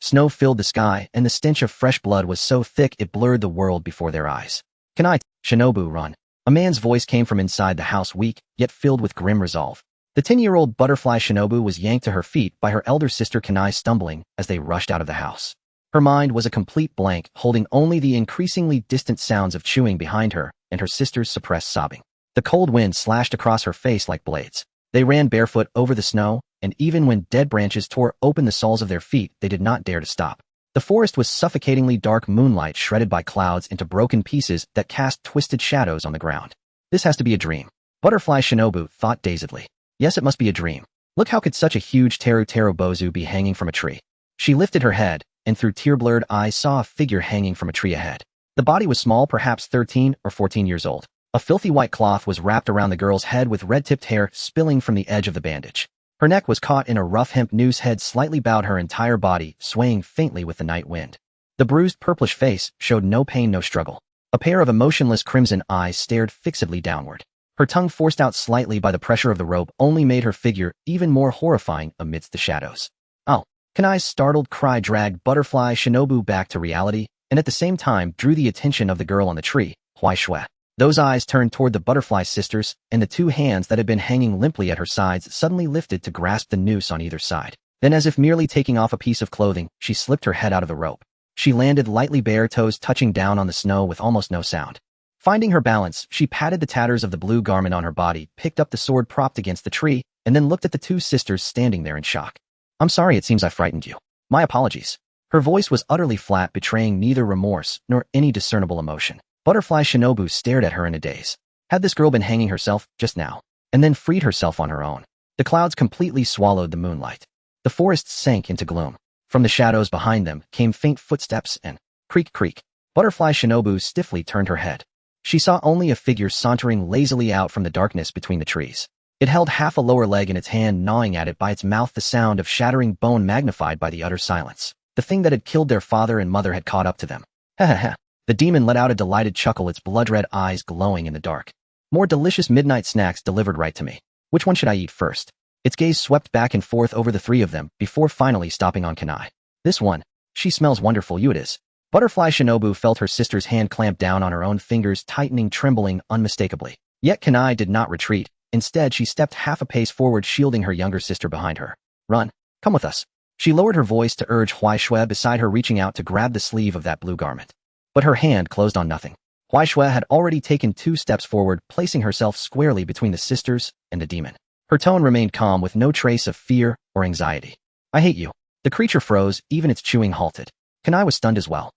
Snow filled the sky, and the stench of fresh blood was so thick it blurred the world before their eyes. Kanae, Shinobu, run. A man's voice came from inside the house, weak, yet filled with grim resolve. The 10-year-old butterfly Shinobu was yanked to her feet by her elder sister Kanae, stumbling as they rushed out of the house. Her mind was a complete blank, holding only the increasingly distant sounds of chewing behind her and her sister's suppressed sobbing. The cold wind slashed across her face like blades. They ran barefoot over the snow, and even when dead branches tore open the soles of their feet, they did not dare to stop. The forest was suffocatingly dark, moonlight shredded by clouds into broken pieces that cast twisted shadows on the ground. This has to be a dream. Butterfly Shinobu thought dazedly. Yes, it must be a dream. Look, how could such a huge Teru Bozu be hanging from a tree? She lifted her head, and through tear-blurred eyes saw a figure hanging from a tree ahead. The body was small, perhaps 13 or 14 years old. A filthy white cloth was wrapped around the girl's head with red-tipped hair spilling from the edge of the bandage. Her neck was caught in a rough hemp noose, head slightly bowed, her entire body swaying faintly with the night wind. The bruised purplish face showed no pain, no struggle. A pair of emotionless crimson eyes stared fixedly downward. Her tongue, forced out slightly by the pressure of the rope, only made her figure even more horrifying amidst the shadows. Oh! Kanae's startled cry dragged Butterfly Shinobu back to reality, and at the same time drew the attention of the girl on the tree, Hui Shui. Those eyes turned toward the butterfly sisters, and the two hands that had been hanging limply at her sides suddenly lifted to grasp the noose on either side. Then, as if merely taking off a piece of clothing, she slipped her head out of the rope. She landed lightly, bare toes touching down on the snow with almost no sound. Finding her balance, she patted the tatters of the blue garment on her body, picked up the sword propped against the tree, and then looked at the two sisters standing there in shock. I'm sorry, it seems I frightened you. My apologies. Her voice was utterly flat, betraying neither remorse nor any discernible emotion. Butterfly Shinobu stared at her in a daze. Had this girl been hanging herself just now, and then freed herself on her own? The clouds completely swallowed the moonlight. The forests sank into gloom. From the shadows behind them came faint footsteps and creak, creak. Butterfly Shinobu stiffly turned her head. She saw only a figure sauntering lazily out from the darkness between the trees. It held half a lower leg in its hand, gnawing at it by its mouth, the sound of shattering bone magnified by the utter silence. The thing that had killed their father and mother had caught up to them. Ha ha ha. The demon let out a delighted chuckle, its blood-red eyes glowing in the dark. More delicious midnight snacks delivered right to me. Which one should I eat first? Its gaze swept back and forth over the three of them, before finally stopping on Kanae. This one. She smells wonderful, you it is. Butterfly Shinobu felt her sister's hand clamp down on her own, fingers tightening, trembling unmistakably. Yet Kanae did not retreat. Instead, she stepped half a pace forward, shielding her younger sister behind her. Run. Come with us. She lowered her voice to urge Hui Shui beside her, reaching out to grab the sleeve of that blue garment. But her hand closed on nothing. Hui Shui had already taken 2 steps forward, placing herself squarely between the sisters and the demon. Her tone remained calm, with no trace of fear or anxiety. I hate you. The creature froze, even its chewing halted. Kanae was stunned as well.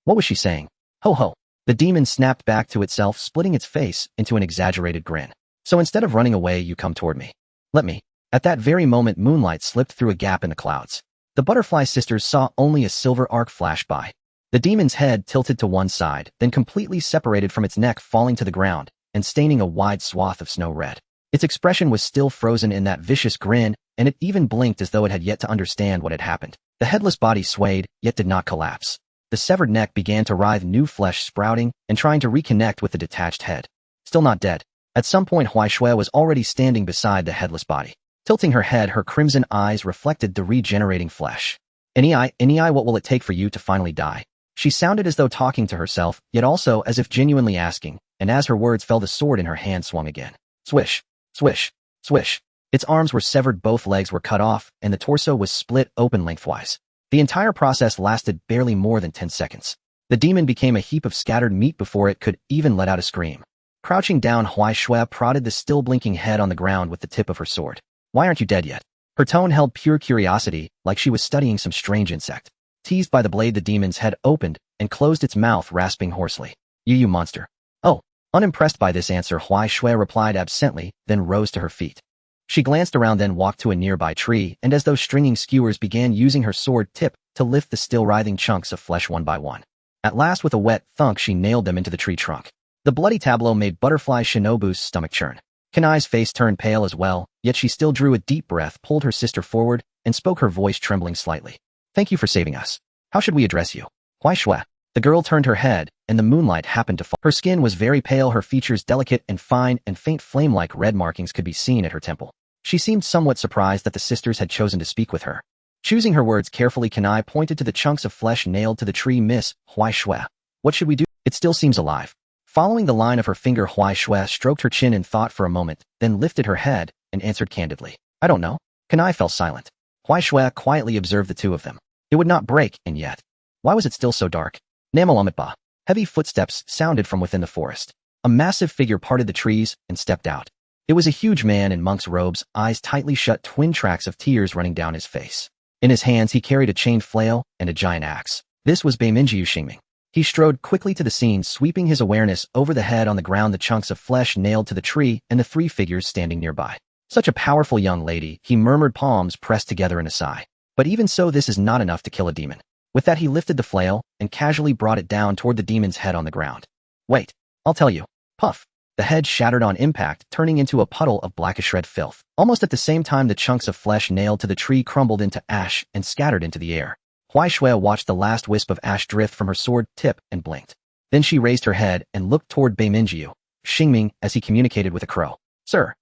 What was she saying? Ho ho. The demon snapped back to itself, splitting its face into an exaggerated grin. So instead of running away, you come toward me. Let me. At that very moment, moonlight slipped through a gap in the clouds. The butterfly sisters saw only a silver arc flash by. The demon's head tilted to one side, then completely separated from its neck, falling to the ground and staining a wide swath of snow red. Its expression was still frozen in that vicious grin, and it even blinked as though it had yet to understand what had happened. The headless body swayed, yet did not collapse. The severed neck began to writhe, new flesh sprouting and trying to reconnect with the detached head. Still not dead. At some point, Hui Shui was already standing beside the headless body. Tilting her head, her crimson eyes reflected the regenerating flesh. Any eye, what will it take for you to finally die? She sounded as though talking to herself, yet also as if genuinely asking, and as her words fell, the sword in her hand swung again. Swish, swish, swish. Its arms were severed, both legs were cut off, and the torso was split open lengthwise. The entire process lasted barely more than 10 seconds. The demon became a heap of scattered meat before it could even let out a scream. Crouching down, Hui Shui prodded the still blinking head on the ground with the tip of her sword. Why aren't you dead yet? Her tone held pure curiosity, like she was studying some strange insect. Teased by the blade, the demon's head opened and closed its mouth, rasping hoarsely. You monster. Oh. Unimpressed by this answer, Hui Shui replied absently, then rose to her feet. She glanced around, then walked to a nearby tree, and as though stringing skewers, began using her sword tip to lift the still writhing chunks of flesh one by one. At last, with a wet thunk, she nailed them into the tree trunk. The bloody tableau made Butterfly Shinobu's stomach churn. Kanae's face turned pale as well, yet she still drew a deep breath, pulled her sister forward, and spoke, her voice trembling slightly. Thank you for saving us. How should we address you? Hui Shui. The girl turned her head, and the moonlight happened to fall. Her skin was very pale, her features delicate and fine, and faint flame-like red markings could be seen at her temple. She seemed somewhat surprised that the sisters had chosen to speak with her. Choosing her words carefully, Kanae pointed to the chunks of flesh nailed to the tree. Miss Huai Shui. What should we do? It still seems alive. Following the line of her finger, Huai Shui stroked her chin in thought for a moment, then lifted her head and answered candidly. I don't know. Kanae fell silent. Huai Shui quietly observed the two of them. It would not break, and yet. Why was it still so dark? Namalamitba. Heavy footsteps sounded from within the forest. A massive figure parted the trees and stepped out. It was a huge man in monk's robes, eyes tightly shut, twin tracks of tears running down his face. In his hands he carried a chained flail and a giant axe. This was Beiminjiu Xingming. He strode quickly to the scene, sweeping his awareness over the head. On the ground, the chunks of flesh nailed to the tree and the three figures standing nearby. Such a powerful young lady, he murmured, palms pressed together in a sigh. But even so, this is not enough to kill a demon. With that, he lifted the flail and casually brought it down toward the demon's head on the ground. Wait, I'll tell you. Puff. The head shattered on impact, turning into a puddle of blackish red filth. Almost at the same time, the chunks of flesh nailed to the tree crumbled into ash and scattered into the air. Huai Shui watched the last wisp of ash drift from her sword tip and blinked. Then she raised her head and looked toward Beiminjiu Xingming as he communicated with a crow. Sir.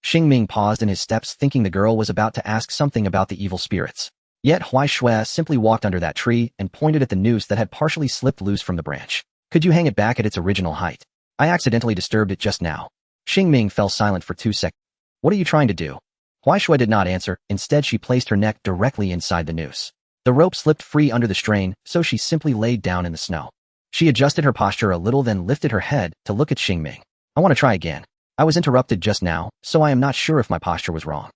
Xingming paused in his steps, thinking the girl was about to ask something about the evil spirits. Yet Huai Shui simply walked under that tree and pointed at the noose that had partially slipped loose from the branch. Could you hang it back at its original height? I accidentally disturbed it just now. Xingming fell silent for 2 seconds. What are you trying to do? Huai Shui did not answer. Instead, she placed her neck directly inside the noose. The rope slipped free under the strain, so she simply laid down in the snow. She adjusted her posture a little, then lifted her head to look at Xingming. I want to try again. I was interrupted just now, so I am not sure if my posture was wrong.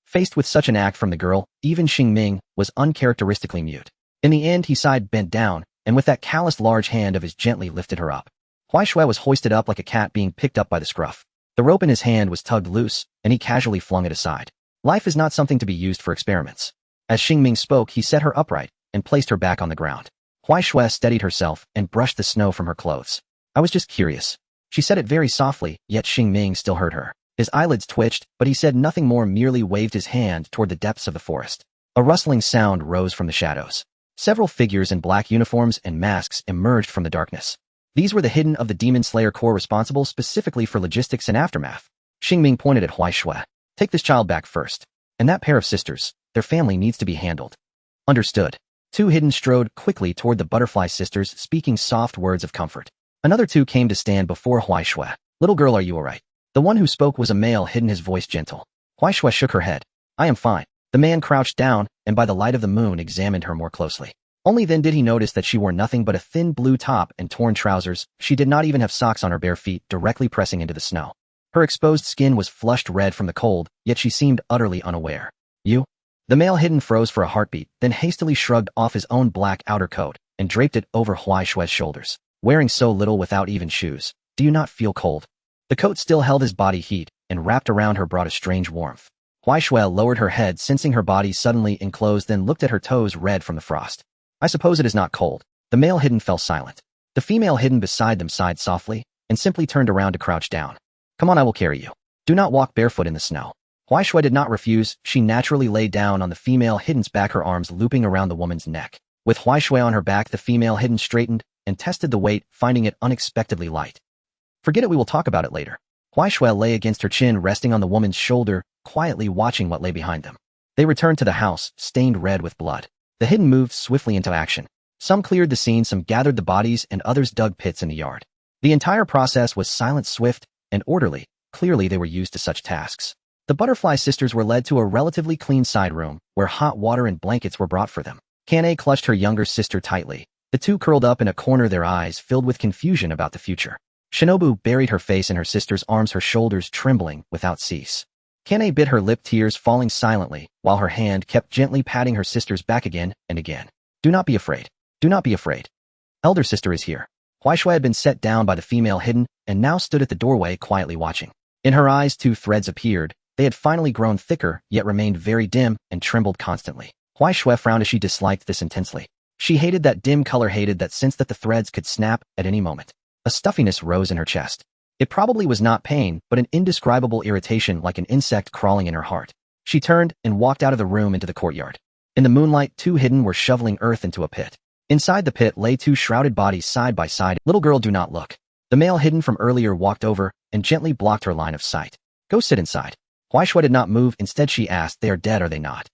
Faced with such an act from the girl, even Xingming was uncharacteristically mute. In the end, he sighed, bent down, and with that calloused large hand of his gently lifted her up. Huai Shui was hoisted up like a cat being picked up by the scruff. The rope in his hand was tugged loose, and he casually flung it aside. Life is not something to be used for experiments. As Xingming spoke, he set her upright and placed her back on the ground. Huai Shui steadied herself and brushed the snow from her clothes. I was just curious. She said it very softly, yet Xingming still heard her. His eyelids twitched, but he said nothing more, merely waved his hand toward the depths of the forest. A rustling sound rose from the shadows. Several figures in black uniforms and masks emerged from the darkness. These were the hidden of the Demon Slayer Corps, responsible specifically for logistics and aftermath. Xingming pointed at Huai Shui. Take this child back first. And that pair of sisters, their family needs to be handled. Understood. Two hidden strode quickly toward the butterfly sisters, speaking soft words of comfort. Another two came to stand before Huai Shui. Little girl, are you alright? The one who spoke was a male, hidden, his voice gentle. Huai Shui shook her head. I am fine. The man crouched down and by the light of the moon examined her more closely. Only then did he notice that she wore nothing but a thin blue top and torn trousers. She did not even have socks on her bare feet, directly pressing into the snow. Her exposed skin was flushed red from the cold, yet she seemed utterly unaware. You? The male hidden froze for a heartbeat, then hastily shrugged off his own black outer coat and draped it over Huai Shui's shoulders. Wearing so little without even shoes, do you not feel cold? The coat still held his body heat, and wrapped around her brought a strange warmth. Huai Shui lowered her head, sensing her body suddenly enclosed, then looked at her toes, red from the frost. I suppose it is not cold. The male hidden fell silent. The female hidden beside them sighed softly, and simply turned around to crouch down. Come on, I will carry you. Do not walk barefoot in the snow. Huai Shui did not refuse. She naturally lay down on the female hidden's back, her arms looping around the woman's neck. With Huai Shui on her back, the female hidden straightened and tested the weight, finding it unexpectedly light. Forget it, we will talk about it later. Huai Shui lay against her chin, resting on the woman's shoulder, quietly watching what lay behind them. They returned to the house, stained red with blood. The hidden moved swiftly into action. Some cleared the scene, some gathered the bodies, and others dug pits in the yard. The entire process was silent, swift, and orderly. Clearly they were used to such tasks. The butterfly sisters were led to a relatively clean side room, where hot water and blankets were brought for them. Kanae clutched her younger sister tightly. The two curled up in a corner, their eyes filled with confusion about the future. Shinobu buried her face in her sister's arms, her shoulders trembling without cease. Kanae bit her lip, tears falling silently, while her hand kept gently patting her sister's back again and again. Do not be afraid. Do not be afraid. Elder sister is here. Huai Shui had been set down by the female hidden, and now stood at the doorway quietly watching. In her eyes 2 threads appeared. They had finally grown thicker, yet remained very dim, and trembled constantly. Huai Shui frowned as she disliked this intensely. She hated that dim color, hated that sense that the threads could snap at any moment. A stuffiness rose in her chest. It probably was not pain, but an indescribable irritation, like an insect crawling in her heart. She turned and walked out of the room into the courtyard. In the moonlight, 2 hidden were shoveling earth into a pit. Inside the pit lay 2 shrouded bodies side by side. Little girl, do not look. The male hidden from earlier walked over and gently blocked her line of sight. Go sit inside. Huai Shui did not move. Instead she asked, they are dead, are they not?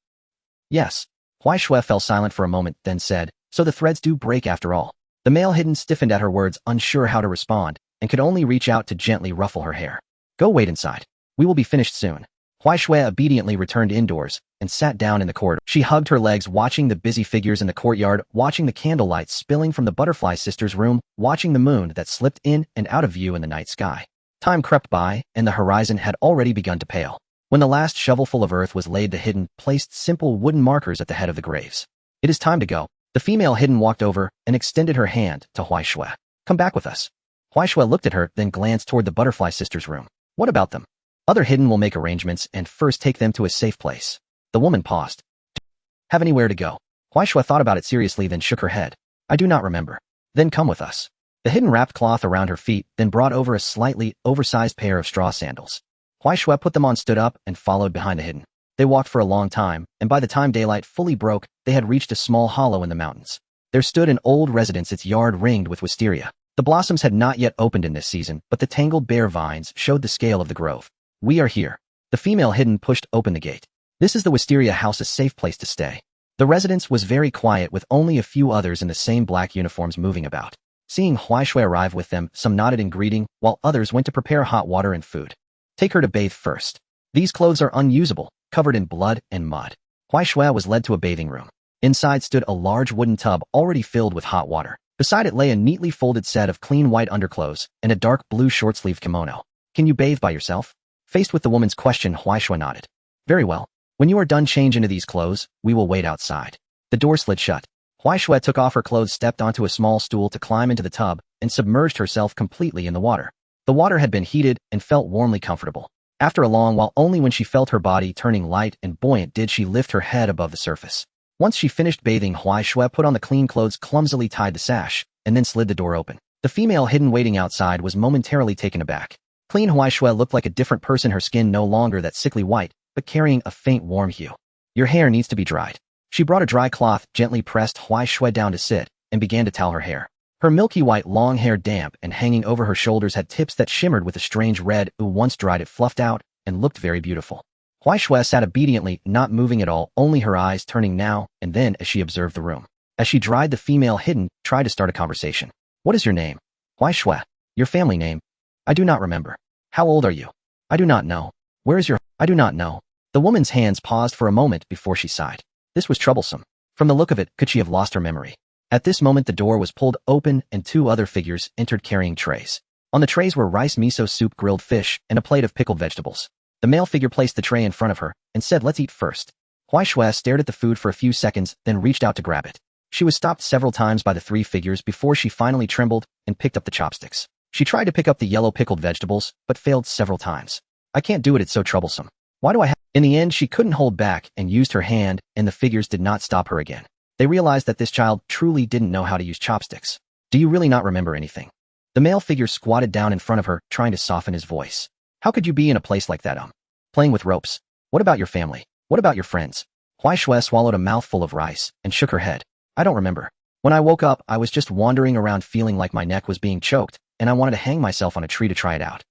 Yes. Huai Shui fell silent for a moment, then said, so the threads do break after all. The male hidden stiffened at her words, unsure how to respond, and could only reach out to gently ruffle her hair. Go wait inside. We will be finished soon. Huai Shui obediently returned indoors and sat down in the corridor. She hugged her legs, watching the busy figures in the courtyard, watching the candlelight spilling from the butterfly sisters' room, watching the moon that slipped in and out of view in the night sky. Time crept by, and the horizon had already begun to pale. When the last shovelful of earth was laid, the hidden placed simple wooden markers at the head of the graves. It is time to go. The female hidden walked over and extended her hand to Huai Shui. Come back with us. Huai Shui looked at her, then glanced toward the butterfly sisters' room. What about them? Other hidden will make arrangements and first take them to a safe place. The woman paused. Have anywhere to go? Huai Shui thought about it seriously, then shook her head. I do not remember. Then come with us. The hidden wrapped cloth around her feet, then brought over a slightly oversized pair of straw sandals. Huai Shui put them on, stood up, and followed behind the hidden. They walked for a long time, and by the time daylight fully broke, they had reached a small hollow in the mountains. There stood an old residence, its yard ringed with wisteria. The blossoms had not yet opened in this season, but the tangled bare vines showed the scale of the grove. We are here. The female hidden pushed open the gate. This is the wisteria house, a safe place to stay. The residence was very quiet, with only a few others in the same black uniforms moving about. Seeing Huai Shui arrive with them, some nodded in greeting, while others went to prepare hot water and food. Take her to bathe first. These clothes are unusable, covered in blood and mud. Huai Shui was led to a bathing room. Inside stood a large wooden tub already filled with hot water. Beside it lay a neatly folded set of clean white underclothes and a dark blue short-sleeved kimono. Can you bathe by yourself? Faced with the woman's question, Huai Shui nodded. Very well. When you are done, change into these clothes. We will wait outside. The door slid shut. Huai Shui took off her clothes, stepped onto a small stool to climb into the tub, and submerged herself completely in the water. The water had been heated and felt warmly comfortable. After a long while, only when she felt her body turning light and buoyant did she lift her head above the surface. Once she finished bathing, Huai Shui put on the clean clothes, clumsily tied the sash, and then slid the door open. The female hidden waiting outside was momentarily taken aback. Clean Huai Shui looked like a different person, her skin no longer that sickly white, but carrying a faint warm hue. Your hair needs to be dried. She brought a dry cloth, gently pressed Huai Shui down to sit, and began to towel her hair. Her milky white long hair, damp and hanging over her shoulders, had tips that shimmered with a strange red. Once dried, it fluffed out and looked very beautiful. Huai Shui sat obediently, not moving at all, only her eyes turning now and then as she observed the room. As she dried, the female hidden tried to start a conversation. What is your name? Huai Shui. Your family name? I do not remember. How old are you? I do not know. Where is your... I do not know. The woman's hands paused for a moment before she sighed. This was troublesome. From the look of it, could she have lost her memory? At this moment, the door was pulled open and two other figures entered carrying trays. On the trays were rice, miso soup, grilled fish, and a plate of pickled vegetables. The male figure placed the tray in front of her and said, let's eat first. Huai Shui stared at the food for a few seconds, then reached out to grab it. She was stopped several times by the three figures before she finally trembled and picked up the chopsticks. She tried to pick up the yellow pickled vegetables, but failed several times. I can't do it, it's so troublesome. Why do I have... In the end, she couldn't hold back and used her hand, and the figures did not stop her again. They realized that this child truly didn't know how to use chopsticks. Do you really not remember anything? The male figure squatted down in front of her, trying to soften his voice. How could you be in a place like that, playing with ropes? What about your family? What about your friends? Huai Shui swallowed a mouthful of rice and shook her head. I don't remember. When I woke up, I was just wandering around feeling like my neck was being choked, and I wanted to hang myself on a tree to try it out.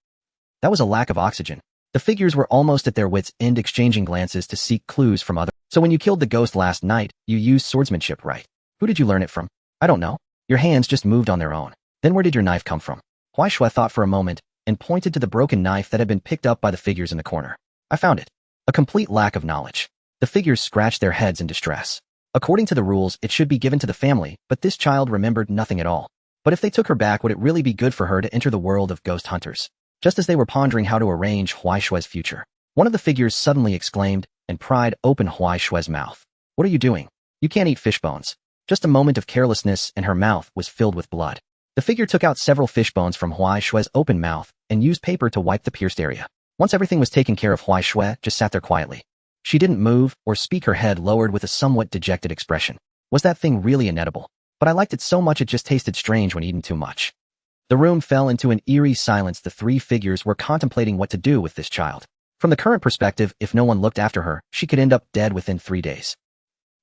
That was a lack of oxygen. The figures were almost at their wits' end, exchanging glances to seek clues from others. So when you killed the ghost last night, you used swordsmanship, right? Who did you learn it from? I don't know. Your hands just moved on their own. Then where did your knife come from? Huai Shui thought for a moment and pointed to the broken knife that had been picked up by the figures in the corner. I found it. A complete lack of knowledge. The figures scratched their heads in distress. According to the rules, it should be given to the family, but this child remembered nothing at all. But if they took her back, would it really be good for her to enter the world of ghost hunters? Just as they were pondering how to arrange Huai Shui's future, one of the figures suddenly exclaimed and pried open Huai Shui's mouth. What are you doing? You can't eat fish bones. Just a moment of carelessness and her mouth was filled with blood. The figure took out several fish bones from Huai Shui's open mouth and used paper to wipe the pierced area. Once everything was taken care of, Huai Shui just sat there quietly. She didn't move or speak, her head lowered with a somewhat dejected expression. Was that thing really inedible? But I liked it so much it just tasted strange when eaten too much. The room fell into an eerie silence. The three figures were contemplating what to do with this child. From the current perspective, if no one looked after her, she could end up dead within 3 days.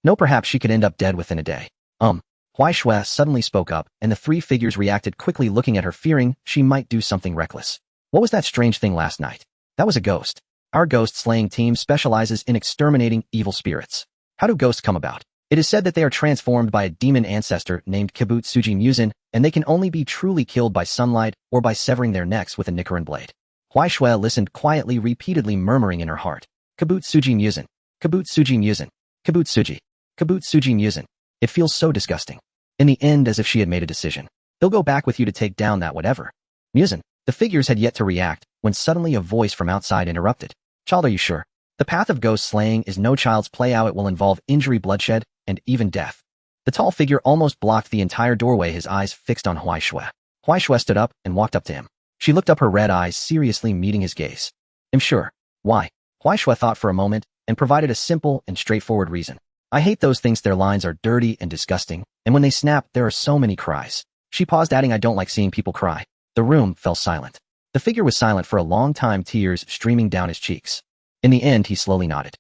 No, perhaps she could end up dead within a day. Huai Shui suddenly spoke up, and the three figures reacted quickly, looking at her, fearing she might do something reckless. What was that strange thing last night? That was a ghost. Our ghost slaying team specializes in exterminating evil spirits. How do ghosts come about? It is said that they are transformed by a demon ancestor named Kibutsuji Muzan, and they can only be truly killed by sunlight or by severing their necks with a Nichiren blade. Huaishui listened quietly, repeatedly murmuring in her heart, Kibutsuji Muzan, Kibutsuji Muzan, Kibutsuji, Kibutsuji Muzan. It feels so disgusting. In the end, as if she had made a decision. They'll go back with you to take down that whatever. Muzan. The figures had yet to react, when suddenly a voice from outside interrupted. Child, are you sure? The path of ghost slaying is no child's play. How it will involve injury, bloodshed, and even death. The tall figure almost blocked the entire doorway, his eyes fixed on Huaishui. Huaishui stood up and walked up to him. She looked up, her red eyes seriously meeting his gaze. I'm sure. Why? Huaishui thought for a moment and provided a simple and straightforward reason. I hate those things. Their lines are dirty and disgusting, and when they snap, there are so many cries. She paused, adding, I don't like seeing people cry. The room fell silent. The figure was silent for a long time, tears streaming down his cheeks. In the end, he slowly nodded.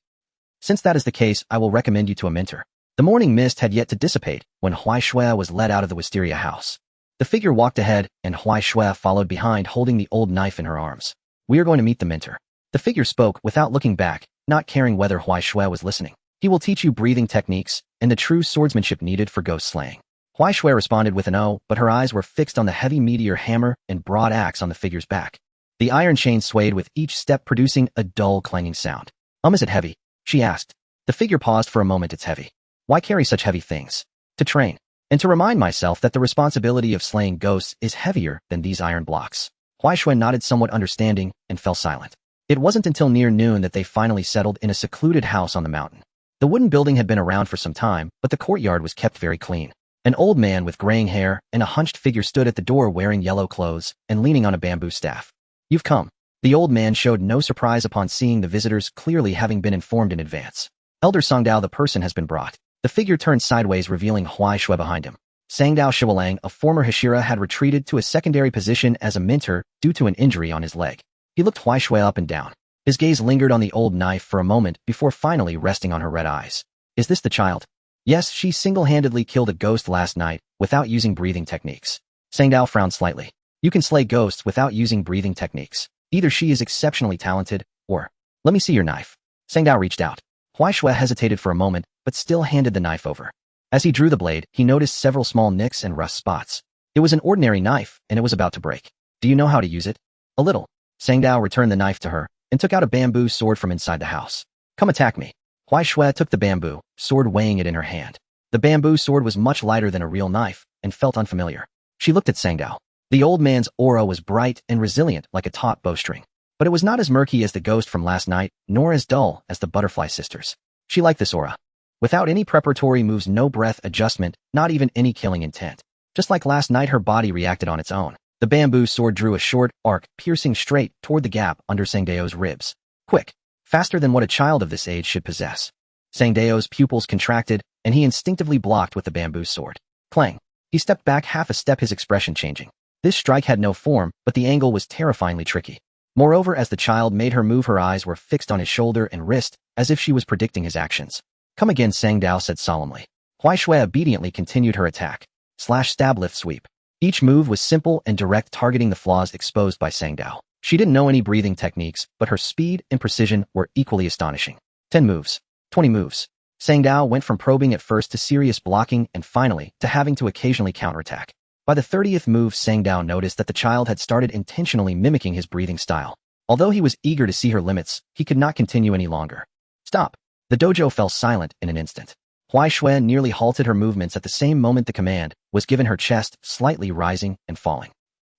Since that is the case, I will recommend you to a mentor. The morning mist had yet to dissipate when Huaishui was led out of the wisteria house. The figure walked ahead, and Huaishui followed behind, holding the old knife in her arms. We are going to meet the mentor. The figure spoke without looking back, not caring whether Huaishui was listening. He will teach you breathing techniques and the true swordsmanship needed for ghost slaying. Huaishui responded with an "oh," but her eyes were fixed on the heavy meteor hammer and broad axe on the figure's back. The iron chain swayed with each step, producing a dull clanging sound. Is it heavy? She asked. The figure paused for a moment. It's heavy. Why carry such heavy things? To train. And to remind myself that the responsibility of slaying ghosts is heavier than these iron blocks. Huaishui nodded, somewhat understanding, and fell silent. It wasn't until near noon that they finally settled in a secluded house on the mountain. The wooden building had been around for some time, but the courtyard was kept very clean. An old man with graying hair and a hunched figure stood at the door, wearing yellow clothes and leaning on a bamboo staff. You've come. The old man showed no surprise upon seeing the visitors, clearly having been informed in advance. Elder Sangdao, the person has been brought. The figure turned sideways, revealing Huaishui behind him. Sangdao Shiwalang, a former Hashira, had retreated to a secondary position as a mentor due to an injury on his leg. He looked Huaishui up and down. His gaze lingered on the old knife for a moment before finally resting on her red eyes. Is this the child? Yes, she single-handedly killed a ghost last night without using breathing techniques. Sangdao frowned slightly. You can slay ghosts without using breathing techniques. Either she is exceptionally talented, or... Let me see your knife. Sangdao reached out. Huaishui hesitated for a moment, but still handed the knife over. As he drew the blade, he noticed several small nicks and rust spots. It was an ordinary knife, and it was about to break. Do you know how to use it? A little. Sangdao returned the knife to her, and took out a bamboo sword from inside the house. Come attack me. Huaishui took the bamboo sword, weighing it in her hand. The bamboo sword was much lighter than a real knife, and felt unfamiliar. She looked at Sangdao. The old man's aura was bright and resilient like a taut bowstring. But it was not as murky as the ghost from last night, nor as dull as the butterfly sisters. She liked this aura. Without any preparatory moves, no breath adjustment, not even any killing intent. Just like last night, her body reacted on its own. The bamboo sword drew a short arc, piercing straight toward the gap under Sangdao's ribs. Quick. Faster than what a child of this age should possess. Sangdao's pupils contracted, and he instinctively blocked with the bamboo sword. Clang. He stepped back half a step, his expression changing. This strike had no form, but the angle was terrifyingly tricky. Moreover, as the child made her move, her eyes were fixed on his shoulder and wrist, as if she was predicting his actions. Come again, Sangdao said solemnly. Huaishui obediently continued her attack. Slash, stab, lift, sweep. Each move was simple and direct, targeting the flaws exposed by Sangdao. She didn't know any breathing techniques, but her speed and precision were equally astonishing. 10 moves. 20 moves. Sangdao went from probing at first to serious blocking, and finally to having to occasionally counterattack. By the 30th move, Sangdao noticed that the child had started intentionally mimicking his breathing style. Although he was eager to see her limits, he could not continue any longer. Stop. The dojo fell silent in an instant. Huaishui nearly halted her movements at the same moment the command was given, her chest slightly rising and falling.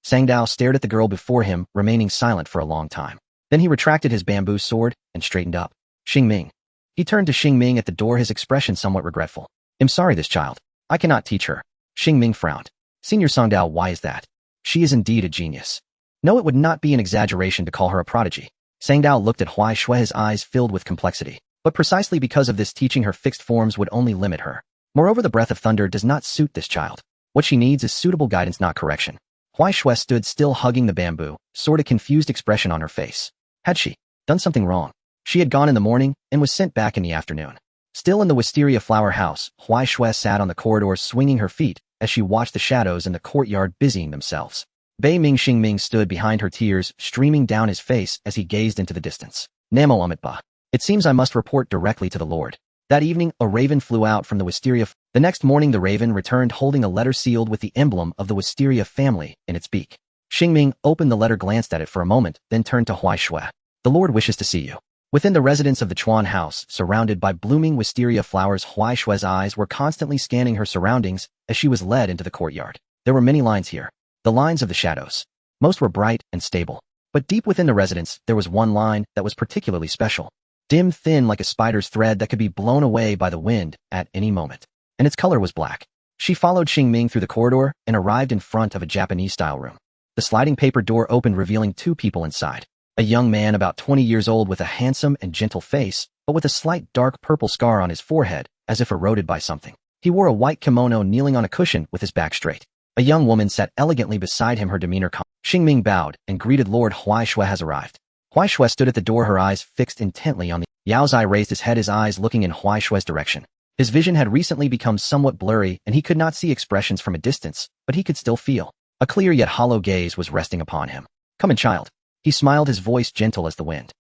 Sangdao stared at the girl before him, remaining silent for a long time. Then he retracted his bamboo sword and straightened up. Xingming. He turned to Xingming at the door, his expression somewhat regretful. I'm sorry, this child. I cannot teach her. Xingming frowned. Senior Sangdao, why is that? She is indeed a genius. No, it would not be an exaggeration to call her a prodigy. Sangdao looked at Huaishui, his eyes filled with complexity. But precisely because of this, teaching her fixed forms would only limit her. Moreover, the breath of thunder does not suit this child. What she needs is suitable guidance, not correction. Huaishui stood still, hugging the bamboo, sort of confused expression on her face. Had she done something wrong? She had gone in the morning and was sent back in the afternoon. Still in the wisteria flower house, Huaishui sat on the corridor, swinging her feet as she watched the shadows in the courtyard busying themselves. Bei Ming Xingming stood behind her, tears streaming down his face as he gazed into the distance. Namo Amitba. It seems I must report directly to the Lord. That evening, a raven flew out from the wisteria. The next morning, the raven returned holding a letter sealed with the emblem of the wisteria family in its beak. Xingming opened the letter, glanced at it for a moment, then turned to Huai Shui. The Lord wishes to see you. Within the residence of the Chuan house, surrounded by blooming wisteria flowers, Huai Shui's eyes were constantly scanning her surroundings as she was led into the courtyard. There were many lines here. The lines of the shadows. Most were bright and stable. But deep within the residence, there was one line that was particularly special. Dim, thin like a spider's thread that could be blown away by the wind at any moment. And its color was black. She followed Xingming through the corridor and arrived in front of a Japanese-style room. The sliding paper door opened, revealing two people inside. A young man about 20 years old with a handsome and gentle face, but with a slight dark purple scar on his forehead, as if eroded by something. He wore a white kimono, kneeling on a cushion with his back straight. A young woman sat elegantly beside him, her demeanor calm. Xingming bowed and greeted. Lord Huai Shui has arrived. Huai Shui stood at the door, her eyes fixed intently on the... Yao Zai raised his head, his eyes looking in Huai Shui's direction. His vision had recently become somewhat blurry and he could not see expressions from a distance, but he could still feel. A clear yet hollow gaze was resting upon him. Come in, child. He smiled, his voice gentle as the wind.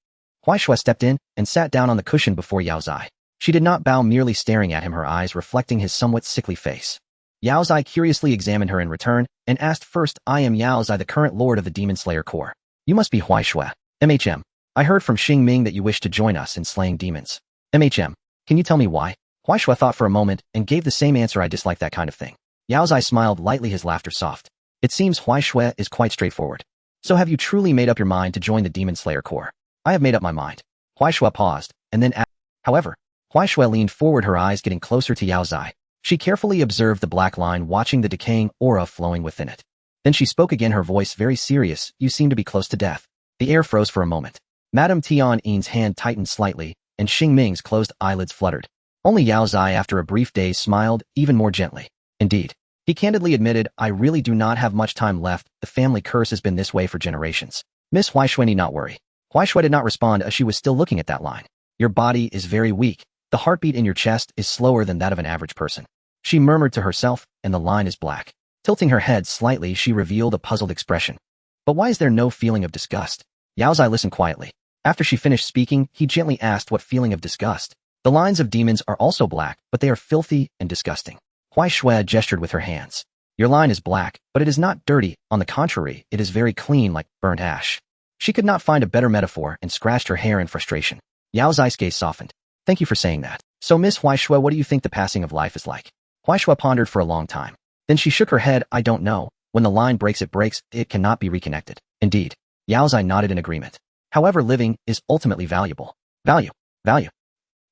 Huai Shui stepped in and sat down on the cushion before Yao Zai. She did not bow, merely staring at him, her eyes reflecting his somewhat sickly face. Yao Zai curiously examined her in return and asked, first, I am Yao Zai, the current lord of the Demon Slayer Corps. You must be Huai Shui. MHM. I heard from Xingming that you wish to join us in slaying demons. MHM. Can you tell me why? Huai Shui thought for a moment and gave the same answer. I dislike that kind of thing. Yao Zai smiled lightly, his laughter soft. It seems Huai Shui is quite straightforward. So have you truly made up your mind to join the Demon Slayer Corps? I have made up my mind. Huai Shui paused, and then asked. However, Huai Shui leaned forward, her eyes getting closer to Yao Zai. She carefully observed the black line, watching the decaying aura flowing within it. Then she spoke again, her voice very serious. You seem to be close to death. The air froze for a moment. Madame Tian'in's hand tightened slightly, and Xingming's closed eyelids fluttered. Only Yao Zai, after a brief daze, smiled even more gently. Indeed. He candidly admitted, I really do not have much time left. The family curse has been this way for generations. Miss Huai Shui need not worry. Huai Shui did not respond as she was still looking at that line. Your body is very weak. The heartbeat in your chest is slower than that of an average person. She murmured to herself, and the line is black. Tilting her head slightly, she revealed a puzzled expression. But why is there no feeling of disgust? Yao Zai listened quietly. After she finished speaking, he gently asked, what feeling of disgust? The lines of demons are also black, but they are filthy and disgusting. Huai Shui gestured with her hands. Your line is black, but it is not dirty. On the contrary, it is very clean, like burnt ash. She could not find a better metaphor and scratched her hair in frustration. Yao Zai's gaze softened. Thank you for saying that. So Miss Huai Shui, what do you think the passing of life is like? Huai Shui pondered for a long time. Then she shook her head. I don't know. When the line breaks, it breaks. It cannot be reconnected. Indeed. Yao Zai nodded in agreement. However, living is ultimately valuable. Value. Value.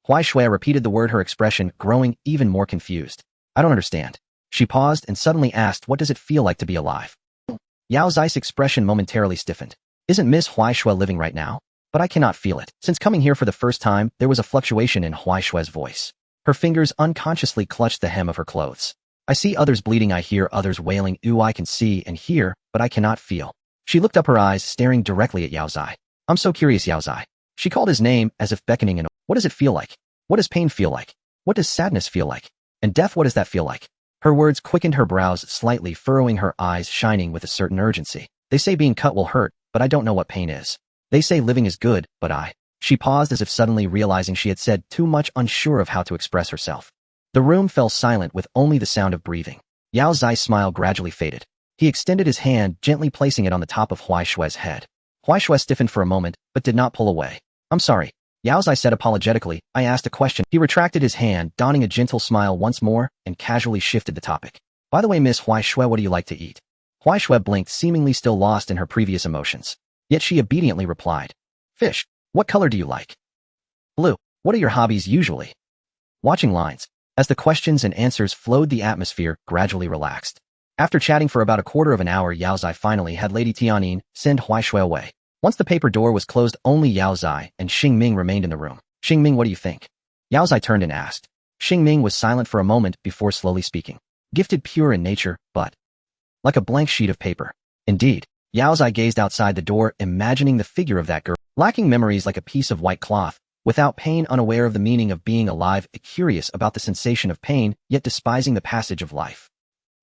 Huai Shui repeated the word, her expression growing even more confused. I don't understand. She paused and suddenly asked, what does it feel like to be alive? Yao Zai's expression momentarily stiffened. Isn't Miss Huai Shui living right now? But I cannot feel it. Since coming here for the first time, there was a fluctuation in Huai Shui's voice. Her fingers unconsciously clutched the hem of her clothes. I see others bleeding, I hear others wailing. Ooh, I can see and hear, but I cannot feel. She looked up, her eyes staring directly at Yao Zai. I'm so curious, Yao Zai. She called his name as if beckoning. What does it feel like? What does pain feel like? What does sadness feel like? And death, what does that feel like? Her words quickened, her brows slightly furrowing, her eyes shining with a certain urgency. They say being cut will hurt, but I don't know what pain is. They say living is good, but I... She paused as if suddenly realizing she had said too much, unsure of how to express herself. The room fell silent with only the sound of breathing. Yao Zai's smile gradually faded. He extended his hand, gently placing it on the top of Huai Shui's head. Huai Shui stiffened for a moment, but did not pull away. I'm sorry. Yao Zai said apologetically. I asked a question. He retracted his hand, donning a gentle smile once more, and casually shifted the topic. By the way, Miss Huai Shui, what do you like to eat? Huai Shui blinked, seemingly still lost in her previous emotions. Yet she obediently replied. Fish. What color do you like? Blue. What are your hobbies usually? Watching lines. As the questions and answers flowed, the atmosphere gradually relaxed. After chatting for about a quarter of an hour, Yao Zai finally had Lady Tian'in send Huai Shui away. Once the paper door was closed, only Yao Zai and Xingming remained in the room. Xingming, what do you think? Yao Zai turned and asked. Xingming was silent for a moment before slowly speaking. Gifted pure in nature, but like a blank sheet of paper. Indeed. Yao Zai gazed outside the door, imagining the figure of that girl, lacking memories like a piece of white cloth, without pain, unaware of the meaning of being alive, curious about the sensation of pain, yet despising the passage of life.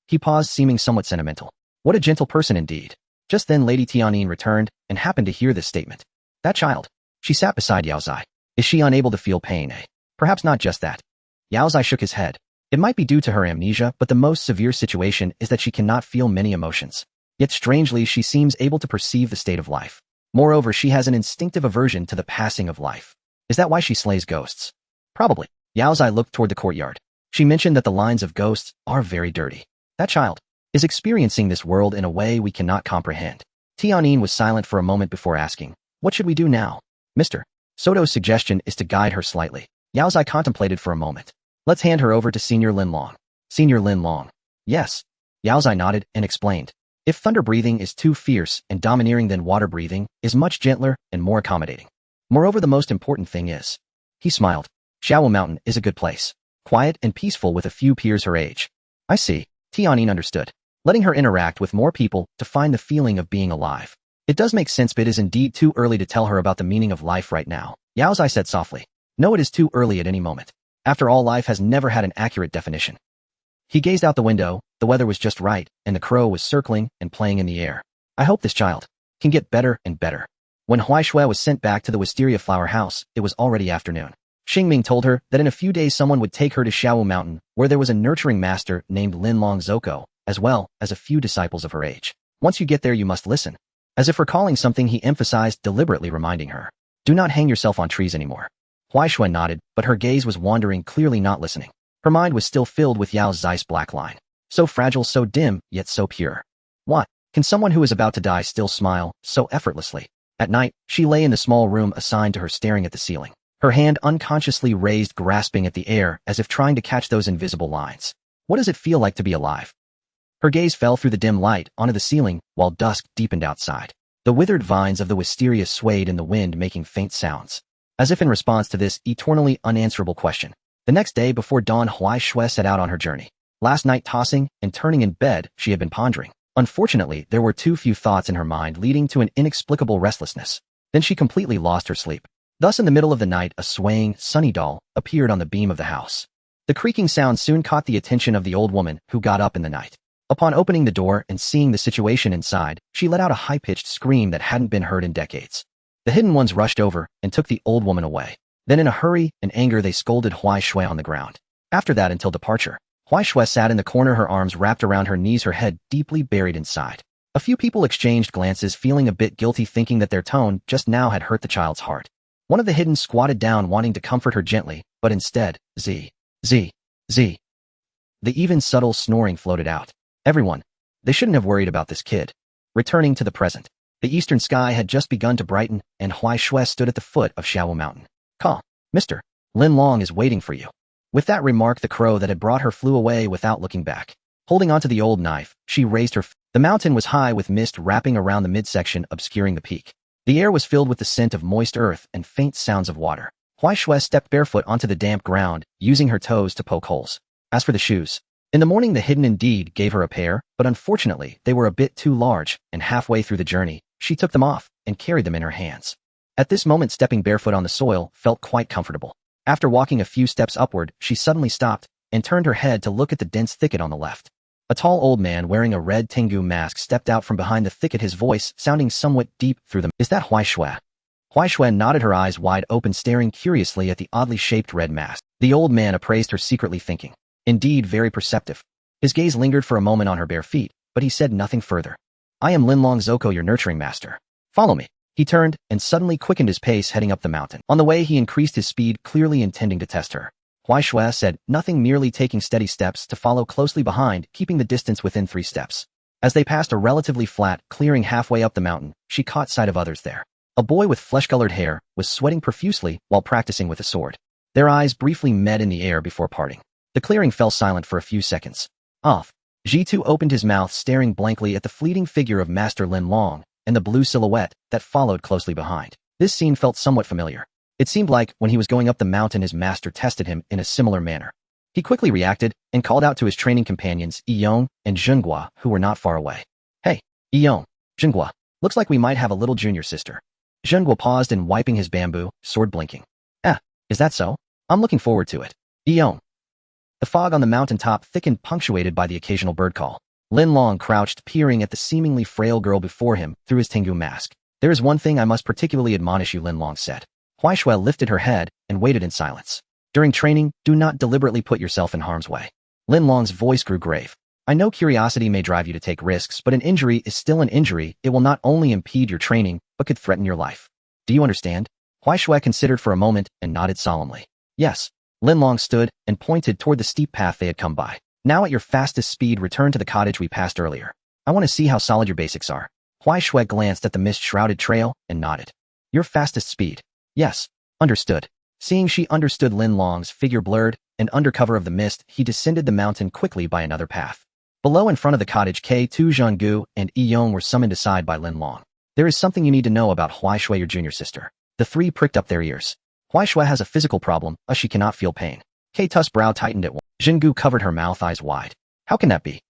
He paused, seeming somewhat sentimental. What a gentle person indeed. Just then Lady Tian'in returned and happened to hear this statement. That child. She sat beside Yao Zai. Is she unable to feel pain? Perhaps not just that. Yao Zai shook his head. It might be due to her amnesia, but the most severe situation is that she cannot feel many emotions. Yet strangely, she seems able to perceive the state of life. Moreover, she has an instinctive aversion to the passing of life. Is that why she slays ghosts? Probably. Yao Zai looked toward the courtyard. She mentioned that the lines of ghosts are very dirty. That child is experiencing this world in a way we cannot comprehend. Tianyin was silent for a moment before asking, what should we do now? Mr. Soto's suggestion is to guide her slightly. Yao Zai contemplated for a moment. Let's hand her over to Senior Lin Long. Senior Lin Long. Yes. Yao Zai nodded and explained. If thunder breathing is too fierce and domineering, then water breathing is much gentler and more accommodating. Moreover, the most important thing is. He smiled. Xiao Mountain is a good place. Quiet and peaceful with a few peers her age. I see. Tianyin understood. Letting her interact with more people to find the feeling of being alive. It does make sense, but it is indeed too early to tell her about the meaning of life right now. Yao Zai said softly. No, it is too early at any moment. After all, life has never had an accurate definition. He gazed out the window, the weather was just right, and the crow was circling and playing in the air. I hope this child can get better and better. When Huaishui was sent back to the wisteria flower house, it was already afternoon. Xingming told her that in a few days someone would take her to Xiao Mountain, where there was a nurturing master named Lin Long Zoko, as well as a few disciples of her age. Once you get there, you must listen. As if recalling something, he emphasized, deliberately reminding her. Do not hang yourself on trees anymore. Huaishui nodded, but her gaze was wandering, clearly not listening. Her mind was still filled with Yao Zai's black line. So fragile, so dim, yet so pure. What? Can someone who is about to die still smile so effortlessly? At night, she lay in the small room assigned to her, staring at the ceiling. Her hand unconsciously raised, grasping at the air as if trying to catch those invisible lines. What does it feel like to be alive? Her gaze fell through the dim light onto the ceiling while dusk deepened outside. The withered vines of the wisteria swayed in the wind, making faint sounds. As if in response to this eternally unanswerable question. The next day before dawn, Huaishui set out on her journey. Last night, tossing and turning in bed, she had been pondering. Unfortunately, there were too few thoughts in her mind, leading to an inexplicable restlessness. Then she completely lost her sleep. Thus, in the middle of the night, a swaying, sunny doll appeared on the beam of the house. The creaking sound soon caught the attention of the old woman, who got up in the night. Upon opening the door and seeing the situation inside, she let out a high-pitched scream that hadn't been heard in decades. The hidden ones rushed over and took the old woman away. Then in a hurry and anger, they scolded Huaishui on the ground. After that, until departure, Huaishui sat in the corner, her arms wrapped around her knees, her head deeply buried inside. A few people exchanged glances, feeling a bit guilty, thinking that their tone just now had hurt the child's heart. One of the hidden squatted down, wanting to comfort her gently, but instead, Z. The even subtle snoring floated out. Everyone. They shouldn't have worried about this kid. Returning to the present. The eastern sky had just begun to brighten, and Huaishui stood at the foot of Xiao Mountain. Call. Mr. Lin Long is waiting for you. With that remark, the crow that had brought her flew away without looking back. Holding onto the old knife, she raised her. The mountain was high, with mist wrapping around the midsection, obscuring the peak. The air was filled with the scent of moist earth and faint sounds of water. Huaishui stepped barefoot onto the damp ground, using her toes to poke holes. As for the shoes, in the morning the hidden indeed gave her a pair, but unfortunately they were a bit too large, and halfway through the journey, she took them off and carried them in her hands. At this moment, stepping barefoot on the soil felt quite comfortable. After walking a few steps upward, she suddenly stopped and turned her head to look at the dense thicket on the left. A tall old man wearing a red tengu mask stepped out from behind the thicket, his voice sounding somewhat deep through them. Is that Huaishui? Huaishui nodded, her eyes wide open, staring curiously at the oddly shaped red mask. The old man appraised her, secretly thinking. Indeed, very perceptive. His gaze lingered for a moment on her bare feet, but he said nothing further. I am Lin Long Zoko, your nurturing master. Follow me. He turned and suddenly quickened his pace, heading up the mountain. On the way, he increased his speed, clearly intending to test her. Huaishui said nothing, merely taking steady steps to follow closely behind, keeping the distance within 3 steps. As they passed a relatively flat clearing halfway up the mountain, she caught sight of others there. A boy with flesh-colored hair was sweating profusely while practicing with a sword. Their eyes briefly met in the air before parting. The clearing fell silent for a few seconds. Off. Jitu opened his mouth, staring blankly at the fleeting figure of Master Lin Long and the blue silhouette that followed closely behind. This scene felt somewhat familiar. It seemed like when he was going up the mountain, his master tested him in a similar manner. He quickly reacted and called out to his training companions, Yong and Zhenghua, who were not far away. Hey, Yong, Zhenghua, looks like we might have a little junior sister. Zhenghua paused and wiping his bamboo, sword blinking. Is that so? I'm looking forward to it. Yong. The fog on the mountaintop thickened, punctuated by the occasional bird call. Lin Long crouched, peering at the seemingly frail girl before him through his tengu mask. There is one thing I must particularly admonish you, Lin Long said. Huaishui lifted her head and waited in silence. During training, do not deliberately put yourself in harm's way. Lin Long's voice grew grave. I know curiosity may drive you to take risks, but an injury is still an injury. It will not only impede your training, but could threaten your life. Do you understand? Huai Shui considered for a moment and nodded solemnly. Yes. Lin Long stood and pointed toward the steep path they had come by. Now at your fastest speed, return to the cottage we passed earlier. I want to see how solid your basics are. Huai Shui glanced at the mist-shrouded trail and nodded. Your fastest speed. Yes. Understood. Seeing she understood, Lin Long's figure blurred, and under cover of the mist, he descended the mountain quickly by another path. Below in front of the cottage, K2 Zhenggu and Yi Yong were summoned aside by Lin Long. There is something you need to know about Huai Shui, your junior sister. The three pricked up their ears. Huai Shui has a physical problem, as she cannot feel pain. K2's brow tightened at once. Zhenggu covered her mouth, eyes wide. How can that be?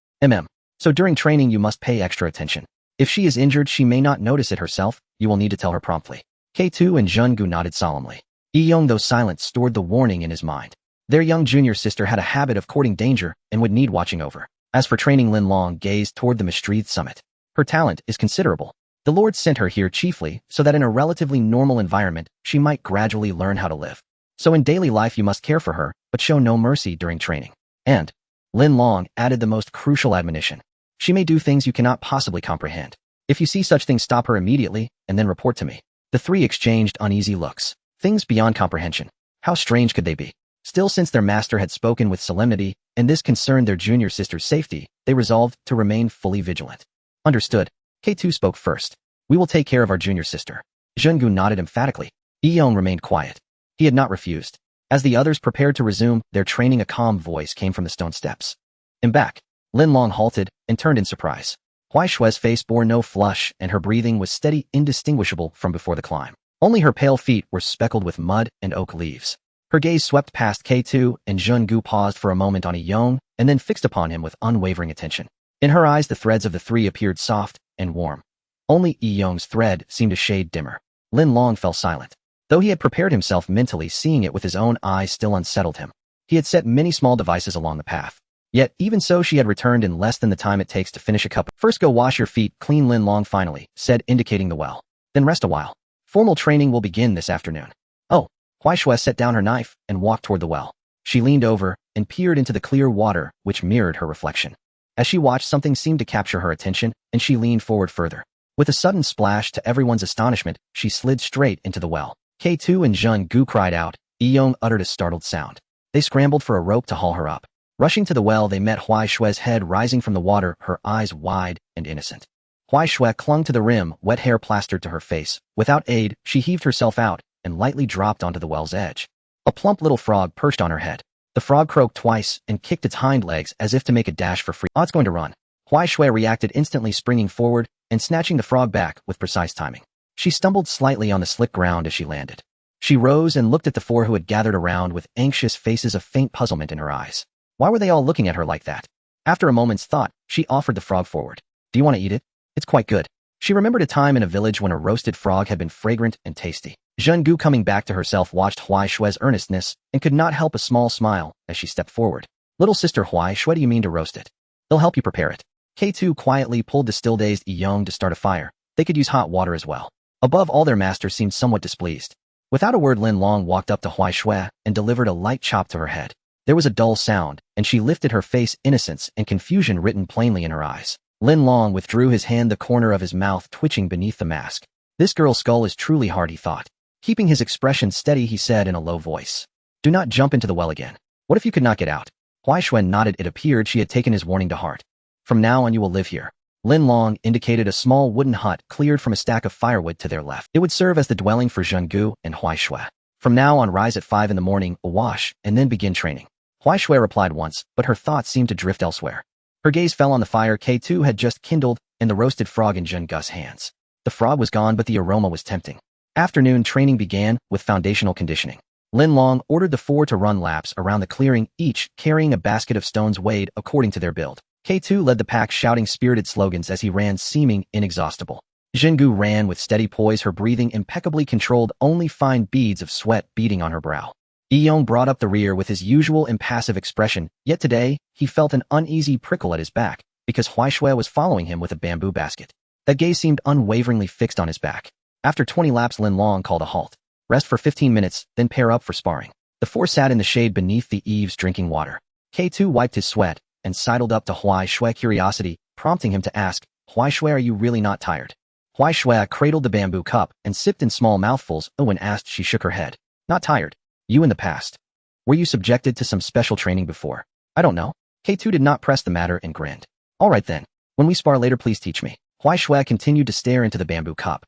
So during training you must pay extra attention. If she is injured, she may not notice it herself. You will need to tell her promptly. K2 and Zhenggu nodded solemnly. Yi Yong, though silent, stored the warning in his mind. Their young junior sister had a habit of courting danger and would need watching over. As for training, Lin Long gazed toward the mist-wreathed summit. Her talent is considerable. The Lord sent her here chiefly so that in a relatively normal environment, she might gradually learn how to live. So in daily life you must care for her, but show no mercy during training. And Lin Long added the most crucial admonition. She may do things you cannot possibly comprehend. If you see such things, stop her immediately and then report to me. The three exchanged uneasy looks. Things beyond comprehension. How strange could they be? Still, since their master had spoken with solemnity, and this concerned their junior sister's safety, they resolved to remain fully vigilant. Understood. K2 spoke first. We will take care of our junior sister. Zhenggu nodded emphatically. Yi Yong remained quiet. He had not refused. As the others prepared to resume their training, a calm voice came from the stone steps. "I'm back." Lin Long halted and turned in surprise. Huai Shui's face bore no flush, and her breathing was steady, indistinguishable from before the climb. Only her pale feet were speckled with mud and oak leaves. Her gaze swept past K2, and Zhenggu paused for a moment on Yi Yong, and then fixed upon him with unwavering attention. In her eyes, the threads of the three appeared soft and warm. Only Yi Yong's thread seemed a shade dimmer. Lin Long fell silent. Though he had prepared himself mentally, seeing it with his own eyes still unsettled him. He had set many small devices along the path. Yet, even so, she had returned in less than the time it takes to finish a cup. "First go wash your feet clean," Lin Long finally said, indicating the well. "Then rest a while. Formal training will begin this afternoon." "Oh." Huai Shui set down her knife and walked toward the well. She leaned over and peered into the clear water, which mirrored her reflection. As she watched, something seemed to capture her attention, and she leaned forward further. With a sudden splash, to everyone's astonishment, she slid straight into the well. K2 and Zhenggu cried out. Yi Yong uttered a startled sound. They scrambled for a rope to haul her up. Rushing to the well, they met Huai Shui's head rising from the water, her eyes wide and innocent. Huai Shui clung to the rim, wet hair plastered to her face. Without aid, she heaved herself out and lightly dropped onto the well's edge. A plump little frog perched on her head. The frog croaked twice and kicked its hind legs as if to make a dash for free. "Oh, it's going to run." Huai Shui reacted instantly, springing forward and snatching the frog back with precise timing. She stumbled slightly on the slick ground as she landed. She rose and looked at the four who had gathered around with anxious faces, of faint puzzlement in her eyes. Why were they all looking at her like that? After a moment's thought, she offered the frog forward. "Do you want to eat it? It's quite good." She remembered a time in a village when a roasted frog had been fragrant and tasty. Zhenggu, coming back to herself, watched Huai Shui's earnestness and could not help a small smile as she stepped forward. "Little sister Huai Shui, do you mean to roast it? They'll help you prepare it." K2 quietly pulled the still-dazed Yi Yong to start a fire. They could use hot water as well. Above all, their master seemed somewhat displeased. Without a word, Lin Long walked up to Huai Shui and delivered a light chop to her head. There was a dull sound, and she lifted her face, innocence and confusion written plainly in her eyes. Lin Long withdrew his hand, the corner of his mouth twitching beneath the mask. This girl's skull is truly hard, he thought. Keeping his expression steady, he said in a low voice, "Do not jump into the well again. What if you could not get out?" Huai Shui nodded. It appeared she had taken his warning to heart. "From now on you will live here." Lin Long indicated a small wooden hut cleared from a stack of firewood to their left. It would serve as the dwelling for Zhenggu and Huai Shui. "From now on, rise at 5 in the morning, a wash, and then begin training." Huai Shui replied once, but her thoughts seemed to drift elsewhere. Her gaze fell on the fire K2 had just kindled and the roasted frog in Zhenggu's hands. The frog was gone, but the aroma was tempting. Afternoon training began with foundational conditioning. Lin Long ordered the four to run laps around the clearing, each carrying a basket of stones weighed according to their build. K2 led the pack, shouting spirited slogans as he ran, seeming inexhaustible. Zhenggu ran with steady poise, her breathing impeccably controlled, only fine beads of sweat beading on her brow. Yi Yong brought up the rear with his usual impassive expression, yet today, he felt an uneasy prickle at his back, because Huai Shui was following him with a bamboo basket. That gaze seemed unwaveringly fixed on his back. After 20 laps, Lin Long called a halt. "Rest for 15 minutes, then pair up for sparring." The four sat in the shade beneath the eaves drinking water. K2 wiped his sweat and sidled up to Huai Shui curiosity, prompting him to ask, Huai Shui, are you really not tired? Huai Shui cradled the bamboo cup and sipped in small mouthfuls. When asked, she shook her head. Not tired. You in the past. Were you subjected to some special training before? I don't know. K2 did not press the matter and grinned. All right then. When we spar later, please teach me. Huai Shui continued to stare into the bamboo cup.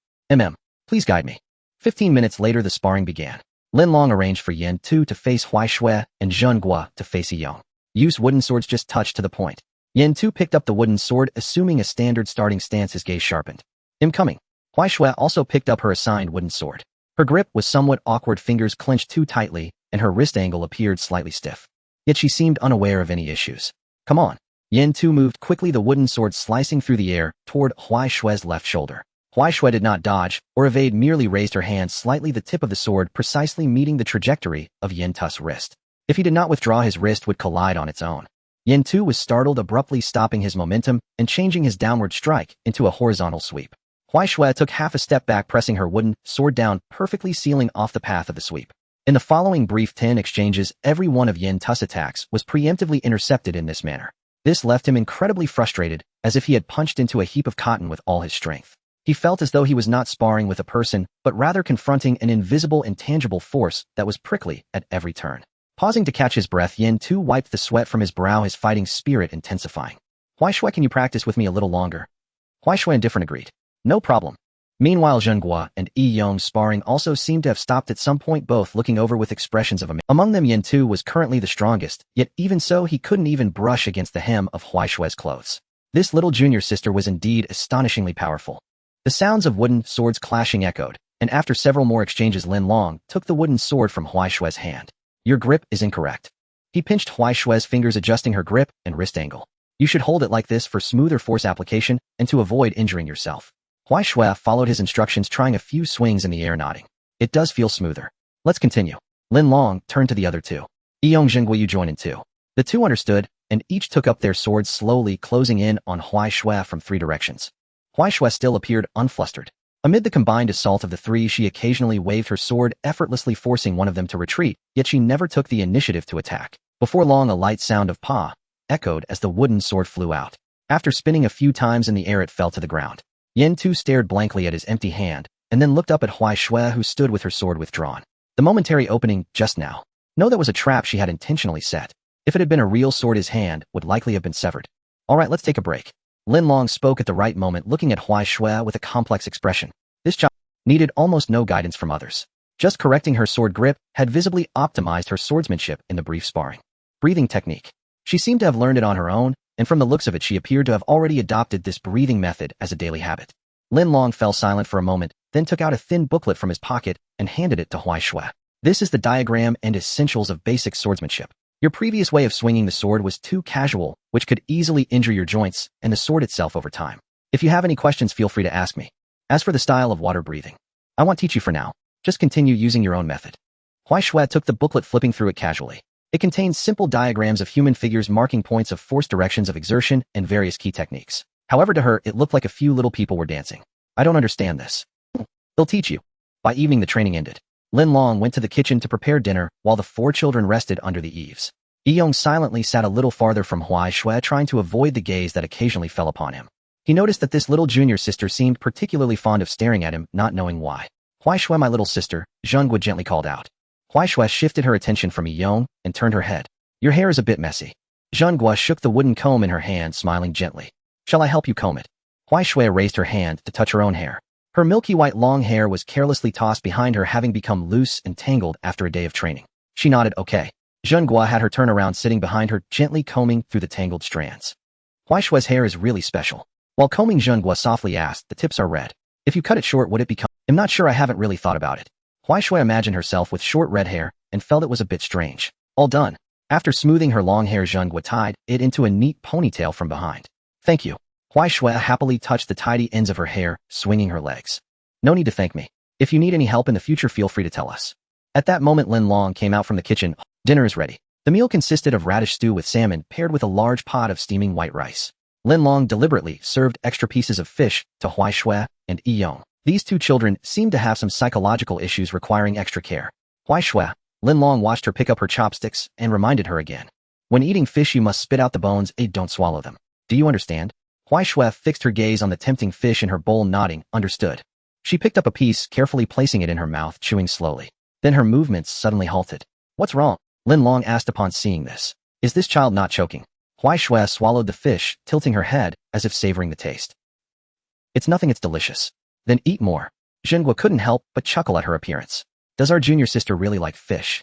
Please guide me. 15 minutes later, the sparring began. Lin Long arranged for Yen Tu to face Huai Shui and Zheng Guo to face Yong. Use wooden swords just touched to the point. Yen Tu picked up the wooden sword, assuming a standard starting stance, his gaze sharpened. Incoming. Huai Shui also picked up her assigned wooden sword. Her grip was somewhat awkward, fingers clenched too tightly, and her wrist angle appeared slightly stiff. Yet she seemed unaware of any issues. Come on. Yen Tu moved quickly, the wooden sword slicing through the air toward Huai Shui's left shoulder. Huai Shui did not dodge or evade, merely raised her hand slightly, the tip of the sword precisely meeting the trajectory of Yen Tu's wrist. If he did not withdraw, his wrist would collide on its own. Yen Tu was startled, abruptly stopping his momentum and changing his downward strike into a horizontal sweep. Huai Shui took half a step back, pressing her wooden sword down, perfectly sealing off the path of the sweep. In the following brief 10 exchanges, every one of Yen Tu's attacks was preemptively intercepted in this manner. This left him incredibly frustrated, as if he had punched into a heap of cotton with all his strength. He felt as though he was not sparring with a person, but rather confronting an invisible, intangible force that was prickly at every turn. Pausing to catch his breath, Yen Tu wiped the sweat from his brow, his fighting spirit intensifying. Huai Shui, can you practice with me a little longer? Huai Shui indifferent agreed. No problem. Meanwhile, Zheng Guo and Yong's sparring also seemed to have stopped at some point, both looking over with expressions of amazement. Among them, Yen Tu was currently the strongest, yet even so he couldn't even brush against the hem of Huai Shui's clothes. This little junior sister was indeed astonishingly powerful. The sounds of wooden swords clashing echoed, and after several more exchanges, Lin Long took the wooden sword from Huai Shui's hand. Your grip is incorrect. He pinched Huai Shui's fingers, adjusting her grip and wrist angle. You should hold it like this for smoother force application and to avoid injuring yourself. Huai Shui followed his instructions, trying a few swings in the air, nodding. It does feel smoother. Let's continue. Lin Long turned to the other two. Yong, Zheng Guo, you join in too. The two understood, and each took up their swords, slowly closing in on Huai Shui from three directions. Huai Shui still appeared unflustered. Amid the combined assault of the three, she occasionally waved her sword, effortlessly forcing one of them to retreat, yet she never took the initiative to attack. Before long, a light sound of pa echoed as the wooden sword flew out. After spinning a few times in the air, it fell to the ground. Yen Tu stared blankly at his empty hand, and then looked up at Huai Shui, who stood with her sword withdrawn. The momentary opening just now. No, that was a trap she had intentionally set. If it had been a real sword, his hand would likely have been severed. All right, let's take a break. Lin Long spoke at the right moment, looking at Huai Shui with a complex expression. This child needed almost no guidance from others. Just correcting her sword grip had visibly optimized her swordsmanship in the brief sparring. Breathing technique. She seemed to have learned it on her own, and from the looks of it, she appeared to have already adopted this breathing method as a daily habit. Lin Long fell silent for a moment, then took out a thin booklet from his pocket and handed it to Huai Shui. This is the diagram and essentials of basic swordsmanship. Your previous way of swinging the sword was too casual, which could easily injure your joints and the sword itself over time. If you have any questions, feel free to ask me. As for the style of water breathing, I won't teach you for now. Just continue using your own method. Huai Shui took the booklet, flipping through it casually. It contains simple diagrams of human figures marking points of force, directions of exertion, and various key techniques. However, to her, it looked like a few little people were dancing. I don't understand this. They'll teach you. By evening, the training ended. Lin Long went to the kitchen to prepare dinner while the four children rested under the eaves. Yong silently sat a little farther from Huai Shui, trying to avoid the gaze that occasionally fell upon him. He noticed that this little junior sister seemed particularly fond of staring at him, not knowing why. Huai Shui, my little sister, Zheng Guo gently called out. Huai Shui shifted her attention from Yong and turned her head. Your hair is a bit messy. Zheng Guo shook the wooden comb in her hand, smiling gently. Shall I help you comb it? Huai Shui raised her hand to touch her own hair. Her milky white long hair was carelessly tossed behind her, having become loose and tangled after a day of training. She nodded, okay. Zheng Guo had her turn around, sitting behind her, gently combing through the tangled strands. Huai Shui's hair is really special. While combing, Zheng Guo softly asked, the tips are red. If you cut it short, would it become? I'm not sure, I haven't really thought about it. Huai Shui imagined herself with short red hair and felt it was a bit strange. All done. After smoothing her long hair, Zheng Guo tied it into a neat ponytail from behind. Thank you. Huai Shui happily touched the tidy ends of her hair, swinging her legs. No need to thank me. If you need any help in the future, feel free to tell us. At that moment, Lin Long came out from the kitchen. Dinner is ready. The meal consisted of radish stew with salmon paired with a large pot of steaming white rice. Lin Long deliberately served extra pieces of fish to Huai Shui and Yong. These two children seemed to have some psychological issues requiring extra care. Huai Shui, Lin Long watched her pick up her chopsticks and reminded her again. When eating fish you must spit out the bones and don't swallow them. Do you understand? Huai Shui fixed her gaze on the tempting fish in her bowl, nodding, understood. She picked up a piece, carefully placing it in her mouth, chewing slowly. Then her movements suddenly halted. What's wrong? Lin Long asked upon seeing this. Is this child not choking? Huai Shui swallowed the fish, tilting her head, as if savoring the taste. It's nothing, it's delicious. Then eat more. Zhenghua couldn't help but chuckle at her appearance. Does our junior sister really like fish?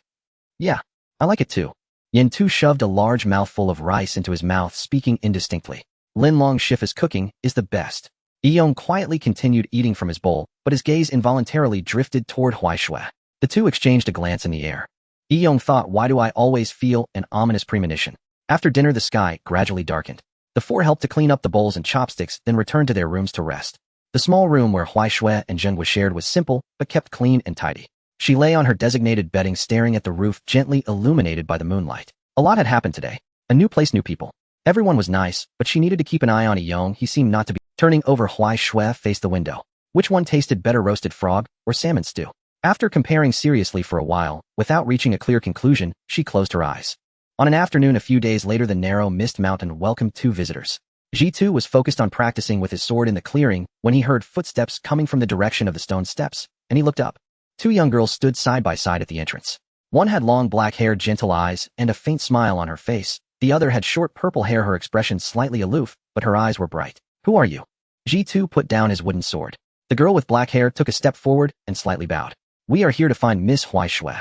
Yeah, I like it too. Yin Tu shoved a large mouthful of rice into his mouth, speaking indistinctly. Lin Long's Shifa's cooking is the best. Yong quietly continued eating from his bowl, but his gaze involuntarily drifted toward Huai Shui. The two exchanged a glance in the air. Yong thought, why do I always feel an ominous premonition? After dinner the sky gradually darkened. The four helped to clean up the bowls and chopsticks, then returned to their rooms to rest. The small room where Huai Shui and Zhenghua shared was simple, but kept clean and tidy. She lay on her designated bedding, staring at the roof, gently illuminated by the moonlight. A lot had happened today. A new place, new people. Everyone was nice, but she needed to keep an eye on Yong. He seemed not to be. Turning over, Huai Shui faced the window. Which one tasted better, roasted frog or salmon stew? After comparing seriously for a while, without reaching a clear conclusion, she closed her eyes. On an afternoon a few days later, the narrow mist mountain welcomed two visitors. Ji2 was focused on practicing with his sword in the clearing when he heard footsteps coming from the direction of the stone steps, and he looked up. Two young girls stood side by side at the entrance. One had long black hair, gentle eyes, and a faint smile on her face. The other had short purple hair, her expression slightly aloof, but her eyes were bright. Who are you? Ji2 put down his wooden sword. The girl with black hair took a step forward and slightly bowed. We are here to find Miss Huai Shui.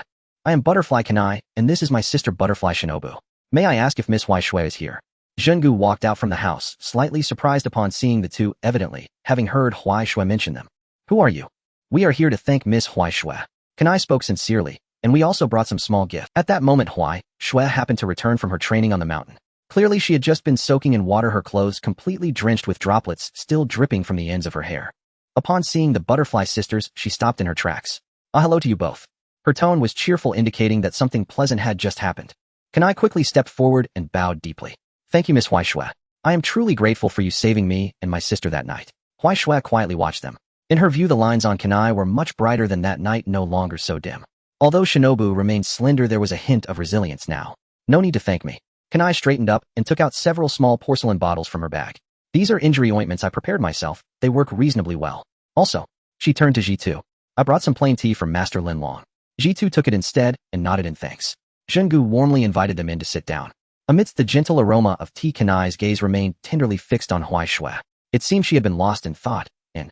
I am Butterfly Kanae, and this is my sister Butterfly Shinobu. May I ask if Miss Huai Shui is here? Zhengu walked out from the house, slightly surprised upon seeing the two, evidently, having heard Huai Shui mention them. Who are you? We are here to thank Miss Huai Shui. Kanae spoke sincerely, and we also brought some small gift. At that moment Huai Shui happened to return from her training on the mountain. Clearly she had just been soaking in water, her clothes completely drenched with droplets still dripping from the ends of her hair. Upon seeing the Butterfly sisters, she stopped in her tracks. Hello to you both. Her tone was cheerful, indicating that something pleasant had just happened. Kanae quickly stepped forward and bowed deeply. Thank you, Miss Huai Shui. I am truly grateful for you saving me and my sister that night. Huai Shui quietly watched them. In her view, the lines on Kanae were much brighter than that night, no longer so dim. Although Shinobu remained slender, there was a hint of resilience now. No need to thank me. Kanae straightened up and took out several small porcelain bottles from her bag. These are injury ointments I prepared myself. They work reasonably well. Also, she turned to Ji2. I brought some plain tea from Master Lin Long. Ji2 took it instead and nodded in thanks. Zhengu warmly invited them in to sit down. Amidst the gentle aroma of tea, Kanae's gaze remained tenderly fixed on Huai Shui. It seemed she had been lost in thought, and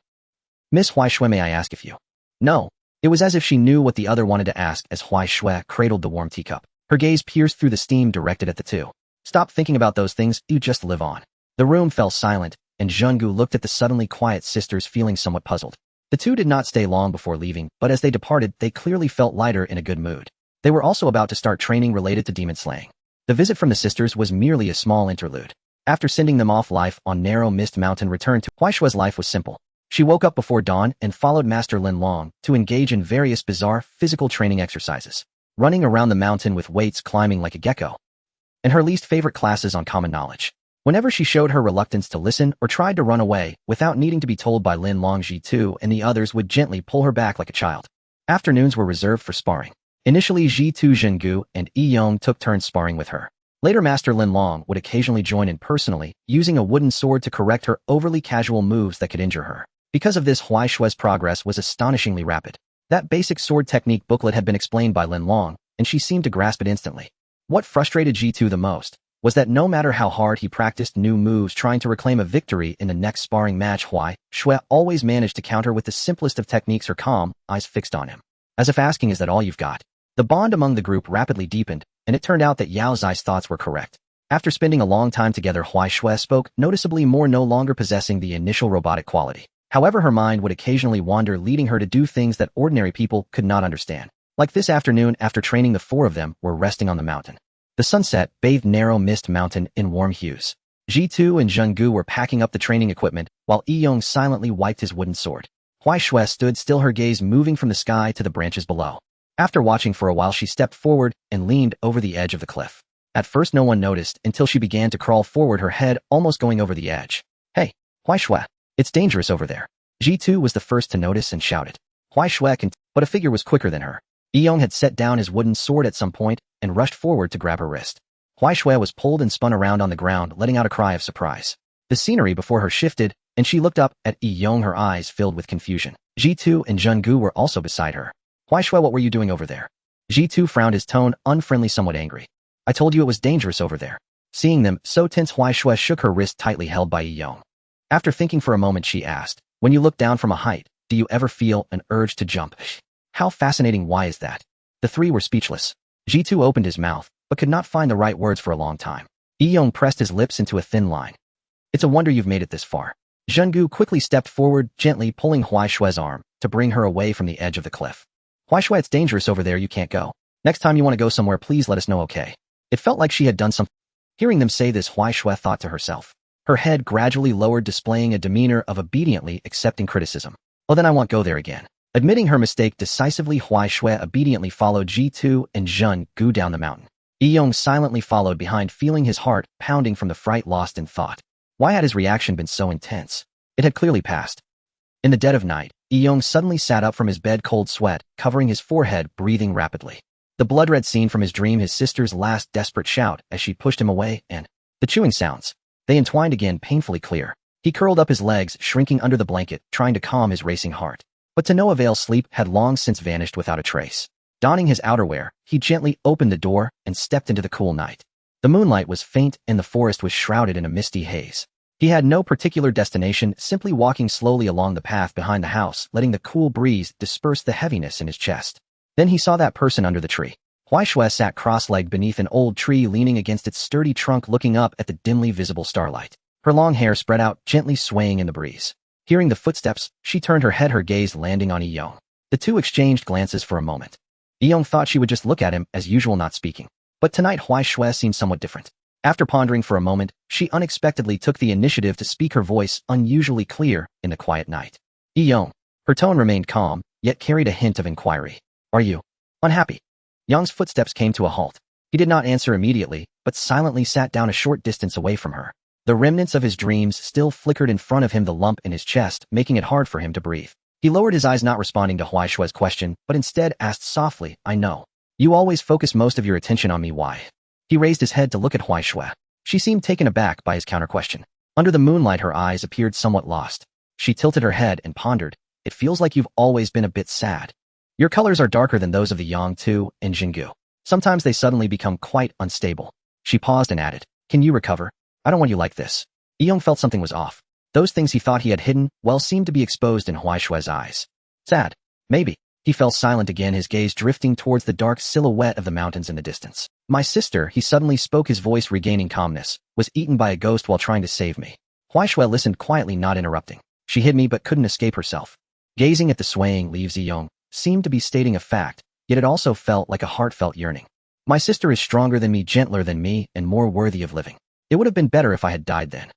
Miss Huai Shui, may I ask if you? No. It was as if she knew what the other wanted to ask as Huai Shui cradled the warm teacup. Her gaze pierced through the steam directed at the two. Stop thinking about those things, you just live on. The room fell silent, and Zhengu looked at the suddenly quiet sisters, feeling somewhat puzzled. The two did not stay long before leaving, but as they departed, they clearly felt lighter, in a good mood. They were also about to start training related to demon slaying. The visit from the sisters was merely a small interlude. After sending them off, life on Narrow Mist Mountain returned to Huai Shui's. Life was simple. She woke up before dawn and followed Master Lin Long to engage in various bizarre physical training exercises, running around the mountain with weights, climbing like a gecko, and her least favorite classes on common knowledge. Whenever she showed her reluctance to listen or tried to run away without needing to be told by Lin Long, Ji2 and the others would gently pull her back like a child. Afternoons were reserved for sparring. Initially, Ji2, Zhengu, and Yong took turns sparring with her. Later, Master Lin Long would occasionally join in personally, using a wooden sword to correct her overly casual moves that could injure her. Because of this, Huai Shui's progress was astonishingly rapid. That basic sword technique booklet had been explained by Lin Long, and she seemed to grasp it instantly. What frustrated Ji2 the most was that no matter how hard he practiced new moves trying to reclaim a victory in the next sparring match, Huai Shui always managed to counter with the simplest of techniques, her calm eyes fixed on him, as if asking, is that all you've got? The bond among the group rapidly deepened, and it turned out that Yao Zai's thoughts were correct. After spending a long time together, Huai Shui spoke noticeably more, no longer possessing the initial robotic quality. However, her mind would occasionally wander, leading her to do things that ordinary people could not understand. Like this afternoon, after training, the four of them were resting on the mountain. The sunset bathed Narrow Mist Mountain in warm hues. Ji2 and Zhengu were packing up the training equipment, while Yong silently wiped his wooden sword. Huai Shui stood still, her gaze moving from the sky to the branches below. After watching for a while, she stepped forward and leaned over the edge of the cliff. At first, no one noticed until she began to crawl forward, her head almost going over the edge. Hey, Huai Shui, it's dangerous over there. Ji2 was the first to notice and shouted. Huai Shui but a figure was quicker than her. Yong had set down his wooden sword at some point and rushed forward to grab her wrist. Huai Shui was pulled and spun around on the ground, letting out a cry of surprise. The scenery before her shifted, and she looked up at Yong, her eyes filled with confusion. Jitu and Zhenggu were also beside her. Huai Shui, what were you doing over there? Jitu frowned, his tone unfriendly, somewhat angry. I told you it was dangerous over there. Seeing them so tense, Huai Shui shook her wrist tightly held by Yong. After thinking for a moment, she asked, when you look down from a height, do you ever feel an urge to jump? How fascinating, why is that? The three were speechless. Jitu opened his mouth, but could not find the right words for a long time. Yong pressed his lips into a thin line. It's a wonder you've made it this far. Zhenggu quickly stepped forward, gently pulling Huai Shui's arm to bring her away from the edge of the cliff. Huai Shui, it's dangerous over there, you can't go. Next time you want to go somewhere, please let us know, okay? It felt like she had done something. Hearing them say this, Huai Shui thought to herself. Her head gradually lowered, displaying a demeanor of obediently accepting criticism. Oh, then I won't go there again. Admitting her mistake decisively, Huai Shui obediently followed Jitu and Zhenggu down the mountain. Yong silently followed behind, feeling his heart pounding from the fright, lost in thought. Why had his reaction been so intense? It had clearly passed. In the dead of night, Yong suddenly sat up from his bed, cold sweat covering his forehead, breathing rapidly. The blood-red scene from his dream, his sister's last desperate shout as she pushed him away, and the chewing sounds. They entwined again, painfully clear. He curled up his legs, shrinking under the blanket, trying to calm his racing heart. But to no avail, sleep had long since vanished without a trace. Donning his outerwear, he gently opened the door and stepped into the cool night. The moonlight was faint and the forest was shrouded in a misty haze. He had no particular destination, simply walking slowly along the path behind the house, letting the cool breeze disperse the heaviness in his chest. Then he saw that person under the tree. Huai Shui sat cross-legged beneath an old tree, leaning against its sturdy trunk, looking up at the dimly visible starlight. Her long hair spread out, gently swaying in the breeze. Hearing the footsteps, she turned her head, her gaze landing on Yong. The two exchanged glances for a moment. Yong thought she would just look at him as usual, not speaking. But tonight Huai Shui seemed somewhat different. After pondering for a moment, she unexpectedly took the initiative to speak, her voice unusually clear in the quiet night. Yong. Her tone remained calm, yet carried a hint of inquiry. Are you unhappy? Yong's footsteps came to a halt. He did not answer immediately, but silently sat down a short distance away from her. The remnants of his dreams still flickered in front of him, the lump in his chest, making it hard for him to breathe. He lowered his eyes, not responding to Huai Shui's question, but instead asked softly, I know. You always focus most of your attention on me, why? He raised his head to look at Huai Shui. She seemed taken aback by his counter-question. Under the moonlight, her eyes appeared somewhat lost. She tilted her head and pondered. It feels like you've always been a bit sad. Your colors are darker than those of the Yangtu and Zhenggu. Sometimes they suddenly become quite unstable. She paused and added, can you recover? I don't want you like this. Yong felt something was off. Those things he thought he had hidden, well, seemed to be exposed in Huai Shui's eyes. Sad. Maybe. He fell silent again, his gaze drifting towards the dark silhouette of the mountains in the distance. My sister, he suddenly spoke, his voice regaining calmness, was eaten by a ghost while trying to save me. Huai Shui listened quietly, not interrupting. She hid me but couldn't escape herself. Gazing at the swaying leaves, Yong seemed to be stating a fact, yet it also felt like a heartfelt yearning. My sister is stronger than me, gentler than me, and more worthy of living. It would have been better if I had died then.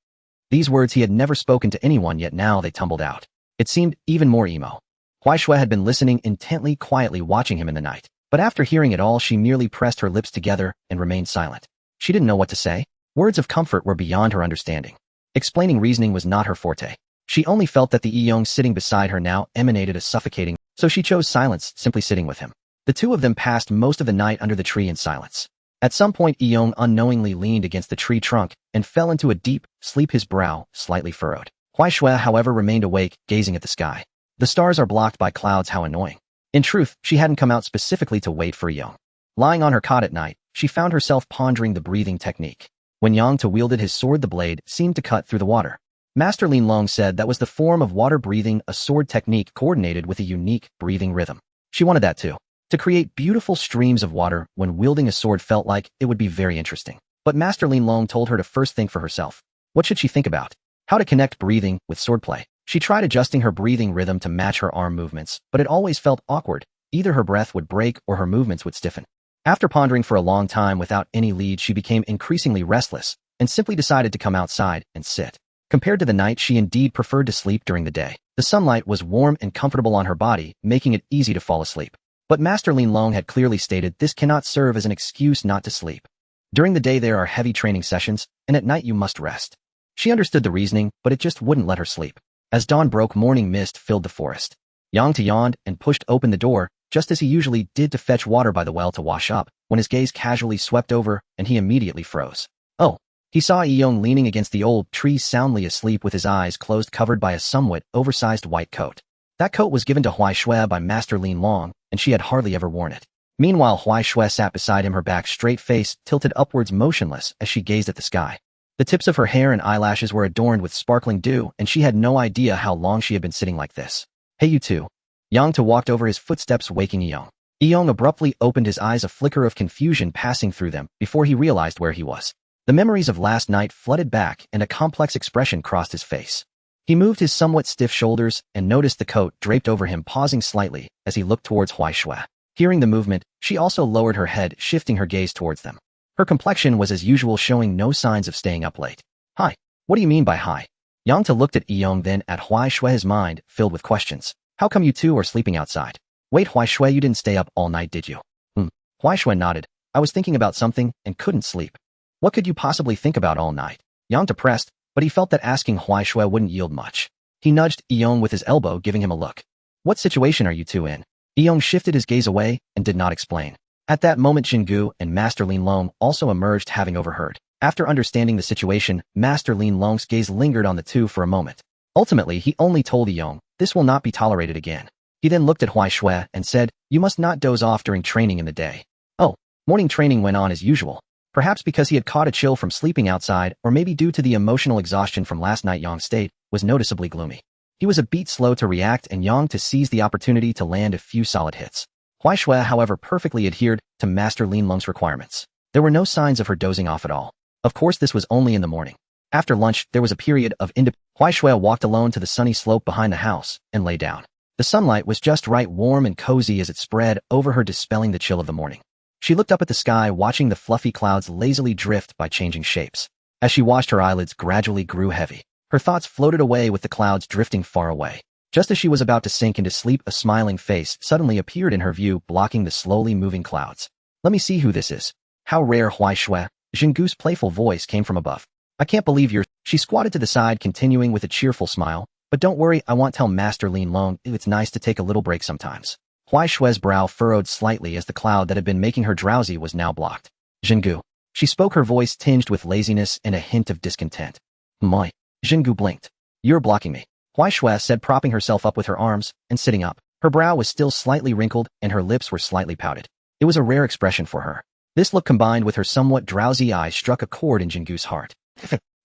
These words he had never spoken to anyone, yet now they tumbled out. It seemed even more emo. Huai Shui had been listening intently, quietly watching him in the night. But after hearing it all, she merely pressed her lips together and remained silent. She didn't know what to say. Words of comfort were beyond her understanding. Explaining reasoning was not her forte. She only felt that the Yong sitting beside her now emanated a suffocating, so she chose silence, simply sitting with him. The two of them passed most of the night under the tree in silence. At some point, Yong unknowingly leaned against the tree trunk and fell into a deep sleep, his brow slightly furrowed. Huai Shui, however, remained awake, gazing at the sky. The stars are blocked by clouds, how annoying. In truth, she hadn't come out specifically to wait for Yong. Lying on her cot at night, she found herself pondering the breathing technique. When Yangtu wielded his sword, the blade seemed to cut through the water. Master Lin Long said that was the form of water breathing, a sword technique coordinated with a unique breathing rhythm. She wanted that too. To create beautiful streams of water when wielding a sword felt like it would be very interesting. But Master Lin Long told her to first think for herself. What should she think about? How to connect breathing with swordplay. She tried adjusting her breathing rhythm to match her arm movements, but it always felt awkward. Either her breath would break or her movements would stiffen. After pondering for a long time without any lead, she became increasingly restless and simply decided to come outside and sit. Compared to the night, she indeed preferred to sleep during the day. The sunlight was warm and comfortable on her body, making it easy to fall asleep. But Master Lin Long had clearly stated this cannot serve as an excuse not to sleep. During the day there are heavy training sessions, and at night you must rest. She understood the reasoning, but it just wouldn't let her sleep. As dawn broke, morning mist filled the forest. Yangtu yawned and pushed open the door, just as he usually did to fetch water by the well to wash up, when his gaze casually swept over and he immediately froze. Oh. He saw Iyong leaning against the old tree soundly asleep with his eyes closed covered by a somewhat oversized white coat. That coat was given to Huai Shui by Master Lin Long, and she had hardly ever worn it. Meanwhile, Huai Shui sat beside him, her back straight, face tilted upwards, motionless as she gazed at the sky. The tips of her hair and eyelashes were adorned with sparkling dew, and she had no idea how long she had been sitting like this. Hey, you two. Yang Tu walked over his footsteps, waking Iyong. Iyong abruptly opened his eyes, a flicker of confusion passing through them before he realized where he was. The memories of last night flooded back, and a complex expression crossed his face. He moved his somewhat stiff shoulders and noticed the coat draped over him, pausing slightly as he looked towards Huai Shui. Hearing the movement, she also lowered her head, shifting her gaze towards them. Her complexion was as usual, showing no signs of staying up late. Hi. What do you mean by hi? Yang Tu looked at Iyong, then at Huai Shui, his mind filled with questions. How come you two are sleeping outside? Wait, Huai Shui, you didn't stay up all night, did you? Huai Shui nodded. I was thinking about something and couldn't sleep. What could you possibly think about all night? Yang Tu pressed, but he felt that asking Huai Shui wouldn't yield much. He nudged Iyong with his elbow, giving him a look. What situation are you two in? Iyong shifted his gaze away and did not explain. At that moment, Jingu and Master Lin Long also emerged, having overheard. After understanding the situation, Master Lin Long's gaze lingered on the two for a moment. Ultimately, he only told Iyong, this will not be tolerated again. He then looked at Huai Shui and said, you must not doze off during training in the day. Oh, morning training went on as usual. Perhaps because he had caught a chill from sleeping outside, or maybe due to the emotional exhaustion from last night, Yang's state was noticeably gloomy. He was a beat slow to react, and Yang to seize the opportunity to land a few solid hits. Huai Shui, however, perfectly adhered to Master Lin Long's requirements. There were no signs of her dozing off at all. Of course, this was only in the morning. After lunch, there was a period of Huai Shui walked alone to the sunny slope behind the house and lay down. The sunlight was just right, warm and cozy as it spread over her, dispelling the chill of the morning. She looked up at the sky, watching the fluffy clouds lazily drift by, changing shapes. As she watched, her eyelids gradually grew heavy. Her thoughts floated away with the clouds drifting far away. Just as she was about to sink into sleep, a smiling face suddenly appeared in her view, blocking the slowly moving clouds. Let me see who this is. How rare, Huai Shui. Jingu's playful voice came from above. I can't believe you're... She squatted to the side, continuing with a cheerful smile. But don't worry, I won't tell Master Lin Long. It's nice to take a little break sometimes. Huai Shui's brow furrowed slightly as the cloud that had been making her drowsy was now blocked. Jingu. She spoke, her voice tinged with laziness and a hint of discontent. Moi. Jingu blinked. You're blocking me. Huai Shui said, propping herself up with her arms and sitting up. Her brow was still slightly wrinkled and her lips were slightly pouted. It was a rare expression for her. This look, combined with her somewhat drowsy eyes, struck a chord in Jingu's heart.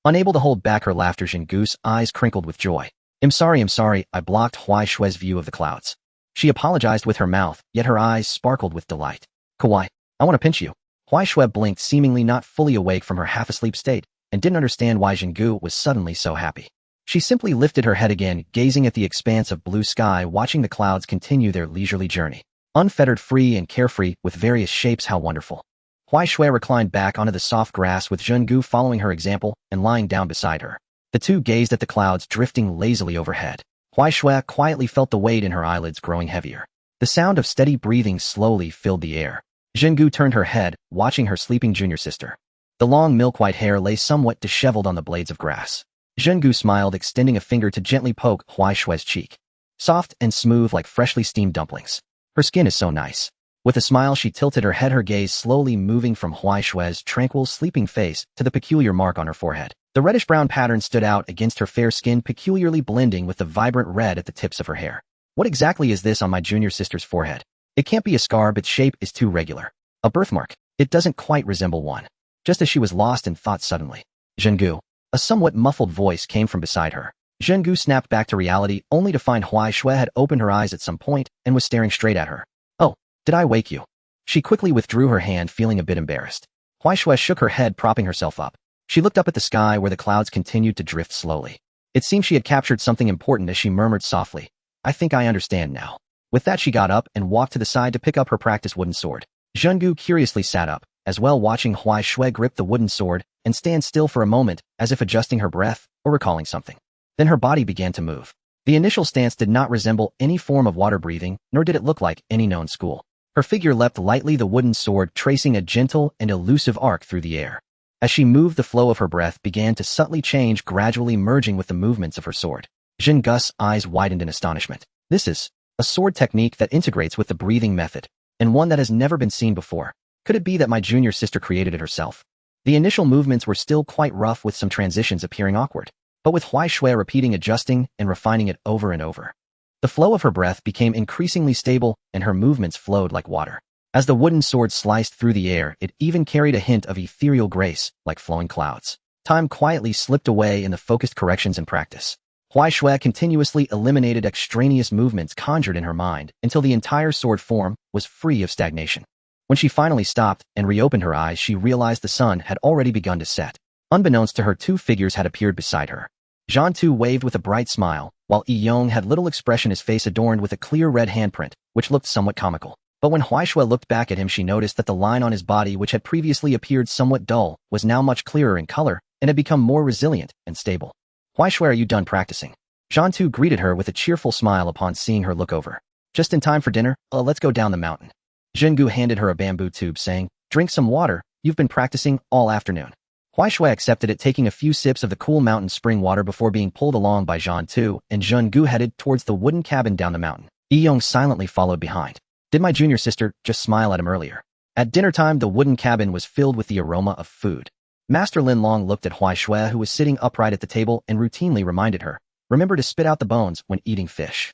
Unable to hold back her laughter, Jingu's eyes crinkled with joy. I'm sorry, I blocked Huai Shui's view of the clouds. She apologized with her mouth, yet her eyes sparkled with delight. Kawaii, I want to pinch you. Huai Shui blinked, seemingly not fully awake from her half-asleep state, and didn't understand why Jingu was suddenly so happy. She simply lifted her head again, gazing at the expanse of blue sky, watching the clouds continue their leisurely journey. Unfettered, free and carefree, with various shapes, how wonderful. Huai Shui reclined back onto the soft grass with Jingu following her example and lying down beside her. The two gazed at the clouds drifting lazily overhead. Huai Shui quietly felt the weight in her eyelids growing heavier. The sound of steady breathing slowly filled the air. Jingu turned her head, watching her sleeping junior sister. The long milk-white hair lay somewhat disheveled on the blades of grass. Jingu smiled, extending a finger to gently poke Huai Shui's cheek. Soft and smooth like freshly steamed dumplings. Her skin is so nice. With a smile, she tilted her head, her gaze slowly moving from Huai Shui's tranquil, sleeping face to the peculiar mark on her forehead. The reddish-brown pattern stood out against her fair skin, peculiarly blending with the vibrant red at the tips of her hair. What exactly is this on my junior sister's forehead? It can't be a scar, but shape is too regular. A birthmark. It doesn't quite resemble one. Just as she was lost in thought, suddenly, Jingu. A somewhat muffled voice came from beside her. Jingu snapped back to reality, only to find Huai Shui had opened her eyes at some point and was staring straight at her. Oh, did I wake you? She quickly withdrew her hand, feeling a bit embarrassed. Huai Shui shook her head, propping herself up. She looked up at the sky where the clouds continued to drift slowly. It seemed she had captured something important as she murmured softly, I think I understand now. With that, she got up and walked to the side to pick up her practice wooden sword. Jingu curiously sat up, as well, watching Huai Shui grip the wooden sword and stand still for a moment, as if adjusting her breath or recalling something. Then her body began to move. The initial stance did not resemble any form of water breathing, nor did it look like any known school. Her figure leapt lightly, the wooden sword tracing a gentle and elusive arc through the air. As she moved, the flow of her breath began to subtly change, gradually merging with the movements of her sword. Jingu's eyes widened in astonishment. This is A sword technique that integrates with the breathing method, and one that has never been seen before. Could it be that my junior sister created it herself? The initial movements were still quite rough with some transitions appearing awkward, but with Huai Shui repeating adjusting and refining it over and over. The flow of her breath became increasingly stable and her movements flowed like water. As the wooden sword sliced through the air, it even carried a hint of ethereal grace, like flowing clouds. Time quietly slipped away in the focused corrections and practice. Huai Shui continuously eliminated extraneous movements conjured in her mind until the entire sword form was free of stagnation. When she finally stopped and reopened her eyes, she realized the sun had already begun to set. Unbeknownst to her, two figures had appeared beside her. Zhan Tu waved with a bright smile, while Yi Yong had little expression, his face adorned with a clear red handprint, which looked somewhat comical. But when Huai Shui looked back at him, she noticed that the line on his body, which had previously appeared somewhat dull, was now much clearer in color and had become more resilient and stable. Huai Shui, are you done practicing? Zhan Tu greeted her with a cheerful smile upon seeing her look over. Just in time for dinner, let's go down the mountain. Zhengu handed her a bamboo tube, saying, drink some water, you've been practicing all afternoon. Huai Shui accepted it, taking a few sips of the cool mountain spring water before being pulled along by Zhan Tu, and Zhengu headed towards the wooden cabin down the mountain. Yi Yong silently followed behind. Did my junior sister just smile at him earlier? At dinner time, the wooden cabin was filled with the aroma of food. Master Lin Long looked at Huai Shui, who was sitting upright at the table, and routinely reminded her, remember to spit out the bones when eating fish.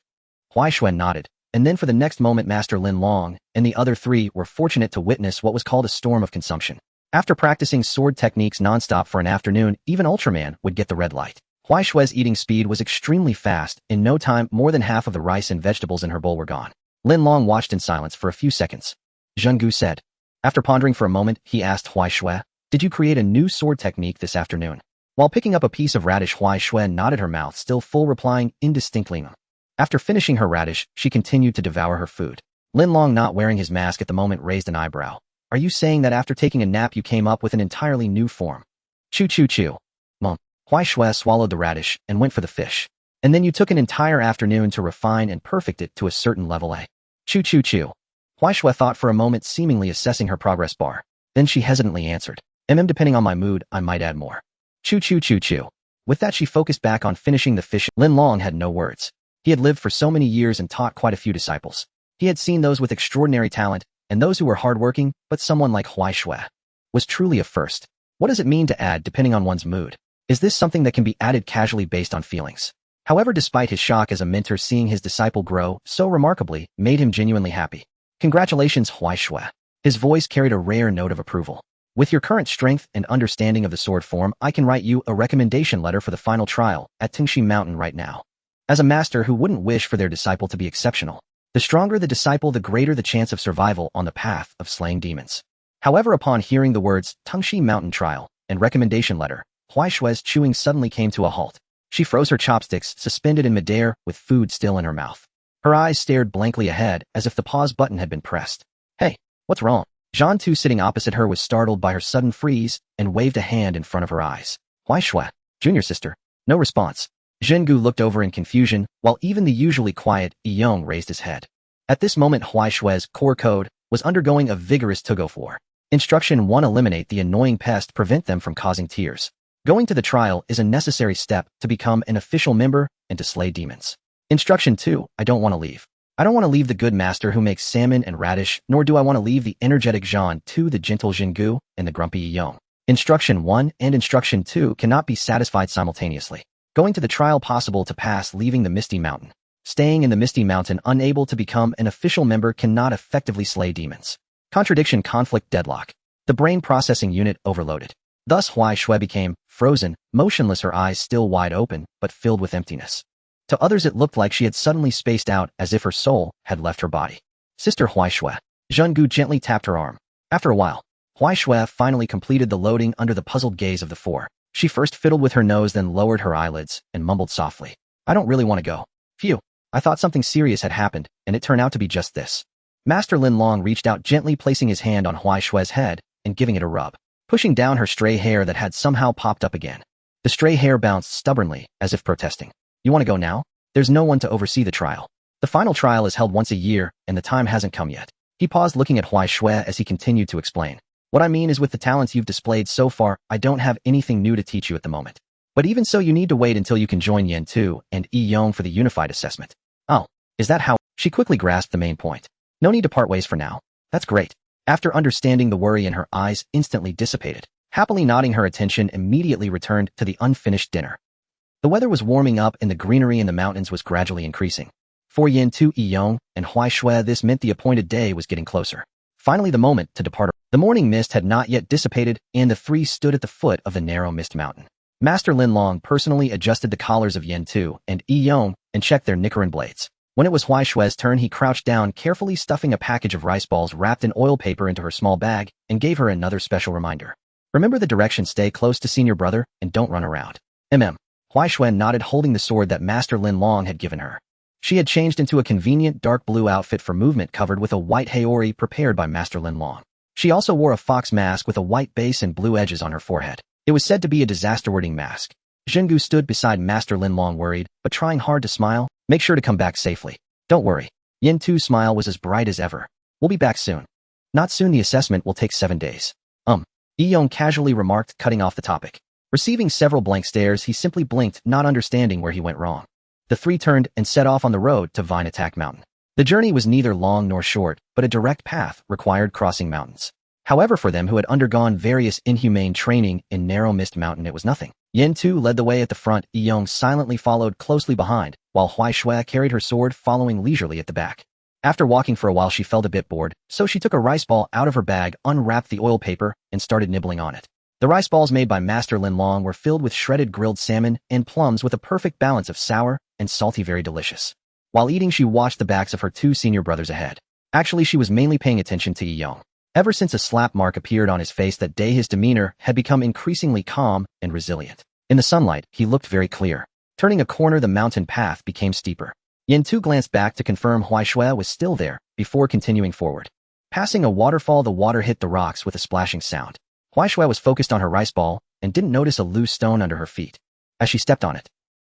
Huai Shui nodded, and then for the next moment Master Lin Long and the other three were fortunate to witness what was called a storm of consumption. After practicing sword techniques nonstop for an afternoon, even Ultraman would get the red light. Huai Shui's eating speed was extremely fast. In no time, more than half of the rice and vegetables in her bowl were gone. Lin Long watched in silence for a few seconds. Zhengu said. After pondering for a moment, he asked Huai Shui, did you create a new sword technique this afternoon? While picking up a piece of radish, Huai Shui nodded, her mouth still full, replying indistinctly. After finishing her radish, she continued to devour her food. Lin Long, not wearing his mask at the moment, raised an eyebrow. Are you saying that after taking a nap you came up with an entirely new form? Chew chew chew. Mom. Huai Shui swallowed the radish and went for the fish. And then you took an entire afternoon to refine and perfect it to a certain level, eh? Chew chew chew. Huai Shui thought for a moment, seemingly assessing her progress bar. Then she hesitantly answered. Depending on my mood, I might add more. Chew chew chew chew. With that, she focused back on finishing the fish. Lin Long had no words. He had lived for so many years and taught quite a few disciples. He had seen those with extraordinary talent and those who were hardworking, but someone like Huai Shui was truly a first. What does it mean to add depending on one's mood? Is this something that can be added casually based on feelings? However, despite his shock as a mentor, seeing his disciple grow so remarkably made him genuinely happy. Congratulations, Huai Shui. His voice carried a rare note of approval. With your current strength and understanding of the sword form, I can write you a recommendation letter for the final trial at Tingxi Mountain right now. As a master who wouldn't wish for their disciple to be exceptional, the stronger the disciple, the greater the chance of survival on the path of slaying demons. However, upon hearing the words Tingxi Mountain Trial and recommendation letter, Huai Shui's chewing suddenly came to a halt. She froze her chopsticks, suspended in midair with food still in her mouth. Her eyes stared blankly ahead as if the pause button had been pressed. Hey, what's wrong? Zhan Tu, sitting opposite her, was startled by her sudden freeze and waved a hand in front of her eyes. Huai Shui, junior sister. No response. Zhengu looked over in confusion, while even the usually quiet Yi Yong raised his head. At this moment, Huai Shui's core code was undergoing a vigorous tug-of war. Instruction 1: eliminate the annoying pest, prevent them from causing tears. Going to the trial is a necessary step to become an official member and to slay demons. Instruction 2: I don't want to leave. I don't want to leave the good master who makes salmon and radish, nor do I want to leave the energetic Zhan Tu, the gentle Zhengu, and the grumpy Yi Yong. Instruction 1 and Instruction 2 cannot be satisfied simultaneously. Going to the trial possible to pass, leaving the Misty Mountain. Staying in the Misty Mountain, unable to become an official member, cannot effectively slay demons. Contradiction, conflict, deadlock. The brain processing unit overloaded. Thus Huai Shui became frozen, motionless, her eyes still wide open, but filled with emptiness. To others it looked like she had suddenly spaced out, as if her soul had left her body. Sister Huai Shui. Zhengu gently tapped her arm. After a while, Huai Shui finally completed the loading under the puzzled gaze of the four. She first fiddled with her nose, then lowered her eyelids and mumbled softly. I don't really want to go. Phew. I thought something serious had happened, and it turned out to be just this. Master Lin Long reached out, gently placing his hand on Huai Shui's head and giving it a rub, pushing down her stray hair that had somehow popped up again. The stray hair bounced stubbornly, as if protesting. You want to go now? There's no one to oversee the trial. The final trial is held once a year, and the time hasn't come yet. He paused, looking at Huai Shui as he continued to explain. What I mean is, with the talents you've displayed so far, I don't have anything new to teach you at the moment. But even so, you need to wait until you can join Yan Tu and Yi Yong for the unified assessment. Oh, is that how? She quickly grasped the main point. No need to part ways for now. That's great. After understanding the worry in her eyes instantly dissipated, happily nodding her attention immediately returned to the unfinished dinner. The weather was warming up and the greenery in the mountains was gradually increasing. For Yin Tu Yong and Huai Shui, this meant the appointed day was getting closer. Finally the moment to depart. The morning mist had not yet dissipated and the three stood at the foot of the narrow mist mountain. Master Lin Long personally adjusted the collars of Yin Tu and Yong and checked their Nicaran blades. When it was Huai Shui's turn, he crouched down, carefully stuffing a package of rice balls wrapped in oil paper into her small bag and gave her another special reminder. Remember the direction, stay close to senior brother and don't run around. Huai Shui nodded, holding the sword that Master Lin Long had given her. She had changed into a convenient dark blue outfit for movement covered with a white haori prepared by Master Lin Long. She also wore a fox mask with a white base and blue edges on her forehead. It was said to be a disaster-warding mask. Zhengu stood beside Master Lin Long, worried, but trying hard to smile. Make sure to come back safely. Don't worry. Yin Tu's smile was as bright as ever. We'll be back soon. Not soon, the assessment will take 7 days. Yong casually remarked, cutting off the topic. Receiving several blank stares, he simply blinked, not understanding where he went wrong. The three turned and set off on the road to Vine Attack Mountain. The journey was neither long nor short, but a direct path required crossing mountains. However, for them who had undergone various inhumane training in Narrow Mist Mountain, it was nothing. Yin Tu led the way at the front, Yong silently followed closely behind, while Huai Shui carried her sword, following leisurely at the back. After walking for a while, she felt a bit bored, so she took a rice ball out of her bag, unwrapped the oil paper, and started nibbling on it. The rice balls made by Master Lin Long were filled with shredded grilled salmon and plums with a perfect balance of sour and salty, very delicious. While eating, she watched the backs of her two senior brothers ahead. Actually, she was mainly paying attention to Yong. Ever since a slap mark appeared on his face that day, his demeanor had become increasingly calm and resilient. In the sunlight, he looked very clear. Turning a corner, the mountain path became steeper. Yin Tu glanced back to confirm Huai Shui was still there, before continuing forward. Passing a waterfall, the water hit the rocks with a splashing sound. Huai Shui was focused on her rice ball and didn't notice a loose stone under her feet. As she stepped on it,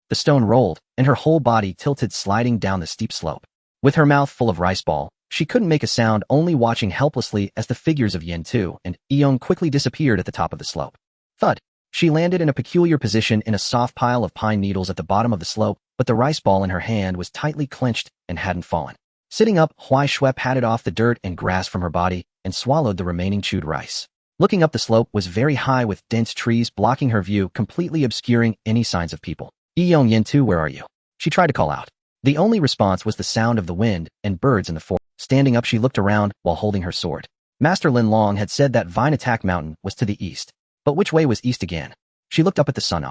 the stone rolled, and her whole body tilted, sliding down the steep slope. With her mouth full of rice ball, she couldn't make a sound, only watching helplessly as the figures of Yin Tu and Yong quickly disappeared at the top of the slope. Thud! She landed in a peculiar position in a soft pile of pine needles at the bottom of the slope, but the rice ball in her hand was tightly clenched and hadn't fallen. Sitting up, Huai Shui patted off the dirt and grass from her body and swallowed the remaining chewed rice. Looking up, the slope was very high with dense trees blocking her view, completely obscuring any signs of people. Yong, Yin Tu, where are you? She tried to call out. The only response was the sound of the wind and birds in the forest. Standing up, she looked around while holding her sword. Master Lin Long had said that Vine Attack Mountain was to the east. But which way was east again? She looked up at the sun.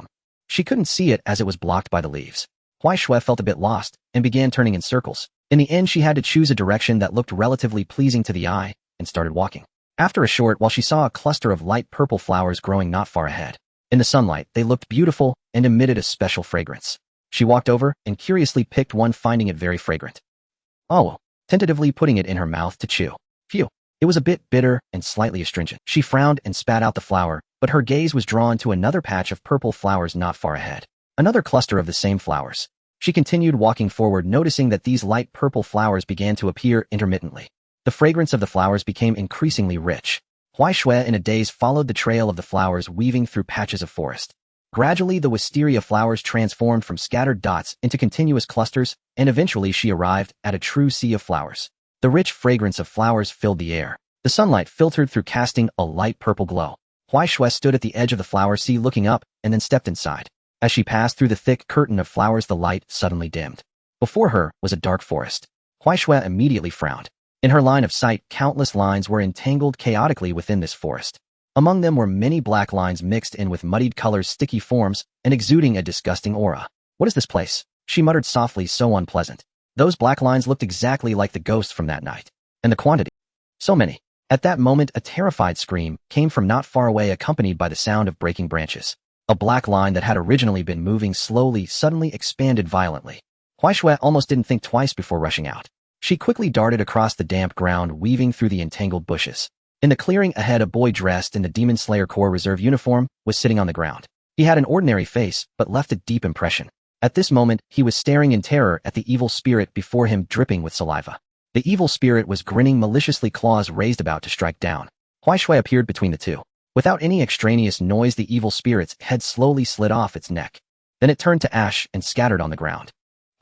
She couldn't see it as it was blocked by the leaves. Huai Shui felt a bit lost and began turning in circles. In the end, she had to choose a direction that looked relatively pleasing to the eye and started walking. After a short while, she saw a cluster of light purple flowers growing not far ahead. In the sunlight, they looked beautiful and emitted a special fragrance. She walked over and curiously picked one, finding it very fragrant. Tentatively putting it in her mouth to chew. Phew. It was a bit bitter and slightly astringent. She frowned and spat out the flower, but her gaze was drawn to another patch of purple flowers not far ahead. Another cluster of the same flowers. She continued walking forward, noticing that these light purple flowers began to appear intermittently. The fragrance of the flowers became increasingly rich. Huai Shui in a daze followed the trail of the flowers, weaving through patches of forest. Gradually, the wisteria flowers transformed from scattered dots into continuous clusters, and eventually she arrived at a true sea of flowers. The rich fragrance of flowers filled the air. The sunlight filtered through, casting a light purple glow. Huai Shui stood at the edge of the flower sea, looking up, and then stepped inside. As she passed through the thick curtain of flowers, the light suddenly dimmed. Before her was a dark forest. Huai Shui immediately frowned. In her line of sight, countless lines were entangled chaotically within this forest. Among them were many black lines mixed in with muddied colors, sticky forms, and exuding a disgusting aura. What is this place? She muttered softly, so unpleasant. Those black lines looked exactly like the ghosts from that night. And the quantity. So many. At that moment, a terrified scream came from not far away, accompanied by the sound of breaking branches. A black line that had originally been moving slowly suddenly expanded violently. Huai Shui almost didn't think twice before rushing out. She quickly darted across the damp ground, weaving through the entangled bushes. In the clearing ahead, a boy dressed in the Demon Slayer Corps Reserve uniform was sitting on the ground. He had an ordinary face, but left a deep impression. At this moment, he was staring in terror at the evil spirit before him, dripping with saliva. The evil spirit was grinning maliciously, claws raised, about to strike down. Huai Shui appeared between the two. Without any extraneous noise, the evil spirit's head slowly slid off its neck. Then it turned to ash and scattered on the ground.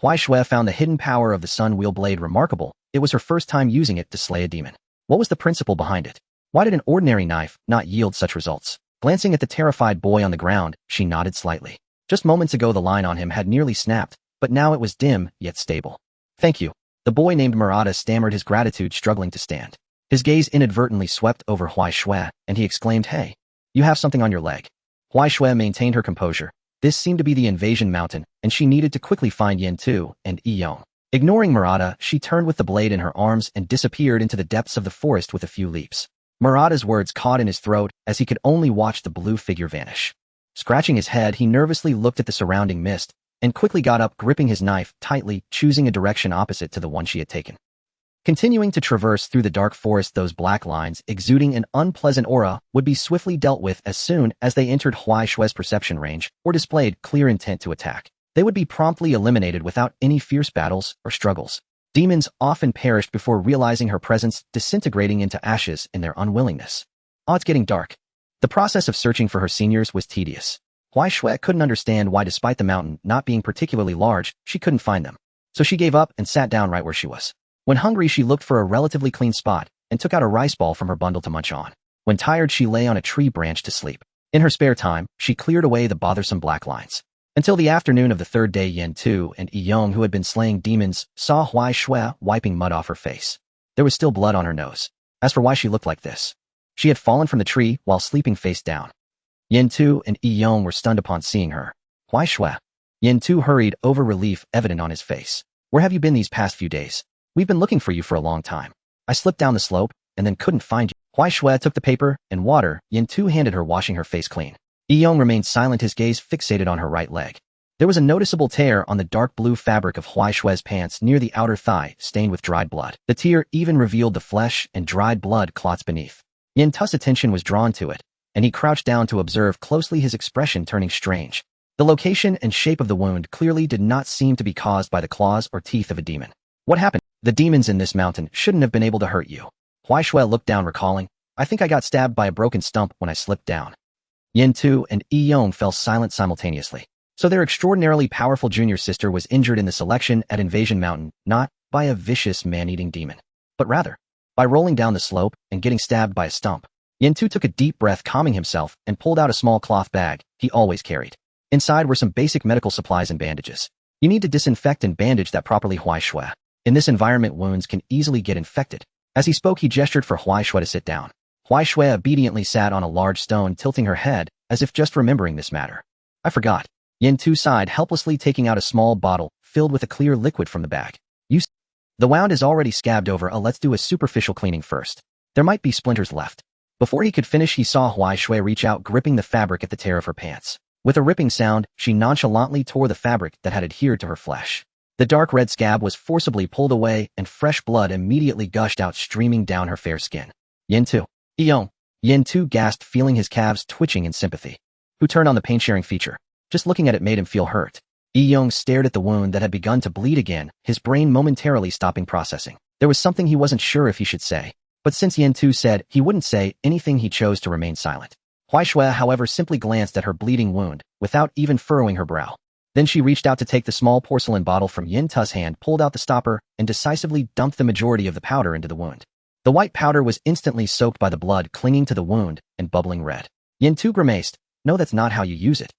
Huai Shui found the hidden power of the sun wheel blade remarkable. It was her first time using it to slay a demon. What was the principle behind it? Why did an ordinary knife not yield such results? Glancing at the terrified boy on the ground, she nodded slightly. Just moments ago the line on him had nearly snapped, but now it was dim, yet stable. Thank you. The boy named Murata stammered his gratitude, struggling to stand. His gaze inadvertently swept over Huai Shui, and he exclaimed, "Hey, you have something on your leg." Huai Shui maintained her composure. This seemed to be the invasion mountain, and she needed to quickly find Yin Tu and Yong. Ignoring Murata, she turned with the blade in her arms and disappeared into the depths of the forest with a few leaps. Murata's words caught in his throat as he could only watch the blue figure vanish. Scratching his head, he nervously looked at the surrounding mist and quickly got up, gripping his knife tightly, choosing a direction opposite to the one she had taken. Continuing to traverse through the dark forest, those black lines, exuding an unpleasant aura, would be swiftly dealt with as soon as they entered Huai Shui's perception range or displayed clear intent to attack. They would be promptly eliminated without any fierce battles or struggles. Demons often perished before realizing her presence, disintegrating into ashes in their unwillingness. It's getting dark. The process of searching for her seniors was tedious. Huai Shui couldn't understand why, despite the mountain not being particularly large, she couldn't find them. So she gave up and sat down right where she was. When hungry, she looked for a relatively clean spot and took out a rice ball from her bundle to munch on. When tired, she lay on a tree branch to sleep. In her spare time, she cleared away the bothersome black lines. Until the afternoon of the third day, Yin Tu and Yong, who had been slaying demons, saw Huai Shui wiping mud off her face. There was still blood on her nose. As for why she looked like this, she had fallen from the tree while sleeping face down. Yin Tu and Yong were stunned upon seeing her. Huai Shui. Yin Tu hurried over, relief evident on his face. Where have you been these past few days? We've been looking for you for a long time. I slipped down the slope and then couldn't find you. Huai Shui took the paper and water Yin Tu handed her, washing her face clean. Yong remained silent, his gaze fixated on her right leg. There was a noticeable tear on the dark blue fabric of Huai Shui's pants near the outer thigh, stained with dried blood. The tear even revealed the flesh and dried blood clots beneath. Yin Tu's attention was drawn to it, and he crouched down to observe closely, his expression turning strange. The location and shape of the wound clearly did not seem to be caused by the claws or teeth of a demon. What happened? The demons in this mountain shouldn't have been able to hurt you. Huai Shui looked down, recalling, I think I got stabbed by a broken stump when I slipped down. Yin Tu and Yong fell silent simultaneously. So their extraordinarily powerful junior sister was injured in the selection at Invasion Mountain, not by a vicious man-eating demon, but rather by rolling down the slope and getting stabbed by a stump. Yin Tu took a deep breath, calming himself, and pulled out a small cloth bag he always carried. Inside were some basic medical supplies and bandages. You need to disinfect and bandage that properly, Huai Shui. In this environment, wounds can easily get infected. As he spoke, he gestured for Huai Shui to sit down. Huai Shui obediently sat on a large stone, tilting her head as if just remembering this matter. I forgot. Yin Tu sighed, helplessly taking out a small bottle filled with a clear liquid from the bag. The wound is already scabbed over. Let's do a superficial cleaning first. There might be splinters left. Before he could finish, he saw Huai Shui reach out, gripping the fabric at the tear of her pants. With a ripping sound, she nonchalantly tore the fabric that had adhered to her flesh. The dark red scab was forcibly pulled away, and fresh blood immediately gushed out, streaming down her fair skin. Yin Tu. Yong. Yin Tu gasped, feeling his calves twitching in sympathy. Who turned on the pain-sharing feature? Just looking at it made him feel hurt. Yong stared at the wound that had begun to bleed again, his brain momentarily stopping processing. There was something he wasn't sure if he should say, but since Yin Tu said he wouldn't say anything, he chose to remain silent. Huai Shui, however, simply glanced at her bleeding wound, without even furrowing her brow. Then she reached out to take the small porcelain bottle from Yin Tu's hand, pulled out the stopper, and decisively dumped the majority of the powder into the wound. The white powder was instantly soaked by the blood clinging to the wound and bubbling red. Yin Tu grimaced. No, that's not how you use it.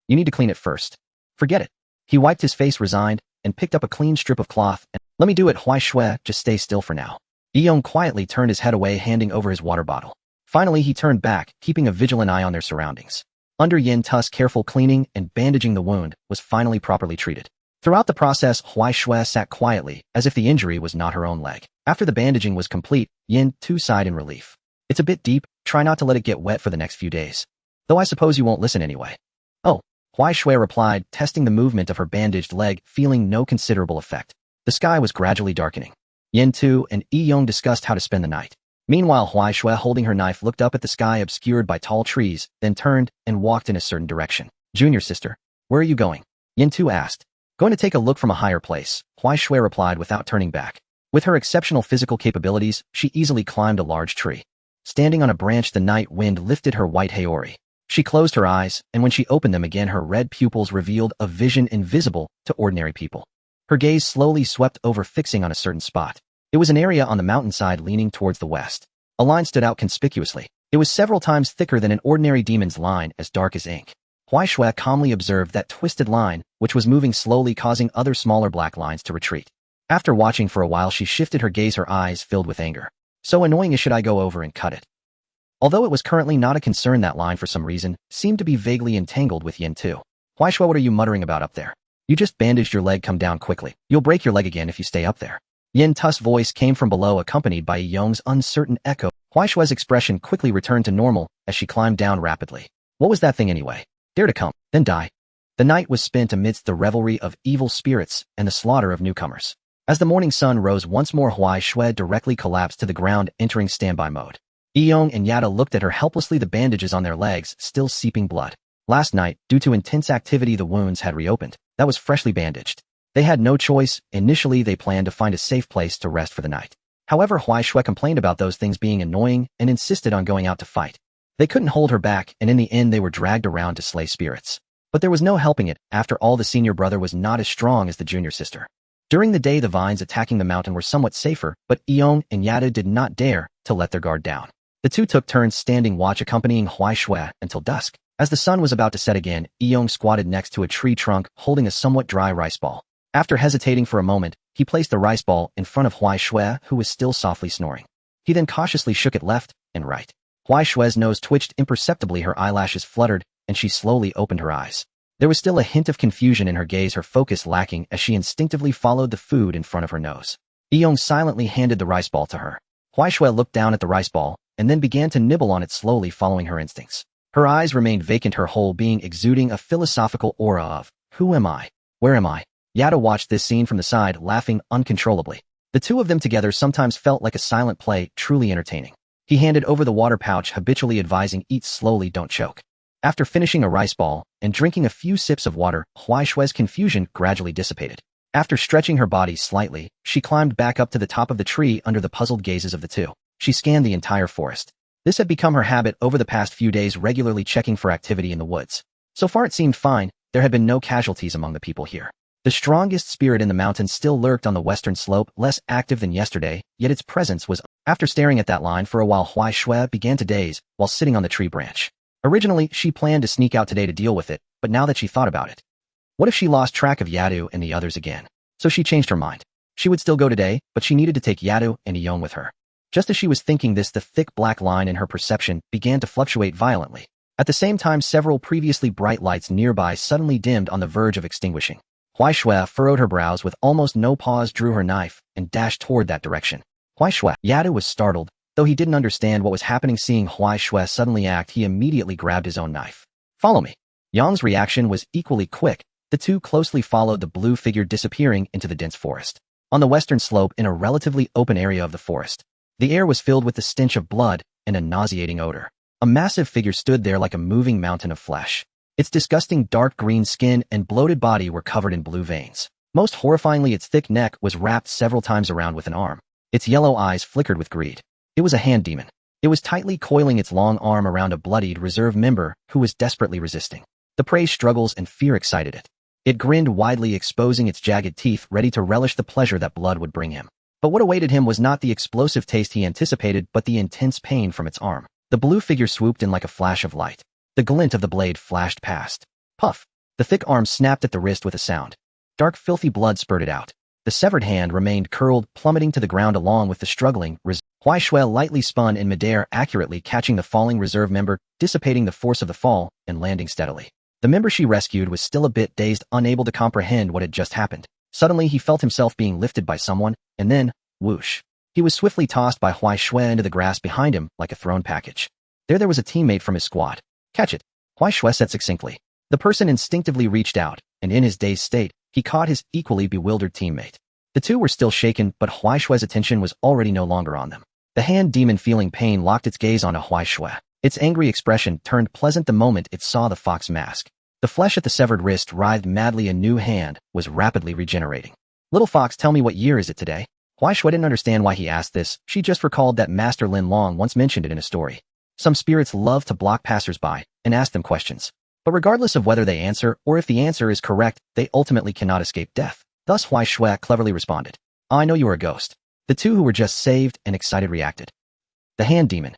You need to clean it first. Forget it. He wiped his face, resigned, and picked up a clean strip of cloth. And, let me do it, Huai Shui, just stay still for now. Yong quietly turned his head away, handing over his water bottle. Finally, he turned back, keeping a vigilant eye on their surroundings. Under Yin Tu's careful cleaning and bandaging, the wound was finally properly treated. Throughout the process, Huai Shui sat quietly, as if the injury was not her own leg. After the bandaging was complete, Yin Tu sighed in relief. It's a bit deep, try not to let it get wet for the next few days. Though I suppose you won't listen anyway. Oh, Huai Shui replied, testing the movement of her bandaged leg, feeling no considerable effect. The sky was gradually darkening. Yin Tu and Yong discussed how to spend the night. Meanwhile, Huai Shui, holding her knife, looked up at the sky obscured by tall trees, then turned and walked in a certain direction. Junior sister, where are you going? Yin Tu asked. Going to take a look from a higher place, Huai Shui replied without turning back. With her exceptional physical capabilities, she easily climbed a large tree. Standing on a branch, the night wind lifted her white haori. She closed her eyes, and when she opened them again, her red pupils revealed a vision invisible to ordinary people. Her gaze slowly swept over, fixing on a certain spot. It was an area on the mountainside leaning towards the west. A line stood out conspicuously. It was several times thicker than an ordinary demon's line, as dark as ink. Huaishui calmly observed that twisted line, which was moving slowly, causing other smaller black lines to retreat. After watching for a while, she shifted her gaze, her eyes filled with anger. So annoying, should I go over and cut it? Although it was currently not a concern, that line for some reason seemed to be vaguely entangled with Yin too. Huaishui, what are you muttering about up there? You just bandaged your leg, come down quickly. You'll break your leg again if you stay up there. Yin Tu's voice came from below, accompanied by Yong's uncertain echo. Huaishui's expression quickly returned to normal as she climbed down rapidly. What was that thing anyway? Dare to come, then die. The night was spent amidst the revelry of evil spirits and the slaughter of newcomers. As the morning sun rose once more, Huaishui directly collapsed to the ground, entering standby mode. Yong and Yada looked at her helplessly, the bandages on their legs still seeping blood. Last night, due to intense activity, the wounds had reopened. That was freshly bandaged. They had no choice. Initially, they planned to find a safe place to rest for the night. However, Huaishui complained about those things being annoying and insisted on going out to fight. They couldn't hold her back, and in the end they were dragged around to slay spirits. But there was no helping it. After all, the senior brother was not as strong as the junior sister. During the day, the vines attacking the mountain were somewhat safer, but Yong and Yada did not dare to let their guard down. The two took turns standing watch, accompanying Huaishui until dusk. As the sun was about to set again, Yong squatted next to a tree trunk, holding a somewhat dry rice ball. After hesitating for a moment, he placed the rice ball in front of Huaishui, who was still softly snoring. He then cautiously shook it left and right. Huaishui's nose twitched imperceptibly, her eyelashes fluttered, and she slowly opened her eyes. There was still a hint of confusion in her gaze, her focus lacking as she instinctively followed the food in front of her nose. Yong silently handed the rice ball to her. Huaishui looked down at the rice ball and then began to nibble on it, slowly following her instincts. Her eyes remained vacant, her whole being exuding a philosophical aura of, who am I? Where am I? Yada watched this scene from the side, laughing uncontrollably. The two of them together sometimes felt like a silent play, truly entertaining. He handed over the water pouch, habitually advising, eat slowly, don't choke. After finishing a rice ball and drinking a few sips of water, Huaishui's confusion gradually dissipated. After stretching her body slightly, she climbed back up to the top of the tree under the puzzled gazes of the two. She scanned the entire forest. This had become her habit over the past few days, regularly checking for activity in the woods. So far it seemed fine. There had been no casualties among the people here. The strongest spirit in the mountains still lurked on the western slope, less active than yesterday, yet its presence was. After staring at that line for a while, Huaishui began to daze while sitting on the tree branch. Originally, she planned to sneak out today to deal with it, but now that she thought about it, what if she lost track of Yadu and the others again? So she changed her mind. She would still go today, but she needed to take Yadu and Yong with her. Just as she was thinking this, the thick black line in her perception began to fluctuate violently. At the same time, several previously bright lights nearby suddenly dimmed on the verge of extinguishing. Huaishui furrowed her brows with almost no pause, drew her knife, and dashed toward that direction. Huaishui. Yadu was startled, though he didn't understand what was happening. Seeing Huaishui suddenly act, he immediately grabbed his own knife. Follow me. Yong's reaction was equally quick. The two closely followed the blue figure, disappearing into the dense forest. On the western slope, in a relatively open area of the forest, the air was filled with the stench of blood and a nauseating odor. A massive figure stood there like a moving mountain of flesh. Its disgusting dark green skin and bloated body were covered in blue veins. Most horrifyingly, its thick neck was wrapped several times around with an arm. Its yellow eyes flickered with greed. It was a hand demon. It was tightly coiling its long arm around a bloodied reserve member who was desperately resisting. The prey's struggles and fear excited it. It grinned widely, exposing its jagged teeth, ready to relish the pleasure that blood would bring him. But what awaited him was not the explosive taste he anticipated, but the intense pain from its arm. The blue figure swooped in like a flash of light. The glint of the blade flashed past. Puff! The thick arm snapped at the wrist with a sound. Dark, filthy blood spurted out. The severed hand remained curled, plummeting to the ground along with the struggling Huaishui lightly spun in midair, accurately catching the falling reserve member, dissipating the force of the fall, and landing steadily. The member she rescued was still a bit dazed, unable to comprehend what had just happened. Suddenly he felt himself being lifted by someone, and then, whoosh. He was swiftly tossed by Huaishui into the grass behind him like a thrown package. There was a teammate from his squad. Catch it, Huaishui said succinctly. The person instinctively reached out, and in his dazed state, he caught his equally bewildered teammate. The two were still shaken, but Huaishui's attention was already no longer on them. The hand demon, feeling pain, locked its gaze onto Huaishui. Its angry expression turned pleasant the moment it saw the fox mask. The flesh at the severed wrist writhed madly. A new hand was rapidly regenerating. Little fox, tell me, what year is it today? Huaishui didn't understand why he asked this. She just recalled that Master Lin Long once mentioned it in a story. Some spirits love to block passersby and ask them questions. But regardless of whether they answer or if the answer is correct, they ultimately cannot escape death. Thus Hui Shui cleverly responded. I know you are a ghost. The two who were just saved and excited reacted. The hand demon.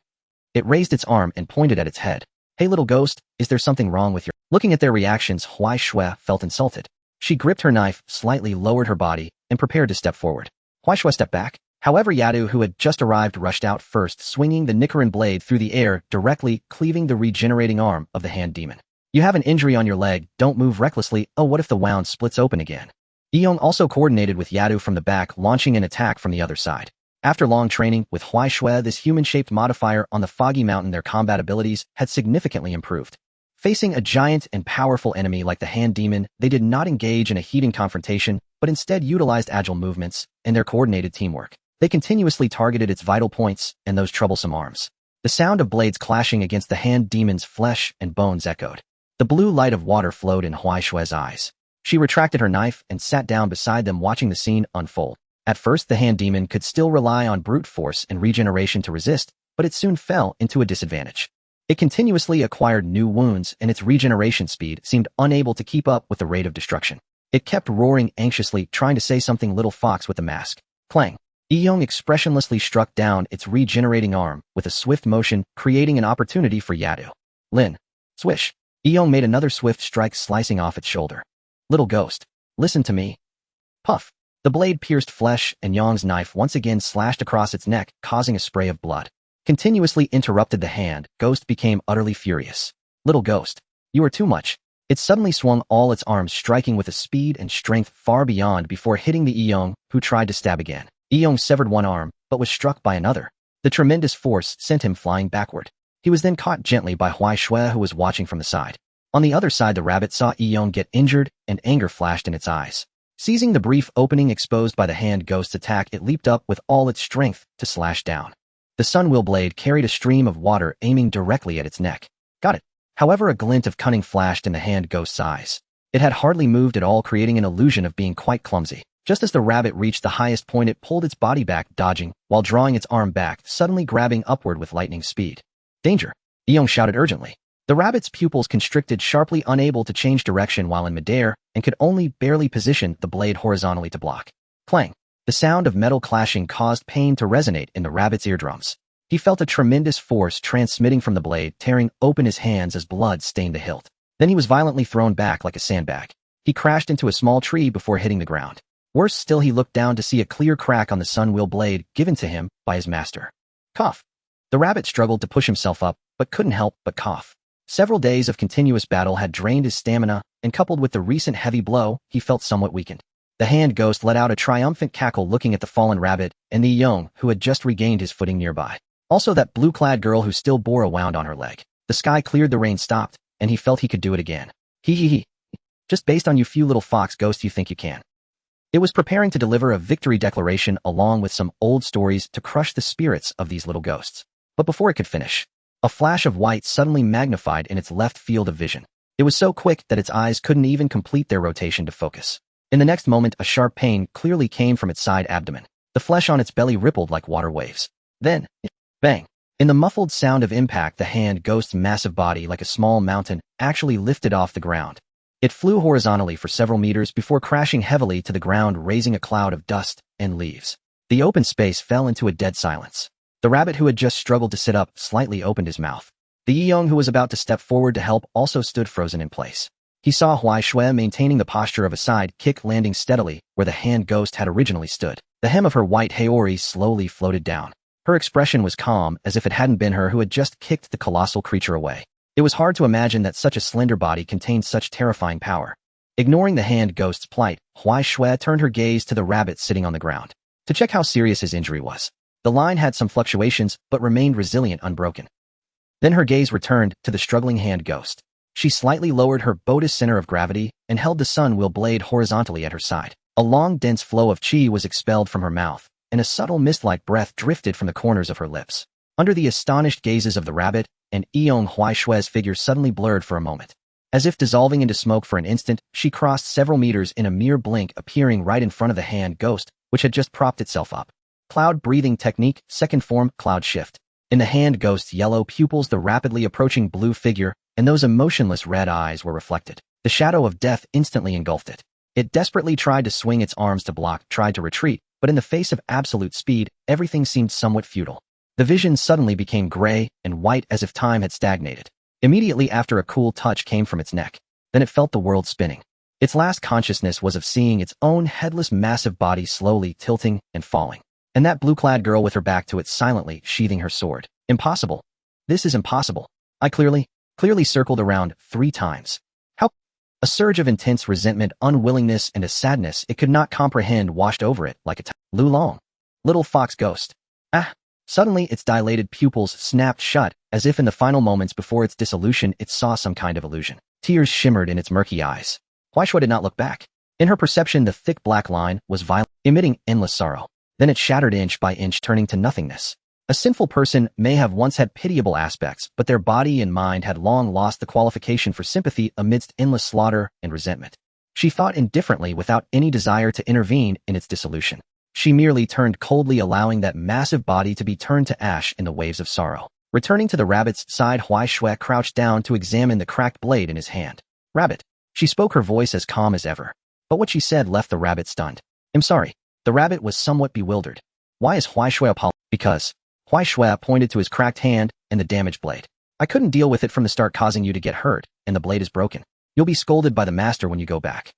It raised its arm and pointed at its head. Hey little ghost, is there something wrong with your... Looking at their reactions, Hui Shui felt insulted. She gripped her knife, slightly lowered her body, and prepared to step forward. Hui Shui stepped back. However, Yadu, who had just arrived, rushed out first, swinging the Nichiren blade through the air, directly cleaving the regenerating arm of the hand demon. You have an injury on your leg, don't move recklessly. Oh, what if the wound splits open again? Eong also coordinated with Yadu from the back, launching an attack from the other side. After long training with Hui Shui, this human-shaped modifier on the Foggy Mountain, their combat abilities had significantly improved. Facing a giant and powerful enemy like the hand demon, they did not engage in a heated confrontation, but instead utilized agile movements and their coordinated teamwork. They continuously targeted its vital points and those troublesome arms. The sound of blades clashing against the hand demon's flesh and bones echoed. The blue light of water flowed in Hui Shui's eyes. She retracted her knife and sat down beside them, watching the scene unfold. At first, the hand demon could still rely on brute force and regeneration to resist, but it soon fell into a disadvantage. It continuously acquired new wounds, and its regeneration speed seemed unable to keep up with the rate of destruction. It kept roaring anxiously, trying to say something. Little fox with the mask. Clang. Eong expressionlessly struck down its regenerating arm with a swift motion, creating an opportunity for Yadu. Lin. Swish. Eong made another swift strike, slicing off its shoulder. Little ghost, listen to me. Puff. The blade pierced flesh, and Yong's knife once again slashed across its neck, causing a spray of blood. Continuously interrupted the hand, Ghost became utterly furious. Little ghost, you are too much. It suddenly swung all its arms, striking with a speed and strength far beyond before hitting the Eong, who tried to stab again. Eong severed one arm, but was struck by another. The tremendous force sent him flying backward. He was then caught gently by Hui Shui, who was watching from the side. On the other side, the rabbit saw Eong get injured, and anger flashed in its eyes. Seizing the brief opening exposed by the hand ghost's attack, it leaped up with all its strength to slash down. The Sunwheel blade carried a stream of water, aiming directly at its neck. Got it. However, a glint of cunning flashed in the hand ghost's eyes. It had hardly moved at all, creating an illusion of being quite clumsy. Just as the rabbit reached the highest point, it pulled its body back, dodging, while drawing its arm back, suddenly grabbing upward with lightning speed. Danger! Eong shouted urgently. The rabbit's pupils constricted sharply, unable to change direction while in midair, and could only barely position the blade horizontally to block. Clang! The sound of metal clashing caused pain to resonate in the rabbit's eardrums. He felt a tremendous force transmitting from the blade, tearing open his hands as blood stained the hilt. Then he was violently thrown back like a sandbag. He crashed into a small tree before hitting the ground. Worse still, he looked down to see a clear crack on the Sunwheel blade given to him by his master. Cough! The rabbit struggled to push himself up, but couldn't help but cough. Several days of continuous battle had drained his stamina, and coupled with the recent heavy blow, he felt somewhat weakened. The hand ghost let out a triumphant cackle, looking at the fallen rabbit and the Eong, who had just regained his footing nearby. Also that blue-clad girl who still bore a wound on her leg. The sky cleared, the rain stopped, and he felt he could do it again. He. Just based on you few little fox ghosts, you think you can. It was preparing to deliver a victory declaration along with some old stories to crush the spirits of these little ghosts. But before it could finish, a flash of white suddenly magnified in its left field of vision. It was so quick that its eyes couldn't even complete their rotation to focus. In the next moment, a sharp pain clearly came from its side abdomen. The flesh on its belly rippled like water waves. Then, bang! In the muffled sound of impact, the hand ghost's massive body, like a small mountain, actually lifted off the ground. It flew horizontally for several meters before crashing heavily to the ground, raising a cloud of dust and leaves. The open space fell into a dead silence. The rabbit, who had just struggled to sit up, slightly opened his mouth. The Eong, who was about to step forward to help, also stood frozen in place. He saw Hui Shui maintaining the posture of a side kick, landing steadily where the hand ghost had originally stood. The hem of her white haori slowly floated down. Her expression was calm, as if it hadn't been her who had just kicked the colossal creature away. It was hard to imagine that such a slender body contained such terrifying power. Ignoring the hand ghost's plight, Hui Shui turned her gaze to the rabbit sitting on the ground to check how serious his injury was. The line had some fluctuations, but remained resilient, unbroken. Then her gaze returned to the struggling hand ghost. She slightly lowered her Bodhi's center of gravity and held the Sunwheel blade horizontally at her side. A long, dense flow of chi was expelled from her mouth, and a subtle mist-like breath drifted from the corners of her lips. Under the astonished gazes of the rabbit and Eong, Hui Shui's figure suddenly blurred for a moment. As if dissolving into smoke for an instant, she crossed several meters in a mere blink, appearing right in front of the hand ghost, which had just propped itself up. Cloud breathing technique, second form, cloud shift. In the hand ghost's yellow pupils, the rapidly approaching blue figure and those emotionless red eyes were reflected. The shadow of death instantly engulfed it. It desperately tried to swing its arms to block, tried to retreat, but in the face of absolute speed, everything seemed somewhat futile. The vision suddenly became gray and white as if time had stagnated. Immediately after, a cool touch came from its neck. Then it felt the world spinning. Its last consciousness was of seeing its own headless massive body slowly tilting and falling. And that blue-clad girl with her back to it silently sheathing her sword. Impossible. This is impossible. I clearly circled around 3 times. How? A surge of intense resentment, unwillingness, and a sadness it could not comprehend washed over it like a Lulong. Little fox ghost. Ah! Suddenly its dilated pupils snapped shut, as if in the final moments before its dissolution it saw some kind of illusion. Tears shimmered in its murky eyes. Huaishui did not look back. In her perception, the thick black line was violent, emitting endless sorrow. Then it shattered inch by inch, turning to nothingness. A sinful person may have once had pitiable aspects, but their body and mind had long lost the qualification for sympathy amidst endless slaughter and resentment. She thought indifferently without any desire to intervene in its dissolution. She merely turned coldly, allowing that massive body to be turned to ash in the waves of sorrow. Returning to the rabbit's side, Huaishui crouched down to examine the cracked blade in his hand. Rabbit. She spoke, her voice as calm as ever. But what she said left the rabbit stunned. I'm sorry. The rabbit was somewhat bewildered. Why is Huaishui apologizing? Because. Huaishui pointed to his cracked hand and the damaged blade. I couldn't deal with it from the start, causing you to get hurt, and the blade is broken. You'll be scolded by the master when you go back.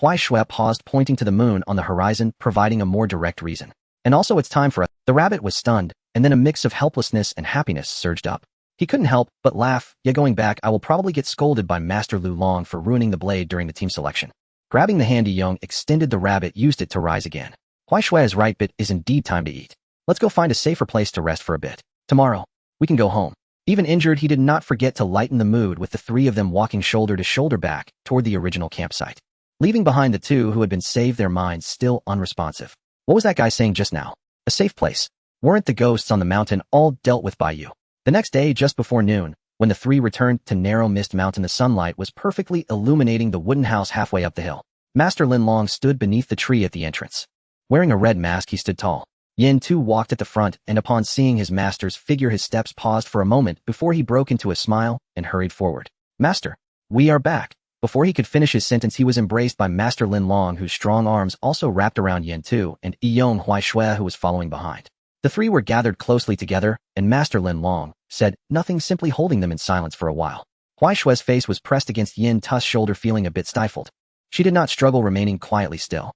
Huaishui paused, pointing to the moon on the horizon, providing a more direct reason. And also, it's time for us. The rabbit was stunned, and then a mix of helplessness and happiness surged up. He couldn't help but laugh. Yeah, going back, I will probably get scolded by Master Lulong for ruining the blade during the team selection. Grabbing the hand, Young extended the rabbit, used it to rise again. Huaishui is right, but is indeed time to eat. Let's go find a safer place to rest for a bit. Tomorrow, we can go home. Even injured, he did not forget to lighten the mood, with the 3 of them walking shoulder to shoulder back toward the original campsite, leaving behind the 2 who had been saved, their minds still unresponsive. What was that guy saying just now? A safe place. Weren't the ghosts on the mountain all dealt with by you? The next day, just before noon, when the 3 returned to Narrow Mist Mountain, the sunlight was perfectly illuminating the wooden house halfway up the hill. Master Linlong stood beneath the tree at the entrance. Wearing a red mask, he stood tall. Yin too walked at the front, and upon seeing his master's figure, his steps paused for a moment before he broke into a smile and hurried forward. Master, we are back. Before he could finish his sentence, he was embraced by Master Linlong, whose strong arms also wrapped around Yin Tu and Yong Huaishui, who was following behind. The 3 were gathered closely together, and Master Linlong said nothing, simply holding them in silence for a while. Huaishui's face was pressed against Yin Tu's shoulder, feeling a bit stifled. She did not struggle, remaining quietly still.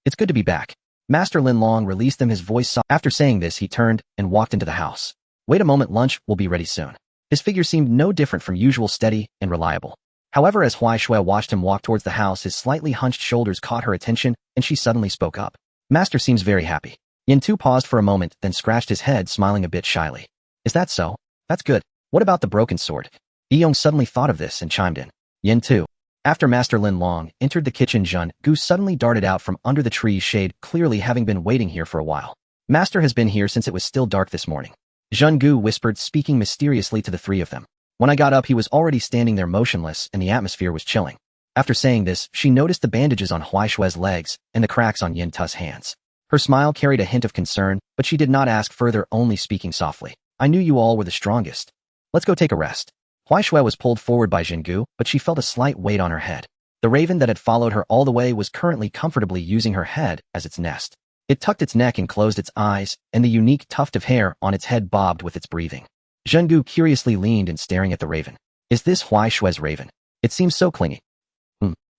It's good to be back. Master Linlong released them, his voice soft. After saying this, he turned and walked into the house. Wait a moment, lunch will be ready soon. His figure seemed no different from usual, steady and reliable. However, as Huaishui watched him walk towards the house, his slightly hunched shoulders caught her attention, and she suddenly spoke up. Master seems very happy. Yin Tu paused for a moment, then scratched his head, smiling a bit shyly. Is that so? That's good. What about the broken sword? Yong suddenly thought of this and chimed in. Yin Tu. After Master Linlong entered the kitchen, Zhen Gu suddenly darted out from under the tree's shade, clearly having been waiting here for a while. Master has been here since it was still dark this morning. Zhen Gu whispered, speaking mysteriously to the 3 of them. When I got up, he was already standing there motionless, and the atmosphere was chilling. After saying this, she noticed the bandages on Huaishui's legs and the cracks on Yin Tu's hands. Her smile carried a hint of concern, but she did not ask further, only speaking softly. I knew you all were the strongest. Let's go take a rest. Huaishui was pulled forward by Zhen Gu, but she felt a slight weight on her head. The raven that had followed her all the way was currently comfortably using her head as its nest. It tucked its neck and closed its eyes, and the unique tuft of hair on its head bobbed with its breathing. Zhen Gu curiously leaned and staring at the raven. Is this Huaishui's raven? It seems so clingy.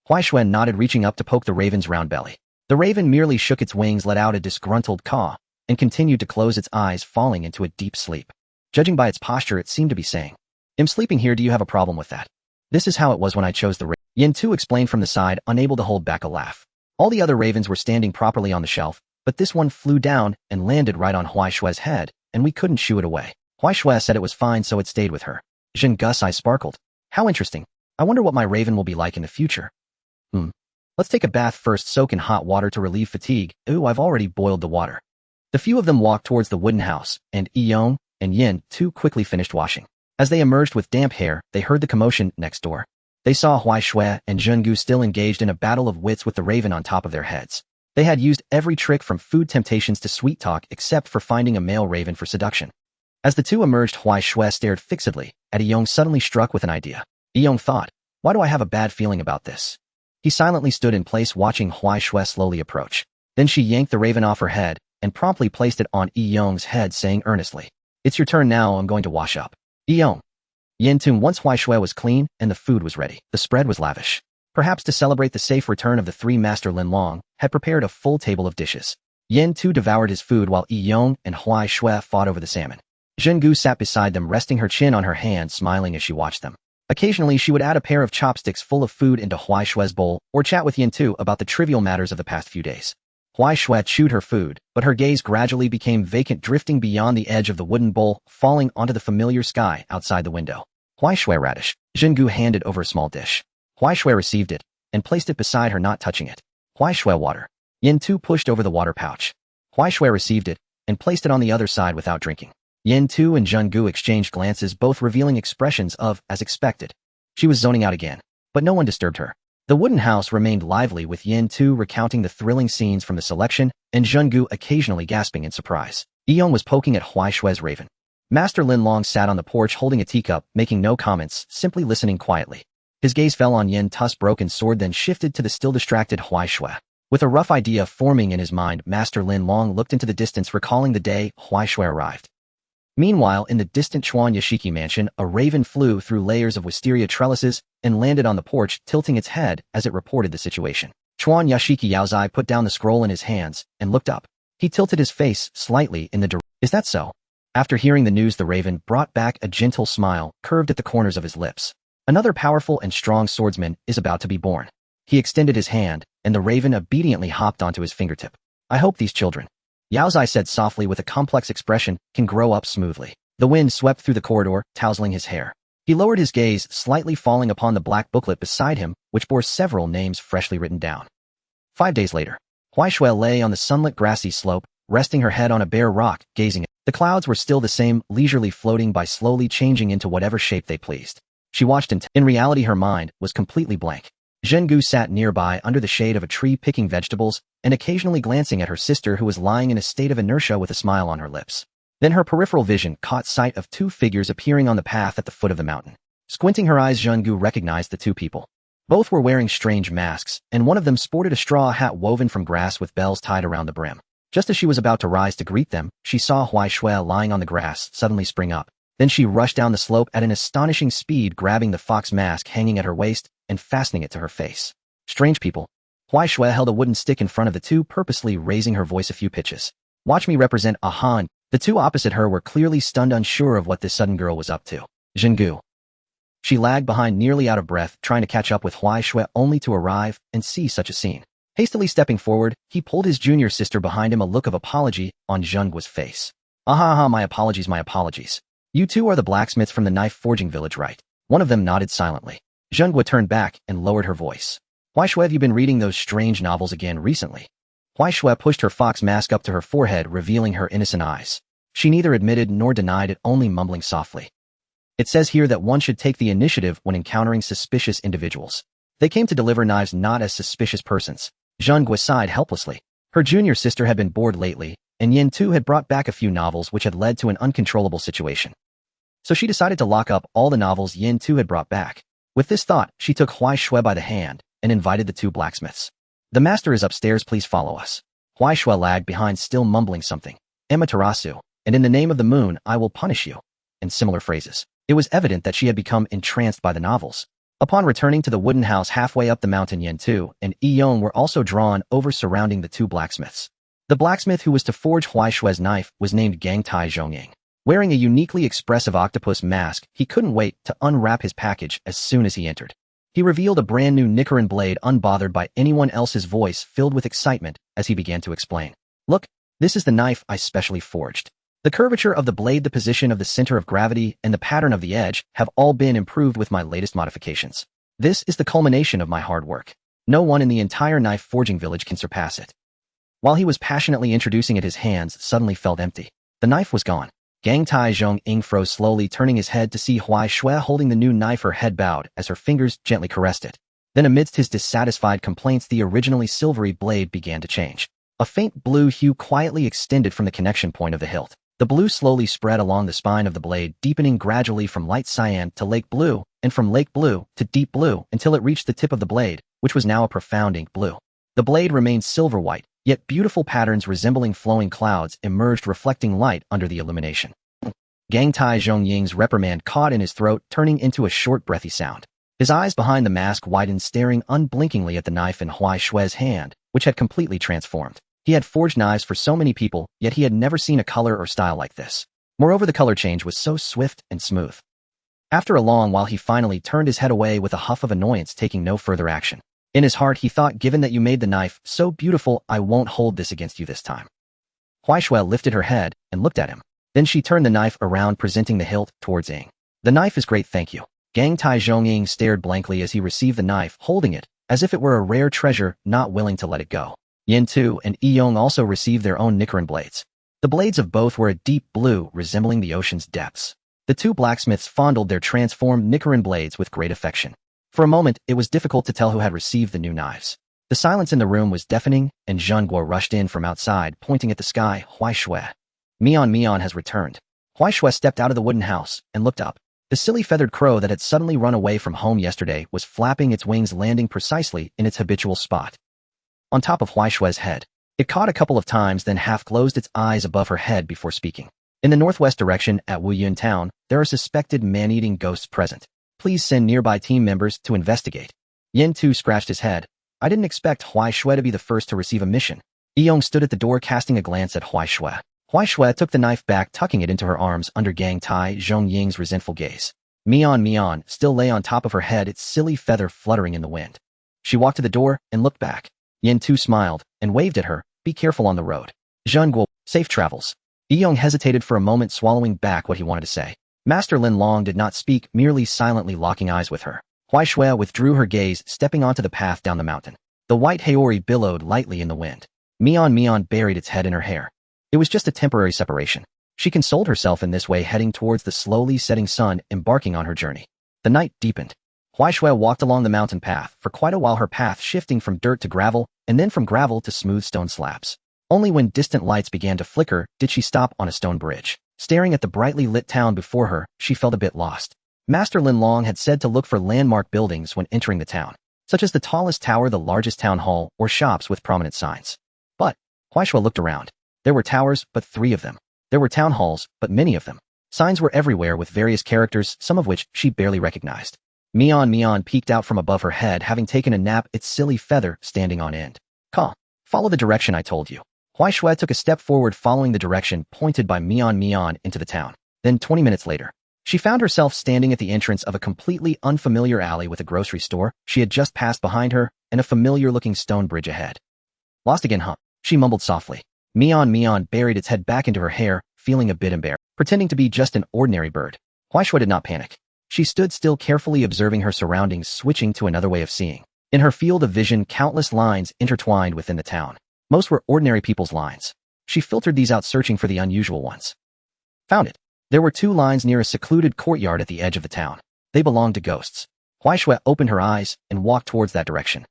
Huaishui nodded, reaching up to poke the raven's round belly. The raven merely shook its wings, let out a disgruntled caw, and continued to close its eyes, falling into a deep sleep. Judging by its posture, it seemed to be saying, I'm sleeping here, do you have a problem with that? This is how it was when I chose the raven. Yin Tu explained from the side, unable to hold back a laugh. All the other ravens were standing properly on the shelf, but this one flew down and landed right on Huaishui's head, and we couldn't shoo it away. Huaishui said it was fine, so it stayed with her. Zhen Gu's eyes sparkled. How interesting. I wonder what my raven will be like in the future. Let's take a bath first, soak in hot water to relieve fatigue. Ooh, I've already boiled the water. The few of them walked towards the wooden house, and Yong and Yin Tu quickly finished washing. As they emerged with damp hair, they heard the commotion next door. They saw Huaishui and Zhen Gu still engaged in a battle of wits with the raven on top of their heads. They had used every trick from food temptations to sweet talk except for finding a male raven for seduction. As the 2 emerged, Huaishui stared fixedly at Yong, suddenly struck with an idea. Yong thought, why do I have a bad feeling about this? He silently stood in place watching Huai Shui slowly approach. Then she yanked the raven off her head and promptly placed it on Yong's head, saying earnestly, "It's your turn now, I'm going to wash up." Yong. Yentun. Once Huai Shui was clean and the food was ready, the spread was lavish. Perhaps to celebrate the safe return of the three Master Lin Long had prepared a full table of dishes. Yen Tu devoured his food while Yong and Huai Shui fought over the salmon. Zhengu sat beside them, resting her chin on her hand, smiling as she watched them. Occasionally, she would add a pair of chopsticks full of food into Huai Shui's bowl or chat with Yen Tu about the trivial matters of the past few days. Huai Shui chewed her food, but her gaze gradually became vacant, drifting beyond the edge of the wooden bowl, falling onto the familiar sky outside the window. Huai Shui radish. Zhengu handed over a small dish. Huai Shui received it and placed it beside her, not touching it. Huai Shui water. Yen Tu pushed over the water pouch. Huai Shui received it and placed it on the other side without drinking. Yen Tu and Zhengu exchanged glances, both revealing expressions of, as expected. She was zoning out again, but no one disturbed her. The wooden house remained lively, with Yen Tu recounting the thrilling scenes from the selection and Zhengu occasionally gasping in surprise. Yong was poking at Huai Shui's raven. Master Lin Long sat on the porch holding a teacup, making no comments, simply listening quietly. His gaze fell on Yen Tu's broken sword, then shifted to the still distracted Huai Shui. With a rough idea forming in his mind, Master Lin Long looked into the distance, recalling the day Huai Shui arrived. Meanwhile, in the distant Chuan Yashiki mansion, a raven flew through layers of wisteria trellises and landed on the porch, tilting its head as it reported the situation. Chuan Yashiki Yaozai put down the scroll in his hands and looked up. He tilted his face slightly in the direction. "Is that so?" After hearing the news, the raven brought back a gentle smile, curved at the corners of his lips. "Another powerful and strong swordsman is about to be born." He extended his hand, and the raven obediently hopped onto his fingertip. "I hope these children," Yaozai said softly with a complex expression, "can grow up smoothly." The wind swept through the corridor, tousling his hair. He lowered his gaze, slightly falling upon the black booklet beside him, which bore several names freshly written down. 5 days later, Huai Shui lay on the sunlit grassy slope, resting her head on a bare rock, gazing at the clouds. Were still the same, leisurely floating by, slowly changing into whatever shape they pleased. She watched in reality, her mind was completely blank. Zhengu sat nearby under the shade of a tree, picking vegetables and occasionally glancing at her sister, who was lying in a state of inertia with a smile on her lips. Then her peripheral vision caught sight of 2 figures appearing on the path at the foot of the mountain. Squinting her eyes, Zhengu recognized the 2 people. Both were wearing strange masks, and one of them sported a straw hat woven from grass with bells tied around the brim. Just as she was about to rise to greet them, she saw Huai Shui lying on the grass suddenly spring up. Then she rushed down the slope at an astonishing speed, grabbing the fox mask hanging at her waist and fastening it to her face. "Strange people." Huai Shui held a wooden stick in front of the 2, purposely raising her voice a few pitches. "Watch me represent a Han." The 2 opposite her were clearly stunned, unsure of what this sudden girl was up to. "Zhengu." She lagged behind, nearly out of breath, trying to catch up with Huai Shui, only to arrive and see such a scene. Hastily stepping forward, he pulled his junior sister behind him, a look of apology on Zhengu's face. "Aha, my apologies, my apologies. You 2 are the blacksmiths from the knife forging village, right?" One of them nodded silently. Zhengu turned back and lowered her voice. "Huai Shui, have you been reading those strange novels again recently?" Huai Shui pushed her fox mask up to her forehead, revealing her innocent eyes. She neither admitted nor denied it, only mumbling softly. "It says here that one should take the initiative when encountering suspicious individuals. They came to deliver knives, not as suspicious persons." Zhengu sighed helplessly. Her junior sister had been bored lately, and Yen Tu had brought back a few novels which had led to an uncontrollable situation. So she decided to lock up all the novels Yen Tu had brought back. With this thought, she took Huai Shui by the hand and invited the 2 blacksmiths. "The master is upstairs, please follow us." Huai Shui lagged behind, still mumbling something. "Amaterasu, and in the name of the moon, I will punish you," and similar phrases. It was evident that she had become entranced by the novels. Upon returning to the wooden house halfway up the mountain, Yen Tu and Yong were also drawn over, surrounding the 2 blacksmiths. The blacksmith who was to forge Huai Shui's knife was named Gang Tai Zhongying. Wearing a uniquely expressive octopus mask, he couldn't wait to unwrap his package as soon as he entered. He revealed a brand new Nichiren blade, unbothered by anyone else's voice, filled with excitement as he began to explain. "Look, this is the knife I specially forged. The curvature of the blade, the position of the center of gravity, and the pattern of the edge have all been improved with my latest modifications. This is the culmination of my hard work. No one in the entire knife forging village can surpass it." While he was passionately introducing it, his hands suddenly felt empty. The knife was gone. Gang Tai Zhongying froze, slowly turning his head to see Huai Shui holding the new knife. Her head bowed as her fingers gently caressed it. Then, amidst his dissatisfied complaints, the originally silvery blade began to change. A faint blue hue quietly extended from the connection point of the hilt. The blue slowly spread along the spine of the blade, deepening gradually from light cyan to lake blue, and from lake blue to deep blue, until it reached the tip of the blade, which was now a profound ink blue. The blade remained silver-white, yet beautiful patterns resembling flowing clouds emerged reflecting light under the illumination. Gang Tai Zhongying's reprimand caught in his throat, turning into a short breathy sound. His eyes behind the mask widened, staring unblinkingly at the knife in Huai Xue's hand, which had completely transformed. He had forged knives for so many people, yet he had never seen a color or style like this. Moreover, the color change was so swift and smooth. After a long while, he finally turned his head away with a huff of annoyance, taking no further action. In his heart, he thought, given that you made the knife so beautiful, I won't hold this against you this time. Huai Xue lifted her head and looked at him. Then she turned the knife around, presenting the hilt towards Ying. The knife is great, thank you. Gang Tai Zhongying stared blankly as he received the knife, holding it, as if it were a rare treasure, not willing to let it go. Yin Tu and Yong also received their own Nichiren blades. The blades of both were a deep blue, resembling the ocean's depths. The two blacksmiths fondled their transformed Nichiren blades with great affection. For a moment, it was difficult to tell who had received the new knives. The silence in the room was deafening, and Zheng Guo rushed in from outside, pointing at the sky. Huai Xue. Mian has returned. Huai Xue stepped out of the wooden house and looked up. The silly feathered crow that had suddenly run away from home yesterday was flapping its wings, landing precisely in its habitual spot. On top of Huai Xue's head. It caught a couple of times, then half closed its eyes above her head before speaking. In the northwest direction at Wuyun Town, there are suspected man-eating ghosts present. Please send nearby team members to investigate. Yin Tu scratched his head. I didn't expect Huai Xue to be the first to receive a mission. Yong stood at the door, casting a glance at Huai Xue. Huai Xue took the knife back, tucking it into her arms under Gang Tai Zhongying's resentful gaze. Mian still lay on top of her head, its silly feather fluttering in the wind. She walked to the door and looked back. Yin Tu smiled and waved at her. Be careful on the road. Zheng Guo, safe travels. Yong hesitated for a moment, swallowing back what he wanted to say. Master Lin Long did not speak, merely silently locking eyes with her. Huai Xue withdrew her gaze, stepping onto the path down the mountain. The white haori billowed lightly in the wind. Mian buried its head in her hair. It was just a temporary separation. She consoled herself in this way, heading towards the slowly setting sun, embarking on her journey. The night deepened. Huai Xue walked along the mountain path for quite a while, her path shifting from dirt to gravel, and then from gravel to smooth stone slabs. Only when distant lights began to flicker did she stop on a stone bridge. Staring at the brightly lit town before her, she felt a bit lost. Master Lin Long had said to look for landmark buildings when entering the town, such as the tallest tower, the largest town hall, or shops with prominent signs. But Huai Xue looked around. There were towers, but 3 of them. There were town halls, but many of them. Signs were everywhere with various characters, some of which she barely recognized. Mian peeked out from above her head, having taken a nap, its silly feather standing on end. Follow the direction I told you. Huai Xue took a step forward, following the direction pointed by Mian into the town. Then 20 minutes later, she found herself standing at the entrance of a completely unfamiliar alley with a grocery store she had just passed behind her and a familiar-looking stone bridge ahead. Lost again, huh? She mumbled softly. Mian buried its head back into her hair, feeling a bit embarrassed, pretending to be just an ordinary bird. Huai Xue did not panic. She stood still, carefully observing her surroundings, switching to another way of seeing. In her field of vision, countless lines intertwined within the town. Most were ordinary people's lines. She filtered these out, searching for the unusual ones. Found it. There were 2 lines near a secluded courtyard at the edge of the town. They belonged to ghosts. Huai Xue opened her eyes and walked towards that direction.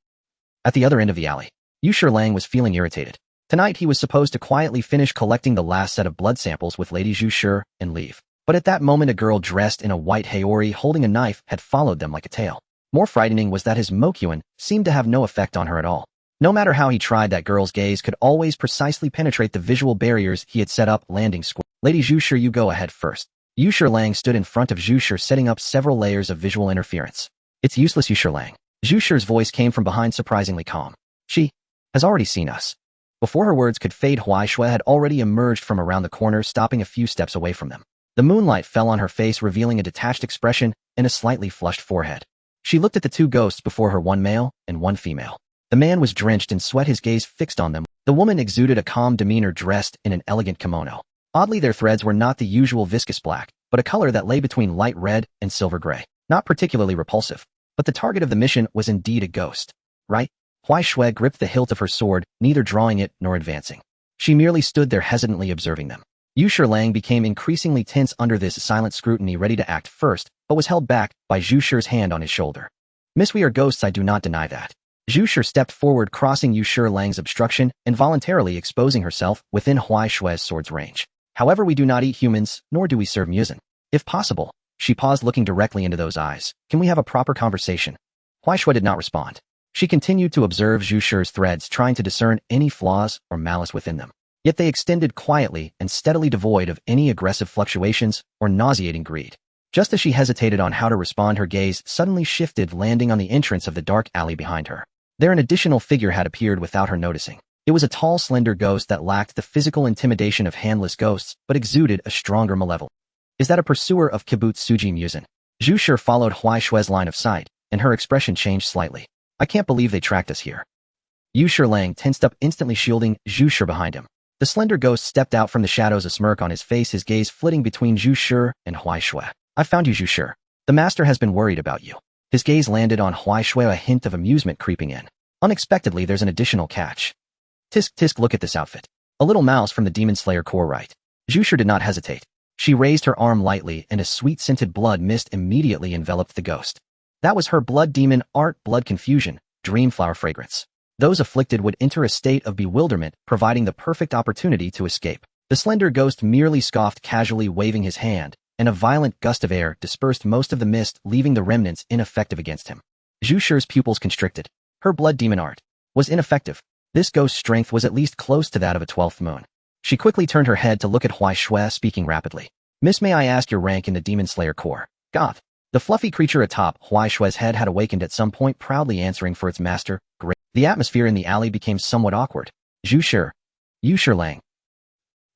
At the other end of the alley, Yu Lang was feeling irritated. Tonight he was supposed to quietly finish collecting the last set of blood samples with Lady Zhu and leave. But at that moment, a girl dressed in a white haori holding a knife had followed them like a tail. More frightening was that his Mokuin seemed to have no effect on her at all. No matter how he tried, that girl's gaze could always precisely penetrate the visual barriers he had set up, landing square. Lady Zhu, you go ahead first. Yu Lang stood in front of Zhu, setting up several layers of visual interference. It's useless, Yu Lang. Zhu's voice came from behind, surprisingly calm. She has already seen us. Before her words could fade, Huai Xue had already emerged from around the corner, stopping a few steps away from them. The moonlight fell on her face, revealing a detached expression and a slightly flushed forehead. She looked at the 2 ghosts before her, 1 male and 1 female. The man was drenched in sweat, his gaze fixed on them. The woman exuded a calm demeanor, dressed in an elegant kimono. Oddly, their threads were not the usual viscous black, but a color that lay between light red and silver gray. Not particularly repulsive. But the target of the mission was indeed a ghost. Right? Huai Xue gripped the hilt of her sword, neither drawing it nor advancing. She merely stood there, hesitantly observing them. Yu Lang became increasingly tense under this silent scrutiny, ready to act first, but was held back by Zhu's hand on his shoulder. Miss, we are ghosts, I do not deny that. Zhu stepped forward, crossing Yu Lang's obstruction and voluntarily exposing herself within Huai Xue's sword's range. However, we do not eat humans, nor do we serve Muzan. If possible, she paused, looking directly into those eyes. Can we have a proper conversation? Huai Xue did not respond. She continued to observe Zhu Shi's threads, trying to discern any flaws or malice within them. Yet they extended quietly and steadily, devoid of any aggressive fluctuations or nauseating greed. Just as she hesitated on how to respond, her gaze suddenly shifted, landing on the entrance of the dark alley behind her. There an additional figure had appeared without her noticing. It was a tall, slender ghost that lacked the physical intimidation of handless ghosts, but exuded a stronger malevolence. Is that a pursuer of Kibutsuji Muzan? Zhu Shi followed Huai Xue's line of sight, and her expression changed slightly. I can't believe they tracked us here. Yu Shilang tensed up, instantly shielding Zhu Shi behind him. The slender ghost stepped out from the shadows, a smirk on his face, his gaze flitting between Zhu Shi and Huai Xue. I found you, Zhu Shi. The master has been worried about you. His gaze landed on Huai Xue, a hint of amusement creeping in. Unexpectedly, there's an additional catch. Tisk tisk, look at this outfit. A little mouse from the Demon Slayer Corps, right? Zhu Shi did not hesitate. She raised her arm lightly, and a sweet-scented blood mist immediately enveloped the ghost. That was her blood demon art, blood confusion, dreamflower fragrance. Those afflicted would enter a state of bewilderment, providing the perfect opportunity to escape. The slender ghost merely scoffed, casually waving his hand, and a violent gust of air dispersed most of the mist, leaving the remnants ineffective against him. Zhu Shi's pupils constricted. Her blood demon art was ineffective. This ghost's strength was at least close to that of a 12th moon. She quickly turned her head to look at Huai Xue, speaking rapidly. Miss, may I ask your rank in the Demon Slayer Corps? Goth. The fluffy creature atop Huai Xue's head had awakened at some point, proudly answering for its master. Great. The atmosphere in the alley became somewhat awkward. Zhu Shi. Yu Shilang.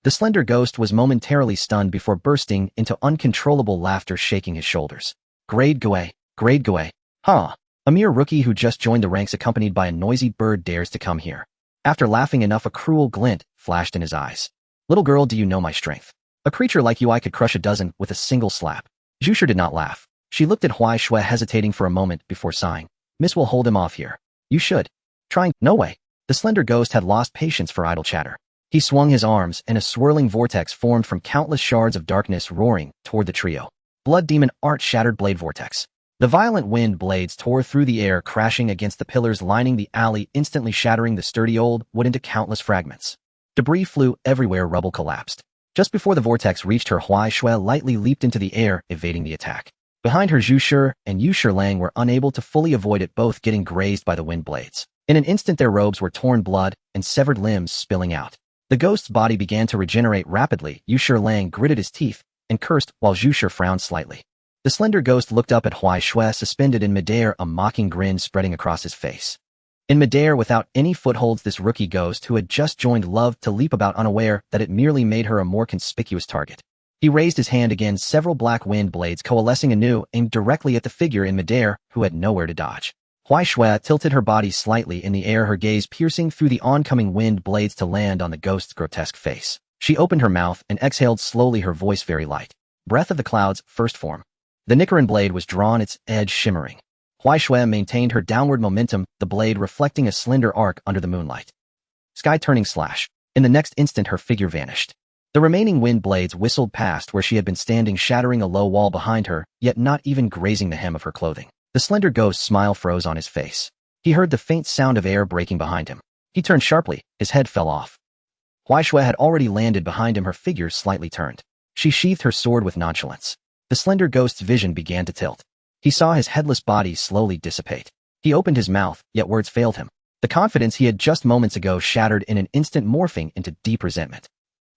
The slender ghost was momentarily stunned before bursting into uncontrollable laughter, shaking his shoulders. Grade Gui. Grade Gui. Huh. A mere rookie who just joined the ranks, accompanied by a noisy bird, dares to come here. After laughing enough, a cruel glint flashed in his eyes. Little girl, do you know my strength? A creature like you I could crush a dozen with a single slap. Zhu Shi did not laugh. She looked at Huai Xue, hesitating for a moment before sighing. Miss will hold him off here. You should. Trying. No way. The slender ghost had lost patience for idle chatter. He swung his arms, and a swirling vortex formed from countless shards of darkness, roaring toward the trio. Blood demon art, shattered blade vortex. The violent wind blades tore through the air, crashing against the pillars lining the alley, instantly shattering the sturdy old wood into countless fragments. Debris flew everywhere, rubble collapsed. Just before the vortex reached her, Huai Xue lightly leaped into the air, evading the attack. Behind her, Zhu Shi and Yu Shilang were unable to fully avoid it, both getting grazed by the wind blades. In an instant, their robes were torn, blood and severed limbs spilling out. The ghost's body began to regenerate rapidly. Yu Shilang gritted his teeth and cursed, while Zhu Shi frowned slightly. The slender ghost looked up at Huai Xue, suspended in midair, a mocking grin spreading across his face. In midair, without any footholds, this rookie ghost who had just joined loved to leap about, unaware that it merely made her a more conspicuous target. He raised his hand again, several black wind blades coalescing anew, aimed directly at the figure in midair, who had nowhere to dodge. Huai Xue tilted her body slightly in the air, her gaze piercing through the oncoming wind blades to land on the ghost's grotesque face. She opened her mouth and exhaled slowly, her voice very light. Breath of the clouds, first form. The Nichiren blade was drawn, its edge shimmering. Huai Xue maintained her downward momentum, the blade reflecting a slender arc under the moonlight. Sky turning slash. In the next instant, her figure vanished. The remaining wind blades whistled past where she had been standing, shattering a low wall behind her, yet not even grazing the hem of her clothing. The slender ghost's smile froze on his face. He heard the faint sound of air breaking behind him. He turned sharply, his head fell off. Huai Xue had already landed behind him, her figure slightly turned. She sheathed her sword with nonchalance. The slender ghost's vision began to tilt. He saw his headless body slowly dissipate. He opened his mouth, yet words failed him. The confidence he had just moments ago shattered in an instant, morphing into deep resentment.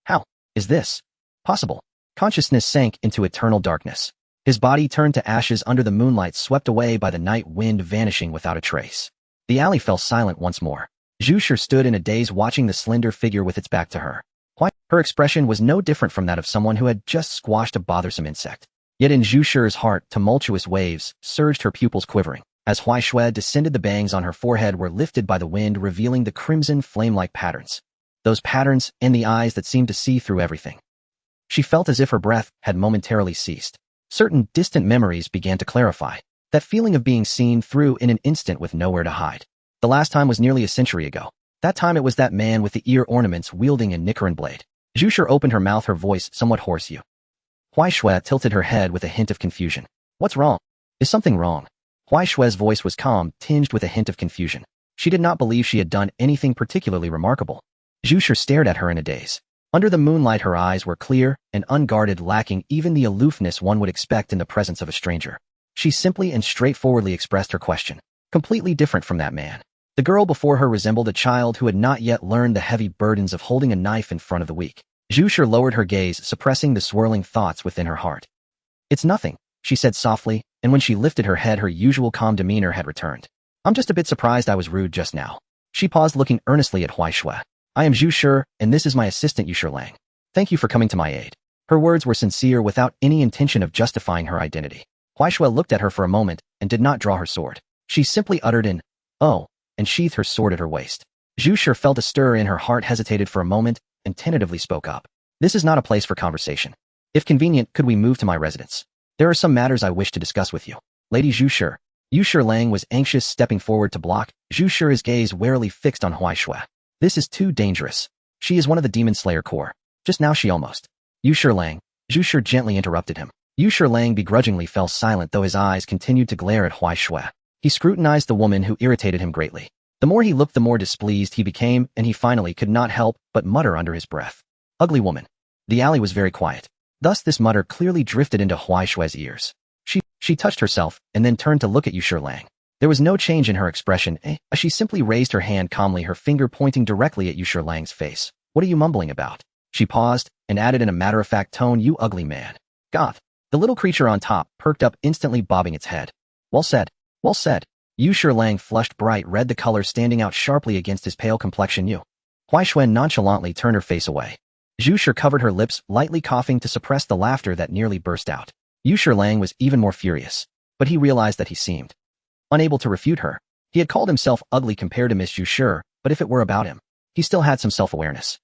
How is this possible? Consciousness sank into eternal darkness. His body turned to ashes under the moonlight, swept away by the night wind, vanishing without a trace. The alley fell silent once more. Zhu Shi stood in a daze, watching the slender figure with its back to her. Her expression was no different from that of someone who had just squashed a bothersome insect. Yet in Zhu Shi's heart, tumultuous waves surged, her pupils quivering. As Huai Xue descended, the bangs on her forehead were lifted by the wind, revealing the crimson flame-like patterns. Those patterns, and the eyes that seemed to see through everything. She felt as if her breath had momentarily ceased. Certain distant memories began to clarify. That feeling of being seen through in an instant with nowhere to hide. The last time was nearly a century ago. That time it was that man with the ear ornaments wielding a Nichiren blade. Zhu Shi opened her mouth, her voice somewhat hoarse. Huai Xue tilted her head with a hint of confusion. What's wrong? Is something wrong? Huai Xue's voice was calm, tinged with a hint of confusion. She did not believe she had done anything particularly remarkable. Zhu Shi stared at her in a daze. Under the moonlight, her eyes were clear and unguarded, lacking even the aloofness one would expect in the presence of a stranger. She simply and straightforwardly expressed her question. Completely different from that man. The girl before her resembled a child who had not yet learned the heavy burdens of holding a knife in front of the weak. Zhu Shi lowered her gaze, suppressing the swirling thoughts within her heart. "It's nothing," she said softly, and when she lifted her head her usual calm demeanor had returned. "I'm just a bit surprised I was rude just now." She paused, looking earnestly at Huaishui. "I am Zhu Shi, and this is my assistant Yu Lang. Thank you for coming to my aid." Her words were sincere without any intention of justifying her identity. Huaishui looked at her for a moment and did not draw her sword. She simply uttered an, "Oh," and sheathed her sword at her waist. Zhu Shi felt a stir in her heart, hesitated for a moment, and tentatively spoke up. "This is not a place for conversation. If convenient, could we move to my residence? There are some matters I wish to discuss with you." "Lady Zhu Shi." Yu Lang was anxious, stepping forward to block. Zhu Shi's gaze warily fixed on Huaishui. "This is too dangerous. She is one of the Demon Slayer Corps. Just now she almost—" "Yu Lang." Zhu Shi gently interrupted him. Yu Lang begrudgingly fell silent, though his eyes continued to glare at Huaishui. He scrutinized the woman who irritated him greatly. The more he looked, the more displeased he became, and he finally could not help but mutter under his breath, "Ugly woman." The alley was very quiet. Thus this mutter clearly drifted into Huaishui's ears. She touched herself, and then turned to look at Yu Lang. There was no change in her expression, as she simply raised her hand calmly, her finger pointing directly at Yu Lang's face. "What are you mumbling about?" She paused, and added in a matter-of-fact tone, "You ugly man." "Goth." The little creature on top perked up, instantly bobbing its head. "Well said. Well said." Yu Lang flushed bright red, the color standing out sharply against his pale complexion. Huaishui nonchalantly turned her face away. Zhu Shi covered her lips, lightly coughing to suppress the laughter that nearly burst out. Yu Lang was even more furious, but he realized that he seemed unable to refute her. He had called himself ugly compared to Miss Zhu Shi, but if it were about him, he still had some self-awareness.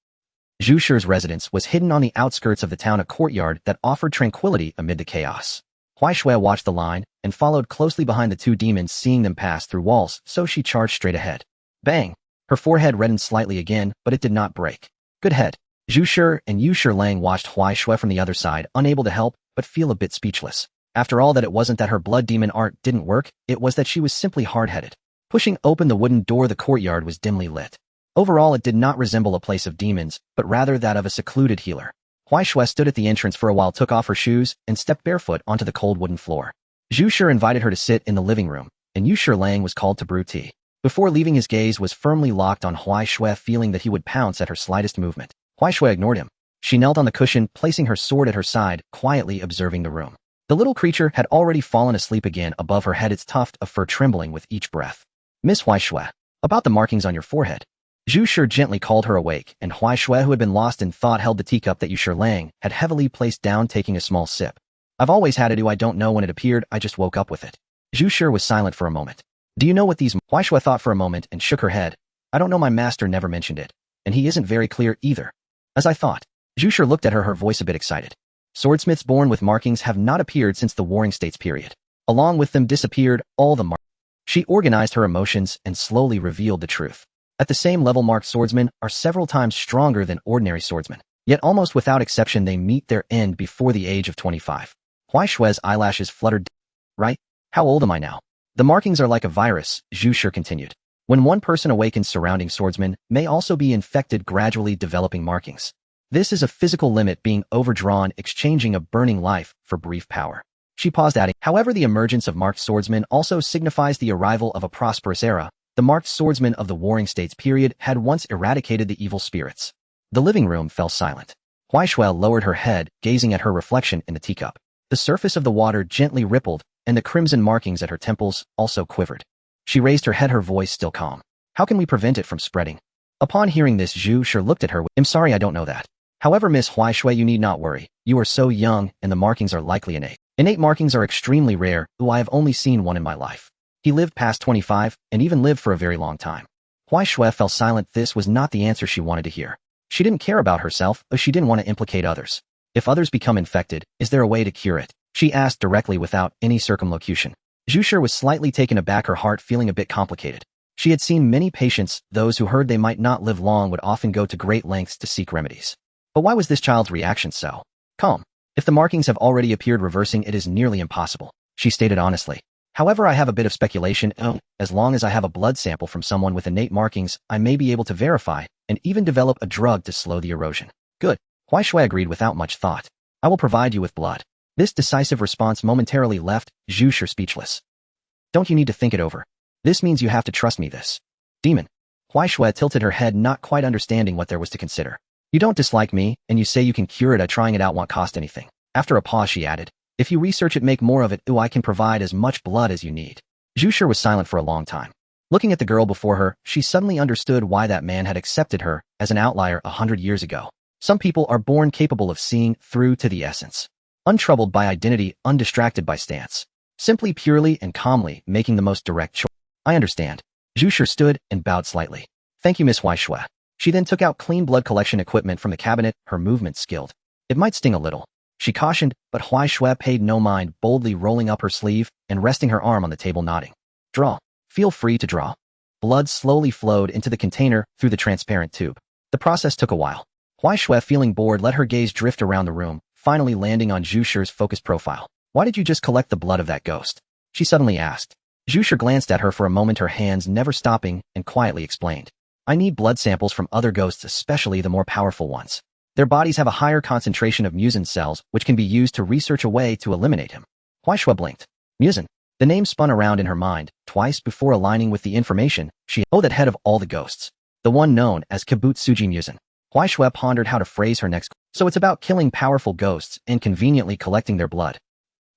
Zhu Shi's residence was hidden on the outskirts of the town, a courtyard that offered tranquility amid the chaos. Huaishui watched the line and followed closely behind the two demons, seeing them pass through walls, so she charged straight ahead. Bang! Her forehead reddened slightly again, but it did not break. Good head. Zhu Shi and Yu Lang watched Huaishui from the other side, unable to help but feel a bit speechless. After all, that it wasn't that her blood demon art didn't work, it was that she was simply hard-headed. Pushing open the wooden door, the courtyard was dimly lit. Overall, it did not resemble a place of demons, but rather that of a secluded healer. Huaishui stood at the entrance for a while, took off her shoes, and stepped barefoot onto the cold wooden floor. Zhu Shi invited her to sit in the living room, and Yu Lang was called to brew tea. Before leaving, his gaze was firmly locked on Huaishui, feeling that he would pounce at her slightest movement. Huaishui ignored him. She knelt on the cushion, placing her sword at her side, quietly observing the room. The little creature had already fallen asleep again above her head, its tuft of fur trembling with each breath. "Miss Huaishui, about the markings on your forehead." Zhu Shi gently called her awake, and Huaishui, who had been lost in thought, held the teacup that Yu Lang had heavily placed down, taking a small sip. "I've always had it. I don't know when it appeared, I just woke up with it." Zhu Shi was silent for a moment. "Do you know what these—" Huaishui thought for a moment and shook her head. "I don't know, my master never mentioned it. And he isn't very clear either." "As I thought." Zhu Shi looked at her voice a bit excited. "Swordsmiths born with markings have not appeared since the Warring States period. Along with them disappeared all the markings." She organized her emotions and slowly revealed the truth. At the same level, marked swordsmen are several times stronger than ordinary swordsmen. Yet almost without exception, they meet their end before the age of 25. Huaishui's eyelashes fluttered. "Right? How old am I now?" "The markings are like a virus," Zhu Shi continued. "When one person awakens, surrounding swordsmen may also be infected, gradually developing markings. This is a physical limit being overdrawn, exchanging a burning life for brief power." She paused, adding, "However, the emergence of marked swordsmen also signifies the arrival of a prosperous era. The marked swordsmen of the Warring States period had once eradicated the evil spirits." The living room fell silent. Huaishui lowered her head, gazing at her reflection in the teacup. The surface of the water gently rippled, and the crimson markings at her temples also quivered. She raised her head, her voice still calm. "How can we prevent it from spreading?" Upon hearing this, Zhu Shi looked at her. "I'm sorry, I don't know that. However, Miss Huaishui, you need not worry. You are so young, and the markings are likely innate. Innate markings are extremely rare, though I have only seen one in my life. He lived past 25, and even lived for a very long time." Huaishui fell silent. This was not the answer she wanted to hear. She didn't care about herself, but she didn't want to implicate others. "If others become infected, is there a way to cure it?" she asked directly without any circumlocution. Zhu Shi was slightly taken aback, her heart feeling a bit complicated. She had seen many patients, those who heard they might not live long would often go to great lengths to seek remedies. But why was this child's reaction so calm? "If the markings have already appeared, reversing it is nearly impossible," she stated honestly. "However, I have a bit of speculation. As long as I have a blood sample from someone with innate markings, I may be able to verify and even develop a drug to slow the erosion." "Good." Huaishui agreed without much thought. "I will provide you with blood." This decisive response momentarily left Zhu Shi speechless. "Don't you need to think it over? This means you have to trust me this. Demon. Huai Shui tilted her head, not quite understanding what there was to consider. You don't dislike me, and you say you can cure it. Trying it out won't cost anything. After a pause she added, if you research it, make more of it. I can provide as much blood as you need. Zhu Shi was silent for a long time. Looking at the girl before her, she suddenly understood why that man had accepted her as an outlier 100 years ago. Some people are born capable of seeing through to the essence. Untroubled by identity, undistracted by stance. Simply, purely, and calmly making the most direct choice. I understand. Zhu Shi stood and bowed slightly. Thank you, Miss Huai Shui. She then took out clean blood collection equipment from the cabinet, her movement skilled. It might sting a little, she cautioned, but Huai Shui paid no mind, boldly rolling up her sleeve and resting her arm on the table, nodding. Draw. Feel free to draw. Blood slowly flowed into the container through the transparent tube. The process took a while. Huai Shui, feeling bored, let her gaze drift around the room, finally landing on Zhu Shi's focused profile. Why did you just collect the blood of that ghost? She suddenly asked. Zhu Shi glanced at her for a moment, her hands never stopping, and quietly explained. I need blood samples from other ghosts, especially the more powerful ones. Their bodies have a higher concentration of Muzan cells, which can be used to research a way to eliminate him. Huai Shui blinked. Muzan. The name spun around in her mind, twice before aligning with the information that head of all the ghosts. The one known as Kibutsuji Muzan. Huai Shui pondered how to phrase her next. So it's about killing powerful ghosts and conveniently collecting their blood.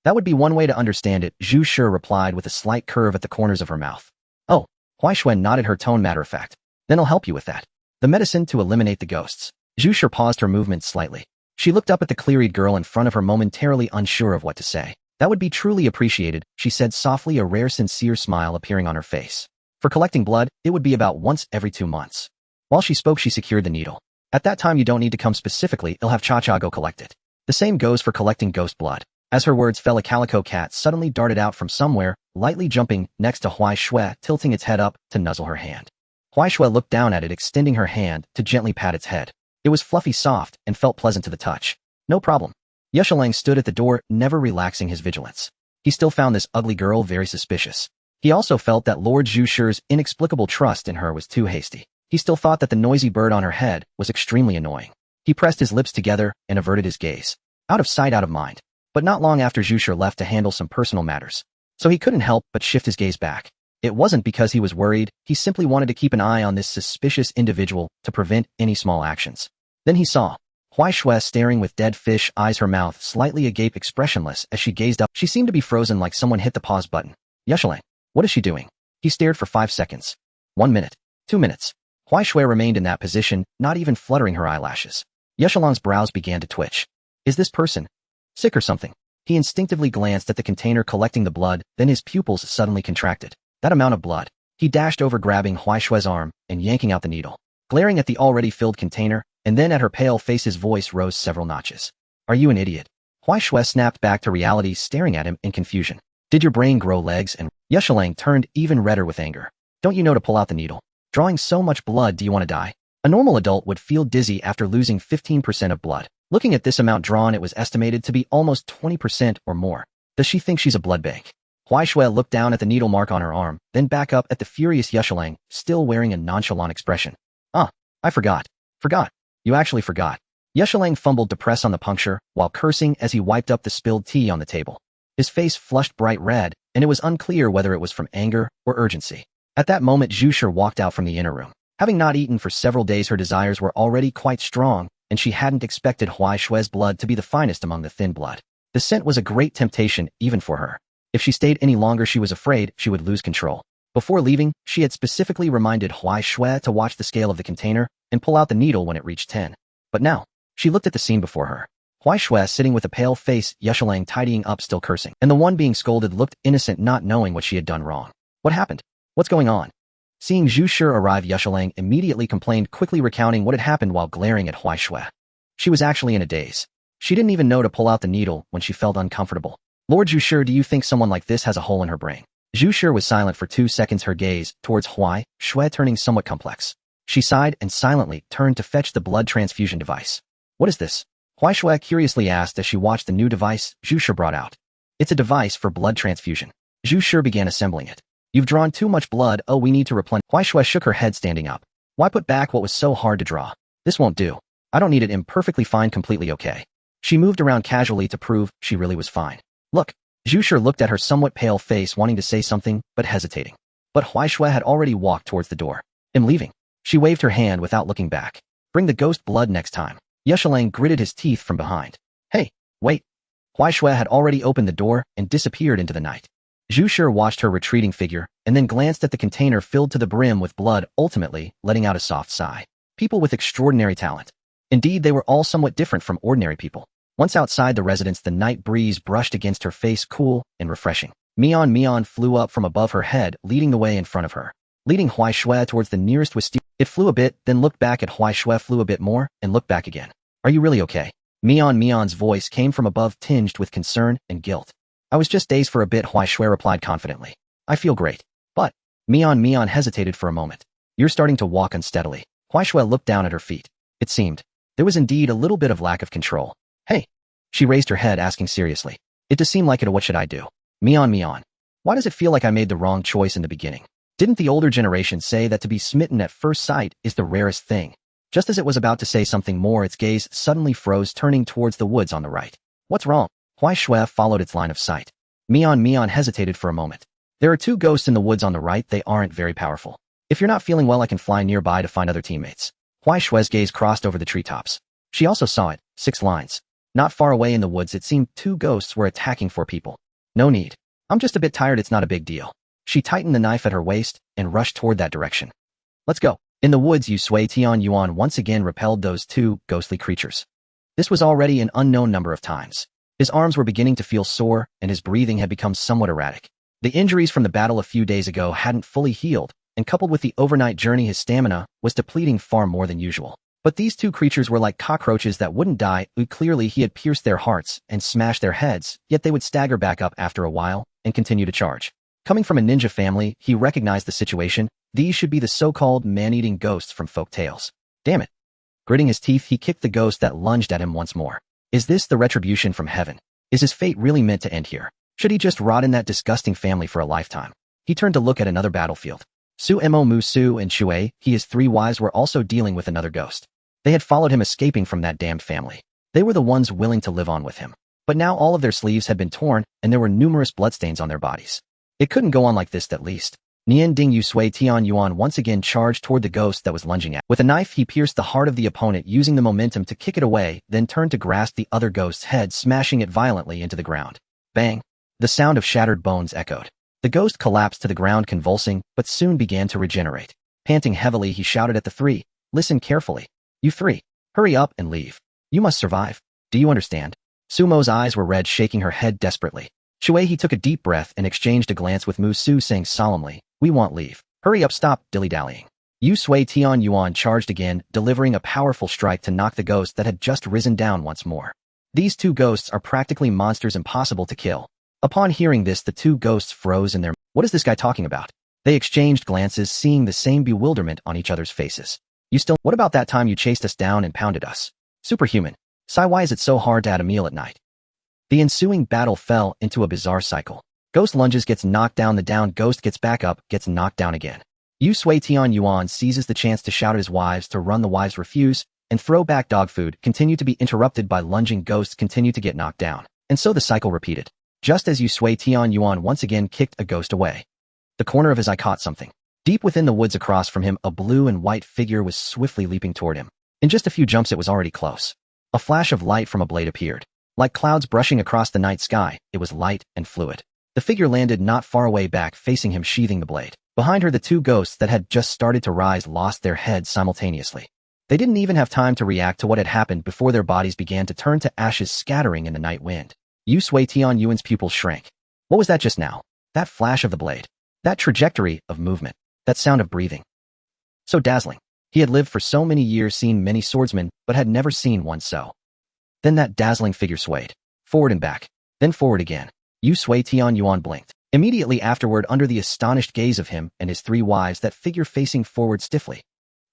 That would be one way to understand it, Zhu Shi replied with a slight curve at the corners of her mouth. Oh. Huai Shui nodded, her tone matter of fact. Then I'll help you with that. The medicine to eliminate the ghosts. Zhu Shi paused her movement slightly. She looked up at the clear-eyed girl in front of her, momentarily unsure of what to say. That would be truly appreciated, she said softly, a rare sincere smile appearing on her face. For collecting blood, it would be about once every 2 months. While she spoke, she secured the needle. At that time you don't need to come specifically, I'll have Cha-Cha go collect it. The same goes for collecting ghost blood. As her words fell, a calico cat suddenly darted out from somewhere, lightly jumping next to Huai Shui, tilting its head up to nuzzle her hand. Huai Shui looked down at it, extending her hand to gently pat its head. It was fluffy, soft, and felt pleasant to the touch. No problem. Yeshalang stood at the door, never relaxing his vigilance. He still found this ugly girl very suspicious. He also felt that Lord Zhu Shi's inexplicable trust in her was too hasty. He still thought that the noisy bird on her head was extremely annoying. He pressed his lips together and averted his gaze. Out of sight, out of mind. But not long after, Zhu Shi left to handle some personal matters. So he couldn't help but shift his gaze back. It wasn't because he was worried, he simply wanted to keep an eye on this suspicious individual to prevent any small actions. Then he saw Huai Shui staring with dead fish eyes, her mouth slightly agape, expressionless as she gazed up. She seemed to be frozen, like someone hit the pause button. Yeshalang, what is she doing? He stared for 5 seconds. 1 minute. 2 minutes. Huai Shui remained in that position, not even fluttering her eyelashes. Yeshalang's brows began to twitch. Is this person sick or something? He instinctively glanced at the container collecting the blood, then his pupils suddenly contracted. That amount of blood. He dashed over, grabbing Huai Shui's arm and yanking out the needle. Glaring at the already filled container, and then at her pale face, his voice rose several notches. Are you an idiot? Huai Shui snapped back to reality, staring at him in confusion. Did your brain grow legs? And Yeshalang turned even redder with anger. Don't you know to pull out the needle? Drawing so much blood, do you want to die? A normal adult would feel dizzy after losing 15% of blood. Looking at this amount drawn, it was estimated to be almost 20% or more. Does she think she's a blood bank? Huai Shui looked down at the needle mark on her arm, then back up at the furious Yeshalang, still wearing a nonchalant expression. I forgot. Forgot. You actually forgot. Yeshalang fumbled to press on the puncture, while cursing as he wiped up the spilled tea on the table. His face flushed bright red, and it was unclear whether it was from anger or urgency. At that moment, Zhu Shi walked out from the inner room. Having not eaten for several days, her desires were already quite strong, and she hadn't expected Huai Shui's blood to be the finest among the thin blood. The scent was a great temptation, even for her. If she stayed any longer, she was afraid she would lose control. Before leaving, she had specifically reminded Huai Shui to watch the scale of the container and pull out the needle when it reached 10. But now, she looked at the scene before her. Huai Shui sitting with a pale face, Yeshalang tidying up, still cursing, and the one being scolded looked innocent, not knowing what she had done wrong. What happened? What's going on? Seeing Zhu Shi arrive, Yeshalang immediately complained, quickly recounting what had happened while glaring at Huai Shui. She was actually in a daze. She didn't even know to pull out the needle when she felt uncomfortable. Lord Zhu Shi, do you think someone like this has a hole in her brain? Zhu Shi was silent for 2 seconds, her gaze towards Huai Shui turning somewhat complex. She sighed and silently turned to fetch the blood transfusion device. What is this? Huai Shui curiously asked as she watched the new device Zhu Shi brought out. It's a device for blood transfusion. Zhu Shi began assembling it. You've drawn too much blood, we need to replenish. Huai Shui shook her head, standing up. Why put back what was so hard to draw? This won't do. I don't need it. I'm perfectly fine, completely okay. She moved around casually to prove she really was fine. Look. Zhu Shi looked at her somewhat pale face, wanting to say something, but hesitating. But Huaishue had already walked towards the door. "I'm leaving." She waved her hand without looking back. "Bring the ghost blood next time." Yeshalang gritted his teeth from behind. "Hey, wait." Huaishue had already opened the door and disappeared into the night. Zhu Shi watched her retreating figure and then glanced at the container filled to the brim with blood, ultimately letting out a soft sigh. People with extraordinary talent. Indeed, they were all somewhat different from ordinary people. Once outside the residence, the night breeze brushed against her face, cool and refreshing. Mian flew up from above her head, leading the way in front of her. Leading Huaishue towards the nearest wisteria. It flew a bit, then looked back at Huaishue, flew a bit more, and looked back again. "Are you really okay?" Mian's voice came from above, tinged with concern and guilt. "I was just dazed for a bit," Huaishue replied confidently. "I feel great." But Mian hesitated for a moment. "You're starting to walk unsteadily." Huaishue looked down at her feet. It seemed there was indeed a little bit of lack of control. "Hey." She raised her head, asking seriously. "It does seem like it. What should I do?" Mian. "Why does it feel like I made the wrong choice in the beginning? Didn't the older generation say that to be smitten at first sight is the rarest thing?" Just as it was about to say something more, its gaze suddenly froze, turning towards the woods on the right. "What's wrong?" Huaishue followed its line of sight. Mian hesitated for a moment. "There are 2 ghosts in the woods on the right. They aren't very powerful. If you're not feeling well, I can fly nearby to find other teammates." Huaishue's gaze crossed over the treetops. She also saw it, 6 lines. Not far away in the woods, it seemed 2 ghosts were attacking 4 people. "No need. I'm just a bit tired. It's not a big deal." She tightened the knife at her waist and rushed toward that direction. "Let's go." In the woods, Yusui Tianyuan once again repelled those 2 ghostly creatures. This was already an unknown number of times. His arms were beginning to feel sore, and his breathing had become somewhat erratic. The injuries from the battle a few days ago hadn't fully healed, and coupled with the overnight journey, his stamina was depleting far more than usual. But these 2 creatures were like cockroaches that wouldn't die. Clearly, he had pierced their hearts and smashed their heads, yet they would stagger back up after a while and continue to charge. Coming from a ninja family, he recognized the situation. These should be the so-called man-eating ghosts from folk tales. Damn it. Gritting his teeth, he kicked the ghost that lunged at him once more. Is this the retribution from heaven? Is his fate really meant to end here? Should he just rot in that disgusting family for a lifetime? He turned to look at another battlefield. Suemo Musu and Shui, his 3 wives, were also dealing with another ghost. They had followed him, escaping from that damned family. They were the ones willing to live on with him. But now all of their sleeves had been torn, and there were numerous bloodstains on their bodies. It couldn't go on like this, at least. Nian Ding Yusui Tianyuan once again charged toward the ghost that was lunging at. With a knife, he pierced the heart of the opponent, using the momentum to kick it away, then turned to grasp the other ghost's head, smashing it violently into the ground. Bang! The sound of shattered bones echoed. The ghost collapsed to the ground, convulsing, but soon began to regenerate. Panting heavily, he shouted at the 3. "Listen carefully. You 3. Hurry up and leave. You must survive. Do you understand?" Sumo's eyes were red, shaking her head desperately. Shuei took a deep breath and exchanged a glance with Musu, saying solemnly, "We want leave. Hurry up, stop dilly-dallying." Yusui Tianyuan charged again, delivering a powerful strike to knock the ghost that had just risen down once more. These 2 ghosts are practically monsters, impossible to kill. Upon hearing this, the 2 ghosts froze in their... What is this guy talking about? They exchanged glances, seeing the same bewilderment on each other's faces. "You still... What about that time you chased us down and pounded us? Superhuman. Sai, why is it so hard to add a meal at night?" The ensuing battle fell into a bizarre cycle. Ghost lunges, gets knocked down, the down ghost gets back up, gets knocked down again. Yusui Tianyuan seizes the chance to shout at his wives to run. The wives refuse, and throw back dog food, continue to be interrupted by lunging ghosts, continue to get knocked down. And so the cycle repeated. Just as Yusui Tianyuan once again kicked a ghost away, the corner of his eye caught something. Deep within the woods across from him, a blue and white figure was swiftly leaping toward him. In just a few jumps, it was already close. A flash of light from a blade appeared. Like clouds brushing across the night sky, it was light and fluid. The figure landed not far away, back facing him, sheathing the blade. Behind her, the 2 ghosts that had just started to rise lost their heads simultaneously. They didn't even have time to react to what had happened before their bodies began to turn to ashes, scattering in the night wind. Yusui Tianyuan's pupils shrank. What was that just now? That flash of the blade. That trajectory of movement. That sound of breathing. So dazzling. He had lived for so many years, seen many swordsmen, but had never seen one so. Then that dazzling figure swayed. Forward and back. Then forward again. Yusui Tianyuan blinked. Immediately afterward, under the astonished gaze of him and his 3 wives, that figure facing forward stiffly.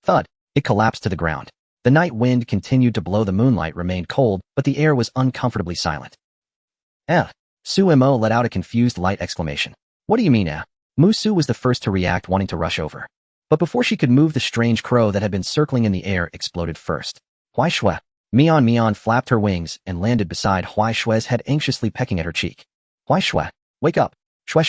Thud. It collapsed to the ground. The night wind continued to blow. The moonlight remained cold, but the air was uncomfortably silent. Suemo let out a confused light exclamation. "What do you mean, Musu was the first to react, wanting to rush over. But before she could move, the strange crow that had been circling in the air exploded first. Huaishue. Mian flapped her wings and landed beside Huaishue's head, anxiously pecking at her cheek. "Huaishue, wake up. Shue.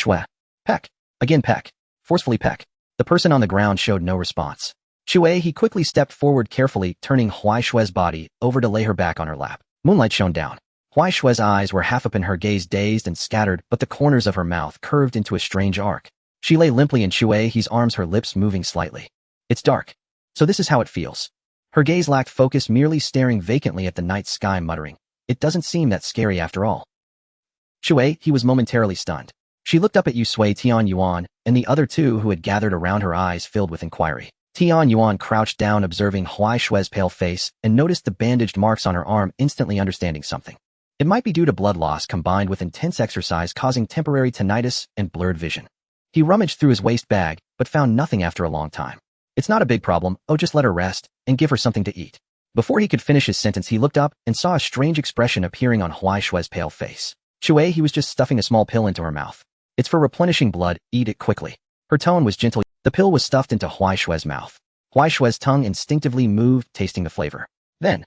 Peck. Again peck. Forcefully peck. The person on the ground showed no response. He quickly stepped forward carefully, turning Huai Shue's body over to lay her back on her lap. Moonlight shone down. Huai Shue's eyes were half open, her gaze dazed and scattered, but the corners of her mouth curved into a strange arc. She lay limply in He's arms, her lips moving slightly. It's dark. So this is how it feels. Her gaze lacked focus, merely staring vacantly at the night sky, muttering, "It doesn't seem that scary after all." He was momentarily stunned. She looked up at Tianyuan and the other two who had gathered around her, eyes filled with inquiry. Tianyuan crouched down, observing Huai Shue's pale face, and noticed the bandaged marks on her arm, instantly understanding something. It might be due to blood loss combined with intense exercise causing temporary tinnitus and blurred vision. He rummaged through his waist bag, but found nothing after a long time. It's not a big problem, just let her rest, and give her something to eat. Before he could finish his sentence, he looked up and saw a strange expression appearing on Huai Shue's pale face. He was just stuffing a small pill into her mouth. It's for replenishing blood, eat it quickly. Her tone was gentle. The pill was stuffed into Huai Shue's mouth. Huai Shue's tongue instinctively moved, tasting the flavor. Then,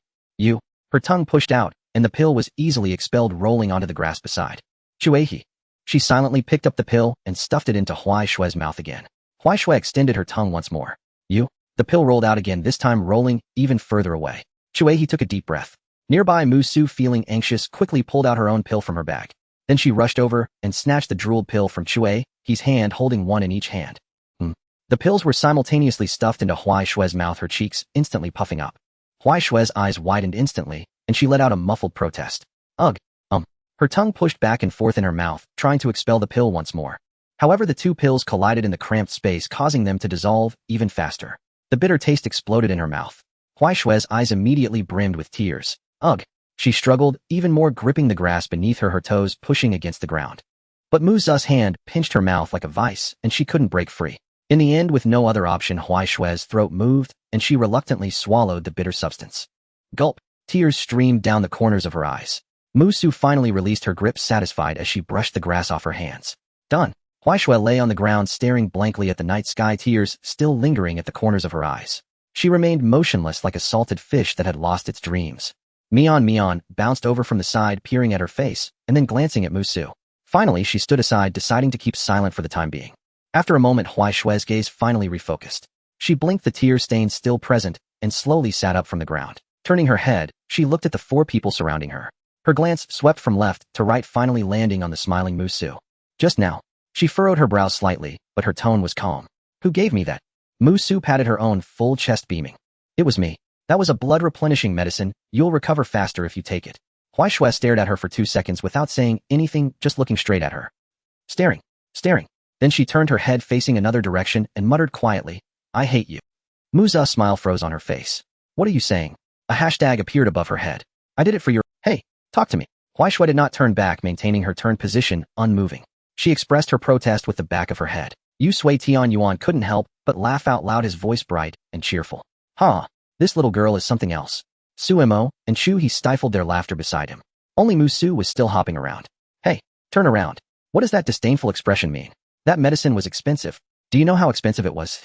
her tongue pushed out, and the pill was easily expelled, rolling onto the grass beside He. She silently picked up the pill and stuffed it into Huai Shue's mouth again. Huai Shui extended her tongue once more. The pill rolled out again, this time rolling even further away. He took a deep breath. Nearby, Musu, feeling anxious, quickly pulled out her own pill from her bag. Then she rushed over and snatched the drooled pill from He's hand, holding one in each hand. The pills were simultaneously stuffed into Huai Shue's mouth, her cheeks instantly puffing up. Huai Shue's eyes widened instantly, and she let out a muffled protest. Ugh. Her tongue pushed back and forth in her mouth, trying to expel the pill once more. However, the two pills collided in the cramped space, causing them to dissolve even faster. The bitter taste exploded in her mouth. Huai Shue's eyes immediately brimmed with tears. Ugh. She struggled, even more gripping the grass beneath her, her toes pushing against the ground. But Muzan's hand pinched her mouth like a vice, and she couldn't break free. In the end, with no other option, Huai Shue's throat moved, and she reluctantly swallowed the bitter substance. Gulp. Tears streamed down the corners of her eyes. Musu finally released her grip, satisfied, as she brushed the grass off her hands. Done. Huai Shui lay on the ground, staring blankly at the night sky, tears still lingering at the corners of her eyes. She remained motionless like a salted fish that had lost its dreams. Mian bounced over from the side, peering at her face, and then glancing at Musu. Finally, she stood aside, deciding to keep silent for the time being. After a moment, Huai Shue's gaze finally refocused. She blinked, the tear stains still present, and slowly sat up from the ground. Turning her head, she looked at the four people surrounding her. Her glance swept from left to right, finally landing on the smiling Musu. Just now. She furrowed her brows slightly, but her tone was calm. Who gave me that? Musu patted her own full chest, beaming. It was me. That was a blood-replenishing medicine. You'll recover faster if you take it. Huai Shui stared at her for 2 seconds without saying anything, just looking straight at her. Staring. Then she turned her head facing another direction and muttered quietly, I hate you. Muzan's smile froze on her face. What are you saying? A hashtag appeared above her head. I did it for your— Hey, talk to me. Huai Shui did not turn back, maintaining her turned position, unmoving. She expressed her protest with the back of her head. Tianyuan couldn't help but laugh out loud, his voice bright and cheerful. This little girl is something else. Suemo and He stifled their laughter beside him. Only Musu was still hopping around. Hey, turn around. What does that disdainful expression mean? That medicine was expensive. Do you know how expensive it was?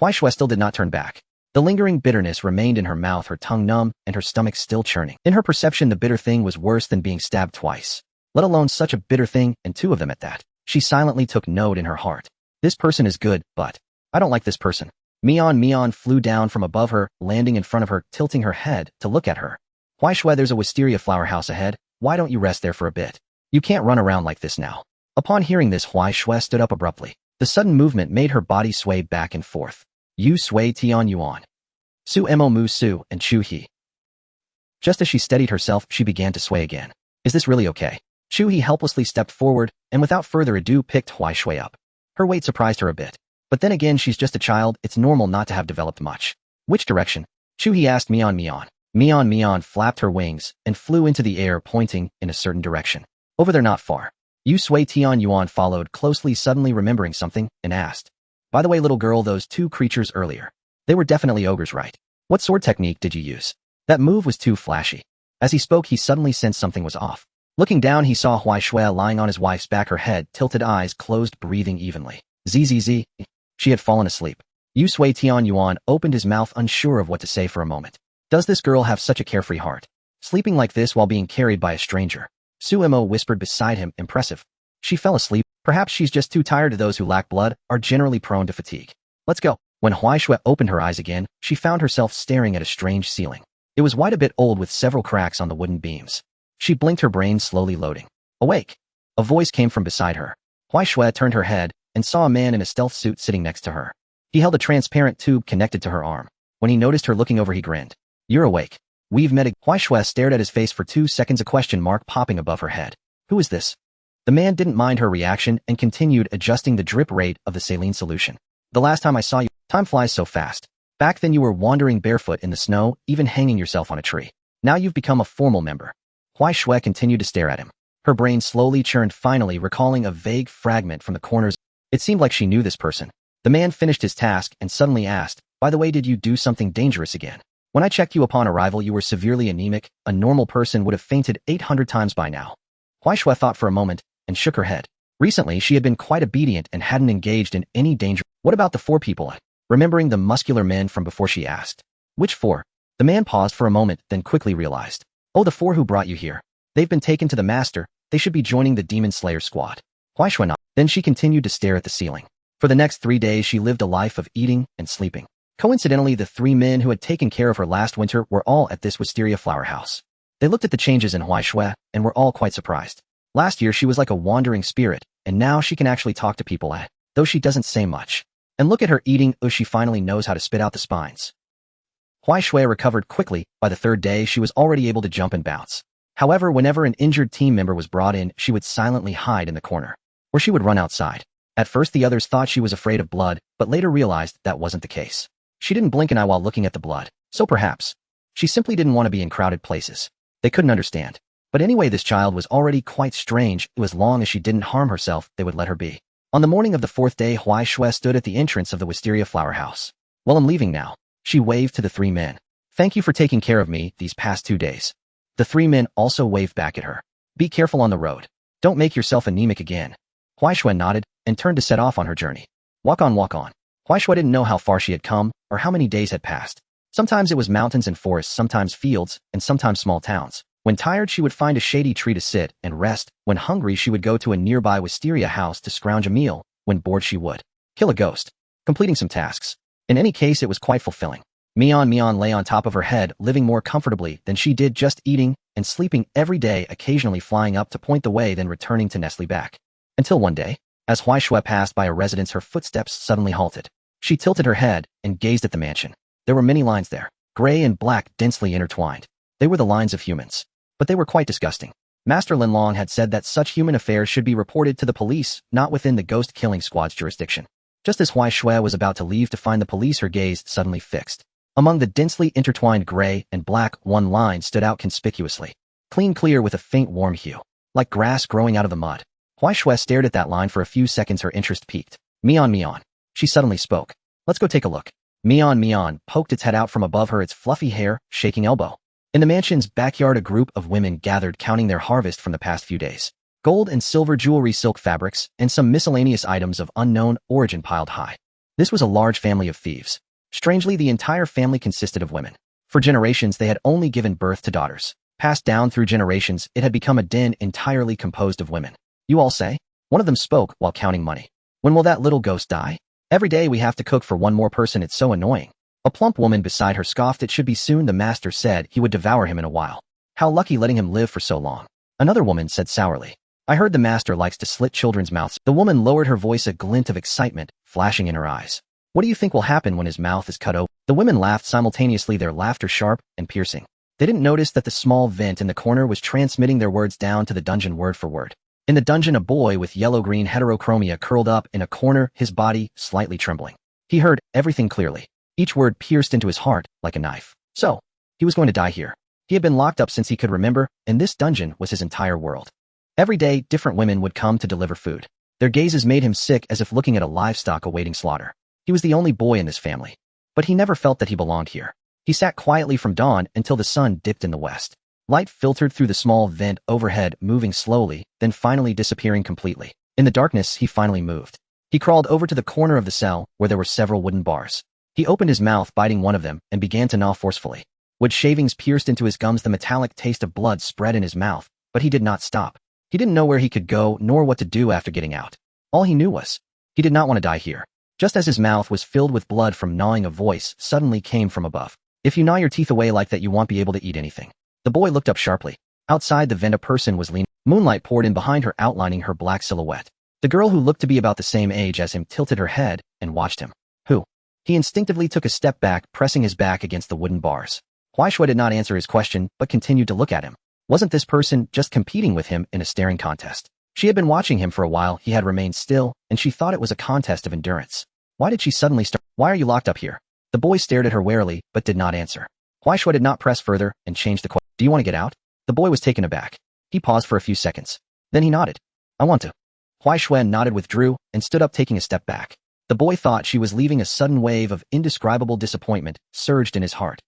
Huai Shui still did not turn back. The lingering bitterness remained in her mouth, her tongue numb, and her stomach still churning. In her perception, the bitter thing was worse than being stabbed twice. Let alone such a bitter thing, and 2 of them at that. She silently took note in her heart. This person is good, but I don't like this person. Mian flew down from above her, landing in front of her, tilting her head to look at her. Huai Shui, there's a wisteria flower house ahead. Why don't you rest there for a bit? You can't run around like this now. Upon hearing this, Huai Shui stood up abruptly. The sudden movement made her body sway back and forth. Yu Sui Tianyuan. Suemo Musu and He. Just as she steadied herself, she began to sway again. Is this really okay? He helplessly stepped forward, and without further ado picked Huai Shui up. Her weight surprised her a bit. But then again, she's just a child, it's normal not to have developed much. Which direction? He asked Mian. Mian flapped her wings and flew into the air, pointing in a certain direction. Over there, not far. Yu Sui Tianyuan followed closely, suddenly remembering something, and asked, by the way, little girl, those 2 creatures earlier. They were definitely ogres, right? What sword technique did you use? That move was too flashy. As he spoke, he suddenly sensed something was off. Looking down, he saw Huai Shui lying on his wife's back, her head tilted, eyes closed, breathing evenly. Zzz. She had fallen asleep. Yu Sui Tianyuan opened his mouth, unsure of what to say for a moment. Does this girl have such a carefree heart? Sleeping like this while being carried by a stranger? Suemo whispered beside him, impressive. She fell asleep. Perhaps she's just too tired. Those who lack blood are generally prone to fatigue. Let's go. When Huaishui opened her eyes again, she found herself staring at a strange ceiling. It was white, a bit old, with several cracks on the wooden beams. She blinked, her brain slowly loading. Awake! A voice came from beside her. Huaishui turned her head and saw a man in a stealth suit sitting next to her. He held a transparent tube connected to her arm. When he noticed her looking over, he grinned. You're awake. We've met. Huaishui stared at his face for 2 seconds, a question mark popping above her head. Who is this? The man didn't mind her reaction and continued adjusting the drip rate of the saline solution. The last time I saw you, time flies so fast. Back then you were wandering barefoot in the snow, even hanging yourself on a tree. Now you've become a formal member. Huaishui continued to stare at him. Her brain slowly churned, finally recalling a vague fragment from the corners. It seemed like she knew this person. The man finished his task and suddenly asked, by the way, did you do something dangerous again? When I checked you upon arrival, you were severely anemic. A normal person would have fainted 800 times by now. Huaishui thought for a moment and shook her head. Recently, she had been quite obedient and hadn't engaged in any danger. What about the 4 people? Remembering the muscular men from before, she asked. Which 4? The man paused for a moment, then quickly realized. Oh, the 4 who brought you here. They've been taken to the master. They should be joining the Demon Slayer squad. Huaishui nodded. Then she continued to stare at the ceiling. For the next 3 days, she lived a life of eating and sleeping. Coincidentally, the 3 men who had taken care of her last winter were all at this wisteria flower house. They looked at the changes in Huaishui and were all quite surprised. Last year, she was like a wandering spirit, and now she can actually talk to people, though she doesn't say much. And look at her eating. She finally knows how to spit out the spines. Huaishui recovered quickly. By the 3rd day, she was already able to jump and bounce. However, whenever an injured team member was brought in, she would silently hide in the corner, or she would run outside. At first, the others thought she was afraid of blood, but later realized that wasn't the case. She didn't blink an eye while looking at the blood, so perhaps she simply didn't want to be in crowded places. They couldn't understand. But anyway, this child was already quite strange. As long as she didn't harm herself, they would let her be. On the morning of the 4th day, Huaishui stood at the entrance of the wisteria flower house. Well, I'm leaving now. She waved to the 3 men. Thank you for taking care of me these past 2 days. The 3 men also waved back at her. Be careful on the road. Don't make yourself anemic again. Huaishui nodded and turned to set off on her journey. Walk on, walk on. Huaishui didn't know how far she had come or how many days had passed. Sometimes it was mountains and forests, sometimes fields, and sometimes small towns. When tired, she would find a shady tree to sit and rest. When hungry, she would go to a nearby wisteria house to scrounge a meal. When bored, she would kill a ghost, completing some tasks. In any case, it was quite fulfilling. Mian lay on top of her head, living more comfortably than she did, just eating and sleeping every day, occasionally flying up to point the way, then returning to nestle back. Until one day, as Huaishui passed by a residence, her footsteps suddenly halted. She tilted her head and gazed at the mansion. There were many lines there, gray and black, densely intertwined. They were the lines of humans. But they were quite disgusting. Master Linlong had said that such human affairs should be reported to the police, not within the ghost killing squad's jurisdiction. Just as Huaishui was about to leave to find the police, her gaze suddenly fixed. Among the densely intertwined gray and black, one line stood out conspicuously. Clean clear with a faint warm hue, like grass growing out of the mud. Huaishui stared at that line for a few seconds, her interest piqued. Mian. She suddenly spoke. Let's go take a look. Mian poked its head out from above her, its fluffy hair shaking elbow. In the mansion's backyard, a group of women gathered, counting their harvest from the past few days. Gold and silver jewelry, silk fabrics, and some miscellaneous items of unknown origin piled high. This was a large family of thieves. Strangely, the entire family consisted of women. For generations, they had only given birth to daughters. Passed down through generations, it had become a den entirely composed of women. You all say? One of them spoke while counting money. When will that little ghost die? Every day we have to cook for one more person, it's so annoying. A plump woman beside her scoffed. It should be soon. The master said he would devour him in a while. How lucky, letting him live for so long. Another woman said sourly. I heard the master likes to slit children's mouths. The woman lowered her voice, a glint of excitement flashing in her eyes. What do you think will happen when his mouth is cut open? The women laughed simultaneously, their laughter sharp and piercing. They didn't notice that the small vent in the corner was transmitting their words down to the dungeon word for word. In the dungeon, a boy with yellow-green heterochromia curled up in a corner, his body slightly trembling. He heard everything clearly. Each word pierced into his heart like a knife. So, he was going to die here. He had been locked up since he could remember, and this dungeon was his entire world. Every day, different women would come to deliver food. Their gazes made him sick, as if looking at a livestock awaiting slaughter. He was the only boy in this family. But he never felt that he belonged here. He sat quietly from dawn until the sun dipped in the west. Light filtered through the small vent overhead, moving slowly, then finally disappearing completely. In the darkness, he finally moved. He crawled over to the corner of the cell, where there were several wooden bars. He opened his mouth, biting one of them, and began to gnaw forcefully. Wood shavings pierced into his gums, the metallic taste of blood spread in his mouth, but he did not stop. He didn't know where he could go, nor what to do after getting out. All he knew was, he did not want to die here. Just as his mouth was filled with blood from gnawing, a voice suddenly came from above. If you gnaw your teeth away like that, you won't be able to eat anything. The boy looked up sharply. Outside the vent, a person was leaning. Moonlight poured in behind her, outlining her black silhouette. The girl, who looked to be about the same age as him, tilted her head and watched him. Who? He instinctively took a step back, pressing his back against the wooden bars. Huaishui did not answer his question, but continued to look at him. Wasn't this person just competing with him in a staring contest? She had been watching him for a while. He had remained still, and she thought it was a contest of endurance. Why did she suddenly start? Why are you locked up here? The boy stared at her warily, but did not answer. Huaishui did not press further and changed the question. Do you want to get out? The boy was taken aback. He paused for a few seconds. Then he nodded. I want to. Huaishui nodded, withdrew, and stood up, taking a step back. The boy thought she was leaving. A sudden wave of indescribable disappointment surged in his heart.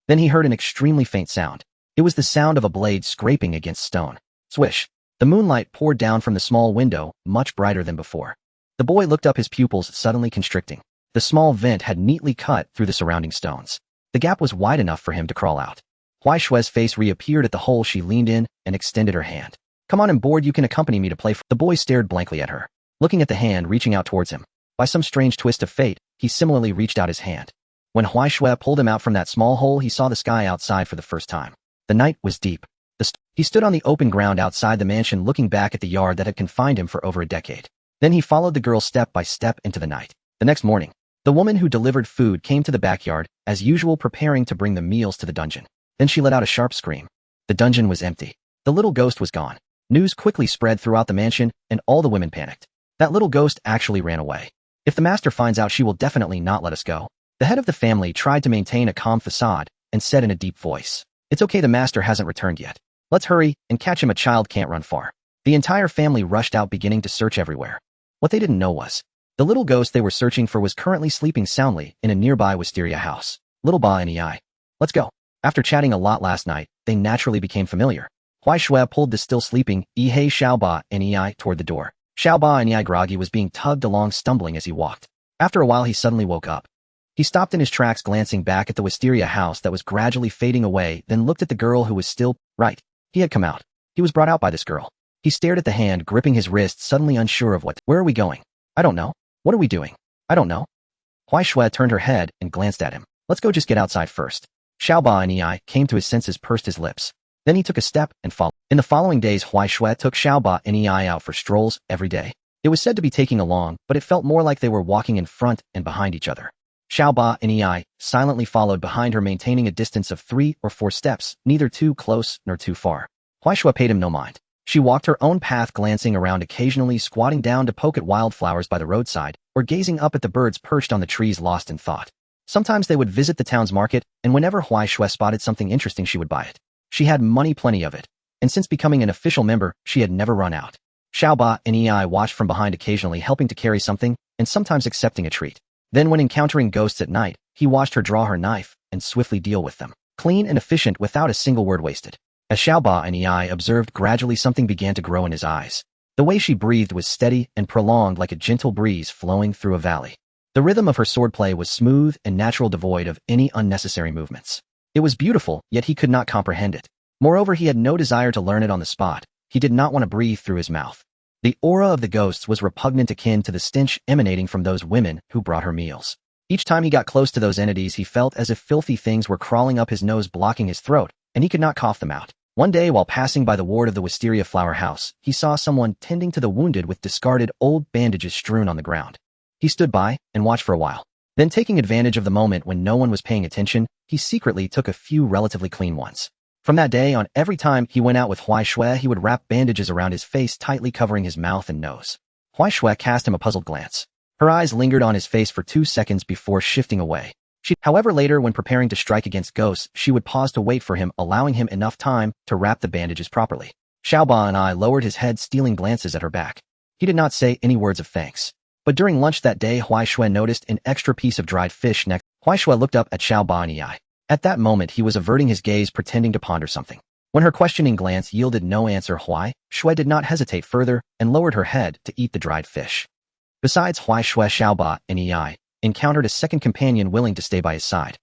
Then he heard an extremely faint sound. It was the sound of a blade scraping against stone. Swish. The moonlight poured down from the small window, much brighter than before. The boy looked up, his pupils suddenly constricting. The small vent had neatly cut through the surrounding stones. The gap was wide enough for him to crawl out. Huaishui's face reappeared at the hole. She leaned in and extended her hand. Come on board, you can accompany me to play. The boy stared blankly at her, looking at the hand reaching out towards him. By some strange twist of fate, he similarly reached out his hand. When Huaishui pulled him out from that small hole, he saw the sky outside for the first time. The night was deep. He stood on the open ground outside the mansion, looking back at the yard that had confined him for over a decade. Then he followed the girl step by step into the night. The next morning, the woman who delivered food came to the backyard, as usual, preparing to bring the meals to the dungeon. Then she let out a sharp scream. The dungeon was empty. The little ghost was gone. News quickly spread throughout the mansion, and all the women panicked. That little ghost actually ran away. If the master finds out, she will definitely not let us go. The head of the family tried to maintain a calm facade and said in a deep voice, It's okay, the master hasn't returned yet. Let's hurry and catch him, a child can't run far. The entire family rushed out, beginning to search everywhere. What they didn't know was, the little ghost they were searching for was currently sleeping soundly in a nearby wisteria house. Little Ba and Ei. Let's go. After chatting a lot last night, they naturally became familiar. Huaishui pulled the still sleeping Ihei Xiaoba and Ei toward the door. Xiaoba and Ei, groggy, was being tugged along, stumbling as he walked. After a while, he suddenly woke up. He stopped in his tracks, glancing back at the wisteria house that was gradually fading away, then looked at the girl who was still right. He had come out. He was brought out by this girl. He stared at the hand gripping his wrist, suddenly unsure of what. Where are we going? I don't know. What are we doing? I don't know. Huaishui turned her head and glanced at him. Let's go, just get outside first. Xiaoba and Ei came to his senses, pursed his lips. Then he took a step and followed. In the following days, Huaishui took Xiaoba and Ei out for strolls every day. It was said to be taking along, but it felt more like they were walking in front and behind each other. Xiaoba and Ei silently followed behind her, maintaining a distance of 3 or 4 steps, neither too close nor too far. Huaishui paid him no mind. She walked her own path, glancing around occasionally, squatting down to poke at wildflowers by the roadside, or gazing up at the birds perched on the trees, lost in thought. Sometimes they would visit the town's market, and whenever Huaishui spotted something interesting, she would buy it. She had money, plenty of it, and since becoming an official member, she had never run out. Xiaoba and Ei watched from behind, occasionally helping to carry something, and sometimes accepting a treat. Then when encountering ghosts at night, he watched her draw her knife and swiftly deal with them. Clean and efficient, without a single word wasted. As Xiaoba and Ei observed, gradually something began to grow in his eyes. The way she breathed was steady and prolonged, like a gentle breeze flowing through a valley. The rhythm of her swordplay was smooth and natural, devoid of any unnecessary movements. It was beautiful, yet he could not comprehend it. Moreover, he had no desire to learn it on the spot. He did not want to breathe through his mouth. The aura of the ghosts was repugnant, akin to the stench emanating from those women who brought her meals. Each time he got close to those entities, he felt as if filthy things were crawling up his nose, blocking his throat, and he could not cough them out. One day, while passing by the ward of the wisteria flower house, he saw someone tending to the wounded with discarded old bandages strewn on the ground. He stood by and watched for a while. Then, taking advantage of the moment when no one was paying attention, he secretly took a few relatively clean ones. From that day on, every time he went out with Huaishui, he would wrap bandages around his face, tightly covering his mouth and nose. Huaishui cast him a puzzled glance. Her eyes lingered on his face for 2 seconds before shifting away. However, later, when preparing to strike against ghosts, she would pause to wait for him, allowing him enough time to wrap the bandages properly. Xiaoba and Ei lowered his head, stealing glances at her back. He did not say any words of thanks. But during lunch that day, Huaishui noticed an extra piece of dried fish next. Huaishui looked up at Xiaoba and Ei. At that moment, he was averting his gaze, pretending to ponder something. When her questioning glance yielded no answer, Huaishui did not hesitate further and lowered her head to eat the dried fish. Besides Huaishui, Xiaoba and Ei encountered a second companion willing to stay by his side.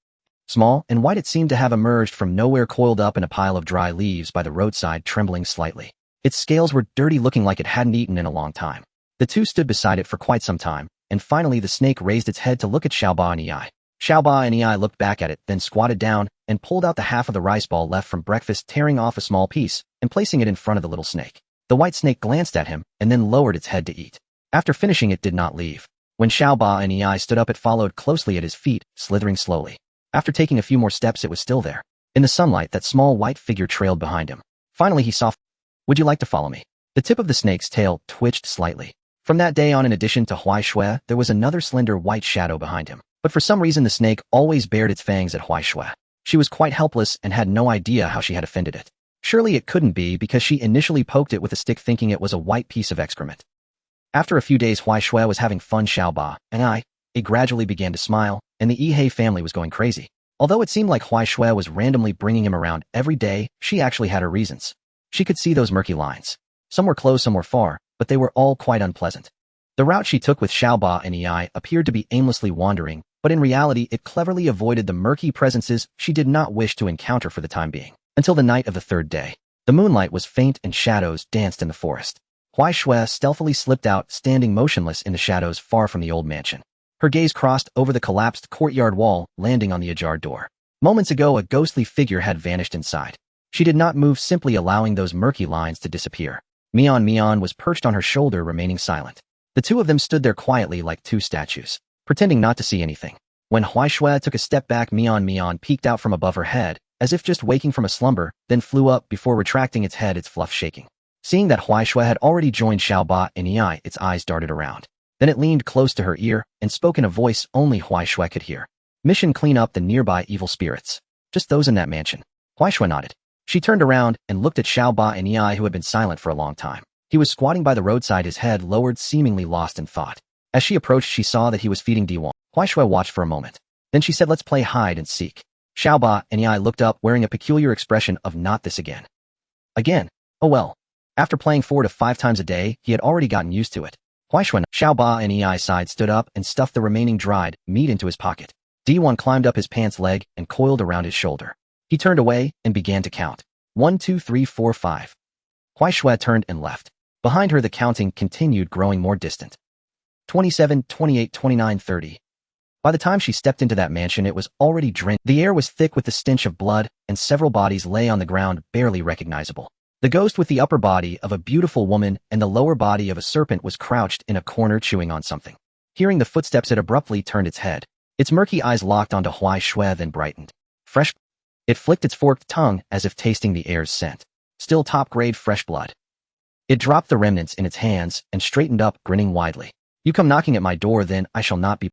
Small and white, it seemed to have emerged from nowhere, coiled up in a pile of dry leaves by the roadside, trembling slightly. Its scales were dirty, looking like it hadn't eaten in a long time. The two stood beside it for quite some time, and finally the snake raised its head to look at Xiaoba and Ei. Xiaoba and Ei looked back at it, then squatted down and pulled out the half of the rice ball left from breakfast, tearing off a small piece and placing it in front of the little snake. The white snake glanced at him and then lowered its head to eat. After finishing, it did not leave. When Xiaoba and Ei stood up, it followed closely at his feet, slithering slowly. After taking a few more steps, it was still there. In the sunlight, that small white figure trailed behind him. Finally, he saw. Would you like to follow me? The tip of the snake's tail twitched slightly. From that day on, in addition to Huai Shui, there was another slender white shadow behind him. But for some reason, the snake always bared its fangs at Huai Shui. She was quite helpless and had no idea how she had offended it. Surely it couldn't be, because she initially poked it with a stick thinking it was a white piece of excrement. After a few days, Huai Shui was having fun. Xiaoba and Ei, it gradually began to smile, and the Ihei family was going crazy. Although it seemed like Huai Shui was randomly bringing him around every day, she actually had her reasons. She could see those murky lines. Some were close, some were far, but they were all quite unpleasant. The route she took with Xiaoba and Ei appeared to be aimlessly wandering, but in reality it cleverly avoided the murky presences she did not wish to encounter for the time being. Until the night of the third day. The moonlight was faint and shadows danced in the forest. Huai Shui stealthily slipped out, standing motionless in the shadows far from the old mansion. Her gaze crossed over the collapsed courtyard wall, landing on the ajar door. Moments ago, a ghostly figure had vanished inside. She did not move, simply allowing those murky lines to disappear. Mian was perched on her shoulder, remaining silent. The two of them stood there quietly like two statues, pretending not to see anything. When Huai Shui took a step back, Mian peeked out from above her head, as if just waking from a slumber, then flew up before retracting its head, its fluff shaking. Seeing that Huai Shui had already joined Xiaoba and Ei, its eyes darted around. Then it leaned close to her ear and spoke in a voice only Huai Shui could hear. Mission: clean up the nearby evil spirits. Just those in that mansion. Huai Shui nodded. She turned around and looked at Xiaoba and Ei, who had been silent for a long time. He was squatting by the roadside, his head lowered, seemingly lost in thought. As she approached, she saw that he was feeding Diwan. Huai Shui watched for a moment. Then she said, "Let's play hide and seek." Xiaoba and Ei looked up, wearing a peculiar expression of "not this again." Again? Oh well. After playing 4 to 5 times a day, he had already gotten used to it. Huai Shui. Xiaoba and Ei sighed, stood up, and stuffed the remaining dried meat into his pocket. Diwan climbed up his pants leg and coiled around his shoulder. He turned away and began to count. 1, 2, 3, 4, 5. Huai Shui turned and left. Behind her, the counting continued, growing more distant. 27, 28, 29, 30. By the time she stepped into that mansion, it was already drenched. The air was thick with the stench of blood, and several bodies lay on the ground, barely recognizable. The ghost with the upper body of a beautiful woman and the lower body of a serpent was crouched in a corner, chewing on something. Hearing the footsteps, it abruptly turned its head. Its murky eyes locked onto Huai Shui, then brightened. Fresh. It flicked its forked tongue as if tasting the air's scent. Still top-grade fresh blood. It dropped the remnants in its hands and straightened up, grinning widely. "You come knocking at my door, then I shall not be."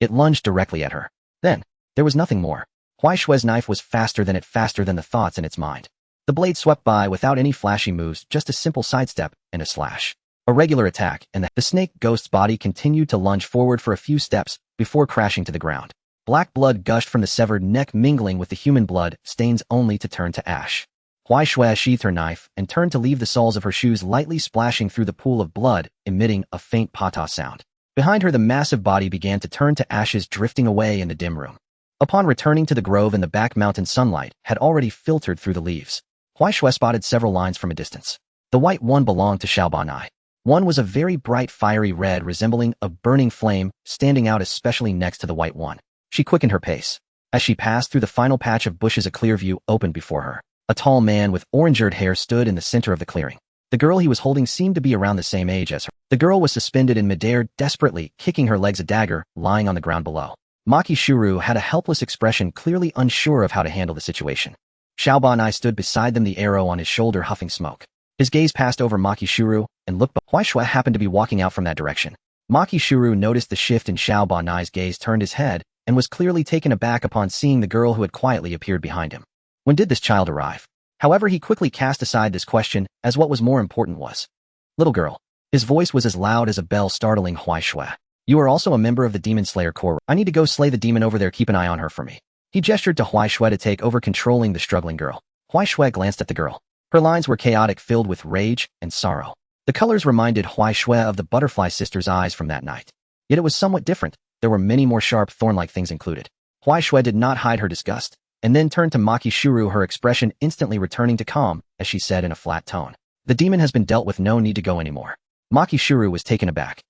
It lunged directly at her. Then, there was nothing more. Huai Shui's knife was faster than the thoughts in its mind. The blade swept by without any flashy moves, just a simple sidestep and a slash. A regular attack, and the snake ghost's body continued to lunge forward for a few steps before crashing to the ground. Black blood gushed from the severed neck, mingling with the human blood stains, only to turn to ash. Huai Shui sheathed her knife and turned to leave, the soles of her shoes lightly splashing through the pool of blood, emitting a faint pata sound. Behind her, the massive body began to turn to ashes, drifting away in the dim room. Upon returning to the grove in the back mountain, sunlight had already filtered through the leaves. Huai Shui spotted several lines from a distance. The white one belonged to Xiaoba and Ei. One was a very bright fiery red, resembling a burning flame, standing out especially next to the white one. She quickened her pace. As she passed through the final patch of bushes, a clear view opened before her. A tall man with orange-haired hair stood in the center of the clearing. The girl he was holding seemed to be around the same age as her. The girl was suspended in midair, desperately kicking her legs, a dagger lying on the ground below. Maki Shuru had a helpless expression, clearly unsure of how to handle the situation. Xiaoba and Ei stood beside them, the arrow on his shoulder, huffing smoke. His gaze passed over Maki Shuru and looked back. Huai Shui happened to be walking out from that direction. Maki Shuru noticed the shift in Xiaoba and Ei's gaze, turned his head, and was clearly taken aback upon seeing the girl who had quietly appeared behind him. When did this child arrive? However, he quickly cast aside this question, as what was more important was. "Little girl." His voice was as loud as a bell, startling Huai Shui. "You are also a member of the Demon Slayer Corps. I need to go slay the demon over there. Keep an eye on her for me." He gestured to Huai Shui to take over controlling the struggling girl. Huai Shui glanced at the girl. Her lines were chaotic, filled with rage and sorrow. The colors reminded Huai Shui of the butterfly sister's eyes from that night. Yet it was somewhat different. There were many more sharp, thorn-like things included. Huai Shui did not hide her disgust, and then turned to Maki Shuru, her expression instantly returning to calm, as she said in a flat tone. "The demon has been dealt with, no need to go anymore." Maki Shuru was taken aback.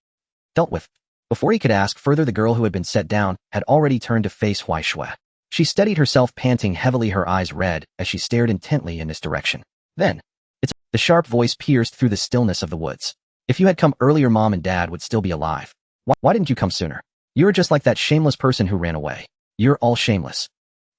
Dealt with. Before he could ask further, the girl who had been set down had already turned to face Huai Shui. She steadied herself, panting heavily, her eyes red, as she stared intently in this direction. Then, the sharp voice pierced through the stillness of the woods. If you had come earlier, Mom and Dad would still be alive. Why didn't you come sooner? You're just like that shameless person who ran away. You're all shameless.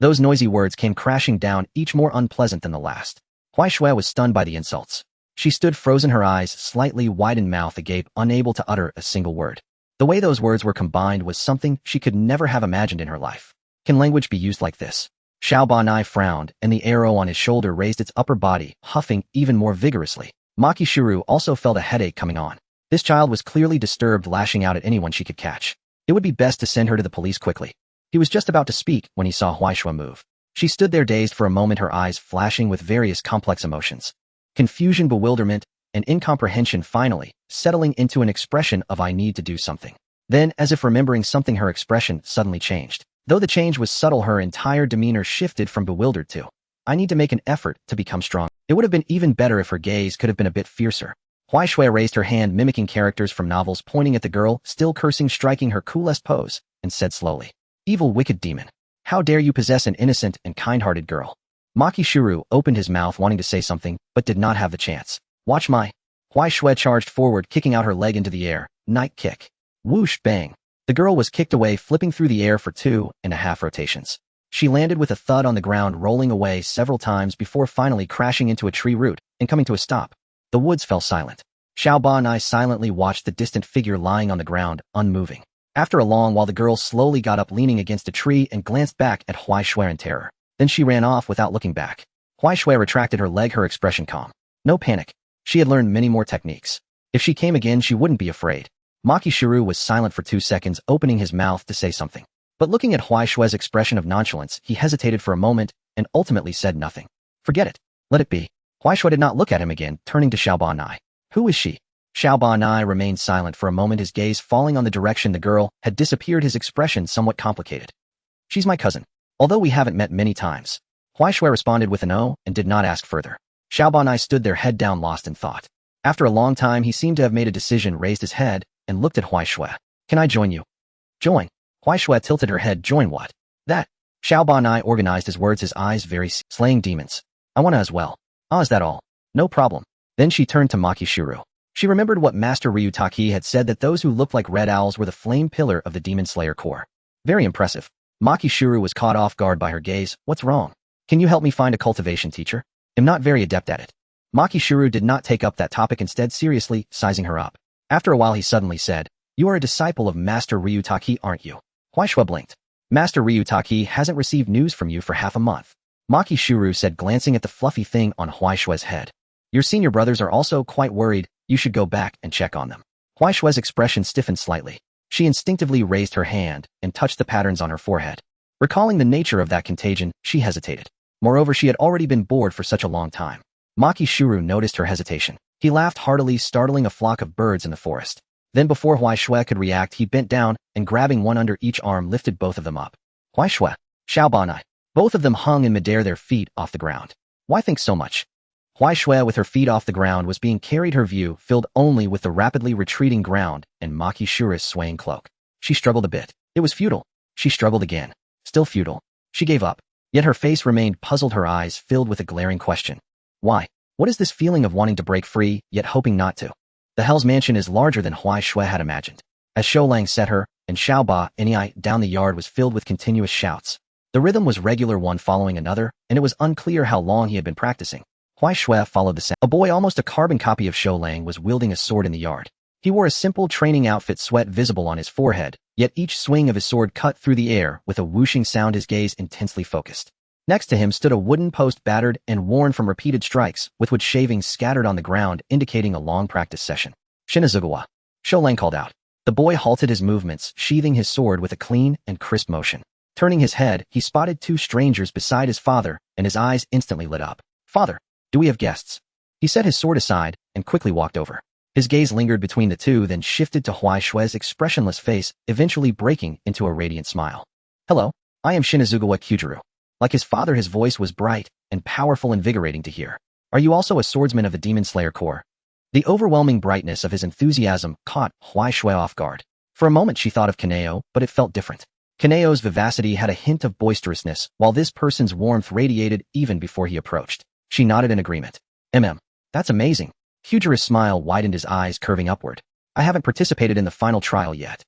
Those noisy words came crashing down, each more unpleasant than the last. Huai Shui was stunned by the insults. She stood frozen, her eyes slightly widened, mouth agape, unable to utter a single word. The way those words were combined was something she could never have imagined in her life. Can language be used like this? Xiao Banai frowned, and the arrow on his shoulder raised its upper body, huffing even more vigorously. Maki Shuru also felt a headache coming on. This child was clearly disturbed, lashing out at anyone she could catch. It would be best to send her to the police quickly. He was just about to speak when he saw Huai Shui move. She stood there dazed for a moment, her eyes flashing with various complex emotions. Confusion, bewilderment, and incomprehension, finally settling into an expression of "I need to do something." Then, as if remembering something, her expression suddenly changed. Though the change was subtle, her entire demeanor shifted from bewildered to, "I need to make an effort to become strong." It would have been even better if her gaze could have been a bit fiercer. Huai Shui raised her hand, mimicking characters from novels, pointing at the girl, still cursing, striking her coolest pose, and said slowly, "Evil, wicked demon. How dare you possess an innocent and kind-hearted girl?" Maki Shuru opened his mouth, wanting to say something, but did not have the chance. "Watch my..." Huai Shui charged forward, kicking out her leg into the air. Night kick. Whoosh, bang. The girl was kicked away, flipping through the air for 2.5 rotations. She landed with a thud on the ground, rolling away several times before finally crashing into a tree root and coming to a stop. The woods fell silent. Xiao Banai silently watched the distant figure lying on the ground, unmoving. After a long while, the girl slowly got up, leaning against a tree, and glanced back at Huai Shui in terror. Then she ran off without looking back. Huai Shui retracted her leg, her expression calm. No panic. She had learned many more techniques. If she came again, she wouldn't be afraid. Maki Shuru was silent for 2 seconds, opening his mouth to say something. But looking at Huai Shui's expression of nonchalance, he hesitated for a moment and ultimately said nothing. Forget it. Let it be. Huai Shui did not look at him again, turning to Xiao Banai. Who is she? Xiao Banai remained silent for a moment, his gaze falling on the direction the girl had disappeared, his expression somewhat complicated. She's my cousin. Although we haven't met many times. Huai Shui responded with an "oh" and did not ask further. Xiao Banai stood there, head down, lost in thought. After a long time, he seemed to have made a decision, raised his head, and looked at Huai Shui. Can I join you? Join? Huai Shui tilted her head. Join what? That. Xiao Banai organized his words, his eyes very slaying demons. I wanna as well. Ah, is that all? No problem. Then she turned to Maki Shuru. She remembered what Master Ryutaki had said, that those who looked like red owls were the flame pillar of the Demon Slayer Corps. Very impressive. Maki Shuru was caught off guard by her gaze. What's wrong? Can you help me find a cultivation teacher? I'm not very adept at it. Maki Shuru did not take up that topic, instead seriously sizing her up. After a while, he suddenly said, You are a disciple of Master Ryutaki, aren't you? Huai Shui blinked. Master Ryutaki hasn't received news from you for half a month. Maki Shuru said, glancing at the fluffy thing on Huai Shui's head. Your senior brothers are also quite worried. You should go back and check on them. Huai Shui's expression stiffened slightly. She instinctively raised her hand and touched the patterns on her forehead. Recalling the nature of that contagion, she hesitated. Moreover, she had already been bored for such a long time. Maki Shuru noticed her hesitation. He laughed heartily, startling a flock of birds in the forest. Then before Huai Shui could react, he bent down and, grabbing one under each arm, lifted both of them up. Huai Shui, Xiao Banai. Both of them hung in midair, their feet off the ground. Why think so much? Huai Shui, with her feet off the ground, was being carried, her view filled only with the rapidly retreating ground and Maki Shuru's swaying cloak. She struggled a bit. It was futile. She struggled again. Still futile. She gave up. Yet her face remained puzzled, her eyes filled with a glaring question. Why? What is this feeling of wanting to break free, yet hoping not to? The Hell's Mansion is larger than Huai Shui had imagined. As Shoulang set her, and Xiao Ba Ni down, the yard was filled with continuous shouts. The rhythm was regular, one following another, and it was unclear how long he had been practicing. Huai Shui followed the sound. A boy, almost a carbon copy of Shoulang, was wielding a sword in the yard. He wore a simple training outfit, sweat visible on his forehead, yet each swing of his sword cut through the air with a whooshing sound, his gaze intensely focused. Next to him stood a wooden post, battered and worn from repeated strikes, with wood shavings scattered on the ground, indicating a long practice session. Shinazugawa, Shoulang called out. The boy halted his movements, sheathing his sword with a clean and crisp motion. Turning his head, he spotted two strangers beside his father, and his eyes instantly lit up. Father, do we have guests? He set his sword aside and quickly walked over. His gaze lingered between the two, then shifted to Huai Shui's expressionless face, eventually breaking into a radiant smile. Hello, I am Shinazugawa Kyujiro. Like his father, his voice was bright and powerful, invigorating to hear. Are you also a swordsman of the Demon Slayer Corps? The overwhelming brightness of his enthusiasm caught Huaishui off guard. For a moment she thought of Kanae, but it felt different. Kanae's vivacity had a hint of boisterousness, while this person's warmth radiated even before he approached. She nodded in agreement. That's amazing. Kyujiro's smile widened, his eyes curving upward. I haven't participated in the final trial yet.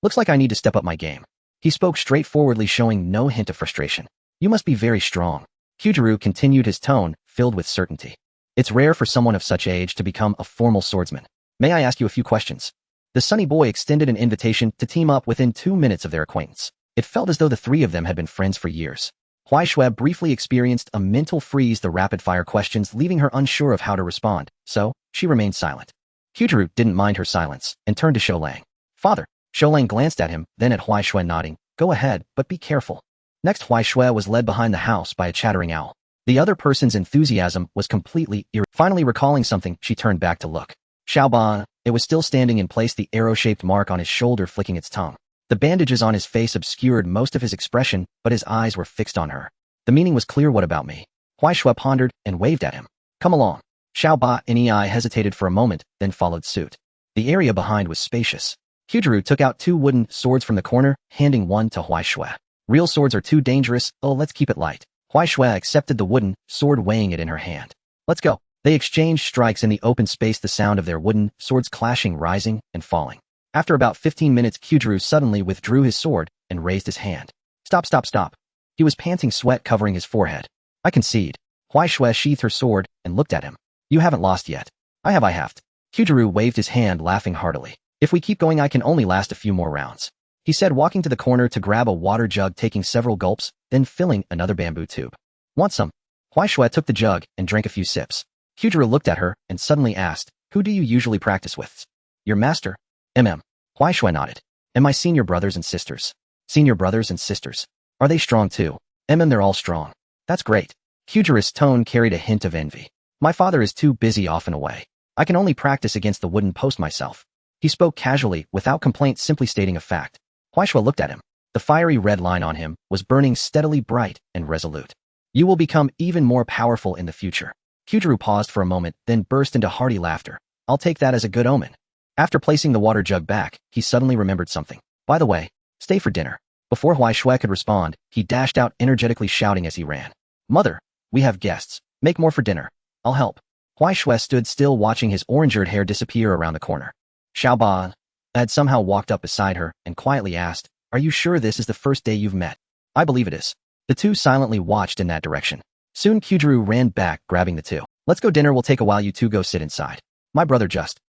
Looks like I need to step up my game. He spoke straightforwardly, showing no hint of frustration. You must be very strong. Kyujiro continued, his tone filled with certainty. It's rare for someone of such age to become a formal swordsman. May I ask you a few questions? The sunny boy extended an invitation to team up within 2 minutes of their acquaintance. It felt as though the three of them had been friends for years. Huaishui briefly experienced a mental freeze, the rapid-fire questions leaving her unsure of how to respond, so she remained silent. Kyujiro didn't mind her silence and turned to Sholang. Father. Sholang glanced at him, then at Huaishui, nodding. Go ahead, but be careful. Next, Huaishui was led behind the house by a chattering owl. The other person's enthusiasm was completely Finally recalling something, she turned back to look. Xiaoba, it was still standing in place, the arrow-shaped mark on his shoulder flicking its tongue. The bandages on his face obscured most of his expression, but his eyes were fixed on her. The meaning was clear. What about me? Huaishui pondered and waved at him. Come along. Xiaoba and Ei hesitated for a moment, then followed suit. The area behind was spacious. Kyujiro took out 2 wooden swords from the corner, handing one to Huaishui. Real swords are too dangerous, let's keep it light. Huaishui accepted the wooden sword, weighing it in her hand. Let's go. They exchanged strikes in the open space, the sound of their wooden swords clashing, rising and falling. After about 15 minutes, Kyujiro suddenly withdrew his sword and raised his hand. Stop, stop, stop. He was panting, sweat covering his forehead. I concede. Huaishui sheathed her sword and looked at him. You haven't lost yet. I have. Kyujiro waved his hand, laughing heartily. If we keep going, I can only last a few more rounds. He said, walking to the corner to grab a water jug, taking several gulps, then filling another bamboo tube. Want some? Huaishui took the jug and drank a few sips. Kyujiro looked at her and suddenly asked, who do you usually practice with? Your master? Huaishui nodded. And my senior brothers and sisters. Senior brothers and sisters. Are they strong too? They're all strong. That's great. Kyujiro's tone carried a hint of envy. My father is too busy, often away. I can only practice against the wooden post myself. He spoke casually, without complaint, simply stating a fact. Huaishui looked at him. The fiery red line on him was burning steadily, bright and resolute. You will become even more powerful in the future. Kyujiro paused for a moment, then burst into hearty laughter. I'll take that as a good omen. After placing the water jug back, he suddenly remembered something. By the way, stay for dinner. Before Huaishui could respond, he dashed out, energetically shouting as he ran. Mother, we have guests. Make more for dinner. I'll help. Huaishui stood still, watching his orange-haired hair disappear around the corner. Xiaoba had somehow walked up beside her and quietly asked, Are you sure this is the first day you've met? I believe it is. The two silently watched in that direction. Soon Kyujiro ran back, grabbing the two. Let's go, dinner will take a while, you two go sit inside. My brother just.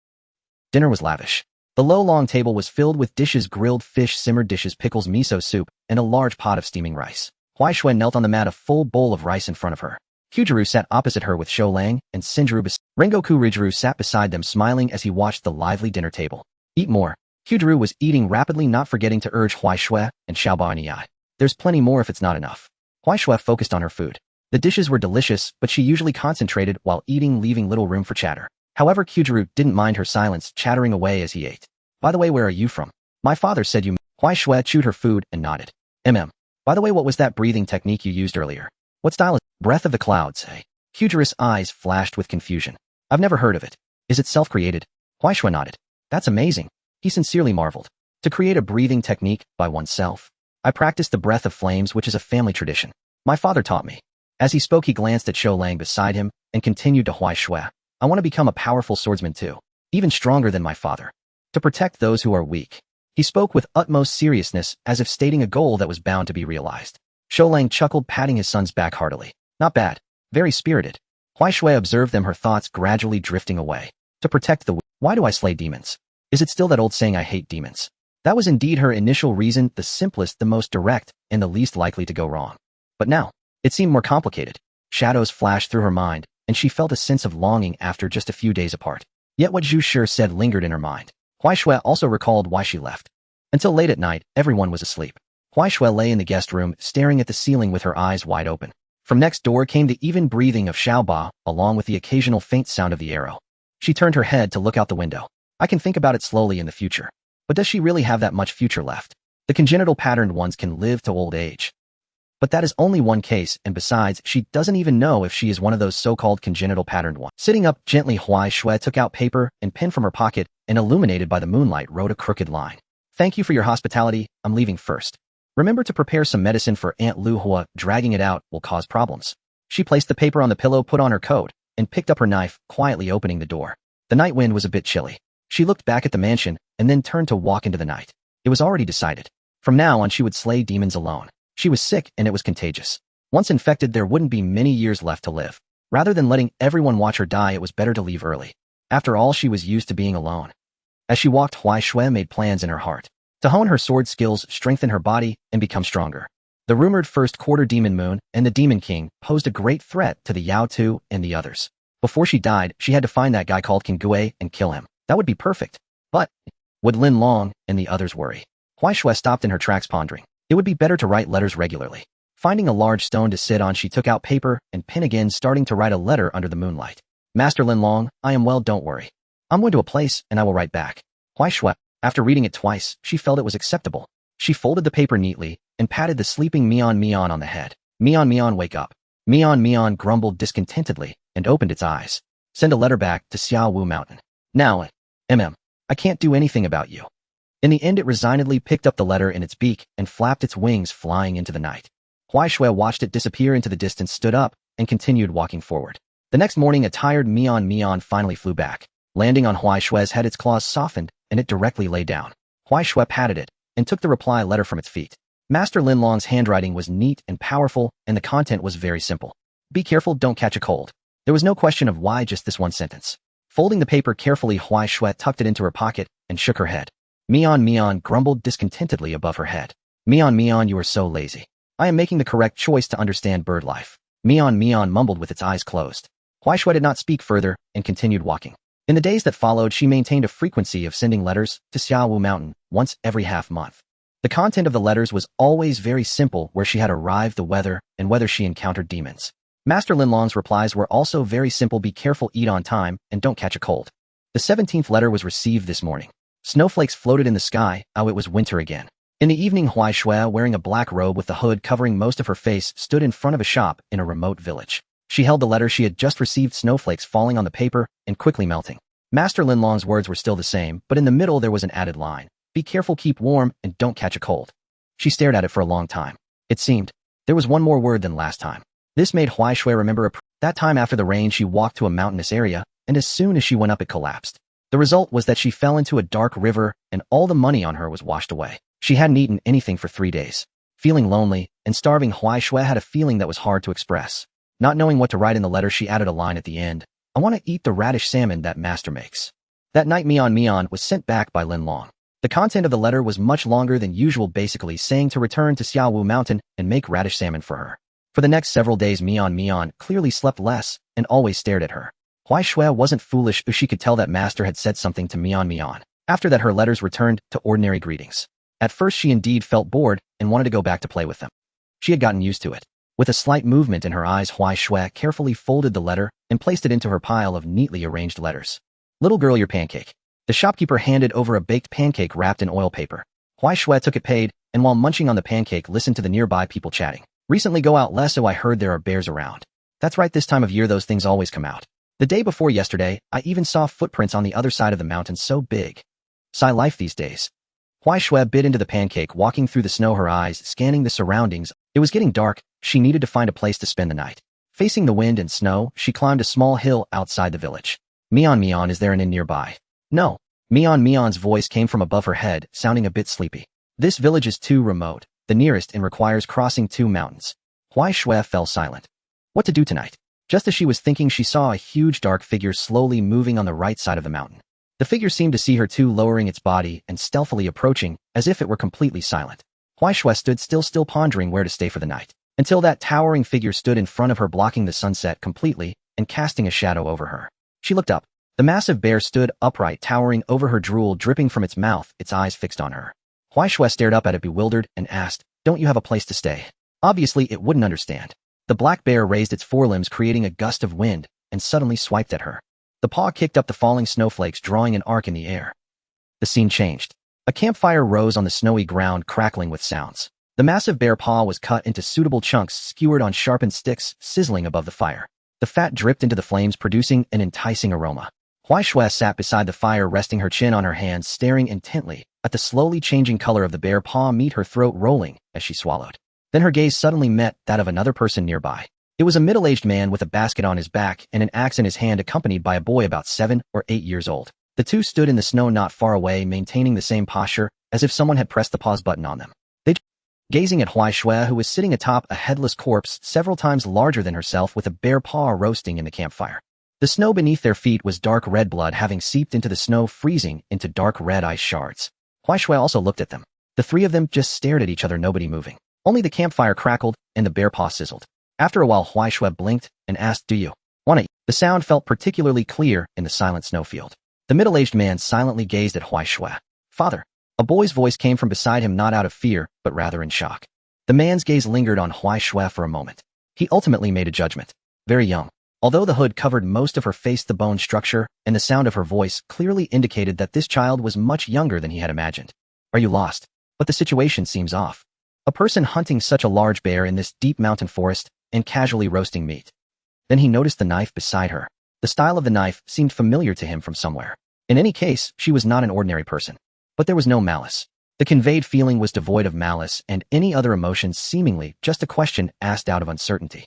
Dinner was lavish. The low long table was filled with dishes: grilled fish, simmered dishes, pickles, miso soup, and a large pot of steaming rice. Huaishui knelt on the mat, a full bowl of rice in front of her. Kyujiro sat opposite her with Sholang and Shinjiro. Rengoku Rijuru sat beside them, smiling as he watched the lively dinner table. Eat more. Kyujiro was eating rapidly, not forgetting to urge Huaishui and Xiaoba and Ei. There's plenty more if it's not enough. Huaishui focused on her food. The dishes were delicious, but she usually concentrated while eating, leaving little room for chatter. However, Kyujiro didn't mind her silence, chattering away as he ate. By the way, where are you from? My father said you. Huaishui chewed her food and nodded. By the way, what was that breathing technique you used earlier? What style is breath of the clouds, eh? Kyujiro's eyes flashed with confusion. I've never heard of it. Is it self-created? Huaishui nodded. That's amazing. He sincerely marveled. To create a breathing technique by oneself. I practiced the breath of flames, which is a family tradition. My father taught me. As he spoke, he glanced at Sholang beside him and continued to Huaishui. I want to become a powerful swordsman too. Even stronger than my father. To protect those who are weak. He spoke with utmost seriousness, as if stating a goal that was bound to be realized. Sholang chuckled, patting his son's back heartily. Not bad. Very spirited. Huaishui observed them, her thoughts gradually drifting away. To protect the weak. Why do I slay demons? Is it still that old saying, I hate demons? That was indeed her initial reason, the simplest, the most direct, and the least likely to go wrong. But now, it seemed more complicated. Shadows flashed through her mind, and she felt a sense of longing after just a few days apart. Yet what Zhu Shi said lingered in her mind. Huaishui also recalled why she left. Until late at night, everyone was asleep. Huaishui lay in the guest room, staring at the ceiling with her eyes wide open. From next door came the even breathing of Xiaoba, along with the occasional faint sound of the arrow. She turned her head to look out the window. I can think about it slowly in the future. But does she really have that much future left? The congenital patterned ones can live to old age. But that is only one case, and besides, she doesn't even know if she is one of those so-called congenital patterned ones. Sitting up gently, Huai Shui took out paper and pen from her pocket and, illuminated by the moonlight, wrote a crooked line. Thank you for your hospitality, I'm leaving first. Remember to prepare some medicine for Aunt Lu Hua, dragging it out will cause problems. She placed the paper on the pillow, put on her coat, and picked up her knife, quietly opening the door. The night wind was a bit chilly. She looked back at the mansion and then turned to walk into the night. It was already decided. From now on she would slay demons alone. She was sick and it was contagious. Once infected, there wouldn't be many years left to live. Rather than letting everyone watch her die, it was better to leave early. After all, she was used to being alone. As she walked, Huai Shui made plans in her heart to hone her sword skills, strengthen her body, and become stronger. The rumored first quarter demon moon and the demon king posed a great threat to the Yao Tu and the others. Before she died, she had to find that guy called King Gui and kill him. That would be perfect. But would Lin Long and the others worry? Huai Shui stopped in her tracks, pondering. It would be better to write letters regularly. Finding a large stone to sit on, she took out paper and pen again, starting to write a letter under the moonlight. Master Lin Long, I am well, don't worry. I'm going to a place and I will write back. Huai Shui. After reading it twice, she felt it was acceptable. She folded the paper neatly and patted the sleeping Mian on the head. Mian, wake up. Mian grumbled discontentedly and opened its eyes. Send a letter back to Xiao Wu Mountain. Now, I can't do anything about you. In the end, it resignedly picked up the letter in its beak and flapped its wings, flying into the night. Huai Shui watched it disappear into the distance, stood up, and continued walking forward. The next morning, a tired Mian finally flew back. Landing on Huai Shui's head, its claws softened, and it directly lay down. Huai Shui patted it and took the reply letter from its feet. Master Lin Long's handwriting was neat and powerful, and the content was very simple. Be careful, don't catch a cold. There was no question of why, just this one sentence. Folding the paper carefully, Huai Shui tucked it into her pocket and shook her head. Mian grumbled discontentedly above her head. Mian, you are so lazy. I am making the correct choice to understand bird life. Mian mumbled with its eyes closed. Huai Shui did not speak further and continued walking. In the days that followed, she maintained a frequency of sending letters to Xiao Wu Mountain once every half month. The content of the letters was always very simple, where she had arrived, the weather, and whether she encountered demons. Master Lin Long's replies were also very simple: be careful, eat on time, and don't catch a cold. The 17th letter was received this morning. Snowflakes floated in the sky. Oh, it was winter again. In the evening, Huai Shui, wearing a black robe with the hood covering most of her face, stood in front of a shop in a remote village. She held the letter she had just received, snowflakes falling on the paper and quickly melting. Master Lin Long's words were still the same, but in the middle there was an added line. Be careful, keep warm, and don't catch a cold. She stared at it for a long time. It seemed there was one more word than last time. This made Huai Shui remember that time after the rain she walked to a mountainous area, and as soon as she went up it collapsed. The result was that she fell into a dark river and all the money on her was washed away. She hadn't eaten anything for 3 days. Feeling lonely and starving, Huai Shui had a feeling that was hard to express. Not knowing what to write in the letter, she added a line at the end. I want to eat the radish salmon that master makes. That night, Mian was sent back by Lin Long. The content of the letter was much longer than usual, basically saying to return to Xiao Wu Mountain and make radish salmon for her. For the next several days, Mian clearly slept less and always stared at her. Huai Shui wasn't foolish. She could tell that master had said something to Mian. After that, her letters returned to ordinary greetings. At first, she indeed felt bored and wanted to go back to play with them. She had gotten used to it. With a slight movement in her eyes, Huai Shui carefully folded the letter and placed it into her pile of neatly arranged letters. Little girl, your pancake. The shopkeeper handed over a baked pancake wrapped in oil paper. Huai Shui took it, paid, and while munching on the pancake, listened to the nearby people chatting. Recently go out less, so I heard there are bears around. That's right, this time of year those things always come out. The day before yesterday, I even saw footprints on the other side of the mountain, so big. Sigh life these days. Huai Shui bit into the pancake, walking through the snow, her eyes scanning the surroundings. It was getting dark. She needed to find a place to spend the night. Facing the wind and snow, she climbed a small hill outside the village. Mian, is there an inn nearby? No. Mian's voice came from above her head, sounding a bit sleepy. This village is too remote, the nearest inn requires crossing 2 mountains. Huai Shui fell silent. What to do tonight? Just as she was thinking, she saw a huge dark figure slowly moving on the right side of the mountain. The figure seemed to see her too, lowering its body and stealthily approaching, as if it were completely silent. Huai Shui stood still pondering where to stay for the night, until that towering figure stood in front of her, blocking the sunset completely and casting a shadow over her. She looked up. The massive bear stood upright, towering over her, drool dripping from its mouth, its eyes fixed on her. Huai Shui stared up at it bewildered and asked, don't you have a place to stay? Obviously it wouldn't understand. The black bear raised its forelimbs, creating a gust of wind, and suddenly swiped at her. The paw kicked up the falling snowflakes, drawing an arc in the air. The scene changed. A campfire rose on the snowy ground, crackling with sounds. The massive bear paw was cut into suitable chunks skewered on sharpened sticks, sizzling above the fire. The fat dripped into the flames, producing an enticing aroma. Huaishui sat beside the fire, resting her chin on her hands, staring intently at the slowly changing color of the bear paw meet, her throat rolling as she swallowed. Then her gaze suddenly met that of another person nearby. It was a middle-aged man with a basket on his back and an axe in his hand, accompanied by a boy about 7 or 8 years old. The two stood in the snow not far away, maintaining the same posture, as if someone had pressed the pause button on them. They gazing at Huaishui, who was sitting atop a headless corpse several times larger than herself, with a bear paw roasting in the campfire. The snow beneath their feet was dark red, blood having seeped into the snow, freezing into dark red ice shards. Huaishui also looked at them. The three of them just stared at each other, nobody moving. Only the campfire crackled and the bear paw sizzled. After a while, Huaishui blinked and asked, "Do you want to eat?" The sound felt particularly clear in the silent snowfield. The middle-aged man silently gazed at Huaishui. "Father." A boy's voice came from beside him, not out of fear, but rather in shock. The man's gaze lingered on Huaishui for a moment. He ultimately made a judgment. Very young. Although the hood covered most of her face, the bone structure and the sound of her voice clearly indicated that this child was much younger than he had imagined. "Are you lost? But the situation seems off. A person hunting such a large bear in this deep mountain forest and casually roasting meat." Then he noticed the knife beside her. The style of the knife seemed familiar to him from somewhere. In any case, she was not an ordinary person. But there was no malice. The conveyed feeling was devoid of malice and any other emotions, seemingly just a question asked out of uncertainty.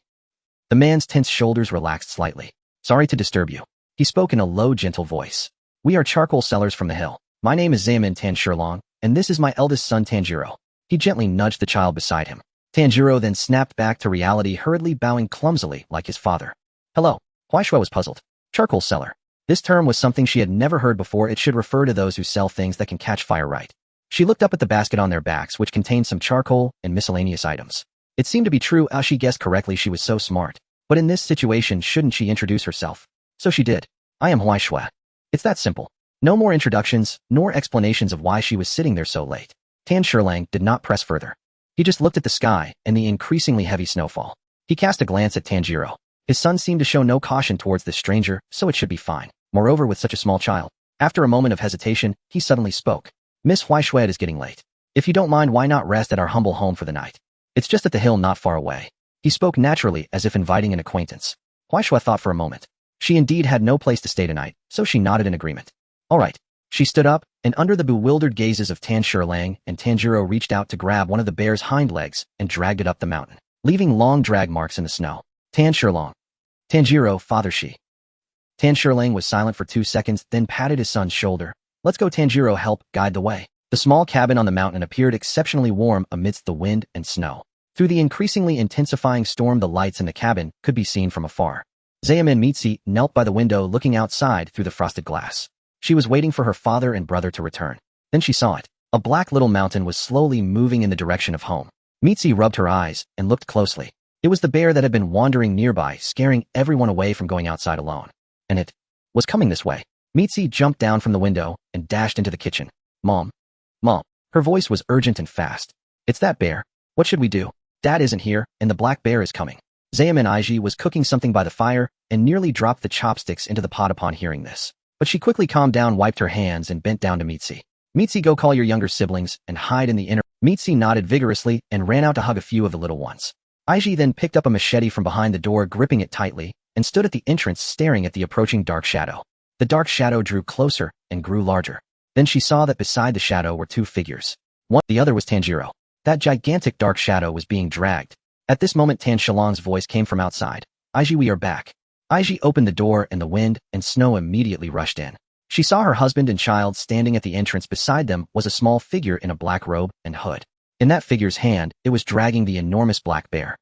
The man's tense shoulders relaxed slightly. "Sorry to disturb you." He spoke in a low, gentle voice. "We are charcoal sellers from the hill. My name is Gyomei Himejima, and this is my eldest son Tanjiro." He gently nudged the child beside him. Tanjiro then snapped back to reality, hurriedly bowing clumsily like his father. "Hello." Huaishui was puzzled. Charcoal seller. This term was something she had never heard before. It should refer to those who sell things that can catch fire, right? She looked up at the basket on their backs, which contained some charcoal and miscellaneous items. It seemed to be true, as she guessed correctly. She was so smart. But in this situation, shouldn't she introduce herself? So she did. "I am Huaishui." It's that simple. No more introductions, nor explanations of why she was sitting there so late. Tanjiro did not press further. He just looked at the sky and the increasingly heavy snowfall. He cast a glance at Tanjiro. His son seemed to show no caution towards this stranger, so it should be fine. Moreover, with such a small child. After a moment of hesitation, he suddenly spoke. "Miss Huaishui, it is getting late. If you don't mind, why not rest at our humble home for the night? It's just at the hill not far away." He spoke naturally, as if inviting an acquaintance. Huaishui thought for a moment. She indeed had no place to stay tonight, so she nodded in agreement. "All right." She stood up, and under the bewildered gazes of Tanjiro and Tanjiro, reached out to grab one of the bear's hind legs and dragged it up the mountain, leaving long drag marks in the snow. Tanjiro, father, she. Tanjiro was silent for 2 seconds, then patted his son's shoulder. "Let's go." Tanjiro helped guide the way. The small cabin on the mountain appeared exceptionally warm amidst the wind and snow. Through the increasingly intensifying storm, the lights in the cabin could be seen from afar. Zaemin Mitsi knelt by the window, looking outside through the frosted glass. She was waiting for her father and brother to return. Then she saw it. A black little mountain was slowly moving in the direction of home. Mitsi rubbed her eyes and looked closely. It was the bear that had been wandering nearby, scaring everyone away from going outside alone. And it was coming this way. Mitsi jumped down from the window and dashed into the kitchen. Mom. Her voice was urgent and fast. "It's that bear. What should we do? Dad isn't here, and the black bear is coming." Zaemin Iji was cooking something by the fire and nearly dropped the chopsticks into the pot upon hearing this. But she quickly calmed down, wiped her hands, and bent down to Mitsi. "Mitsi, go call your younger siblings and hide in the inner." Mitsi nodded vigorously and ran out to hug a few of the little ones. Iji then picked up a machete from behind the door, gripping it tightly, and stood at the entrance staring at the approaching dark shadow. The dark shadow drew closer and grew larger. Then she saw that beside the shadow were 2 figures. The other was Tanjiro. That gigantic dark shadow was being dragged. At this moment, Tanjiro's voice came from outside. "Iji, we are back." Iji opened the door and the wind and snow immediately rushed in. She saw her husband and child standing at the entrance. Beside them was a small figure in a black robe and hood. In that figure's hand, it was dragging the enormous black bear.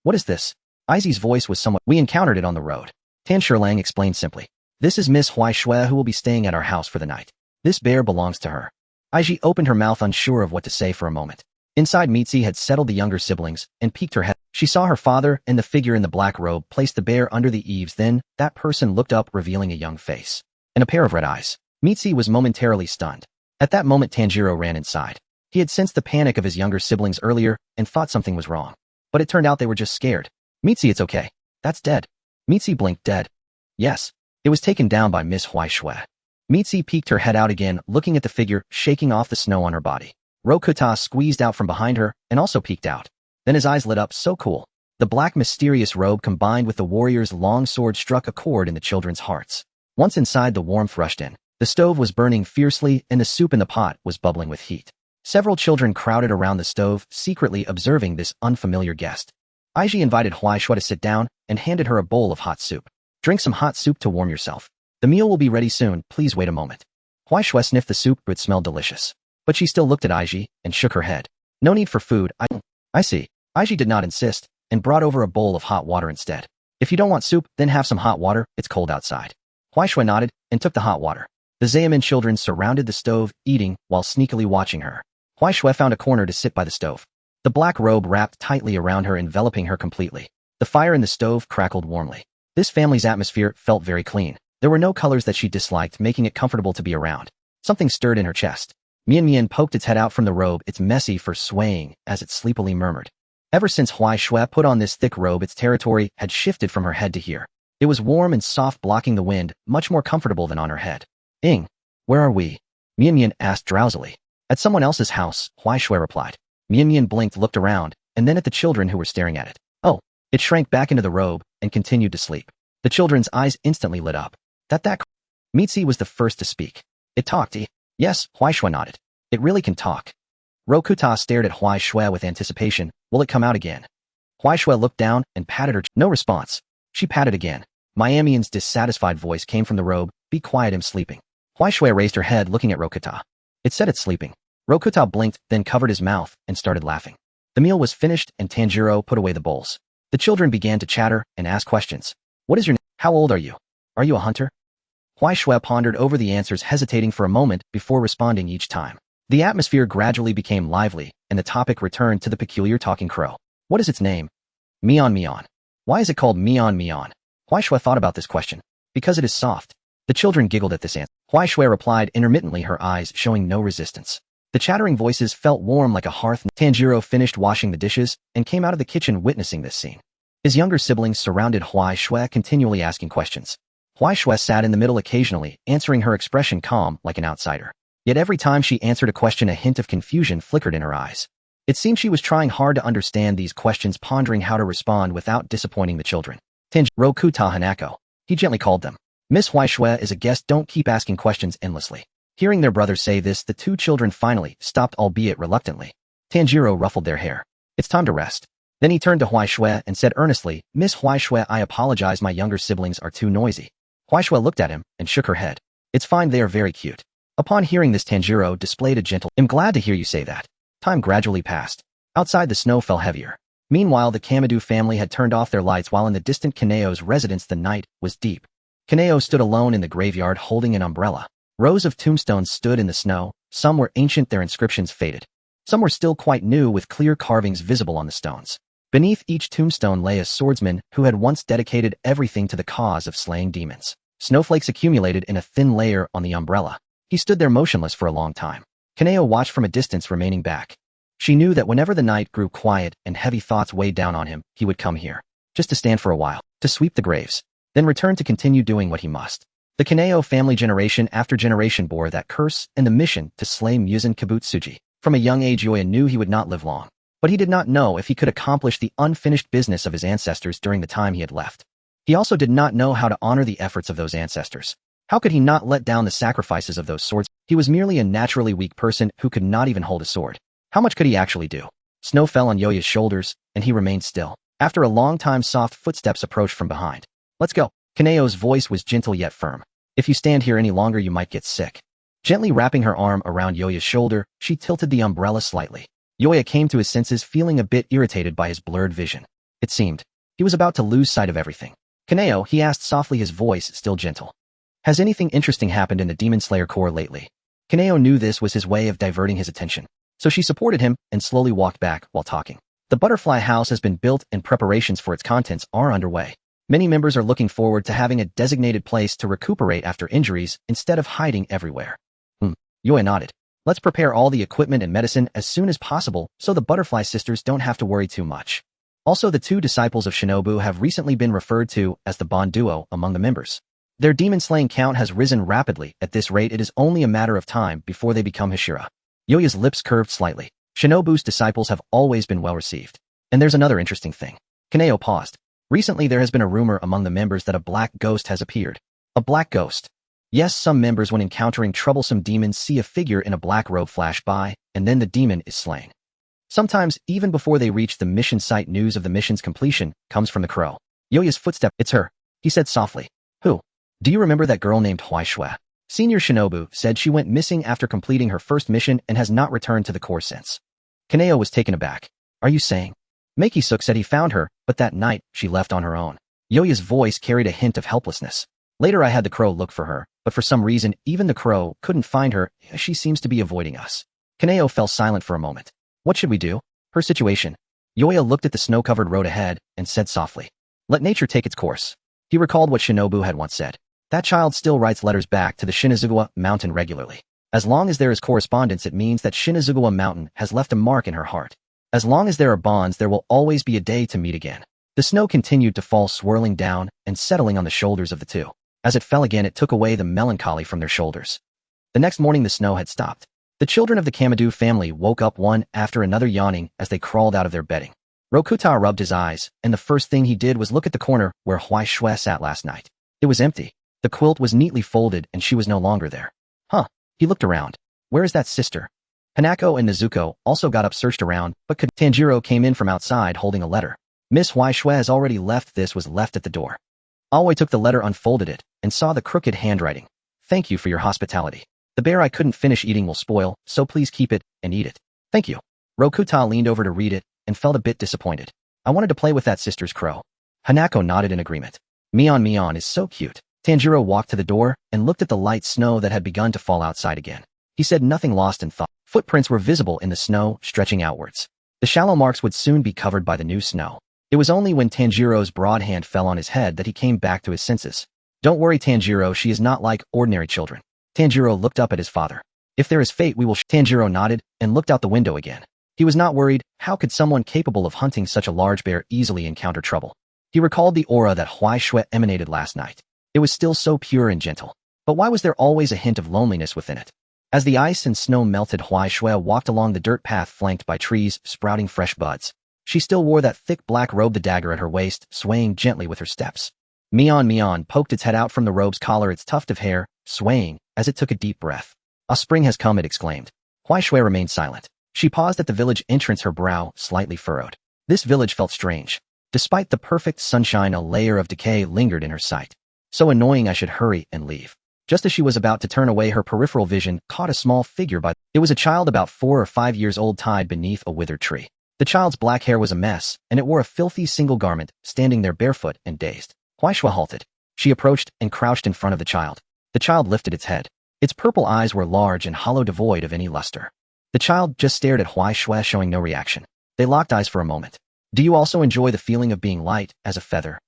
"What is this?" Izi's voice was somewhat. "We encountered it on the road." Tanjiro explained simply. "This is Miss Huaishui, who will be staying at our house for the night. This bear belongs to her." Iji opened her mouth, unsure of what to say for a moment. Inside, Mitsi had settled the younger siblings and peeked her head. She saw her father and the figure in the black robe place the bear under the eaves. Then, that person looked up, revealing a young face and a pair of red eyes. Mitsi was momentarily stunned. At that moment, Tanjiro ran inside. He had sensed the panic of his younger siblings earlier and thought something was wrong. But it turned out they were just scared. "Mitsi, it's okay. That's dead." Mitsi blinked. "Dead?" "Yes. It was taken down by Miss Huaishui." Mitsi peeked her head out again, looking at the figure, shaking off the snow on her body. Rokuta squeezed out from behind her and also peeked out. Then his eyes lit up so cool. The black mysterious robe combined with the warrior's long sword struck a chord in the children's hearts. Once inside, the warmth rushed in. The stove was burning fiercely and the soup in the pot was bubbling with heat. Several children crowded around the stove, secretly observing this unfamiliar guest. Aiji invited Huaishui to sit down and handed her a bowl of hot soup. Drink some hot soup to warm yourself. The meal will be ready soon, please wait a moment. Huaishui sniffed the soup, it smelled delicious. But she still looked at Aiji and shook her head. No need for food, I see. Aiji did not insist and brought over a bowl of hot water instead. If you don't want soup, then have some hot water, it's cold outside. Huaishui nodded and took the hot water. The Zaemin children surrounded the stove, eating while sneakily watching her. Huaishui found a corner to sit by the stove. The black robe wrapped tightly around her, enveloping her completely. The fire in the stove crackled warmly. This family's atmosphere felt very clean. There were no colors that she disliked, making it comfortable to be around. Something stirred in her chest. Mian Mian poked its head out from the robe, its messy fur swaying as it sleepily murmured. Ever since Huaishui put on this thick robe, its territory had shifted from her head to here. It was warm and soft, blocking the wind, much more comfortable than on her head. Ing, where are we? Mian Mian asked drowsily. At someone else's house, Huaishui replied. Mian Mian blinked, looked around, and then at the children who were staring at it. Oh, it shrank back into the robe and continued to sleep. The children's eyes instantly lit up. That Mitzi was the first to speak. It talked, Yes, Huaishui nodded. It really can talk. Rokuta stared at Huaishui with anticipation. Will it come out again? Huaishui looked down and patted her. No response. She patted again. Miamian's dissatisfied voice came from the robe. Be quiet, I'm sleeping. Huaishui raised her head, looking at Rokuta. It said it's sleeping. Rokuta blinked, then covered his mouth and started laughing. The meal was finished and Tanjiro put away the bowls. The children began to chatter and ask questions. What is your name? How old are you? Are you a hunter? Huaishui pondered over the answers, hesitating for a moment before responding each time. The atmosphere gradually became lively, and the topic returned to the peculiar talking crow. What is its name? Mion Mion. Why is it called Mion Mion? Huaishui thought about this question. Because it is soft. The children giggled at this answer. Huaishui replied intermittently, her eyes showing no resistance. The chattering voices felt warm like a hearth. Tanjiro finished washing the dishes and came out of the kitchen witnessing this scene. His younger siblings surrounded Huaishui, continually asking questions. Huaishui sat in the middle, occasionally answering, her expression calm like an outsider. Yet every time she answered a question, a hint of confusion flickered in her eyes. It seemed she was trying hard to understand these questions, pondering how to respond without disappointing the children. Rokuta Hanako. He gently called them. Miss Huaishui is a guest, don't keep asking questions endlessly. Hearing their brother say this, the two children finally stopped, albeit reluctantly. Tanjiro ruffled their hair. It's time to rest. Then he turned to Huaishui and said earnestly, Miss Huaishui, I apologize, my younger siblings are too noisy. Huaishui looked at him and shook her head. It's fine, they are very cute. Upon hearing this, Tanjiro displayed a gentle, I'm glad to hear you say that. Time gradually passed. Outside, the snow fell heavier. Meanwhile, the Kamadu family had turned off their lights, while in the distant Kanae's residence the night was deep. Kanae stood alone in the graveyard holding an umbrella. Rows of tombstones stood in the snow. Some were ancient, their inscriptions faded. Some were still quite new, with clear carvings visible on the stones. Beneath each tombstone lay a swordsman who had once dedicated everything to the cause of slaying demons. Snowflakes accumulated in a thin layer on the umbrella. He stood there motionless for a long time. Kanae watched from a distance, remaining back. She knew that whenever the night grew quiet and heavy thoughts weighed down on him, he would come here, just to stand for a while, to sweep the graves, then return to continue doing what he must. The Kanae family generation after generation bore that curse and the mission to slay Muzan Kibutsuji. From a young age, Yoya knew he would not live long, but he did not know if he could accomplish the unfinished business of his ancestors during the time he had left. He also did not know how to honor the efforts of those ancestors. How could he not let down the sacrifices of those swords? He was merely a naturally weak person who could not even hold a sword. How much could he actually do? Snow fell on Yoya's shoulders, and he remained still. After a long time, soft footsteps approached from behind. Let's go. Kanae's voice was gentle yet firm. If you stand here any longer, you might get sick. Gently wrapping her arm around Yoya's shoulder, she tilted the umbrella slightly. Yoya came to his senses, feeling a bit irritated by his blurred vision. It seemed he was about to lose sight of everything. Kanae, he asked softly, his voice still gentle. Has anything interesting happened in the Demon Slayer Corps lately? Kanae knew this was his way of diverting his attention, so she supported him and slowly walked back while talking. The butterfly house has been built and preparations for its contents are underway. Many members are looking forward to having a designated place to recuperate after injuries instead of hiding everywhere. Yoya nodded. Let's prepare all the equipment and medicine as soon as possible so the butterfly sisters don't have to worry too much. Also, the two disciples of Shinobu have recently been referred to as the Bond Duo among the members. Their demon-slaying count has risen rapidly. At this rate, it is only a matter of time before they become Hashira. Yoya's lips curved slightly. Shinobu's disciples have always been well received. And there's another interesting thing. Kanae paused. Recently there has been a rumor among the members that a black ghost has appeared. A black ghost. Yes, some members when encountering troublesome demons see a figure in a black robe flash by, and then the demon is slain. Sometimes, even before they reach the mission site, news of the mission's completion comes from the crow. Yoya's footstep. It's her, he said softly. Who? Do you remember that girl named Huaishui? Senior Shinobu said she went missing after completing her first mission and has not returned to the Corps since. Kanae was taken aback. Are you saying? Makisuk said he found her, but that night, she left on her own. Yoya's voice carried a hint of helplessness. Later I had the crow look for her, but for some reason, even the crow couldn't find her. She seems to be avoiding us. Kanae fell silent for a moment. What should we do? Her situation. Yoya looked at the snow-covered road ahead and said softly, let nature take its course. He recalled what Shinobu had once said. That child still writes letters back to the Shinazugawa mountain regularly. As long as there is correspondence, it means that Shinazugawa mountain has left a mark in her heart. As long as there are bonds, there will always be a day to meet again. The snow continued to fall, swirling down and settling on the shoulders of the two. As it fell again, it took away the melancholy from their shoulders. The next morning the snow had stopped. The children of the Kamadu family woke up one after another, yawning as they crawled out of their bedding. Rokuta rubbed his eyes, and the first thing he did was look at the corner where Huaishui sat last night. It was empty. The quilt was neatly folded and she was no longer there. Huh. He looked around. Where is that sister? Hanako and Nezuko also got up, searched around, but Tanjiro came in from outside holding a letter. Miss Huaishui has already left. This was left at the door. Aoi took the letter, unfolded it, and saw the crooked handwriting. Thank you for your hospitality. The bear I couldn't finish eating will spoil, so please keep it and eat it. Thank you. Rokuta leaned over to read it and felt a bit disappointed. I wanted to play with that sister's crow. Hanako nodded in agreement. Mion is so cute. Tanjiro walked to the door and looked at the light snow that had begun to fall outside again. He said nothing, lost in thought. Footprints were visible in the snow, stretching outwards. The shallow marks would soon be covered by the new snow. It was only when Tanjiro's broad hand fell on his head that he came back to his senses. Don't worry, Tanjiro, she is not like ordinary children. Tanjiro looked up at his father. If there is fate, we will Tanjiro nodded and looked out the window again. He was not worried. How could someone capable of hunting such a large bear easily encounter trouble? He recalled the aura that Huaishui emanated last night. It was still so pure and gentle. But why was there always a hint of loneliness within it? As the ice and snow melted, Huaishui walked along the dirt path flanked by trees sprouting fresh buds. She still wore that thick black robe, the dagger at her waist, swaying gently with her steps. Mion poked its head out from the robe's collar, its tuft of hair, swaying as it took a deep breath. A spring has come, it exclaimed. Huaishui remained silent. She paused at the village entrance, her brow slightly furrowed. This village felt strange. Despite the perfect sunshine, a layer of decay lingered in her sight. So annoying, I should hurry and leave. Just as she was about to turn away, her peripheral vision caught a small figure by. It was a child about 4 or 5 years old, tied beneath a withered tree. The child's black hair was a mess, and it wore a filthy single garment, standing there barefoot and dazed. Huaishui halted. She approached and crouched in front of the child. The child lifted its head. Its purple eyes were large and hollow, devoid of any luster. The child just stared at Huaishui, showing no reaction. They locked eyes for a moment. Do you also enjoy the feeling of being light as a feather?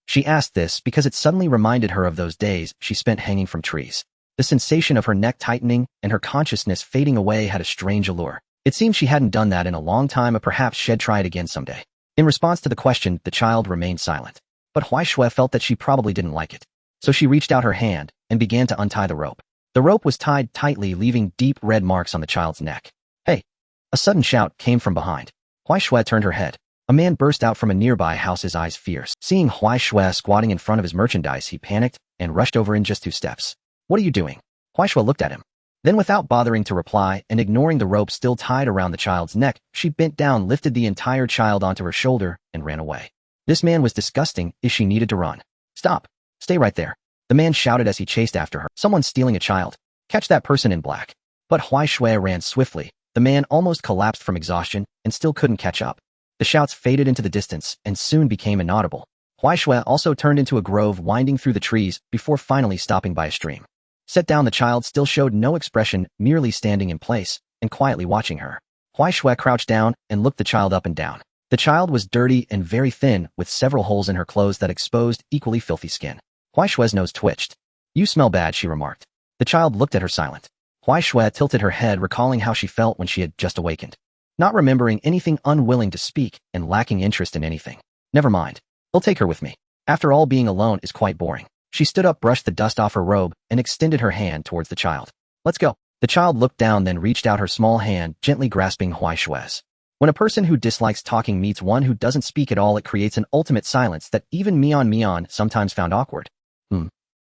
She asked this because it suddenly reminded her of those days she spent hanging from trees. The sensation of her neck tightening and her consciousness fading away had a strange allure. It seemed she hadn't done that in a long time, or perhaps she'd try it again someday. In response to the question, the child remained silent. But Huaishui felt that she probably didn't like it. So she reached out her hand and began to untie the rope. The rope was tied tightly, leaving deep red marks on the child's neck. Hey! A sudden shout came from behind. Huaishui turned her head. A man burst out from a nearby house, his eyes fierce. Seeing Huaishui squatting in front of his merchandise, he panicked and rushed over in just 2 steps. What are you doing? Huaishui looked at him. Then, without bothering to reply and ignoring the rope still tied around the child's neck, she bent down, lifted the entire child onto her shoulder, and ran away. This man was disgusting. She needed to run. Stop. Stay right there. The man shouted as he chased after her. Someone's stealing a child. Catch that person in black. But Huaishui ran swiftly. The man almost collapsed from exhaustion and still couldn't catch up. The shouts faded into the distance and soon became inaudible. Huaishui also turned into a grove winding through the trees before finally stopping by a stream. Set down, the child still showed no expression, merely standing in place and quietly watching her. Huaishui crouched down and looked the child up and down. The child was dirty and very thin, with several holes in her clothes that exposed equally filthy skin. Huaishui's nose twitched. You smell bad, she remarked. The child looked at her silent. Huaishui tilted her head, recalling how she felt when she had just awakened. Not remembering anything, unwilling to speak, and lacking interest in anything. Never mind. I'll take her with me. After all, being alone is quite boring. She stood up, brushed the dust off her robe, and extended her hand towards the child. Let's go. The child looked down, then reached out her small hand, gently grasping Huaishue's. When a person who dislikes talking meets one who doesn't speak at all, it creates an ultimate silence that even Mian sometimes found awkward.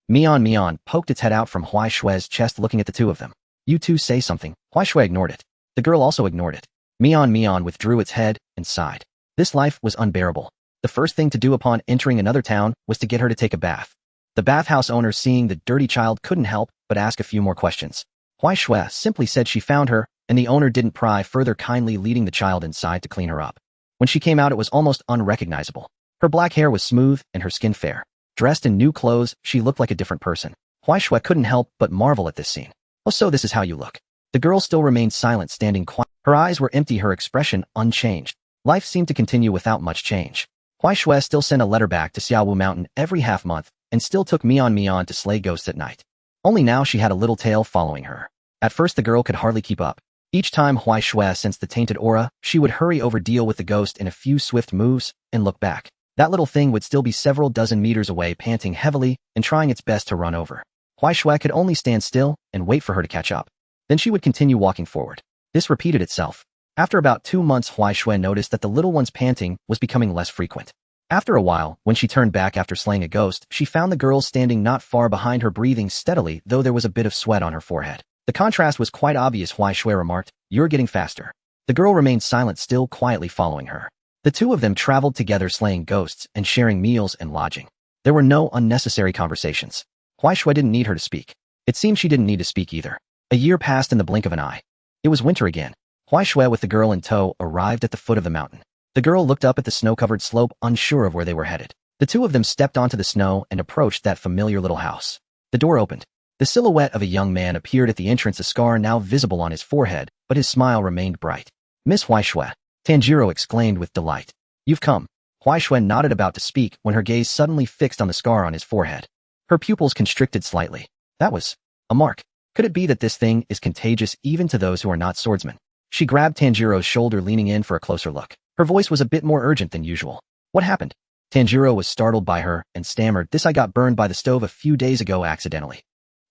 Mian poked its head out from Huaishue's chest, looking at the two of them. You two say something. Huaishue ignored it. The girl also ignored it. Mian withdrew its head and sighed. This life was unbearable. The first thing to do upon entering another town was to get her to take a bath. The bathhouse owner, seeing the dirty child, couldn't help but ask a few more questions. Huaishue simply said she found her, and the owner didn't pry further, kindly leading the child inside to clean her up. When she came out, it was almost unrecognizable. Her black hair was smooth and her skin fair. Dressed in new clothes, she looked like a different person. Huaishue couldn't help but marvel at this scene. Oh, so this is how you look. The girl still remained silent, standing quiet. Her eyes were empty, her expression unchanged. Life seemed to continue without much change. Huaishue still sent a letter back to Xiaowu Mountain every half month, and still took Mian to slay ghosts at night. Only now she had a little tail following her. At first the girl could hardly keep up. Each time Huaishue sensed the tainted aura, she would hurry over, deal with the ghost in a few swift moves, and look back. That little thing would still be several dozen meters away, panting heavily and trying its best to run over. Huaishue could only stand still and wait for her to catch up. Then she would continue walking forward. This repeated itself. After about 2 months, Huaishue noticed that the little one's panting was becoming less frequent. After a while, when she turned back after slaying a ghost, she found the girl standing not far behind her, breathing steadily, though there was a bit of sweat on her forehead. The contrast was quite obvious. Huaishue remarked, "You're getting faster." The girl remained silent, still quietly following her. The two of them traveled together, slaying ghosts and sharing meals and lodging. There were no unnecessary conversations. Huaishue didn't need her to speak. It seemed she didn't need to speak either. A year passed in the blink of an eye. It was winter again. Huaishue, with the girl in tow, arrived at the foot of the mountain. The girl looked up at the snow-covered slope, unsure of where they were headed. The two of them stepped onto the snow and approached that familiar little house. The door opened. The silhouette of a young man appeared at the entrance, a scar now visible on his forehead, but his smile remained bright. "Miss Huaishue," Tanjiro exclaimed with delight. "You've come." Huaishue nodded, about to speak, when her gaze suddenly fixed on the scar on his forehead. Her pupils constricted slightly. That was a mark. Could it be that this thing is contagious even to those who are not swordsmen? She grabbed Tanjiro's shoulder, leaning in for a closer look. Her voice was a bit more urgent than usual. "What happened?" Tanjiro was startled by her and stammered, "This, I got burned by the stove a few days ago accidentally."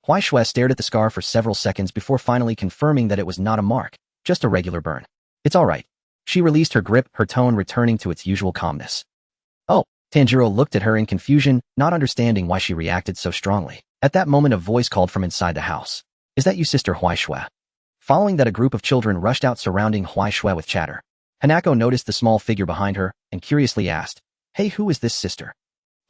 Huaishue stared at the scar for several seconds before finally confirming that it was not a mark, just a regular burn. "It's all right." She released her grip, her tone returning to its usual calmness. "Oh." Tanjiro looked at her in confusion, not understanding why she reacted so strongly. At that moment, a voice called from inside the house. "Is that you, Sister Huaishue?" Following that, a group of children rushed out, surrounding Huaishue with chatter. Hanako noticed the small figure behind her and curiously asked, "Hey, who is this sister?"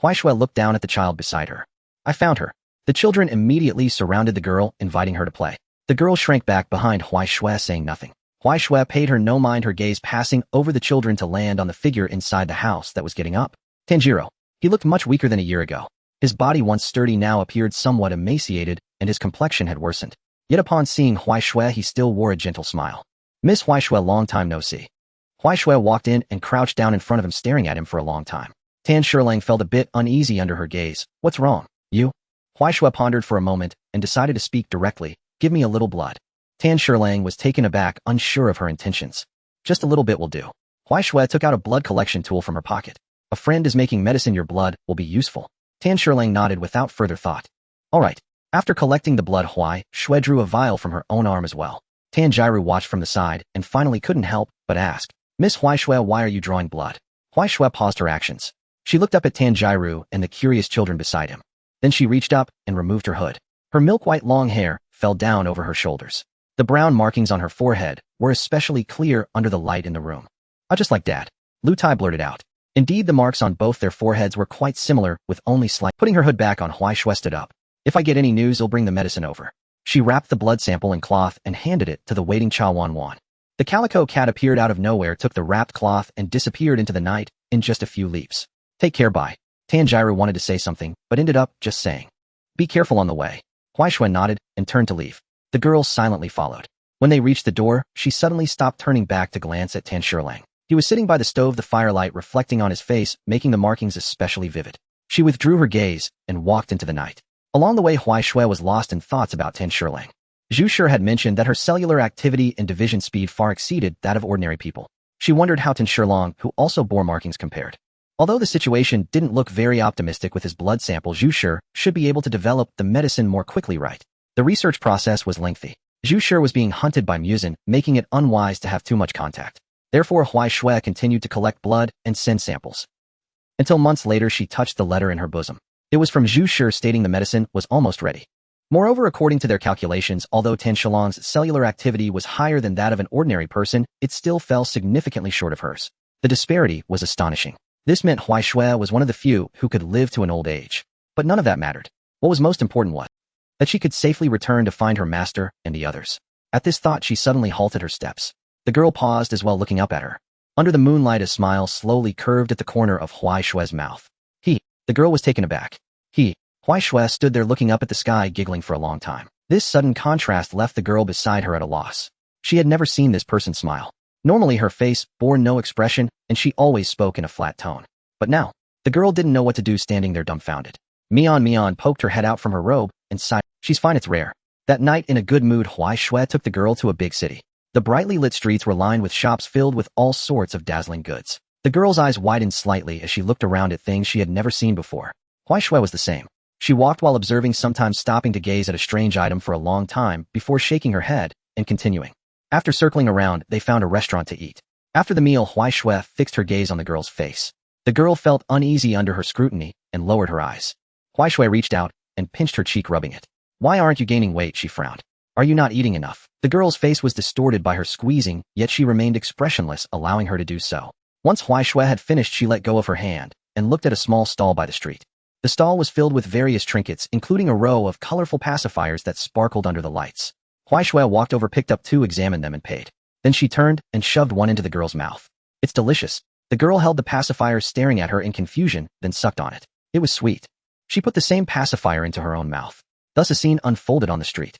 Huaishue looked down at the child beside her. "I found her." The children immediately surrounded the girl, inviting her to play. The girl shrank back behind Huaishue, saying nothing. Huaishue paid her no mind, her gaze passing over the children to land on the figure inside the house that was getting up. Tanjiro. He looked much weaker than a year ago. His body, once sturdy, now appeared somewhat emaciated, and his complexion had worsened. Yet upon seeing Huaishue, he still wore a gentle smile. "Miss Huaishue, long time no see." Huaishue walked in and crouched down in front of him, staring at him for a long time. Tan Shirlang felt a bit uneasy under her gaze. "What's wrong? You?" Huaishue pondered for a moment and decided to speak directly. "Give me a little blood." Tan Shirlang was taken aback, unsure of her intentions. "Just a little bit will do." Huaishue took out a blood collection tool from her pocket. "A friend is making medicine. Your blood will be useful." Tan Shirlang nodded without further thought. "All right." After collecting the blood, Huaishue drew a vial from her own arm as well. Tanjiro watched from the side and finally couldn't help but ask, "Miss Huaishue, why are you drawing blood?" Huaishue paused her actions. She looked up at Tanjiro and the curious children beside him. Then she reached up and removed her hood. Her milk-white long hair fell down over her shoulders. The brown markings on her forehead were especially clear under the light in the room. Just like Dad," Lu Tai blurted out. Indeed, the marks on both their foreheads were quite similar, with only slight. Putting her hood back on, Huaishue stood up. "If I get any news, I'll bring the medicine over." She wrapped the blood sample in cloth and handed it to the waiting Cha Wan. The calico cat appeared out of nowhere, took the wrapped cloth, and disappeared into the night in just a few leaps. "Take care, bye." Tanjiro wanted to say something, but ended up just saying, "Be careful on the way." Huaishue nodded and turned to leave. The girl silently followed. When they reached the door, she suddenly stopped, turning back to glance at Tan Shirlang. He was sitting by the stove, the firelight reflecting on his face, making the markings especially vivid. She withdrew her gaze and walked into the night. Along the way, Huaishue was lost in thoughts about Tan Shirlang. Zhu Shi had mentioned that her cellular activity and division speed far exceeded that of ordinary people. She wondered how Tan Shirlang, who also bore markings, compared. Although the situation didn't look very optimistic with his blood sample, Zhu Shi should be able to develop the medicine more quickly, right? The research process was lengthy. Zhu Shi was being hunted by Muzan, making it unwise to have too much contact. Therefore, Huai Shui continued to collect blood and send samples. Until months later she touched the letter in her bosom. It was from Zhu Shi stating the medicine was almost ready. Moreover, according to their calculations, although Tan Shalong's cellular activity was higher than that of an ordinary person, it still fell significantly short of hers. The disparity was astonishing. This meant Huai Shui was one of the few who could live to an old age. But none of that mattered. What was most important was that she could safely return to find her master and the others. At this thought she suddenly halted her steps. The girl paused as well, looking up at her. Under the moonlight a smile slowly curved at the corner of Huai Shui's mouth. The girl was taken aback. Huai Shui stood there looking up at the sky, giggling for a long time. This sudden contrast left the girl beside her at a loss. She had never seen this person smile. Normally her face bore no expression, and she always spoke in a flat tone. But now, the girl didn't know what to do, standing there dumbfounded. Mian poked her head out from her robe and sighed. She's fine, it's rare. That night, in a good mood, Huai Shui took the girl to a big city. The brightly lit streets were lined with shops filled with all sorts of dazzling goods. The girl's eyes widened slightly as she looked around at things she had never seen before. Huai Shui was the same. She walked while observing, sometimes stopping to gaze at a strange item for a long time before shaking her head and continuing. After circling around, they found a restaurant to eat. After the meal, Huai Shui fixed her gaze on the girl's face. The girl felt uneasy under her scrutiny and lowered her eyes. Huai Shui reached out and pinched her cheek, rubbing it. Why aren't you gaining weight? She frowned. Are you not eating enough? The girl's face was distorted by her squeezing, yet she remained expressionless, allowing her to do so. Once Huai Shui had finished, she let go of her hand and looked at a small stall by the street. The stall was filled with various trinkets, including a row of colorful pacifiers that sparkled under the lights. Huai Shui walked over, picked up two, examined them, and paid. Then she turned and shoved one into the girl's mouth. It's delicious. The girl held the pacifier, staring at her in confusion, then sucked on it. It was sweet. She put the same pacifier into her own mouth. Thus a scene unfolded on the street.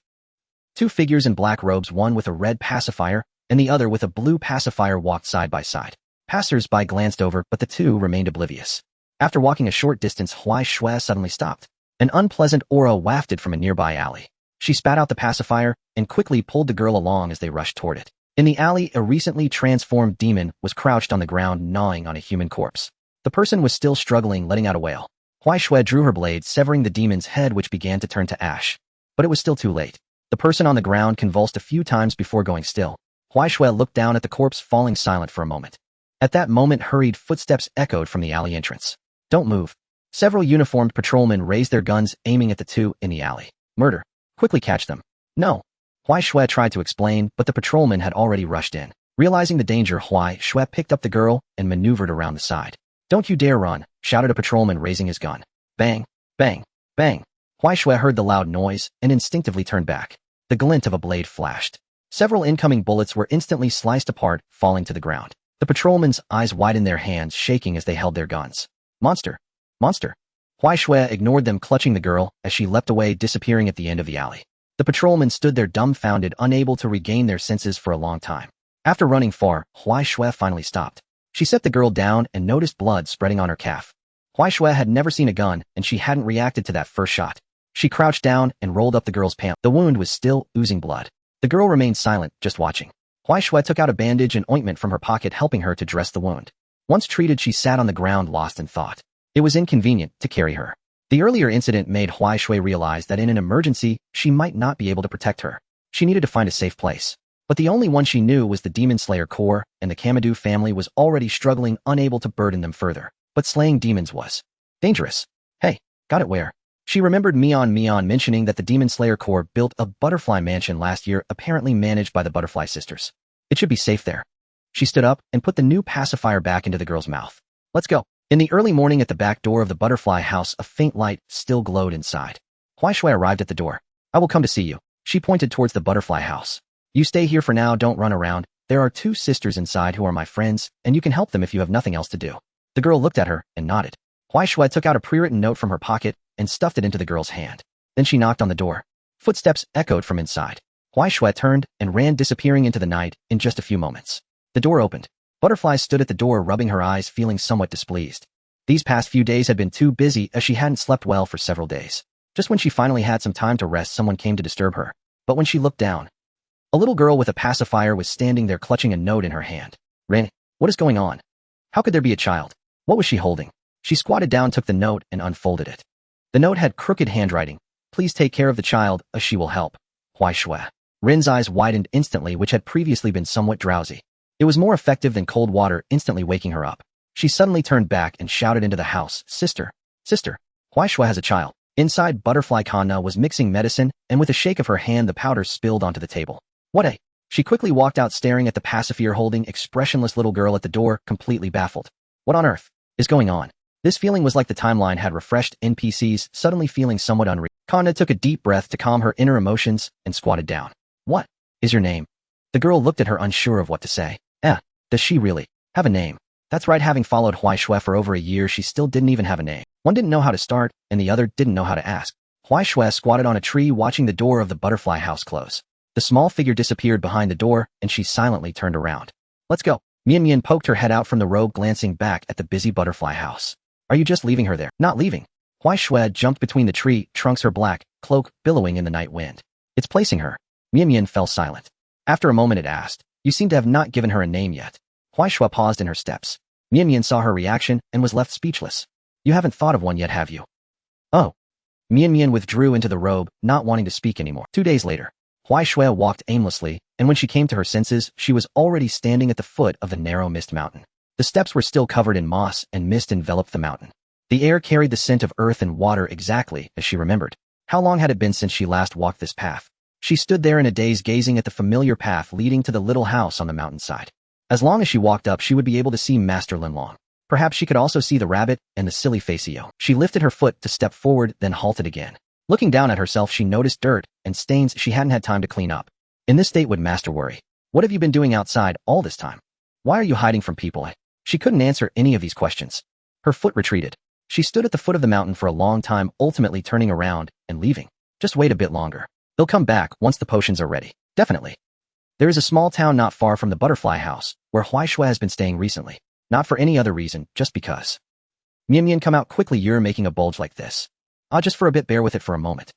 Two figures in black robes, one with a red pacifier and the other with a blue pacifier, walked side by side. Passers-by glanced over, but the two remained oblivious. After walking a short distance, Huai Shui suddenly stopped. An unpleasant aura wafted from a nearby alley. She spat out the pacifier and quickly pulled the girl along as they rushed toward it. In the alley, a recently transformed demon was crouched on the ground, gnawing on a human corpse. The person was still struggling, letting out a wail. Huai Shui drew her blade, severing the demon's head, which began to turn to ash. But it was still too late. The person on the ground convulsed a few times before going still. Huai Shui looked down at the corpse, falling silent for a moment. At that moment, hurried footsteps echoed from the alley entrance. Don't move. Several uniformed patrolmen raised their guns, aiming at the two in the alley. Murder. Quickly catch them. No. Huai Shui tried to explain, but the patrolman had already rushed in. Realizing the danger, Huai Shui picked up the girl and maneuvered around the side. Don't you dare run, shouted a patrolman, raising his gun. Bang, bang, bang. Huai Shui heard the loud noise and instinctively turned back. The glint of a blade flashed. Several incoming bullets were instantly sliced apart, falling to the ground. The patrolmen's eyes widened, their hands shaking as they held their guns. Monster! Monster! Huai Shui ignored them, clutching the girl as she leapt away, disappearing at the end of the alley. The patrolmen stood there dumbfounded, unable to regain their senses for a long time. After running far, Huai Shui finally stopped. She set the girl down and noticed blood spreading on her calf. Huai Shui had never seen a gun, and she hadn't reacted to that first shot. She crouched down and rolled up the girl's pants. The wound was still oozing blood. The girl remained silent, just watching. Huai Shui took out a bandage and ointment from her pocket, helping her to dress the wound. Once treated, she sat on the ground, lost in thought. It was inconvenient to carry her. The earlier incident made Huai Shui realize that in an emergency, she might not be able to protect her. She needed to find a safe place. But the only one she knew was the Demon Slayer Corps, and the Kamadu family was already struggling, unable to burden them further. But slaying demons was dangerous. Hey, got it where? She remembered Mian mentioning that the Demon Slayer Corps built a butterfly mansion last year, apparently managed by the Butterfly Sisters. It should be safe there. She stood up and put the new pacifier back into the girl's mouth. Let's go. In the early morning, at the back door of the butterfly house, a faint light still glowed inside. Huai Shui arrived at the door. I will come to see you. She pointed towards the butterfly house. You stay here for now, don't run around. There are two sisters inside who are my friends, and you can help them if you have nothing else to do. The girl looked at her and nodded. Huai Shui took out a pre-written note from her pocket and stuffed it into the girl's hand. Then she knocked on the door. Footsteps echoed from inside. Huai Shui turned and ran, disappearing into the night in just a few moments. The door opened. Butterfly stood at the door, rubbing her eyes, feeling somewhat displeased. These past few days had been too busy, as she hadn't slept well for several days. Just when she finally had some time to rest, someone came to disturb her. But when she looked down, a little girl with a pacifier was standing there, clutching a note in her hand. Rin, what is going on? How could there be a child? What was she holding? She squatted down, took the note, and unfolded it. The note had crooked handwriting. Please take care of the child, as she will help. Huai Shui. Rin's eyes widened instantly, which had previously been somewhat drowsy. It was more effective than cold water, instantly waking her up. She suddenly turned back and shouted into the house, Sister! Sister! Huaishue has a child. Inside, Butterfly Kanae was mixing medicine, and with a shake of her hand the powder spilled onto the table. What a... She quickly walked out, staring at the pacifier-holding, expressionless little girl at the door, completely baffled. What on earth is going on? This feeling was like the timeline had refreshed NPCs, suddenly feeling somewhat unreal. Kanae took a deep breath to calm her inner emotions and squatted down. What is your name? The girl looked at her, unsure of what to say. Does she really have a name? That's right, having followed Huaishue for over a year, she still didn't even have a name. One didn't know how to start, and the other didn't know how to ask. Huaishue squatted on a tree, watching the door of the butterfly house close. The small figure disappeared behind the door, and she silently turned around. Let's go. Mian poked her head out from the robe, glancing back at the busy butterfly house. Are you just leaving her there? Not leaving. Huaishue jumped between the tree trunks, her black cloak billowing in the night wind. It's placing her. Mian fell silent. After a moment it asked, You seem to have not given her a name yet. Huaishue paused in her steps. Mian saw her reaction and was left speechless. You haven't thought of one yet, have you? Oh. Mian withdrew into the robe, not wanting to speak anymore. 2 days later, Huaishue walked aimlessly, and when she came to her senses, she was already standing at the foot of the narrow mist mountain. The steps were still covered in moss, and mist enveloped the mountain. The air carried the scent of earth and water exactly as she remembered. How long had it been since she last walked this path? She stood there in a daze, gazing at the familiar path leading to the little house on the mountainside. As long as she walked up, she would be able to see Master Linlong. Perhaps she could also see the rabbit and the silly Facio. She lifted her foot to step forward, then halted again. Looking down at herself, she noticed dirt and stains she hadn't had time to clean up. In this state would Master worry. What have you been doing outside all this time? Why are you hiding from people? She couldn't answer any of these questions. Her foot retreated. She stood at the foot of the mountain for a long time, ultimately turning around and leaving. Just wait a bit longer. They'll come back once the potions are ready. Definitely. There is a small town not far from the butterfly house, where Huaishue has been staying recently. Not for any other reason, just because. Mian, come out quickly, you're making a bulge like this. Just for a bit, bear with it for a moment.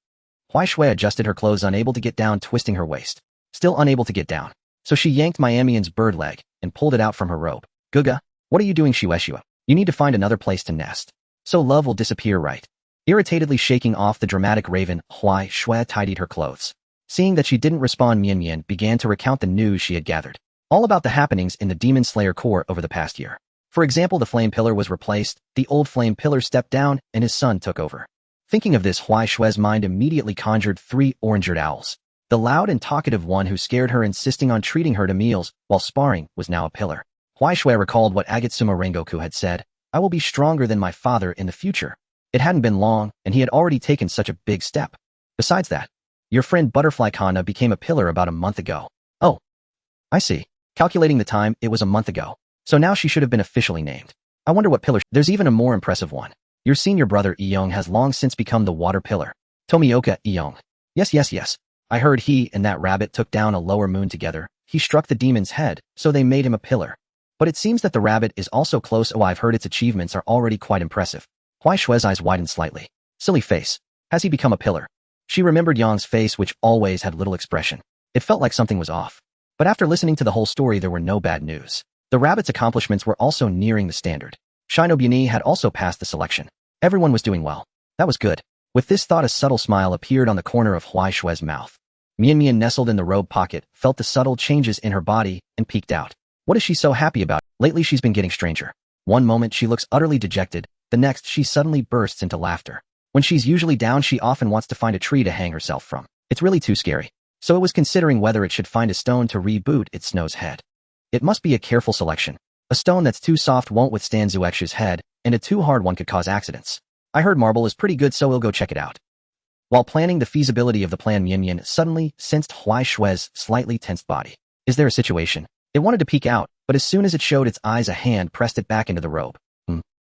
Huaishue adjusted her clothes, unable to get down, twisting her waist. Still unable to get down. So she yanked Mian's bird leg and pulled it out from her robe. Guga, what are you doing, Shueshua? You need to find another place to nest. So love will disappear, right? Irritatedly shaking off the dramatic raven, Huaishue tidied her clothes. Seeing that she didn't respond, Mian began to recount the news she had gathered. All about the happenings in the Demon Slayer Corps over the past year. For example, the Flame Pillar was replaced, the old Flame Pillar stepped down, and his son took over. Thinking of this, Huaishue's mind immediately conjured 3 orange-eared owls. The loud and talkative one who scared her, insisting on treating her to meals while sparring, was now a pillar. Huaishue recalled what Agatsuma Rengoku had said, I will be stronger than my father in the future. It hadn't been long, and he had already taken such a big step. Besides that, your friend Butterfly Kanae became a pillar about a month ago. Oh. I see. Calculating the time, it was a month ago. So now she should have been officially named. I wonder what pillar. There's even a more impressive one. Your senior brother Iyong has long since become the water pillar. Tomioka Iyong. Yes. I heard he and that rabbit took down a lower moon together. He struck the demon's head, so they made him a pillar. But it seems that the rabbit is also close. Oh, I've heard its achievements are already quite impressive. Huaishue's eyes widened slightly. Silly face. Has he become a pillar? She remembered Yang's face, which always had little expression. It felt like something was off. But after listening to the whole story, there were no bad news. The rabbit's accomplishments were also nearing the standard. Shinobu had also passed the selection. Everyone was doing well. That was good. With this thought, a subtle smile appeared on the corner of Huaishue's mouth. Mian nestled in the robe pocket, felt the subtle changes in her body, and peeked out. What is she so happy about? Lately she's been getting stranger. One moment she looks utterly dejected, the next she suddenly bursts into laughter. When she's usually down, she often wants to find a tree to hang herself from. It's really too scary. So it was considering whether it should find a stone to reboot its nose head. It must be a careful selection. A stone that's too soft won't withstand Zuex's head, and a too hard one could cause accidents. I heard marble is pretty good, so we'll go check it out. While planning the feasibility of the plan, Mian suddenly sensed Huaishue's slightly tensed body. Is there a situation? It wanted to peek out, but as soon as it showed its eyes, a hand pressed it back into the robe.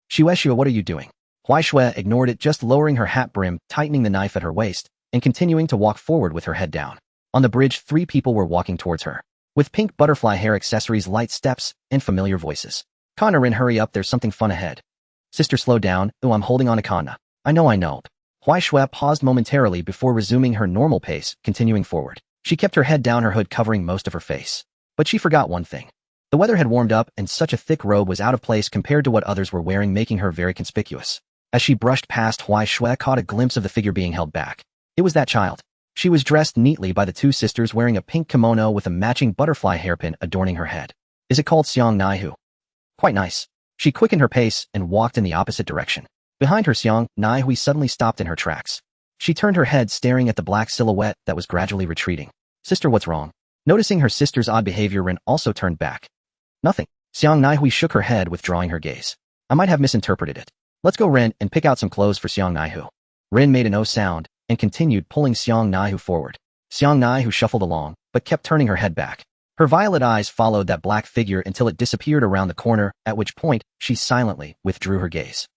Shueshua, what are you doing? Huaishue ignored it, just lowering her hat brim, tightening the knife at her waist, and continuing to walk forward with her head down. On the bridge, 3 people were walking towards her. With pink butterfly hair accessories, light steps, and familiar voices. Kanae, hurry up, there's something fun ahead. Sister, slow down. Oh, I'm holding on to Kanae. I know. Huaishue paused momentarily before resuming her normal pace, continuing forward. She kept her head down, her hood covering most of her face. But she forgot one thing. The weather had warmed up, and such a thick robe was out of place compared to what others were wearing, making her very conspicuous. As she brushed past, Huaishue caught a glimpse of the figure being held back. It was that child. She was dressed neatly by the two sisters, wearing a pink kimono with a matching butterfly hairpin adorning her head. Is it called Seong Naihu? Quite nice. She quickened her pace and walked in the opposite direction. Behind her, Seong Naihui suddenly stopped in her tracks. She turned her head, staring at the black silhouette that was gradually retreating. Sister, what's wrong? Noticing her sister's odd behavior, Rin also turned back. Nothing. Seong Naihui shook her head, withdrawing her gaze. I might have misinterpreted it. Let's go, Rin, and pick out some clothes for Seong Naihu. Rin made an O sound and continued pulling Seong Naihu forward. Seong Naihu shuffled along, but kept turning her head back. Her violet eyes followed that black figure until it disappeared around the corner, at which point she silently withdrew her gaze.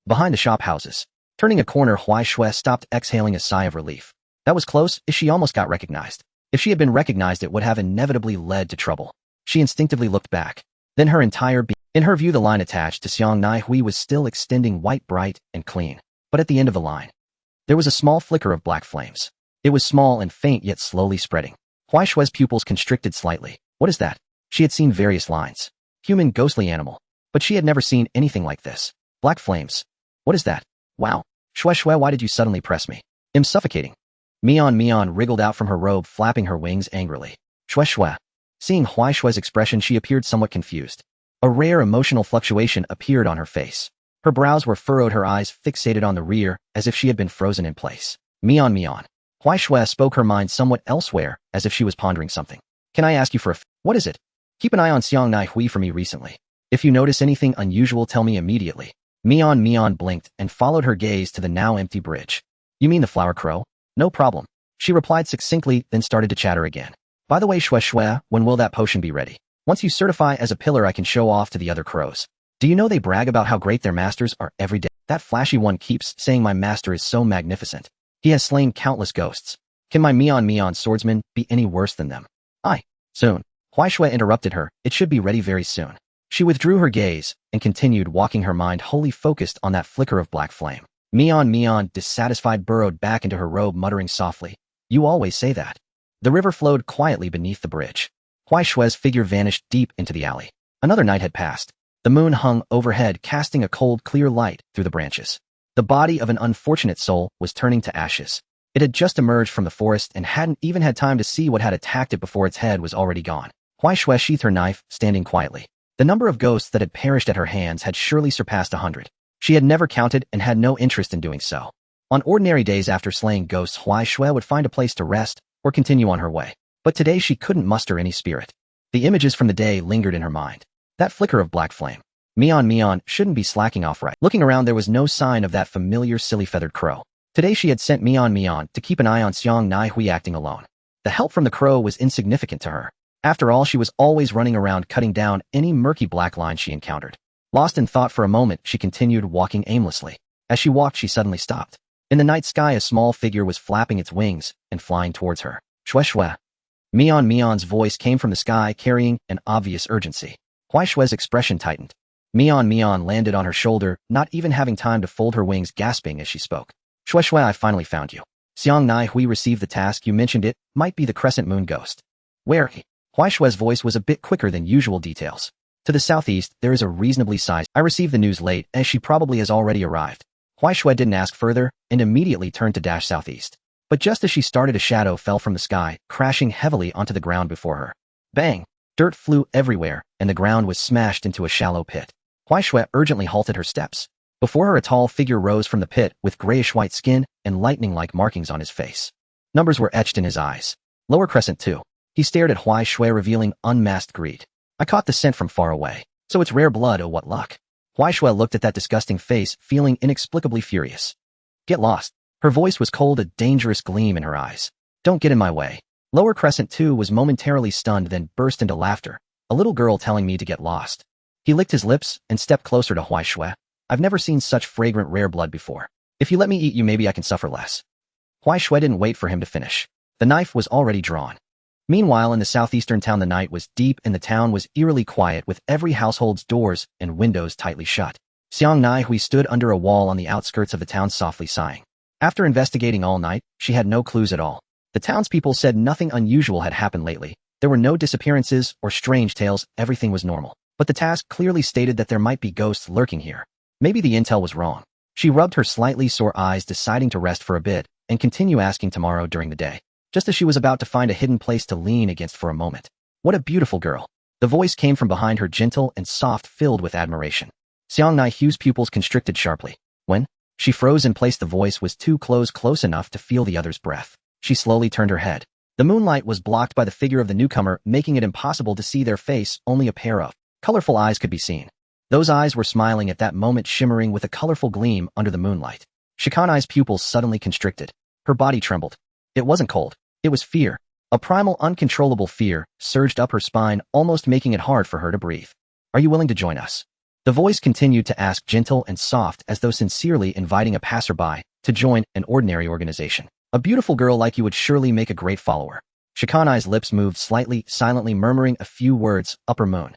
Behind the shop houses. Turning a corner, Huai Shui stopped, exhaling a sigh of relief. That was close, as she almost got recognized. If she had been recognized, it would have inevitably led to trouble. She instinctively looked back. Then her entire being. In her view, the line attached to Seong Naihui was still extending, white, bright, and clean. But at the end of the line, there was a small flicker of black flames. It was small and faint, yet slowly spreading. Huai Shui's pupils constricted slightly. What is that? She had seen various lines. Human, ghostly animal. But she had never seen anything like this. Black flames. What is that? Wow. Shui, why did you suddenly press me? I'm suffocating. Mian wriggled out from her robe, flapping her wings angrily. Shui. Seeing Huai Shui's expression, she appeared somewhat confused. A rare emotional fluctuation appeared on her face. Her brows were furrowed, her eyes fixated on the rear, as if she had been frozen in place. Mian. Huai Shui spoke her mind somewhat elsewhere, as if she was pondering something. Can I ask you for what is it? Keep an eye on Seong Naihui for me recently. If you notice anything unusual, tell me immediately. Mian blinked and followed her gaze to the now empty bridge. You mean the flower crow? No problem. She replied succinctly, then started to chatter again. By the way, Shui, when will that potion be ready? Once you certify as a pillar, I can show off to the other crows. Do you know they brag about how great their masters are every day? That flashy one keeps saying my master is so magnificent. He has slain countless ghosts. Can my Mian swordsman be any worse than them? Aye. Soon. Huai Shui interrupted her. It should be ready very soon. She withdrew her gaze and continued walking, her mind wholly focused on that flicker of black flame. Mian, dissatisfied, burrowed back into her robe, muttering softly. You always say that. The river flowed quietly beneath the bridge. Huai Shui's figure vanished deep into the alley. Another night had passed. The moon hung overhead, casting a cold, clear light through the branches. The body of an unfortunate soul was turning to ashes. It had just emerged from the forest and hadn't even had time to see what had attacked it before its head was already gone. Huai Shui sheathed her knife, standing quietly. The number of ghosts that had perished at her hands had surely surpassed 100. She had never counted and had no interest in doing so. On ordinary days after slaying ghosts, Huai Shui would find a place to rest or continue on her way. But today she couldn't muster any spirit. The images from the day lingered in her mind. That flicker of black flame. Mian shouldn't be slacking off, right? Looking around, there was no sign of that familiar silly feathered crow. Today she had sent Mian to keep an eye on Seong Naihui acting alone. The help from the crow was insignificant to her. After all, she was always running around cutting down any murky black line she encountered. Lost in thought for a moment, she continued walking aimlessly. As she walked, she suddenly stopped. In the night sky, a small figure was flapping its wings and flying towards her. Shui. Mian's voice came from the sky, carrying an obvious urgency. Huai Shui's expression tightened. Mian landed on her shoulder, not even having time to fold her wings, gasping as she spoke. Shui, I finally found you. Seong Naihui received the task you mentioned. It might be the crescent moon ghost. Where? Huai Shui's voice was a bit quicker than usual. Details. To the southeast, there is a reasonably sized. I received the news late, as she probably has already arrived. Huai Shui didn't ask further, and immediately turned to dash southeast. But just as she started, a shadow fell from the sky, crashing heavily onto the ground before her. Bang! Dirt flew everywhere, and the ground was smashed into a shallow pit. Huai Shui urgently halted her steps. Before her, a tall figure rose from the pit, with grayish-white skin and lightning-like markings on his face. Numbers were etched in his eyes. Lower crescent 2. He stared at Huai Shui, revealing unmasked greed. I caught the scent from far away. So it's rare blood, oh what luck. Huai Shui looked at that disgusting face, feeling inexplicably furious. Get lost. Her voice was cold, a dangerous gleam in her eyes. Don't get in my way. Lower crescent 2 was momentarily stunned, then burst into laughter. A little girl telling me to get lost. He licked his lips and stepped closer to Huai Shui. I've never seen such fragrant rare blood before. If you let me eat you, maybe I can suffer less. Huai Shui didn't wait for him to finish. The knife was already drawn. Meanwhile, in the southeastern town, the night was deep and the town was eerily quiet, with every household's doors and windows tightly shut. Seong Naihui stood under a wall on the outskirts of the town, softly sighing. After investigating all night, she had no clues at all. The townspeople said nothing unusual had happened lately. There were no disappearances or strange tales, everything was normal. But the task clearly stated that there might be ghosts lurking here. Maybe the intel was wrong. She rubbed her slightly sore eyes, deciding to rest for a bit, and continue asking tomorrow during the day, just as she was about to find a hidden place to lean against for a moment. What a beautiful girl. The voice came from behind her, gentle and soft, filled with admiration. Xiangni Hu's pupils constricted sharply. When she froze in place, the voice was too close enough to feel the other's breath. She slowly turned her head. The moonlight was blocked by the figure of the newcomer, making it impossible to see their face. Only a pair of colorful eyes could be seen. Those eyes were smiling at that moment, shimmering with a colorful gleam under the moonlight. Shikanae's pupils suddenly constricted. Her body trembled. It wasn't cold. It was fear. A primal, uncontrollable fear surged up her spine, almost making it hard for her to breathe. Are you willing to join us? The voice continued to ask, gentle and soft, as though sincerely inviting a passerby to join an ordinary organization. A beautiful girl like you would surely make a great follower. Shikanae's lips moved slightly, silently murmuring a few words, upper moon.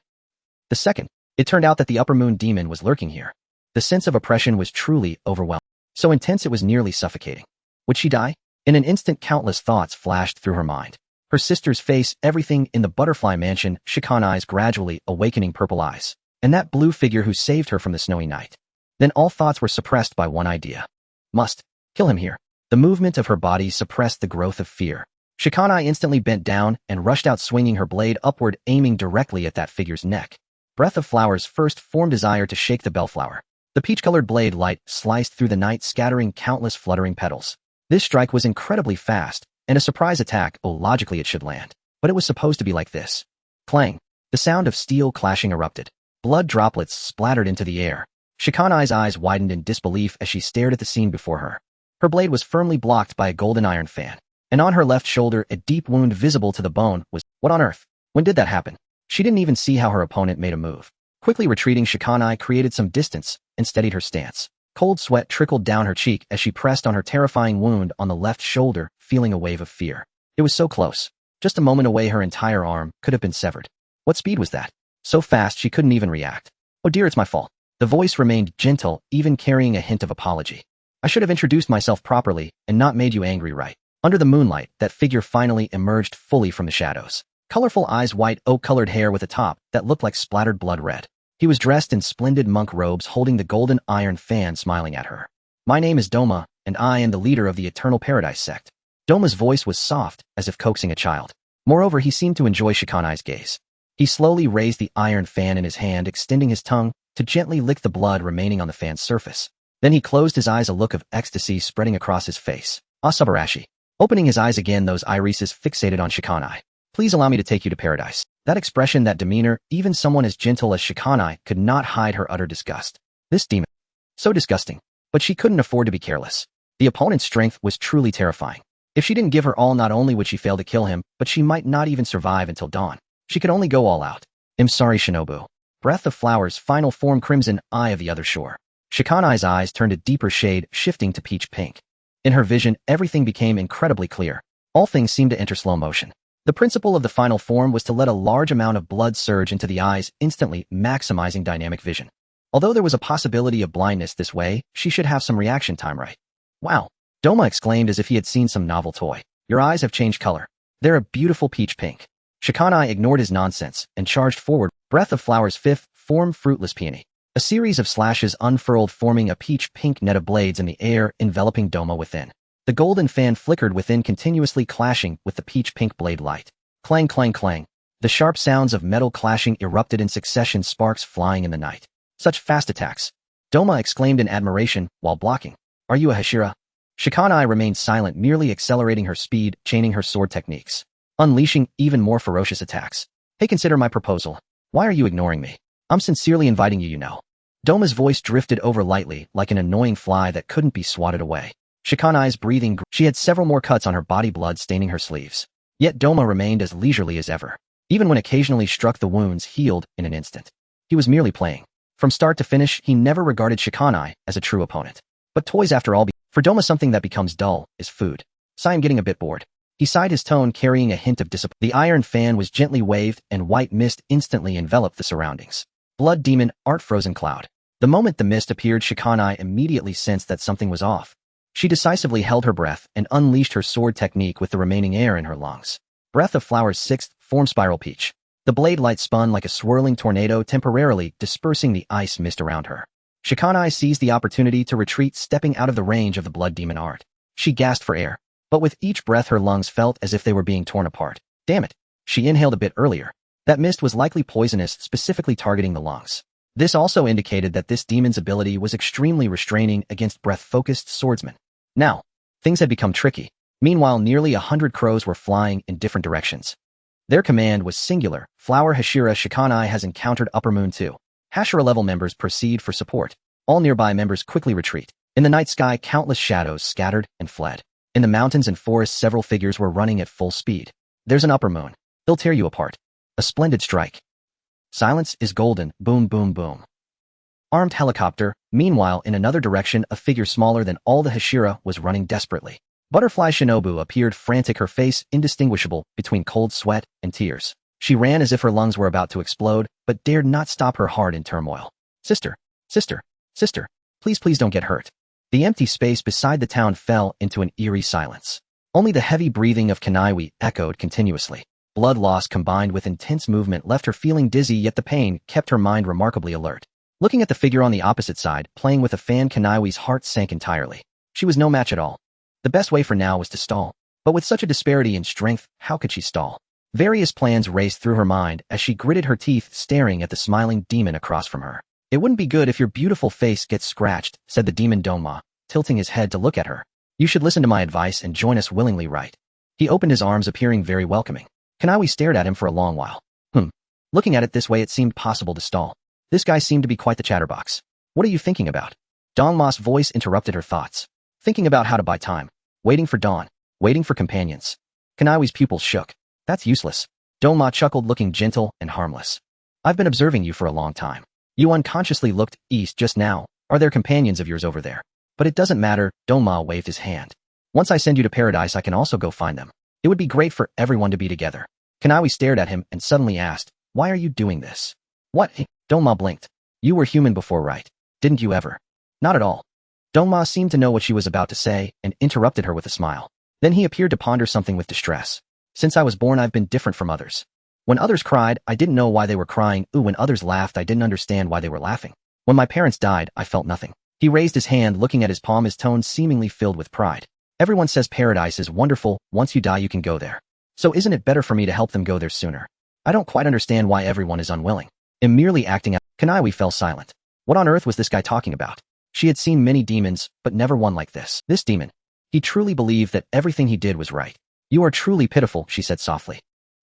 The second, it turned out that the upper moon demon was lurking here. The sense of oppression was truly overwhelming. So intense it was nearly suffocating. Would she die? In an instant, countless thoughts flashed through her mind. Her sister's face, everything in the butterfly mansion, Shikanae's gradually awakening purple eyes, and that blue figure who saved her from the snowy night. Then all thoughts were suppressed by one idea. Must kill him here. The movement of her body suppressed the growth of fear. Shikanae instantly bent down and rushed out, swinging her blade upward, aiming directly at that figure's neck. Breath of Flowers first formed desire to shake the bellflower. The peach-colored blade light sliced through the night, scattering countless fluttering petals. This strike was incredibly fast, and a surprise attack. Oh, logically it should land. But it was supposed to be like this. Clang. The sound of steel clashing erupted. Blood droplets splattered into the air. Shikanae's eyes widened in disbelief as she stared at the scene before her. Her blade was firmly blocked by a golden iron fan, and on her left shoulder, a deep wound visible to the bone was— What on earth? When did that happen? She didn't even see how her opponent made a move. Quickly retreating, Shikanae created some distance and steadied her stance. Cold sweat trickled down her cheek as she pressed on her terrifying wound on the left shoulder, feeling a wave of fear. It was so close. Just a moment away, her entire arm could have been severed. What speed was that? So fast she couldn't even react. Oh dear, it's my fault. The voice remained gentle, even carrying a hint of apology. I should have introduced myself properly and not made you angry, right? Under the moonlight, that figure finally emerged fully from the shadows. Colorful eyes, white oak-colored hair with a top that looked like splattered blood red. He was dressed in splendid monk robes, holding the golden iron fan, smiling at her. My name is Doma, and I am the leader of the Eternal Paradise sect. Doma's voice was soft, as if coaxing a child. Moreover, he seemed to enjoy Shikanae's gaze. He slowly raised the iron fan in his hand, extending his tongue to gently lick the blood remaining on the fan's surface. Then he closed his eyes, a look of ecstasy spreading across his face. Asubarashi. Opening his eyes again, those irises fixated on Shikanae. Please allow me to take you to paradise. That expression, that demeanor, even someone as gentle as Shikanae could not hide her utter disgust. This demon. So disgusting. But she couldn't afford to be careless. The opponent's strength was truly terrifying. If she didn't give her all, not only would she fail to kill him, but she might not even survive until dawn. She could only go all out. I'm sorry, Shinobu. Breath of Flowers' final form, crimson eye of the other shore. Shikanae's eyes turned a deeper shade, shifting to peach pink. In her vision, everything became incredibly clear. All things seemed to enter slow motion. The principle of the final form was to let a large amount of blood surge into the eyes, instantly maximizing dynamic vision. Although there was a possibility of blindness this way, she should have some reaction time, right? Wow! Doma exclaimed as if he had seen some novel toy. Your eyes have changed color. They're a beautiful peach pink. Shikanae ignored his nonsense and charged forward. Breath of Flowers' fifth form, fruitless peony. A series of slashes unfurled, forming a peach-pink net of blades in the air, enveloping Doma within. The golden fan flickered within, continuously clashing with the peach-pink blade light. Clang, clang, clang. The sharp sounds of metal clashing erupted in succession, sparks flying in the night. Such fast attacks! Doma exclaimed in admiration while blocking. Are you a Hashira? Shikanae remained silent, merely accelerating her speed, chaining her sword techniques, unleashing even more ferocious attacks. Hey, consider my proposal. Why are you ignoring me? I'm sincerely inviting you, you know. Doma's voice drifted over lightly, like an annoying fly that couldn't be swatted away. Shikanae's breathing. She had several more cuts on her body, blood staining her sleeves. Yet Doma remained as leisurely as ever. Even when occasionally struck, the wounds healed in an instant. He was merely playing. From start to finish, he never regarded Shikanae as a true opponent. But toys, after all, for Doma, something that becomes dull is food. So I'm getting a bit bored. He sighed, his tone carrying a hint of disappointment. The iron fan was gently waved, and white mist instantly enveloped the surroundings. Blood demon, art frozen cloud. The moment the mist appeared, Shikanae immediately sensed that something was off. She decisively held her breath and unleashed her sword technique with the remaining air in her lungs. Breath of Flowers' sixth form, spiral peach. The blade light spun like a swirling tornado, temporarily dispersing the ice mist around her. Shikanae seized the opportunity to retreat, stepping out of the range of the blood demon art. She gasped for air. But with each breath her lungs felt as if they were being torn apart. Damn it. She inhaled a bit earlier. That mist was likely poisonous, specifically targeting the lungs. This also indicated that this demon's ability was extremely restraining against breath-focused swordsmen. Now, things had become tricky. Meanwhile, nearly 100 crows were flying in different directions. Their command was singular. Flower Hashira Shikanai has encountered Upper Moon 2. Hashira-level members proceed for support. All nearby members quickly retreat. In the night sky, countless shadows scattered and fled. In the mountains and forests, several figures were running at full speed. There's an Upper Moon. He'll tear you apart. A splendid strike. Silence is golden. Boom, boom, boom. Armed helicopter. Meanwhile, in another direction, a figure smaller than all the Hashira was running desperately. Butterfly Shinobu appeared frantic, her face indistinguishable between cold sweat and tears. She ran as if her lungs were about to explode, but dared not stop her heart in turmoil. Sister, sister, sister, please don't get hurt. The empty space beside the town fell into an eerie silence. Only the heavy breathing of Kanae echoed continuously. Blood loss combined with intense movement left her feeling dizzy, yet the pain kept her mind remarkably alert. Looking at the figure on the opposite side, playing with a fan, Kanae's heart sank entirely. She was no match at all. The best way for now was to stall. But with such a disparity in strength, how could she stall? Various plans raced through her mind as she gritted her teeth, staring at the smiling demon across from her. It wouldn't be good if your beautiful face gets scratched, said the demon Donma, tilting his head to look at her. You should listen to my advice and join us willingly, right? He opened his arms, appearing very welcoming. Kanae stared at him for a long while. Looking at it this way, it seemed possible to stall. This guy seemed to be quite the chatterbox. What are you thinking about? Dongma's voice interrupted her thoughts. Thinking about how to buy time. Waiting for dawn. Waiting for companions. Kanae's pupils shook. That's useless. Dongma chuckled, looking gentle and harmless. I've been observing you for a long time. You unconsciously looked east just now. Are there companions of yours over there? But it doesn't matter, Dongma waved his hand. Once I send you to paradise, I can also go find them. It would be great for everyone to be together. Kanae stared at him and suddenly asked, why are you doing this? What? Dongma blinked. You were human before, right? Didn't you ever? Not at all. Dongma seemed to know what she was about to say and interrupted her with a smile. Then he appeared to ponder something with distress. Since I was born, I've been different from others. When others cried, I didn't know why they were crying. When others laughed, I didn't understand why they were laughing. When my parents died, I felt nothing. He raised his hand, looking at his palm, his tone seemingly filled with pride. Everyone says paradise is wonderful. Once you die, you can go there. So isn't it better for me to help them go there sooner? I don't quite understand why everyone is unwilling. I'm merely acting out. Kanae fell silent. What on earth was this guy talking about? She had seen many demons, but never one like this. This demon. He truly believed that everything he did was right. You are truly pitiful, she said softly.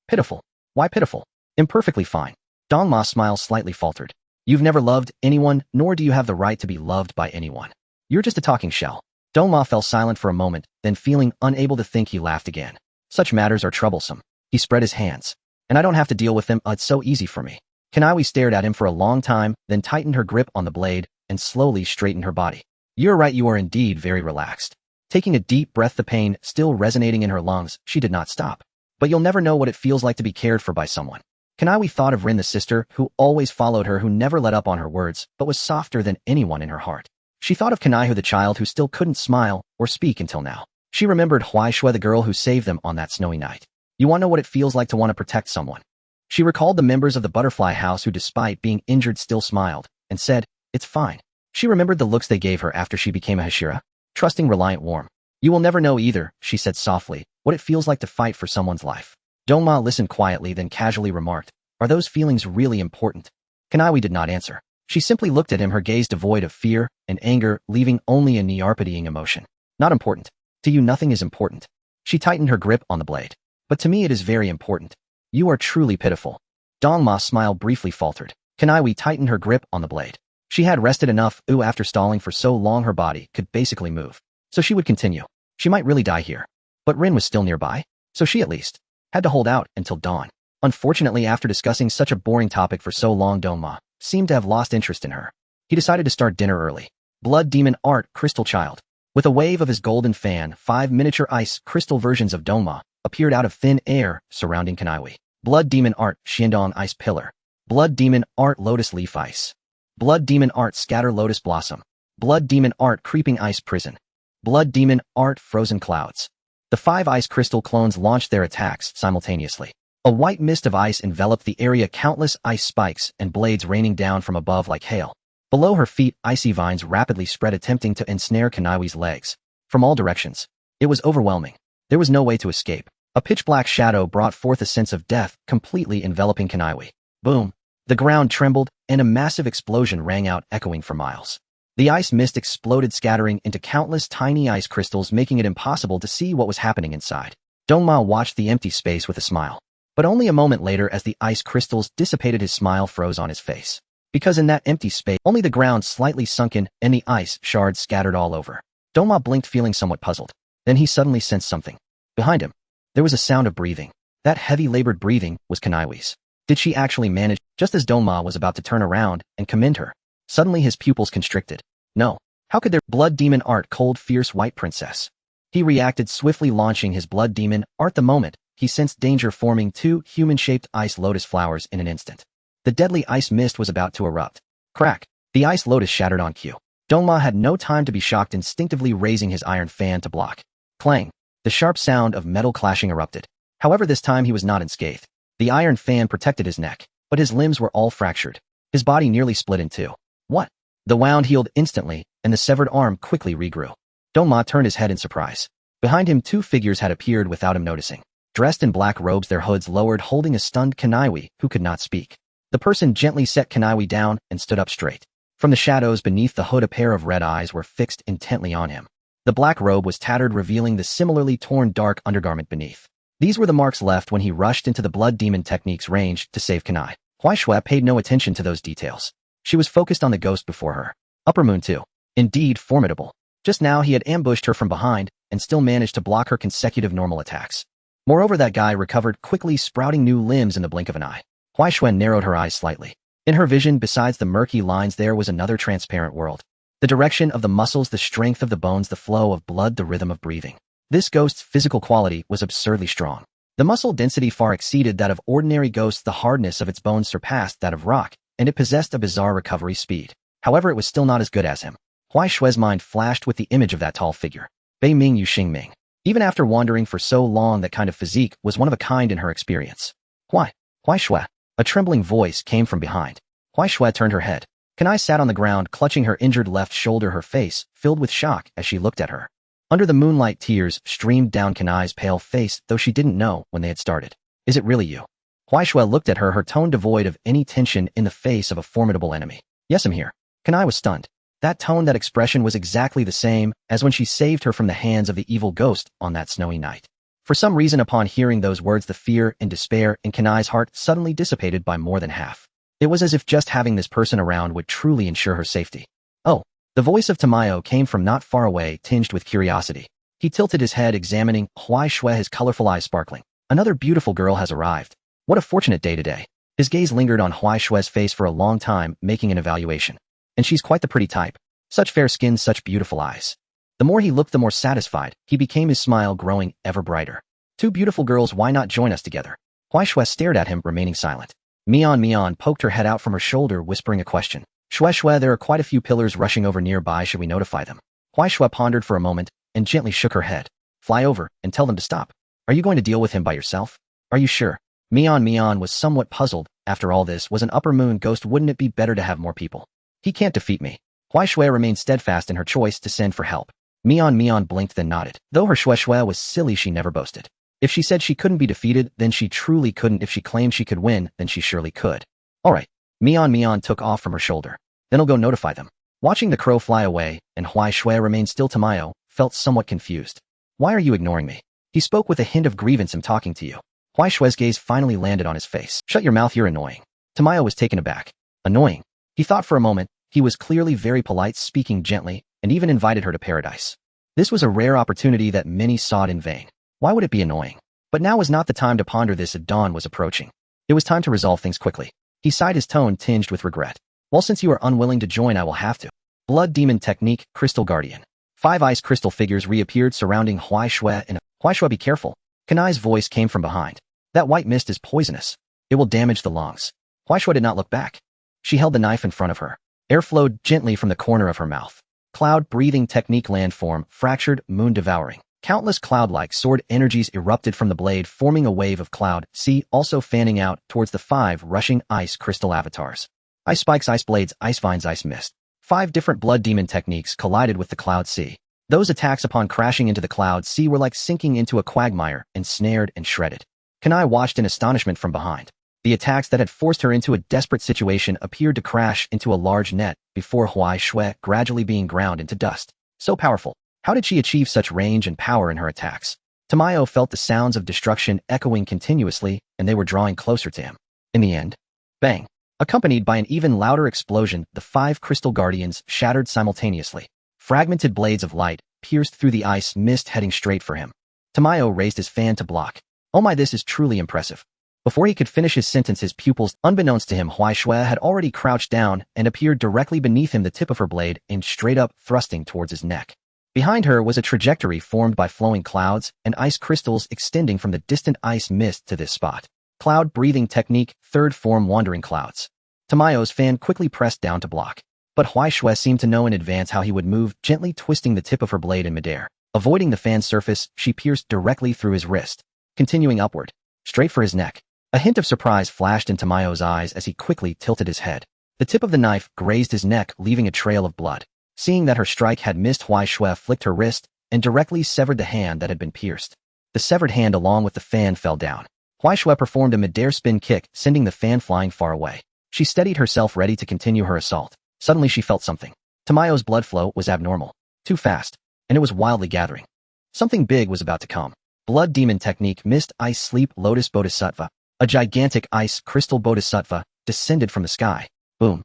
Pitiful? Why pitiful? Imperfectly fine. Dongma's smile slightly faltered. You've never loved anyone, nor do you have the right to be loved by anyone. You're just a talking shell. Dongma fell silent for a moment, then feeling unable to think, he laughed again. Such matters are troublesome. He spread his hands. And I don't have to deal with them. It's so easy for me. Kanae stared at him for a long time, then tightened her grip on the blade and slowly straightened her body. You're right, you are indeed very relaxed. Taking a deep breath, the pain still resonating in her lungs, she did not stop. But you'll never know what it feels like to be cared for by someone. Kanae thought of Rin, the sister, who always followed her, who never let up on her words, but was softer than anyone in her heart. She thought of Kanae, the child who still couldn't smile or speak until now. She remembered Huaishui, the girl who saved them on that snowy night. You want to know what it feels like to want to protect someone? She recalled the members of the butterfly house who, despite being injured, still smiled and said, it's fine. She remembered the looks they gave her after she became a Hashira. Trusting, reliant, warm. You will never know either, she said softly, what it feels like to fight for someone's life. Dongma listened quietly, then casually remarked, are those feelings really important? Kanae did not answer. She simply looked at him, her gaze devoid of fear and anger, leaving only a near-pitying emotion. Not important. To you, nothing is important. She tightened her grip on the blade. But to me, it is very important. You are truly pitiful. Dongma's smile briefly faltered. Kanae tightened her grip on the blade. She had rested enough. After stalling for so long, her body could basically move. So she would continue. She might really die here. But Rin was still nearby. So she, at least, had to hold out until dawn. Unfortunately, after discussing such a boring topic for so long, Dongma seemed to have lost interest in her. He decided to start dinner early. Blood Demon Art Crystal Child. With a wave of his golden fan, 5 miniature ice crystal versions of Dongma appeared out of thin air surrounding Kanae. Blood Demon Art Shandong Ice Pillar. Blood Demon Art Lotus Leaf Ice. Blood Demon Art Scatter Lotus Blossom. Blood Demon Art Creeping Ice Prison. Blood Demon Art Frozen Clouds. The 5 ice crystal clones launched their attacks simultaneously. A white mist of ice enveloped the area, countless ice spikes and blades raining down from above like hail. Below her feet, icy vines rapidly spread, attempting to ensnare Kanae's legs. From all directions, It was overwhelming. There was no way to escape. A pitch-black shadow brought forth a sense of death, completely enveloping Kanae. Boom! The ground trembled, and a massive explosion rang out, echoing for miles. The ice mist exploded, scattering into countless tiny ice crystals, making it impossible to see what was happening inside. Dongma watched the empty space with a smile. But only a moment later, as the ice crystals dissipated, his smile froze on his face. Because in that empty space, only the ground slightly sunken and the ice shards scattered all over. Dongma blinked, feeling somewhat puzzled. Then he suddenly sensed something. Behind him, there was a sound of breathing. That heavy, labored breathing was Kanae's. Did she actually manage? Just as Dongma was about to turn around and commend her, suddenly his pupils constricted. No. How could their blood demon art, cold, fierce white princess? He reacted swiftly, launching his blood demon art. The moment, he sensed danger, forming two human-shaped ice lotus flowers in an instant. The deadly ice mist was about to erupt. Crack! The ice lotus shattered on cue. Dongma had no time to be shocked, instinctively raising his iron fan to block. Clang! The sharp sound of metal clashing erupted. However, this time he was not unscathed. The iron fan protected his neck, but his limbs were all fractured. His body nearly split in two. What? The wound healed instantly, and the severed arm quickly regrew. Dongma turned his head in surprise. Behind him, two figures had appeared without him noticing. Dressed in black robes, their hoods lowered, holding a stunned Kanae, who could not speak. The person gently set Kanae down and stood up straight. From the shadows beneath the hood, a pair of red eyes were fixed intently on him. The black robe was tattered, revealing the similarly torn dark undergarment beneath. These were the marks left when he rushed into the blood demon technique's range to save Kanae. Huaishue paid no attention to those details. She was focused on the ghost before her. Upper Moon too. Indeed formidable. Just now he had ambushed her from behind and still managed to block her consecutive normal attacks. Moreover, that guy recovered quickly, sprouting new limbs in the blink of an eye. Huaishue narrowed her eyes slightly. In her vision, besides the murky lines, there was another transparent world. The direction of the muscles, the strength of the bones, the flow of blood, the rhythm of breathing. This ghost's physical quality was absurdly strong. The muscle density far exceeded that of ordinary ghosts, the hardness of its bones surpassed that of rock, and it possessed a bizarre recovery speed. However, it was still not as good as him. Huaishue's mind flashed with the image of that tall figure. Bei Ming Yu Xingming. Even after wandering for so long, that kind of physique was one of a kind in her experience. Huaishue. A trembling voice came from behind. Huaishue turned her head. Kanae sat on the ground, clutching her injured left shoulder, her face filled with shock as she looked at her. Under the moonlight, tears streamed down Kanae's pale face, though she didn't know when they had started. Is it really you? Huaishue looked at her, her tone devoid of any tension, in the face of a formidable enemy. Yes, I'm here. Kanae was stunned. That tone, that expression was exactly the same as when she saved her from the hands of the evil ghost on that snowy night. For some reason, upon hearing those words, the fear and despair in Kanae's heart suddenly dissipated by more than half. It was as if just having this person around would truly ensure her safety. Oh, the voice of Tamayo came from not far away, tinged with curiosity. He tilted his head, examining Huaishue, his colorful eyes sparkling. Another beautiful girl has arrived. What a fortunate day today. His gaze lingered on Huaishue's face for a long time, making an evaluation. And she's quite the pretty type. Such fair skin, such beautiful eyes. The more he looked, the more satisfied he became, his smile growing ever brighter. Two beautiful girls, why not join us together? Huaishue stared at him, remaining silent. Mian poked her head out from her shoulder, whispering a question. Shueshue, there are quite a few pillars rushing over nearby. Should we notify them? Huaishue pondered for a moment and gently shook her head. Fly over and tell them to stop. Are you going to deal with him by yourself? Are you sure? Mian was somewhat puzzled. After all, this was an Upper Moon ghost. Wouldn't it be better to have more people? He can't defeat me. Huaishue remained steadfast in her choice to send for help. Mian blinked, then nodded. Though her Shueshue was silly, she never boasted. If she said she couldn't be defeated, then she truly couldn't. If she claimed she could win, then she surely could. All right. Mian took off from her shoulder. Then I'll go notify them. Watching the crow fly away, and Huaishue remained still, Tamayo felt somewhat confused. Why are you ignoring me? He spoke with a hint of grievance. I'm talking to you. Huaishue's gaze finally landed on his face. Shut your mouth, you're annoying. Tamayo was taken aback. Annoying? He thought for a moment. He was clearly very polite, speaking gently, and even invited her to paradise. This was a rare opportunity that many sought in vain. Why would it be annoying? But now was not the time to ponder this. Dawn was approaching. It was time to resolve things quickly. He sighed, his tone tinged with regret. Well, since you are unwilling to join, I will have to. Blood Demon Technique, Crystal Guardian. 5 ice crystal figures reappeared surrounding Huaishue, and Huaishue, be careful. Kanae's voice came from behind. That white mist is poisonous. It will damage the lungs. Huaishue did not look back. She held the knife in front of her. Air flowed gently from the corner of her mouth. Cloud breathing technique, landform, fractured, moon devouring. Countless cloud-like sword energies erupted from the blade, forming a wave of cloud, also fanning out towards the 5 rushing ice crystal avatars. Ice spikes, ice blades, ice vines, ice mist. 5 different blood demon techniques collided with the cloud sea. Those attacks upon crashing into the cloud sea were like sinking into a quagmire, ensnared and shredded. Kanae watched in astonishment from behind. The attacks that had forced her into a desperate situation appeared to crash into a large net before Huai Shui gradually being ground into dust. So powerful. How did she achieve such range and power in her attacks? Tamayo felt the sounds of destruction echoing continuously, and they were drawing closer to him. In the end, bang! Accompanied by an even louder explosion, the 5 crystal guardians shattered simultaneously. Fragmented blades of light pierced through the ice mist heading straight for him. Tamayo raised his fan to block. Oh my, this is truly impressive. Before he could finish his sentence, his pupils, unbeknownst to him, Huai Shui had already crouched down and appeared directly beneath him, the tip of her blade aimed straight up, thrusting towards his neck. Behind her was a trajectory formed by flowing clouds and ice crystals extending from the distant ice mist to this spot. Cloud breathing technique, third form, wandering clouds. Tamayo's fan quickly pressed down to block. But Huai Shui seemed to know in advance how he would move, gently twisting the tip of her blade in midair. Avoiding the fan's surface, she pierced directly through his wrist, continuing upward, straight for his neck. A hint of surprise flashed in Tamayo's eyes as he quickly tilted his head. The tip of the knife grazed his neck, leaving a trail of blood. Seeing that her strike had missed, Huai Shui flicked her wrist and directly severed the hand that had been pierced. The severed hand along with the fan fell down. Huai Shui performed a mid-air spin kick, sending the fan flying far away. She steadied herself, ready to continue her assault. Suddenly she felt something. Tamayo's blood flow was abnormal. Too fast. And it was wildly gathering. Something big was about to come. Blood demon technique, mist ice sleep lotus bodhisattva. A gigantic ice crystal bodhisattva descended from the sky. Boom.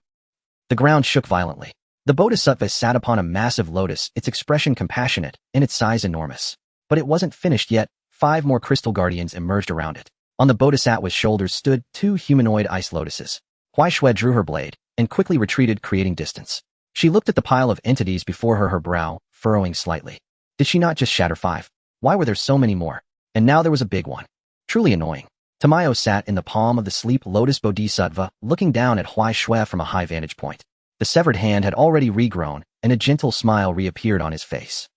The ground shook violently. The bodhisattva sat upon a massive lotus, its expression compassionate, and its size enormous. But it wasn't finished yet. 5 more crystal guardians emerged around it. On the bodhisattva's shoulders stood 2 humanoid ice lotuses. Huai Shui drew her blade and quickly retreated, creating distance. She looked at the pile of entities before her, her brow furrowing slightly. Did she not just shatter 5? Why were there so many more? And now there was a big one. Truly annoying. Tamayo sat in the palm of the sleep lotus bodhisattva, looking down at Huai Shui from a high vantage point. The severed hand had already regrown, and a gentle smile reappeared on his face.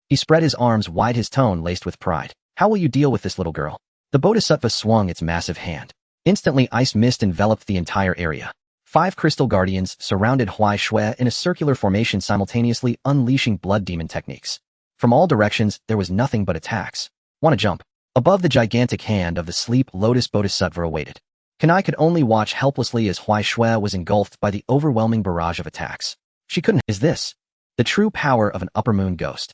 He spread his arms wide, his tone laced with pride. How will you deal with this little girl? The bodhisattva swung its massive hand. Instantly, ice mist enveloped the entire area. 5 crystal guardians surrounded Huai Shui in a circular formation, simultaneously unleashing blood demon techniques. From all directions, there was nothing but attacks. Want to jump? Above the gigantic hand of the sleep lotus bodhisattva awaited. Kanae could only watch helplessly as Huai Shui was engulfed by the overwhelming barrage of attacks. She couldn't. Is this the true power of an upper moon ghost?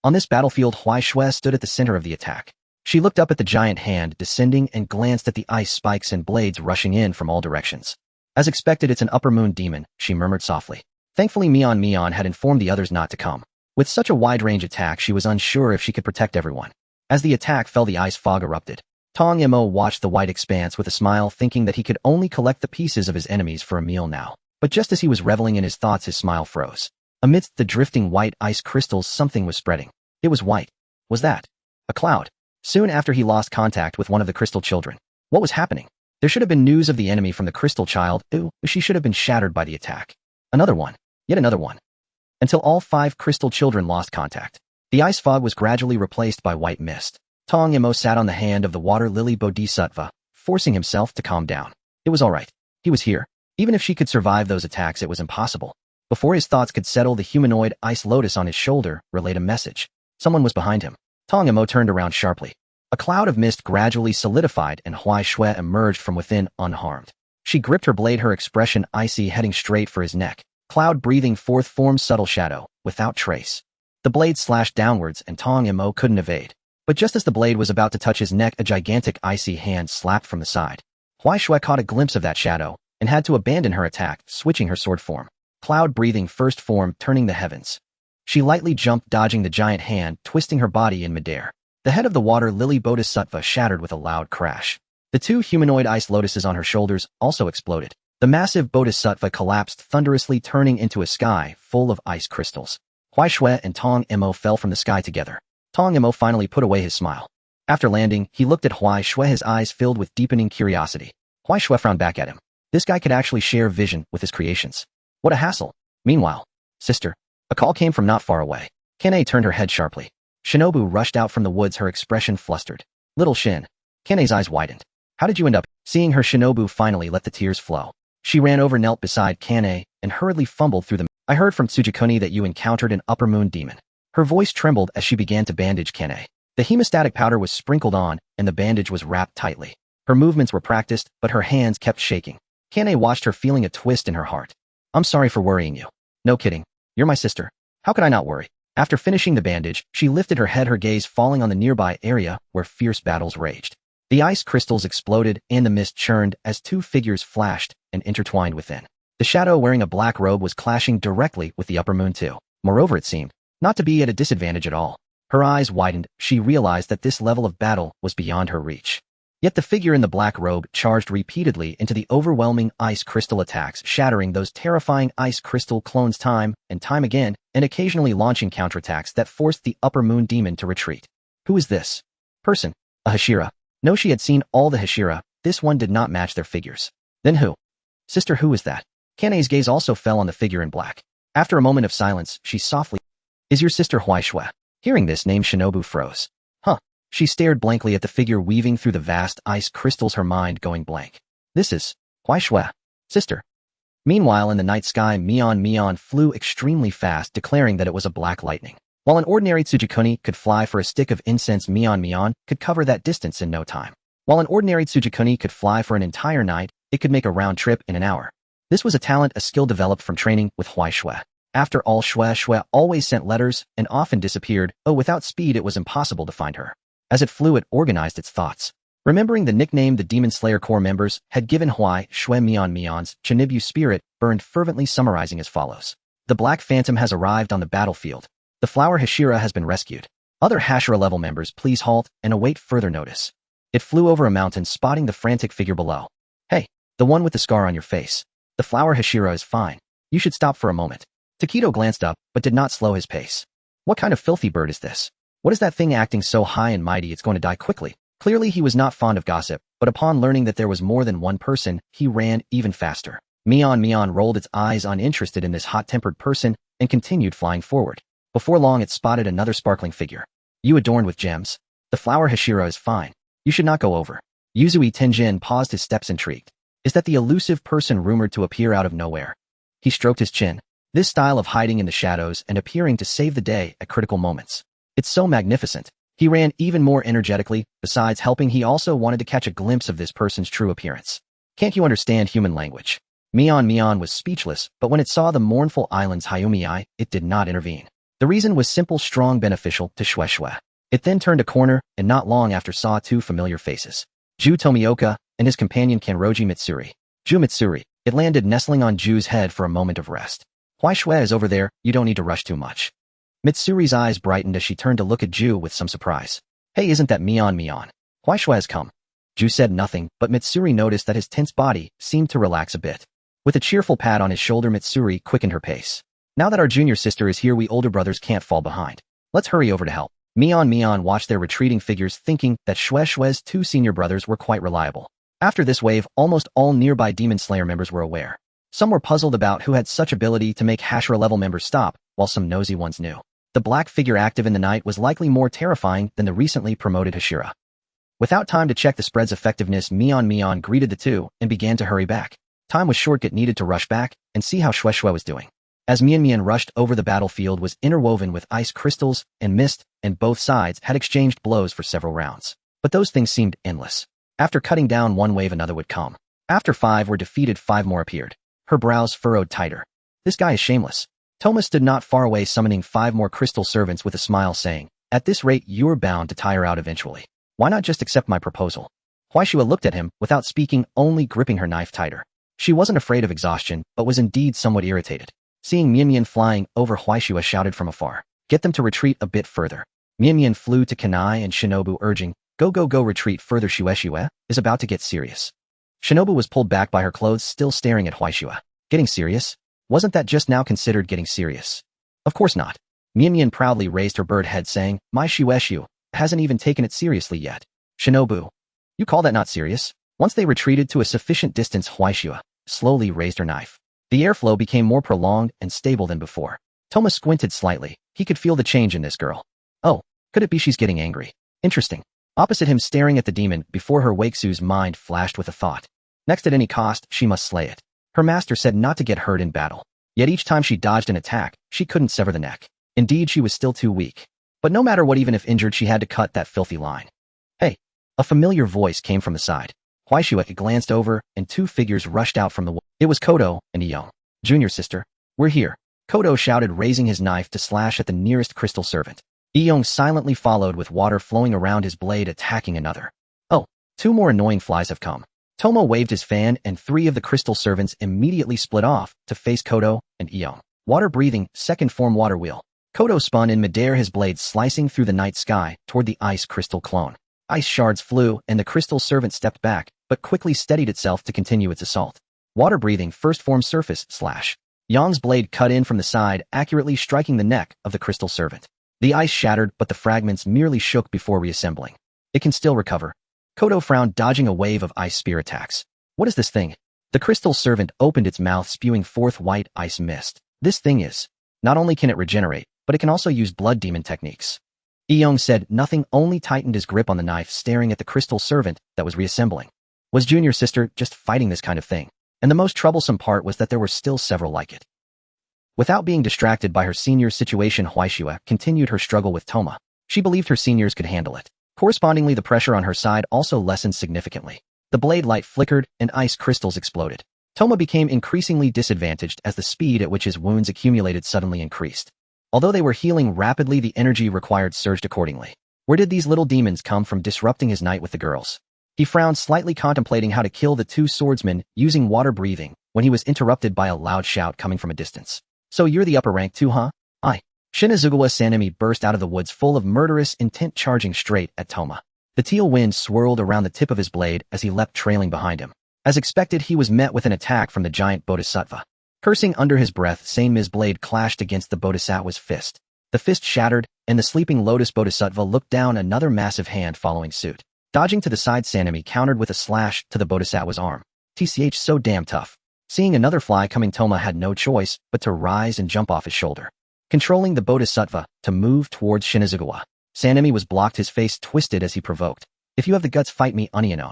On this battlefield, Huai Shui stood at the center of the attack. She looked up at the giant hand descending and glanced at the ice spikes and blades rushing in from all directions. As expected, it's an upper moon demon, she murmured softly. Thankfully, Mion had informed the others not to come. With such a wide-range attack, she was unsure if she could protect everyone. As the attack fell, the ice fog erupted. Tong Mo watched the white expanse with a smile, thinking that he could only collect the pieces of his enemies for a meal now. But just as he was reveling in his thoughts, his smile froze. Amidst the drifting white ice crystals, something was spreading. It was white. Was that a cloud? Soon after, he lost contact with one of the crystal children. What was happening? There should have been news of the enemy from the crystal child. She should have been shattered by the attack. Another one. Yet another one. Until all 5 crystal children lost contact. The ice fog was gradually replaced by white mist. Tong Mo sat on the hand of the water lily bodhisattva, forcing himself to calm down. It was all right. He was here. Even if she could survive those attacks, it was impossible. Before his thoughts could settle, the humanoid ice lotus on his shoulder relayed a message. Someone was behind him. Tong Mo turned around sharply. A cloud of mist gradually solidified and Huai Shui emerged from within unharmed. She gripped her blade, her expression icy, heading straight for his neck. Cloud breathing forth formed subtle shadow, without trace. The blade slashed downwards and Tong Mo couldn't evade. But just as the blade was about to touch his neck, a gigantic icy hand slapped from the side. Huai Shui caught a glimpse of that shadow and had to abandon her attack, switching her sword form. Cloud breathing first form, turning the heavens. She lightly jumped, dodging the giant hand, twisting her body in midair. The head of the water lily bodhisattva shattered with a loud crash. The 2 humanoid ice lotuses on her shoulders also exploded. The massive bodhisattva collapsed thunderously, turning into a sky full of ice crystals. Huai Shui and Tong Mo fell from the sky together. Tong Mo finally put away his smile. After landing, he looked at Huai Shui, his eyes filled with deepening curiosity. Huai Shui frowned back at him. This guy could actually share vision with his creations. What a hassle. Meanwhile, sister, a call came from not far away. Kanae turned her head sharply. Shinobu rushed out from the woods, her expression flustered. Little Shin. Kanae's eyes widened. How did you end up? Seeing her, Shinobu finally let the tears flow. She ran over, knelt beside Kanae, and hurriedly fumbled through them. I heard from Tsujikuni that you encountered an upper moon demon. Her voice trembled as she began to bandage Kanae. The hemostatic powder was sprinkled on, and the bandage was wrapped tightly. Her movements were practiced, but her hands kept shaking. Kanae watched her, feeling a twist in her heart. I'm sorry for worrying you. No kidding. You're my sister. How could I not worry? After finishing the bandage, she lifted her head, her gaze falling on the nearby area where fierce battles raged. The ice crystals exploded and the mist churned as two figures flashed and intertwined within. The shadow wearing a black robe was clashing directly with the upper moon too. Moreover, it seemed not to be at a disadvantage at all. Her eyes widened. She realized that this level of battle was beyond her reach. Yet the figure in the black robe charged repeatedly into the overwhelming ice crystal attacks, shattering those terrifying ice crystal clones time and time again, and occasionally launching counterattacks that forced the upper moon demon to retreat. Who is this person? A Hashira. No, she had seen all the Hashira. This one did not match their figures. Then who? Sister, who is that? Kanae's gaze also fell on the figure in black. After a moment of silence, she softly, Is your sister Huaishui? Hearing this name, Shinobu froze. Huh. She stared blankly at the figure weaving through the vast ice crystals, her mind going blank. This is Huaishui, sister. Meanwhile, in the night sky, Mion flew extremely fast, declaring that it was a black lightning. While an ordinary Tsujikuni could fly for a stick of incense, Mion could cover that distance in no time. While an ordinary Tsujikuni could fly for an entire night, it could make a round trip in an hour. This was a skill developed from training with Huaishui. After all, Shui always sent letters and often disappeared. Without speed it was impossible to find her. As it flew, it organized its thoughts. Remembering the nickname the Demon Slayer Corps members had given Huaishui, Mion's Chinibu spirit burned fervently, summarizing as follows. The Black Phantom has arrived on the battlefield. The Flower Hashira has been rescued. Other Hashira level members, please halt and await further notice. It flew over a mountain, spotting the frantic figure below. Hey, the one with the scar on your face. The Flower Hashira is fine. You should stop for a moment. Takedo glanced up, but did not slow his pace. What kind of filthy bird is this? What is that thing acting so high and mighty it's going to die quickly? Clearly he was not fond of gossip, but upon learning that there was more than one person, he ran even faster. Mion rolled its eyes uninterested in this hot-tempered person and continued flying forward. Before long it spotted another sparkling figure. You adorned with gems? The Flower Hashira is fine. You should not go over. Yuzui Tenjin paused, his steps intrigued. Is that the elusive person rumored to appear out of nowhere? He stroked his chin. This style of hiding in the shadows and appearing to save the day at critical moments. It's so magnificent. He ran even more energetically. Besides helping, he also wanted to catch a glimpse of this person's true appearance. Can't you understand human language? Mion was speechless, but when it saw the mournful island's Hayumi, it did not intervene. The reason was simple, strong, beneficial to Shui. It then turned a corner, and not long after saw two familiar faces. Ju Tomioka and his companion Kanroji Mitsuri. Ju Mitsuri. It landed nestling on Ju's head for a moment of rest. Huaishui is over there, you don't need to rush too much. Mitsuri's eyes brightened as she turned to look at Ju with some surprise. Hey, isn't that Mion? Huaishui has come. Ju said nothing, but Mitsuri noticed that his tense body seemed to relax a bit. With a cheerful pat on his shoulder, Mitsuri quickened her pace. Now that our junior sister is here, we older brothers can't fall behind. Let's hurry over to help. Mion watched their retreating figures, thinking that Shui's two senior brothers were quite reliable. After this wave, almost all nearby Demon Slayer members were aware. Some were puzzled about who had such ability to make Hashira-level members stop, while some nosy ones knew. The black figure active in the night was likely more terrifying than the recently promoted Hashira. Without time to check the spread's effectiveness, Mion greeted the two and began to hurry back. Time was short, it needed to rush back and see how Shui was doing. As Mion rushed over, the battlefield was interwoven with ice crystals and mist, and both sides had exchanged blows for several rounds. But those things seemed endless. After cutting down one wave, another would come. After 5 were defeated, 5 more appeared. Her brows furrowed tighter. This guy is shameless. Toma stood not far away, summoning 5 more crystal servants with a smile, saying, At this rate, you're bound to tire out eventually. Why not just accept my proposal? Huaishui looked at him, without speaking, only gripping her knife tighter. She wasn't afraid of exhaustion, but was indeed somewhat irritated. Seeing Mion flying over, Huaishui shouted from afar, Get them to retreat a bit further. Mion flew to Kanae and Shinobu, urging, Go, retreat further. Shui is about to get serious. Shinobu was pulled back by her clothes, still staring at Huaishui. Getting serious? Wasn't that just now considered getting serious? Of course not. Mion proudly raised her bird head, saying, My Shui hasn't even taken it seriously yet. Shinobu, you call that not serious? Once they retreated to a sufficient distance, Huaishui slowly raised her knife. The airflow became more prolonged and stable than before. Toma squinted slightly. He could feel the change in this girl. Oh, could it be she's getting angry? Interesting. Opposite him, staring at the demon before her, Waksu's mind flashed with a thought. Next, at any cost, she must slay it. Her master said not to get hurt in battle. Yet each time she dodged an attack, she couldn't sever the neck. Indeed, she was still too weak. But no matter what, even if injured, she had to cut that filthy line. Hey! A familiar voice came from the side. Huaishua glanced over, and two figures rushed out from the wall. It was Koto and Iyong. Junior sister, we're here. Koto shouted, raising his knife to slash at the nearest crystal servant. Iyong silently followed, with water flowing around his blade, attacking another. Oh, two more annoying flies have come. Toma waved his fan, and three of the crystal servants immediately split off to face Koto and Iyong. Water-breathing, second form water wheel. Koto spun in midair, his blade slicing through the night sky toward the ice crystal clone. Ice shards flew, and the crystal servant stepped back, but quickly steadied itself to continue its assault. Water-breathing, first form surface slash. Yang's blade cut in from the side, accurately striking the neck of the crystal servant. The ice shattered, but the fragments merely shook before reassembling. It can still recover. Koto frowned, dodging a wave of ice spear attacks. What is this thing? The crystal servant opened its mouth, spewing forth white ice mist. This thing is. Not only can it regenerate, but it can also use blood demon techniques. Iyong said nothing, only tightened his grip on the knife, staring at the crystal servant that was reassembling. Was junior sister just fighting this kind of thing? And the most troublesome part was that there were still several like it. Without being distracted by her senior's situation, Huaishua continued her struggle with Toma. She believed her seniors could handle it. Correspondingly, the pressure on her side also lessened significantly. The blade light flickered, and ice crystals exploded. Toma became increasingly disadvantaged as the speed at which his wounds accumulated suddenly increased. Although they were healing rapidly, the energy required surged accordingly. Where did these little demons come from, disrupting his night with the girls? He frowned, slightly contemplating how to kill the two swordsmen using water breathing, when he was interrupted by a loud shout coming from a distance. So you're the upper rank too, huh? Aye. Shinazugawa Sanemi burst out of the woods, full of murderous intent, charging straight at Toma. The teal wind swirled around the tip of his blade as he leapt, trailing behind him. As expected, he was met with an attack from the giant bodhisattva. Cursing under his breath, Sanemi's blade clashed against the bodhisattva's fist. The fist shattered, and the sleeping lotus bodhisattva looked down, another massive hand following suit. Dodging to the side, Sanemi countered with a slash to the bodhisattva's arm. TCH, so damn tough. Seeing another fly coming, Toma had no choice but to rise and jump off his shoulder. Controlling the bodhisattva to move towards Shinazugawa, Sanemi was blocked, his face twisted as he provoked. If you have the guts, fight me, Onion.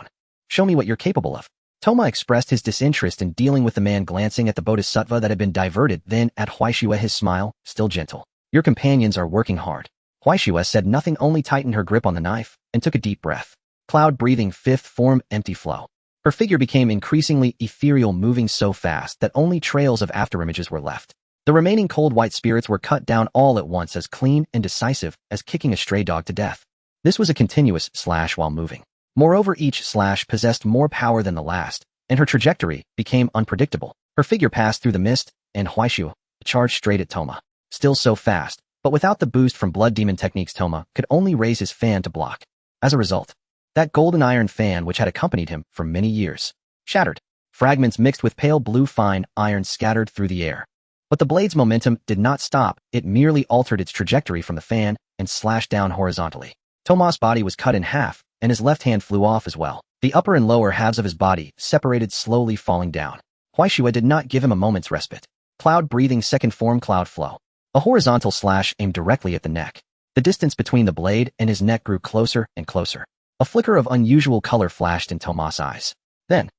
Show me what you're capable of. Toma expressed his disinterest in dealing with the man, glancing at the bodhisattva that had been diverted, then at Huaishua, his smile still gentle. Your companions are working hard. Huaishua said nothing, only tightened her grip on the knife and took a deep breath. Cloud breathing, fifth form, empty flow. Her figure became increasingly ethereal, moving so fast that only trails of afterimages were left. The remaining cold white spirits were cut down all at once, as clean and decisive as kicking a stray dog to death. This was a continuous slash while moving. Moreover, each slash possessed more power than the last, and her trajectory became unpredictable. Her figure passed through the mist, and Huaishua charged straight at Toma. Still so fast, but without the boost from blood demon techniques, Toma could only raise his fan to block. As a result, that golden iron fan, which had accompanied him for many years, shattered. Fragments mixed with pale blue fine iron scattered through the air. But the blade's momentum did not stop, it merely altered its trajectory from the fan and slashed down horizontally. Toma's body was cut in half, and his left hand flew off as well. The upper and lower halves of his body separated, slowly falling down. Huaishua did not give him a moment's respite. Cloud breathing, second form, cloud flow. A horizontal slash aimed directly at the neck. The distance between the blade and his neck grew closer and closer. A flicker of unusual color flashed in Toma's eyes. Then,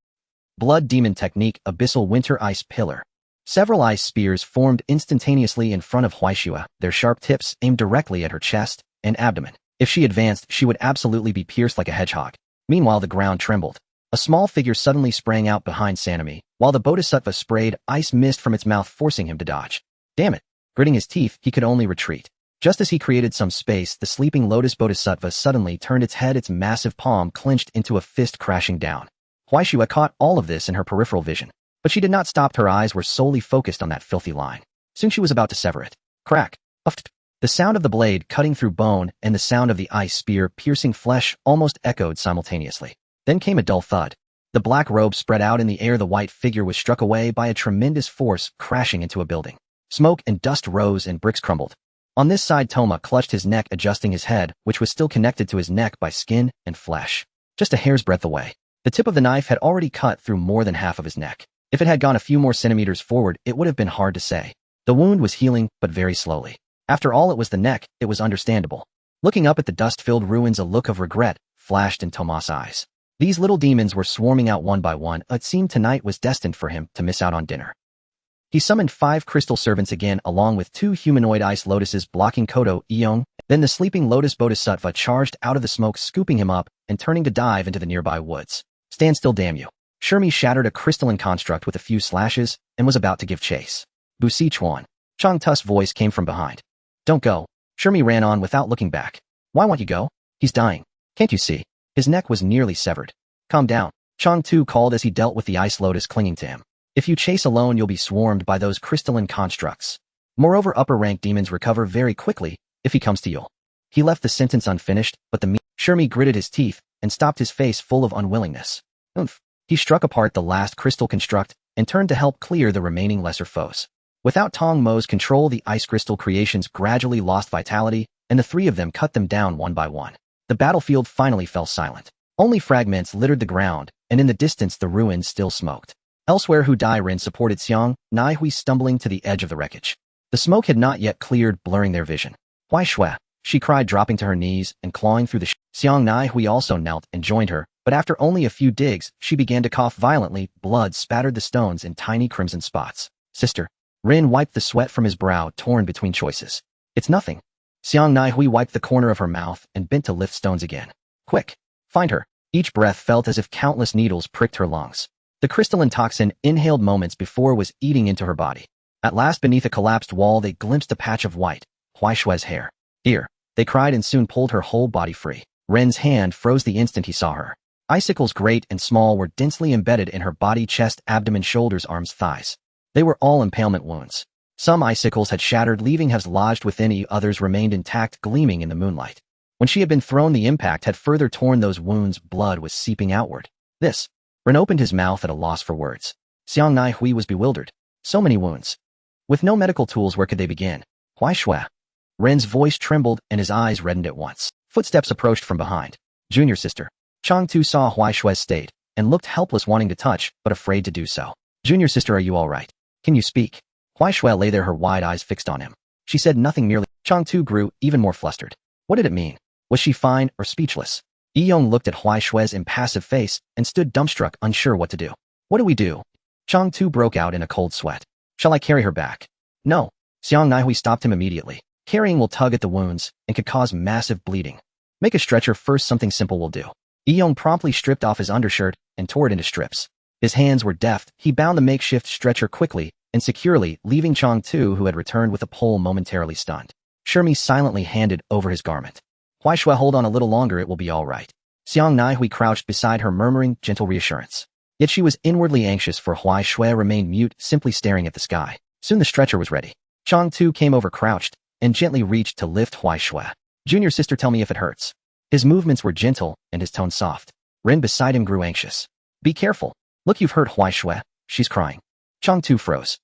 blood demon technique, abyssal winter ice pillar. Several ice spears formed instantaneously in front of Huaishua, their sharp tips aimed directly at her chest and abdomen. If she advanced, she would absolutely be pierced like a hedgehog. Meanwhile, the ground trembled. A small figure suddenly sprang out behind Sanemi, while the bodhisattva sprayed ice mist from its mouth, forcing him to dodge. Damn it! Gritting his teeth, he could only retreat. Just as he created some space, the sleeping lotus bodhisattva suddenly turned its head, its massive palm clenched into a fist, crashing down. Huaishua caught all of this in her peripheral vision, but she did not stop. Her eyes were solely focused on that filthy line. Soon she was about to sever it. Crack! Uft! The sound of the blade cutting through bone and the sound of the ice spear piercing flesh almost echoed simultaneously. Then came a dull thud. The black robe spread out in the air. The white figure was struck away by a tremendous force, crashing into a building. Smoke and dust rose and bricks crumbled. On this side, Toma clutched his neck, adjusting his head, which was still connected to his neck by skin and flesh. Just a hair's breadth away. The tip of the knife had already cut through more than half of his neck. If it had gone a few more centimeters forward, it would have been hard to say. The wound was healing, but very slowly. After all, it was the neck, it was understandable. Looking up at the dust-filled ruins, a look of regret flashed in Toma's eyes. These little demons were swarming out one by one. It seemed tonight was destined for him to miss out on dinner. He summoned 5 crystal servants again along with 2 humanoid ice lotuses blocking Koto, Iyong. Then the sleeping lotus bodhisattva charged out of the smoke, scooping him up and turning to dive into the nearby woods. Stand still, damn you. Shirmi shattered a crystalline construct with a few slashes and was about to give chase. Busi Chuan. Chang Tu's voice came from behind. Don't go. Shirmi ran on without looking back. Why won't you go? He's dying. Can't you see? His neck was nearly severed. Calm down. Chang Tu called as he dealt with the ice lotus clinging to him. If you chase alone, you'll be swarmed by those crystalline constructs. Moreover, upper-rank demons recover very quickly if he comes to you. He left the sentence unfinished, but Shirmi gritted his teeth and stopped, his face full of unwillingness. Oomph. He struck apart the last crystal construct and turned to help clear the remaining lesser foes. Without Tong Mo's control, the ice crystal creations gradually lost vitality, and the 3 of them cut them down one by one. The battlefield finally fell silent. Only fragments littered the ground, and in the distance the ruins still smoked. Elsewhere, Hu Dai-rin supported Xiang Naihui, stumbling to the edge of the wreckage. The smoke had not yet cleared, blurring their vision. Huai Shui, she cried, dropping to her knees and clawing through the Xiang Naihui also knelt and joined her, but after only a few digs, she began to cough violently. Blood spattered the stones in tiny crimson spots. Sister. Rin wiped the sweat from his brow, torn between choices. It's nothing. Xiang Naihui wiped the corner of her mouth and bent to lift stones again. Quick. Find her. Each breath felt as if countless needles pricked her lungs. The crystalline toxin, inhaled moments before, was eating into her body. At last, beneath a collapsed wall, they glimpsed a patch of white, Huai Shui's hair. Here, they cried and soon pulled her whole body free. Ren's hand froze the instant he saw her. Icicles, great and small, were densely embedded in her body, chest, abdomen, shoulders, arms, thighs. They were all impalement wounds. Some icicles had shattered, leaving halves lodged within, others remained intact, gleaming in the moonlight. When she had been thrown, the impact had further torn those wounds. Blood was seeping outward. This. Ren opened his mouth at a loss for words. Xiang Naihui was bewildered. So many wounds. With no medical tools, where could they begin? Huai Shui. Ren's voice trembled and his eyes reddened at once. Footsteps approached from behind. Junior sister. Chang Tu saw Huai Shui's state and looked helpless, wanting to touch, but afraid to do so. Junior sister, are you all right? Can you speak? Huai Shui lay there, her wide eyes fixed on him. She said nothing, merely. Chang Tu grew even more flustered. What did it mean? Was she fine or speechless? Yong looked at Huai Shui's impassive face and stood dumbstruck, unsure what to do. What do we do? Chang Tu broke out in a cold sweat. Shall I carry her back? No. Xiang Naihui stopped him immediately. Carrying will tug at the wounds and could cause massive bleeding. Make a stretcher first, something simple will do. Yong promptly stripped off his undershirt and tore it into strips. His hands were deft. He bound the makeshift stretcher quickly and securely, leaving Chang Tu, who had returned with a pole, momentarily stunned. Shirmi silently handed over his garment. Huai Shui, hold on a little longer, it will be all right. Xiang Naihui crouched beside her, murmuring gentle reassurance. Yet she was inwardly anxious, for Huai Shui remained mute, simply staring at the sky. Soon the stretcher was ready. Chang Tu came over, crouched, and gently reached to lift Huai Shui. Junior sister, tell me if it hurts. His movements were gentle and his tone soft. Ren beside him grew anxious. Be careful. Look, you've hurt Huai Shui. She's crying. Chang Tu froze.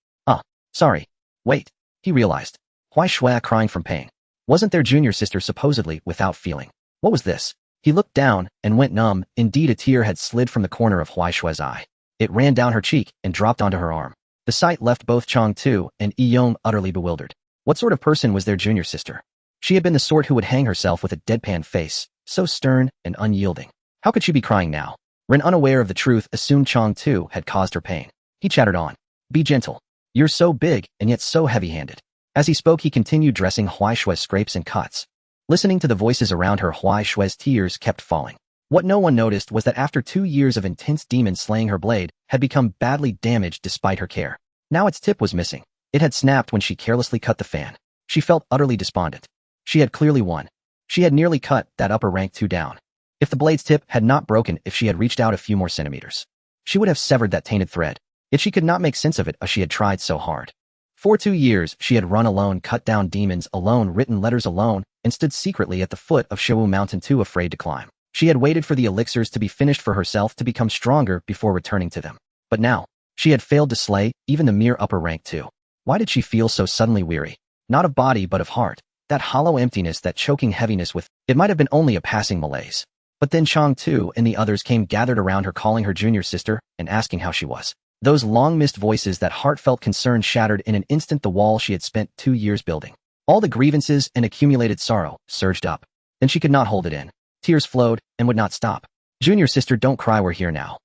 Sorry. Wait. He realized. Huai Shui crying from pain. Wasn't their junior sister supposedly without feeling? What was this? He looked down and went numb. Indeed, a tear had slid from the corner of Huai Shui's eye. It ran down her cheek and dropped onto her arm. The sight left both Chang Tu and Yong utterly bewildered. What sort of person was their junior sister? She had been the sort who would hang herself with a deadpan face, so stern and unyielding. How could she be crying now? Ren, unaware of the truth, assumed Chang Tu had caused her pain. He chattered on. Be gentle. You're so big and yet so heavy-handed. As he spoke, he continued dressing Huai Shui's scrapes and cuts. Listening to the voices around her, Huai Shui's tears kept falling. What no one noticed was that after 2 years of intense demon slaying, her blade had become badly damaged despite her care. Now its tip was missing. It had snapped when she carelessly cut the fan. She felt utterly despondent. She had clearly won. She had nearly cut that upper rank 2 down. If the blade's tip had not broken, if she had reached out a few more centimeters, she would have severed that tainted thread. Yet she could not make sense of it, as she had tried so hard. For 2 years, she had run alone, cut down demons alone, written letters alone, and stood secretly at the foot of Shiwu Mountain, too afraid to climb. She had waited for the elixirs to be finished for herself to become stronger before returning to them. But now, she had failed to slay even the mere upper rank 2. Why did she feel so suddenly weary? Not of body but of heart. That hollow emptiness, that choking heaviness with... It might have been only a passing malaise. But then Chang Tu and the others came, gathered around her, calling her junior sister and asking how she was. Those long-missed voices, that heartfelt concern, shattered in an instant the wall she had spent 2 years building. All the grievances and accumulated sorrow surged up. Then she could not hold it in. Tears flowed and would not stop. Junior sister, don't cry, we're here now.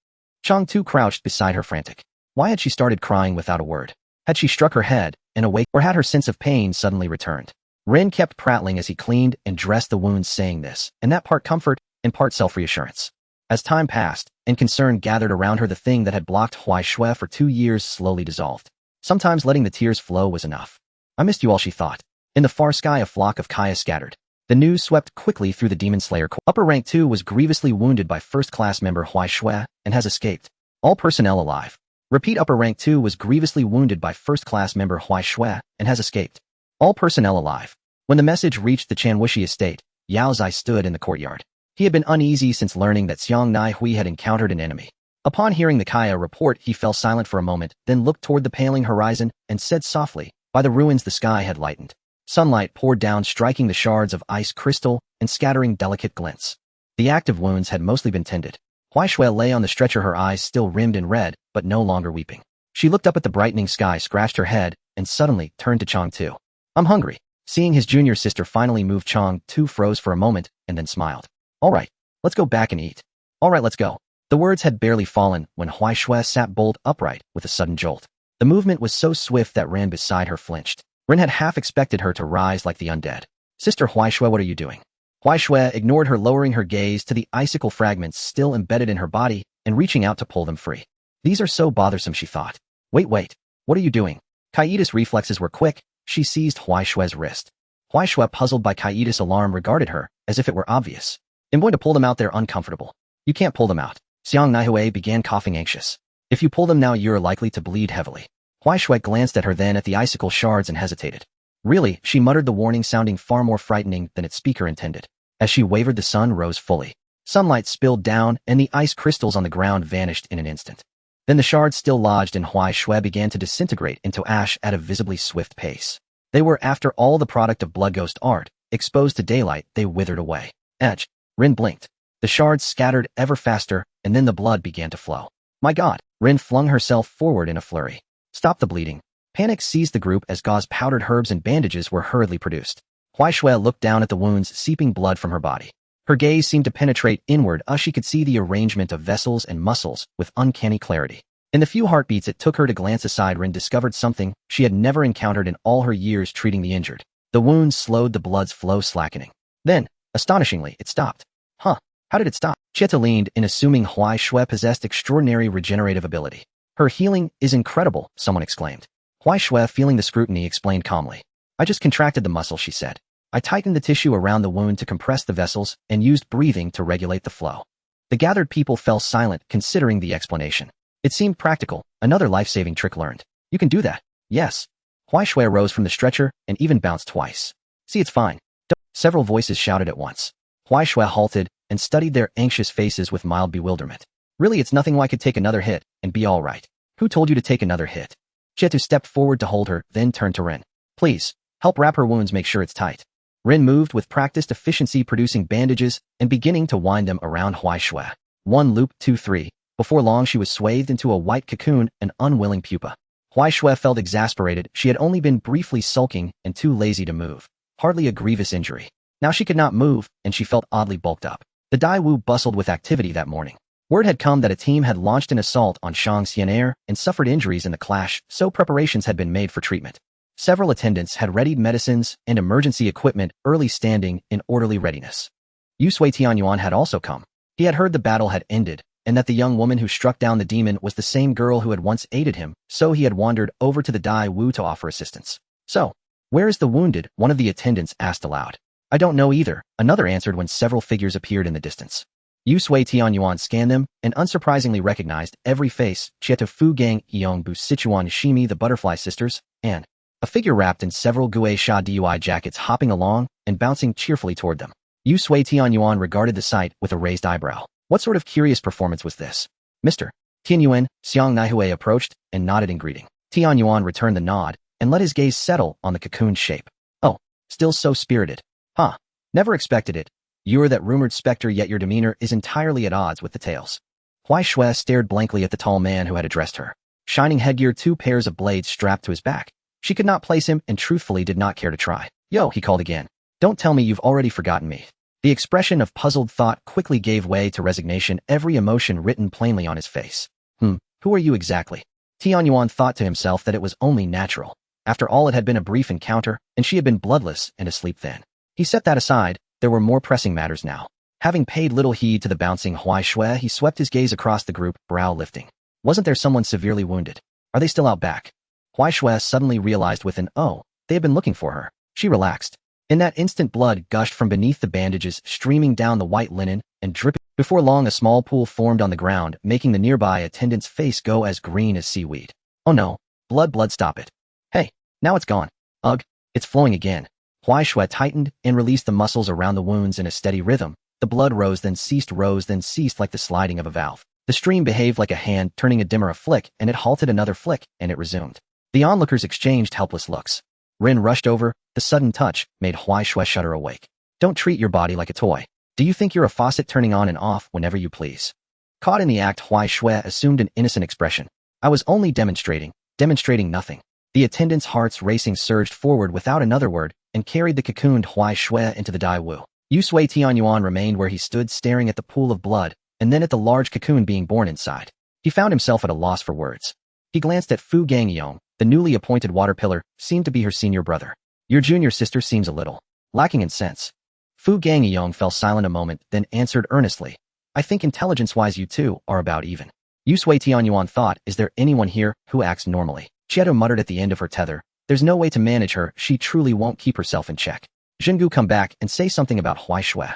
Chang Tu crouched beside her, frantic. Why had she started crying without a word? Had she struck her head and awake, or had her sense of pain suddenly returned? Rin kept prattling as he cleaned and dressed the wounds, saying this and that, part comfort and part self-reassurance. As time passed and concern gathered around her, the thing that had blocked Huai Shui for 2 years slowly dissolved. Sometimes letting the tears flow was enough. I missed you all, she thought. In the far sky, a flock of kaya scattered. The news swept quickly through the Demon Slayer Corps. Upper rank 2 was grievously wounded by first-class member Huai Shui and has escaped. All personnel alive. Repeat, upper rank 2 was grievously wounded by first-class member Huai Shui and has escaped. All personnel alive. When the message reached the Chanwishi estate, Yao Zai stood in the courtyard. He had been uneasy since learning that Xiang Nai Hui had encountered an enemy. Upon hearing the Kaya report, he fell silent for a moment, then looked toward the paling horizon and said softly, by the ruins the sky had lightened. Sunlight poured down, striking the shards of ice crystal and scattering delicate glints. The active wounds had mostly been tended. Huai Shui lay on the stretcher, her eyes still rimmed in red, but no longer weeping. She looked up at the brightening sky, scratched her head, and suddenly turned to Chang Tu. I'm hungry. Seeing his junior sister finally move, Chang Tu froze for a moment and then smiled. All right, let's go back and eat. All right, let's go. The words had barely fallen when Huai Shui sat bolt upright with a sudden jolt. The movement was so swift that Rin beside her flinched. Rin had half expected her to rise like the undead. Sister Huai Shui, what are you doing? Huai Shui ignored her, lowering her gaze to the icicle fragments still embedded in her body and reaching out to pull them free. These are so bothersome, she thought. Wait, what are you doing? Kaida's reflexes were quick. She seized Huai Shui's wrist. Huai Shui, puzzled by Kaida's alarm, regarded her as if it were obvious. I'm going to pull them out, they're uncomfortable. You can't pull them out. Xiang Naihui began coughing, anxious. If you pull them now, you're likely to bleed heavily. Huai Shui glanced at her, then at the icicle shards, and hesitated. Really, she muttered, the warning sounding far more frightening than its speaker intended. As she wavered, the sun rose fully. Sunlight spilled down, and the ice crystals on the ground vanished in an instant. Then the shards still lodged in Huai Shui began to disintegrate into ash at a visibly swift pace. They were, after all, the product of blood ghost art. Exposed to daylight, they withered away. Edge. Rin blinked. The shards scattered ever faster, and then the blood began to flow. My God! Rin flung herself forward in a flurry. Stop the bleeding. Panic seized the group as gauze, powdered herbs, and bandages were hurriedly produced. Huai Shui looked down at the wounds, seeping blood from her body. Her gaze seemed to penetrate inward as she could see the arrangement of vessels and muscles with uncanny clarity. In the few heartbeats it took her to glance aside, Rin discovered something she had never encountered in all her years treating the injured. The wounds slowed the blood's flow, slackening. Then, astonishingly, it stopped. Huh. How did it stop? Chieta leaned in, assuming Huai Shui possessed extraordinary regenerative ability. Her healing is incredible, someone exclaimed. Huai Shui, feeling the scrutiny, explained calmly. I just contracted the muscle, she said. I tightened the tissue around the wound to compress the vessels and used breathing to regulate the flow. The gathered people fell silent, considering the explanation. It seemed practical, another life-saving trick learned. You can do that. Yes. Huai Shui rose from the stretcher and even bounced twice. See, it's fine. Several voices shouted at once. Huai Shui halted and studied their anxious faces with mild bewilderment. Really, it's nothing. I could take another hit and be all right. Who told you to take another hit? Chietu stepped forward to hold her, then turned to Rin. Please, help wrap her wounds, make sure it's tight. Rin moved with practiced efficiency, producing bandages and beginning to wind them around Huai Shui. 1 loop, 2, 3. Before long, she was swathed into a white cocoon, an unwilling pupa. Huai Shui felt exasperated. She had only been briefly sulking and too lazy to move. Hardly a grievous injury. Now she could not move, and she felt oddly bulked up. The Dai Wu bustled with activity that morning. Word had come that a team had launched an assault on Shangxian Air and suffered injuries in the clash, so preparations had been made for treatment. Several attendants had readied medicines and emergency equipment, early standing in orderly readiness. Yu Sui Tianyuan had also come. He had heard the battle had ended, and that the young woman who struck down the demon was the same girl who had once aided him, so he had wandered over to the Dai Wu to offer assistance. So, where is the wounded? One of the attendants asked aloud. I don't know either, another answered when several figures appeared in the distance. Yu Sui Tianyuan scanned them and unsurprisingly recognized every face: Chieta Fu Gang, Yongbu Sichuan Shimi, the Butterfly Sisters, and a figure wrapped in several Gui Sha Dui jackets hopping along and bouncing cheerfully toward them. Yu Sui Tianyuan regarded the sight with a raised eyebrow. What sort of curious performance was this? Mr. Tianyuan, Xiang Naihui approached and nodded in greeting. Tianyuan returned the nod and let his gaze settle on the cocoon's shape. Oh, still so spirited. Huh. Never expected it. You're that rumored specter, yet your demeanor is entirely at odds with the tales. Huai Shui stared blankly at the tall man who had addressed her. Shining headgear, 2 pairs of blades strapped to his back. She could not place him and truthfully did not care to try. Yo, he called again. Don't tell me you've already forgotten me. The expression of puzzled thought quickly gave way to resignation, every emotion written plainly on his face. Who are you exactly? Tianyuan thought to himself that it was only natural. After all, it had been a brief encounter, and she had been bloodless and asleep then. He set that aside. There were more pressing matters now. Having paid little heed to the bouncing Huai Shui, he swept his gaze across the group, brow lifting. Wasn't there someone severely wounded? Are they still out back? Huai Shui suddenly realized with an oh, they had been looking for her. She relaxed. In that instant, blood gushed from beneath the bandages, streaming down the white linen and dripping. Before long, a small pool formed on the ground, making the nearby attendant's face go as green as seaweed. Oh no. Blood, stop it. Hey, now it's gone. Ugh, it's flowing again. Huai Shui tightened and released the muscles around the wounds in a steady rhythm. The blood rose, then ceased like the sliding of a valve. The stream behaved like a hand turning a dimmer a flick, and it halted another flick, and it resumed. The onlookers exchanged helpless looks. Rin rushed over. The sudden touch made Huai Shui shudder awake. Don't treat your body like a toy. Do you think you're a faucet turning on and off whenever you please? Caught in the act, Huai Shui assumed an innocent expression. I was only demonstrating nothing. The attendants' hearts racing surged forward without another word and carried the cocooned Huai Shui into the Dai Wu. Yusui Tianyuan remained where he stood, staring at the pool of blood and then at the large cocoon being born inside. He found himself at a loss for words. He glanced at Fu Gangyong. The newly appointed water pillar seemed to be her senior brother. Your junior sister seems a little lacking in sense. Fu Gangyong fell silent a moment, then answered earnestly. I think intelligence-wise you two are about even. Yusui Tianyuan thought, is there anyone here who acts normally? Chieto muttered at the end of her tether. There's no way to manage her, she truly won't keep herself in check. Jingu come back and say something about Huai Shui.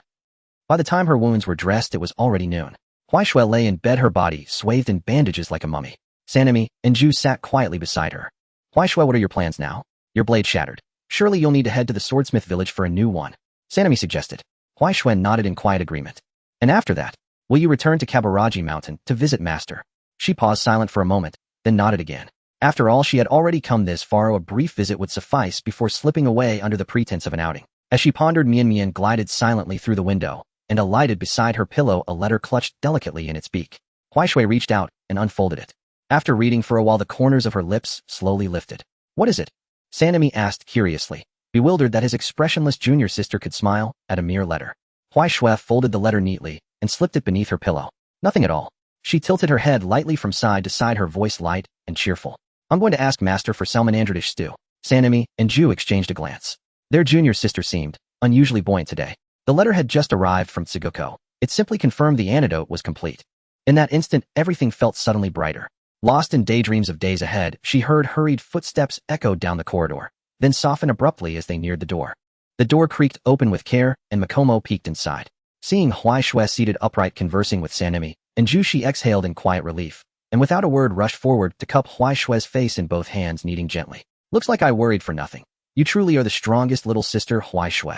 By the time her wounds were dressed, it was already noon. Huai Shui lay in bed, her body swathed in bandages like a mummy. Sanemi and Ju sat quietly beside her. Huai Shui, what are your plans now? Your blade shattered. Surely you'll need to head to the swordsmith village for a new one. Sanemi suggested. Huai Shui nodded in quiet agreement. And after that, will you return to Kabaraji Mountain to visit Master? She paused silent for a moment, then nodded again. After all, she had already come this far, a brief visit would suffice before slipping away under the pretense of an outing. As she pondered, Mian glided silently through the window and alighted beside her pillow, a letter clutched delicately in its beak. Huai Shui reached out and unfolded it. After reading for a while, the corners of her lips slowly lifted. What is it? Sanemi asked curiously, bewildered that his expressionless junior sister could smile at a mere letter. Huai Shui folded the letter neatly and slipped it beneath her pillow. Nothing at all. She tilted her head lightly from side to side, her voice light and cheerful. I'm going to ask Master for salmonandridish stew. Sanemi and Ju exchanged a glance. Their junior sister seemed unusually buoyant today. The letter had just arrived from Tsugoko. It simply confirmed the antidote was complete. In that instant, everything felt suddenly brighter. Lost in daydreams of days ahead, she heard hurried footsteps echoed down the corridor, then soften abruptly as they neared the door. The door creaked open with care, and Makomo peeked inside. Seeing Huai Shui seated upright conversing with Sanemi and Ju, she exhaled in quiet relief, and without a word rushed forward to cup Huai Shui's face in both hands, kneading gently. Looks like I worried for nothing. You truly are the strongest little sister, Huai Shui.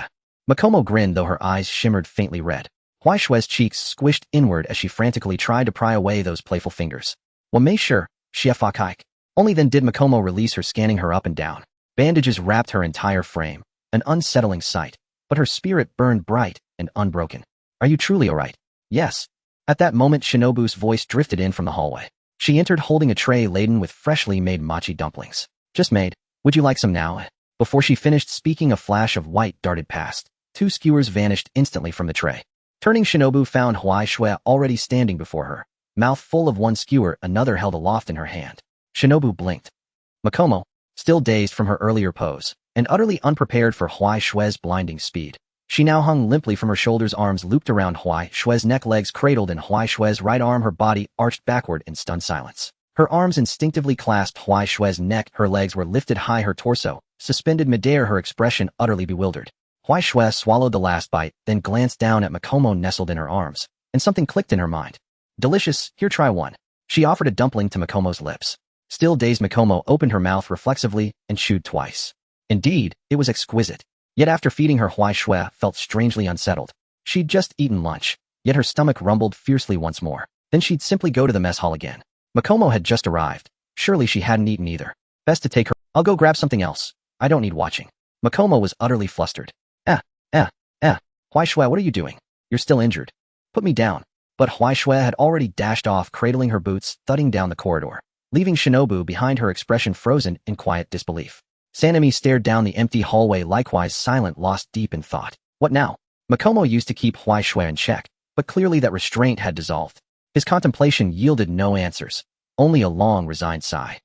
Makomo grinned, though her eyes shimmered faintly red. Huai Shui's cheeks squished inward as she frantically tried to pry away those playful fingers. Well, may sure, Shiafakaik. Only then did Makomo release her, scanning her up and down. Bandages wrapped her entire frame, an unsettling sight, but her spirit burned bright and unbroken. Are you truly all right? Yes. At that moment, Shinobu's voice drifted in from the hallway. She entered holding a tray laden with freshly made mochi dumplings. Just made. Would you like some now? Before she finished speaking, a flash of white darted past. 2 skewers vanished instantly from the tray. Turning, Shinobu found Huai Shui already standing before her. Mouth full of one skewer, another held aloft in her hand. Shinobu blinked. Makomo, still dazed from her earlier pose, and utterly unprepared for Huai Shui's blinding speed. She now hung limply from her shoulders, arms looped around Huai Shui's neck, legs cradled in Huai Shui's right arm, her body arched backward in stunned silence. Her arms instinctively clasped Huai Shui's neck, her legs were lifted high, her torso suspended midair, her expression utterly bewildered. Huai Shui swallowed the last bite, then glanced down at Makomo nestled in her arms, and something clicked in her mind. Delicious, here, try one. She offered a dumpling to Makomo's lips. Still dazed, Makomo opened her mouth reflexively and chewed twice. Indeed, it was exquisite. Yet after feeding her, Huai Shui felt strangely unsettled. She'd just eaten lunch, yet her stomach rumbled fiercely once more. Then she'd simply go to the mess hall again. Makomo had just arrived. Surely she hadn't eaten either. Best to take her. I'll go grab something else. I don't need watching. Makomo was utterly flustered. Huai Shui, what are you doing? You're still injured. Put me down. But Huai Shui had already dashed off, cradling her boots, thudding down the corridor, leaving Shinobu behind, her expression frozen in quiet disbelief. Sanemi stared down the empty hallway, likewise silent, lost deep in thought. What now? Makomo used to keep Huai Shui in check, but clearly that restraint had dissolved. His contemplation yielded no answers. only a long, resigned sigh.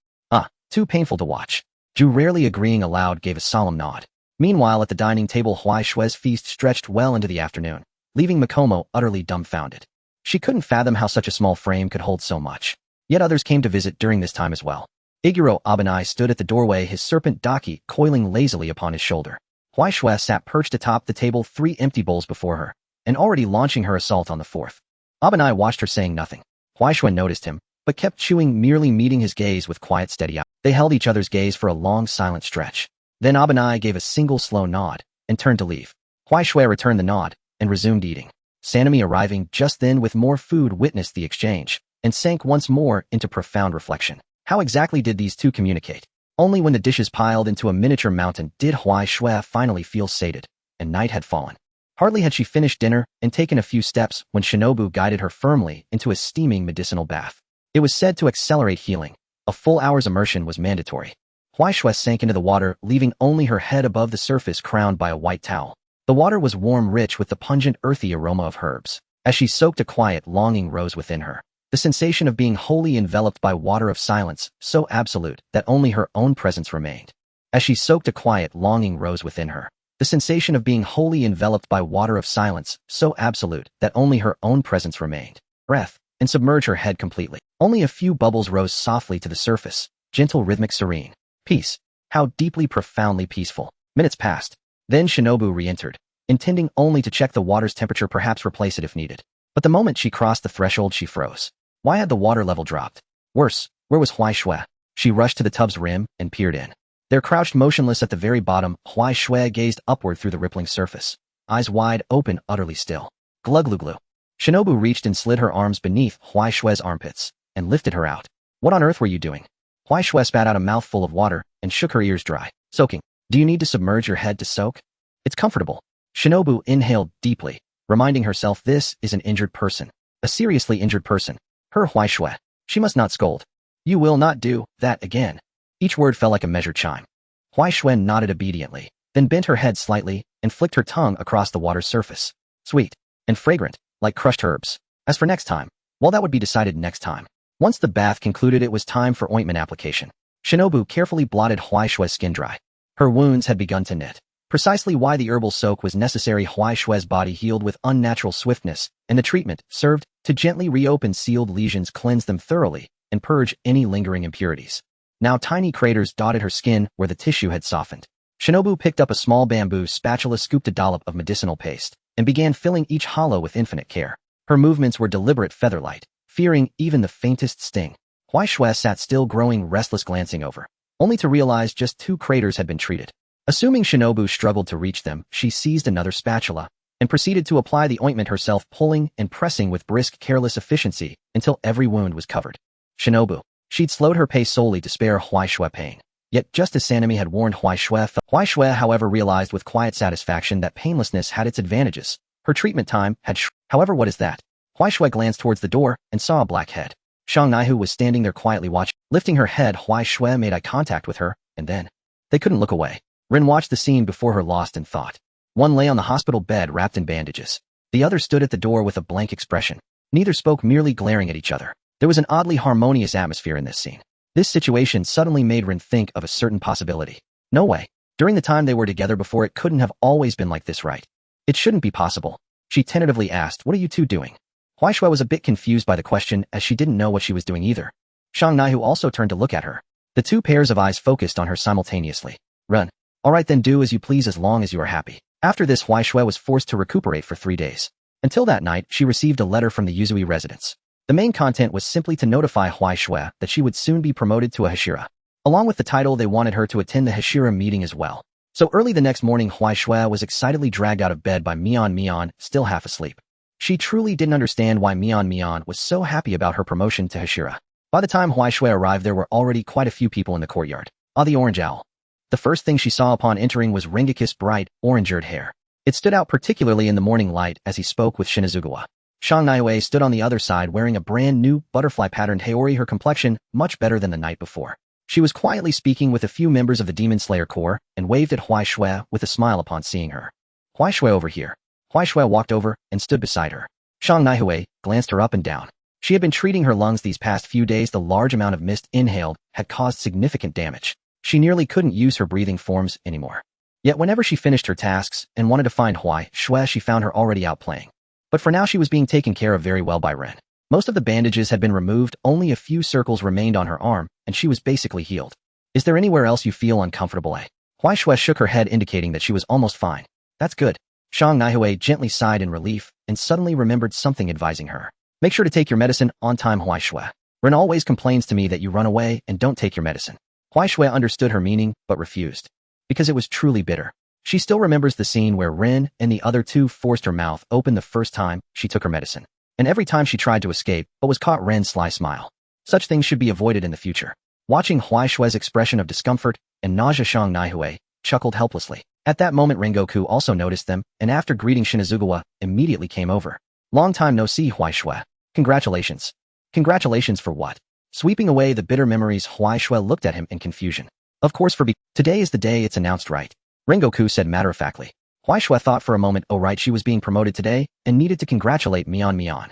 Too painful to watch. Ju, rarely agreeing aloud, gave a solemn nod. Meanwhile, at the dining table, Huai Xue's feast stretched well into the afternoon, leaving Mikomo utterly dumbfounded. She couldn't fathom how such a small frame could hold so much. Yet others came to visit during this time as well. Iguro Abanai stood at the doorway, his serpent Daki coiling lazily upon his shoulder. Huai Xue sat perched atop the table, 3 empty bowls before her, and already launching her assault on the 4th. Abanai watched her, saying nothing. Huai Xue noticed him, but kept chewing, merely meeting his gaze with quiet, steady eyes. They held each other's gaze for a long, silent stretch. Then Abanai gave a single slow nod and turned to leave. Huai Xue returned the nod and resumed eating. Sanemi, arriving just then with more food, witnessed the exchange and sank once more into profound reflection. How exactly did these two communicate? Only when the dishes piled into a miniature mountain did Huai Xue finally feel sated, and night had fallen. Hardly had she finished dinner and taken a few steps when Shinobu guided her firmly into a steaming medicinal bath. It was said to accelerate healing. A full hour's immersion was mandatory. Huai Xue sank into the water, leaving only her head above the surface, crowned by a white towel. The water was warm, rich with the pungent, earthy aroma of herbs. As she soaked, a quiet longing rose within her. The sensation of being wholly enveloped by water of silence, so absolute that only her own presence remained. As she soaked, a quiet longing rose within her. The sensation of being wholly enveloped by water of silence, so absolute that only her own presence remained. Breath, and submerge her head completely. Only a few bubbles rose softly to the surface, gentle, rhythmic, serene. Peace. How deeply, profoundly peaceful. Minutes passed. Then Shinobu re-entered, intending only to check the water's temperature, perhaps replace it if needed. But the moment she crossed the threshold, she froze. Why had the water level dropped? Worse, where was Huai Xue? She rushed to the tub's rim and peered in. There, crouched motionless at the very bottom, Huai Xue gazed upward through the rippling surface, eyes wide open, utterly still. Glug-glug-glug. Shinobu reached and slid her arms beneath Huai Xue's armpits and lifted her out. What on earth were you doing? Huai Xue spat out a mouthful of water and shook her ears dry. Soaking. Do you need to submerge your head to soak? It's comfortable. Shinobu inhaled deeply, reminding herself this is an injured person. A seriously injured person. Her Huai Xue. She must not scold. You will not do that again. Each word fell like a measured chime. Huai Xue nodded obediently, then bent her head slightly and flicked her tongue across the water's surface. Sweet and fragrant, like crushed herbs. As for next time, well, that would be decided next time. Once the bath concluded, it was time for ointment application. Shinobu carefully blotted Huai Xue's skin dry. Her wounds had begun to knit. Precisely why the herbal soak was necessary. Huai Xue's body healed with unnatural swiftness, and the treatment served to gently reopen sealed lesions, cleanse them thoroughly, and purge any lingering impurities. Now tiny craters dotted her skin where the tissue had softened. Shinobu picked up a small bamboo spatula, scooped a dollop of medicinal paste, and began filling each hollow with infinite care. Her movements were deliberate, feather-light, fearing even the faintest sting. Huai Xue sat still, growing restless, glancing over, only to realize just 2 craters had been treated. Assuming Shinobu struggled to reach them, she seized another spatula and proceeded to apply the ointment herself, pulling and pressing with brisk, careless efficiency until every wound was covered. Shinobu. She'd slowed her pace solely to spare Huai Xue pain. Yet just as Sanemi had warned, Huai Xue, however, realized with quiet satisfaction that painlessness had its advantages. Her treatment time had However, what is that? Huai Xue glanced towards the door and saw a black head. Shang Naihu was standing there quietly watching. Lifting her head, Huai Xue made eye contact with her, and then they couldn't look away. Rin watched the scene before her, lost in thought. One lay on the hospital bed wrapped in bandages. The other stood at the door with a blank expression. Neither spoke, merely glaring at each other. There was an oddly harmonious atmosphere in this scene. This situation suddenly made Rin think of a certain possibility. No way. During the time they were together before, it couldn't have always been like this, right? It shouldn't be possible. She tentatively asked, what are you two doing? Huai Xue was a bit confused by the question, as she didn't know what she was doing either. Shang Naihu also turned to look at her. The 2 pairs of eyes focused on her simultaneously. Run. All right then, do as you please as long as you are happy. After this, Huai Xue was forced to recuperate for 3 days. Until that night, she received a letter from the Yuzui residence. The main content was simply to notify Huai Xue that she would soon be promoted to a Hashira. Along with the title, they wanted her to attend the Hashira meeting as well. So early the next morning, Huai Xue was excitedly dragged out of bed by Mian, still half asleep. She truly didn't understand why Mian was so happy about her promotion to Hashira. By the time Huai Xue arrived, there were already quite a few people in the courtyard. The orange owl. The first thing she saw upon entering was Rengaku's bright, orange-eared hair. It stood out particularly in the morning light as he spoke with Shinazugawa. Shang Naiue stood on the other side wearing a brand new, butterfly-patterned haori, her complexion much better than the night before. She was quietly speaking with a few members of the Demon Slayer Corps and waved at Huai Xue with a smile upon seeing her. Huai Xue, over here. Huai Xue walked over and stood beside her. Shang Naiue glanced her up and down. She had been treating her lungs these past few days. The large amount of mist inhaled had caused significant damage. She nearly couldn't use her breathing forms anymore. Yet whenever she finished her tasks and wanted to find Huai Shui, she found her already out playing. But for now she was being taken care of very well by Ren. Most of the bandages had been removed, only a few circles remained on her arm, and she was basically healed. Is there anywhere else you feel uncomfortable? Huai Shui shook her head, indicating that she was almost fine. That's good. Shang Naihue gently sighed in relief and suddenly remembered something, advising her. Make sure to take your medicine on time, Huai Shui. Ren always complains to me that you run away and don't take your medicine. Huai Shui understood her meaning but refused. Because it was truly bitter. She still remembers the scene where Ren and the other two forced her mouth open the first time she took her medicine. And every time she tried to escape but was caught. Ren's sly smile. Such things should be avoided in the future. Watching Huai Shui's expression of discomfort and nausea, Shang Naihue chuckled helplessly. At that moment Rengoku also noticed them, and after greeting Shinazugawa, immediately came over. Long time no see, Huai Shui. Congratulations. Congratulations for what? Sweeping away the bitter memories, Huai Shui looked at him in confusion. Of course, today is the day it's announced, right? Rengoku said matter-of-factly. Huai Shui thought for a moment. Oh right, she was being promoted today and needed to congratulate Mion.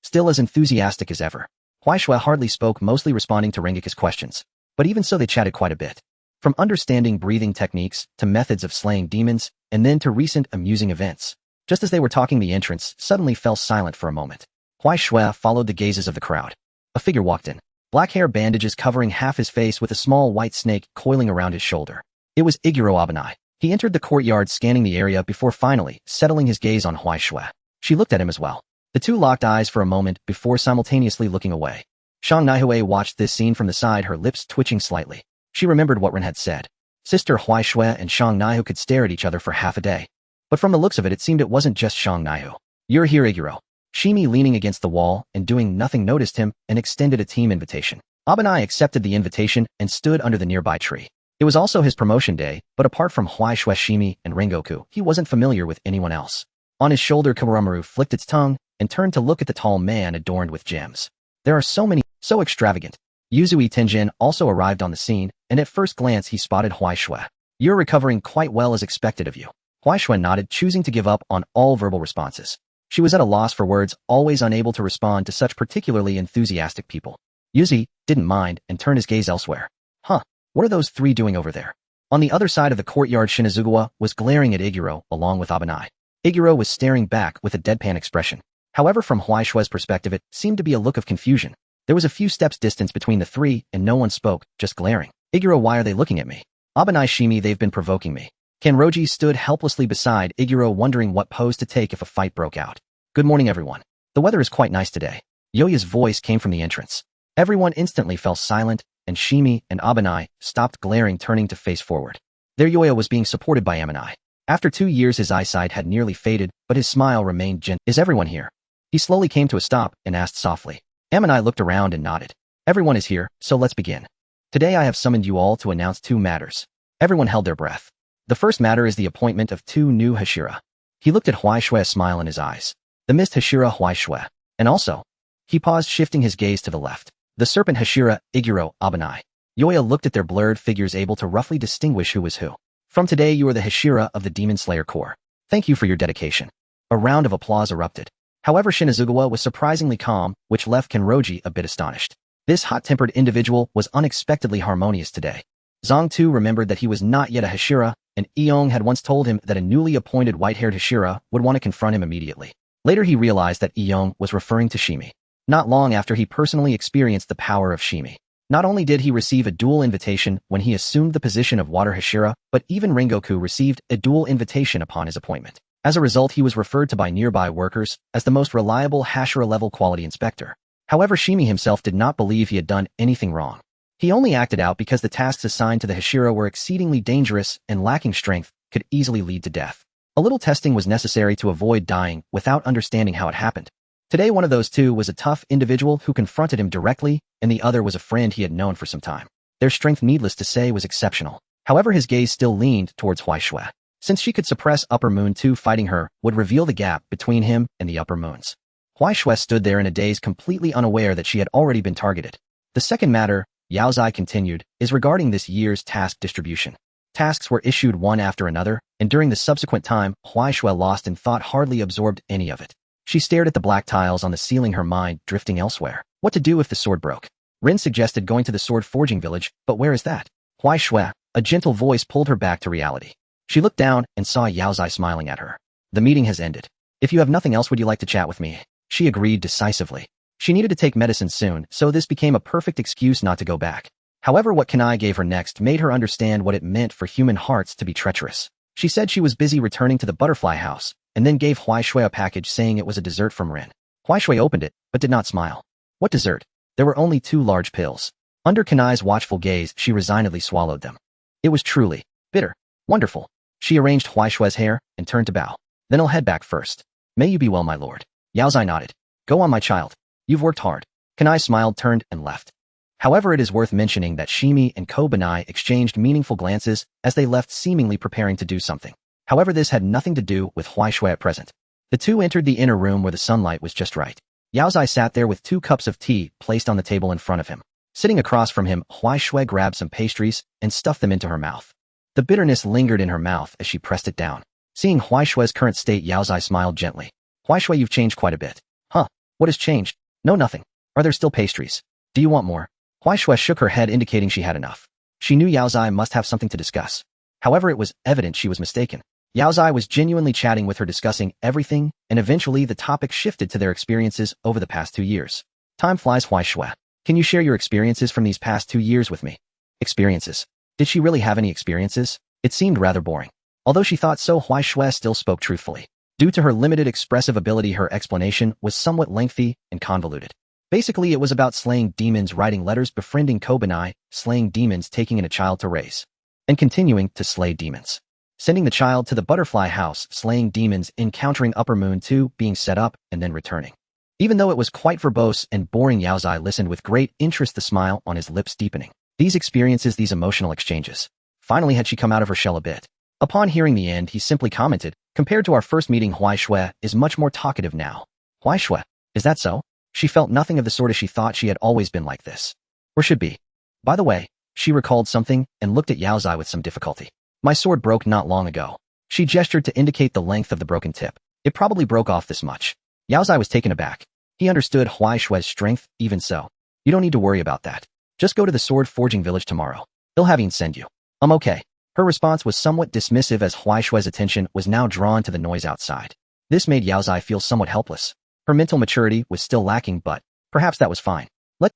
Still as enthusiastic as ever. Huai Shui hardly spoke, mostly responding to Rengoku's questions. But even so they chatted quite a bit. From understanding breathing techniques to methods of slaying demons, and then to recent amusing events. Just as they were talking, the entrance suddenly fell silent for a moment. Huai Shui followed the gazes of the crowd. A figure walked in. Black hair, bandages covering half his face with a small white snake coiling around his shoulder. It was Iguro Abanai. He entered the courtyard, scanning the area before finally settling his gaze on Huai Shui. She looked at him as well. The two locked eyes for a moment before simultaneously looking away. Shang Naihue watched this scene from the side, her lips twitching slightly. She remembered what Ren had said. Sister Huai Shui and Shang Naihue could stare at each other for half a day. But from the looks of it, it seemed it wasn't just Shang Naihue. You're here, Iguro. Shimi, leaning against the wall and doing nothing, noticed him and extended a team invitation. Abanai accepted the invitation and stood under the nearby tree. It was also his promotion day, but apart from Huai Shui, Shimi, and Rengoku, he wasn't familiar with anyone else. On his shoulder, Kawaramaru flicked its tongue and turned to look at the tall man adorned with gems. There are so many, so extravagant. Yuzui Tenjin also arrived on the scene, and at first glance he spotted Huai Shui. You're recovering quite well as expected of you. Huai Shui nodded, choosing to give up on all verbal responses. She was at a loss for words, always unable to respond to such particularly enthusiastic people. Yuzui didn't mind and turned his gaze elsewhere. Huh, what are those three doing over there? On the other side of the courtyard, Shinazugawa was glaring at Iguro along with Abanai. Iguro was staring back with a deadpan expression. However, from Huai Shui's perspective, it seemed to be a look of confusion. There was a few steps distance between the three, and no one spoke, just glaring. Iguro, why are they looking at me? Abanai, Shimi, they've been provoking me. Kanroji stood helplessly beside Iguro, wondering what pose to take if a fight broke out. Good morning, everyone. The weather is quite nice today. Yoya's voice came from the entrance. Everyone instantly fell silent, and Shimi and Abanai stopped glaring, turning to face forward. There Yoya was being supported by Amanai. After 2 years his eyesight had nearly faded, but his smile remained gentle. Is everyone here? He slowly came to a stop and asked softly. Amanai looked around and nodded. Everyone is here, so let's begin. Today I have summoned you all to announce 2 matters. Everyone held their breath. The first matter is the appointment of 2 new Hashira. He looked at Huai Shui, a smile in his eyes. The mist Hashira Huai Shui. And also, he paused, shifting his gaze to the left. The serpent Hashira, Iguro, Abanai. Yoya looked at their blurred figures, able to roughly distinguish who was who. From today you are the Hashira of the Demon Slayer Corps. Thank you for your dedication. A round of applause erupted. However, Shinazugawa was surprisingly calm, which left Kanroji a bit astonished. This hot-tempered individual was unexpectedly harmonious today. Zong too remembered that he was not yet a Hashira, and Eong had once told him that a newly appointed white-haired Hashira would want to confront him immediately. Later he realized that Eong was referring to Shimi. Not long after he personally experienced the power of Shimi. Not only did he receive a dual invitation when he assumed the position of Water Hashira, but even Rengoku received a dual invitation upon his appointment. As a result, he was referred to by nearby workers as the most reliable Hashira-level quality inspector. However, Shimi himself did not believe he had done anything wrong. He only acted out because the tasks assigned to the Hashira were exceedingly dangerous and lacking strength could easily lead to death. A little testing was necessary to avoid dying without understanding how it happened. Today one of those 2 was a tough individual who confronted him directly, and the other was a friend he had known for some time. Their strength, needless to say, was exceptional. However, his gaze still leaned towards Huai Shui. Since she could suppress Upper Moon, 2 fighting her would reveal the gap between him and the Upper Moons. Huai Shui stood there in a daze, completely unaware that she had already been targeted. The second matter, Yao Zai continued, is regarding this year's task distribution. Tasks were issued one after another, and during the subsequent time, Huai Shui lost in thought, hardly absorbed any of it. She stared at the black tiles on the ceiling, her mind drifting elsewhere. What to do if the sword broke? Rin suggested going to the sword forging village, but where is that? Huai Shui, a gentle voice pulled her back to reality. She looked down and saw Yaozai smiling at her. The meeting has ended. If you have nothing else, would you like to chat with me? She agreed decisively. She needed to take medicine soon, so this became a perfect excuse not to go back. However, what Kanae gave her next made her understand what it meant for human hearts to be treacherous. She said she was busy returning to the butterfly house, and then gave Huai Shui a package saying it was a dessert from Rin. Huai Shui opened it, but did not smile. What dessert? There were only 2 large pills. Under Kanae's watchful gaze, she resignedly swallowed them. It was truly bitter. Wonderful. She arranged Huai Shui's hair and turned to bow. Then I'll head back first. May you be well, my lord. Yaozai nodded. Go on, my child. You've worked hard. Kanae smiled, turned, and left. However, it is worth mentioning that Shimi and Kobanai exchanged meaningful glances as they left, seemingly preparing to do something. However, this had nothing to do with Huai Shui at present. The two entered the inner room where the sunlight was just right. Yaozai sat there with 2 cups of tea placed on the table in front of him. Sitting across from him, Huai Shui grabbed some pastries and stuffed them into her mouth. The bitterness lingered in her mouth as she pressed it down. Seeing Huai Shui's current state, Yaozai smiled gently. Huai Shui, you've changed quite a bit. Huh? What has changed? No, nothing. Are there still pastries? Do you want more? Huai Shui shook her head, indicating she had enough. She knew Yaozai must have something to discuss. However, it was evident she was mistaken. Yaozai was genuinely chatting with her, discussing everything, and eventually the topic shifted to their experiences over the past 2 years. Time flies, Huai Shui. Can you share your experiences from these past 2 years with me? Experiences? Did she really have any experiences? It seemed rather boring. Although she thought so, Huai Shui still spoke truthfully. Due to her limited expressive ability, her explanation was somewhat lengthy and convoluted. Basically, it was about slaying demons, writing letters, befriending Kobanai, slaying demons, taking in a child to raise, and continuing to slay demons. Sending the child to the butterfly house, slaying demons, encountering Upper Moon 2, being set up, and then returning. Even though it was quite verbose and boring, Yaozai listened with great interest, the smile on his lips deepening. These experiences, these emotional exchanges. Finally had she come out of her shell a bit. Upon hearing the end, he simply commented, compared to our first meeting, Huai Shui is much more talkative now. Huai Shui, is that so? She felt nothing of the sort, as she thought she had always been like this. Or should be. By the way, she recalled something and looked at Yaozai with some difficulty. My sword broke not long ago. She gestured to indicate the length of the broken tip. It probably broke off this much. Yaozai was taken aback. He understood Huai Shui's strength. Even so, you don't need to worry about that. Just go to the sword forging village tomorrow. They'll have Ian send you. I'm okay. Her response was somewhat dismissive as Huai Shui's attention was now drawn to the noise outside. This made Yaozai feel somewhat helpless. Her mental maturity was still lacking, but perhaps that was fine.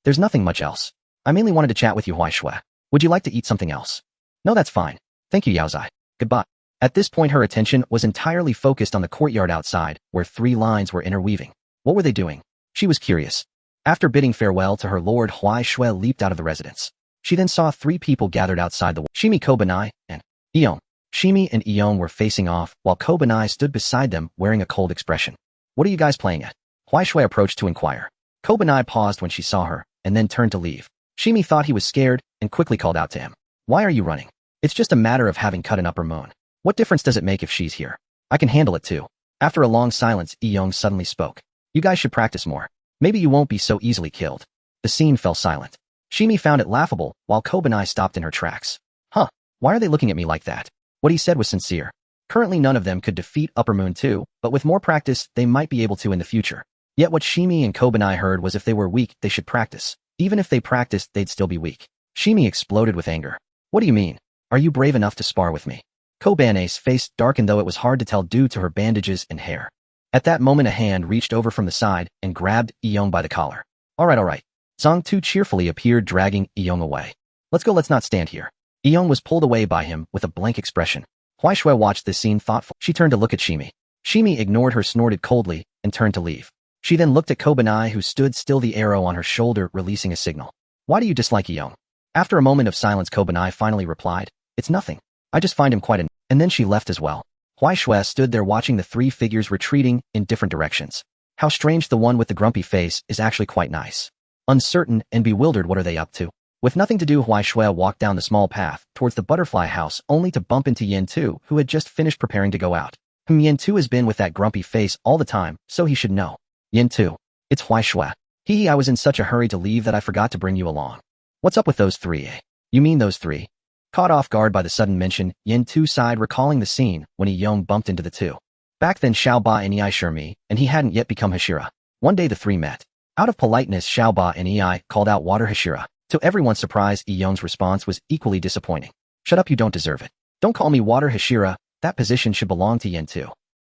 There's nothing much else. I mainly wanted to chat with you, Huai Shui. Would you like to eat something else? No, that's fine. Thank you, Yaozai. Goodbye. At this point, her attention was entirely focused on the courtyard outside, where 3 lines were interweaving. What were they doing? She was curious. After bidding farewell to her lord, Huai Shui leaped out of the residence. She then saw 3 people gathered outside the wall. Shimi, Kobanai, and Ion. Shimi and Ion were facing off, while Kobanai stood beside them wearing a cold expression. What are you guys playing at? Huai Shui approached to inquire. Kobanai paused when she saw her, and then turned to leave. Shimi thought he was scared, and quickly called out to him. Why are you running? It's just a matter of having cut an Upper Moon. What difference does it make if she's here? I can handle it too. After a long silence, Ion suddenly spoke. You guys should practice more. Maybe you won't be so easily killed. The scene fell silent. Shimi found it laughable, while Kobanai stopped in her tracks. Huh, why are they looking at me like that? What he said was sincere. Currently none of them could defeat Upper Moon 2, but with more practice, they might be able to in the future. Yet what Shimi and Kobanai heard was if they were weak, they should practice. Even if they practiced, they'd still be weak. Shimi exploded with anger. What do you mean? Are you brave enough to spar with me? Kobanai's face darkened, though it was hard to tell due to her bandages and hair. At that moment, a hand reached over from the side and grabbed Ion by the collar. All right. Zhang Tu cheerfully appeared, dragging Ion away. Let's go, let's not stand here. Ion was pulled away by him with a blank expression. Huai Shui watched this scene thoughtfully. She turned to look at Shimi. Shimi ignored her, snorted coldly, and turned to leave. She then looked at Kobanai, who stood still, the arrow on her shoulder, releasing a signal. Why do you dislike Ion? After a moment of silence, Kobanai finally replied, It's nothing. I just find him quite an... And then she left as well. Huai Shui stood there watching the 3 figures retreating in different directions. How strange, the one with the grumpy face is actually quite nice. Uncertain and bewildered, what are they up to? With nothing to do, Huai Shui walked down the small path towards the butterfly house, only to bump into Yin Tu, who had just finished preparing to go out. Yin Tu has been with that grumpy face all the time, so he should know. Yin Tu. It's Huai Shui. I was in such a hurry to leave that I forgot to bring you along. What's up with those 3, eh? You mean those 3? Caught off guard by the sudden mention, Yin Tu sighed, recalling the scene when Ion bumped into the 2. Back then Xiao Ba and Ei sure me, and he hadn't yet become Hashira. One day the three met. Out of politeness, Xiao Ba and Ei called out water Hashira. To everyone's surprise, Young's response was equally disappointing. Shut up, you don't deserve it. Don't call me water Hashira, that position should belong to Yen too.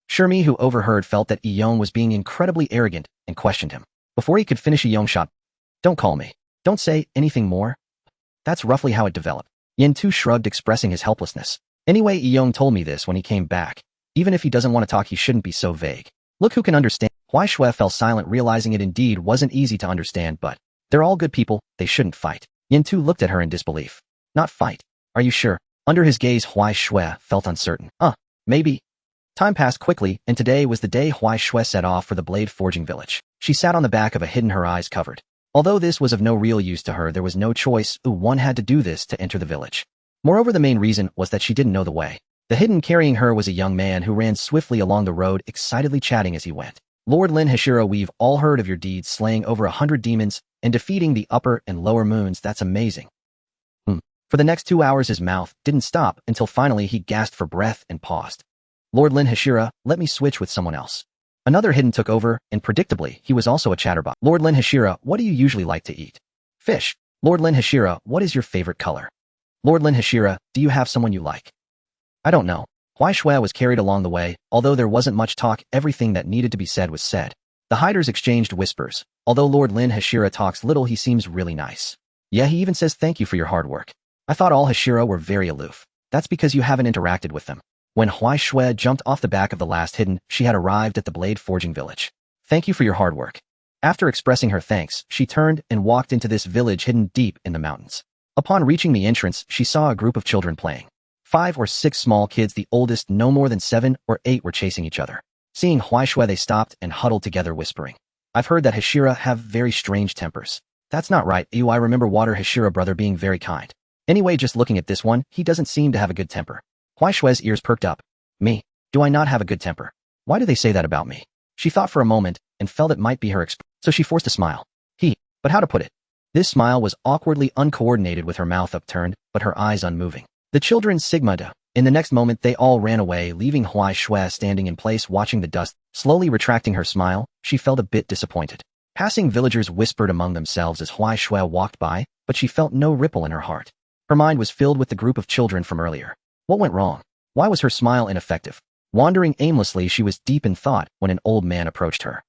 Shirmi, who overheard, felt that Young was being incredibly arrogant and questioned him. Before he could finish, Young shot. Don't call me. Don't say anything more. That's roughly how it developed. Yen too shrugged, expressing his helplessness. Anyway, Young told me this when he came back. Even if he doesn't want to talk, he shouldn't be so vague. Look who can understand. Huai Shui fell silent, realizing it indeed wasn't easy to understand, but they're all good people, they shouldn't fight. Yen too looked at her in disbelief. Not fight. Are you sure? Under his gaze, Huai Shui felt uncertain. Maybe. Time passed quickly, and today was the day Huai Shui set off for the blade forging village. She sat on the back of a hidden, her eyes covered. Although this was of no real use to her, there was no choice. One had to do this to enter the village. Moreover, the main reason was that she didn't know the way. The hidden carrying her was a young man who ran swiftly along the road, excitedly chatting as he went. Lord Lin Hashira, we've all heard of your deeds, slaying over 100 demons and defeating the upper and lower moons. That's amazing. For the next 2 hours, his mouth didn't stop until finally he gasped for breath and paused. Lord Lin Hashira, let me switch with someone else. Another hidden took over, and predictably, he was also a chatterbox. Lord Lin Hashira, what do you usually like to eat? Fish. Lord Lin Hashira, what is your favorite color? Lord Lin Hashira, do you have someone you like? I don't know. Huai Shui was carried along the way. Although there wasn't much talk, everything that needed to be said was said. The hiders exchanged whispers. Although Lord Lin Hashira talks little, he seems really nice. Yeah, he even says thank you for your hard work. I thought all Hashira were very aloof. That's because you haven't interacted with them. When Huai Shui jumped off the back of the last hidden, she had arrived at the blade forging village. Thank you for your hard work. After expressing her thanks, she turned and walked into this village hidden deep in the mountains. Upon reaching the entrance, she saw a group of children playing. 5 or 6 small kids, the oldest no more than 7 or 8, were chasing each other. Seeing Huai Shui, they stopped and huddled together, whispering. I've heard that Hashira have very strange tempers. That's not right. I remember Water Hashira brother being very kind. Anyway, just looking at this one, he doesn't seem to have a good temper. Huai Shui's ears perked up. Me? Do I not have a good temper? Why do they say that about me? She thought for a moment and felt it might be her so she forced a smile. But how to put it? This smile was awkwardly uncoordinated, with her mouth upturned, but her eyes unmoving. The children sighed. In the next moment, they all ran away, leaving Huai Shui standing in place watching the dust. Slowly retracting her smile, she felt a bit disappointed. Passing villagers whispered among themselves as Huai Shui walked by, but she felt no ripple in her heart. Her mind was filled with the group of children from earlier. What went wrong? Why was her smile ineffective? Wandering aimlessly, she was deep in thought when an old man approached her.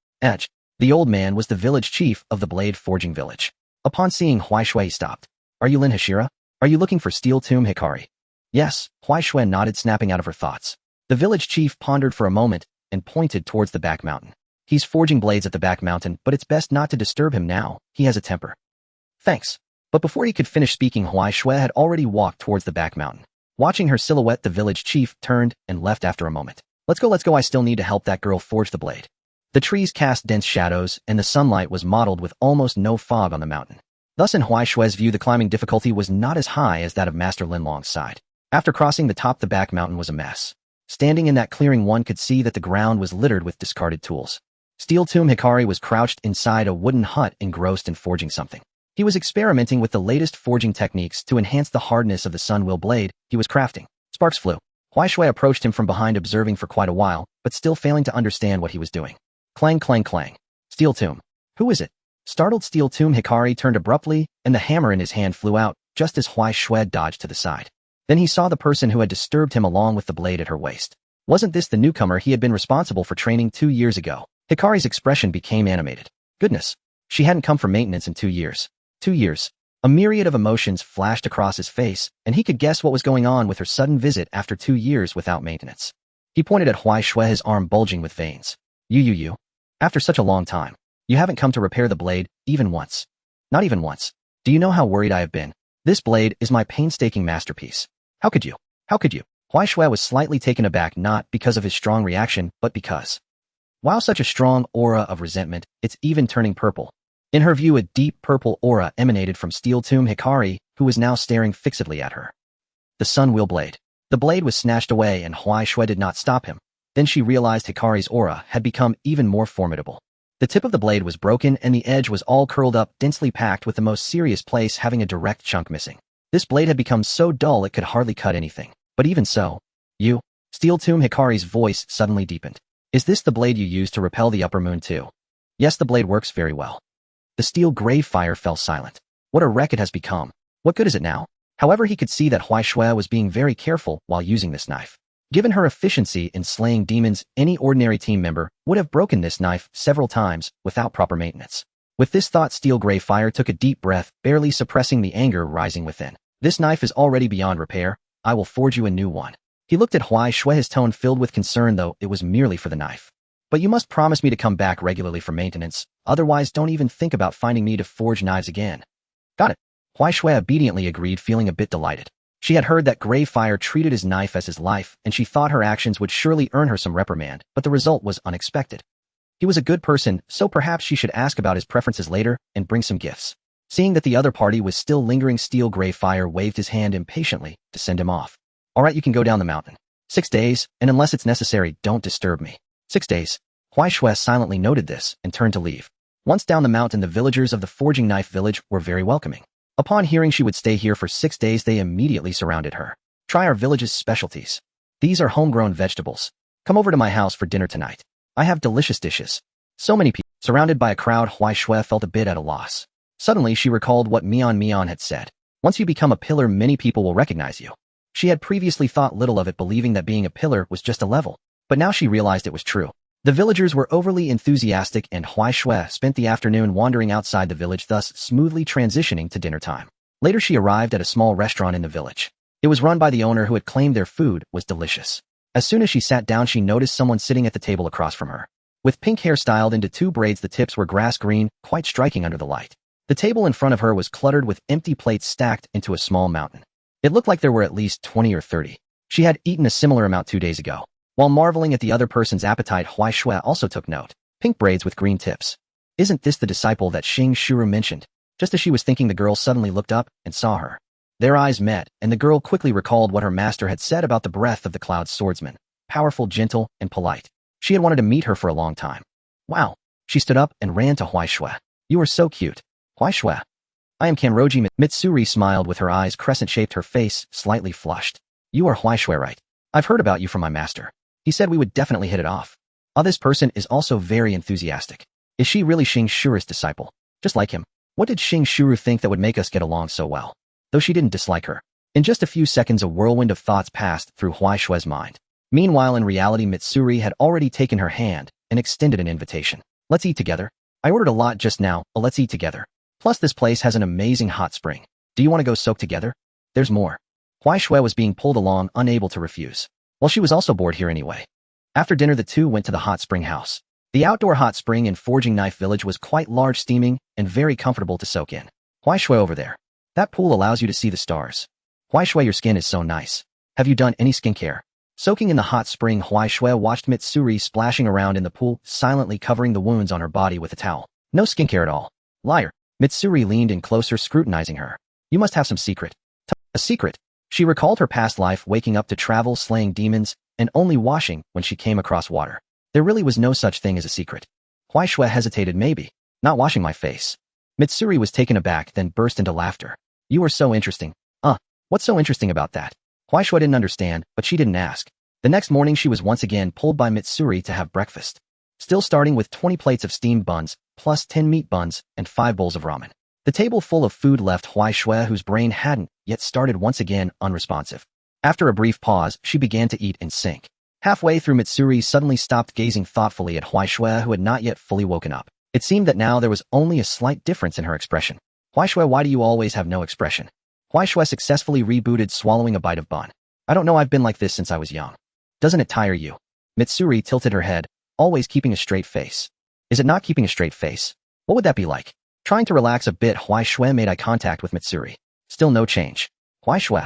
The old man was the village chief of the blade forging village. Upon seeing Huai Shui, he stopped. Are you Lin Hashira? Are you looking for Steel Tomb Hikari? Yes, Huai Shui nodded, snapping out of her thoughts. The village chief pondered for a moment and pointed towards the back mountain. He's forging blades at the back mountain, but it's best not to disturb him now. He has a temper. Thanks. But before he could finish speaking, Huai Shui had already walked towards the back mountain. Watching her silhouette, the village chief turned and left after a moment. Let's go, I still need to help that girl forge the blade. The trees cast dense shadows, and the sunlight was mottled with almost no fog on the mountain. Thus, in Huai Shui's view, the climbing difficulty was not as high as that of Master Lin Long's side. After crossing the top, the back mountain was a mess. Standing in that clearing, one could see that the ground was littered with discarded tools. Steel Tomb Hikari was crouched inside a wooden hut, engrossed in forging something. He was experimenting with the latest forging techniques to enhance the hardness of the Sunwheel blade he was crafting. Sparks flew. Huai Shui approached him from behind, observing for quite a while, but still failing to understand what he was doing. Clang, clang, clang. Steel Tomb. Who is it? Startled, Steel Tomb Hikari turned abruptly, and the hammer in his hand flew out, just as Huai Shui dodged to the side. Then he saw the person who had disturbed him, along with the blade at her waist. Wasn't this the newcomer he had been responsible for training 2 years ago? Hikari's expression became animated. Goodness. She hadn't come for maintenance in 2 years. 2 years. A myriad of emotions flashed across his face, and he could guess what was going on with her sudden visit after 2 years without maintenance. He pointed at Huai Shui, his arm bulging with veins. You. After such a long time, you haven't come to repair the blade, even once. Not even once. Do you know how worried I have been? This blade is my painstaking masterpiece. How could you? How could you? Huai Shui was slightly taken aback, not because of his strong reaction, but because, while such a strong aura of resentment, it's even turning purple. In her view, a deep purple aura emanated from Steel Tomb Hikari, who was now staring fixedly at her. The Sunwheel blade. The blade was snatched away, and Huai Shui did not stop him. Then she realized Hikari's aura had become even more formidable. The tip of the blade was broken, and the edge was all curled up, densely packed, with the most serious place having a direct chunk missing. This blade had become so dull it could hardly cut anything. But even so, Steel Tomb Hikari's voice suddenly deepened. Is this the blade you use to repel the upper moon too? Yes, the blade works very well. The steel grave fire fell silent. What a wreck it has become. What good is it now? However, he could see that Huai Shui was being very careful while using this knife. Given her efficiency in slaying demons, any ordinary team member would have broken this knife several times without proper maintenance. With this thought, Steel Grey Fire took a deep breath, barely suppressing the anger rising within. This knife is already beyond repair. I will forge you a new one. He looked at Huai Shui, his tone filled with concern, though it was merely for the knife. But you must promise me to come back regularly for maintenance, otherwise don't even think about finding me to forge knives again. Got it. Huai Shui obediently agreed, feeling a bit delighted. She had heard that Grey Fire treated his knife as his life, and she thought her actions would surely earn her some reprimand, but the result was unexpected. He was a good person, so perhaps she should ask about his preferences later and bring some gifts. Seeing that the other party was still lingering, Steel Grey Fire waved his hand impatiently to send him off. All right, you can go down the mountain. 6 days, and unless it's necessary, don't disturb me. 6 days. Huai Shui silently noted this and turned to leave. Once down the mountain, the villagers of the Forging Knife Village were very welcoming. Upon hearing she would stay here for 6 days, they immediately surrounded her. Try our village's specialties. These are homegrown vegetables. Come over to my house for dinner tonight. I have delicious dishes. So many people. Surrounded by a crowd, Huai Shui felt a bit at a loss. Suddenly, she recalled what Mian had said. Once you become a pillar, many people will recognize you. She had previously thought little of it, believing that being a pillar was just a level. But now she realized it was true. The villagers were overly enthusiastic, and Huai Shui spent the afternoon wandering outside the village, thus smoothly transitioning to dinner time. Later, she arrived at a small restaurant in the village. It was run by the owner, who had claimed their food was delicious. As soon as she sat down, she noticed someone sitting at the table across from her. With pink hair styled into 2 braids, the tips were grass green, quite striking under the light. The table in front of her was cluttered with empty plates stacked into a small mountain. It looked like there were at least 20 or 30. She had eaten a similar amount 2 days ago. While marveling at the other person's appetite, Huai Shui also took note. Pink braids with green tips. Isn't this the disciple that Xing Shuru mentioned? Just as she was thinking, the girl suddenly looked up and saw her. Their eyes met, and the girl quickly recalled what her master had said about the breath of the Cloud Swordsman. Powerful, gentle, and polite. She had wanted to meet her for a long time. Wow. She stood up and ran to Huai Shui. You are so cute. Huai Shui. I am Kanroji. Mitsuri smiled with her eyes crescent-shaped, her face slightly flushed. You are Huai Shui, right? I've heard about you from my master. He said we would definitely hit it off. This person is also very enthusiastic. Is she really Xing Shuru's disciple? Just like him. What did Xing Shuru think that would make us get along so well? Though she didn't dislike her. In just a few seconds, a whirlwind of thoughts passed through Huai Shui's mind. Meanwhile, in reality, Mitsuri had already taken her hand and extended an invitation. Let's eat together. I ordered a lot just now, but let's eat together. Plus, this place has an amazing hot spring. Do you want to go soak together? There's more. Huai Shui was being pulled along, unable to refuse. Well, she was also bored here anyway. After dinner, the two went to the hot spring house. The outdoor hot spring in Forging Knife Village was quite large, steaming, and very comfortable to soak in. Huai Shui, over there. That pool allows you to see the stars. Huai Shui, your skin is so nice. Have you done any skincare? Soaking in the hot spring, Huai Shui watched Mitsuri splashing around in the pool, silently covering the wounds on her body with a towel. No skincare at all. Liar. Mitsuri leaned in closer, scrutinizing her. You must have some secret. A secret? She recalled her past life, waking up to travel, slaying demons, and only washing when she came across water. There really was no such thing as a secret. Huai Shui hesitated. Maybe. Not washing my face. Mitsuri was taken aback, then burst into laughter. You are so interesting. What's so interesting about that? Huai Shui didn't understand, but she didn't ask. The next morning, she was once again pulled by Mitsuri to have breakfast. Still starting with 20 plates of steamed buns, plus 10 meat buns, and 5 bowls of ramen. The table full of food left Huai Shui, whose brain hadn't yet started, once again unresponsive. After a brief pause, she began to eat in sync. Halfway through, Mitsuri suddenly stopped, gazing thoughtfully at Huai Shui, who had not yet fully woken up. It seemed that now there was only a slight difference in her expression. Huai Shui, why do you always have no expression? Huai Shui successfully rebooted, swallowing a bite of bun. I don't know, I've been like this since I was young. Doesn't it tire you? Mitsuri tilted her head, always keeping a straight face. Is it not keeping a straight face? What would that be like? Trying to relax a bit, Huai Shui made eye contact with Mitsuri. Still no change. Huai Shui.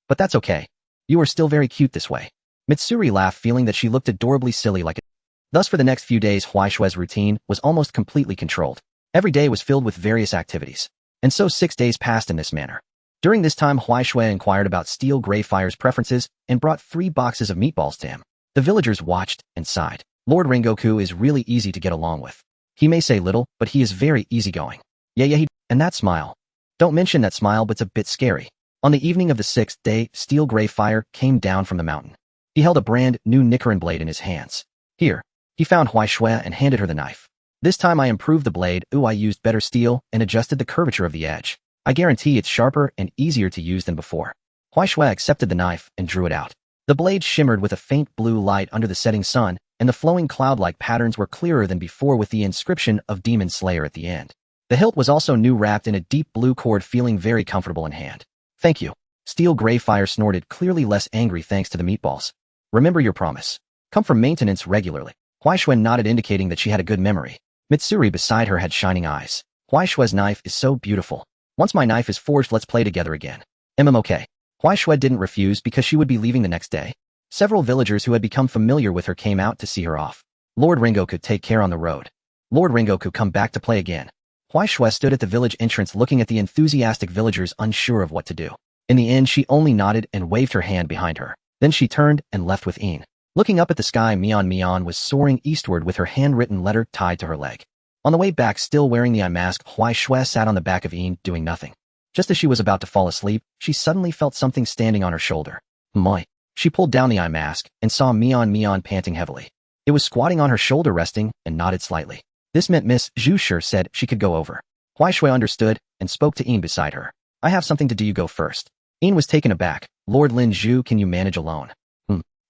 But that's okay. You are still very cute this way. Mitsuri laughed, feeling that she looked adorably silly like it. Thus, for the next few days, Huai Shui's routine was almost completely controlled. Every day was filled with various activities. And so 6 days passed in this manner. During this time, Huai Shui inquired about Steel Grey Fire's preferences and brought 3 boxes of meatballs to him. The villagers watched and sighed. Lord Rengoku is really easy to get along with. He may say little, but he is very easygoing. And that smile. Don't mention that smile, but it's a bit scary. On the evening of the 6th day, Steel Grey Fire came down from the mountain. He held a brand new Nichiren blade in his hands. Here. He found Huai Shui and handed her the knife. This time I improved the blade. I used better steel and adjusted the curvature of the edge. I guarantee it's sharper and easier to use than before. Huai Shui accepted the knife and drew it out. The blade shimmered with a faint blue light under the setting sun, and the flowing cloud-like patterns were clearer than before with the inscription of Demon Slayer at the end. The hilt was also new, wrapped in a deep blue cord, feeling very comfortable in hand. Thank you. Steel Gray Fire snorted, clearly less angry thanks to the meatballs. Remember your promise. Come for maintenance regularly. Huai Shui nodded, indicating that she had a good memory. Mitsuri beside her had shining eyes. Huai Shui's knife is so beautiful. Once my knife is forged, let's play together again. Okay. Huai Shui didn't refuse because she would be leaving the next day. Several villagers who had become familiar with her came out to see her off. Lord Ringo could take care on the road. Lord Ringo could come back to play again. Huai Shui stood at the village entrance looking at the enthusiastic villagers, unsure of what to do. In the end, she only nodded and waved her hand behind her. Then she turned and left with Ian. Looking up at the sky, Mion was soaring eastward with her handwritten letter tied to her leg. On the way back, still wearing the eye mask, Huai Shui sat on the back of Ian, doing nothing. Just as she was about to fall asleep, she suddenly felt something standing on her shoulder. Moi. She pulled down the eye mask and saw Mion panting heavily. It was squatting on her shoulder, resting, and nodded slightly. This meant Miss Zhu Shi said she could go over. Huai Shui understood and spoke to Ian beside her. I have something to do, you go first. Ian was taken aback. Lord Lin Zhu, can you manage alone?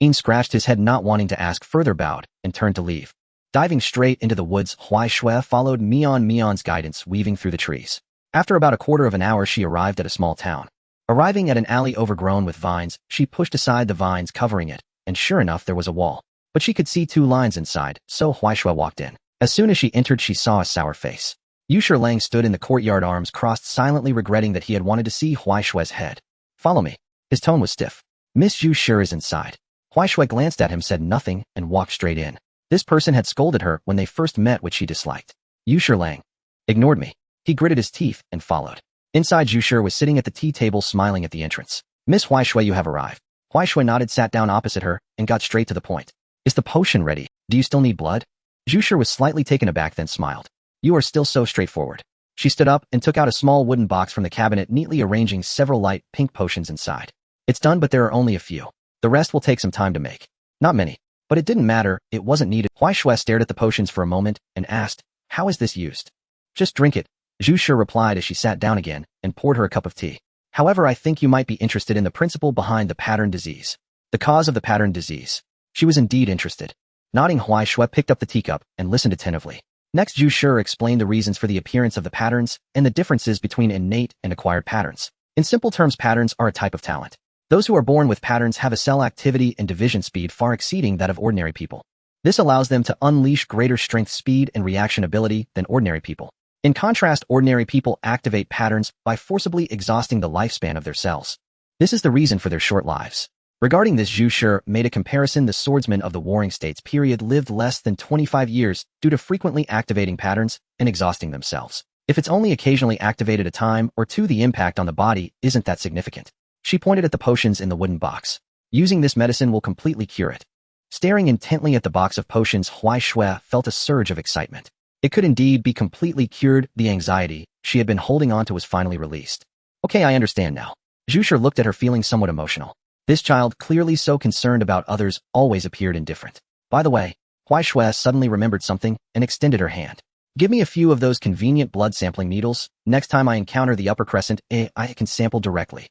Ian scratched his head, not wanting to ask further, bowed, and turned to leave. Diving straight into the woods, Huai Shui followed Mion's guidance, weaving through the trees. After about a quarter of an hour, she arrived at a small town. Arriving at an alley overgrown with vines, she pushed aside the vines covering it, and sure enough, there was a wall. But she could see 2 lines inside, so Huai Shui walked in. As soon as she entered, she saw a sour face. Yusher Lang stood in the courtyard, arms crossed, silently regretting that he had wanted to see Huai Shui's head. Follow me. His tone was stiff. Miss Zhu Shi is inside. Huai Shui glanced at him, said nothing, and walked straight in. This person had scolded her when they first met, which she disliked. Yusher Lang ignored me. He gritted his teeth and followed. Inside, Zhu Shi was sitting at the tea table, smiling at the entrance. Miss Huai Shui, you have arrived. Huai Shui nodded, sat down opposite her, and got straight to the point. Is the potion ready? Do you still need blood? Zhu Shi was slightly taken aback, then smiled. You are still so straightforward. She stood up and took out a small wooden box from the cabinet, neatly arranging several light pink potions inside. It's done, but there are only a few. The rest will take some time to make. Not many. But it didn't matter, it wasn't needed. Huai Shui stared at the potions for a moment and asked, how is this used? Just drink it. Zhu Shi replied as she sat down again and poured her a cup of tea. However, I think you might be interested in the principle behind the pattern disease. The cause of the pattern disease. She was indeed interested. Nodding, Huai Shui picked up the teacup and listened attentively. Next, Zhu Shi explained the reasons for the appearance of the patterns and the differences between innate and acquired patterns. In simple terms, patterns are a type of talent. Those who are born with patterns have a cell activity and division speed far exceeding that of ordinary people. This allows them to unleash greater strength, speed, and reaction ability than ordinary people. In contrast, ordinary people activate patterns by forcibly exhausting the lifespan of their cells. This is the reason for their short lives. Regarding this, Zhu Shi made a comparison. The swordsmen of the Warring States period lived less than 25 years due to frequently activating patterns and exhausting themselves. If it's only occasionally activated a time or two, the impact on the body isn't that significant. She pointed at the potions in the wooden box. Using this medicine will completely cure it. Staring intently at the box of potions, Huai Shui felt a surge of excitement. It could indeed be completely cured. The anxiety she had been holding on to was finally released. Okay, I understand now. Zhu Shi looked at her, feeling somewhat emotional. This child, clearly so concerned about others, always appeared indifferent. By the way, Huai Shui suddenly remembered something and extended her hand. Give me a few of those convenient blood sampling needles. Next time I encounter the upper crescent, I can sample directly.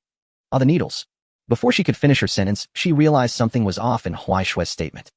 The needles. Before she could finish her sentence, she realized something was off in Huai Shui's statement.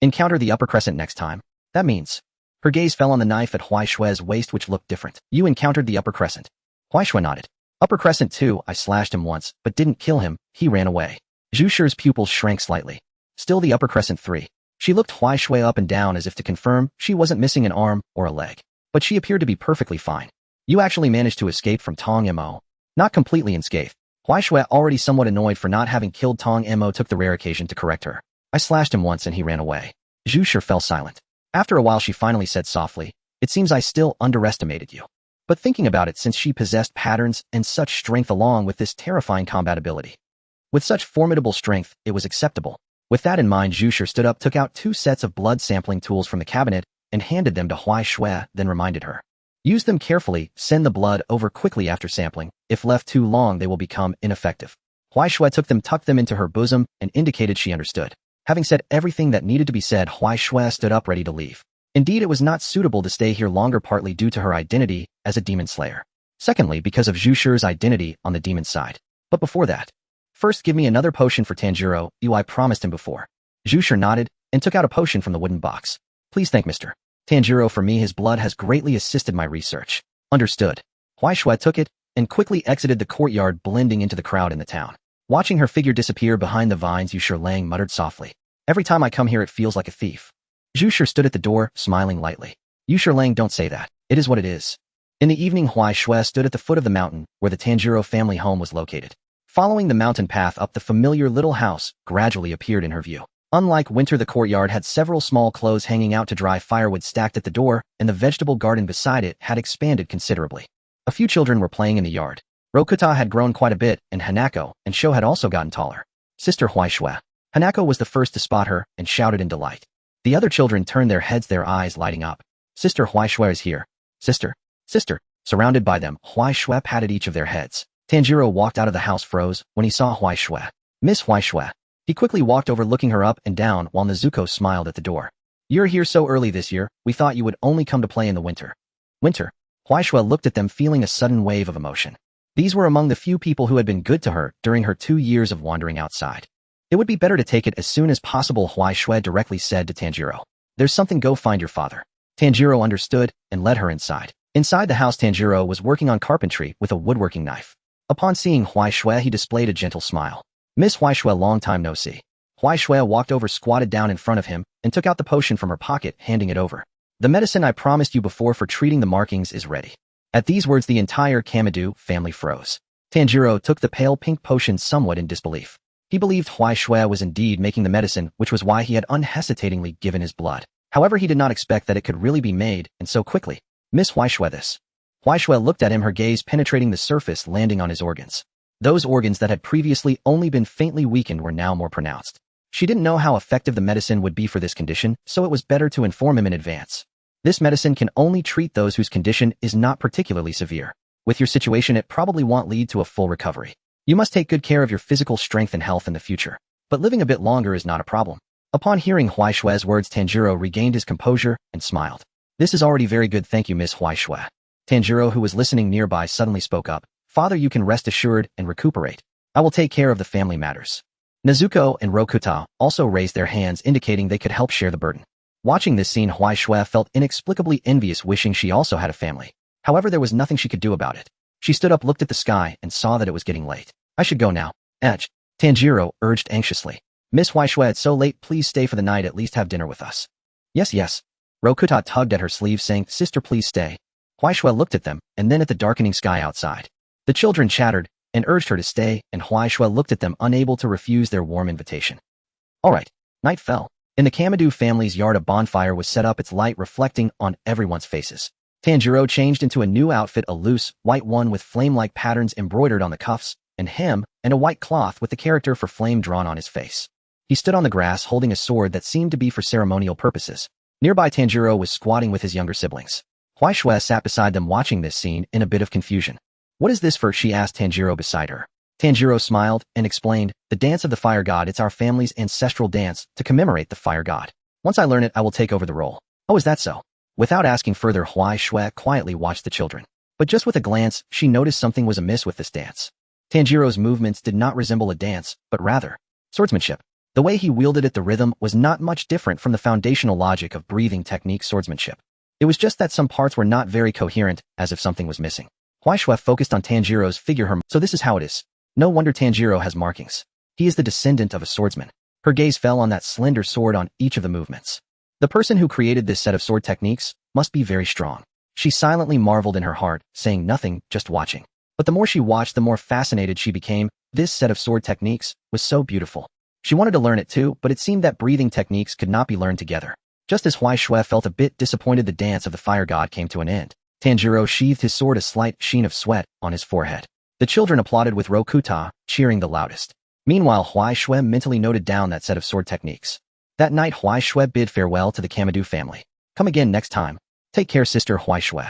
Encounter the upper crescent next time? That means. Her gaze fell on the knife at Huai Shui's waist, which looked different. You encountered the upper crescent. Huai Shui nodded. Upper crescent too. I slashed him once, but didn't kill him. He ran away. Zhu Shi's pupils shrank slightly. Still the upper crescent 3. She looked Huai Shui up and down as if to confirm she wasn't missing an arm or a leg. But she appeared to be perfectly fine. You actually managed to escape from Tong Mo. Not completely unscathed. Huai Shui, already somewhat annoyed for not having killed Tong Mo, took the rare occasion to correct her. I slashed him once and he ran away. Zhu Shi fell silent. After a while, she finally said softly, it seems I still underestimated you. But thinking about it, since she possessed patterns and such strength along with this terrifying combat ability. With such formidable strength, it was acceptable. With that in mind, Zhu Shi stood up, took out 2 sets of blood sampling tools from the cabinet, and handed them to Huai Shui, then reminded her. Use them carefully, send the blood over quickly after sampling. If left too long, they will become ineffective. Huai Shui took them, tucked them into her bosom, and indicated she understood. Having said everything that needed to be said, Huai Shui stood up ready to leave. Indeed, it was not suitable to stay here longer, partly due to her identity as a demon slayer. Secondly, because of Zhu Shi's identity on the demon side. But before that, first give me another potion for Tanjiro, I promised him before. Zhu Shi nodded and took out a potion from the wooden box. Please thank Mr. Tanjiro for me, his blood has greatly assisted my research. Understood. Huai Shui took it and quickly exited the courtyard, blending into the crowd in the town. Watching her figure disappear behind the vines, Yu Shilang muttered softly. Every time I come here it feels like a thief. Zhu Shi stood at the door, smiling lightly. Yu Shilang, don't say that. It is what it is. In the evening, Huai Shui stood at the foot of the mountain where the Tanjiro family home was located. Following the mountain path up, the familiar little house gradually appeared in her view. Unlike winter, the courtyard had several small clothes hanging out to dry, firewood stacked at the door, and the vegetable garden beside it had expanded considerably. A few children were playing in the yard. Rokuta had grown quite a bit, and Hanako and Sho had also gotten taller. Sister Huai Shui. Hanako was the first to spot her and shouted in delight. The other children turned their heads, their eyes lighting up. Sister Huai Shui is here. Sister. Sister. Surrounded by them, Huai Shui patted each of their heads. Tanjiro walked out of the house, froze when he saw Huai Shui. Miss Huai Shui. He quickly walked over, looking her up and down, while Nezuko smiled at the door. You're here so early this year, we thought you would only come to play in the winter. Winter? Huai Shui looked at them, feeling a sudden wave of emotion. These were among the few people who had been good to her during her 2 years of wandering outside. It would be better to take it as soon as possible, Huai Shui directly said to Tanjiro. There's something, go find your father. Tanjiro understood and led her inside. Inside the house, Tanjiro was working on carpentry with a woodworking knife. Upon seeing Huai Shui, he displayed a gentle smile. Miss Huai Shui, long time no see. Huai Shui walked over, squatted down in front of him, and took out the potion from her pocket, handing it over. The medicine I promised you before for treating the markings is ready. At these words, the entire Kamadu family froze. Tanjiro took the pale pink potion somewhat in disbelief. He believed Huai Shui was indeed making the medicine, which was why he had unhesitatingly given his blood. However, he did not expect that it could really be made, and so quickly. Miss Huai Shui, this. Huai Shui looked at him, her gaze penetrating the surface, landing on his organs. Those organs that had previously only been faintly weakened were now more pronounced. She didn't know how effective the medicine would be for this condition, so it was better to inform him in advance. This medicine can only treat those whose condition is not particularly severe. With your situation, it probably won't lead to a full recovery. You must take good care of your physical strength and health in the future. But living a bit longer is not a problem. Upon hearing Huai Shui's words, Tanjiro regained his composure and smiled. This is already very good, thank you, Miss Huai Shui. Tanjiro, who was listening nearby, suddenly spoke up. Father, you can rest assured and recuperate. I will take care of the family matters. Nezuko and Rokuta also raised their hands, indicating they could help share the burden. Watching this scene, Huai Shui felt inexplicably envious, wishing she also had a family. However, there was nothing she could do about it. She stood up, looked at the sky, and saw that it was getting late. I should go now. Tanjiro urged anxiously. Miss Huai Shui, it's so late, please stay for the night, at least have dinner with us. Yes. Rokuta tugged at her sleeve, saying, Sister, please stay. Huai Shui looked at them, and then at the darkening sky outside. The children chattered and urged her to stay, and Huai Shui looked at them, unable to refuse their warm invitation. All right. Night fell. In the Kamadu family's yard, a bonfire was set up, its light reflecting on everyone's faces. Tanjiro changed into a new outfit, a loose, white one with flame-like patterns embroidered on the cuffs and hem, and a white cloth with the character for flame drawn on his face. He stood on the grass holding a sword that seemed to be for ceremonial purposes. Nearby, Tanjiro was squatting with his younger siblings. Huai Shui sat beside them, watching this scene in a bit of confusion. What is this for? She asked Tanjiro beside her. Tanjiro smiled and explained, the dance of the fire god, it's our family's ancestral dance to commemorate the fire god. Once I learn it, I will take over the role. Oh, is that so? Without asking further, Huai Shui quietly watched the children. But just with a glance, she noticed something was amiss with this dance. Tanjiro's movements did not resemble a dance, but rather swordsmanship. The way he wielded it, the rhythm, was not much different from the foundational logic of breathing technique swordsmanship. It was just that some parts were not very coherent, as if something was missing. Huai Shui focused on Tanjiro's figure. So this is how it is. No wonder Tanjiro has markings. He is the descendant of a swordsman. Her gaze fell on that slender sword on each of the movements. The person who created this set of sword techniques must be very strong. She silently marveled in her heart, saying nothing, just watching. But the more she watched, the more fascinated she became. This set of sword techniques was so beautiful. She wanted to learn it too, but it seemed that breathing techniques could not be learned together. Just as Huai Shui felt a bit disappointed, the dance of the fire god came to an end. Tanjiro sheathed his sword, a slight sheen of sweat on his forehead. The children applauded, with Rokuta cheering the loudest. Meanwhile, Huai Shui mentally noted down that set of sword techniques. That night, Huai Shui bid farewell to the Kamadu family. Come again next time. Take care, Sister Huai Shui.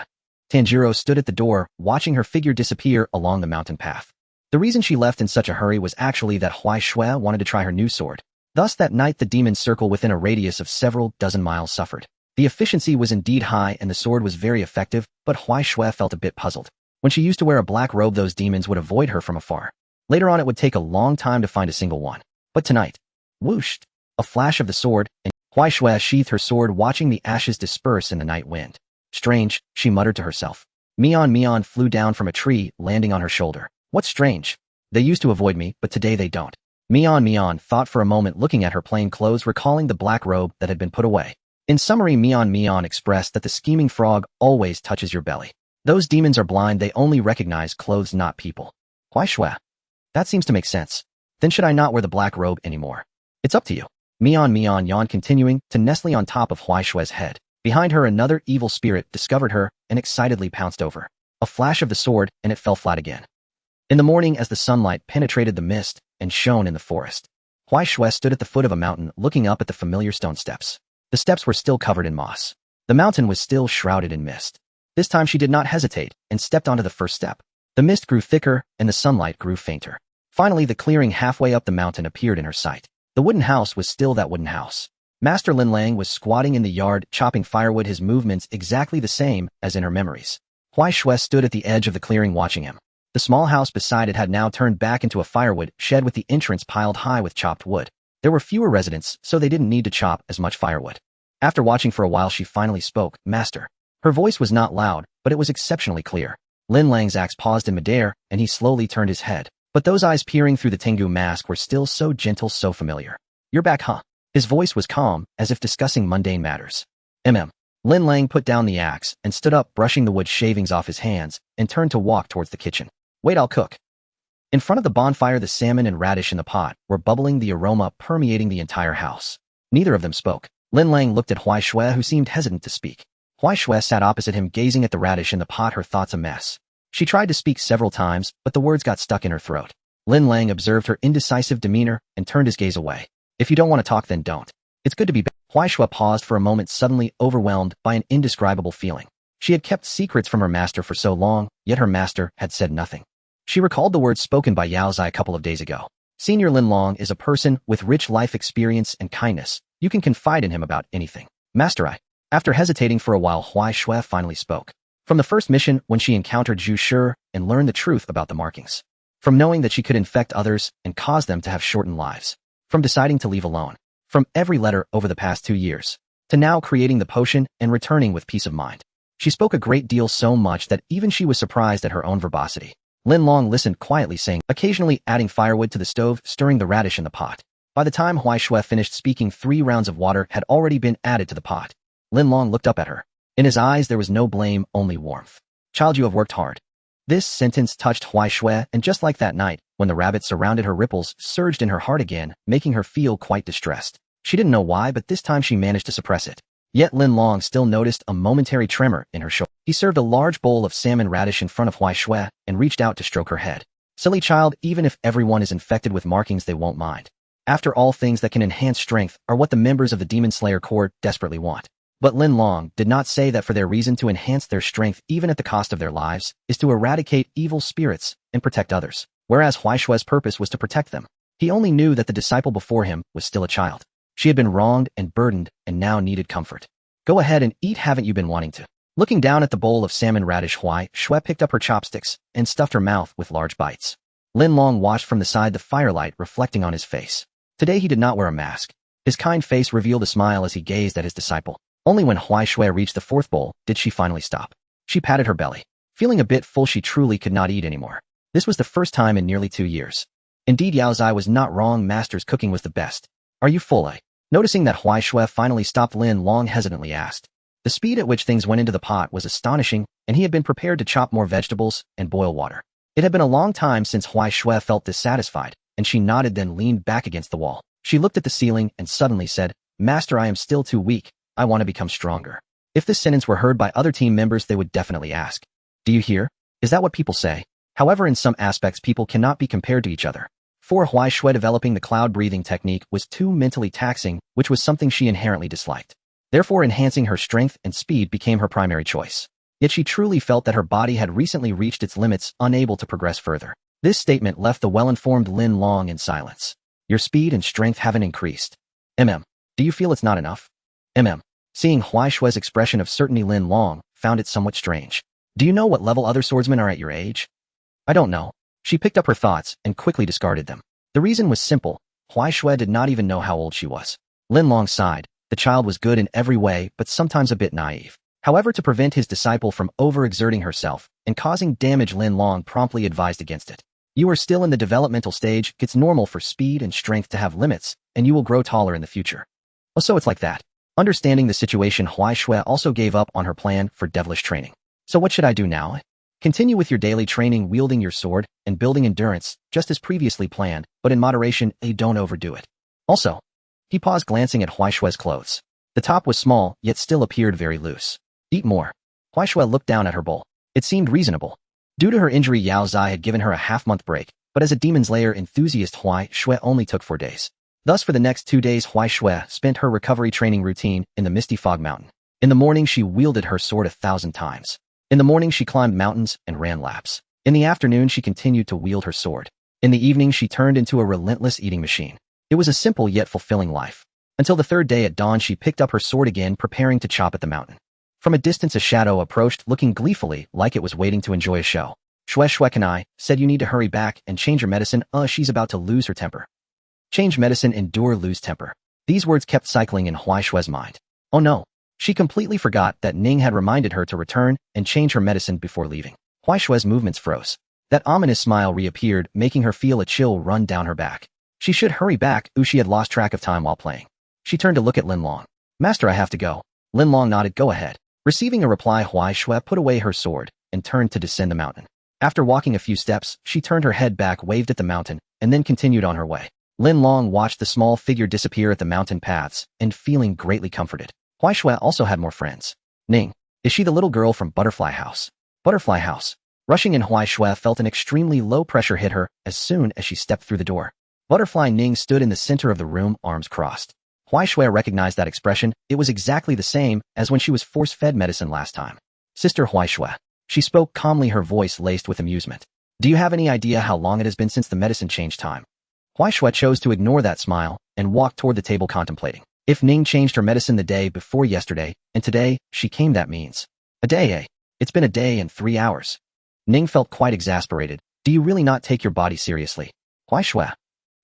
Tanjiro stood at the door, watching her figure disappear along the mountain path. The reason she left in such a hurry was actually that Huai Shui wanted to try her new sword. Thus that night the demon circle within a radius of several dozen miles suffered. The efficiency was indeed high and the sword was very effective, but Huai Shui felt a bit puzzled. When she used to wear a black robe, those demons would avoid her from afar. Later on it would take a long time to find a single one. But tonight, whoosh! A flash of the sword, and Huai Shui sheathed her sword, watching the ashes disperse in the night wind. Strange, she muttered to herself. Mion flew down from a tree, landing on her shoulder. What's strange? They used to avoid me, but today they don't. Mion thought for a moment, looking at her plain clothes, recalling the black robe that had been put away. In summary, Mion expressed that the scheming frog always touches your belly. Those demons are blind, they only recognize clothes, not people. Huai Shui. That seems to make sense. Then should I not wear the black robe anymore? It's up to you. Mion yawned, continuing to nestle on top of Huai Shui's head. Behind her, another evil spirit discovered her and excitedly pounced over. A flash of the sword, and it fell flat again. In the morning, as the sunlight penetrated the mist and shone in the forest, Huai Shui stood at the foot of a mountain, looking up at the familiar stone steps. The steps were still covered in moss. The mountain was still shrouded in mist. This time she did not hesitate and stepped onto the first step. The mist grew thicker and the sunlight grew fainter. Finally, the clearing halfway up the mountain appeared in her sight. The wooden house was still that wooden house. Master Lin Lang was squatting in the yard, chopping firewood, his movements exactly the same as in her memories. Huai Shui stood at the edge of the clearing watching him. The small house beside it had now turned back into a firewood shed with the entrance piled high with chopped wood. There were fewer residents, so they didn't need to chop as much firewood. After watching for a while, she finally spoke. Master. Her voice was not loud, but it was exceptionally clear. Lin Lang's axe paused in midair, and he slowly turned his head. But those eyes peering through the Tengu mask were still so gentle, so familiar. You're back, huh? His voice was calm, as if discussing mundane matters. Lin Lang put down the axe and stood up, brushing the wood shavings off his hands, and turned to walk towards the kitchen. Wait, I'll cook. In front of the bonfire, the salmon and radish in the pot were bubbling, the aroma permeating the entire house. Neither of them spoke. Lin Lang looked at Huai Shui, who seemed hesitant to speak. Huai Shui sat opposite him, gazing at the radish in the pot, her thoughts a mess. She tried to speak several times, but the words got stuck in her throat. Lin Lang observed her indecisive demeanor and turned his gaze away. If you don't want to talk, then don't. It's good to be back. Huai Shui paused for a moment, suddenly overwhelmed by an indescribable feeling. She had kept secrets from her master for so long, yet her master had said nothing. She recalled the words spoken by Yao Zai a couple of days ago. Senior Lin Long is a person with rich life experience and kindness. You can confide in him about anything. Master, After hesitating for a while, Huai Shui finally spoke. From the first mission, when she encountered Zhu Shi and learned the truth about the markings. From knowing that she could infect others and cause them to have shortened lives. From deciding to leave alone. From every letter over the past 2 years. To now creating the potion and returning with peace of mind. She spoke a great deal, so much that even she was surprised at her own verbosity. Lin Long listened quietly, saying, occasionally adding firewood to the stove, stirring the radish in the pot. By the time Huai Shui finished speaking, 3 rounds of water had already been added to the pot. Lin Long looked up at her. In his eyes there was no blame, only warmth. Child, you have worked hard. This sentence touched Huai Shui, and just like that night, when the rabbit surrounded her, ripples surged in her heart again, making her feel quite distressed. She didn't know why, but this time she managed to suppress it. Yet Lin Long still noticed a momentary tremor in her shoulder. He served a large bowl of salmon radish in front of Huai Shui and reached out to stroke her head. Silly child, even if everyone is infected with markings, they won't mind. After all, things that can enhance strength are what the members of the Demon Slayer Corps desperately want. But Lin Long did not say that for their reason to enhance their strength, even at the cost of their lives, is to eradicate evil spirits and protect others, whereas Huai Shui's purpose was to protect them. He only knew that the disciple before him was still a child. She had been wronged and burdened and now needed comfort. Go ahead and eat, haven't you been wanting to? Looking down at the bowl of salmon radish, Huai Shui picked up her chopsticks and stuffed her mouth with large bites. Lin Long watched from the side, the firelight reflecting on his face. Today he did not wear a mask. His kind face revealed a smile as he gazed at his disciple. Only when Huai Shui reached the 4th bowl did she finally stop. She patted her belly. Feeling a bit full, she truly could not eat anymore. This was the first time in nearly 2 years. Indeed, Yao Zai was not wrong. Master's cooking was the best. Are you full, Noticing that Huai Shui finally stopped, Lin Long hesitantly asked. The speed at which things went into the pot was astonishing, and he had been prepared to chop more vegetables and boil water. It had been a long time since Huai Shui felt dissatisfied, and she nodded, then leaned back against the wall. She looked at the ceiling and suddenly said, Master, I am still too weak. I want to become stronger. If this sentence were heard by other team members, they would definitely ask, do you hear? Is that what people say? However, in some aspects, people cannot be compared to each other. For Huai Shui, developing the cloud breathing technique was too mentally taxing, which was something she inherently disliked. Therefore, enhancing her strength and speed became her primary choice. Yet she truly felt that her body had recently reached its limits, unable to progress further. This statement left the well-informed Lin Long in silence. Your speed and strength haven't increased. Do you feel it's not enough? Seeing Huai Shue's expression of certainty, Lin Long found it somewhat strange. Do you know what level other swordsmen are at your age? I don't know. She picked up her thoughts and quickly discarded them. The reason was simple. Huai Shui did not even know how old she was. Lin Long sighed. The child was good in every way, but sometimes a bit naive. However, to prevent his disciple from overexerting herself and causing damage, Lin Long promptly advised against it. You are still in the developmental stage. It's normal for speed and strength to have limits, and you will grow taller in the future. Oh, so it's like that. Understanding the situation, Huai Shui also gave up on her plan for devilish training. So what should I do now? Continue with your daily training, wielding your sword and building endurance, just as previously planned, but in moderation, don't overdo it. Also, he paused, glancing at Huai Shui's clothes. The top was small, yet still appeared very loose. Eat more. Huai Shui looked down at her bowl. It seemed reasonable. Due to her injury, Yao Zai had given her a half-month break, but as a Demon Slayer enthusiast, Huai Shui only took 4 days. Thus, for the next 2 days, Huai Shui spent her recovery training routine in the Misty Fog Mountain. In the morning, she wielded her sword 1,000 times. In the morning, she climbed mountains and ran laps. In the afternoon, she continued to wield her sword. In the evening, she turned into a relentless eating machine. It was a simple yet fulfilling life. Until the 3rd day at dawn, she picked up her sword again, preparing to chop at the mountain. From a distance, a shadow approached, looking gleefully like it was waiting to enjoy a show. Shui Kanae said, you need to hurry back and change your medicine. She's about to lose her temper. Change medicine, endure, lose temper. These words kept cycling in Huai Shui's mind. Oh no. She completely forgot that Ning had reminded her to return and change her medicine before leaving. Huai Shui's movements froze. That ominous smile reappeared, making her feel a chill run down her back. She should hurry back. She had lost track of time while playing. She turned to look at Lin Long. Master, I have to go. Lin Long nodded. Go ahead. Receiving a reply, Huai Shui put away her sword and turned to descend the mountain. After walking a few steps, she turned her head back, waved at the mountain, and then continued on her way. Lin Long watched the small figure disappear at the mountain paths and feeling greatly comforted. Huai Shui also had more friends. Ning. Is she the little girl from Butterfly House? Butterfly House. Rushing in, Huai Shui felt an extremely low pressure hit her as soon as she stepped through the door. Butterfly Ning stood in the center of the room, arms crossed. Huai Shui recognized that expression. It was exactly the same as when she was force-fed medicine last time. Sister Huai Shui. She spoke calmly, her voice laced with amusement. Do you have any idea how long it has been since the medicine changed time? Huai Shui chose to ignore that smile and walked toward the table, contemplating. If Ning changed her medicine the day before yesterday, and today she came, that means a day, It's been a day and 3 hours. Ning felt quite exasperated. Do you really not take your body seriously? Huai Shui.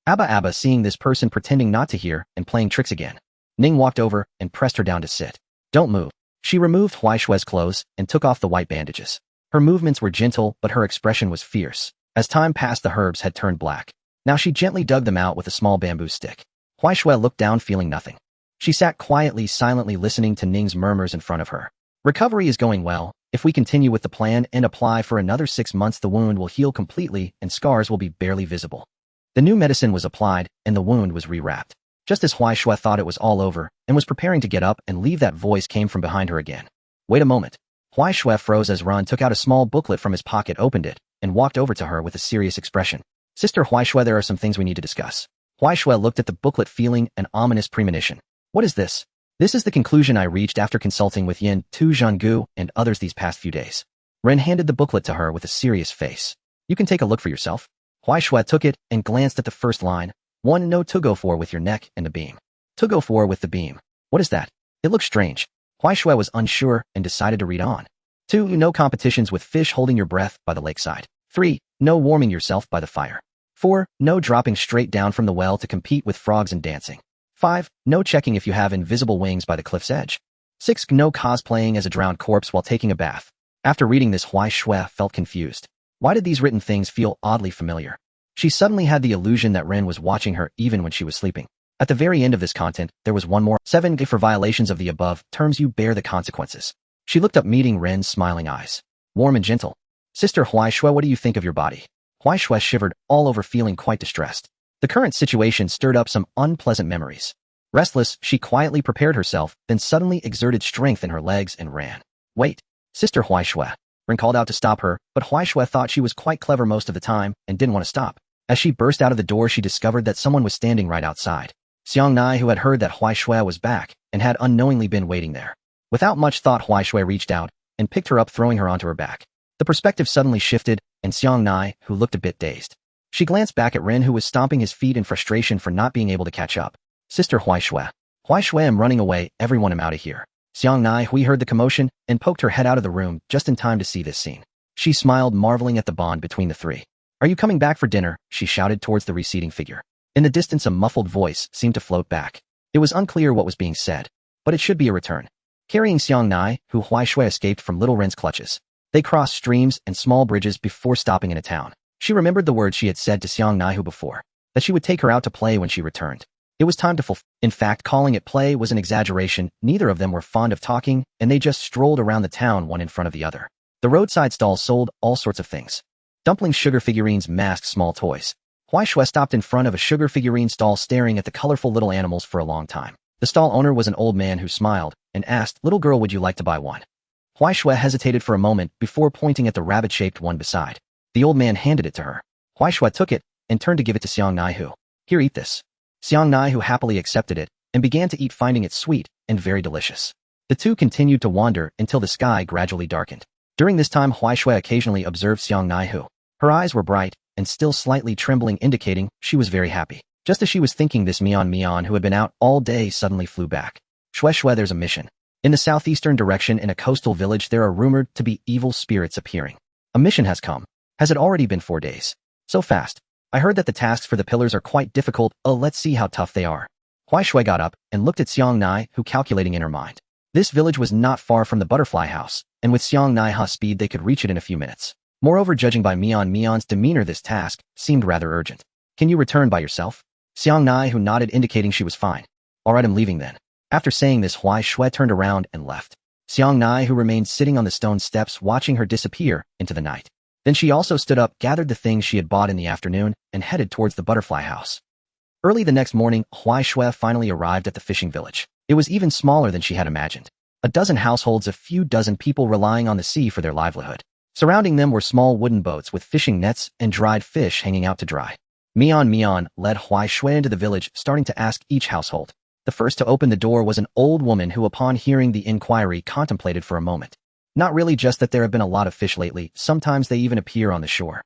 Abba, seeing this person pretending not to hear and playing tricks again. Ning walked over and pressed her down to sit. Don't move. She removed Huai Shui's clothes and took off the white bandages. Her movements were gentle, but her expression was fierce. As time passed, the herbs had turned black. Now she gently dug them out with a small bamboo stick. Huai Shui looked down, feeling nothing. She sat quietly, silently listening to Ning's murmurs in front of her. Recovery is going well. If we continue with the plan and apply for another 6 months, the wound will heal completely and scars will be barely visible. The new medicine was applied and the wound was rewrapped. Just as Huai Shui thought it was all over and was preparing to get up and leave, that voice came from behind her again. Wait a moment. Huai Shui froze as Ran took out a small booklet from his pocket, opened it, and walked over to her with a serious expression. Sister Huai Shui, there are some things we need to discuss. Huai Shui looked at the booklet, feeling an ominous premonition. What is this? This is the conclusion I reached after consulting with Yin, Tu Zhanggu, and others these past few days. Ren handed the booklet to her with a serious face. You can take a look for yourself. Huai Shui took it and glanced at the first line. 1. No to go for with your neck and the beam. To go for with the beam. What is that? It looks strange. Huai Shui was unsure and decided to read on. 2. No competitions with fish holding your breath by the lakeside. 3. No warming yourself by the fire. 4. No dropping straight down from the well to compete with frogs and dancing. 5. No checking if you have invisible wings by the cliff's edge. 6. No cosplaying as a drowned corpse while taking a bath. After reading this, Huai Shui felt confused. Why did these written things feel oddly familiar? She suddenly had the illusion that Ren was watching her even when she was sleeping. At the very end of this content, there was one more. 7. For violations of the above terms, you bear the consequences. She looked up, meeting Ren's smiling eyes. Warm and gentle. Sister Huai Shui, what do you think of your body? Huai Shui shivered all over, feeling quite distressed. The current situation stirred up some unpleasant memories. Restless, she quietly prepared herself, then suddenly exerted strength in her legs and ran. Wait, Sister Huai Shui. Ren called out to stop her, but Huai Shui thought she was quite clever most of the time and didn't want to stop. As she burst out of the door, she discovered that someone was standing right outside. Xiang Nai, who had heard that Huai Shui was back and had unknowingly been waiting there. Without much thought, Huai Shui reached out and picked her up, throwing her onto her back. The perspective suddenly shifted, and Xiang Nai, who looked a bit dazed. She glanced back at Rin, who was stomping his feet in frustration for not being able to catch up. Sister Huaishui. Huaishui, I'm running away, everyone, I'm out of here. Xiang Nai Hui heard the commotion and poked her head out of the room just in time to see this scene. She smiled, marveling at the bond between the three. Are you coming back for dinner? She shouted towards the receding figure. In the distance, a muffled voice seemed to float back. It was unclear what was being said, but it should be a return. Carrying Xiang Nai, who Huaishui escaped from Little Ren's clutches. They crossed streams and small bridges before stopping in a town. She remembered the words she had said to Xiang Nai Hu before, that she would take her out to play when she returned. It was time to fulfill. In fact, calling it play was an exaggeration. Neither of them were fond of talking, and they just strolled around the town one in front of the other. The roadside stalls sold all sorts of things. Dumplings, sugar figurines, masks, small toys. Huaishui stopped in front of a sugar figurine stall staring at the colorful little animals for a long time. The stall owner was an old man who smiled and asked, "Little girl, would you like to buy one?" Huaishui hesitated for a moment before pointing at the rabbit-shaped one beside. The old man handed it to her. Huaishui took it and turned to give it to Xiang Nai Hu. Here, eat this. Xiang Nai Hu happily accepted it and began to eat, finding it sweet and very delicious. The two continued to wander until the sky gradually darkened. During this time, Huaishui occasionally observed Xiang Nai Hu. Her eyes were bright and still slightly trembling, indicating she was very happy. Just as she was thinking this, Mian, who had been out all day, suddenly flew back. Shui, there's a mission. In the southeastern direction, in a coastal village, there are rumored to be evil spirits appearing. A mission has come. Has it already been 4 days? So fast. I heard that the tasks for the pillars are quite difficult. Oh, let's see how tough they are. Huaishui got up and looked at Xiang Nai, who calculating in her mind. This village was not far from the butterfly house, and with Xiang Nai Hu's speed they could reach it in a few minutes. Moreover, judging by Mian's demeanor, this task seemed rather urgent. Can you return by yourself? Xiang Nai, who nodded, indicating she was fine. Alright, I'm leaving then. After saying this, Huaishui turned around and left. Xiang Nai, who remained sitting on the stone steps watching her disappear into the night. Then she also stood up, gathered the things she had bought in the afternoon, and headed towards the butterfly house. Early the next morning, Huaishui finally arrived at the fishing village. It was even smaller than she had imagined. A dozen households, a few dozen people relying on the sea for their livelihood. Surrounding them were small wooden boats with fishing nets and dried fish hanging out to dry. Mian led Huaishui into the village, starting to ask each household. The first to open the door was an old woman who, upon hearing the inquiry, contemplated for a moment. Not really, just that there have been a lot of fish lately, sometimes they even appear on the shore.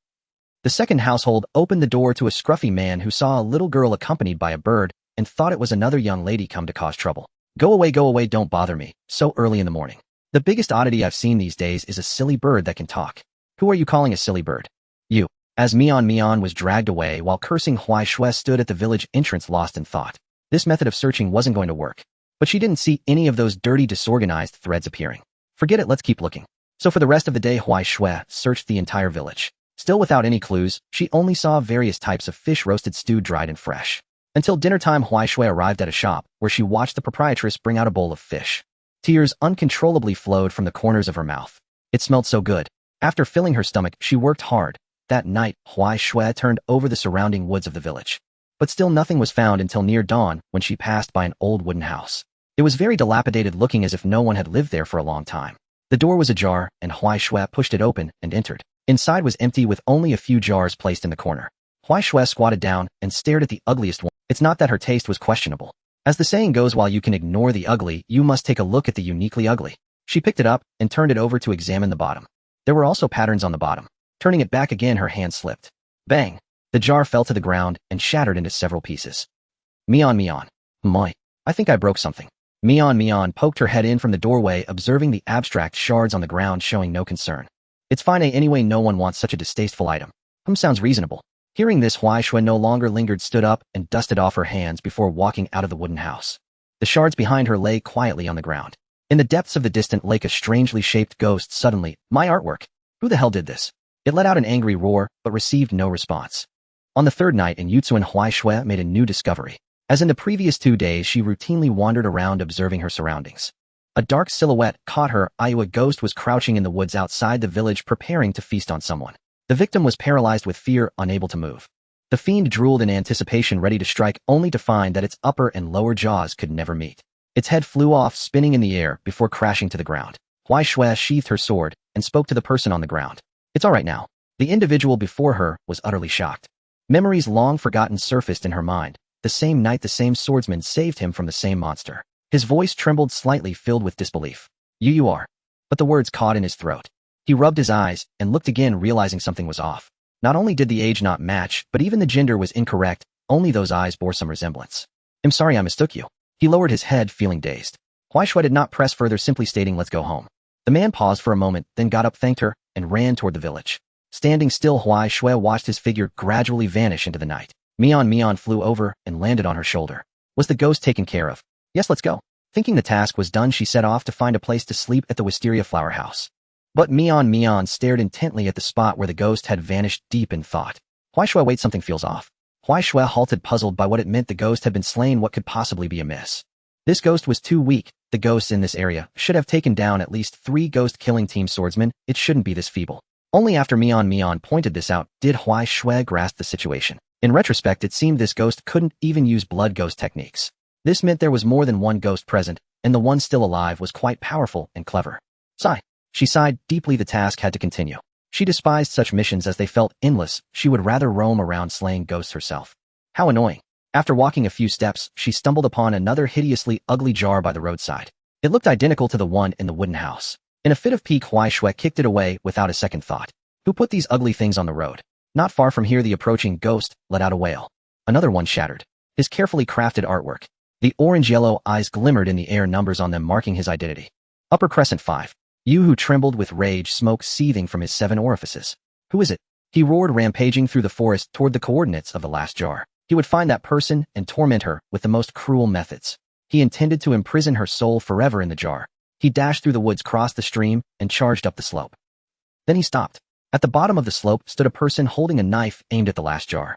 The second household opened the door to a scruffy man who saw a little girl accompanied by a bird and thought it was another young lady come to cause trouble. Go away, don't bother me, so early in the morning. The biggest oddity I've seen these days is a silly bird that can talk. Who are you calling a silly bird? You. As Mian was dragged away while cursing, Huaishui stood at the village entrance lost in thought. This method of searching wasn't going to work, but she didn't see any of those dirty, disorganized threads appearing. Forget it, let's keep looking. So for the rest of the day, Huaishui searched the entire village. Still without any clues, she only saw various types of fish, roasted, stewed, dried, and fresh. Until dinner time, Huaishui arrived at a shop where she watched the proprietress bring out a bowl of fish. Tears uncontrollably flowed from the corners of her mouth. It smelled so good. After filling her stomach, she worked hard. That night, Huaishui turned over the surrounding woods of the village. But still nothing was found until near dawn when she passed by an old wooden house. It was very dilapidated, looking as if no one had lived there for a long time. The door was ajar, and Huaishui pushed it open and entered. Inside was empty, with only a few jars placed in the corner. Huaishui squatted down and stared at the ugliest one. It's not that her taste was questionable. As the saying goes, while you can ignore the ugly, you must take a look at the uniquely ugly. She picked it up and turned it over to examine the bottom. There were also patterns on the bottom. Turning it back again, her hand slipped. Bang! The jar fell to the ground and shattered into several pieces. Mian. My, I think I broke something. Mian poked her head in from the doorway, observing the abstract shards on the ground, showing no concern. It's fine anyway, no one wants such a distasteful item. Sounds reasonable. Hearing this, Huaishui no longer lingered, stood up and dusted off her hands before walking out of the wooden house. The shards behind her lay quietly on the ground. In the depths of the distant lake, a strangely shaped ghost suddenly, my artwork. Who the hell did this? It let out an angry roar, but received no response. On the third night in Yutsuan, Huaishui made a new discovery. As in the previous 2 days, she routinely wandered around observing her surroundings. A dark silhouette caught her eye. A ghost was crouching in the woods outside the village, preparing to feast on someone. The victim was paralyzed with fear, unable to move. The fiend drooled in anticipation, ready to strike, only to find that its upper and lower jaws could never meet. Its head flew off, spinning in the air before crashing to the ground. Huaishui sheathed her sword and spoke to the person on the ground. It's all right now. The individual before her was utterly shocked. Memories long forgotten surfaced in her mind. The same night, the same swordsman saved him from the same monster. His voice trembled slightly, filled with disbelief. You are. But the words caught in his throat. He rubbed his eyes and looked again, realizing something was off. Not only did the age not match, but even the gender was incorrect, only those eyes bore some resemblance. I'm sorry I mistook you. He lowered his head, feeling dazed. Huaishui did not press further, simply stating, let's go home. The man paused for a moment, then got up, thanked her, and ran toward the village. Standing still, Huaishui watched his figure gradually vanish into the night. Mian flew over and landed on her shoulder. Was the ghost taken care of? Yes, let's go. Thinking the task was done, she set off to find a place to sleep at the wisteria flower house. But Mian stared intently at the spot where the ghost had vanished, deep in thought. Huaishui, wait, something feels off. Huaishui halted, puzzled by what it meant. The ghost had been slain. What could possibly be amiss? This ghost was too weak. The ghosts in this area should have taken down at least 3 ghost-killing team swordsmen. It shouldn't be this feeble. Only after Mian pointed this out did Huaishui grasp the situation. In retrospect, it seemed this ghost couldn't even use blood ghost techniques. This meant there was more than one ghost present, and the one still alive was quite powerful and clever. Sigh. She sighed deeply. The task had to continue. She despised such missions as they felt endless. She would rather roam around slaying ghosts herself. How annoying. After walking a few steps, she stumbled upon another hideously ugly jar by the roadside. It looked identical to the one in the wooden house. In a fit of pique, Huaishui kicked it away without a second thought. Who put these ugly things on the road? Not far from here, the approaching ghost let out a wail. Another one shattered. His carefully crafted artwork. The orange-yellow eyes glimmered in the air, numbers on them marking his identity. Upper Crescent 5. Yuhu trembled with rage, smoke seething from his 7 orifices. Who is it? He roared, rampaging through the forest toward the coordinates of the last jar. He would find that person and torment her with the most cruel methods. He intended to imprison her soul forever in the jar. He dashed through the woods, crossed the stream, and charged up the slope. Then he stopped. At the bottom of the slope stood a person holding a knife aimed at the last jar.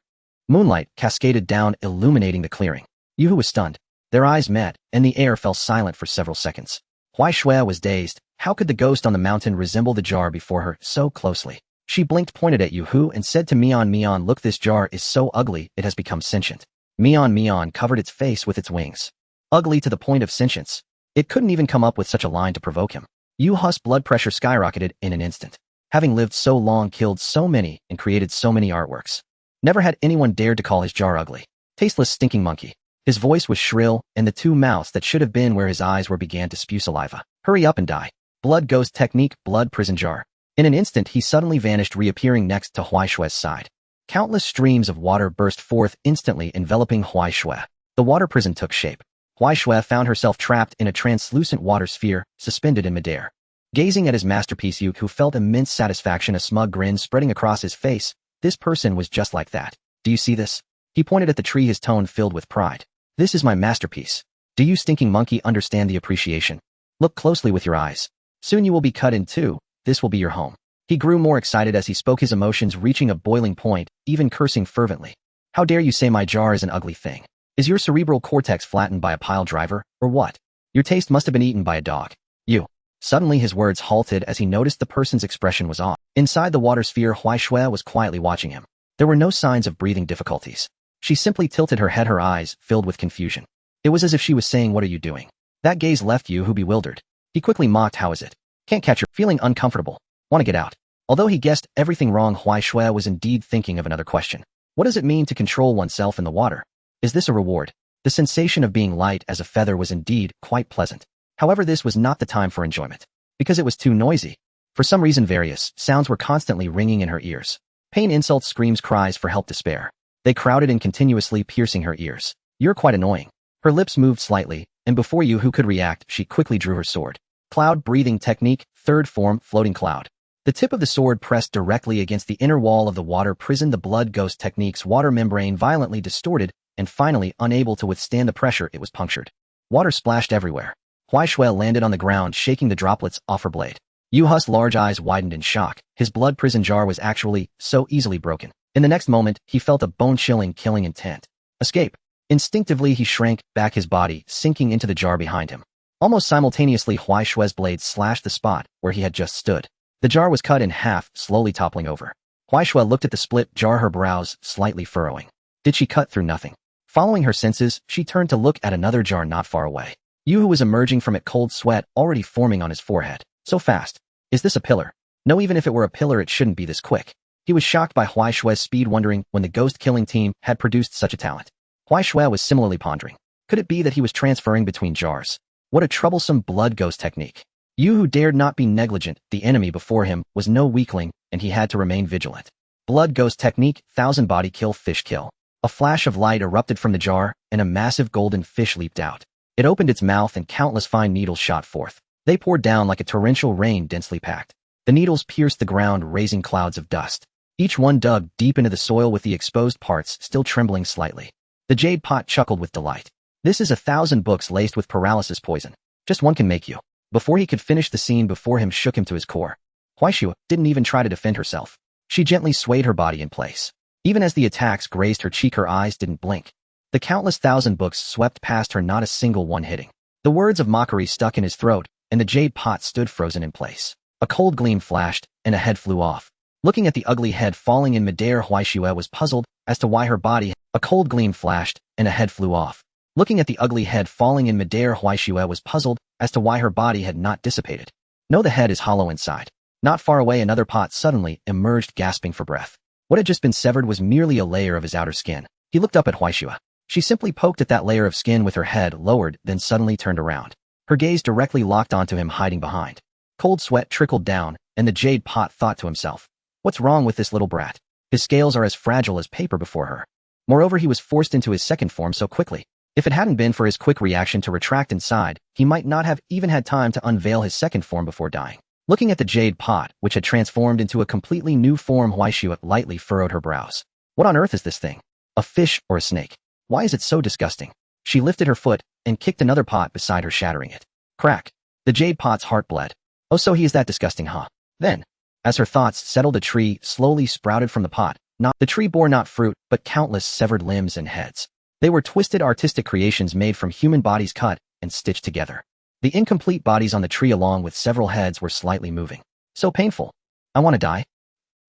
Moonlight cascaded down, illuminating the clearing. Yuhu was stunned. Their eyes met, and the air fell silent for several seconds. Huaishui was dazed. How could the ghost on the mountain resemble the jar before her so closely? She blinked, pointed at Yuhu, and said to Mian, look, this jar is so ugly, it has become sentient. Mian covered its face with its wings. Ugly to the point of sentience. It couldn't even come up with such a line to provoke him. Yuhu's blood pressure skyrocketed in an instant. Having lived so long, killed so many, and created so many artworks, never had anyone dared to call his jar ugly. Tasteless stinking monkey. His voice was shrill, and the 2 mouths that should have been where his eyes were began to spew saliva. Hurry up and die. Blood ghost technique, blood prison jar. In an instant, he suddenly vanished, reappearing next to Huaishui's side. Countless streams of water burst forth, instantly enveloping Huaishui. The water prison took shape. Huaishui found herself trapped in a translucent water sphere, suspended in midair. Gazing at his masterpiece, Yuhu felt immense satisfaction, a smug grin spreading across his face. This person was just like that. Do you see this? He pointed at the tree, his tone filled with pride. This is my masterpiece. Do you, stinking monkey, understand the appreciation? Look closely with your eyes. Soon you will be cut in 2. This will be your home. He grew more excited as he spoke, his emotions reaching a boiling point, even cursing fervently. How dare you say my jar is an ugly thing? Is your cerebral cortex flattened by a pile driver, or what? Your taste must have been eaten by a dog. You. Suddenly his words halted as he noticed the person's expression was off. Inside the water sphere, Huaishui was quietly watching him. There were no signs of breathing difficulties. She simply tilted her head, her eyes filled with confusion. It was as if she was saying, what are you doing? That gaze left Yuhu bewildered. He quickly mocked, how is it? Can't catch her. Feeling uncomfortable. Want to get out. Although he guessed everything wrong, Huaishui was indeed thinking of another question. What does it mean to control oneself in the water? Is this a reward? The sensation of being light as a feather was indeed quite pleasant. However, this was not the time for enjoyment. Because it was too noisy. For some reason, various sounds were constantly ringing in her ears. Pain, insults, screams, cries for help, despair. They crowded in, continuously piercing her ears. You're quite annoying. Her lips moved slightly, and before Yuhu could react, she quickly drew her sword. Cloud breathing technique, 3rd form, floating cloud. The tip of the sword pressed directly against the inner wall of the water prison. The blood ghost technique's water membrane violently distorted, and finally, unable to withstand the pressure, it was punctured. Water splashed everywhere. Huaishui landed on the ground, shaking the droplets off her blade. Yuhu's large eyes widened in shock. His blood prison jar was actually so easily broken. In the next moment, he felt a bone-chilling, killing intent. Escape. Instinctively, he shrank back, his body sinking into the jar behind him. Almost simultaneously, Huaishui's blade slashed the spot where he had just stood. The jar was cut in half, slowly toppling over. Huaishui looked at the split jar, her brows slightly furrowing. Did she cut through nothing? Following her senses, she turned to look at another jar not far away. Yuhu was emerging from it, cold sweat already forming on his forehead. So fast. Is this a pillar? No, even if it were a pillar, it shouldn't be this quick. He was shocked by Huaishui's speed, wondering when the ghost-killing team had produced such a talent. Huaishui was similarly pondering. Could it be that he was transferring between jars? What a troublesome blood ghost technique. Yuhu dared not be negligent. The enemy before him was no weakling, and he had to remain vigilant. Blood Ghost Technique, 1000 Body Kill Fish Kill. A flash of light erupted from the jar, and a massive golden fish leaped out. It opened its mouth and countless fine needles shot forth. They poured down like a torrential rain densely packed. The needles pierced the ground, raising clouds of dust. Each one dug deep into the soil with the exposed parts still trembling slightly. The jade pot chuckled with delight. This is 1,000 books laced with paralysis poison. Just one can make you. Before he could finish, the scene before him shook him to his core. Huaishua didn't even try to defend herself. She gently swayed her body in place. Even as the attacks grazed her cheek, her eyes didn't blink. The countless 1,000 books swept past her, not a single one hitting. The words of mockery stuck in his throat, and the jade pot stood frozen in place. A cold gleam flashed, and a head flew off. Looking at the ugly head falling in midair, Huaishua was puzzled as to why her body. A cold gleam flashed, and a head flew off. Looking at the ugly head falling in midair, Huaishua was puzzled as to why her body had not dissipated. No, the head is hollow inside. Not far away, another pot suddenly emerged, gasping for breath. What had just been severed was merely a layer of his outer skin. He looked up at Huaishua. She simply poked at that layer of skin with her head lowered, then suddenly turned around. Her gaze directly locked onto him, hiding behind. Cold sweat trickled down, and the jade pot thought to himself, "What's wrong with this little brat? His scales are as fragile as paper before her." Moreover, he was forced into his second form so quickly. If it hadn't been for his quick reaction to retract inside, he might not have even had time to unveil his second form before dying. Looking at the jade pot, which had transformed into a completely new form, Huaishua lightly furrowed her brows. What on earth is this thing? A fish or a snake? Why is it so disgusting? She lifted her foot and kicked another pot beside her, shattering it. Crack. The jade pot's heart bled. Oh, so he is that disgusting, huh? Then, as her thoughts settled, a tree slowly sprouted from the pot. The tree bore not fruit, but countless severed limbs and heads. They were twisted artistic creations made from human bodies cut and stitched together. The incomplete bodies on the tree, along with several heads, were slightly moving. So painful. I want to die.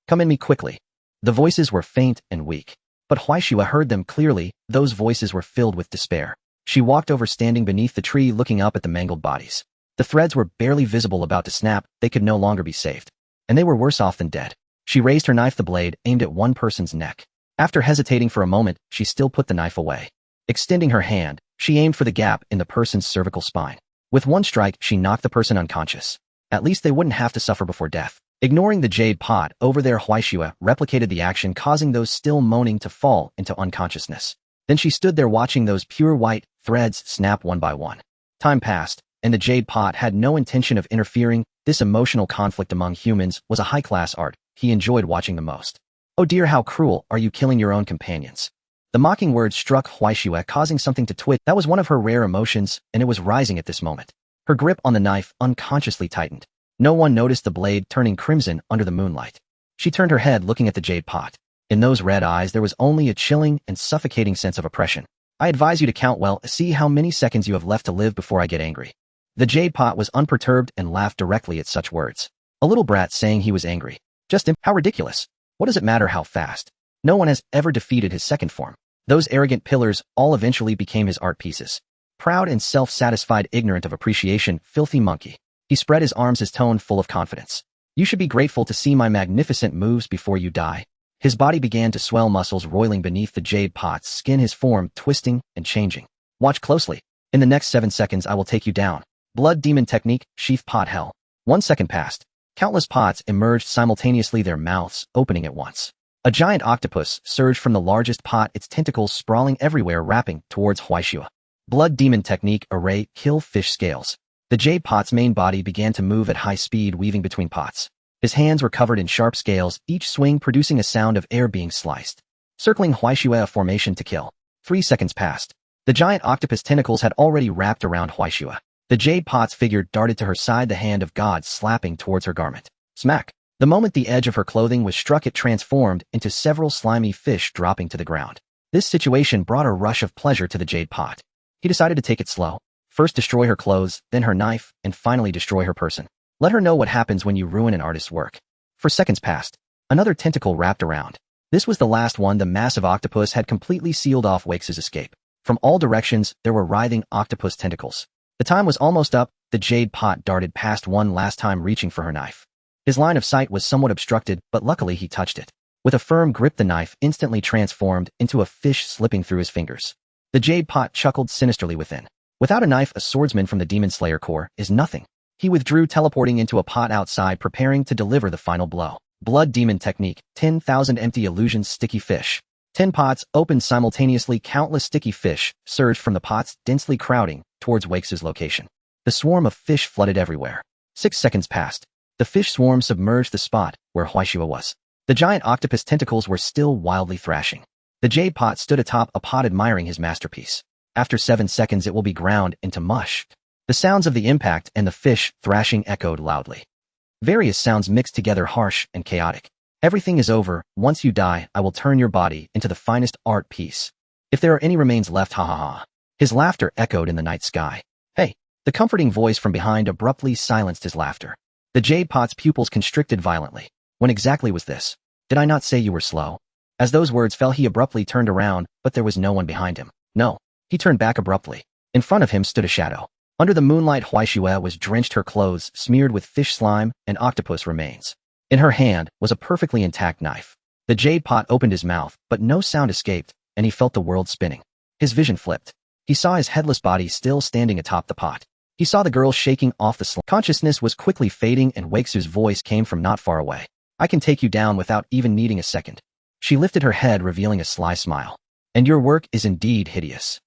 Come in me quickly. The voices were faint and weak. But Huaishua heard them clearly. Those voices were filled with despair. She walked over, standing beneath the tree, looking up at the mangled bodies. The threads were barely visible, about to snap. They could no longer be saved. And they were worse off than dead. She raised her knife, the blade aimed at one person's neck. After hesitating for a moment, she still put the knife away. Extending her hand, she aimed for the gap in the person's cervical spine. With one strike, she knocked the person unconscious. At least they wouldn't have to suffer before death. Ignoring the jade pot over there, Huaishua replicated the action, causing those still moaning to fall into unconsciousness. Then she stood there, watching those pure white threads snap one by one. Time passed, and the jade pot had no intention of interfering. This emotional conflict among humans was a high-class art he enjoyed watching the most. Oh dear, how cruel are you, killing your own companions. The mocking words struck Huaishua, causing something to twitch. That was one of her rare emotions, and it was rising at this moment. Her grip on the knife unconsciously tightened. No one noticed the blade turning crimson under the moonlight. She turned her head, looking at the jade pot. In those red eyes there was only a chilling and suffocating sense of oppression. I advise you to count well, see how many seconds you have left to live before I get angry. The jade pot was unperturbed and laughed directly at such words. A little brat saying he was angry. Just him? How ridiculous. What does it matter how fast? No one has ever defeated his second form. Those arrogant pillars all eventually became his art pieces. Proud and self-satisfied, ignorant of appreciation, filthy monkey. He spread his arms, his tone full of confidence. You should be grateful to see my magnificent moves before you die. His body began to swell, muscles roiling beneath the jade pot's skin, his form twisting and changing. Watch closely. In the next 7 seconds I will take you down. Blood demon technique, sheath pot hell. 1 second passed. Countless pots emerged simultaneously, their mouths opening at once. A giant octopus surged from the largest pot, its tentacles sprawling everywhere, wrapping towards Huaishua. Blood demon technique, array, kill fish scales. The jade pot's main body began to move at high speed, weaving between pots. His hands were covered in sharp scales, each swing producing a sound of air being sliced. Circling Huaishua, a formation to kill. 3 seconds passed. The giant octopus tentacles had already wrapped around Huaishua. The jade pot's figure darted to her side, the hand of God slapping towards her garment. Smack! The moment the edge of her clothing was struck, it transformed into several slimy fish dropping to the ground. This situation brought a rush of pleasure to the jade pot. He decided to take it slow. First destroy her clothes, then her knife, and finally destroy her person. Let her know what happens when you ruin an artist's work. For seconds passed. Another tentacle wrapped around. This was the last one. The massive octopus had completely sealed off Wakes' escape. From all directions, there were writhing octopus tentacles. The time was almost up. The jade pot darted past one last time, reaching for her knife. His line of sight was somewhat obstructed, but luckily he touched it. With a firm grip, the knife instantly transformed into a fish slipping through his fingers. The jade pot chuckled sinisterly within. Without a knife, a swordsman from the Demon Slayer Corps is nothing. He withdrew, teleporting into a pot outside, preparing to deliver the final blow. Blood demon technique, 10,000 empty illusions sticky fish. 10 pots opened simultaneously. Countless sticky fish surged from the pots, densely crowding towards Wakes' location. The swarm of fish flooded everywhere. 6 seconds passed. The fish swarm submerged the spot where Huaishua was. The giant octopus tentacles were still wildly thrashing. The jade pot stood atop a pot admiring his masterpiece. After 7 seconds it will be ground into mush. The sounds of the impact and the fish thrashing echoed loudly. Various sounds mixed together, harsh and chaotic. Everything is over. Once you die, I will turn your body into the finest art piece. If there are any remains left, ha ha ha. His laughter echoed in the night sky. Hey! The comforting voice from behind abruptly silenced his laughter. The jade pot's pupils constricted violently. When exactly was this? Did I not say you were slow? As those words fell, he abruptly turned around, but there was no one behind him. No. He turned back abruptly. In front of him stood a shadow. Under the moonlight, Huaishua was drenched, her clothes smeared with fish slime and octopus remains. In her hand was a perfectly intact knife. The jade pot opened his mouth, but no sound escaped, and he felt the world spinning. His vision flipped. He saw his headless body still standing atop the pot. He saw the girl shaking off the slime. Consciousness was quickly fading, and Wakesu's voice came from not far away. I can take you down without even needing a second. She lifted her head, revealing a sly smile. And your work is indeed hideous.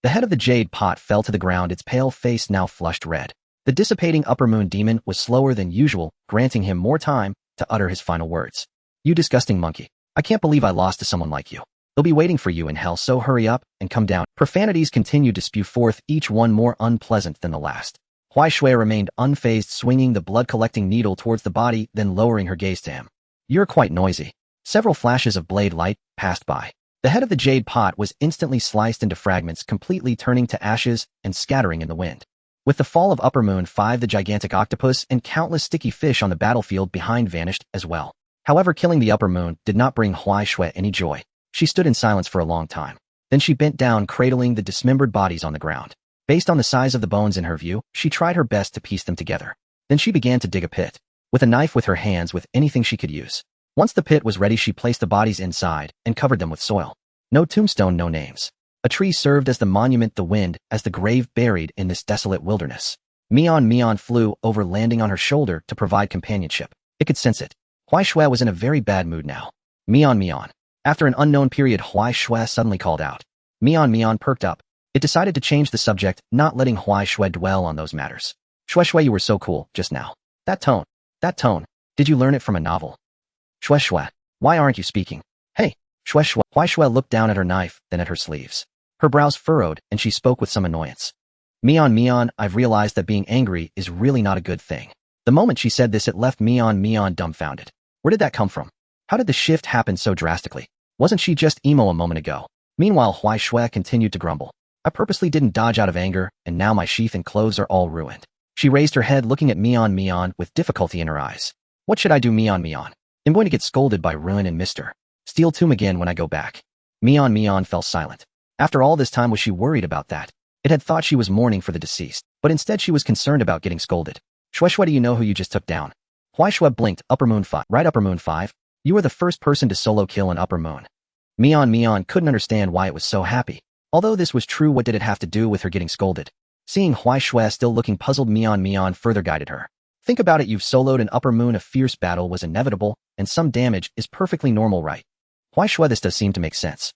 The head of the jade pot fell to the ground, its pale face now flushed red. The dissipating upper moon demon was slower than usual, granting him more time to utter his final words. You disgusting monkey. I can't believe I lost to someone like you. They'll be waiting for you in hell, so hurry up and come down. Profanities continued to spew forth, each one more unpleasant than the last. Huaishua remained unfazed, swinging the blood-collecting needle towards the body, then lowering her gaze to him. You're quite noisy. Several flashes of blade light passed by. The head of the jade pot was instantly sliced into fragments, completely turning to ashes and scattering in the wind. With the fall of Upper Moon 5, the gigantic octopus and countless sticky fish on the battlefield behind vanished as well. However, killing the Upper Moon did not bring Huaishua any joy. She stood in silence for a long time. Then she bent down, cradling the dismembered bodies on the ground. Based on the size of the bones in her view, she tried her best to piece them together. Then she began to dig a pit. With a knife, with her hands, with anything she could use. Once the pit was ready, she placed the bodies inside and covered them with soil. No tombstone, no names. A tree served as the monument, the wind as the grave buried in this desolate wilderness. Mion flew over, landing on her shoulder to provide companionship. It could sense it. Huaishua was in a very bad mood now. Mion. After an unknown period, Huaishua suddenly called out. Mion perked up. It decided to change the subject, not letting Huaishua dwell on those matters. Shueshua, you were so cool just now. That tone. Did you learn it from a novel? Shueshua, why aren't you speaking? Hey, Shueshua. Huaishua looked down at her knife, then at her sleeves. Her brows furrowed, and she spoke with some annoyance. Mion, I've realized that being angry is really not a good thing. The moment she said this, it left Mion dumbfounded. Where did that come from? How did the shift happen so drastically? Wasn't she just emo a moment ago? Meanwhile, Huaishua continued to grumble. I purposely didn't dodge out of anger, and now my sheath and clothes are all ruined. She raised her head, looking at Mion with difficulty in her eyes. What should I do, Mion? I'm going to get scolded by Ruin and Mr. Steel Tomb again when I go back. Mion fell silent. After all this time, was she worried about that? It had thought she was mourning for the deceased, but instead she was concerned about getting scolded. Shueshua, do you know who you just took down? Huaishua blinked. Upper Moon 5. Right, Upper Moon 5? You were the first person to solo kill an Upper Moon. Mion couldn't understand why it was so happy. Although this was true, what did it have to do with her getting scolded? Seeing Huaishua still looking puzzled, Mion further guided her. Think about it, you've soloed an Upper Moon. A fierce battle was inevitable, and some damage is perfectly normal, right? Huaishua, this does seem to make sense.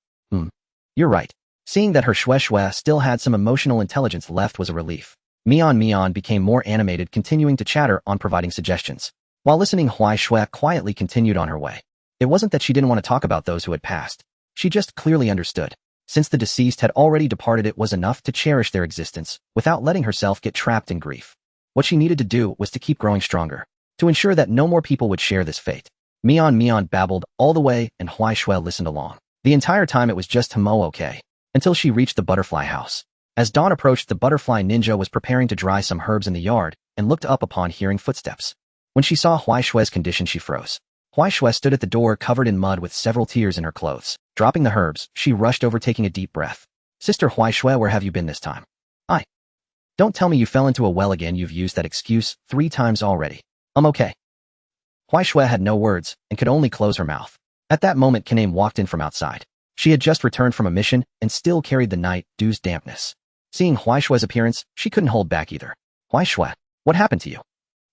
You're right. Seeing that her Shueshua still had some emotional intelligence left was a relief. Mion became more animated, continuing to chatter on, providing suggestions. While listening, Huaishua quietly continued on her way. It wasn't that she didn't want to talk about those who had passed. She just clearly understood. Since the deceased had already departed, it was enough to cherish their existence without letting herself get trapped in grief. What she needed to do was to keep growing stronger, to ensure that no more people would share this fate. Mion babbled all the way, and Huaishua listened along. The entire time it was just okay, until she reached the butterfly house. As dawn approached, the butterfly ninja was preparing to dry some herbs in the yard and looked up upon hearing footsteps. When she saw Huaishua's condition, she froze. Huaishua stood at the door, covered in mud with several tears in her clothes. Dropping the herbs, she rushed over, taking a deep breath. Sister Huaishua, where have you been this time? Don't tell me you fell into a well again. You've used that excuse 3 times already. I'm okay. Huaishua had no words and could only close her mouth. At that moment, Kanae walked in from outside. She had just returned from a mission and still carried the night dew's dampness. Seeing Huaishua's appearance, she couldn't hold back either. Huaishua, what happened to you?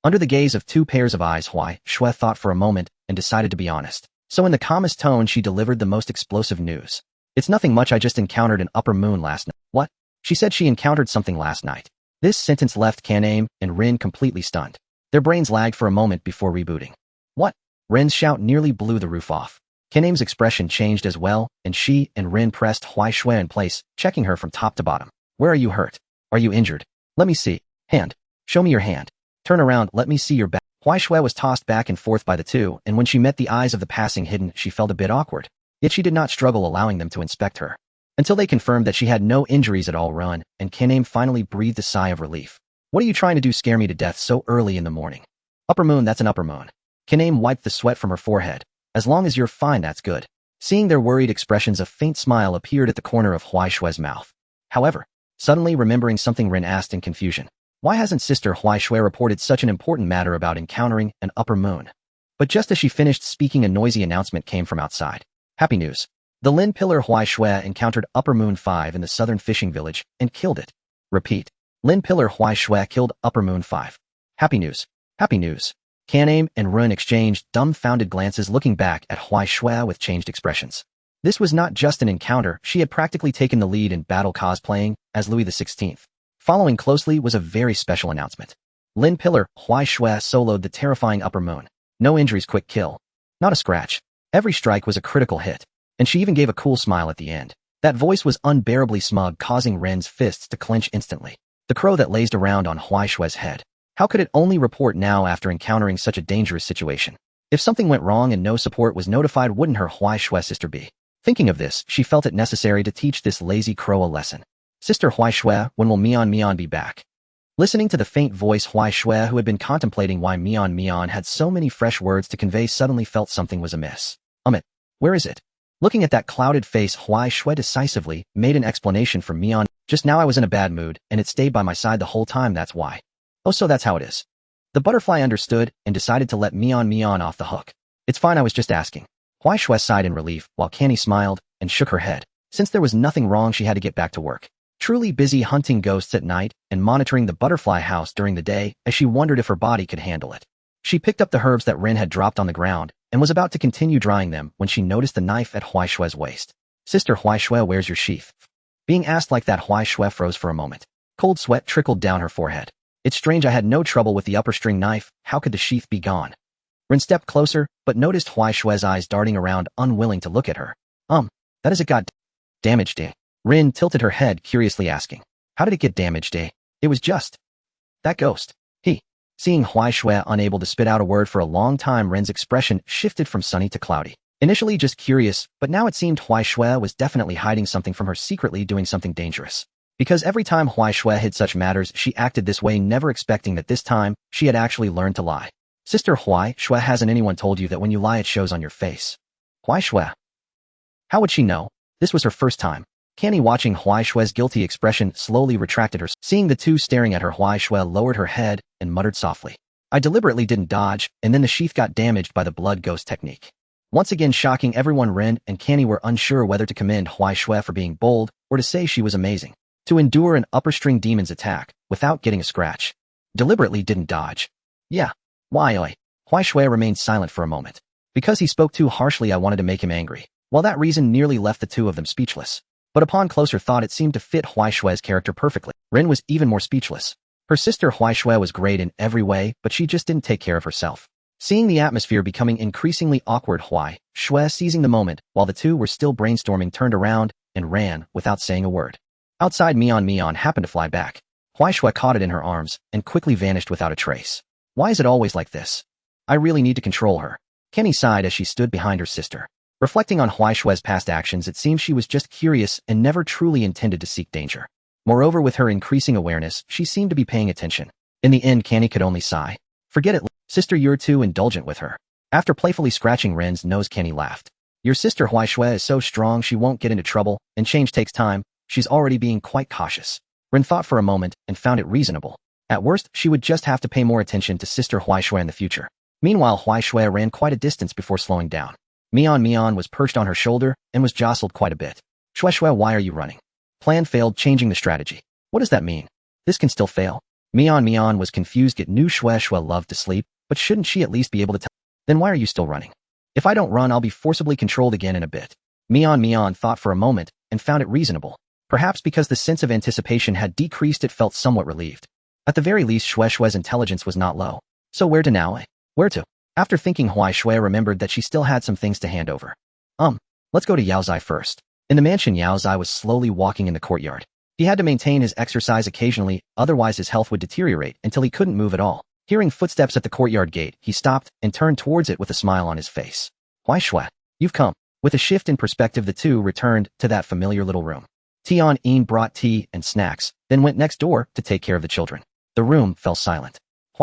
Under the gaze of 2 pairs of eyes, Huaishua thought for a moment and decided to be honest. So in the calmest tone she delivered the most explosive news. It's nothing much, I just encountered an upper moon last night. What? She said she encountered something last night. This sentence left Kanae and Rin completely stunned. Their brains lagged for a moment before rebooting. What? Rin's shout nearly blew the roof off. Kanae's expression changed as well, and she and Rin pressed Huaishui in place, checking her from top to bottom. Where are you hurt? Are you injured? Let me see. Hand. Show me your hand. Turn around, let me see your back. Huaishui was tossed back and forth by the two, and when she met the eyes of the passing hidden, she felt a bit awkward. Yet she did not struggle allowing them to inspect her. Until they confirmed that she had no injuries at all. Run, and Kanae finally breathed a sigh of relief. What are you trying to do, scare me to death so early in the morning? Upper moon, that's an upper moon. Kanae wiped the sweat from her forehead. As long as you're fine, that's good. Seeing their worried expressions, a faint smile appeared at the corner of Huaishui's mouth. However, suddenly remembering something, Rin asked in confusion. Why hasn't Sister Huaishui reported such an important matter about encountering an upper moon? But just as she finished speaking, a noisy announcement came from outside. Happy news. The Lin Pillar Huaishui encountered Upper Moon 5 in the southern fishing village and killed it. Repeat. Lin Pillar Huaishui killed Upper Moon 5. Happy news. Happy news. Kanae and Rin exchanged dumbfounded glances, looking back at Huaishui with changed expressions. This was not just an encounter, she had practically taken the lead in battle, cosplaying as Louis XVI. Following closely was a very special announcement. Lin Pillar Huaishui soloed the terrifying Upper Moon. No injuries, quick kill. Not a scratch. Every strike was a critical hit. And she even gave a cool smile at the end. That voice was unbearably smug, causing Ren's fists to clench instantly. The crow that lazed around on Huaishui's head. How could it only report now after encountering such a dangerous situation? If something went wrong and no support was notified, wouldn't her Huaishui sister be? Thinking of this, she felt it necessary to teach this lazy crow a lesson. Sister Huaishui, when will Mian be back? Listening to the faint voice, Huaishui, who had been contemplating why Mian had so many fresh words to convey, suddenly felt something was amiss. Where is it? Looking at that clouded face, Huaishui decisively made an explanation for Mian. Just now I was in a bad mood, and it stayed by my side the whole time, that's why. Oh, so that's how it is. The butterfly understood and decided to let Mian off the hook. It's fine, I was just asking. Huaishui sighed in relief, while Kanae smiled and shook her head. Since there was nothing wrong, she had to get back to work. Truly busy hunting ghosts at night and monitoring the butterfly house during the day, as she wondered if her body could handle it. She picked up the herbs that Rin had dropped on the ground and was about to continue drying them when she noticed the knife at Huaishui's waist. Sister Huaishui, where's your sheath? Being asked like that, Huaishui froze for a moment. Cold sweat trickled down her forehead. It's strange, I had no trouble with the upper string knife, how could the sheath be gone? Rin stepped closer, but noticed Huaishui's eyes darting around, unwilling to look at her. That is, it got damaged, eh? Rin tilted her head, curiously asking. How did it get damaged, eh? It was just that ghost. Seeing Huaishui unable to spit out a word for a long time, Rin's expression shifted from sunny to cloudy. Initially just curious, but now it seemed Huaishui was definitely hiding something from her, secretly doing something dangerous. Because every time Huaishui hid such matters, she acted this way, never expecting that this time she had actually learned to lie. Sister Huaishui, hasn't anyone told you that when you lie it shows on your face? Huaishui. How would she know? This was her first time. Kanae, watching Huaishui's guilty expression, slowly retracted her. Seeing the two staring at her, Huaishui lowered her head and muttered softly. I deliberately didn't dodge, and then the sheath got damaged by the blood ghost technique. Once again shocking everyone, Rin and Kanae were unsure whether to commend Huaishui for being bold or to say she was amazing. To endure an upper string demon's attack without getting a scratch. Deliberately didn't dodge. Yeah. Why? Huaishui remained silent for a moment. Because he spoke too harshly, I wanted to make him angry. While that reason nearly left the two of them speechless. But upon closer thought, it seemed to fit Huaishui's character perfectly. Rin was even more speechless. Her sister Huaishui was great in every way, but she just didn't take care of herself. Seeing the atmosphere becoming increasingly awkward, Huaishui, seizing the moment while the two were still brainstorming, turned around and ran without saying a word. Outside, Mian happened to fly back. Huaishui caught it in her arms and quickly vanished without a trace. Why is it always like this? I really need to control her. Kanae sighed as she stood behind her sister. Reflecting on Huaishui's past actions, it seemed she was just curious and never truly intended to seek danger. Moreover, with her increasing awareness, she seemed to be paying attention. In the end, Kanae could only sigh. Forget it, sister, you're too indulgent with her. After playfully scratching Ren's nose, Kanae laughed. Your sister Huaishui is so strong she won't get into trouble, and change takes time. She's already being quite cautious. Rin thought for a moment and found it reasonable. At worst, she would just have to pay more attention to Sister Huaishui in the future. Meanwhile, Huaishui ran quite a distance before slowing down. Mian was perched on her shoulder and was jostled quite a bit. Huaishui, why are you running? Plan failed, changing the strategy. What does that mean? This can still fail. Mian was confused, yet knew Huaishui loved to sleep, but shouldn't she at least be able to tell? Then why are you still running? If I don't run, I'll be forcibly controlled again in a bit. Mion thought for a moment and found it reasonable. Perhaps because the sense of anticipation had decreased, it felt somewhat relieved. At the very least, Shue's intelligence was not low. So where to now, eh? Where to? After thinking, Shui remembered that she still had some things to hand over. Let's go to Yaozai first. In the mansion, Yaozai was slowly walking in the courtyard. He had to maintain his exercise occasionally, otherwise his health would deteriorate until he couldn't move at all. Hearing footsteps at the courtyard gate, he stopped and turned towards it with a smile on his face. Shui, you've come. With a shift in perspective, the two returned to that familiar little room. Tian brought tea and snacks, then went next door to take care of the children. The room fell silent.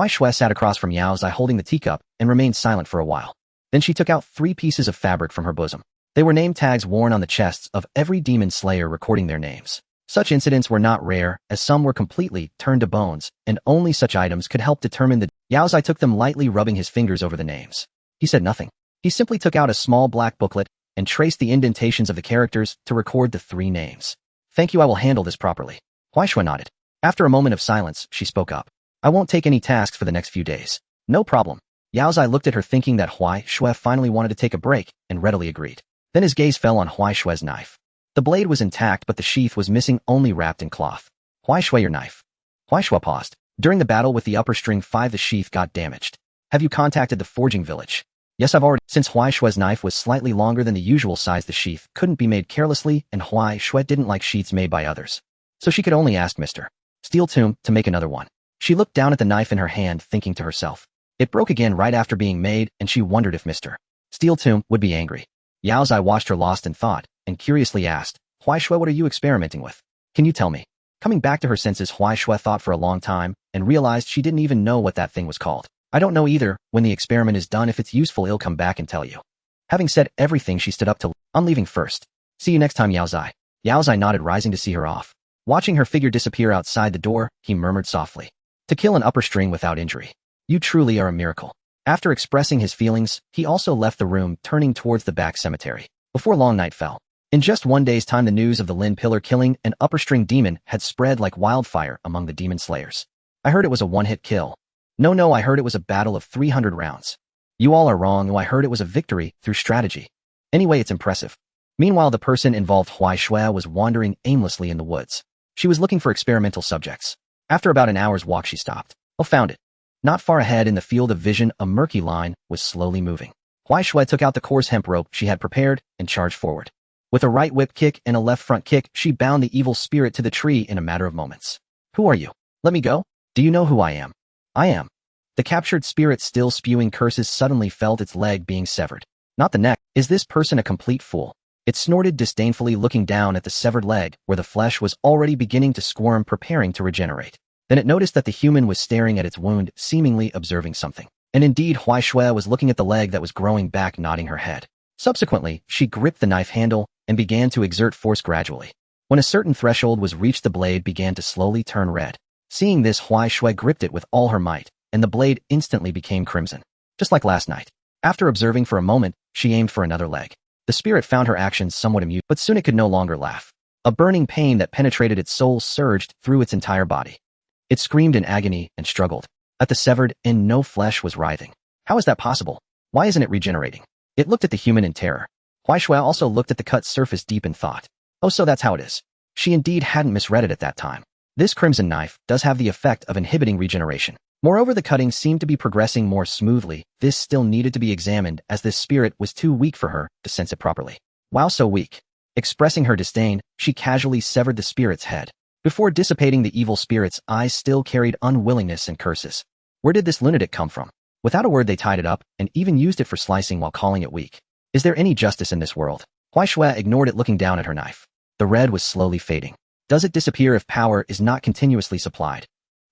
Shui sat across from Yaozai holding the teacup and remained silent for a while. Then she took out 3 pieces of fabric from her bosom. They were name tags worn on the chests of every demon slayer, recording their names. Such incidents were not rare, as some were completely turned to bones, and only such items could help determine the— Yaozai took them lightly, rubbing his fingers over the names. He said nothing. He simply took out a small black booklet and traced the indentations of the characters to record the 3 names. Thank you, I will handle this properly. Shui nodded. After a moment of silence, she spoke up. I won't take any tasks for the next few days. No problem. Yaozai looked at her, thinking that Shui finally wanted to take a break, and readily agreed. Then his gaze fell on Shui's knife. The blade was intact, but the sheath was missing, only wrapped in cloth. Shui, your knife. Shui paused. During the battle with the upper string 5, the sheath got damaged. Have you contacted the forging village? Yes, I've already. Since Shui's knife was slightly longer than the usual size, the sheath couldn't be made carelessly, and Shui didn't like sheaths made by others. So she could only ask Mr. Steel Tomb to make another one. She looked down at the knife in her hand, thinking to herself. It broke again right after being made, and she wondered if Mr. Steel Tomb would be angry. Yaozai watched her, lost in thought, and curiously asked, Shui, what are you experimenting with? Can you tell me? Coming back to her senses, Shui thought for a long time and realized she didn't even know what that thing was called. I don't know either. When the experiment is done, if it's useful, I'll come back and tell you. Having said everything, she stood up to— I'm leaving first. See you next time, Yaozai. Yaozai nodded, rising to see her off. Watching her figure disappear outside the door, he murmured softly. To kill an upper string without injury. You truly are a miracle. After expressing his feelings, he also left the room, turning towards the back cemetery. Before long, night fell. In just 1 day's time, the news of the Lin Pillar killing an upper string demon had spread like wildfire among the demon slayers. I heard it was a one-hit kill. No, I heard it was a battle of 300 rounds. You all are wrong. I heard it was a victory through strategy. Anyway, it's impressive. Meanwhile, the person involved, Shui, was wandering aimlessly in the woods. She was looking for experimental subjects. After about an hour's walk, she stopped. Found it. Not far ahead in the field of vision, a murky line was slowly moving. Shui took out the coarse hemp rope she had prepared and charged forward. With a right whip kick and a left front kick, she bound the evil spirit to the tree in a matter of moments. Who are you? Let me go. Do you know who I am? I am. The captured spirit, still spewing curses, suddenly felt its leg being severed. Not the neck. Is this person a complete fool? It snorted disdainfully, looking down at the severed leg, where the flesh was already beginning to squirm, preparing to regenerate. Then it noticed that the human was staring at its wound, seemingly observing something. And indeed, Shui was looking at the leg that was growing back, nodding her head. Subsequently, she gripped the knife handle and began to exert force gradually. When a certain threshold was reached, the blade began to slowly turn red. Seeing this, Shui gripped it with all her might, and the blade instantly became crimson. Just like last night. After observing for a moment, she aimed for another leg. The spirit found her actions somewhat amusing, but soon it could no longer laugh. A burning pain that penetrated its soul surged through its entire body. It screamed in agony and struggled. At the severed end, no flesh was writhing. How is that possible? Why isn't it regenerating? It looked at the human in terror. Shui also looked at the cut surface, deep in thought. Oh, so that's how it is. She indeed hadn't misread it at that time. This crimson knife does have the effect of inhibiting regeneration. Moreover, the cutting seemed to be progressing more smoothly. This still needed to be examined, as this spirit was too weak for her to sense it properly. While so weak, expressing her disdain, she casually severed the spirit's head. Before dissipating, the evil spirit's eyes still carried unwillingness and curses. Where did this lunatic come from? Without a word, they tied it up and even used it for slicing while calling it weak. Is there any justice in this world? Shui ignored it, looking down at her knife. The red was slowly fading. Does it disappear if power is not continuously supplied?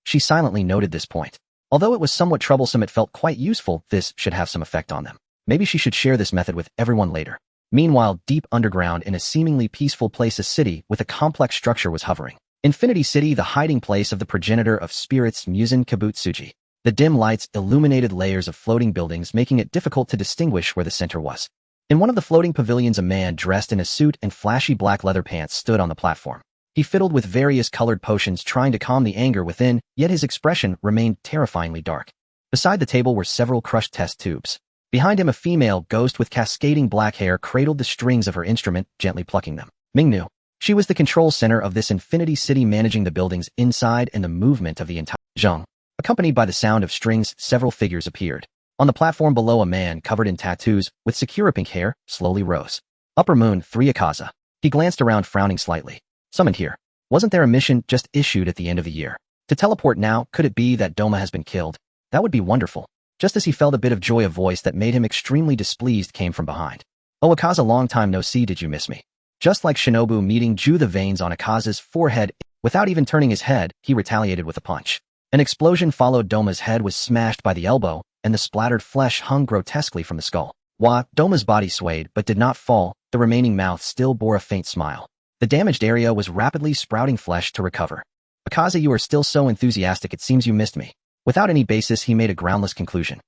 She silently noted this point. Although it was somewhat troublesome, it felt quite useful. This should have some effect on them. Maybe she should share this method with everyone later. Meanwhile, deep underground in a seemingly peaceful place, a city with a complex structure was hovering. Infinity City, the hiding place of the progenitor of spirits, Muzan Kibutsuji. The dim lights illuminated layers of floating buildings, making it difficult to distinguish where the center was. In one of the floating pavilions, a man dressed in a suit and flashy black leather pants stood on the platform. He fiddled with various colored potions, trying to calm the anger within, yet his expression remained terrifyingly dark. Beside the table were several crushed test tubes. Behind him, a female ghost with cascading black hair cradled the strings of her instrument, gently plucking them. Ming knew. She was the control center of this infinity city, managing the buildings inside and the movement of the entire Zhang. Accompanied by the sound of strings, several figures appeared. On the platform below, a man covered in tattoos, with secure pink hair, slowly rose. Upper Moon 3 Akaza. He glanced around, frowning slightly. Summoned here. Wasn't there a mission just issued at the end of the year? To teleport now, could it be that Doma has been killed? That would be wonderful. Just as he felt, a bit of joy, a voice that made him extremely displeased came from behind. Oh Akaza, long time no see, did you miss me? Just like Shinobu meeting Ju, the veins on Akaza's forehead. Without even turning his head, he retaliated with a punch. An explosion followed. Doma's head was smashed by the elbow, and the splattered flesh hung grotesquely from the skull. Wah! Doma's body swayed but did not fall, the remaining mouth still bore a faint smile. The damaged area was rapidly sprouting flesh to recover. Akaza, you are still so enthusiastic, it seems you missed me. Without any basis, he made a groundless conclusion.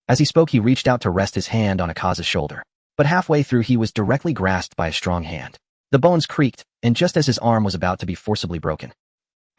As he spoke, he reached out to rest his hand on Akaza's shoulder. But halfway through, he was directly grasped by a strong hand. The bones creaked, and just as his arm was about to be forcibly broken.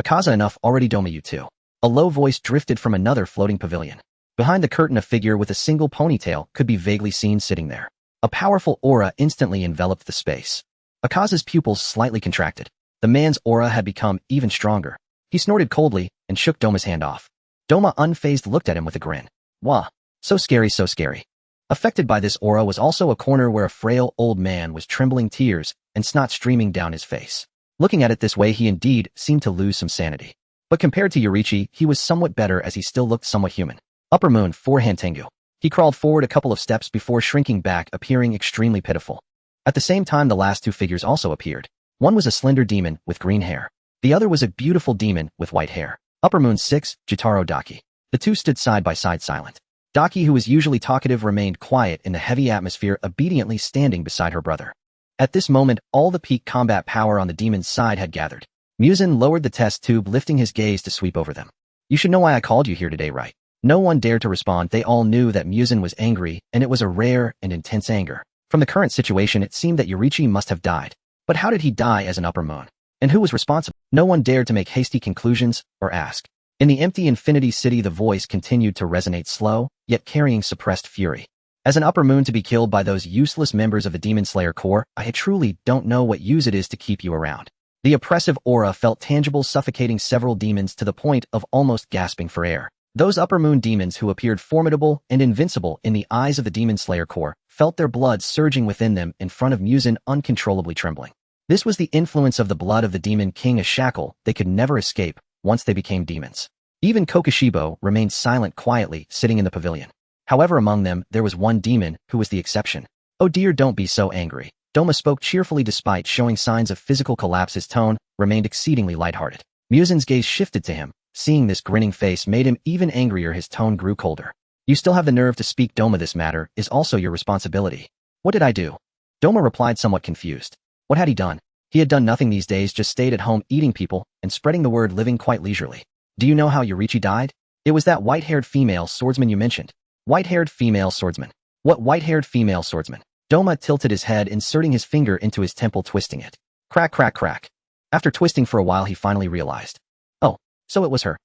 Akaza, enough already, Doma, you too. A low voice drifted from another floating pavilion. Behind the curtain, a figure with a single ponytail could be vaguely seen sitting there. A powerful aura instantly enveloped the space. Akaza's pupils slightly contracted. The man's aura had become even stronger. He snorted coldly and shook Doma's hand off. Doma, unfazed, looked at him with a grin. Wah! So scary, so scary. Affected by this aura was also a corner where a frail old man was trembling, tears and snot streaming down his face. Looking at it this way, he indeed seemed to lose some sanity. But compared to Yorichi, he was somewhat better, as he still looked somewhat human. Upper Moon 4 Hantengu. He crawled forward a couple of steps before shrinking back, appearing extremely pitiful. At the same time, the last two figures also appeared. One was a slender demon with green hair. The other was a beautiful demon with white hair. Upper Moon 6 Jotaro Daki. The two stood side by side, silent. Daki, who was usually talkative, remained quiet in the heavy atmosphere, obediently standing beside her brother. At this moment, all the peak combat power on the demon's side had gathered. Muzan lowered the test tube, lifting his gaze to sweep over them. You should know why I called you here today, right? No one dared to respond. They all knew that Muzan was angry, and it was a rare and intense anger. From the current situation, it seemed that Yorichi must have died. But how did he die as an Upper Moon? And who was responsible? No one dared to make hasty conclusions or ask. In the empty infinity city, the voice continued to resonate, slow, yet carrying suppressed fury. As an Upper Moon to be killed by those useless members of the Demon Slayer Corps, I truly don't know what use it is to keep you around. The oppressive aura felt tangible, suffocating several demons to the point of almost gasping for air. Those Upper Moon demons, who appeared formidable and invincible in the eyes of the Demon Slayer Corps, felt their blood surging within them in front of Muzan, uncontrollably trembling. This was the influence of the blood of the Demon King, a shackle they could never escape once they became demons. Even Kokoshibo remained silent, quietly sitting in the pavilion. However, among them, there was one demon who was the exception. Oh dear, don't be so angry. Doma spoke cheerfully despite showing signs of physical collapse. His tone remained exceedingly lighthearted. Muzan's gaze shifted to him. Seeing this grinning face made him even angrier. His tone grew colder. You still have the nerve to speak, Doma. This matter is also your responsibility. What did I do? Doma replied, somewhat confused. What had he done? He had done nothing these days, just stayed at home eating people and spreading the word, living quite leisurely. Do you know how Yorichi died? It was that white-haired female swordsman you mentioned. White-haired female swordsman. What white-haired female swordsman? Doma tilted his head, inserting his finger into his temple, twisting it. Crack, crack, crack. After twisting for a while, he finally realized. Oh, so it was her.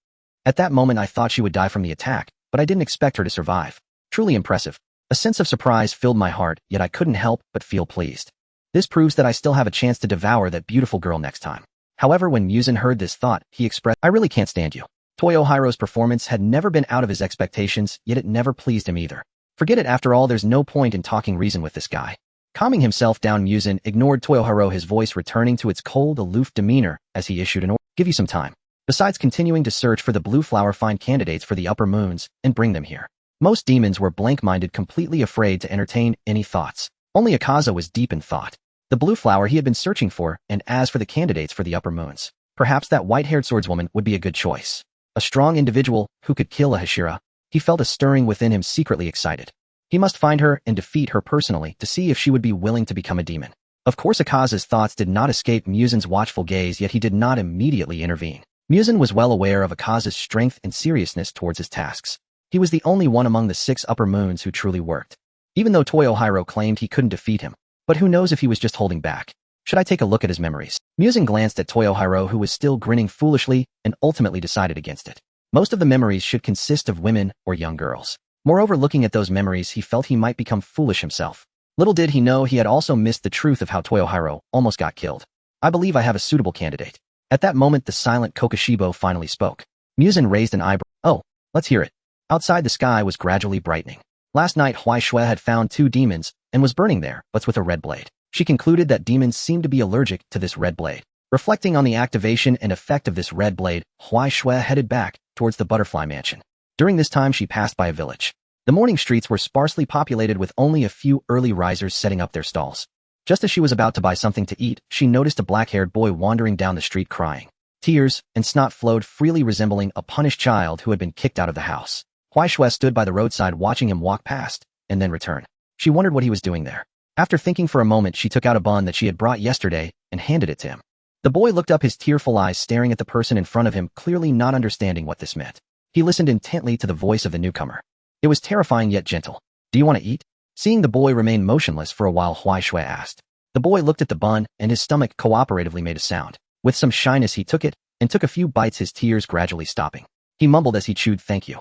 At that moment, I thought she would die from the attack, but I didn't expect her to survive. Truly impressive. A sense of surprise filled my heart, yet I couldn't help but feel pleased. This proves that I still have a chance to devour that beautiful girl next time. However, when Muzan heard this thought, he expressed, I really can't stand you. Toyohiro's performance had never been out of his expectations, yet it never pleased him either. Forget it, after all, there's no point in talking reason with this guy. Calming himself down, Muzan ignored Toyohiro, his voice returning to its cold, aloof demeanor as he issued an order. Give you some time. Besides continuing to search for the blue flower, find candidates for the Upper Moons and bring them here. Most demons were blank-minded, completely afraid to entertain any thoughts. Only Akaza was deep in thought. The blue flower he had been searching for, and as for the candidates for the Upper Moons, perhaps that white-haired swordswoman would be a good choice. A strong individual who could kill a Hashira. He felt a stirring within him, secretly excited. He must find her and defeat her personally to see if she would be willing to become a demon. Of course, Akaza's thoughts did not escape Muzan's watchful gaze, yet he did not immediately intervene. Muzan was well aware of Akaza's strength and seriousness towards his tasks. He was the only one among the 6 Upper Moons who truly worked. Even though Toyohiro claimed he couldn't defeat him. But who knows if he was just holding back. Should I take a look at his memories? Muzan glanced at Toyohiro, who was still grinning foolishly, and ultimately decided against it. Most of the memories should consist of women or young girls. Moreover, looking at those memories, he felt he might become foolish himself. Little did he know he had also missed the truth of how Toyohiro almost got killed. I believe I have a suitable candidate. At that moment, the silent Kokushibo finally spoke. Muzan raised an eyebrow. Oh, let's hear it. Outside, the sky was gradually brightening. Last night, Huaishui had found 2 demons and was burning there, but with a red blade. She concluded that demons seemed to be allergic to this red blade. Reflecting on the activation and effect of this red blade, Huaishui headed back towards the butterfly mansion. During this time, she passed by a village. The morning streets were sparsely populated with only a few early risers setting up their stalls. Just as she was about to buy something to eat, she noticed a black-haired boy wandering down the street crying. Tears and snot flowed freely, resembling a punished child who had been kicked out of the house. Huaishui stood by the roadside watching him walk past, and then return. She wondered what he was doing there. After thinking for a moment, she took out a bun that she had brought yesterday and handed it to him. The boy looked up, his tearful eyes staring at the person in front of him, clearly not understanding what this meant. He listened intently to the voice of the newcomer. It was terrifying yet gentle. Do you want to eat? Seeing the boy remain motionless for a while, Huaishui asked. The boy looked at the bun, and his stomach cooperatively made a sound. With some shyness, he took it and took a few bites, his tears gradually stopping. He mumbled as he chewed, "Thank you.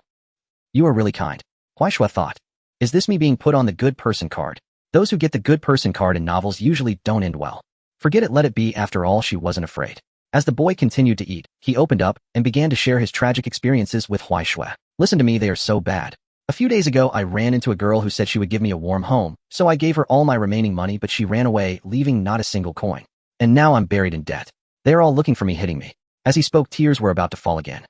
You are really kind." Huaishui thought. Is this me being put on the good person card? Those who get the good person card in novels usually don't end well. Forget it, let it be. After all, she wasn't afraid. As the boy continued to eat, he opened up and began to share his tragic experiences with Huaishui. Listen to me, they are so bad. A few days ago, I ran into a girl who said she would give me a warm home, so I gave her all my remaining money, but she ran away, leaving not a single coin. And now I'm buried in debt. They are all looking for me, hitting me. As he spoke, tears were about to fall again.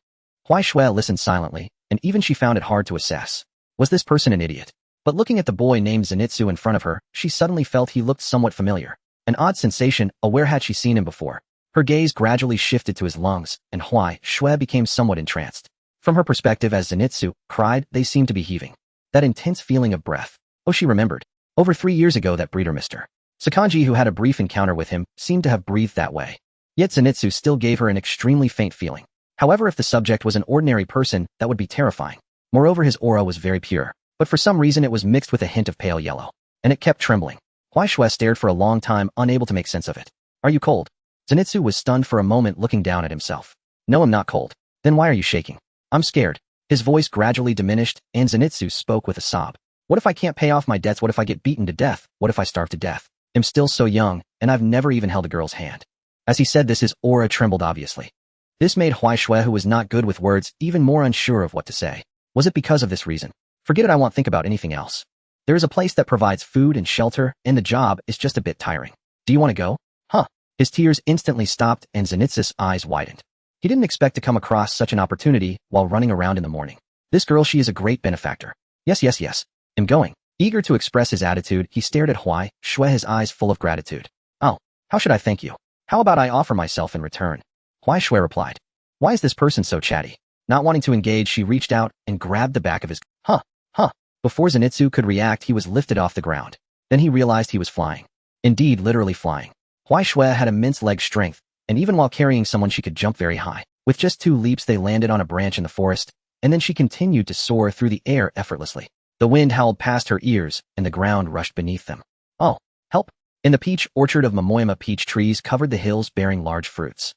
Huaishui listened silently, and even she found it hard to assess. Was this person an idiot? But looking at the boy named Zenitsu in front of her, she suddenly felt he looked somewhat familiar. An odd sensation, where had she seen him before? Her gaze gradually shifted to his lungs, and Huaishui became somewhat entranced. From her perspective, as Zenitsu cried, they seemed to be heaving. That intense feeling of breath. Oh, she remembered. Over 3 years ago, that breeder Mr. Sakanji, who had a brief encounter with him, seemed to have breathed that way. Yet Zenitsu still gave her an extremely faint feeling. However, if the subject was an ordinary person, that would be terrifying. Moreover, his aura was very pure, but for some reason it was mixed with a hint of pale yellow, and it kept trembling. Huaishui stared for a long time, unable to make sense of it. Are you cold? Zenitsu was stunned for a moment, looking down at himself. No, I'm not cold. Then why are you shaking? I'm scared. His voice gradually diminished, and Zenitsu spoke with a sob. What if I can't pay off my debts? What if I get beaten to death? What if I starve to death? I'm still so young, and I've never even held a girl's hand. As he said this, his aura trembled obviously. This made Huaishui, who was not good with words, even more unsure of what to say. Was it because of this reason? Forget it, I won't think about anything else. There is a place that provides food and shelter, and the job is just a bit tiring. Do you want to go? Huh. His tears instantly stopped, and Zenitsu's eyes widened. He didn't expect to come across such an opportunity while running around in the morning. This girl, she is a great benefactor. Yes. I'm going. Eager to express his attitude, he stared at Huaishui, his eyes full of gratitude. Oh, how should I thank you? How about I offer myself in return? Huaishui replied. Why is this person so chatty? Not wanting to engage, she reached out and grabbed the back of his... Huh. Before Zenitsu could react, he was lifted off the ground. Then he realized he was flying. Indeed, literally flying. Huaishui had immense leg strength, and even while carrying someone, she could jump very high. With just 2 leaps, they landed on a branch in the forest, and then she continued to soar through the air effortlessly. The wind howled past her ears, and the ground rushed beneath them. Oh, help! In the peach orchard of Momoyama, peach trees covered the hills bearing large fruits.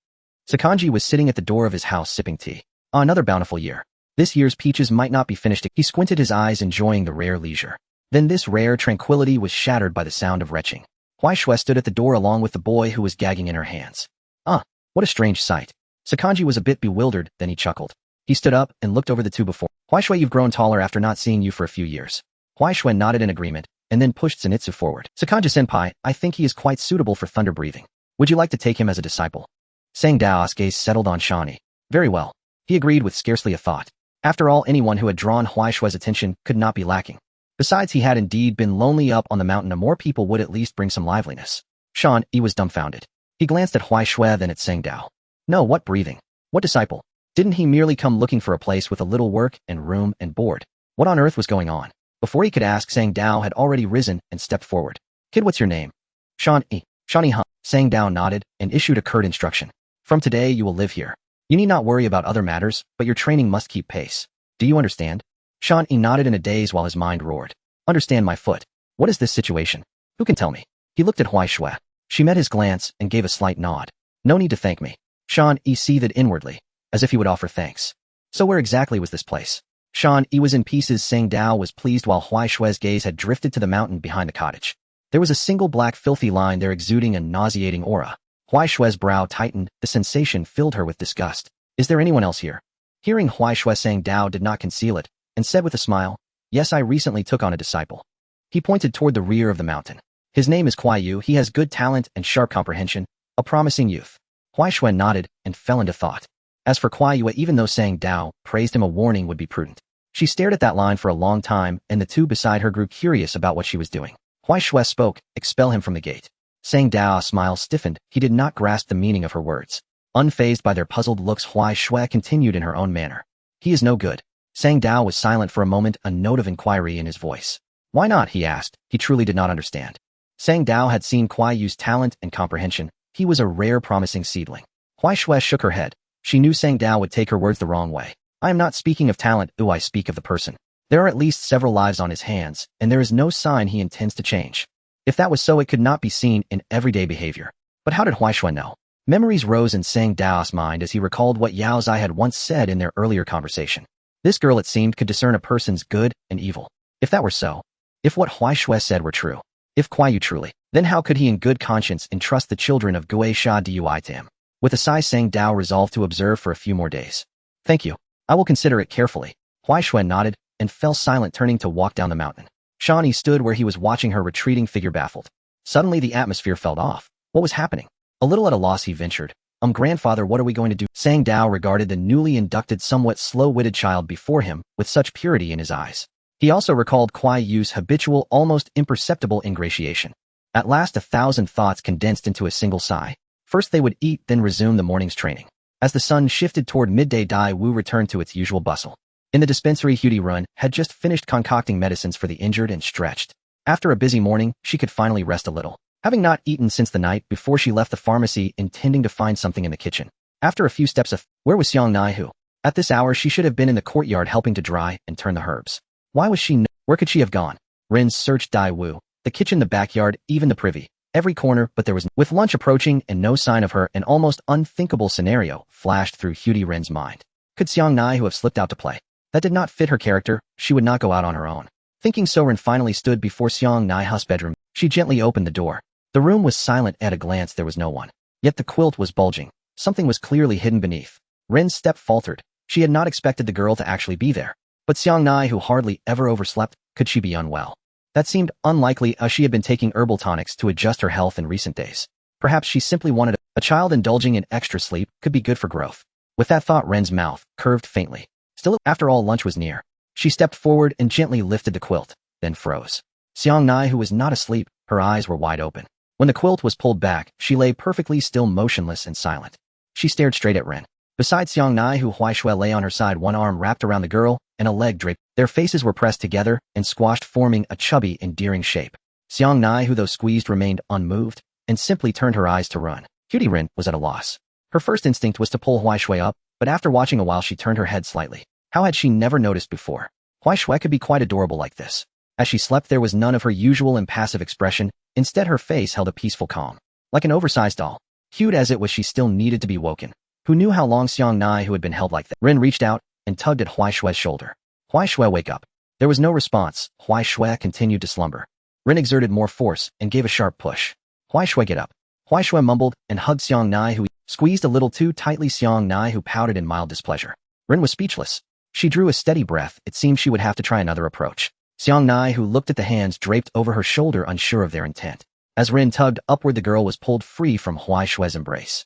Sakanji was sitting at the door of his house sipping tea. Another bountiful year. This year's peaches might not be finished. He squinted his eyes, enjoying the rare leisure. Then this rare tranquility was shattered by the sound of retching. Huaishui stood at the door along with the boy who was gagging in her hands. What a strange sight. Sakanji was a bit bewildered, then he chuckled. He stood up and looked over the 2 before. Huaishui, you've grown taller after not seeing you for a few years. Huaishui nodded in agreement, and then pushed Zenitsu forward. Sakanji-senpai, I think he is quite suitable for thunder breathing. Would you like to take him as a disciple? Sang Dao's gaze settled on Shawnee. Very well. He agreed with scarcely a thought. After all, anyone who had drawn Huaishui's attention could not be lacking. Besides, he had indeed been lonely up on the mountain, and more people would at least bring some liveliness. Shawnee was dumbfounded. He glanced at Huaishui, then at Sang Dao. No, what breathing? What disciple? Didn't he merely come looking for a place with a little work and room and board? What on earth was going on? Before he could ask, Sang Dao had already risen and stepped forward. Kid, what's your name? Shawnee. Shawnee, huh? Sang Dao nodded and issued a curt instruction. From today, you will live here. You need not worry about other matters, but your training must keep pace. Do you understand? Shawnee nodded in a daze while his mind roared. Understand, my foot. What is this situation? Who can tell me? He looked at Huaishui. She met his glance and gave a slight nod. No need to thank me. Shawnee seethed inwardly, as if he would offer thanks. So where exactly was this place? Shan Yi was in pieces. Sang Dao was pleased while Huai Shue's gaze had drifted to the mountain behind the cottage. There was a single black filthy line there exuding a nauseating aura. Huai Shue's brow tightened. The sensation filled her with disgust. Is there anyone else here? Hearing Huai Shue, Sang Dao did not conceal it, and said with a smile, yes, I recently took on a disciple. He pointed toward the rear of the mountain. His name is Kuai Yu. He has good talent and sharp comprehension, a promising youth. Huai Shue nodded and fell into thought. As for Kuai Yu, even though Sang Dao praised him, a warning would be prudent. She stared at that line for a long time, and the two beside her grew curious about what she was doing. Huai Shue spoke, expel him from the gate. Sang Dao's smile stiffened. He did not grasp the meaning of her words. Unfazed by their puzzled looks, Huai Shue continued in her own manner. He is no good. Sang Dao was silent for a moment, a note of inquiry in his voice. Why not? He asked. He truly did not understand. Sang Dao had seen Kuai Yu's talent and comprehension. He was a rare, promising seedling. Huai Shue shook her head. She knew Sang Dao would take her words the wrong way. I am not speaking of talent, I speak of the person. There are at least several lives on his hands, and there is no sign he intends to change. If that was so, it could not be seen in everyday behavior. But how did Huai Shue know? Memories rose in Sang Dao's mind as he recalled what Yao Zai had once said in their earlier conversation. This girl, it seemed, could discern a person's good and evil. If that were so, if what Huai Shue said were true, if Kuai Yu truly, then how could he in good conscience entrust the children of Gui Sha Dui to him? With a sigh, Sang Dao resolved to observe for a few more days. Thank you. I will consider it carefully. Huai Shue nodded and fell silent, turning to walk down the mountain. Shan Yi stood where he was, watching her retreating figure, baffled. Suddenly the atmosphere felt off. What was happening? A little at a loss, he ventured. Grandfather, what are we going to do? Sang Dao regarded the newly inducted, somewhat slow-witted child before him with such purity in his eyes. He also recalled Kuai Yu's habitual, almost imperceptible ingratiation. At last 1,000 thoughts condensed into a single sigh. First they would eat, then resume the morning's training. As the sun shifted toward midday, Dai Wu returned to its usual bustle. In the dispensary, Hudi Run had just finished concocting medicines for the injured and stretched. After a busy morning, she could finally rest a little, having not eaten since the night before she left the pharmacy, intending to find something in the kitchen. After a few steps where was Xiang Nai Hu? At this hour she should have been in the courtyard helping to dry and turn the herbs. Why was she where could she have gone? Rin searched Dai Wu, the kitchen, the backyard, even the privy, every corner, but there was with lunch approaching and no sign of her, an almost unthinkable scenario flashed through Hudi Rin's mind. Could Xiang Nai Hu have slipped out to play? That did not fit her character. She would not go out on her own. Thinking so, Rin finally stood before Xiang Nai Hu's bedroom. She gently opened the door. The room was silent. At a glance there was no one. Yet the quilt was bulging. Something was clearly hidden beneath. Rin's step faltered. She had not expected the girl to actually be there. But Xiang Nai, who hardly ever overslept, could she be unwell? That seemed unlikely, as she had been taking herbal tonics to adjust her health in recent days. Perhaps she simply wanted a child. Indulging in extra sleep could be good for growth. With that thought, Ren's mouth curved faintly. Still, after all, lunch was near. She stepped forward and gently lifted the quilt, then froze. Xiang Nai, who was not asleep, her eyes were wide open. When the quilt was pulled back, she lay perfectly still, motionless and silent. She stared straight at Ren. Beside Xiang Nai, who Huai Shue lay on her side, one arm wrapped around the girl and a leg draped. Their faces were pressed together and squashed, forming a chubby, endearing shape. Xiang Nai, who though squeezed remained unmoved and simply turned her eyes to Ren. Cutie Ren was at a loss. Her first instinct was to pull Huai Shue up, but after watching a while she turned her head slightly. How had she never noticed before? Huai Shue could be quite adorable like this. As she slept, there was none of her usual impassive expression. Instead, her face held a peaceful calm. Like an oversized doll. Cute as it was, she still needed to be woken. Who knew how long Xiang Nai who had been held like that? Ren reached out and tugged at Huai Shue's shoulder. Huai Shue, wake up. There was no response. Huai Shue continued to slumber. Ren exerted more force and gave a sharp push. Huai Shue, get up. Huai Shue mumbled and hugged Xiang Nai, who squeezed a little too tightly. Xiang Nai, who pouted in mild displeasure. Ren was speechless. She drew a steady breath. It seemed she would have to try another approach. Xiang Nai, who looked at the hands draped over her shoulder, unsure of their intent. As Ren tugged upward, the girl was pulled free from Huai Shue's embrace.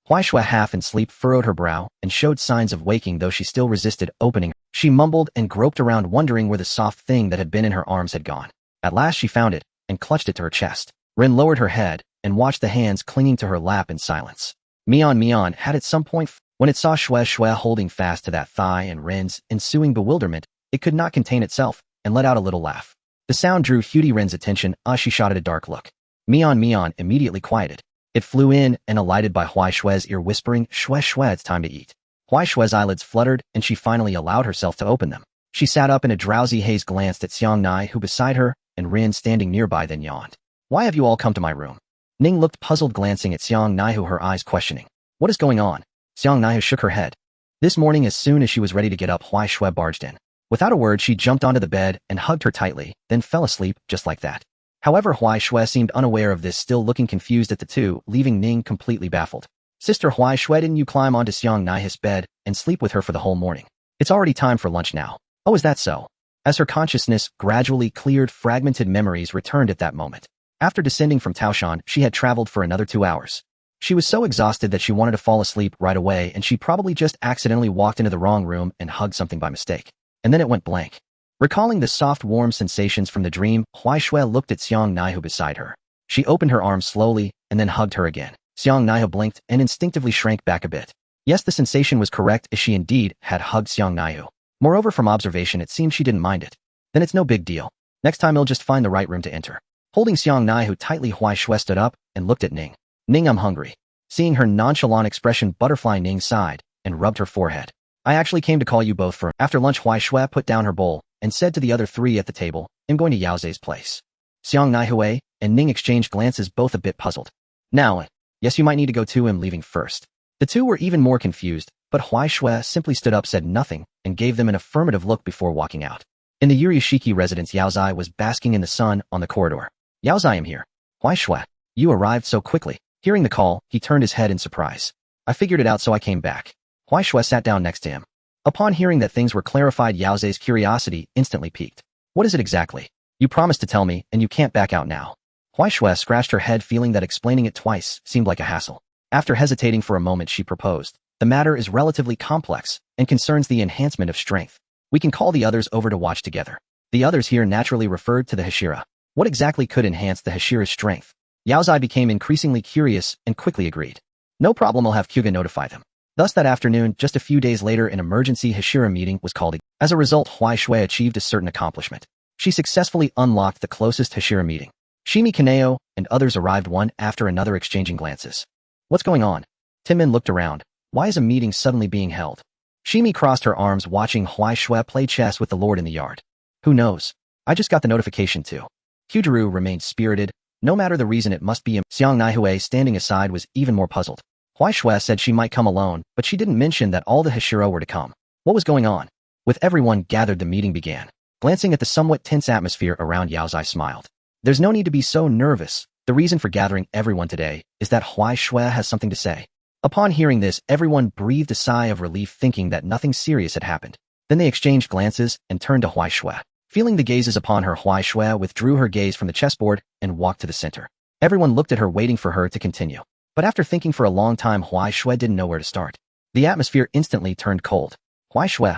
Huai Shue, half in sleep, furrowed her brow and showed signs of waking, though she still resisted opening. She mumbled and groped around, wondering where the soft thing that had been in her arms had gone. At last she found it and clutched it to her chest. Ren lowered her head and watched the hands clinging to her lap in silence. Mian had at some point, when it saw Shue holding fast to that thigh and Ren's ensuing bewilderment, it could not contain itself and let out a little laugh. The sound drew Hudi Ren's attention as she shot at a dark look. Mian immediately quieted. It flew in and alighted by Huai Shue's ear, whispering, Shue, it's time to eat. Huai Shue's eyelids fluttered and she finally allowed herself to open them. She sat up in a drowsy haze, glanced at Xiang Nai, who beside her, and Ren standing nearby, then yawned. Why have you all come to my room? Ning looked puzzled, glancing at Xiang Nai, who her eyes questioning. What is going on? Xiang Nai shook her head. This morning, as soon as she was ready to get up, Huai Shui barged in. Without a word, she jumped onto the bed and hugged her tightly, then fell asleep just like that. However, Huai Shui seemed unaware of this, still looking confused at the two, leaving Ning completely baffled. Sister Huai Shui, didn't you climb onto Xiang Nai's bed and sleep with her for the whole morning? It's already time for lunch now. Oh, is that so? As her consciousness gradually cleared, fragmented memories returned at that moment. After descending from Taoshan, she had traveled for another 2 hours. She was so exhausted that she wanted to fall asleep right away, and she probably just accidentally walked into the wrong room and hugged something by mistake. And then it went blank. Recalling the soft, warm sensations from the dream, Huai Shui looked at Xiang Naihu beside her. She opened her arms slowly and then hugged her again. Xiang Naihu blinked and instinctively shrank back a bit. Yes, the sensation was correct, as she indeed had hugged Xiang Naihu. Moreover, from observation, it seemed she didn't mind it. Then it's no big deal. Next time he'll just find the right room to enter. Holding Xiang Naihu tightly, Huai Shui stood up and looked at Ning. Ning, I'm hungry. Seeing her nonchalant expression, Butterfly Ning sighed and rubbed her forehead. I actually came to call you both for. After lunch, Huai Shui put down her bowl and said to the other three at the table, I'm going to Yao Zhe's place. Xiang Naihu and Ning exchanged glances, both a bit puzzled. Now, yes, you might need to go too, I'm leaving first. The two were even more confused, but Huai Shui simply stood up, said nothing, and gave them an affirmative look before walking out. In the Yurishiki residence, Yao Zhe was basking in the sun on the corridor. Yao Zhe, I'm here. Huai Shui, you arrived so quickly. Hearing the call, he turned his head in surprise. I figured it out, so I came back. Huai Shui sat down next to him. Upon hearing that things were clarified, Yao Zhe's curiosity instantly piqued. What is it exactly? You promised to tell me, and you can't back out now. Huai Shui scratched her head, feeling that explaining it twice seemed like a hassle. After hesitating for a moment, she proposed. The matter is relatively complex and concerns the enhancement of strength. We can call the others over to watch together. The others here naturally referred to the Hashira. What exactly could enhance the Hashira's strength? Yao Zhe became increasingly curious and quickly agreed. No problem, I'll have Kyuga notify them. Thus that afternoon, just a few days later, an emergency Hashira meeting was called. As a result, Huai Shui achieved a certain accomplishment. She successfully unlocked the closest Hashira meeting. Shimi, Kanae, and others arrived one after another, exchanging glances. What's going on? Timmin looked around. Why is a meeting suddenly being held? Shimi crossed her arms, watching Huai Shui play chess with the lord in the yard. Who knows? I just got the notification too. Kyujuru remained spirited. No matter the reason, it must be him. Xiang Naihu, standing aside, was even more puzzled. Huai Shui said she might come alone, but she didn't mention that all the Hashira were to come. What was going on? With everyone gathered, the meeting began. Glancing at the somewhat tense atmosphere around, Yao Zhe smiled. There's no need to be so nervous. The reason for gathering everyone today is that Huai Shui has something to say. Upon hearing this, everyone breathed a sigh of relief, thinking that nothing serious had happened. Then they exchanged glances and turned to Huai Shui. Feeling the gazes upon her, Huai Shui withdrew her gaze from the chessboard and walked to the center. Everyone looked at her, waiting for her to continue. But after thinking for a long time, Huai Shui didn't know where to start. The atmosphere instantly turned cold. Huai Shui.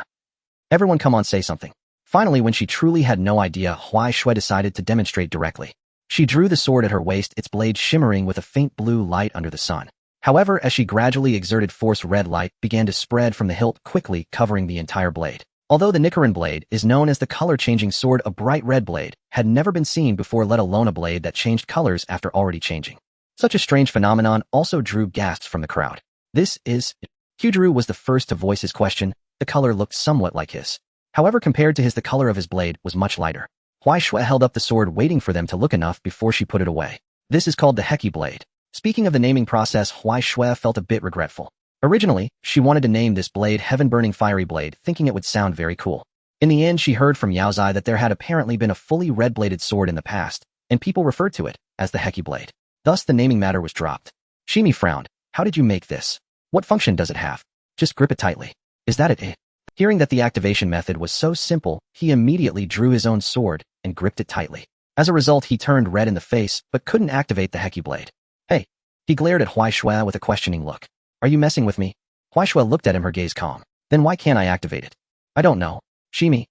Everyone, come on, say something. Finally, when she truly had no idea, Huai Shui decided to demonstrate directly. She drew the sword at her waist, its blade shimmering with a faint blue light under the sun. However, as she gradually exerted force, red light began to spread from the hilt, quickly covering the entire blade. Although the Nichiren blade is known as the color-changing sword, a bright red blade had never been seen before, let alone a blade that changed colors after already changing. Such a strange phenomenon also drew gasps from the crowd. This is it. Kyujuru was the first to voice his question. The color looked somewhat like his. However, compared to his, the color of his blade was much lighter. Huai Shui held up the sword, waiting for them to look enough before she put it away. This is called the Heki blade. Speaking of the naming process, Huai Shui felt a bit regretful. Originally, she wanted to name this blade Heaven-Burning Fiery Blade, thinking it would sound very cool. In the end, she heard from Yao Zhe that there had apparently been a fully red-bladed sword in the past, and people referred to it as the Heki blade. Thus, the naming matter was dropped. Shimi frowned. How did you make this? What function does it have? Just grip it tightly. Is that it? Hearing that the activation method was so simple, he immediately drew his own sword and gripped it tightly. As a result, he turned red in the face, but couldn't activate the Heki blade. Hey. He glared at Huai Shui with a questioning look. Are you messing with me? Huai Shui looked at him, her gaze calm. Then why can't I activate it? I don't know. Shimi.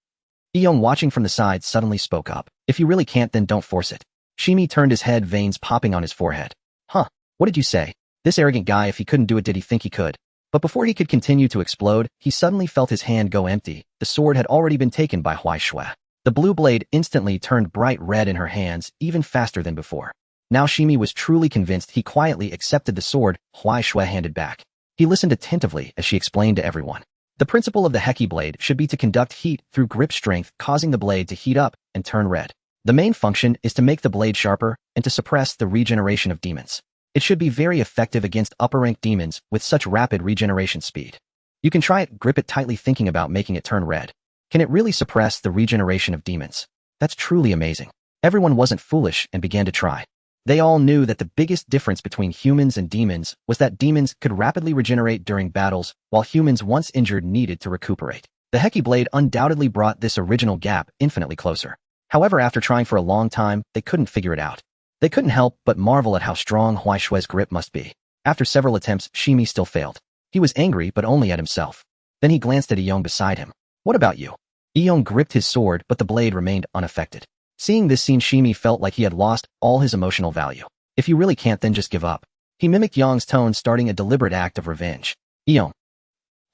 Iyong, watching from the side, suddenly spoke up. If you really can't, then don't force it. Shimi turned his head, veins popping on his forehead. Huh, what did you say? This arrogant guy, if he couldn't do it, did he think he could? But before he could continue to explode, he suddenly felt his hand go empty. The sword had already been taken by Huai Shui. The blue blade instantly turned bright red in her hands, even faster than before. Now Shimi was truly convinced. He quietly accepted the sword Huai Shui handed back. He listened attentively as she explained to everyone. The principle of the Heki blade should be to conduct heat through grip strength, causing the blade to heat up and turn red. The main function is to make the blade sharper and to suppress the regeneration of demons. It should be very effective against upper-rank demons with such rapid regeneration speed. You can try it, grip it tightly thinking about making it turn red. Can it really suppress the regeneration of demons? That's truly amazing. Everyone wasn't foolish and began to try. They all knew that the biggest difference between humans and demons was that demons could rapidly regenerate during battles, while humans once injured needed to recuperate. The Heki blade undoubtedly brought this original gap infinitely closer. However, after trying for a long time, they couldn't figure it out. They couldn't help but marvel at how strong Huai Xue's grip must be. After several attempts, Shimi still failed. He was angry, but only at himself. Then he glanced at Iyong beside him. What about you? Iyong gripped his sword, but the blade remained unaffected. Seeing this scene, Shimi felt like he had lost all his emotional value. If you really can't, then just give up. He mimicked Yong's tone, starting a deliberate act of revenge. Iyong.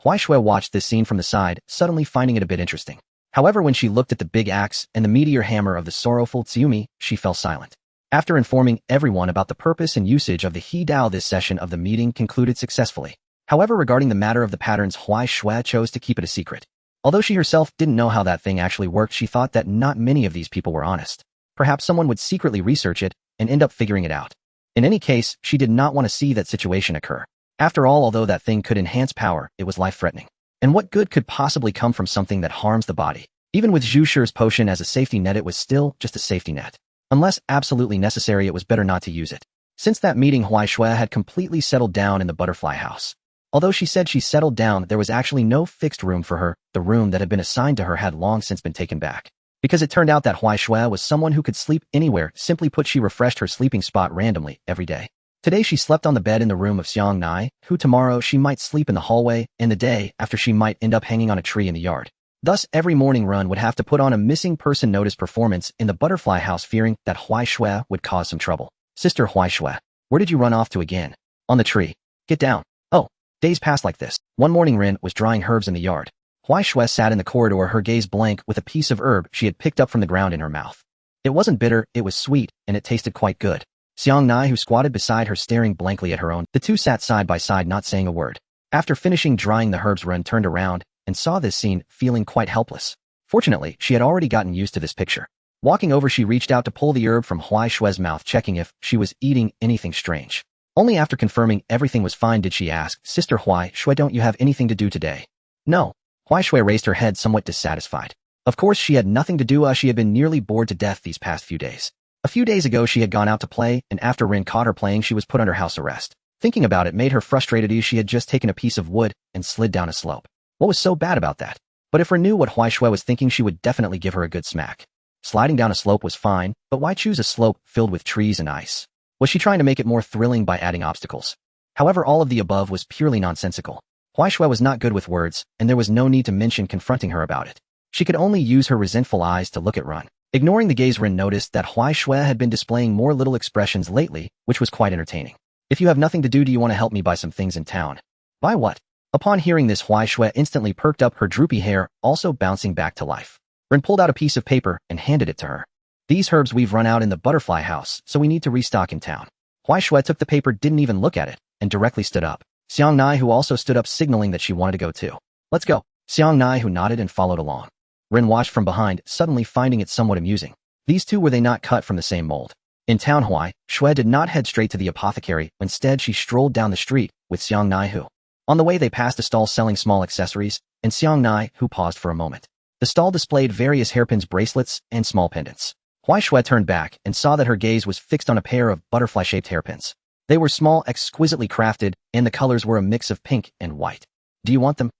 Huai Xue watched this scene from the side, suddenly finding it a bit interesting. However, when she looked at the big axe and the meteor hammer of the sorrowful Tsuyumi, she fell silent. After informing everyone about the purpose and usage of the He Dao, this session of the meeting concluded successfully. However, regarding the matter of the patterns, Huai Xue chose to keep it a secret. Although she herself didn't know how that thing actually worked, she thought that not many of these people were honest. Perhaps someone would secretly research it and end up figuring it out. In any case, she did not want to see that situation occur. After all, although that thing could enhance power, it was life-threatening. And what good could possibly come from something that harms the body? Even with Zhu Shi's potion as a safety net, it was still just a safety net. Unless absolutely necessary, it was better not to use it. Since that meeting, Huai Xue had completely settled down in the butterfly house. Although she said she settled down, there was actually no fixed room for her. The room that had been assigned to her had long since been taken back. Because it turned out that Huai Xue was someone who could sleep anywhere. Simply put, she refreshed her sleeping spot randomly every day. Today she slept on the bed in the room of Xiang Nai, who tomorrow she might sleep in the hallway, and the day after she might end up hanging on a tree in the yard. Thus, every morning Run would have to put on a missing person notice performance in the butterfly house, fearing that Huai Xue would cause some trouble. Sister Huai Xue, where did you run off to again? On the tree. Get down. Oh. Days passed like this. One morning Rin was drying herbs in the yard. Huai Xue sat in the corridor, her gaze blank, with a piece of herb she had picked up from the ground in her mouth. It wasn't bitter, it was sweet, and it tasted quite good. Xiang Nai, who squatted beside her, staring blankly at her own. The two sat side by side, not saying a word. After finishing drying the herbs, Ren turned around and saw this scene, feeling quite helpless. Fortunately, she had already gotten used to this picture. Walking over, she reached out to pull the herb from Huai Xue's mouth, checking if she was eating anything strange. Only after confirming everything was fine did she ask, Sister Huai Xue, don't you have anything to do today? No. Huai Xue raised her head, somewhat dissatisfied. Of course she had nothing to do, as she had been nearly bored to death these past few days. A few days ago she had gone out to play, and after Rin caught her playing, she was put under house arrest. Thinking about it made her frustrated, as she had just taken a piece of wood and slid down a slope. What was so bad about that? But if Rin knew what Huai Xue was thinking, she would definitely give her a good smack. Sliding down a slope was fine, but why choose a slope filled with trees and ice? Was she trying to make it more thrilling by adding obstacles? However, all of the above was purely nonsensical. Huai Xue was not good with words, and there was no need to mention confronting her about it. She could only use her resentful eyes to look at Rin. Ignoring the gaze, Rin noticed that Huai Xue had been displaying more little expressions lately, which was quite entertaining. If you have nothing to do you want to help me buy some things in town? Buy what? Upon hearing this, Huai Xue instantly perked up, her droopy hair also bouncing back to life. Rin pulled out a piece of paper and handed it to her. These herbs we've run out in the butterfly house, so we need to restock in town. Huai Xue took the paper, didn't even look at it, and directly stood up. Xiang Nai, who also stood up, signaling that she wanted to go too. Let's go. Xiang Nai, who nodded and followed along. Rin watched from behind, suddenly finding it somewhat amusing. These two, were they not cut from the same mold? In town, Huai Xue did not head straight to the apothecary. Instead, she strolled down the street with Xiang Nai, who. On the way, they passed a stall selling small accessories, and Xiang Nai, who paused for a moment. The stall displayed various hairpins, bracelets, and small pendants. Huai Xue turned back and saw that her gaze was fixed on a pair of butterfly-shaped hairpins. They were small, exquisitely crafted, and the colors were a mix of pink and white. Do you want them?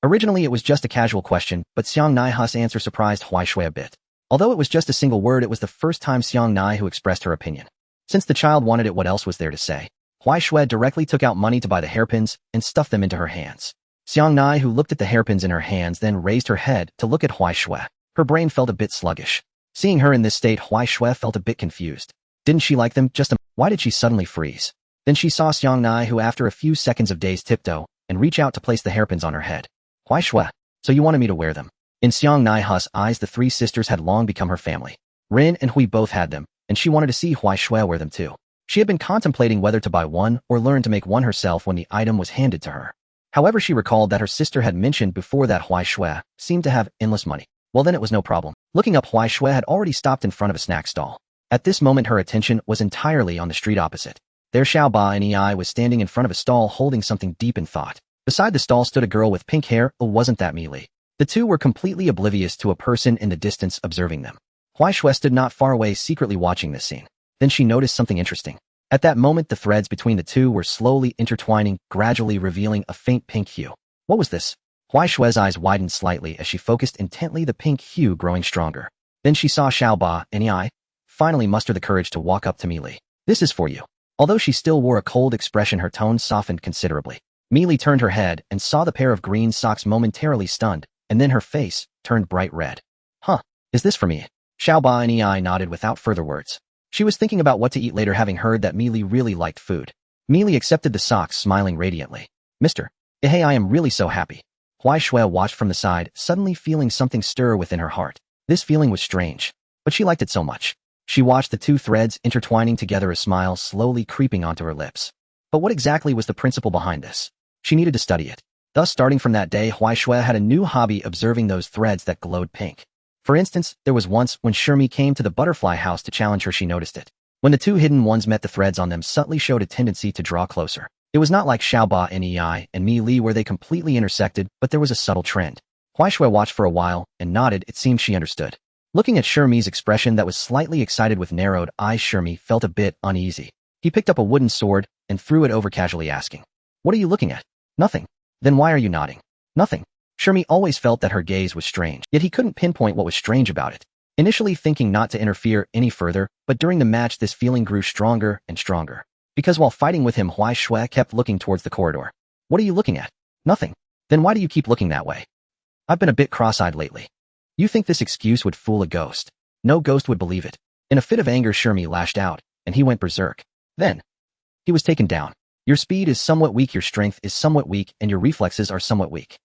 Originally it was just a casual question, but Xiang Nai's answer surprised Huai Xue a bit. Although it was just a single word, it was the first time Xiang Nai who expressed her opinion. Since the child wanted it, what else was there to say? Huai Xue directly took out money to buy the hairpins and stuffed them into her hands. Xiang Nai, who looked at the hairpins in her hands, then raised her head to look at Huai Xue. Her brain felt a bit sluggish. Seeing her in this state, Huai Xue felt a bit confused. Didn't she like them? Why did she suddenly freeze? Then she saw Xiang Nai, who after a few seconds of dazed tiptoe and reach out to place the hairpins on her head. Huai Xue, so you wanted me to wear them? In Xiang Nai's eyes, the three sisters had long become her family. Rin and Hui both had them, and she wanted to see Huai Xue wear them too. She had been contemplating whether to buy one or learn to make one herself when the item was handed to her. However, she recalled that her sister had mentioned before that Huai Xue seemed to have endless money. Well, then it was no problem. Looking up, Huai Xue had already stopped in front of a snack stall. At this moment, her attention was entirely on the street opposite. There, Xiao Ba and Ei was standing in front of a stall holding something deep in thought. Beside the stall stood a girl with pink hair. Oh, wasn't that Meili? The two were completely oblivious to a person in the distance observing them. Huaishui stood not far away secretly watching this scene. Then she noticed something interesting. At that moment the threads between the two were slowly intertwining, gradually revealing a faint pink hue. What was this? Huaishui's eyes widened slightly as she focused intently, the pink hue growing stronger. Then she saw Xiaoba and Yi finally muster the courage to walk up to Meili. This is for you. Although she still wore a cold expression, her tone softened considerably. Meili turned her head and saw the pair of green socks, momentarily stunned, and then her face turned bright red. Huh, is this for me? Xiaoba and Yi nodded without further words. She was thinking about what to eat later, having heard that Meili really liked food. Meili accepted the socks, smiling radiantly. Mr. Hey, I am really so happy. Huaishui watched from the side, suddenly feeling something stir within her heart. This feeling was strange, but she liked it so much. She watched the two threads intertwining together, a smile slowly creeping onto her lips. But what exactly was the principle behind this? She needed to study it. Thus, starting from that day, Huaishui had a new hobby, observing those threads that glowed pink. For instance, there was once when Shirmi came to the butterfly house to challenge her, she noticed it. When the two hidden ones met, the threads on them subtly showed a tendency to draw closer. It was not like Xiaoba and Yi and Meili where they completely intersected, but there was a subtle trend. Huaishui watched for a while and nodded. It seemed she understood. Looking at Shirmi's expression that was slightly excited with narrowed eyes, Shirmi felt a bit uneasy. He picked up a wooden sword and threw it over, casually asking, "What are you looking at?" "Nothing." "Then why are you nodding?" "Nothing." Shirmi always felt that her gaze was strange, yet he couldn't pinpoint what was strange about it. Initially thinking not to interfere any further, but during the match this feeling grew stronger and stronger. Because while fighting with him, Huaishui kept looking towards the corridor. "What are you looking at?" "Nothing." "Then why do you keep looking that way?" "I've been a bit cross-eyed lately." "You think this excuse would fool a ghost?" "No ghost would believe it." In a fit of anger, Shirmi lashed out, and he went berserk. Then, he was taken down. "Your speed is somewhat weak, your strength is somewhat weak, and your reflexes are somewhat weak.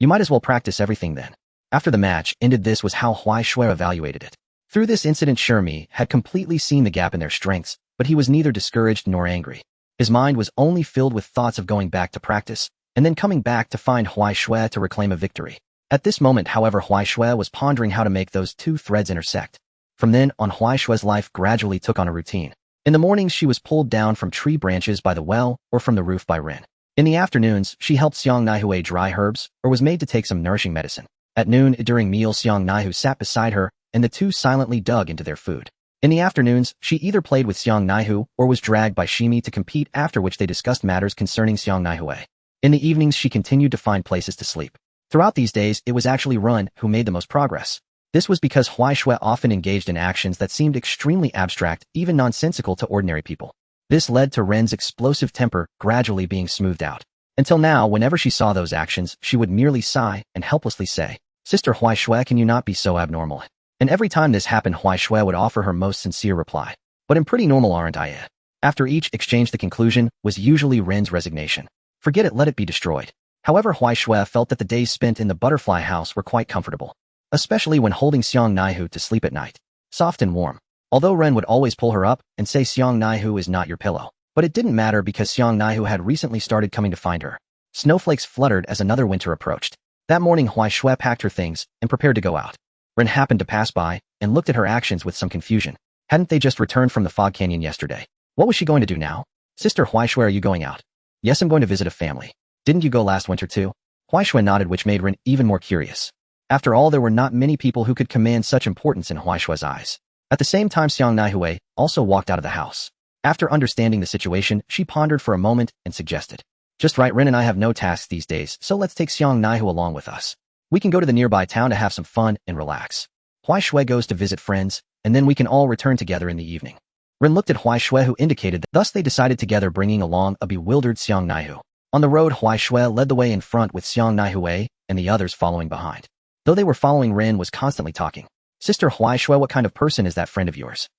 You might as well practice everything then." After the match ended, this was how Huaishui evaluated it. Through this incident, Shirmi had completely seen the gap in their strengths, but he was neither discouraged nor angry. His mind was only filled with thoughts of going back to practice, and then coming back to find Huaishui to reclaim a victory. At this moment, however, Huaishui was pondering how to make those two threads intersect. From then on, Huaishui's life gradually took on a routine. In the mornings, she was pulled down from tree branches by the well or from the roof by Rin. In the afternoons, she helped Xiang Naihue dry herbs or was made to take some nourishing medicine. At noon, during meals, Xiang Naihu sat beside her, and the two silently dug into their food. In the afternoons, she either played with Xiang Naihu or was dragged by Shimi to compete, after which they discussed matters concerning Xiang Naihue. In the evenings, she continued to find places to sleep. Throughout these days, it was actually Ren who made the most progress. This was because Huaishui often engaged in actions that seemed extremely abstract, even nonsensical to ordinary people. This led to Ren's explosive temper gradually being smoothed out. Until now, whenever she saw those actions, she would merely sigh and helplessly say, "Sister Huaishui, can you not be so abnormal?" And every time this happened, Huaishui would offer her most sincere reply, "But I'm pretty normal, aren't I?" After each exchange, the conclusion was usually Ren's resignation. "Forget it, let it be destroyed." However, Huaishui felt that the days spent in the butterfly house were quite comfortable, especially when holding Xiang Naihu to sleep at night. Soft and warm. Although Ren would always pull her up and say Xiang Naihu is not your pillow. But it didn't matter because Xiang Naihu had recently started coming to find her. Snowflakes fluttered as another winter approached. That morning, Huaishui packed her things and prepared to go out. Ren happened to pass by and looked at her actions with some confusion. Hadn't they just returned from the fog canyon yesterday? What was she going to do now? "Sister Huaishui, are you going out?" "Yes, I'm going to visit a family." "Didn't you go last winter too?" Huaishui nodded, which made Ren even more curious. After all, there were not many people who could command such importance in Huaishui's eyes. At the same time, Xiang Naihue also walked out of the house. After understanding the situation, she pondered for a moment and suggested, "Just right, Ren and I have no tasks these days, so let's take Xiang Naihu along with us. We can go to the nearby town to have some fun and relax. Huaishui goes to visit friends, and then we can all return together in the evening." Ren looked at Huaishui, who indicated that. Thus they decided together, bringing along a bewildered Xiang Naihu. On the road, Huaishui led the way in front with Xiang Naihue and the others following behind. Though they were following, Ren was constantly talking. "Sister Huaishui, what kind of person is that friend of yours?"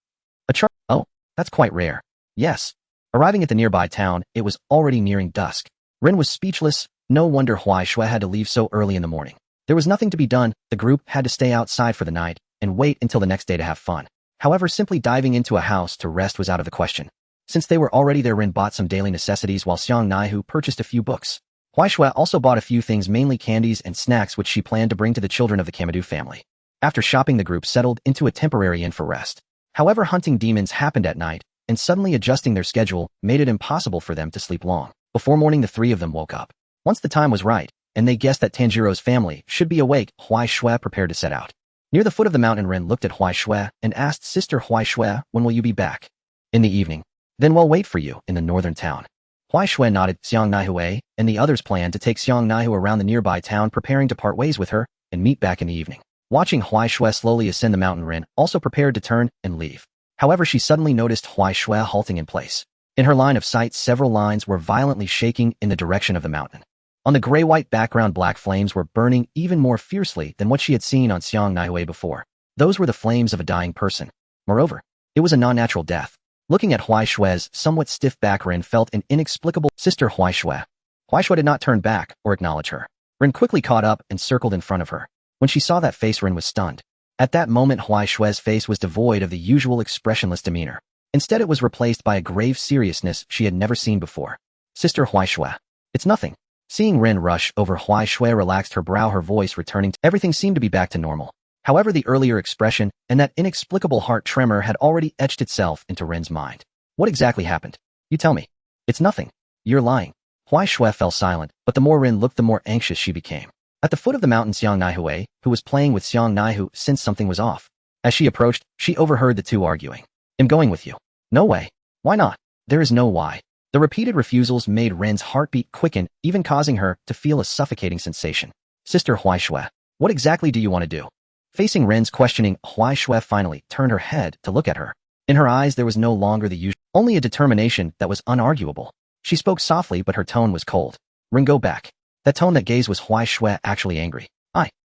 "Oh, that's quite rare." "Yes." Arriving at the nearby town, it was already nearing dusk. Ren was speechless. No wonder Huaishui had to leave so early in the morning. There was nothing to be done. The group had to stay outside for the night and wait until the next day to have fun. However, simply diving into a house to rest was out of the question. Since they were already there, Ren bought some daily necessities while Xiang Naihu purchased a few books. Huaishui also bought a few things, mainly candies and snacks, which she planned to bring to the children of the Kamadu family. After shopping, the group settled into a temporary inn for rest. However, hunting demons happened at night, and suddenly adjusting their schedule made it impossible for them to sleep long. Before morning, the three of them woke up. Once the time was right, and they guessed that Tanjiro's family should be awake, Huai Shui prepared to set out. Near the foot of the mountain, Ren looked at Huai Shui and asked, Sister Huai Shui, when will you be back? In the evening. Then we'll wait for you in the northern town. Huai Shui nodded. Xiang Naihui and the others planned to take Xiang Naihu around the nearby town, preparing to part ways with her and meet back in the evening. Watching Huai Shui slowly ascend the mountain, Ren also prepared to turn and leave. However, she suddenly noticed Huai Shui halting in place. In her line of sight, several lines were violently shaking in the direction of the mountain. On the gray-white background, black flames were burning even more fiercely than what she had seen on Xiang Naihui before. Those were the flames of a dying person. Moreover, it was a non-natural death. Looking at Huai Shui's somewhat stiff back, Ren felt an inexplicable Sister Huai Shui. Huai Shui did not turn back or acknowledge her. Ren quickly caught up and circled in front of her. When she saw that face, Ren was stunned. At that moment, Huai Shui's face was devoid of the usual expressionless demeanor. Instead, it was replaced by a grave seriousness she had never seen before. Sister Huai Shui. It's nothing. Seeing Ren rush over, Huai Shui relaxed her brow, her voice returning. Everything seemed to be back to normal. However, the earlier expression and that inexplicable heart tremor had already etched itself into Ren's mind. What exactly happened? You tell me. It's nothing. You're lying. Huai Shui fell silent, but the more Ren looked, the more anxious she became. At the foot of the mountain, Xiang Naihui, who was playing with Xiang Naihu, sensed something was off. As she approached, she overheard the two arguing. I'm going with you. No way. Why not? There is no why. The repeated refusals made Ren's heartbeat quicken, even causing her to feel a suffocating sensation. Sister Huai Shui, what exactly do you want to do? Facing Ren's questioning, Huai Shui finally turned her head to look at her. In her eyes, there was no longer the usual, only a determination that was unarguable. She spoke softly, but her tone was cold. Ren, go back. That tone, that gaze, was Huai Shui actually angry.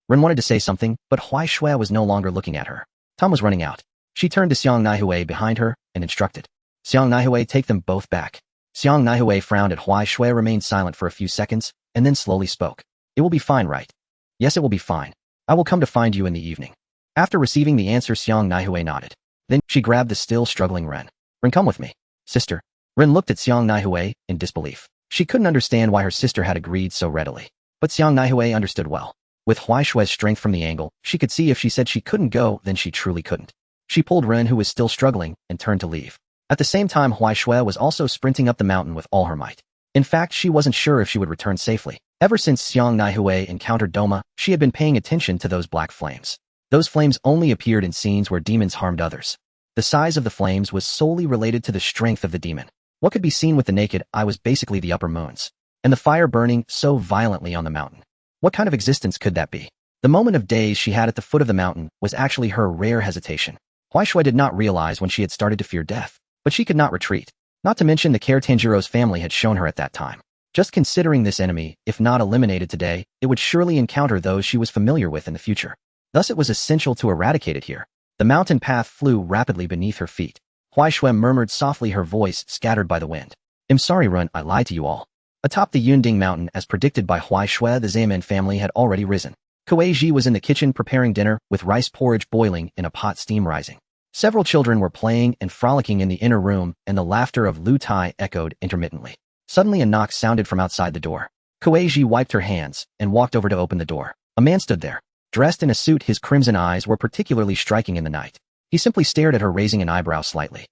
Ren wanted to say something, but Huai Shui was no longer looking at her. Time was running out. She turned to Xiang Naihui behind her and instructed. Xiang Naihui, take them both back. Xiang Naihui frowned at Huai Shui, remained silent for a few seconds, and then slowly spoke. It will be fine, right? Yes, it will be fine. I will come to find you in the evening. After receiving the answer, Xiang Naihui nodded. Then she grabbed the still struggling Ren. Ren, come with me. Sister. Ren looked at Xiang Naihui in disbelief. She couldn't understand why her sister had agreed so readily. But Xiang Naihui understood well. With Huai Shui's strength from the angle, she could see if she said she couldn't go, then she truly couldn't. She pulled Ren, who was still struggling, and turned to leave. At the same time, Huai Shui was also sprinting up the mountain with all her might. In fact, she wasn't sure if she would return safely. Ever since Xiang Naihui encountered Doma, she had been paying attention to those black flames. Those flames only appeared in scenes where demons harmed others. The size of the flames was solely related to the strength of the demon. What could be seen with the naked eye was basically the upper moons, and the fire burning so violently on the mountain. What kind of existence could that be? The moment of daze she had at the foot of the mountain was actually her rare hesitation. Huai Shui did not realize when she had started to fear death, but she could not retreat. Not to mention the care Tanjiro's family had shown her at that time. Just considering this enemy, if not eliminated today, it would surely encounter those she was familiar with in the future. Thus it was essential to eradicate it here. The mountain path flew rapidly beneath her feet. Huai Shui murmured softly, her voice scattered by the wind. I'm sorry, Ren, I lied to you all. Atop the Yunding mountain, as predicted by Huai Shui, the Zaman family had already risen. Kuei-ji was in the kitchen preparing dinner, with rice porridge boiling in a pot, steam rising. Several children were playing and frolicking in the inner room, and the laughter of Lu Tai echoed intermittently. Suddenly a knock sounded from outside the door. Kuei-ji wiped her hands and walked over to open the door. A man stood there. Dressed in a suit, his crimson eyes were particularly striking in the night. He simply stared at her, raising an eyebrow slightly.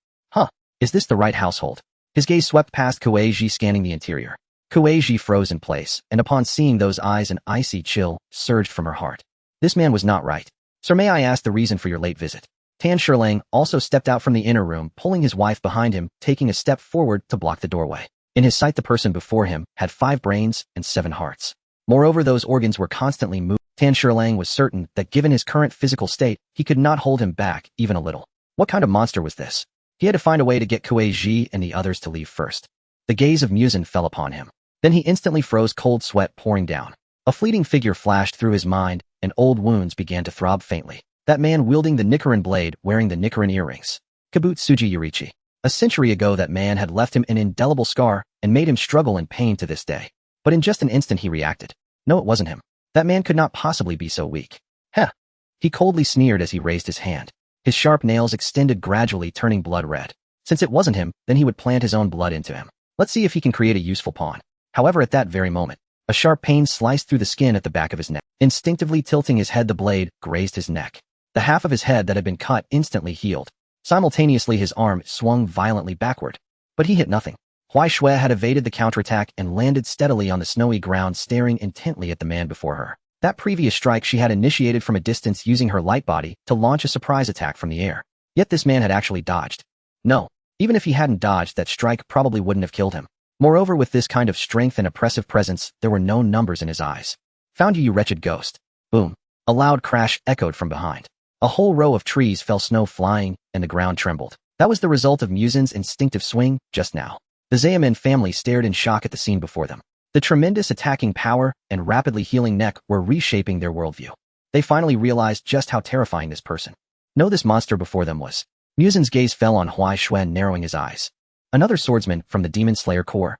Is this the right household? His gaze swept past Kuei-ji, scanning the interior. Kuei-ji froze in place, and upon seeing those eyes, an icy chill surged from her heart. This man was not right. Sir, may I ask the reason for your late visit? Tan Shilang also stepped out from the inner room, pulling his wife behind him, taking a step forward to block the doorway. In his sight, the person before him had 5 brains and 7 hearts. Moreover, those organs were constantly moving. Tan Shilang was certain that given his current physical state, he could not hold him back even a little. What kind of monster was this? He had to find a way to get Kuei-ji and the others to leave first. The gaze of Muzan fell upon him. Then he instantly froze, cold sweat pouring down. A fleeting figure flashed through his mind, and old wounds began to throb faintly. That man wielding the Nichiren blade, wearing the Nichiren earrings. Kabutsuji Yurichi. A century ago, that man had left him an indelible scar and made him struggle in pain to this day. But in just an instant he reacted. No, it wasn't him. That man could not possibly be so weak. Heh. He coldly sneered as he raised his hand. His sharp nails extended, gradually turning blood red. Since it wasn't him, then he would plant his own blood into him. Let's see if he can create a useful pawn. However, at that very moment, a sharp pain sliced through the skin at the back of his neck. Instinctively tilting his head, the blade grazed his neck. The half of his head that had been cut instantly healed. Simultaneously, his arm swung violently backward. But he hit nothing. Huai Shui had evaded the counterattack and landed steadily on the snowy ground, staring intently at the man before her. That previous strike she had initiated from a distance using her light body to launch a surprise attack from the air. Yet this man had actually dodged. No, even if he hadn't dodged, that strike probably wouldn't have killed him. Moreover, with this kind of strength and oppressive presence, there were no numbers in his eyes. Found you, you wretched ghost. Boom. A loud crash echoed from behind. A whole row of trees fell, snow flying, and the ground trembled. That was the result of Muzan's instinctive swing just now. The Zaemin family stared in shock at the scene before them. The tremendous attacking power and rapidly healing neck were reshaping their worldview. They finally realized just how terrifying this person. No, this monster before them was. Muzan's gaze fell on Huai Shui, narrowing his eyes. Another swordsman from the Demon Slayer Corps.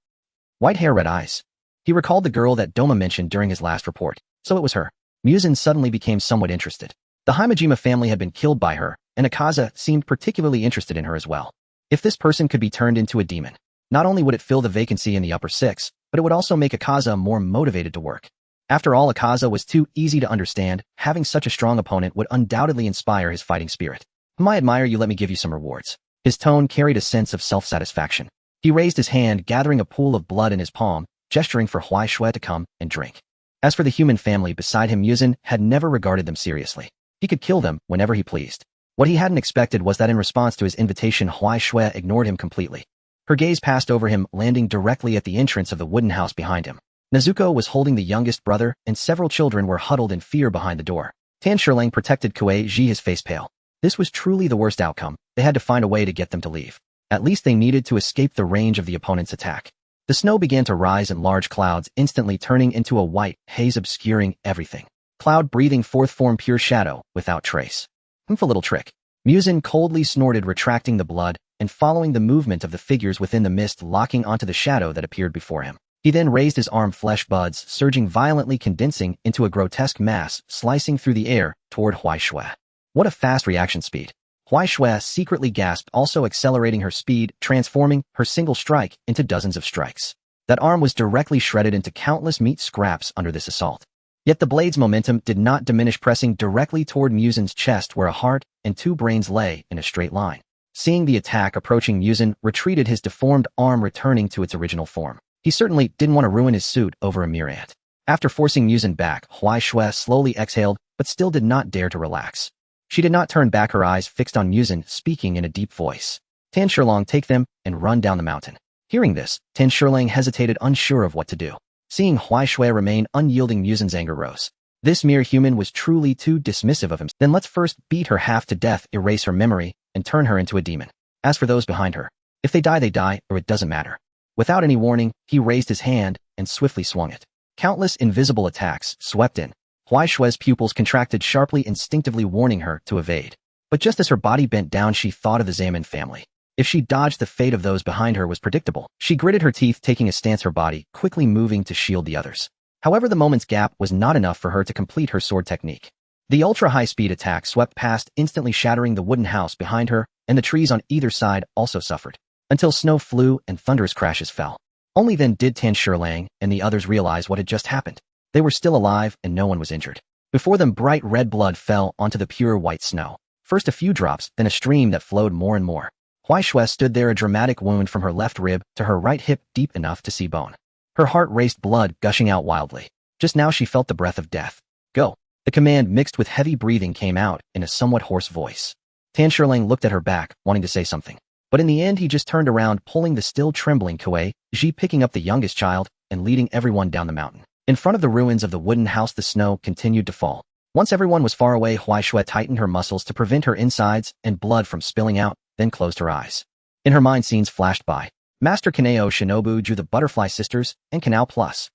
White hair, red eyes. He recalled the girl that Doma mentioned during his last report. So it was her. Muzan suddenly became somewhat interested. The Himejima family had been killed by her, and Akaza seemed particularly interested in her as well. If this person could be turned into a demon, not only would it fill the vacancy in the upper six, but it would also make Akaza more motivated to work. After all, Akaza was too easy to understand. Having such a strong opponent would undoubtedly inspire his fighting spirit. I admire you, let me give you some rewards. His tone carried a sense of self-satisfaction. He raised his hand, gathering a pool of blood in his palm, gesturing for Huai Shui to come and drink. As for the human family beside him, Muzan had never regarded them seriously. He could kill them whenever he pleased. What he hadn't expected was that in response to his invitation, Huai Shui ignored him completely. Her gaze passed over him, landing directly at the entrance of the wooden house behind him. Nezuko was holding the youngest brother, and several children were huddled in fear behind the door. Tan Shirlang protected Kuei Ji, his face pale. This was truly the worst outcome. They had to find a way to get them to leave. At least they needed to escape the range of the opponent's attack. The snow began to rise in large clouds, instantly turning into a white haze obscuring everything. Cloud breathing forth form pure shadow, without trace. A little trick. Muzan coldly snorted, retracting the blood, and following the movement of the figures within the mist, locking onto the shadow that appeared before him. He then raised his arm, flesh buds surging violently, condensing into a grotesque mass, slicing through the air toward Huai Shui. What a fast reaction speed. Huai Shui secretly gasped, also accelerating her speed, transforming her single strike into dozens of strikes. That arm was directly shredded into countless meat scraps under this assault. Yet the blade's momentum did not diminish, pressing directly toward Muzan's chest where a heart and two brains lay in a straight line. Seeing the attack approaching, Muzan retreated, his deformed arm returning to its original form. He certainly didn't want to ruin his suit over a mere ant. After forcing Muzan back, Huai Shui slowly exhaled, but still did not dare to relax. She did not turn back, her eyes fixed on Muzan, speaking in a deep voice. Tan Shirlang, take them and run down the mountain. Hearing this, Tan Shirlang hesitated, unsure of what to do. Seeing Huai Shui remain unyielding, Muzan's anger rose. This mere human was truly too dismissive of him. Then let's first beat her half to death, erase her memory, and turn her into a demon. As for those behind her, if they die, or it doesn't matter. Without any warning, he raised his hand and swiftly swung it. Countless invisible attacks swept in. Huai Shui's pupils contracted sharply, instinctively warning her to evade. But just as her body bent down, she thought of the Zaemin family. If she dodged, the fate of those behind her was predictable. She gritted her teeth, taking a stance, her body quickly moving to shield the others. However, the moment's gap was not enough for her to complete her sword technique. The ultra-high-speed attack swept past, instantly shattering the wooden house behind her, and the trees on either side also suffered, until snow flew and thunderous crashes fell. Only then did Tan Shirlang and the others realize what had just happened. They were still alive, and no one was injured. Before them, bright red blood fell onto the pure white snow. First a few drops, then a stream that flowed more and more. Huai Shui stood there, a dramatic wound from her left rib to her right hip, deep enough to see bone. Her heart raced, blood gushing out wildly. Just now she felt the breath of death. Go. The command, mixed with heavy breathing, came out in a somewhat hoarse voice. Tan Shirlang looked at her back, wanting to say something. But in the end he just turned around, pulling the still trembling Kuei Ji, picking up the youngest child, and leading everyone down the mountain. In front of the ruins of the wooden house, the snow continued to fall. Once everyone was far away, Huai Shui tightened her muscles to prevent her insides and blood from spilling out, then closed her eyes. In her mind, scenes flashed by. Master Kanae, Shinobu drew the Butterfly Sisters, and Kanae Plus.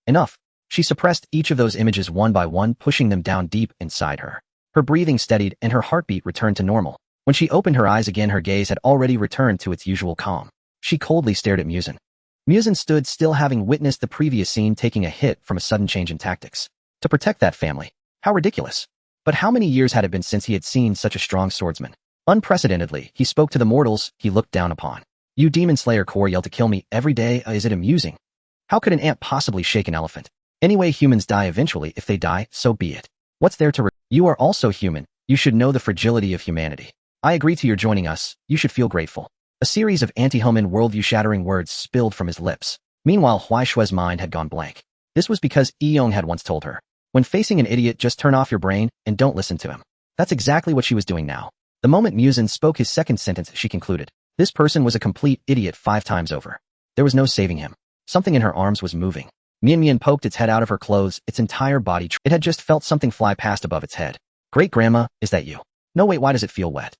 Enough. She suppressed each of those images one by one, pushing them down deep inside her. Her breathing steadied and her heartbeat returned to normal. When she opened her eyes again, her gaze had already returned to its usual calm. She coldly stared at Muzan. Muzan stood still, having witnessed the previous scene, taking a hit from a sudden change in tactics. To protect that family. How ridiculous. But how many years had it been since he had seen such a strong swordsman? Unprecedentedly, he spoke to the mortals he looked down upon. You Demon Slayer Corps yell to kill me every day. Is it amusing? How could an ant possibly shake an elephant? Anyway, humans die eventually. If they die, so be it. What's there to You are also human. You should know the fragility of humanity. I agree to your joining us. You should feel grateful. A series of anti-human worldview-shattering words spilled from his lips. Meanwhile, Huaishue's mind had gone blank. This was because Yong had once told her, when facing an idiot, just turn off your brain and don't listen to him. That's exactly what she was doing now. The moment Muzan spoke his second sentence, she concluded, this person was a complete idiot 5 times over. There was no saving him. Something in her arms was moving. Mian poked its head out of her clothes, its entire body. It had just felt something fly past above its head. Great-grandma, is that you? No, wait, why does it feel wet?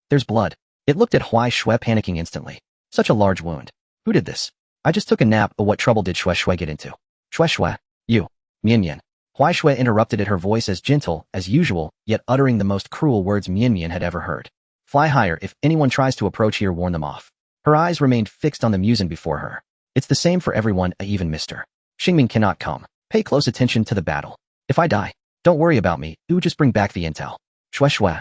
There's blood. It looked at Huaishue, panicking instantly. Such a large wound. Who did this? I just took a nap, but what trouble did Shueshue get into? Shueshue, you. Mian. Huaishue interrupted it, her voice as gentle as usual, yet uttering the most cruel words Mian had ever heard. Fly higher. If anyone tries to approach here, warn them off. Her eyes remained fixed on the Muzan before her. It's the same for everyone, even Mr. Xingming cannot come. Pay close attention to the battle. If I die, don't worry about me. Just bring back the intel. Shueshue.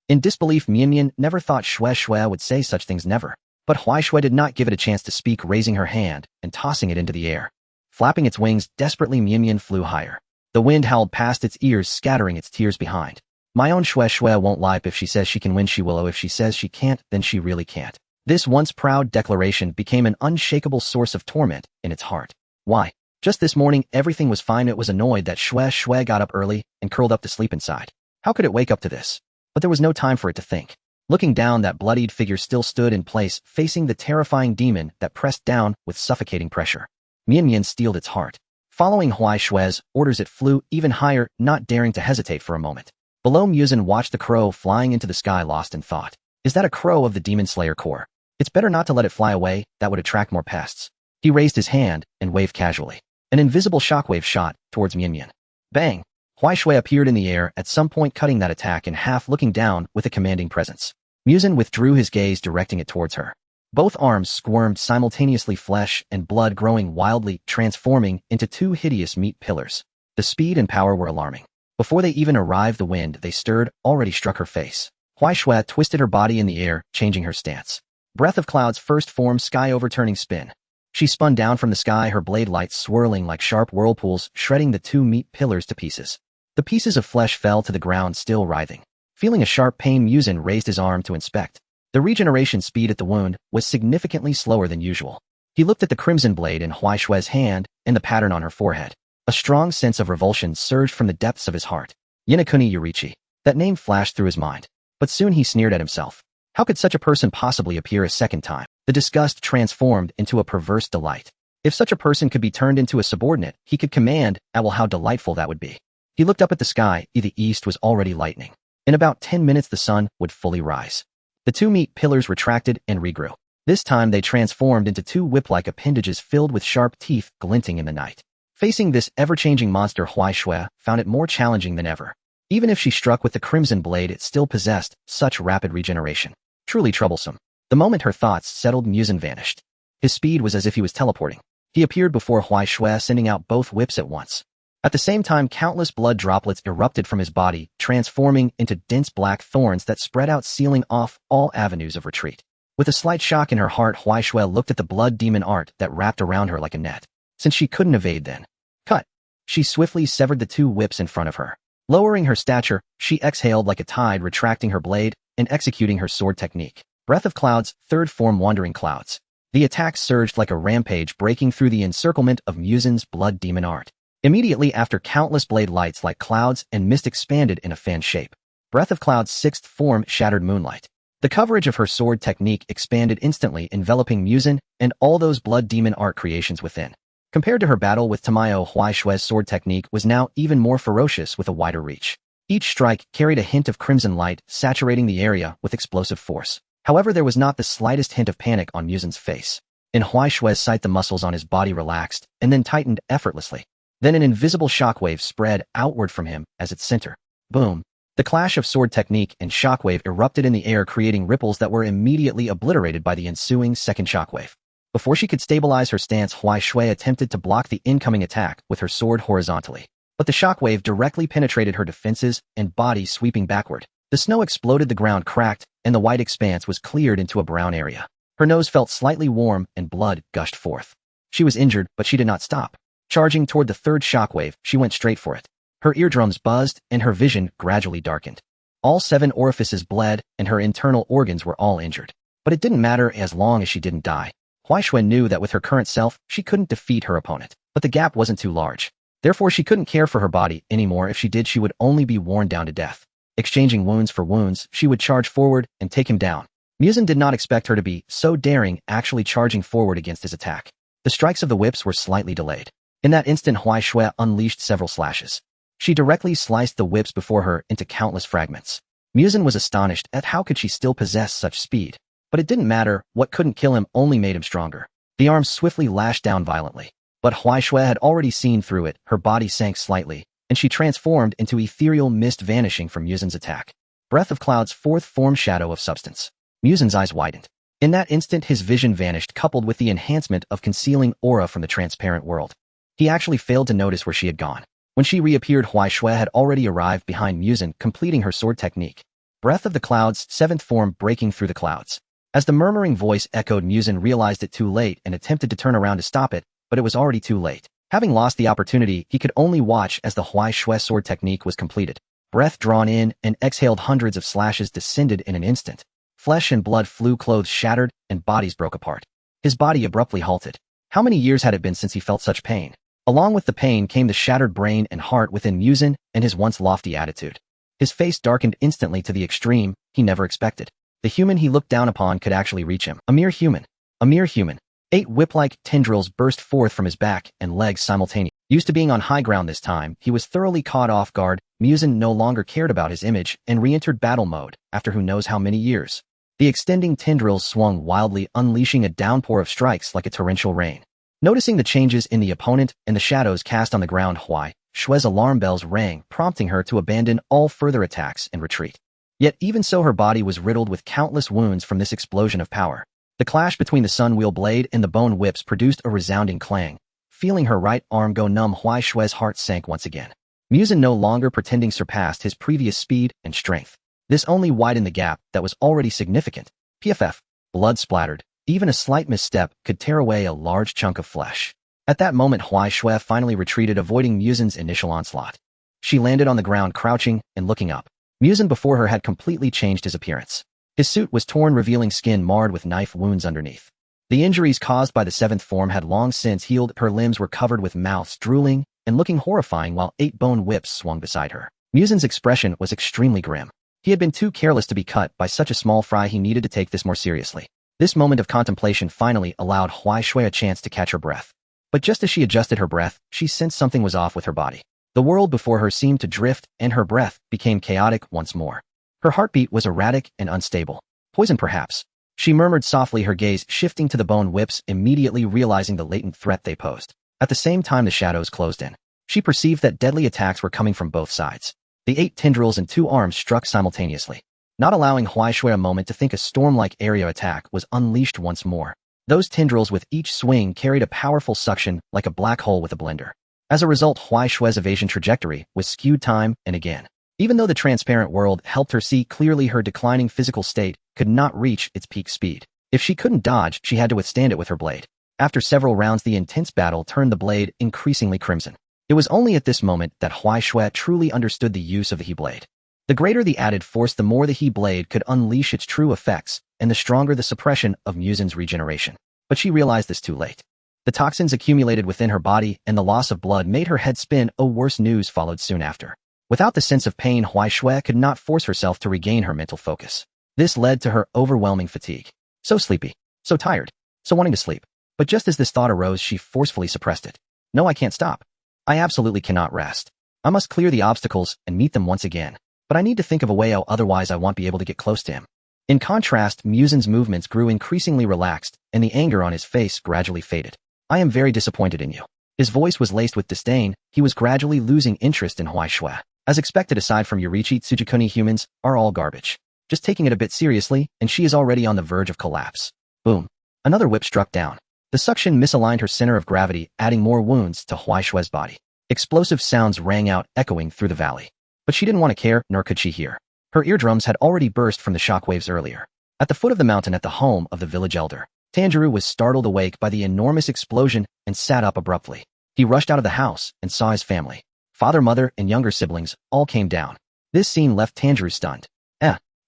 In disbelief, Mian never thought Shueshue would say such things, never. But Huaishue did not give it a chance to speak, raising her hand and tossing it into the air. Flapping its wings desperately, Mian flew higher. The wind howled past its ears, scattering its tears behind. My own Shueshue won't lie. If she says she can win, she will. If she says she can't, then she really can't. This once proud declaration became an unshakable source of torment in its heart. Why? Just this morning, everything was fine. It was annoyed that Shueshue got up early and curled up to sleep inside. How could it wake up to this? But there was no time for it to think. Looking down, that bloodied figure still stood in place, facing the terrifying demon that pressed down with suffocating pressure. Mian steeled its heart. Following Huaishue's orders, it flew even higher, not daring to hesitate for a moment. Below, Muzan watched the crow flying into the sky, lost in thought. Is that a crow of the Demon Slayer Corps? It's better not to let it fly away, that would attract more pests. He raised his hand and waved casually. An invisible shockwave shot towards Mian. Bang! Huaishue appeared in the air, at some point cutting that attack in half, looking down with a commanding presence. Muzan withdrew his gaze, directing it towards her. Both arms squirmed simultaneously, flesh and blood growing wildly, transforming into 2 hideous meat pillars. The speed and power were alarming. Before they even arrived, the wind they stirred already struck her face. Huaishue twisted her body in the air, changing her stance. Breath of Cloud's first form, sky overturning spin. She spun down from the sky, her blade lights swirling like sharp whirlpools, shredding the 2 meat pillars to pieces. The pieces of flesh fell to the ground, still writhing. Feeling a sharp pain, Muzan raised his arm to inspect. The regeneration speed at the wound was significantly slower than usual. He looked at the crimson blade in Huaishue's hand and the pattern on her forehead. A strong sense of revulsion surged from the depths of his heart. Yinakuni Yurichi. That name flashed through his mind. But soon he sneered at himself. How could such a person possibly appear a second time? The disgust transformed into a perverse delight. If such a person could be turned into a subordinate, he could command, well, how delightful that would be. He looked up at the sky. The east was already lightening. In about 10 minutes, the sun would fully rise. The 2 meat pillars retracted and regrew. This time they transformed into 2 whip-like appendages filled with sharp teeth glinting in the night. Facing this ever-changing monster, Huaishue found it more challenging than ever. Even if she struck with the crimson blade, it still possessed such rapid regeneration. Truly troublesome. The moment her thoughts settled, Muzan vanished. His speed was as if he was teleporting. He appeared before Huaishue, sending out both whips at once. At the same time, countless blood droplets erupted from his body, transforming into dense black thorns that spread out, sealing off all avenues of retreat. With a slight shock in her heart, Huaishue looked at the blood demon art that wrapped around her like a net. Since she couldn't evade, then cut. She swiftly severed the 2 whips in front of her. Lowering her stature, she exhaled like a tide, retracting her blade and executing her sword technique. Breath of Cloud's third form, Wandering Clouds. The attack surged like a rampage, breaking through the encirclement of Muzan's blood demon art. Immediately after, countless blade lights like clouds and mist expanded in a fan shape. Breath of Cloud's 6th form, Shattered Moonlight. The coverage of her sword technique expanded instantly, enveloping Muzan and all those blood demon art creations within. Compared to her battle with Tamayo, Huaishue's sword technique was now even more ferocious with a wider reach. Each strike carried a hint of crimson light, saturating the area with explosive force. However, there was not the slightest hint of panic on Muzan's face. In Huaishue's sight, the muscles on his body relaxed and then tightened effortlessly. Then an invisible shockwave spread outward from him as its center. Boom. The clash of sword technique and shockwave erupted in the air, creating ripples that were immediately obliterated by the ensuing second shockwave. Before she could stabilize her stance, Huaishue attempted to block the incoming attack with her sword horizontally. But the shockwave directly penetrated her defenses and body, sweeping backward. The snow exploded, the ground cracked, and the white expanse was cleared into a brown area. Her nose felt slightly warm and blood gushed forth. She was injured, but she did not stop. Charging toward the third shockwave, she went straight for it. Her eardrums buzzed and her vision gradually darkened. All 7 orifices bled and her internal organs were all injured. But it didn't matter as long as she didn't die. Huaishui knew that with her current self, she couldn't defeat her opponent. But the gap wasn't too large. Therefore, she couldn't care for her body anymore. If she did, she would only be worn down to death. Exchanging wounds for wounds, she would charge forward and take him down. Muzan did not expect her to be so daring, actually charging forward against his attack. The strikes of the whips were slightly delayed. In that instant, Huaishui unleashed several slashes. She directly sliced the whips before her into countless fragments. Muzan was astonished at how could she still possess such speed. But it didn't matter, what couldn't kill him only made him stronger. The arms swiftly lashed down violently. But Huaishui had already seen through it. Her body sank slightly, and she transformed into ethereal mist, vanishing from Muzan's attack. Breath of Cloud's fourth form, shadow of substance. Muzan's eyes widened. In that instant, his vision vanished, coupled with the enhancement of concealing aura from the transparent world. He actually failed to notice where she had gone. When she reappeared, Huaishui had already arrived behind Muzan, completing her sword technique. Breath of the Cloud's seventh form, breaking through the clouds. As the murmuring voice echoed, Muzan realized it too late and attempted to turn around to stop it, but it was already too late. Having lost the opportunity, he could only watch as the Huaishui sword technique was completed. Breath drawn in and exhaled, hundreds of slashes descended in an instant. Flesh and blood flew, clothes shattered, and bodies broke apart. His body abruptly halted. How many years had it been since he felt such pain? Along with the pain came the shattered brain and heart within Muzan and his once lofty attitude. His face darkened instantly to the extreme he never expected. The human he looked down upon could actually reach him. A mere human. A mere human. 8 whip-like tendrils burst forth from his back and legs simultaneously. Used to being on high ground this time, he was thoroughly caught off guard. Muzan no longer cared about his image and re-entered battle mode after who knows how many years. The extending tendrils swung wildly, unleashing a downpour of strikes like a torrential rain. Noticing the changes in the opponent and the shadows cast on the ground, Huaishui's alarm bells rang, prompting her to abandon all further attacks and retreat. Yet even so, her body was riddled with countless wounds from this explosion of power. The clash between the sun wheel blade and the bone whips produced a resounding clang. Feeling her right arm go numb, Huaishui's heart sank once again. Muzan no longer pretending surpassed his previous speed and strength. This only widened the gap that was already significant. PFF. Blood splattered. Even a slight misstep could tear away a large chunk of flesh. At that moment, Huaishui finally retreated, avoiding Muzan's initial onslaught. She landed on the ground, crouching and looking up. Muzan before her had completely changed his appearance. His suit was torn, revealing skin marred with knife wounds underneath. The injuries caused by the seventh form had long since healed. Her limbs were covered with mouths drooling and looking horrifying while 8 bone whips swung beside her. Muzan's expression was extremely grim. He had been too careless to be cut by such a small fry. He needed to take this more seriously. This moment of contemplation finally allowed Huaishui a chance to catch her breath. But just as she adjusted her breath, she sensed something was off with her body. The world before her seemed to drift, and her breath became chaotic once more. Her heartbeat was erratic and unstable. Poison, perhaps. She murmured softly, her gaze shifting to the bone whips, immediately realizing the latent threat they posed. At the same time the shadows closed in. She perceived that deadly attacks were coming from both sides. The 8 tendrils and 2 arms struck simultaneously. Not allowing Huaishui a moment to think, a storm-like area attack was unleashed once more. Those tendrils with each swing carried a powerful suction like a black hole with a blender. As a result, Huaishui's evasion trajectory was skewed time and again. Even though the transparent world helped her see clearly, her declining physical state could not reach its peak speed. If she couldn't dodge, she had to withstand it with her blade. After several rounds, the intense battle turned the blade increasingly crimson. It was only at this moment that Huaishui truly understood the use of the He blade. The greater the added force, the more the He blade could unleash its true effects, and the stronger the suppression of Muzan's regeneration. But she realized this too late. The toxins accumulated within her body and the loss of blood made her head spin. Worse news followed soon after. Without the sense of pain, Huaishui could not force herself to regain her mental focus. This led to her overwhelming fatigue. So sleepy, so tired, so wanting to sleep. But just as this thought arose, she forcefully suppressed it. No, I can't stop. I absolutely cannot rest. I must clear the obstacles and meet them once again. But I need to think of a way out, otherwise I won't be able to get close to him. In contrast, Muzan's movements grew increasingly relaxed, and the anger on his face gradually faded. I am very disappointed in you. His voice was laced with disdain. He was gradually losing interest in Huaishui. As expected, aside from Yurichi Tsujikuni, humans are all garbage. Just taking it a bit seriously, and she is already on the verge of collapse. Boom. Another whip struck down. The suction misaligned her center of gravity, adding more wounds to Huaishui's body. Explosive sounds rang out, echoing through the valley. But she didn't want to care, nor could she hear. Her eardrums had already burst from the shockwaves earlier. At the foot of the mountain, at the home of the village elder, Tanjiro was startled awake by the enormous explosion and sat up abruptly. He rushed out of the house and saw his family. Father, mother, and younger siblings all came down. This scene left Tanjiro stunned.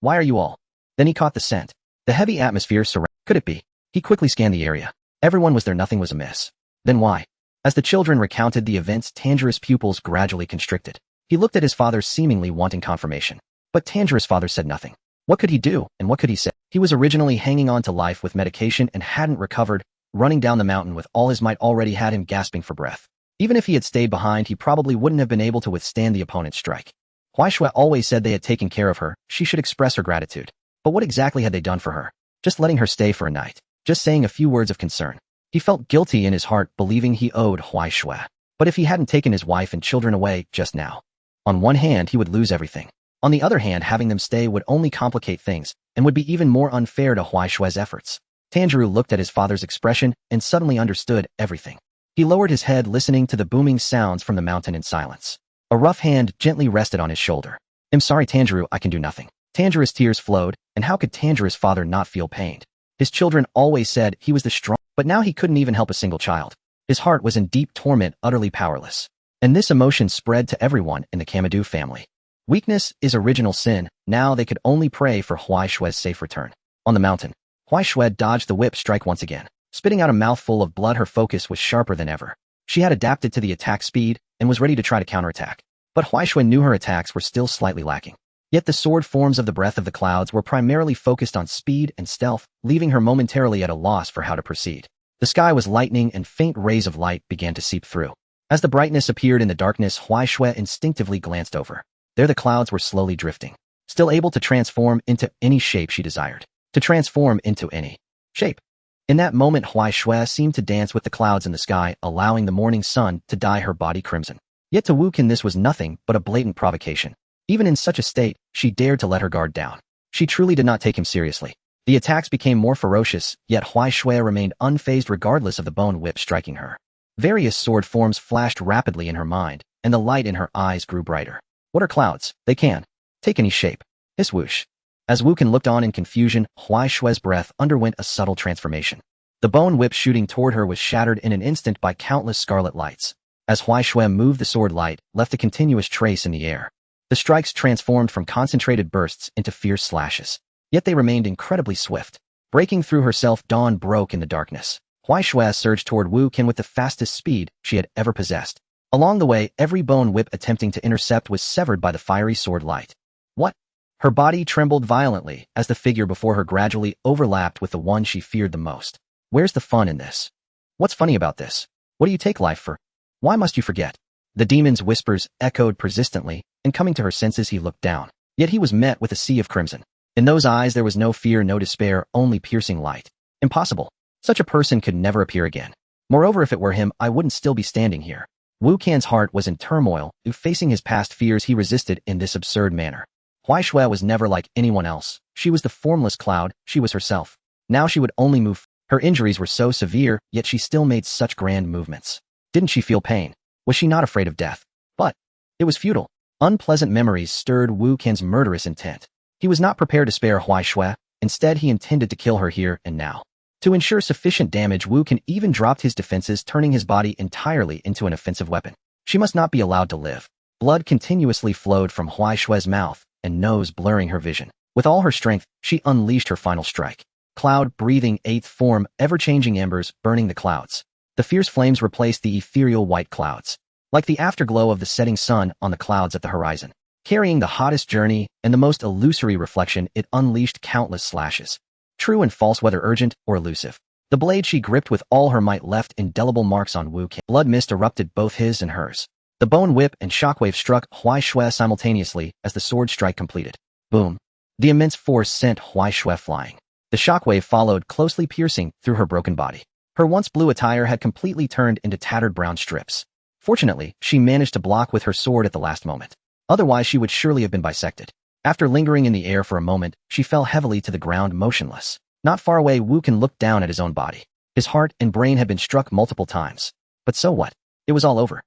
Why are you all? Then he caught the scent. The heavy atmosphere surrounded. Could it be? He quickly scanned the area. Everyone was there, nothing was amiss. Then why? As the children recounted the events, Tanjiro's pupils gradually constricted. He looked at his father, seemingly wanting confirmation. But Tanjiro's father said nothing. What could he do, and what could he say? He was originally hanging on to life with medication and hadn't recovered. Running down the mountain with all his might already had him gasping for breath. Even if he had stayed behind, he probably wouldn't have been able to withstand the opponent's strike. Huaishui always said they had taken care of her, she should express her gratitude. But what exactly had they done for her? Just letting her stay for a night. Just saying a few words of concern. He felt guilty in his heart, believing he owed Huaishui. But if he hadn't taken his wife and children away just now, on one hand he would lose everything. On the other hand, having them stay would only complicate things, and would be even more unfair to Huaishui's efforts. Tanjiro looked at his father's expression and suddenly understood everything. He lowered his head, listening to the booming sounds from the mountain in silence. A rough hand gently rested on his shoulder. "I'm sorry, Tanjiro, I can do nothing." Tanjiro's tears flowed, and how could Tanjiro's father not feel pained? His children always said he was the strong, but now he couldn't even help a single child. His heart was in deep torment, utterly powerless. And this emotion spread to everyone in the Kamado family. Weakness is original sin. Now they could only pray for Huaishui's safe return. On the mountain, Huaishui dodged the whip strike once again. Spitting out a mouthful of blood, her focus was sharper than ever. She had adapted to the attack speed and was ready to try to counterattack. But Huaishui knew her attacks were still slightly lacking. Yet the sword forms of the breath of the clouds were primarily focused on speed and stealth, leaving her momentarily at a loss for how to proceed. The sky was lightening and faint rays of light began to seep through. As the brightness appeared in the darkness, Huaishui instinctively glanced over. There the clouds were slowly drifting, still able to transform into any shape she desired. To transform into any shape. In that moment, Huaishui seemed to dance with the clouds in the sky, allowing the morning sun to dye her body crimson. Yet to Wukin this was nothing but a blatant provocation. Even in such a state, she dared to let her guard down. She truly did not take him seriously. The attacks became more ferocious, yet Huaishui remained unfazed regardless of the bone whip striking her. Various sword forms flashed rapidly in her mind, and the light in her eyes grew brighter. What are clouds? They can take any shape. Hiss whoosh. As Wukin looked on in confusion, Huaishui's breath underwent a subtle transformation. The bone whip shooting toward her was shattered in an instant by countless scarlet lights. As Huaishui moved, the sword light left a continuous trace in the air. The strikes transformed from concentrated bursts into fierce slashes. Yet they remained incredibly swift. Breaking through herself, dawn broke in the darkness. Huaishui surged toward Wukin with the fastest speed she had ever possessed. Along the way, every bone whip attempting to intercept was severed by the fiery sword light. What? Her body trembled violently as the figure before her gradually overlapped with the one she feared the most. Where's the fun in this? What's funny about this? What do you take life for? Why must you forget? The demon's whispers echoed persistently, and coming to her senses he looked down. Yet he was met with a sea of crimson. In those eyes there was no fear, no despair, only piercing light. Impossible. Such a person could never appear again. Moreover, if it were him, I wouldn't still be standing here. Wukan's heart was in turmoil. Facing his past fears, he resisted in this absurd manner. Huaishui was never like anyone else. She was the formless cloud, she was herself. Now she would only move. Her injuries were so severe, yet she still made such grand movements. Didn't she feel pain? Was she not afraid of death? But it was futile. Unpleasant memories stirred Wukan's murderous intent. He was not prepared to spare Huaishui. Instead, he intended to kill her here and now. To ensure sufficient damage, Wukan even dropped his defenses, turning his body entirely into an offensive weapon. She must not be allowed to live. Blood continuously flowed from Huaishui's mouth and nose, blurring her vision. With all her strength, she unleashed her final strike. Cloud, breathing eighth form, ever-changing embers, burning the clouds. The fierce flames replaced the ethereal white clouds. Like the afterglow of the setting sun on the clouds at the horizon. Carrying the hottest journey and the most illusory reflection, it unleashed countless slashes. True and false, whether urgent or elusive. The blade she gripped with all her might left indelible marks on Wukan. Blood mist erupted both his and hers. The bone whip and shockwave struck Huaishui simultaneously as the sword strike completed. Boom. The immense force sent Huaishui flying. The shockwave followed, closely piercing through her broken body. Her once blue attire had completely turned into tattered brown strips. Fortunately, she managed to block with her sword at the last moment. Otherwise, she would surely have been bisected. After lingering in the air for a moment, she fell heavily to the ground, motionless. Not far away, Wukan looked down at his own body. His heart and brain had been struck multiple times. But so what? It was all over.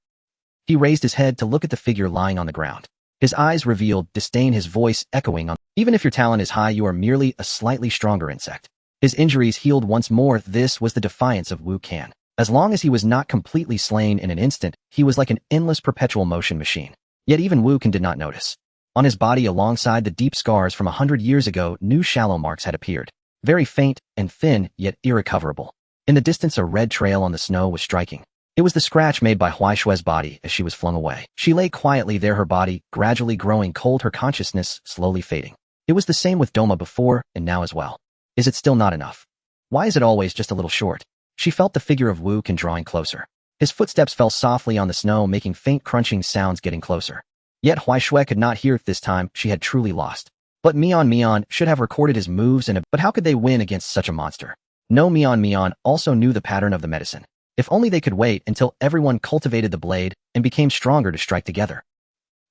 He raised his head to look at the figure lying on the ground. His eyes revealed disdain, his voice echoing on, "Even if your talent is high, you are merely a slightly stronger insect." His injuries healed once more. This was the defiance of Wukan. As long as he was not completely slain in an instant, he was like an endless perpetual motion machine. Yet even Wukan did not notice. On his body, alongside the deep scars from 100 years ago, new shallow marks had appeared. very faint and thin, yet irrecoverable. In the distance, a red trail on the snow was striking. It was the scratch made by Huaishue's body as she was flung away. She lay quietly there, her body gradually growing cold, her consciousness slowly fading. It was the same with Doma before and now as well. Is it still not enough? Why is it always just a little short? She felt the figure of Wu Kan drawing closer. His footsteps fell softly on the snow, making faint crunching sounds, getting closer. Yet Huaishue could not hear it this time. She had truly lost. But Mian should have recorded his moves, but how could they win against such a monster? No, Mian also knew the pattern of the medicine. If only they could wait until everyone cultivated the blade and became stronger to strike together.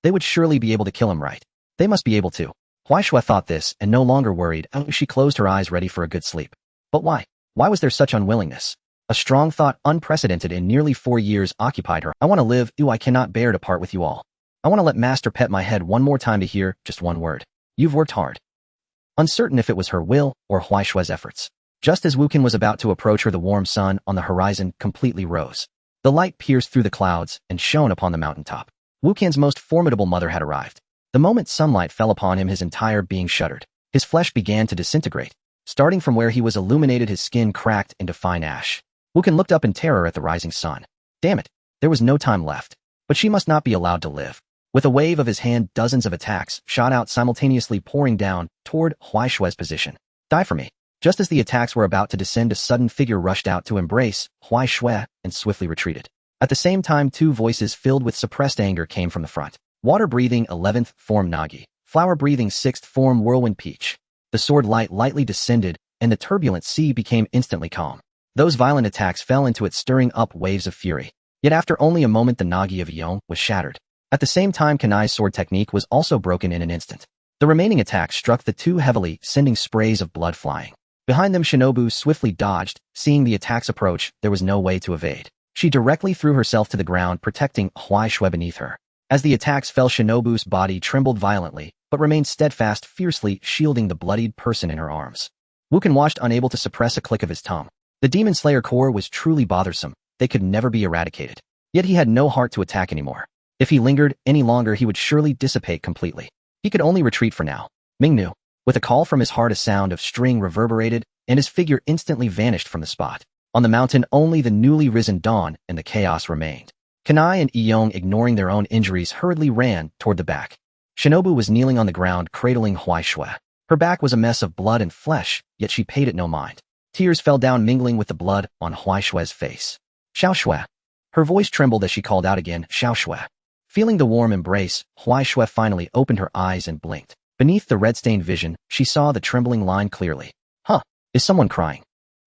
They would surely be able to kill him, right? They must be able to. Huaishue thought this and no longer worried. She closed her eyes, ready for a good sleep. But why? Why was there such unwillingness? A strong thought, unprecedented in nearly 4 years, occupied her. I want to live. I cannot bear to part with you all. I want to let Master pet my head one more time to hear just one word. You've worked hard. Uncertain if it was her will or Huaishue's efforts. Just as Wu Kan was about to approach her, the warm sun on the horizon completely rose. The light pierced through the clouds and shone upon the mountaintop. Wu Kan's most formidable mother had arrived. The moment sunlight fell upon him, his entire being shuddered. His flesh began to disintegrate. Starting from where he was illuminated, his skin cracked into fine ash. Wu Kan looked up in terror at the rising sun. Damn it, there was no time left. But she must not be allowed to live. With a wave of his hand, dozens of attacks shot out simultaneously, pouring down toward Huaishue's position. Die for me. Just as the attacks were about to descend, a sudden figure rushed out to embrace Huaishue and swiftly retreated. At the same time, 2 voices filled with suppressed anger came from the front. Water-breathing 11th form Nagi. Flower-breathing 6th form Whirlwind Peach. The sword light lightly descended, and the turbulent sea became instantly calm. Those violent attacks fell into it, stirring up waves of fury. Yet after only a moment, the Nagi of Yong was shattered. At the same time, Kanae's sword technique was also broken in an instant. The remaining attacks struck the 2 heavily, sending sprays of blood flying. Behind them, Shinobu swiftly dodged. Seeing the attacks approach, there was no way to evade. She directly threw herself to the ground, protecting Huaishue beneath her. As the attacks fell, Shinobu's body trembled violently, but remained steadfast, fiercely shielding the bloodied person in her arms. Wu Kan watched, unable to suppress a click of his tongue. The Demon Slayer core was truly bothersome. They could never be eradicated. Yet he had no heart to attack anymore. If he lingered any longer, he would surely dissipate completely. He could only retreat for now. Ming knew. With a call from his heart, a sound of string reverberated, and his figure instantly vanished from the spot. On the mountain, only the newly risen dawn and the chaos remained. Kanae and Iyong, ignoring their own injuries, hurriedly ran toward the back. Shinobu was kneeling on the ground, cradling Huaishue. Her back was a mess of blood and flesh, yet she paid it no mind. Tears fell down, mingling with the blood on Huaishue's face. Xiaoshui. Her voice trembled as she called out again, Xiaoshui. Feeling the warm embrace, Huaishue finally opened her eyes and blinked. Beneath the red-stained vision, she saw the trembling line clearly. Huh, is someone crying?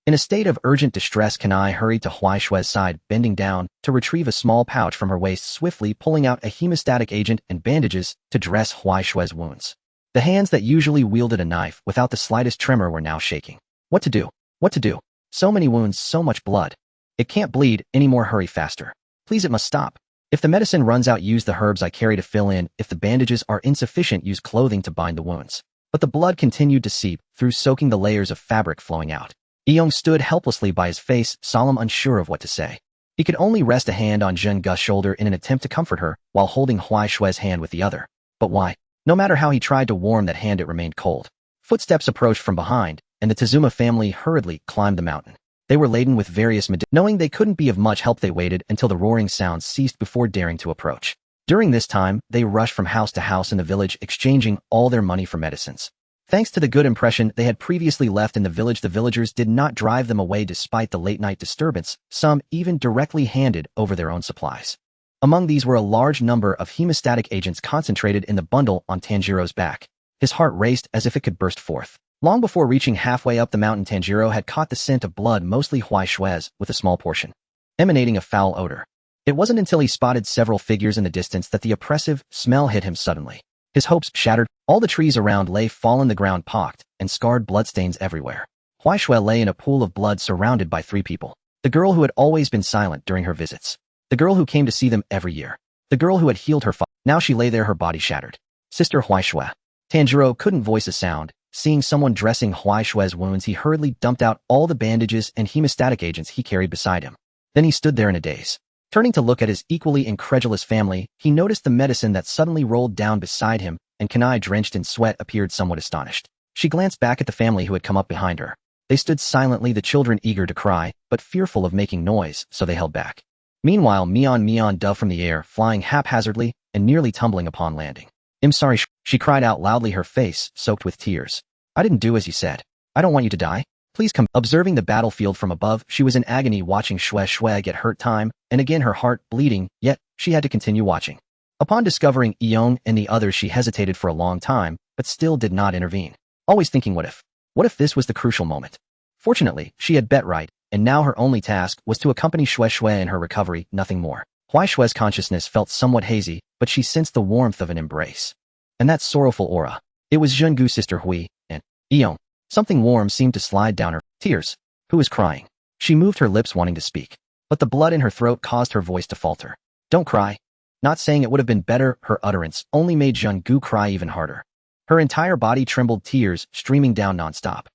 In a state of urgent distress, Kanae hurried to Huaishue's side, bending down to retrieve a small pouch from her waist, swiftly pulling out a hemostatic agent and bandages to dress Huaishue's wounds. The hands that usually wielded a knife without the slightest tremor were now shaking. What to do? What to do? So many wounds, so much blood. It can't bleed anymore. Hurry faster. Please, it must stop. If the medicine runs out, use the herbs I carry to fill in. If the bandages are insufficient, use clothing to bind the wounds. But the blood continued to seep through, soaking the layers of fabric flowing out. Iyong stood helplessly by, his face solemn, unsure of what to say. He could only rest a hand on Zhen Gu's shoulder in an attempt to comfort her, while holding Huaishue's hand with the other. But why? No matter how he tried to warm that hand, it remained cold. Footsteps approached from behind, and the Tazuma family hurriedly climbed the mountain. They were laden with various knowing they couldn't be of much help, they waited until the roaring sounds ceased before daring to approach. During this time, they rushed from house to house in the village, exchanging all their money for medicines. Thanks to the good impression they had previously left in the village, the villagers did not drive them away despite the late-night disturbance. Some even directly handed over their own supplies. Among these were a large number of hemostatic agents concentrated in the bundle on Tanjiro's back. His heart raced as if it could burst forth. Long before reaching halfway up the mountain, Tanjiro had caught the scent of blood, mostly Huaishue's, with a small portion, emanating a foul odor. It wasn't until he spotted several figures in the distance that the oppressive smell hit him suddenly. His hopes shattered. All the trees around lay fallen, the ground pocked, and scarred bloodstains everywhere. Huaishue lay in a pool of blood, surrounded by 3 people. The girl who had always been silent during her visits. The girl who came to see them every year. The girl who had healed her father. Now she lay there, her body shattered. Sister Huaishue. Tanjiro couldn't voice a sound. Seeing someone dressing Huaishue's wounds, he hurriedly dumped out all the bandages and hemostatic agents he carried beside him. Then he stood there in a daze. Turning to look at his equally incredulous family, he noticed the medicine that suddenly rolled down beside him, and Kanae, drenched in sweat, appeared somewhat astonished. She glanced back at the family who had come up behind her. They stood silently, the children eager to cry, but fearful of making noise, so they held back. Meanwhile, Mion dove from the air, flying haphazardly and nearly tumbling upon landing. I'm sorry, she cried out loudly, her face soaked with tears. I didn't do as you said. I don't want you to die. Please come. Observing the battlefield from above, she was in agony watching Shue get hurt time and again, her heart bleeding, yet she had to continue watching. Upon discovering Iyong and the others, she hesitated for a long time, but still did not intervene. Always thinking, what if? What if this was the crucial moment? Fortunately, she had bet right, and now her only task was to accompany Shue in her recovery, nothing more. Shue's consciousness felt somewhat hazy, but she sensed the warmth of an embrace. And that sorrowful aura. It was Zhengu's sister Hui, and Iyong. Something warm seemed to slide down her tears. Who was crying? She moved her lips wanting to speak, but the blood in her throat caused her voice to falter. Don't cry. Not saying it would have been better, her utterance only made Zhengu cry even harder. Her entire body trembled, tears streaming down nonstop.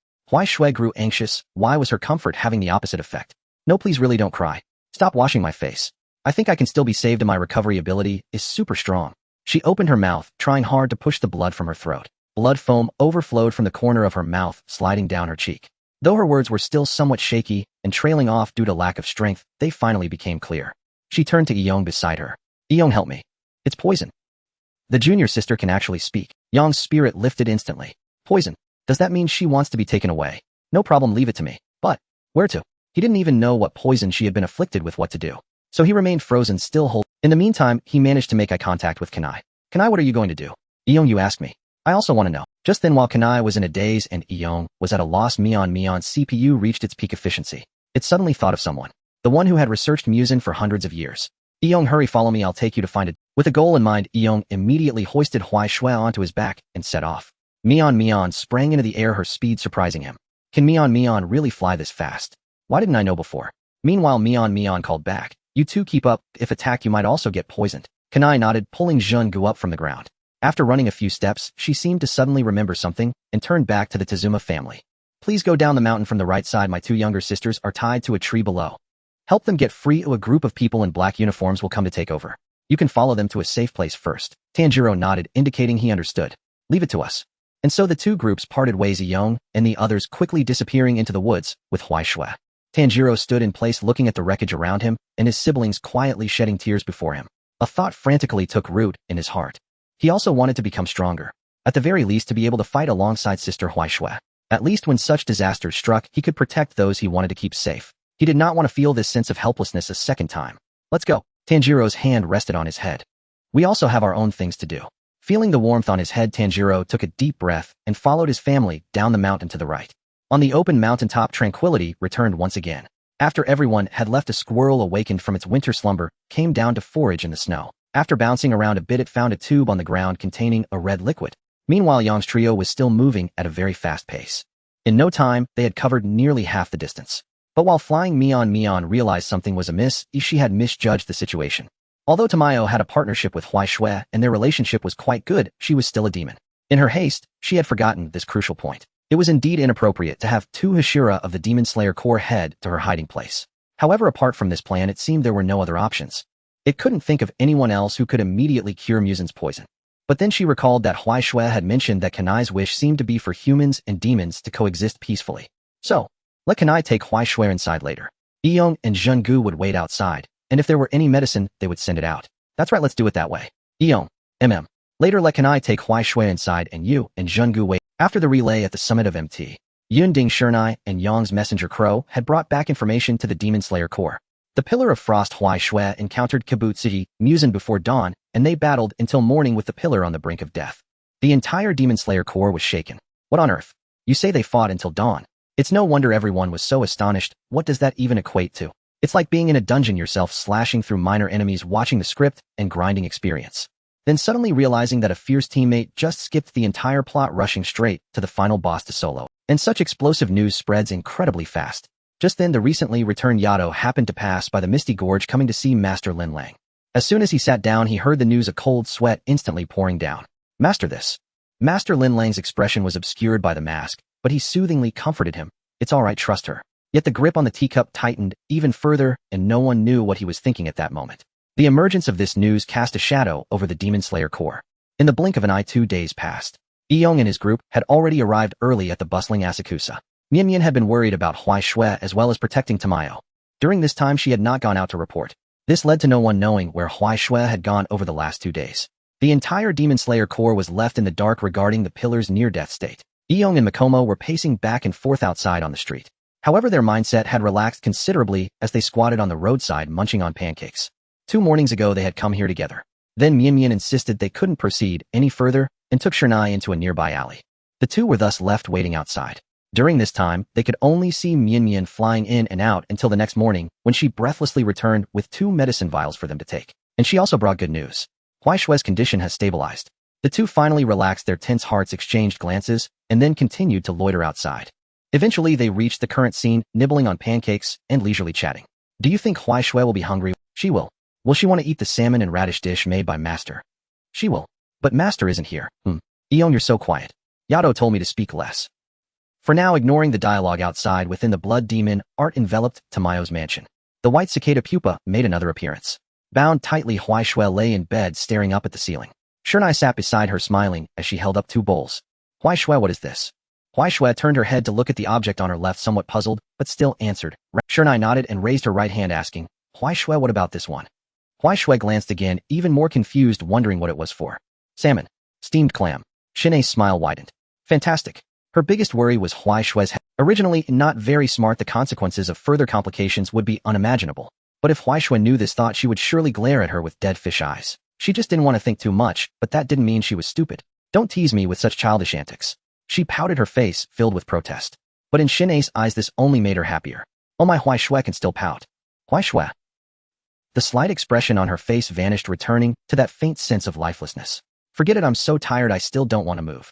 Shue grew anxious. Why was her comfort having the opposite effect? No, please, really don't cry. Stop washing my face. I think I can still be saved, and my recovery ability is super strong. She opened her mouth, trying hard to push the blood from her throat. Blood foam overflowed from the corner of her mouth, sliding down her cheek. Though her words were still somewhat shaky and trailing off due to lack of strength, they finally became clear. She turned to Iyong beside her. Iyong, help me. It's poison. The junior sister can actually speak. Yong's spirit lifted instantly. Poison. Does that mean she wants to be taken away? No problem, leave it to me. But where to? He didn't even know what poison she had been afflicted with, what to do. So he remained frozen, still holding. In the meantime, he managed to make eye contact with Kanae. Kanae, what are you going to do? Iyong, you ask me. I also want to know. Just then, while Kanae was in a daze and Iyong was at a loss, Mion's CPU reached its peak efficiency. It suddenly thought of someone. The one who had researched Muzan for hundreds of years. Iyong, hurry, follow me, I'll take you to find it. With a goal in mind, Iyong immediately hoisted Shue onto his back and set off. Mion sprang into the air, her speed surprising him. Can Mion really fly this fast? Why didn't I know before? Meanwhile, Mion called back. You two keep up, if attacked you might also get poisoned. Kanae nodded, pulling Zhengu up from the ground. After running a few steps, she seemed to suddenly remember something and turned back to the Tazuma family. Please go down the mountain from the right side, my two younger sisters are tied to a tree below. Help them get free, or a group of people in black uniforms will come to take over. You can follow them to a safe place first. Tanjiro nodded, indicating he understood. Leave it to us. And so the two groups parted ways, Iyong and the others quickly disappearing into the woods with Shue. Tanjiro stood in place looking at the wreckage around him and his siblings quietly shedding tears before him. A thought frantically took root in his heart. He also wanted to become stronger. At the very least, to be able to fight alongside sister Shue. At least when such disasters struck, he could protect those he wanted to keep safe. He did not want to feel this sense of helplessness a second time. Let's go. Tanjiro's hand rested on his head. We also have our own things to do. Feeling the warmth on his head, Tanjiro took a deep breath and followed his family down the mountain to the right. On the open mountaintop, tranquility returned once again. After everyone had left, a squirrel awakened from its winter slumber, came down to forage in the snow. After bouncing around a bit, it found a tube on the ground containing a red liquid. Meanwhile, Yong's trio was still moving at a very fast pace. In no time, they had covered nearly half the distance. But while flying, Mion realized something was amiss. She had misjudged the situation. Although Tamayo had a partnership with Shue and their relationship was quite good, she was still a demon. In her haste, she had forgotten this crucial point. It was indeed inappropriate to have two Hashira of the Demon Slayer Corps head to her hiding place. However, apart from this plan, it seemed there were no other options. It couldn't think of anyone else who could immediately cure Muzan's poison. But then she recalled that Shue had mentioned that Kanae's wish seemed to be for humans and demons to coexist peacefully. So, let Kanae take Shue inside later. Iyong and Zhengu would wait outside, and if there were any medicine, they would send it out. That's right, let's do it that way. Iyong, Later, let Kanae take Shue inside and you and Zhengu wait. After the relay at the summit of MT, Yunding Shernai and Yang's messenger Crow had brought back information to the Demon Slayer Corps. The Pillar of Frost Shue encountered Kibutsuji Muzan before dawn, and they battled until morning with the Pillar on the brink of death. The entire Demon Slayer Corps was shaken. What on earth? You say they fought until dawn? It's no wonder everyone was so astonished. What does that even equate to? It's like being in a dungeon yourself, slashing through minor enemies, watching the script, and grinding experience. Then suddenly realizing that a fierce teammate just skipped the entire plot, rushing straight to the final boss to solo. And such explosive news spreads incredibly fast. Just then, the recently returned Yato happened to pass by the Misty Gorge, coming to see Master Lin Lang. As soon as he sat down, he heard the news, a cold sweat instantly pouring down. Master Lin Lang's expression was obscured by the mask, but he soothingly comforted him. It's all right, trust her. Yet the grip on the teacup tightened even further, and no one knew what he was thinking at that moment. The emergence of this news cast a shadow over the Demon Slayer Corps. In the blink of an eye, 2 days passed. Iyong and his group had already arrived early at the bustling Asakusa. Mian had been worried about Huai Shui as well as protecting Tamayo. During this time she had not gone out to report. This led to no one knowing where Huai Shui had gone over the last 2 days. The entire Demon Slayer Corps was left in the dark regarding the pillar's near-death state. Iyong and Mikomo were pacing back and forth outside on the street. However, their mindset had relaxed considerably as they squatted on the roadside munching on pancakes. 2 mornings ago they had come here together. Then Mian insisted they couldn't proceed any further and took Kanae into a nearby alley. The two were thus left waiting outside. During this time, they could only see Mian flying in and out until the next morning when she breathlessly returned with 2 medicine vials for them to take. And she also brought good news. Huai Shui's condition has stabilized. The two finally relaxed their tense hearts, exchanged glances, and then continued to loiter outside. Eventually, they reached the current scene, nibbling on pancakes and leisurely chatting. Do you think Huai Shui will be hungry? She will. Will she want to eat the salmon and radish dish made by Master? She will. But Master isn't here. Iyong, you're so quiet. Yato told me to speak less. For now, ignoring the dialogue outside within the blood demon, art enveloped Tamayo's mansion. The white cicada pupa made another appearance. Bound tightly, Huai Shui lay in bed staring up at the ceiling. Shernai sat beside her smiling as she held up 2 bowls. Huai Shui, what is this? Huai Shui turned her head to look at the object on her left, somewhat puzzled, but still answered. Shernai nodded and raised her right hand, asking, Huai Shui, what about this one? Huai Shui glanced again, even more confused, wondering what it was for. Salmon. Steamed clam. Shinei's smile widened. Fantastic. Her biggest worry was Huai Shui's head. Originally not very smart, the consequences of further complications would be unimaginable. But if Huai Shui knew this thought, she would surely glare at her with dead fish eyes. She just didn't want to think too much, but that didn't mean she was stupid. Don't tease me with such childish antics. She pouted, her face filled with protest. But in Shinei's eyes this only made her happier. Oh, my Huai Shui can still pout. Huai Shui. The slight expression on her face vanished, returning to that faint sense of lifelessness. Forget it, I'm so tired I still don't want to move.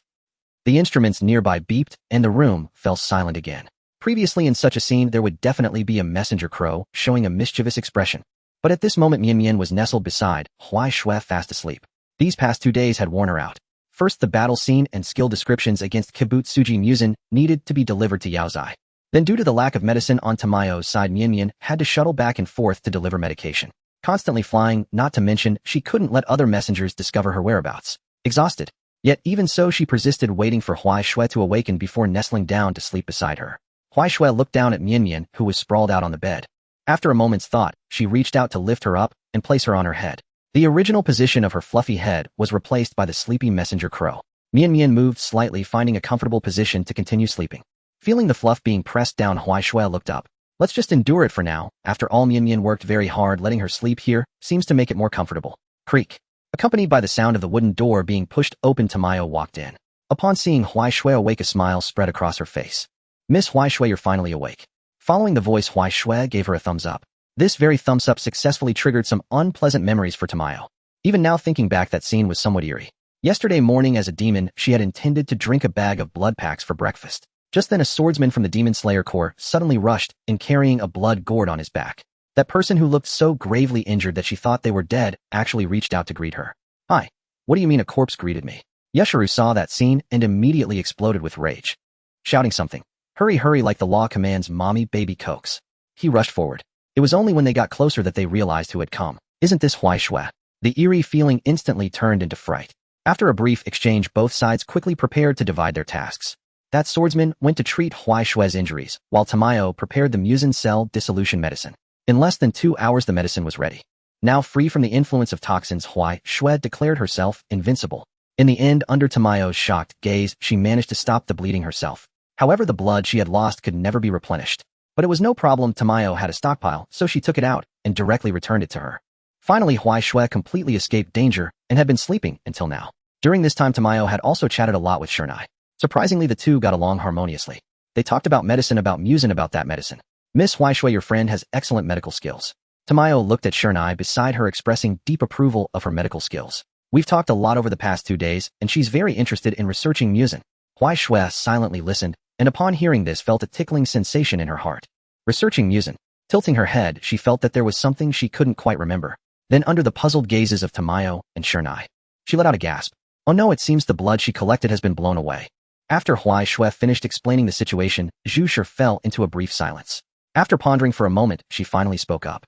The instruments nearby beeped, and the room fell silent again. Previously in such a scene there would definitely be a messenger crow showing a mischievous expression. But at this moment Mian was nestled beside Huai Shui, fast asleep. These past 2 days had worn her out. First, the battle scene and skill descriptions against Kibutsuji Muzan needed to be delivered to Yaozai. Then due to the lack of medicine on Tamayo's side, Mian had to shuttle back and forth to deliver medication. Constantly flying, not to mention she couldn't let other messengers discover her whereabouts. Exhausted. Yet even so she persisted, waiting for Huai Shui to awaken before nestling down to sleep beside her. Huai Shui looked down at Mian, who was sprawled out on the bed. After a moment's thought, she reached out to lift her up and place her on her head. The original position of her fluffy head was replaced by the sleepy messenger crow. Mian moved slightly, finding a comfortable position to continue sleeping. Feeling the fluff being pressed down, Huai Shui looked up. Let's just endure it for now. After all, Mian worked very hard. Letting her sleep here seems to make it more comfortable. Creak. Accompanied by the sound of the wooden door being pushed open, Tamayo walked in. Upon seeing Huai Shui awake, a smile spread across her face. Miss Huai Shui, you're finally awake. Following the voice, Huai Shui gave her a thumbs up. This very thumbs up successfully triggered some unpleasant memories for Tamayo. Even now thinking back, that scene was somewhat eerie. Yesterday morning as a demon, she had intended to drink a bag of blood packs for breakfast. Just then a swordsman from the Demon Slayer Corps suddenly rushed in, carrying a blood gourd on his back. That person, who looked so gravely injured that she thought they were dead, actually reached out to greet her. Hi. What do you mean a corpse greeted me? Yeshuru saw that scene and immediately exploded with rage. Shouting something. Hurry, hurry, like the law commands, mommy, baby coax. He rushed forward. It was only when they got closer that they realized who had come. Isn't this Huai Shui? The eerie feeling instantly turned into fright. After a brief exchange, both sides quickly prepared to divide their tasks. That swordsman went to treat Huai Shui's injuries, while Tamayo prepared the Muzan cell dissolution medicine. In less than 2 hours the medicine was ready. Now free from the influence of toxins, Huai Shui declared herself invincible. In the end, under Tamayo's shocked gaze, she managed to stop the bleeding herself. However, the blood she had lost could never be replenished. But it was no problem, Tamayo had a stockpile, so she took it out and directly returned it to her. Finally, Huai Shui completely escaped danger and had been sleeping until now. During this time, Tamayo had also chatted a lot with Shernai. Surprisingly, the two got along harmoniously. They talked about medicine, about Muzan, about that medicine. Miss Huai Shui, your friend has excellent medical skills. Tamayo looked at Shernai beside her, expressing deep approval of her medical skills. We've talked a lot over the past 2 days, and she's very interested in researching Muzan. Huai Shui silently listened, and upon hearing this felt a tickling sensation in her heart. Researching Muzan. Tilting her head, she felt that there was something she couldn't quite remember. Then under the puzzled gazes of Tamayo and Shernai, she let out a gasp. Oh no, it seems the blood she collected has been blown away. After Huai Shui finished explaining the situation, Zhu Shi fell into a brief silence. After pondering for a moment, she finally spoke up.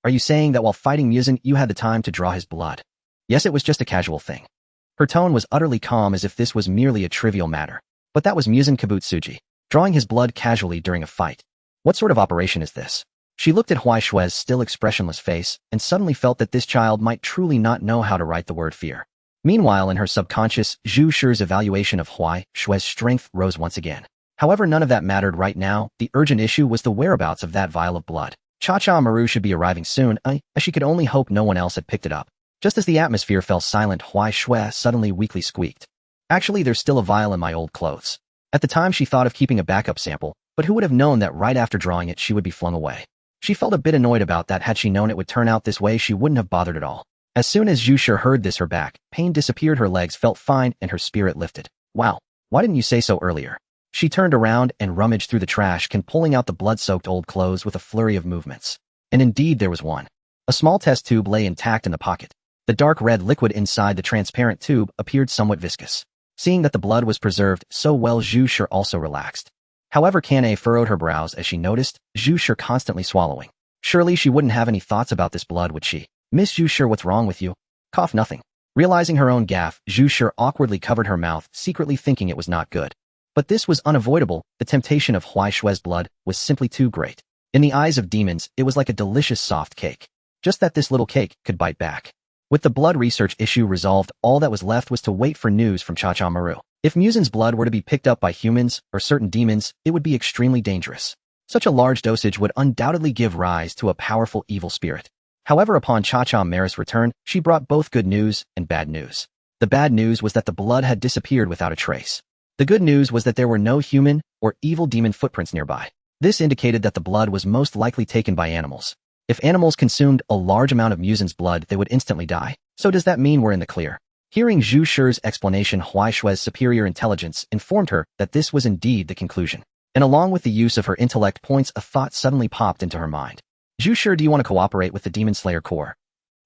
Are you saying that while fighting Muzan you had the time to draw his blood? Yes, it was just a casual thing. Her tone was utterly calm as if this was merely a trivial matter. But that was Muzan Kabutsuji, drawing his blood casually during a fight. What sort of operation is this? She looked at Huai Shue's still expressionless face and suddenly felt that this child might truly not know how to write the word fear. Meanwhile, in her subconscious, Zhu Shi's evaluation of Huai Shue's strength rose once again. However, none of that mattered right now. The urgent issue was the whereabouts of that vial of blood. Cha-Cha Maru should be arriving soon, as she could only hope no one else had picked it up. Just as the atmosphere fell silent, Huai Shui suddenly weakly squeaked. Actually, there's still a vial in my old clothes. At the time, she thought of keeping a backup sample, but who would have known that right after drawing it, she would be flung away. She felt a bit annoyed about that. Had she known it would turn out this way, she wouldn't have bothered at all. As soon as Zhu Shi heard this, her back pain disappeared, her legs felt fine, and her spirit lifted. Wow, why didn't you say so earlier? She turned around and rummaged through the trash can, pulling out the blood-soaked old clothes with a flurry of movements. And indeed there was one. A small test tube lay intact in the pocket. The dark red liquid inside the transparent tube appeared somewhat viscous. Seeing that the blood was preserved so well, Zhu Shi also relaxed. However, Kanae furrowed her brows as she noticed Zhu Shi constantly swallowing. Surely she wouldn't have any thoughts about this blood, would she? Miss Zhu Shi, what's wrong with you? Cough, nothing. Realizing her own gaffe, Zhu Shi awkwardly covered her mouth, secretly thinking it was not good. But this was unavoidable. The temptation of Huai Shui's blood was simply too great. In the eyes of demons, it was like a delicious soft cake. Just that this little cake could bite back. With the blood research issue resolved, all that was left was to wait for news from Cha-Cha Maru. If Muzan's blood were to be picked up by humans or certain demons, it would be extremely dangerous. Such a large dosage would undoubtedly give rise to a powerful evil spirit. However, upon Cha-Cha Maru's return, she brought both good news and bad news. The bad news was that the blood had disappeared without a trace. The good news was that there were no human or evil demon footprints nearby. This indicated that the blood was most likely taken by animals. If animals consumed a large amount of Muzan's blood, they would instantly die. So does that mean we're in the clear? Hearing Zhu Shi's explanation, Huai Shui's superior intelligence informed her that this was indeed the conclusion. And along with the use of her intellect points, a thought suddenly popped into her mind. Zhu Shi, do you want to cooperate with the Demon Slayer Corps?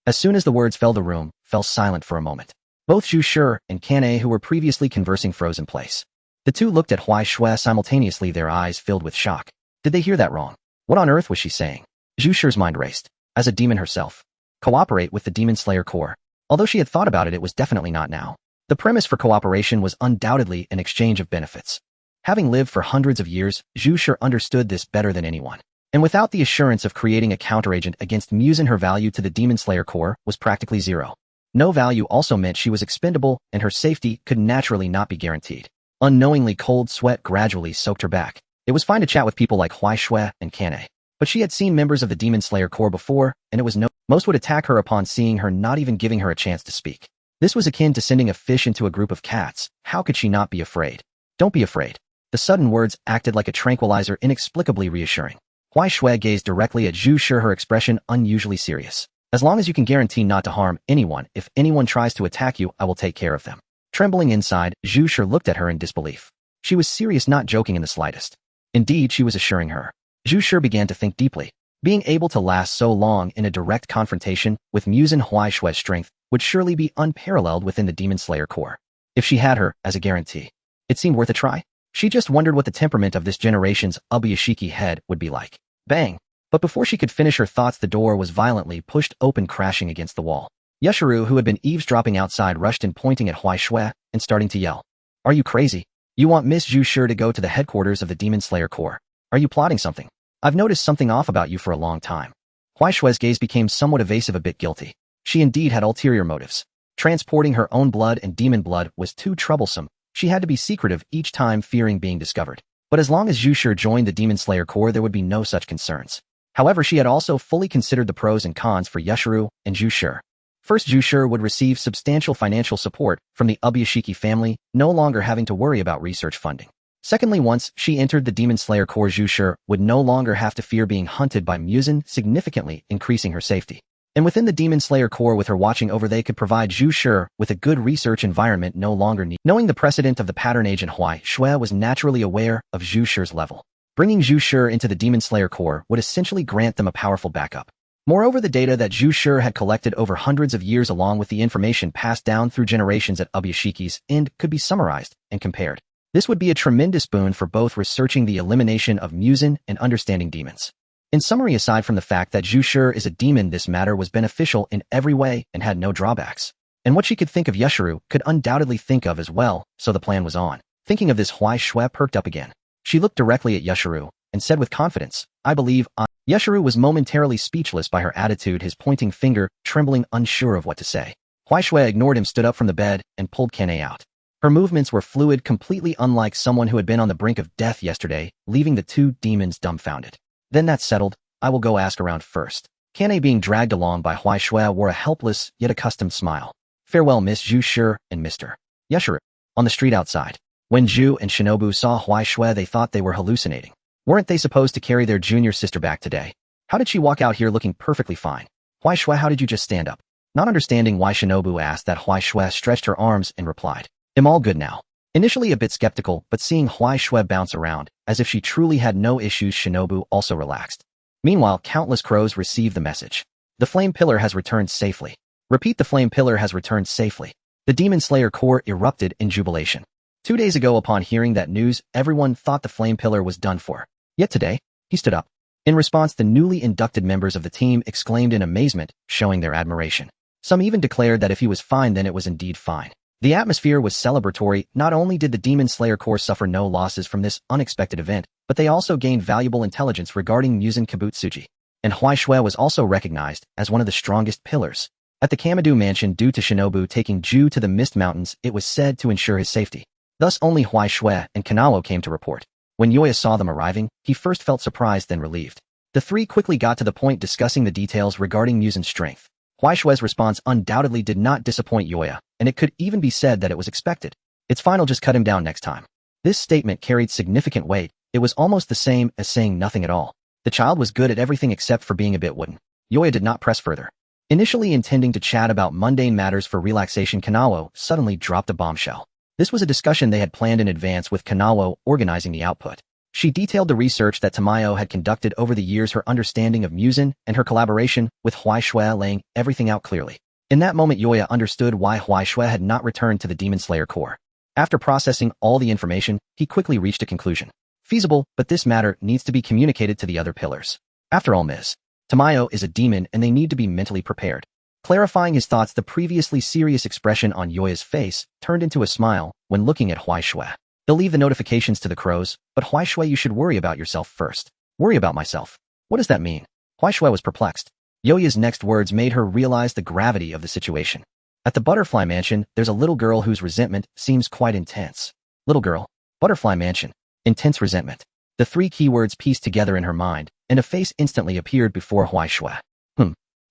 As soon as the words fell, the room fell silent for a moment. Both Zhu Shi and Kanae, who were previously conversing, froze in place. The two looked at Huai Shui simultaneously, their eyes filled with shock. Did they hear that wrong? What on earth was she saying? Zhu Shi's mind raced. As a demon herself. Cooperate with the Demon Slayer Corps. Although she had thought about it, it was definitely not now. The premise for cooperation was undoubtedly an exchange of benefits. Having lived for hundreds of years, Zhu Shi understood this better than anyone. And without the assurance of creating a counteragent against Muzan, her value to the Demon Slayer Corps was practically zero. No value also meant she was expendable, and her safety could naturally not be guaranteed. Unknowingly, cold sweat gradually soaked her back. It was fine to chat with people like Huai Shui and Kanae, but she had seen members of the Demon Slayer Corps before, and it was most would attack her upon seeing her, not even giving her a chance to speak. This was akin to sending a fish into a group of cats. How could she not be afraid? Don't be afraid. The sudden words acted like a tranquilizer, inexplicably reassuring. Huai Shui gazed directly at Zhu Shi, her expression unusually serious. As long as you can guarantee not to harm anyone, if anyone tries to attack you, I will take care of them. Trembling inside, Zhu Shi looked at her in disbelief. She was serious, not joking in the slightest. Indeed, she was assuring her. Zhu Shi began to think deeply. Being able to last so long in a direct confrontation with Muzan Huai Shui's strength would surely be unparalleled within the Demon Slayer Corps. If she had her as a guarantee, it seemed worth a try. She just wondered what the temperament of this generation's Ubuyashiki head would be like. Bang! But before she could finish her thoughts, the door was violently pushed open, crashing against the wall. Yashiru, who had been eavesdropping outside, rushed in, pointing at Huai Shui and starting to yell. Are you crazy? You want Miss Zhu Shi to go to the headquarters of the Demon Slayer Corps? Are you plotting something? I've noticed something off about you for a long time. Huai Shui's gaze became somewhat evasive, a bit guilty. She indeed had ulterior motives. Transporting her own blood and demon blood was too troublesome. She had to be secretive each time, fearing being discovered. But as long as Zhu Shi joined the Demon Slayer Corps, there would be no such concerns. However, she had also fully considered the pros and cons for Yashiru and Zhu Shi. First, Zhu Shi would receive substantial financial support from the Ubuyashiki family, no longer having to worry about research funding. Secondly, once she entered the Demon Slayer Corps, Zhu Shi would no longer have to fear being hunted by Muzan, significantly increasing her safety. And within the Demon Slayer Corps, with her watching over, they could provide Zhu Shi with a good research environment, no longer need. Knowing the precedent of the pattern agent, Huai Shui was naturally aware of Zhu Shi's level. Bringing Zhu Shi into the Demon Slayer Corps would essentially grant them a powerful backup. Moreover, the data that Zhu Shi had collected over hundreds of years, along with the information passed down through generations at Ubuyashiki's end, could be summarized and compared. This would be a tremendous boon for both researching the elimination of Muzan and understanding demons. In summary, aside from the fact that Zhu Shi is a demon, this matter was beneficial in every way and had no drawbacks. And what she could think of Yashiro could undoubtedly think of as well, so the plan was on. Thinking of this, Hui Shui perked up again. She looked directly at Yashiro and said with confidence, I believe I... Yashiro was momentarily speechless by her attitude, his pointing finger, trembling, unsure of what to say. Hui Shui ignored him, stood up from the bed, and pulled Kanae out. Her movements were fluid, completely unlike someone who had been on the brink of death yesterday, leaving the two demons dumbfounded. Then that's settled, I will go ask around first. Kanae, being dragged along by Hui Shui, wore a helpless yet accustomed smile. Farewell, Miss Zhu Shi and Mr. Yashiro. On the street outside. When Zhu and Shinobu saw Hui Shui, they thought they were hallucinating. Weren't they supposed to carry their junior sister back today? How did she walk out here looking perfectly fine? Hui Shui, how did you just stand up? Not understanding why Shinobu asked that, Hui Shui stretched her arms and replied, I'm all good now. Initially a bit skeptical, but seeing Hui Shui bounce around, as if she truly had no issues, Shinobu also relaxed. Meanwhile, countless crows received the message. The flame pillar has returned safely. Repeat, the flame pillar has returned safely. The Demon Slayer Corps erupted in jubilation. 2 days ago, upon hearing that news, everyone thought the flame pillar was done for. Yet today, he stood up. In response, the newly inducted members of the team exclaimed in amazement, showing their admiration. Some even declared that if he was fine, then it was indeed fine. The atmosphere was celebratory. Not only did the Demon Slayer Corps suffer no losses from this unexpected event, but they also gained valuable intelligence regarding Muzan Kibutsuji. And Hui Shui was also recognized as one of the strongest pillars. At the Kamadu mansion, due to Shinobu taking Ju to the Mist Mountains, it was said to ensure his safety. Thus only Hui Shui and Kanae came to report. When Yoya saw them arriving, he first felt surprised, then relieved. The three quickly got to the point, discussing the details regarding Muzan's strength. Hui Shui's response undoubtedly did not disappoint Yoya, and it could even be said that it was expected. It's fine, I'll just cut him down next time. This statement carried significant weight. It was almost the same as saying nothing at all. The child was good at everything except for being a bit wooden. Yoya did not press further. Initially intending to chat about mundane matters for relaxation, Kanae suddenly dropped a bombshell. This was a discussion they had planned in advance, with Kanae organizing the output. She detailed the research that Tamayo had conducted over the years, her understanding of Muzan, and her collaboration with Hui Shui, laying everything out clearly. In that moment, Yoya understood why Hui Shui had not returned to the Demon Slayer Corps. After processing all the information, he quickly reached a conclusion. Feasible, but this matter needs to be communicated to the other pillars. After all, Ms. Tamayo is a demon and they need to be mentally prepared. Clarifying his thoughts, the previously serious expression on Yoya's face turned into a smile when looking at Hui Shui. They'll leave the notifications to the crows, but Hui Shui, you should worry about yourself first. Worry about myself. What does that mean? Hui Shui was perplexed. Yoya's next words made her realize the gravity of the situation. At the Butterfly Mansion, there's a little girl whose resentment seems quite intense. Little girl. Butterfly Mansion. Intense resentment. The three keywords pieced together in her mind, and a face instantly appeared before Hui Shui.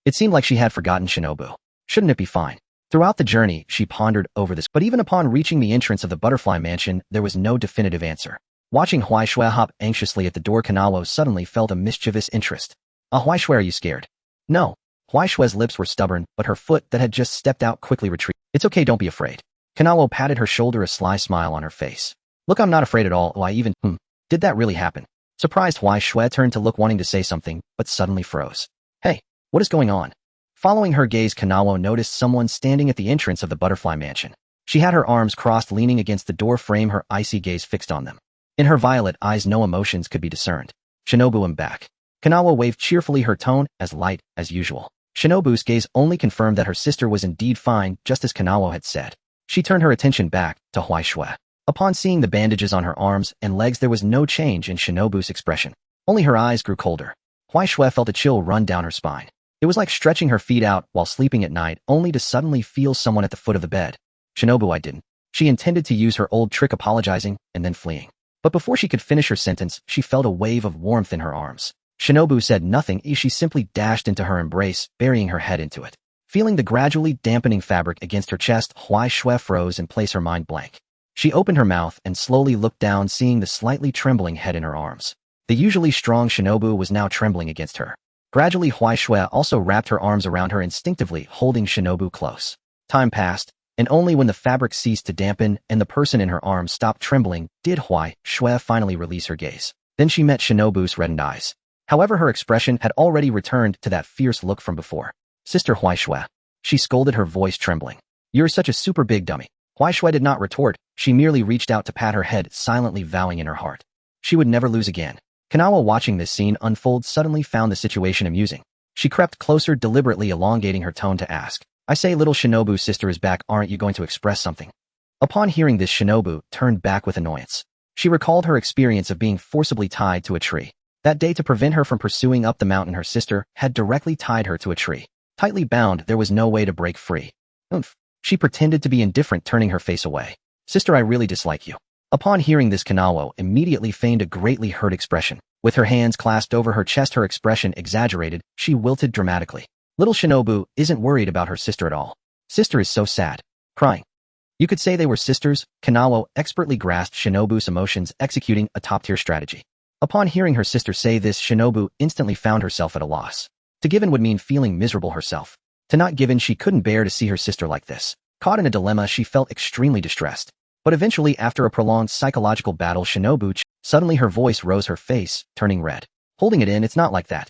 It seemed like she had forgotten Shinobu. Shouldn't it be fine? Throughout the journey, she pondered over this, but even upon reaching the entrance of the Butterfly Mansion, there was no definitive answer. Watching Hui Shui hop anxiously at the door, Kanae suddenly felt a mischievous interest. Hui Shui, are you scared? No. Hui Shui's lips were stubborn, but her foot that had just stepped out quickly retreated. It's okay, don't be afraid. Kanae patted her shoulder, a sly smile on her face. Look, I'm not afraid at all. Oh, I even, did that really happen? Surprised, Hui Shui turned to look, wanting to say something, but suddenly froze. Hey, what is going on? Following her gaze, Kanae noticed someone standing at the entrance of the Butterfly Mansion. She had her arms crossed, leaning against the door frame, her icy gaze fixed on them. In her violet eyes, no emotions could be discerned. Shinobu, I'm back. Kanae waved cheerfully, her tone as light as usual. Shinobu's gaze only confirmed that her sister was indeed fine, just as Kanae had said. She turned her attention back to Hui Shui. Upon seeing the bandages on her arms and legs, there was no change in Shinobu's expression. Only her eyes grew colder. Hui Shui felt a chill run down her spine. It was like stretching her feet out while sleeping at night, only to suddenly feel someone at the foot of the bed. Shinobu, I didn't. She intended to use her old trick, apologizing and then fleeing. But before she could finish her sentence, she felt a wave of warmth in her arms. Shinobu said nothing, she simply dashed into her embrace, burying her head into it. Feeling the gradually dampening fabric against her chest, Hui Shui froze and placed her mind blank. She opened her mouth and slowly looked down, seeing the slightly trembling head in her arms. The usually strong Shinobu was now trembling against her. Gradually, Hui Shui also wrapped her arms around her, instinctively holding Shinobu close. Time passed, and only when the fabric ceased to dampen and the person in her arms stopped trembling did Hui Shui finally release her gaze. Then she met Shinobu's reddened eyes. However, her expression had already returned to that fierce look from before. Sister Hui Shui. She scolded, her voice trembling. You're such a super big dummy. Hui Shui did not retort. She merely reached out to pat her head, silently vowing in her heart she would never lose again. Kanae, watching this scene unfold, suddenly found the situation amusing. She crept closer, deliberately elongating her tone to ask, I say little Shinobu's sister is back, aren't you going to express something? Upon hearing this, Shinobu turned back with annoyance. She recalled her experience of being forcibly tied to a tree. That day, to prevent her from pursuing up the mountain, her sister had directly tied her to a tree. Tightly bound, there was no way to break free. Oomph. She pretended to be indifferent, turning her face away. Sister, I really dislike you. Upon hearing this, Kanae immediately feigned a greatly hurt expression. With her hands clasped over her chest, her expression exaggerated, she wilted dramatically. Little Shinobu isn't worried about her sister at all. Sister is so sad. Crying. You could say they were sisters. Kanae expertly grasped Shinobu's emotions, executing a top-tier strategy. Upon hearing her sister say this, Shinobu instantly found herself at a loss. To give in would mean feeling miserable herself. To not give in, she couldn't bear to see her sister like this. Caught in a dilemma, she felt extremely distressed. But eventually, after a prolonged psychological battle, suddenly her voice rose, her face turning red. Holding it in, it's not like that.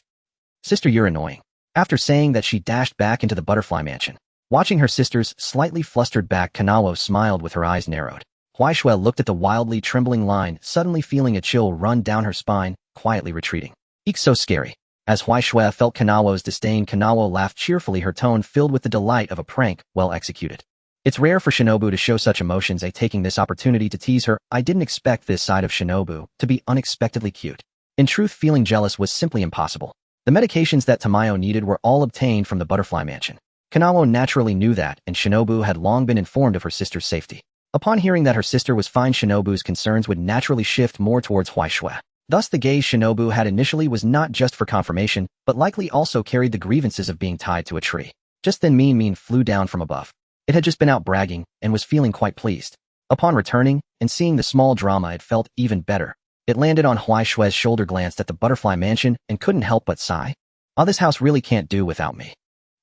Sister, you're annoying. After saying that, she dashed back into the butterfly mansion. Watching her sister's slightly flustered back, Kanae smiled with her eyes narrowed. Huaishui looked at the wildly trembling line, suddenly feeling a chill run down her spine, quietly retreating. Eek, so scary. As Huaishui felt Kanae's disdain, Kanae laughed cheerfully, her tone filled with the delight of a prank well executed. It's rare for Shinobu to show such emotions, taking this opportunity to tease her. I didn't expect this side of Shinobu to be unexpectedly cute. In truth, feeling jealous was simply impossible. The medications that Tamayo needed were all obtained from the butterfly mansion. Kanae naturally knew that, and Shinobu had long been informed of her sister's safety. Upon hearing that her sister was fine, Shinobu's concerns would naturally shift more towards Huaishui. Thus, the gaze Shinobu had initially was not just for confirmation, but likely also carried the grievances of being tied to a tree. Just then Mean flew down from above. It had just been out bragging, and was feeling quite pleased. Upon returning, and seeing the small drama, it felt even better. It landed on Huaishui's shoulder, glanced at the butterfly mansion, and couldn't help but sigh. Oh, this house really can't do without me.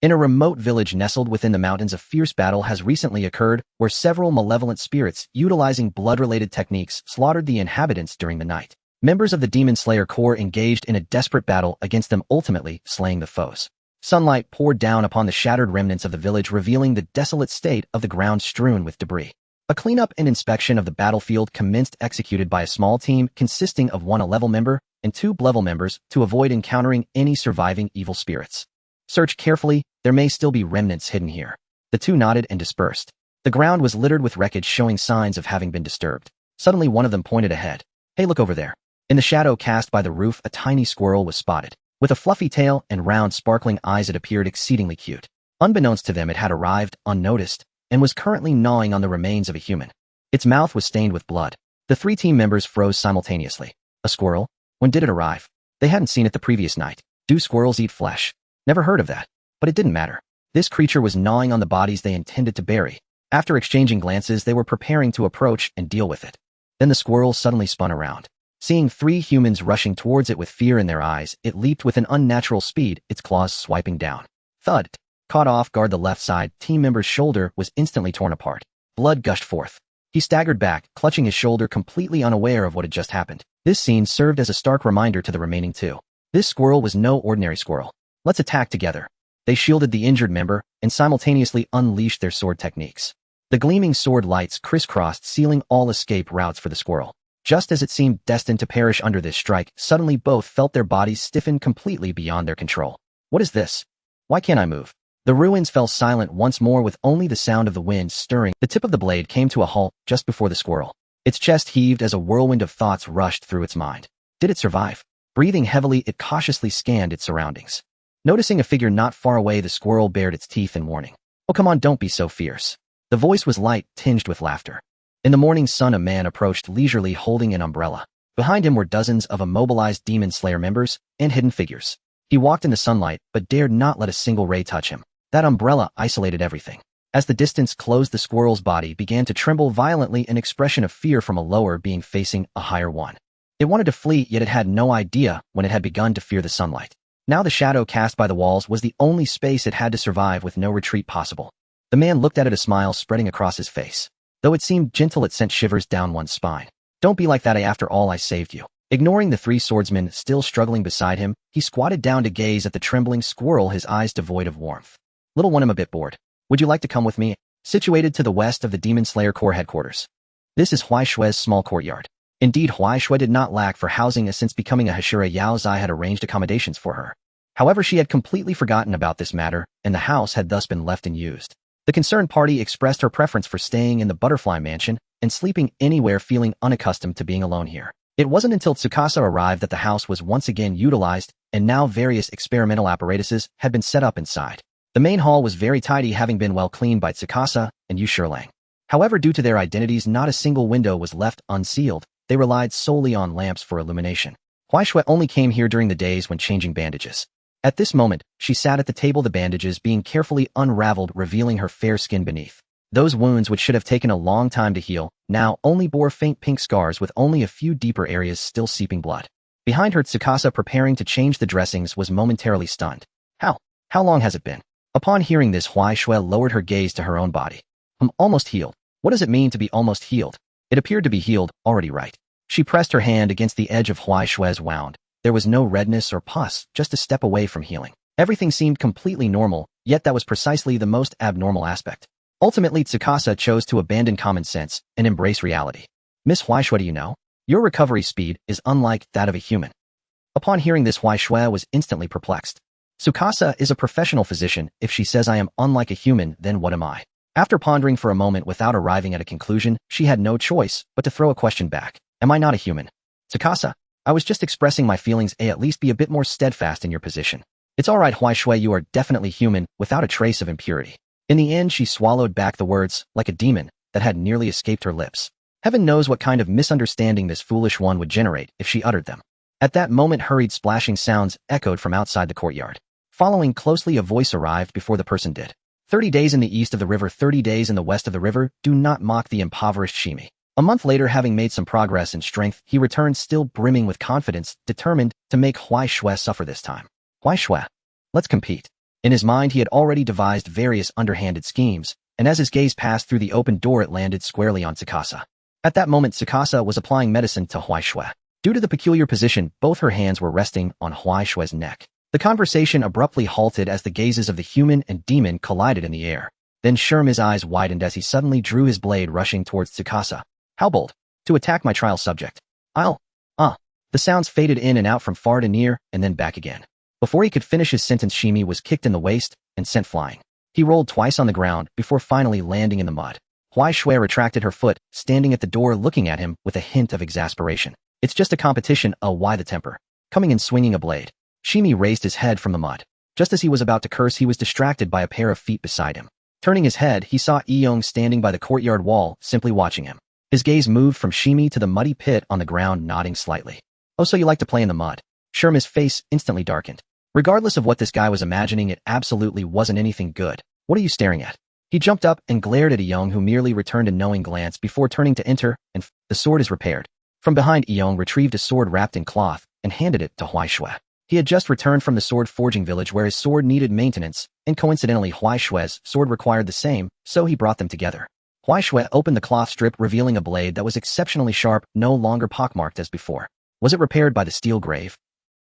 In a remote village nestled within the mountains, a fierce battle has recently occurred, where several malevolent spirits, utilizing blood-related techniques, slaughtered the inhabitants during the night. Members of the Demon Slayer Corps engaged in a desperate battle against them, ultimately slaying the foes. Sunlight poured down upon the shattered remnants of the village, revealing the desolate state of the ground strewn with debris. A cleanup and inspection of the battlefield commenced, executed by a small team consisting of 1 A-level member and 2 B-level members to avoid encountering any surviving evil spirits. Search carefully, there may still be remnants hidden here. The 2 nodded and dispersed. The ground was littered with wreckage, showing signs of having been disturbed. Suddenly, one of them pointed ahead. Hey, look over there. In the shadow cast by the roof, a tiny squirrel was spotted. With a fluffy tail and round, sparkling eyes, it appeared exceedingly cute. Unbeknownst to them, it had arrived, unnoticed, and was currently gnawing on the remains of a human. Its mouth was stained with blood. The 3 team members froze simultaneously. A squirrel? When did it arrive? They hadn't seen it the previous night. Do squirrels eat flesh? Never heard of that. But it didn't matter. This creature was gnawing on the bodies they intended to bury. After exchanging glances, they were preparing to approach and deal with it. Then the squirrel suddenly spun around. Seeing 3 humans rushing towards it with fear in their eyes, it leaped with an unnatural speed, its claws swiping down. Thud! Caught off guard, the left side team member's shoulder was instantly torn apart. Blood gushed forth. He staggered back, clutching his shoulder, completely unaware of what had just happened. This scene served as a stark reminder to the remaining 2. This squirrel was no ordinary squirrel. Let's attack together. They shielded the injured member and simultaneously unleashed their sword techniques. The gleaming sword lights crisscrossed, sealing all escape routes for the squirrel. Just as it seemed destined to perish under this strike, suddenly both felt their bodies stiffen completely beyond their control. What is this? Why can't I move? The ruins fell silent once more, with only the sound of the wind stirring. The tip of the blade came to a halt just before the squirrel. Its chest heaved as a whirlwind of thoughts rushed through its mind. Did it survive? Breathing heavily, it cautiously scanned its surroundings. Noticing a figure not far away, the squirrel bared its teeth in warning. Oh, come on, don't be so fierce. The voice was light, tinged with laughter. In the morning sun, a man approached leisurely, holding an umbrella. Behind him were dozens of immobilized Demon Slayer members and hidden figures. He walked in the sunlight, but dared not let a single ray touch him. That umbrella isolated everything. As the distance closed, the squirrel's body began to tremble violently, an expression of fear from a lower being facing a higher one. It wanted to flee, yet it had no idea when it had begun to fear the sunlight. Now the shadow cast by the walls was the only space it had to survive, with no retreat possible. The man looked at it, a smile spreading across his face. Though it seemed gentle, it sent shivers down one's spine. Don't be like that, after all, I saved you. Ignoring the 3 swordsmen still struggling beside him, he squatted down to gaze at the trembling squirrel, his eyes devoid of warmth. Little one, I'm a bit bored. Would you like to come with me? Situated to the west of the Demon Slayer Corps headquarters. This is Huaishui's small courtyard. Indeed, Huaishui did not lack for housing, as since becoming a Hashira, Yao Zai had arranged accommodations for her. However, she had completely forgotten about this matter, and the house had thus been left unused. The concerned party expressed her preference for staying in the butterfly mansion and sleeping anywhere, feeling unaccustomed to being alone here. It wasn't until Tsukasa arrived that the house was once again utilized, and now various experimental apparatuses had been set up inside. The main hall was very tidy, having been well cleaned by Tsukasa and Yu Shirlang. However, due to their identities, not a single window was left unsealed. They relied solely on lamps for illumination. Huaishui only came here during the days when changing bandages. At this moment, she sat at the table, the bandages being carefully unraveled, revealing her fair skin beneath. Those wounds, which should have taken a long time to heal, now only bore faint pink scars with only a few deeper areas still seeping blood. Behind her, Tsukasa, preparing to change the dressings, was momentarily stunned. How long has it been? Upon hearing this, Huaishui lowered her gaze to her own body. Almost healed. What does it mean to be almost healed? It appeared to be healed, already, right? She pressed her hand against the edge of Huaishui's wound. There was no redness or pus, just a step away from healing. Everything seemed completely normal, yet that was precisely the most abnormal aspect. Ultimately, Tsukasa chose to abandon common sense and embrace reality. Miss Huaishui, do you know? Your recovery speed is unlike that of a human. Upon hearing this, Huaishui was instantly perplexed. Tsukasa is a professional physician. If she says I am unlike a human, then what am I? After pondering for a moment without arriving at a conclusion, she had no choice but to throw a question back. Am I not a human? Tsukasa, I was just expressing my feelings. At least be a bit more steadfast in your position. It's all right, Huaishui, you are definitely human, without a trace of impurity. In the end, she swallowed back the words, like a demon, that had nearly escaped her lips. Heaven knows what kind of misunderstanding this foolish one would generate if she uttered them. At that moment, hurried splashing sounds echoed from outside the courtyard. Following closely, a voice arrived before the person did. 30 days in the east of the river, 30 days in the west of the river. Do not mock the impoverished Shimi. A month later, having made some progress in strength, he returned, still brimming with confidence, determined to make Huaishui suffer this time. Huaishui, let's compete. In his mind, he had already devised various underhanded schemes, and as his gaze passed through the open door, it landed squarely on Tsukasa. At that moment, Tsukasa was applying medicine to Huaishui. Due to the peculiar position, both her hands were resting on Huaishui's neck. The conversation abruptly halted as the gazes of the human and demon collided in the air. Then Sherm's eyes widened as he suddenly drew his blade, rushing towards Tsukasa. How bold! To attack my trial subject. The sounds faded in and out from far to near, and then back again. Before he could finish his sentence, Shimi was kicked in the waist and sent flying. He rolled twice on the ground before finally landing in the mud. Huaishui retracted her foot, standing at the door looking at him with a hint of exasperation. It's just a competition, why the temper? Coming and swinging a blade. Shimi raised his head from the mud. Just as he was about to curse, he was distracted by a pair of feet beside him. Turning his head, he saw Iyong standing by the courtyard wall, simply watching him. His gaze moved from Shimi to the muddy pit on the ground, nodding slightly. Oh, so you like to play in the mud? Sherm's face instantly darkened. Regardless of what this guy was imagining, it absolutely wasn't anything good. What are you staring at? He jumped up and glared at Iyong, who merely returned a knowing glance before turning to enter, and the sword is repaired. From behind, Iyong retrieved a sword wrapped in cloth and handed it to Huaishui. He had just returned from the sword forging village where his sword needed maintenance, and coincidentally Huaishui's sword required the same, so he brought them together. Huaishui opened the cloth strip, revealing a blade that was exceptionally sharp, no longer pockmarked as before. Was it repaired by the steel grave?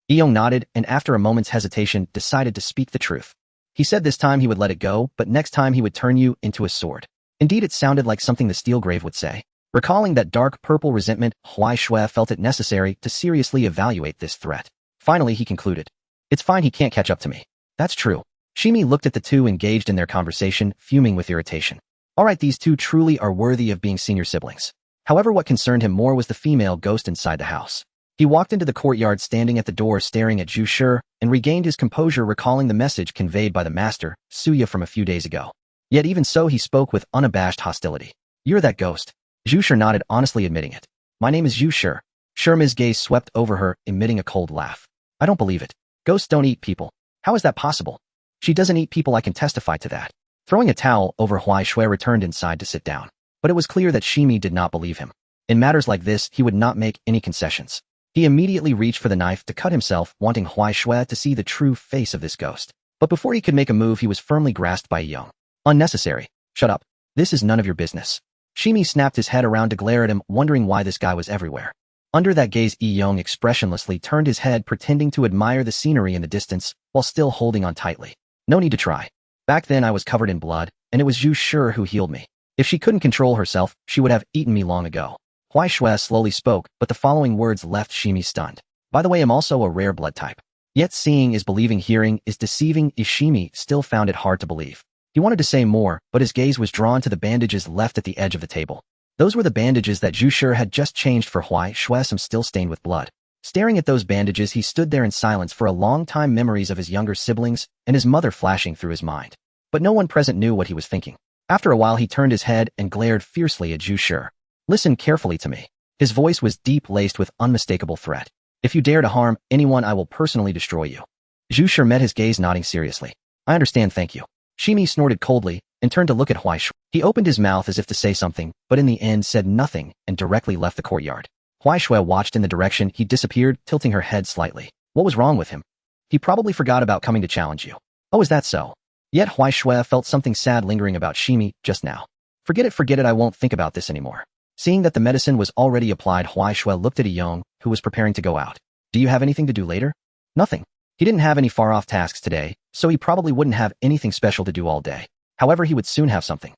Iyong nodded, and after a moment's hesitation, decided to speak the truth. He said this time he would let it go, but next time he would turn you into a sword. Indeed, it sounded like something the steel grave would say. Recalling that dark purple resentment, Huaishui felt it necessary to seriously evaluate this threat. Finally, he concluded. It's fine, he can't catch up to me. That's true. Shimi looked at the two engaged in their conversation, fuming with irritation. Alright, these two truly are worthy of being senior siblings. However, what concerned him more was the female ghost inside the house. He walked into the courtyard, standing at the door staring at Zhu Shi, and regained his composure, recalling the message conveyed by the master, Suya, from a few days ago. Yet even so, he spoke with unabashed hostility. You're that ghost. Zhu Shi nodded, honestly admitting it. My name is Zhu Shi. Sherma's gaze swept over her, emitting a cold laugh. I don't believe it. Ghosts don't eat people. How is that possible? She doesn't eat people, I can testify to that. Throwing a towel over, Huaishui returned inside to sit down. But it was clear that Shimi did not believe him. In matters like this, he would not make any concessions. He immediately reached for the knife to cut himself, wanting Huaishui to see the true face of this ghost. But before he could make a move, he was firmly grasped by Iyong. Unnecessary. Shut up. This is none of your business. Shimi snapped his head around to glare at him, wondering why this guy was everywhere. Under that gaze, Iyong expressionlessly turned his head, pretending to admire the scenery in the distance, while still holding on tightly. No need to try. Back then I was covered in blood, and it was Zhu Shi who healed me. If she couldn't control herself, she would have eaten me long ago. Huaishui slowly spoke, but the following words left Shimi stunned. By the way, I'm also a rare blood type. Yet seeing is believing, hearing is deceiving. Ishimi still found it hard to believe. He wanted to say more, but his gaze was drawn to the bandages left at the edge of the table. Those were the bandages that Zhu had just changed for Huai Shui, some still stained with blood. Staring at those bandages, he stood there in silence for a long time, memories of his younger siblings and his mother flashing through his mind. But no one present knew what he was thinking. After a while, he turned his head and glared fiercely at Zhu. Listen carefully to me. His voice was deep, laced with unmistakable threat. If you dare to harm anyone, I will personally destroy you. Zhu met his gaze, nodding seriously. I understand, thank you. Shimi snorted coldly and turned to look at Huai Shui. He opened his mouth as if to say something, but in the end said nothing and directly left the courtyard. Huai Shui watched in the direction he disappeared, tilting her head slightly. What was wrong with him? He probably forgot about coming to challenge you. Oh, is that so? Yet Huai Shui felt something sad lingering about Shimi just now. Forget it, I won't think about this anymore. Seeing that the medicine was already applied, Huai Shui looked at Iyong, who was preparing to go out. Do you have anything to do later? Nothing. He didn't have any far-off tasks today, so he probably wouldn't have anything special to do all day. However, he would soon have something.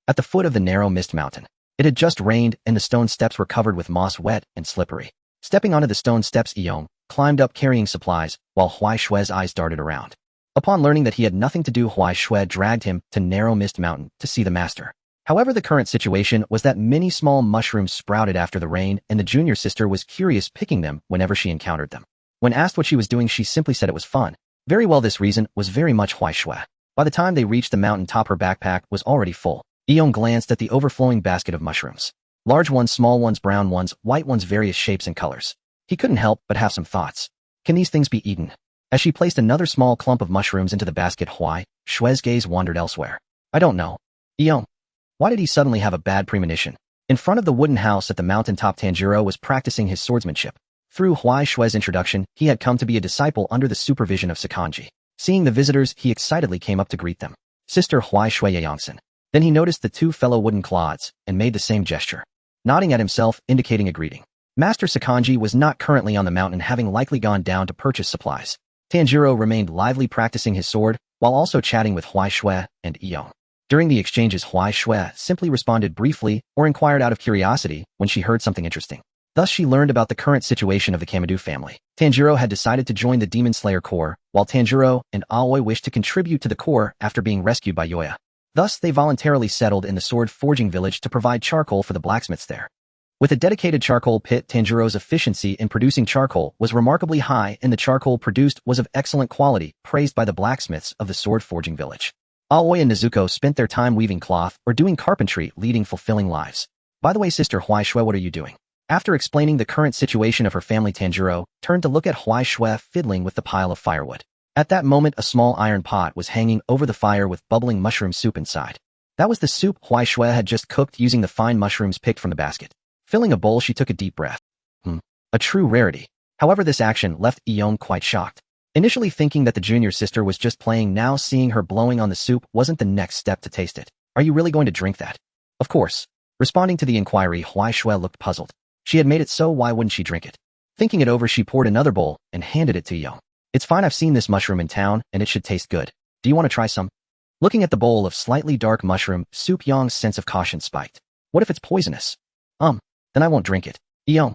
At the foot of the narrow mist mountain, it had just rained and the stone steps were covered with moss, wet and slippery. Stepping onto the stone steps, Iyong climbed up carrying supplies, while Huai Shui's eyes darted around. Upon learning that he had nothing to do, Huai Shui dragged him to Narrow Mist Mountain to see the master. However, the current situation was that many small mushrooms sprouted after the rain, and the junior sister was curious, picking them whenever she encountered them. When asked what she was doing, she simply said it was fun. Very well, this reason was very much Huai Shui. By the time they reached the mountain top, her backpack was already full. Iyong glanced at the overflowing basket of mushrooms. Large ones, small ones, brown ones, white ones, various shapes and colors. He couldn't help but have some thoughts. Can these things be eaten? As she placed another small clump of mushrooms into the basket, Huai Shui's gaze wandered elsewhere. I don't know. Iyong. Why did he suddenly have a bad premonition? In front of the wooden house at the mountaintop, Tanjiro was practicing his swordsmanship. Through Huai Shui's introduction, he had come to be a disciple under the supervision of Sakanji. Seeing the visitors, he excitedly came up to greet them. Sister Huai Shui Yangsen. Then he noticed the two fellow wooden clods and made the same gesture, nodding at himself, indicating a greeting. Master Sakanji was not currently on the mountain, having likely gone down to purchase supplies. Tanjiro remained lively, practicing his sword, while also chatting with Huai Shui and Iyong. During the exchanges, Huai Shui simply responded briefly or inquired out of curiosity when she heard something interesting. Thus, she learned about the current situation of the Kamadu family. Tanjiro had decided to join the Demon Slayer Corps, while Tanjiro and Aoi wished to contribute to the Corps after being rescued by Yoya. Thus, they voluntarily settled in the sword forging village to provide charcoal for the blacksmiths there. With a dedicated charcoal pit, Tanjiro's efficiency in producing charcoal was remarkably high, and the charcoal produced was of excellent quality, praised by the blacksmiths of the sword forging village. Aoi and Nezuko spent their time weaving cloth or doing carpentry, leading fulfilling lives. By the way, Sister Huai Shui, what are you doing? After explaining the current situation of her family, Tanjiro turned to look at Huai Shui fiddling with the pile of firewood. At that moment, a small iron pot was hanging over the fire with bubbling mushroom soup inside. That was the soup Huai Shui had just cooked using the fine mushrooms picked from the basket. Filling a bowl, she took a deep breath. A true rarity. However, this action left Iyong quite shocked. Initially thinking that the junior sister was just playing, now seeing her blowing on the soup wasn't the next step to taste it. Are you really going to drink that? Of course. Responding to the inquiry, Huai Shui looked puzzled. She had made it, so why wouldn't she drink it? Thinking it over, she poured another bowl and handed it to Iyong. It's fine, I've seen this mushroom in town, and it should taste good. Do you want to try some? Looking at the bowl of slightly dark mushroom soup, Iyong's sense of caution spiked. What if it's poisonous? Then I won't drink it. Iyong.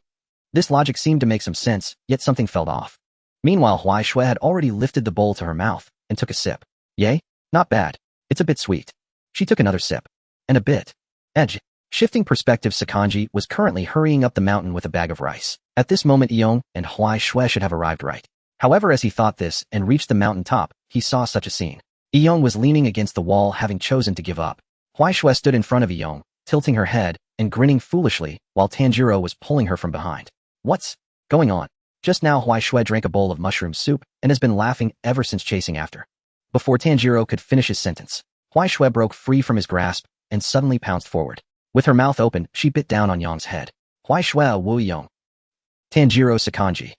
This logic seemed to make some sense, yet something felt off. Meanwhile, Huai Shui had already lifted the bowl to her mouth and took a sip. Yay? Not bad. It's a bit sweet. She took another sip. And a bit. Edge. Shifting perspective, Sakanji was currently hurrying up the mountain with a bag of rice. At this moment, Iyong and Huai Shui should have arrived right. However, as he thought this and reached the mountain top, he saw such a scene. Iyong was leaning against the wall, having chosen to give up. Huai Shui stood in front of Iyong, tilting her head and grinning foolishly, while Tanjiro was pulling her from behind. What's going on? Just now, Huai Shui drank a bowl of mushroom soup and has been laughing ever since chasing after. Before Tanjiro could finish his sentence, Huai Shui broke free from his grasp and suddenly pounced forward. With her mouth open, she bit down on Yong's head. Huai Shui Wu Yong. Tanjiro Sakanji.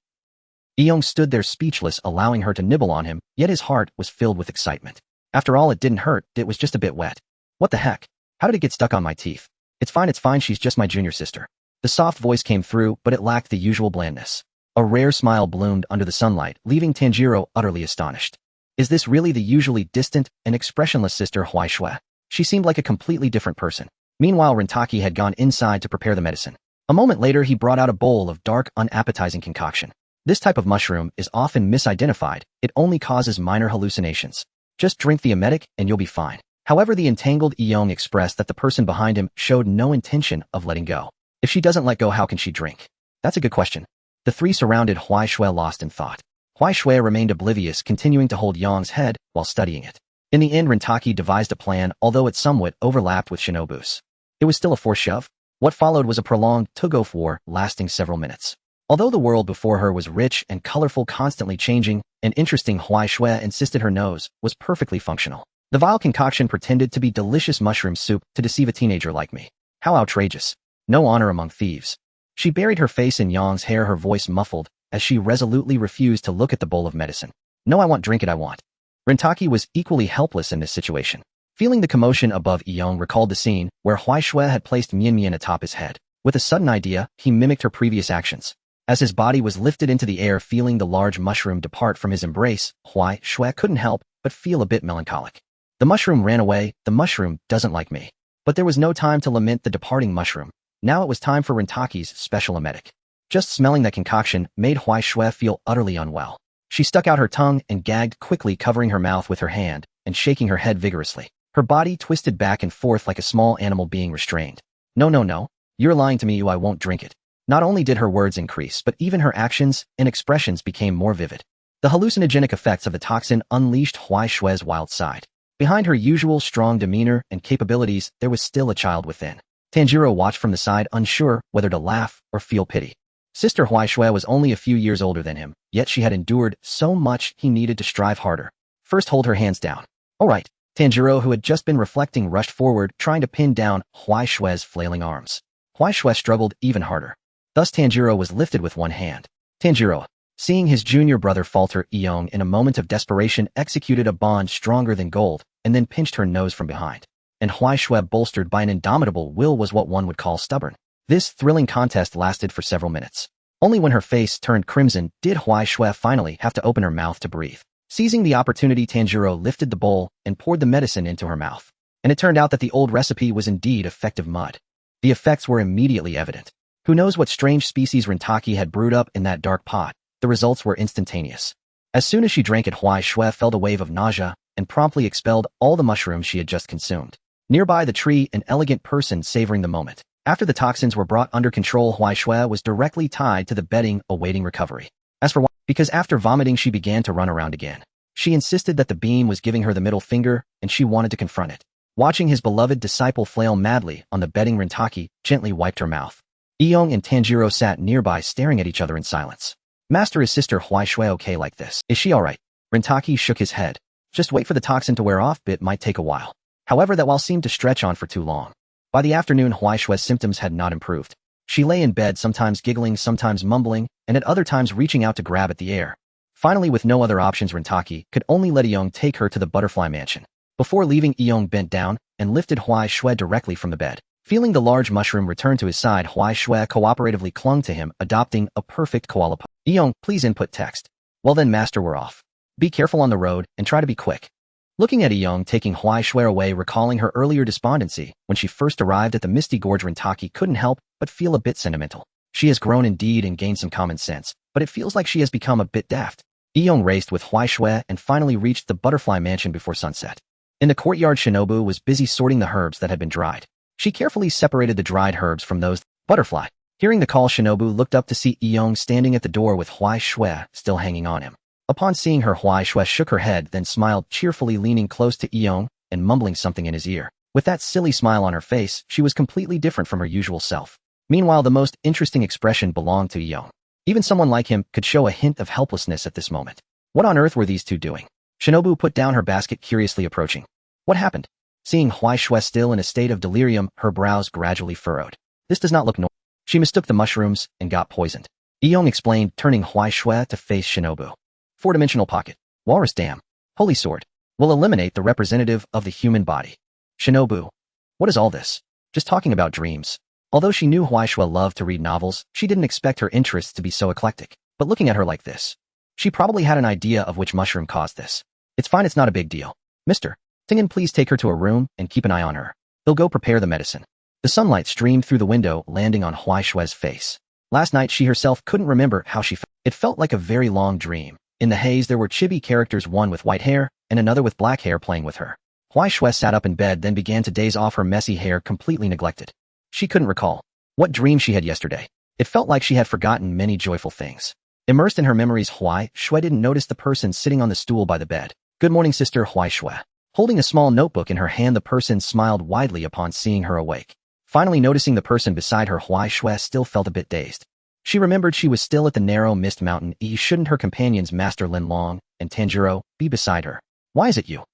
Iyong stood there speechless, allowing her to nibble on him, yet his heart was filled with excitement. After all, it didn't hurt, it was just a bit wet. What the heck? How did it get stuck on my teeth? It's fine, she's just my junior sister. The soft voice came through, but it lacked the usual blandness. A rare smile bloomed under the sunlight, leaving Tanjiro utterly astonished. Is this really the usually distant and expressionless Sister Huai Shui? She seemed like a completely different person. Meanwhile, Rentaki had gone inside to prepare the medicine. A moment later, he brought out a bowl of dark, unappetizing concoction. This type of mushroom is often misidentified. It only causes minor hallucinations. Just drink the emetic and you'll be fine. However, the entangled Young expressed that the person behind him showed no intention of letting go. If she doesn't let go, how can she drink? That's a good question. The three surrounded Huai Shui lost in thought. Huai Shui remained oblivious, continuing to hold Yang's head while studying it. In the end, Rentaki devised a plan, although it somewhat overlapped with Shinobu's. It was still a forced shove. What followed was a prolonged tug-of-war lasting several minutes. Although the world before her was rich and colorful, constantly changing, and interesting, Huai Shui insisted her nose was perfectly functional. The vile concoction pretended to be delicious mushroom soup to deceive a teenager like me. How outrageous. No honor among thieves. She buried her face in Yang's hair, her voice muffled, as she resolutely refused to look at the bowl of medicine. No, I won't drink it, I want. Rentaki was equally helpless in this situation. Feeling the commotion above, Young recalled the scene where Huai Shui had placed Mian Mian atop his head. With a sudden idea, he mimicked her previous actions. As his body was lifted into the air, feeling the large mushroom depart from his embrace, Huai Shui couldn't help but feel a bit melancholic. The mushroom ran away. The mushroom doesn't like me. But there was no time to lament the departing mushroom. Now it was time for Rentaki's special emetic. Just smelling that concoction made Huai Shui feel utterly unwell. She stuck out her tongue and gagged, quickly covering her mouth with her hand and shaking her head vigorously. Her body twisted back and forth like a small animal being restrained. No, no, no. You're lying to me, I won't drink it. Not only did her words increase, but even her actions and expressions became more vivid. The hallucinogenic effects of the toxin unleashed Huai Shui's wild side. Behind her usual strong demeanor and capabilities, there was still a child within. Tanjiro watched from the side, unsure whether to laugh or feel pity. Sister Huai Shui was only a few years older than him, yet she had endured so much he needed to strive harder. First, hold her hands down. All right. Tanjiro, who had just been reflecting, rushed forward, trying to pin down Huai Shui's flailing arms. Huai Shui struggled even harder. Thus Tanjiro was lifted with one hand. Tanjiro, seeing his junior brother falter, Iong in a moment of desperation executed a bond stronger than gold, and then pinched her nose from behind. And Huai Shui, bolstered by an indomitable will, was what one would call stubborn. This thrilling contest lasted for several minutes. Only when her face turned crimson did Huai Shui finally have to open her mouth to breathe. Seizing the opportunity, Tanjiro lifted the bowl and poured the medicine into her mouth. And it turned out that the old recipe was indeed effective mud. The effects were immediately evident. Who knows what strange species Rentaki had brewed up in that dark pot? The results were instantaneous. As soon as she drank it, Huai Shui felt a wave of nausea and promptly expelled all the mushrooms she had just consumed. Nearby the tree, an elegant person savoring the moment. After the toxins were brought under control, Huai Shui was directly tied to the bedding, awaiting recovery. As for because after vomiting she began to run around again. She insisted that the beam was giving her the middle finger, and she wanted to confront it. Watching his beloved disciple flail madly on the bedding, Rentaki gently wiped her mouth. Iong and Tanjiro sat nearby, staring at each other in silence. Master, is Sister Huai Shui okay like this? Is she alright? Rentaki shook his head. Just wait for the toxin to wear off, it might take a while. However, that while seemed to stretch on for too long. By the afternoon, Huai Shui's symptoms had not improved. She lay in bed, sometimes giggling, sometimes mumbling, and at other times reaching out to grab at the air. Finally, with no other options, Rentaki could only let Iong take her to the butterfly mansion. Before leaving, Iong bent down and lifted Huai Shui directly from the bed. Feeling the large mushroom return to his side, Huai Shui cooperatively clung to him, adopting a perfect koala pose. Iong, please input text. Well then, Master, we're off. Be careful on the road and try to be quick. Looking at Iong taking Huai Shui away, recalling her earlier despondency when she first arrived at the Misty Gorge, Rentaki couldn't help but feel a bit sentimental. She has grown indeed and gained some common sense, but it feels like she has become a bit daft. Iong raced with Huai Shui and finally reached the butterfly mansion before sunset. In the courtyard, Shinobu was busy sorting the herbs that had been dried. She carefully separated the dried herbs from those. Butterfly. Hearing the call, Shinobu looked up to see Iong standing at the door with Huai Shui still hanging on him. Upon seeing her, Huai Shui shook her head, then smiled cheerfully, leaning close to Iong and mumbling something in his ear. With that silly smile on her face, she was completely different from her usual self. Meanwhile, the most interesting expression belonged to Iong. Even someone like him could show a hint of helplessness at this moment. What on earth were these two doing? Shinobu put down her basket, curiously approaching. What happened? Seeing Huai Shui still in a state of delirium, her brows gradually furrowed. This does not look normal. She mistook the mushrooms and got poisoned. Iong explained, turning Huai Shui to face Shinobu. Four-dimensional pocket. Walrus dam. Holy sword. Will eliminate the representative of the human body. Shinobu. What is all this? Just talking about dreams. Although she knew Huai Shui loved to read novels, she didn't expect her interests to be so eclectic. But looking at her like this, she probably had an idea of which mushroom caused this. It's fine, it's not a big deal. Mr. Tingen, please take her to a room and keep an eye on her. They'll go prepare the medicine. The sunlight streamed through the window, landing on Huai Shui's face. Last night she herself couldn't remember how she felt. It felt like a very long dream. In the haze there were chibi characters, one with white hair and another with black hair playing with her. Hui Shui sat up in bed, then began to daze off, her messy hair completely neglected. She couldn't recall what dream she had yesterday. It felt like she had forgotten many joyful things. Immersed in her memories, Hui Shui didn't notice the person sitting on the stool by the bed. "Good morning, sister Hui Shui." Holding a small notebook in her hand, the person smiled widely upon seeing her awake. Finally noticing the person beside her, Hui Shui still felt a bit dazed. She remembered she was still at the narrow mist mountain. Shouldn't her companions Master Lin Long and Tanjiro be beside her? "Why is it you?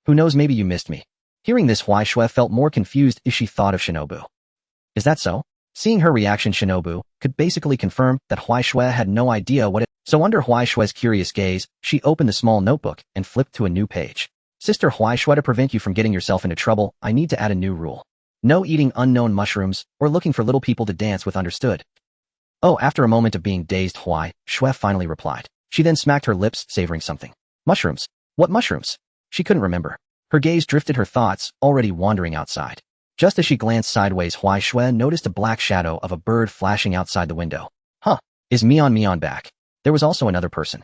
Who knows, maybe you missed me." Hearing this, Hui Shui felt more confused as she thought of Shinobu. "Is that so?" Seeing her reaction, Shinobu could basically confirm that Hui Shui had no idea what it was. So under Hui Shui's curious gaze, she opened the small notebook and flipped to a new page. "Sister Hui Shui, to prevent you from getting yourself into trouble, I need to add a new rule. No eating unknown mushrooms or looking for little people to dance with, understood?" "Oh," after a moment of being dazed, Hui Shui finally replied. She then smacked her lips, savoring something. "Mushrooms? What mushrooms?" She couldn't remember. Her gaze drifted, her thoughts already wandering outside. Just as she glanced sideways, Hui Shui noticed a black shadow of a bird flashing outside the window. "Huh, is Mion back?" There was also another person.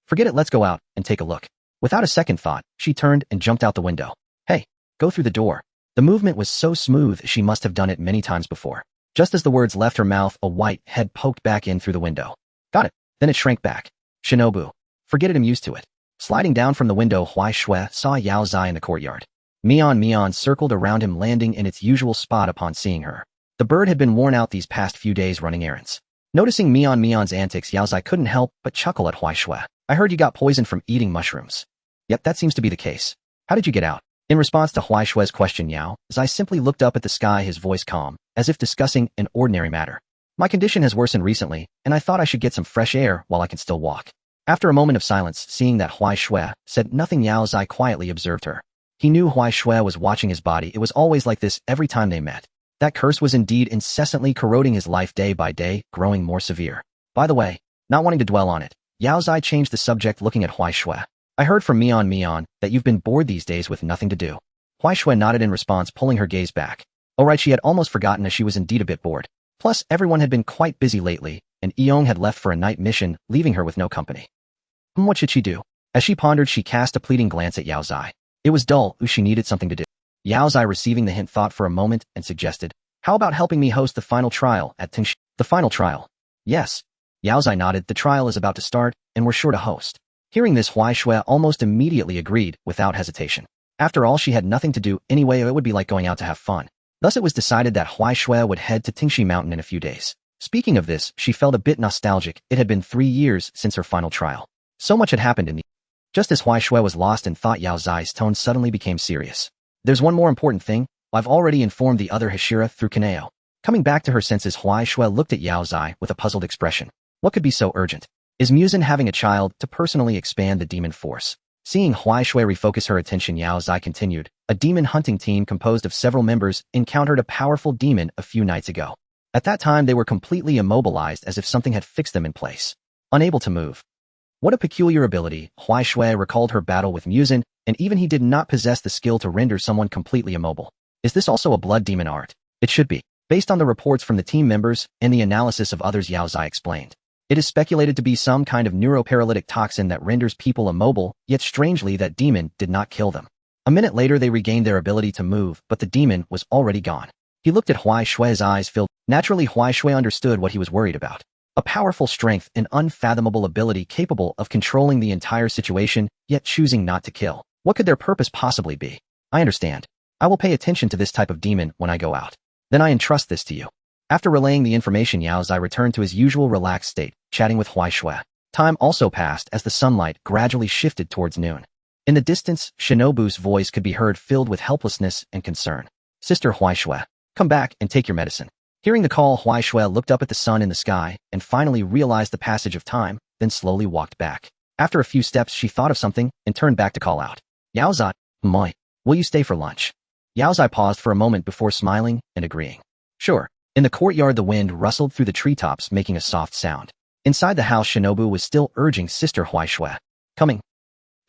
"Forget it, let's go out and take a look." Without a second thought, she turned and jumped out the window. "Hey, go through the door." The movement was so smooth she must have done it many times before. Just as the words left her mouth, a white head poked back in through the window. "Got it." Then it shrank back. "Shinobu." "Forget it, I'm used to it." Sliding down from the window, Hui Shui saw Yao Zai in the courtyard. Mion circled around him, landing in its usual spot upon seeing her. The bird had been worn out these past few days running errands. Noticing Mion's antics, Yao Zai couldn't help but chuckle at Hui Shui. "I heard you got poisoned from eating mushrooms." "Yep, that seems to be the case. How did you get out?" In response to Hui Shui's question, Yao Zai simply looked up at the sky, his voice calm, as if discussing an ordinary matter. "My condition has worsened recently, and I thought I should get some fresh air while I can still walk." After a moment of silence, seeing that Hui Shui said nothing, Yao Zai quietly observed her. He knew Hui Shui was watching his body. It was always like this every time they met. That curse was indeed incessantly corroding his life day by day, growing more severe. By the way, not wanting to dwell on it, Yao Zai changed the subject, looking at Hui Shui. "I heard from Mion that you've been bored these days with nothing to do." Hui Shui nodded in response, pulling her gaze back. Oh right, she had almost forgotten as she was indeed a bit bored. Plus, everyone had been quite busy lately, and Eong had left for a night mission, leaving her with no company. What should she do? As she pondered, she cast a pleading glance at Yao Zai. It was dull, she needed something to do. Yao Zai, receiving the hint, thought for a moment and suggested, "How about helping me host the final trial at Tingxi?" "The final trial?" "Yes." Yao Zai nodded. "The trial is about to start, and we're sure to host." Hearing this, Hui Shui almost immediately agreed, without hesitation. After all, she had nothing to do anyway. It would be like going out to have fun. Thus it was decided that Hui Shui would head to Tingxi Mountain in a few days. Speaking of this, she felt a bit nostalgic. It had been 3 years since her final trial. So much had happened in the... Just as Hui Shui was lost in thought, Yao Zai's tone suddenly became serious. "There's one more important thing. I've already informed the other Hashira through Kanae." Coming back to her senses, Hui Shui looked at Yao Zai with a puzzled expression. What could be so urgent? Is Muzan having a child to personally expand the demon force? Seeing Hui Shui refocus her attention, Yao Zai continued. "A demon hunting team composed of several members encountered a powerful demon a few nights ago. At that time, they were completely immobilized, as if something had fixed them in place. Unable to move." What a peculiar ability. Hui Shui recalled her battle with Muzan, and even he did not possess the skill to render someone completely immobile. Is this also a blood demon art? It should be. Based on the reports from the team members and the analysis of others, Yao Zai explained. It is speculated to be some kind of neuroparalytic toxin that renders people immobile, yet strangely that demon did not kill them. A minute later they regained their ability to move, but the demon was already gone. He looked at Hui Shui's eyes filled. Naturally, Hui Shui understood what he was worried about. A powerful strength and unfathomable ability capable of controlling the entire situation, yet choosing not to kill. What could their purpose possibly be? "I understand. I will pay attention to this type of demon when I go out. Then I entrust this to you." After relaying the information, Yao Zai returned to his usual relaxed state, chatting with Hui Shui. Time also passed as the sunlight gradually shifted towards noon. In the distance, Shinobu's voice could be heard, filled with helplessness and concern. "Sister Hui Shui, come back and take your medicine." Hearing the call, Hui Shui looked up at the sun in the sky and finally realized the passage of time, then slowly walked back. After a few steps, she thought of something and turned back to call out. "Yao Zai, moi, will you stay for lunch?" Yao Zai paused for a moment before smiling and agreeing. "Sure." In the courtyard, the wind rustled through the treetops, making a soft sound. Inside the house, Shinobu was still urging Sister Hui Shui. "Coming."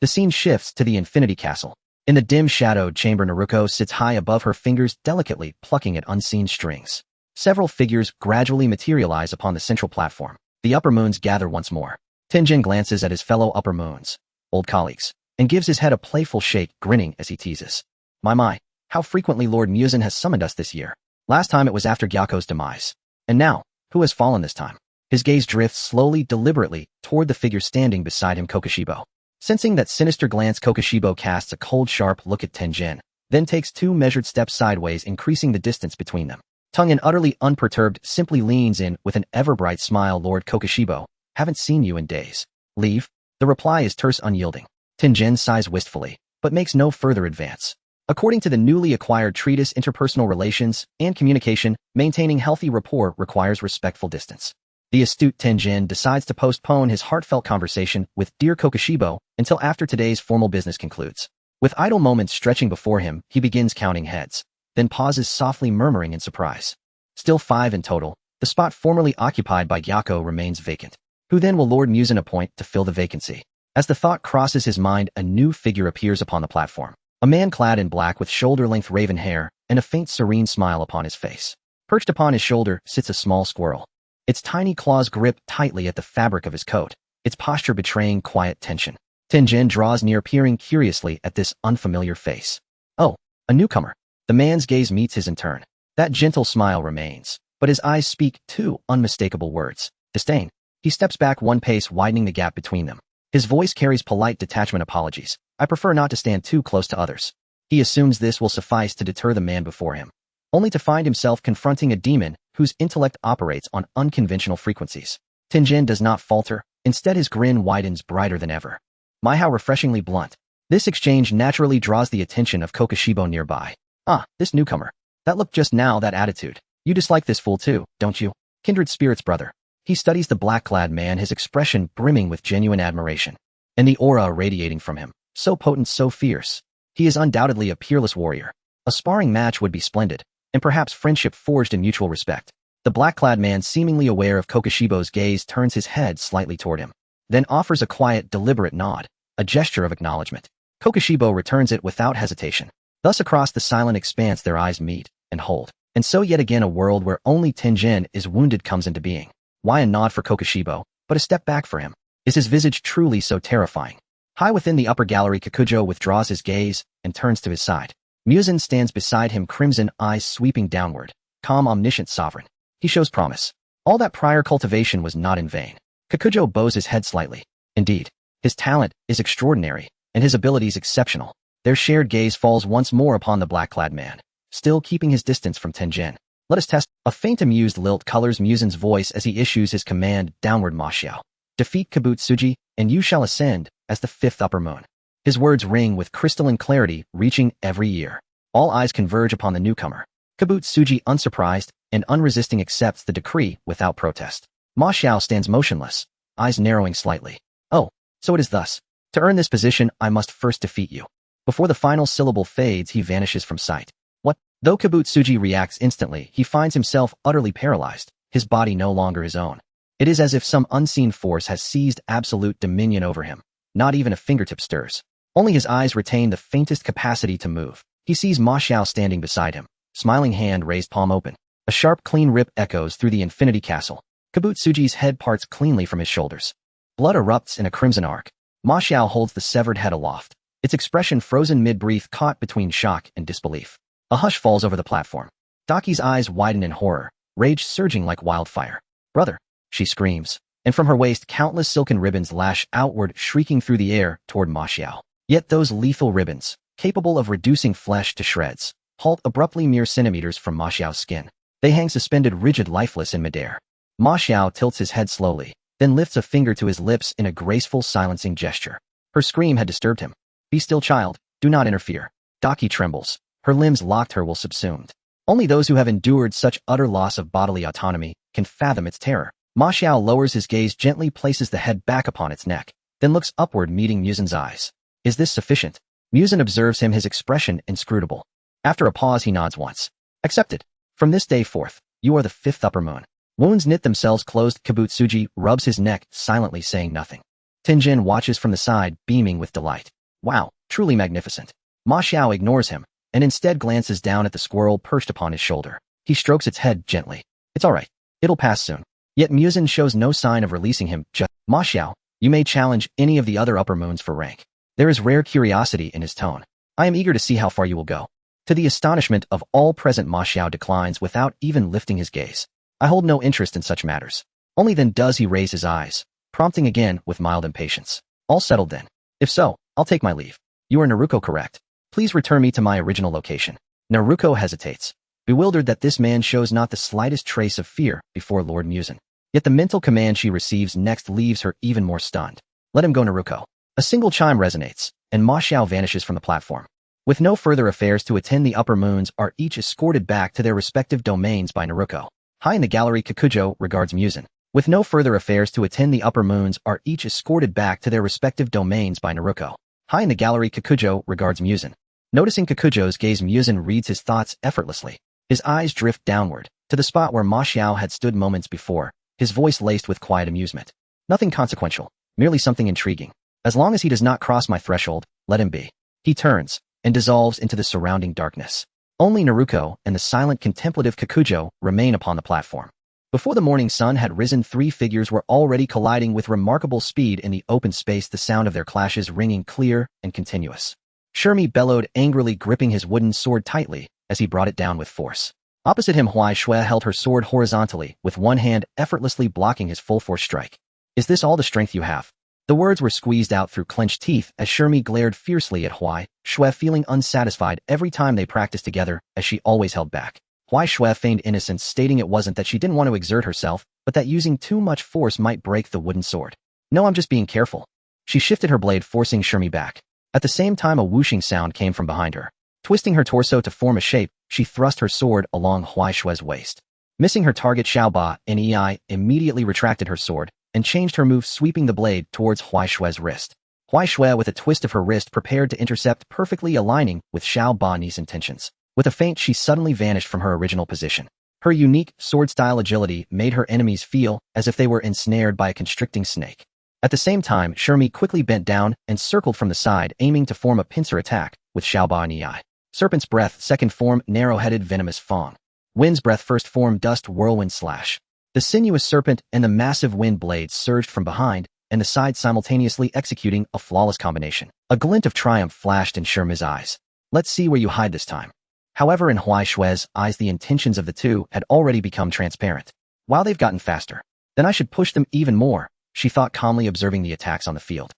The scene shifts to the Infinity Castle. In the dim shadowed chamber, Naruko sits high above her, fingers delicately plucking at unseen strings. Several figures gradually materialize upon the central platform. The upper moons gather once more. Tenjin glances at his fellow upper moons, old colleagues, and gives his head a playful shake, grinning as he teases. My, how frequently Lord Muzan has summoned us this year. Last time it was after Gyako's demise. And now, who has fallen this time? His gaze drifts slowly, deliberately, toward the figure standing beside him, Kokushibo. Sensing that sinister glance, Kokushibo casts a cold, sharp look at Tenjin, then takes 2 measured steps sideways, increasing the distance between them. Tongue and utterly unperturbed, simply leans in with an ever-bright smile. Lord Kokushibo, haven't seen you in days. Leave? The reply is terse, unyielding. Tenjin sighs wistfully, but makes no further advance. According to the newly acquired treatise Interpersonal Relations and Communication, maintaining healthy rapport requires respectful distance. The astute Tenjin decides to postpone his heartfelt conversation with dear Kokushibo until after today's formal business concludes. With idle moments stretching before him, he begins counting heads, then pauses, softly murmuring in surprise. Still 5 in total, the spot formerly occupied by Gyako remains vacant. Who then will Lord Muzan appoint to fill the vacancy? As the thought crosses his mind, a new figure appears upon the platform. A man clad in black with shoulder-length raven hair and a faint serene smile upon his face. Perched upon his shoulder sits a small squirrel. Its tiny claws grip tightly at the fabric of his coat, its posture betraying quiet tension. Tenjin draws near, peering curiously at this unfamiliar face. Oh, a newcomer. The man's gaze meets his in turn. That gentle smile remains, but his eyes speak 2 unmistakable words. Disdain. He steps back 1 pace, widening the gap between them. His voice carries polite detachment. Apologies. I prefer not to stand too close to others. He assumes this will suffice to deter the man before him, only to find himself confronting a demon whose intellect operates on unconventional frequencies. Tenjin does not falter. Instead, his grin widens, brighter than ever. My, how refreshingly blunt. This exchange naturally draws the attention of Kokushibo nearby. Ah, this newcomer. That look just now, that attitude. You dislike this fool too, don't you? Kindred spirits, brother. He studies the black-clad man, his expression brimming with genuine admiration. And the aura radiating from him, so potent, so fierce. He is undoubtedly a peerless warrior. A sparring match would be splendid, and perhaps friendship forged in mutual respect. The black-clad man, seemingly aware of Kokushibo's gaze, turns his head slightly toward him, then offers a quiet, deliberate nod, a gesture of acknowledgement. Kokushibo returns it without hesitation. Thus across the silent expanse their eyes meet and hold. And so yet again a world where only Tenjin is wounded comes into being. Why a nod for Kokushibo, but a step back for him? Is his visage truly so terrifying? High within the upper gallery, Kakujo withdraws his gaze and turns to his side. Muzan stands beside him, crimson eyes sweeping downward. Calm, omniscient sovereign. He shows promise. All that prior cultivation was not in vain. Kakujo bows his head slightly. Indeed, his talent is extraordinary, and his abilities exceptional. Their shared gaze falls once more upon the black-clad man, still keeping his distance from Tenjin. Let us test. A faint amused lilt colors Muzan's voice as he issues his command, downward Mashiao. Defeat Kabutsuji, and you shall ascend as the 5th upper moon. His words ring with crystalline clarity, reaching every ear. All eyes converge upon the newcomer. Kabutsuji, unsurprised and unresisting, accepts the decree without protest. Mashiao stands motionless, eyes narrowing slightly. Oh, so it is thus. To earn this position, I must first defeat you. Before the final syllable fades, he vanishes from sight. What? Though Kabutsuji reacts instantly, he finds himself utterly paralyzed, his body no longer his own. It is as if some unseen force has seized absolute dominion over him. Not even a fingertip stirs. Only his eyes retain the faintest capacity to move. He sees Mashiao standing beside him, smiling hand raised, palm open. A sharp, clean rip echoes through the infinity castle. Kabutsuji's head parts cleanly from his shoulders. Blood erupts in a crimson arc. Mashiao holds the severed head aloft, its expression frozen mid-breath, caught between shock and disbelief. A hush falls over the platform. Daki's eyes widen in horror, rage surging like wildfire. Brother, she screams, and from her waist countless silken ribbons lash outward, shrieking through the air toward Mashiao. Yet those lethal ribbons, capable of reducing flesh to shreds, halt abruptly mere centimeters from Mashiao's skin. They hang suspended, rigid, lifeless in midair. Mashiao tilts his head slowly, then lifts a finger to his lips in a graceful, silencing gesture. Her scream had disturbed him. Be still, child. Do not interfere. Daki trembles. Her limbs locked, her will subsumed. Only those who have endured such utter loss of bodily autonomy can fathom its terror. Mashiao lowers his gaze gently, places the head back upon its neck, then looks upward, meeting Muzan's eyes. Is this sufficient? Muzan observes him, his expression inscrutable. After a pause, he nods once. Accepted. From this day forth, you are the 5th upper moon. Wounds knit themselves closed. Kabutsuji rubs his neck, silently saying nothing. Tenjin watches from the side, beaming with delight. Wow, truly magnificent. Mashiao ignores him, and instead glances down at the squirrel perched upon his shoulder. He strokes its head gently. It's all right. It'll pass soon. Yet Muzan shows no sign of releasing him. Just, Ma Xiao, you may challenge any of the other upper moons for rank. There is rare curiosity in his tone. I am eager to see how far you will go. To the astonishment of all present, Ma Xiao declines without even lifting his gaze. I hold no interest in such matters. Only then does he raise his eyes, prompting again with mild impatience. All settled then. If so, I'll take my leave. You are Naruko, correct? Please return me to my original location. Naruko hesitates, bewildered that this man shows not the slightest trace of fear before Lord Muzan. Yet the mental command she receives next leaves her even more stunned. Let him go, Naruko. A single chime resonates, and Ma Xiao vanishes from the platform. With no further affairs to attend, the upper moons are each escorted back to their respective domains by Naruko. High in the gallery, Kikujo regards Muzan. With no further affairs to attend, the upper moons are each escorted back to their respective domains by Naruko. High in the gallery, Kikujo regards Muzan. Noticing Kikujo's gaze, Muzan reads his thoughts effortlessly. His eyes drift downward, to the spot where Ma Xiao had stood moments before, his voice laced with quiet amusement. Nothing consequential, merely something intriguing. As long as he does not cross my threshold, let him be. He turns, and dissolves into the surrounding darkness. Only Naruko and the silent contemplative Kikujo remain upon the platform. Before the morning sun had risen, three figures were already colliding with remarkable speed in the open space, the sound of their clashes ringing clear and continuous. Shirmi bellowed angrily, gripping his wooden sword tightly as he brought it down with force. Opposite him, Huai Shui held her sword horizontally, with one hand effortlessly blocking his full-force strike. Is this all the strength you have? The words were squeezed out through clenched teeth as Shirmi glared fiercely at Huai Shui, feeling unsatisfied every time they practiced together, as she always held back. Huai Shui feigned innocence, stating it wasn't that she didn't want to exert herself, but that using too much force might break the wooden sword. No, I'm just being careful. She shifted her blade, forcing Shirmi back. At the same time, a whooshing sound came from behind her. Twisting her torso to form a shape, she thrust her sword along Huai Shui's waist. Missing her target, Xiaoba Nei immediately retracted her sword and changed her move, sweeping the blade towards Huai Shui's wrist. Huai Shui, with a twist of her wrist, prepared to intercept, perfectly aligning with Xiaoba Nei's intentions. With a feint, she suddenly vanished from her original position. Her unique, sword-style agility made her enemies feel as if they were ensnared by a constricting snake. At the same time, Shirmi quickly bent down and circled from the side, aiming to form a pincer attack with Xiaoba Nei. Serpent's Breath, second form, narrow-headed venomous fang. Wind's Breath, first form, dust whirlwind slash. The sinuous serpent and the massive wind blades surged from behind and the side, simultaneously executing a flawless combination. A glint of triumph flashed in Shirmi's eyes. Let's see where you hide this time. However, in Huai Shui's eyes, the intentions of the two had already become transparent. While they've gotten faster, then I should push them even more, she thought, calmly observing the attacks on the field.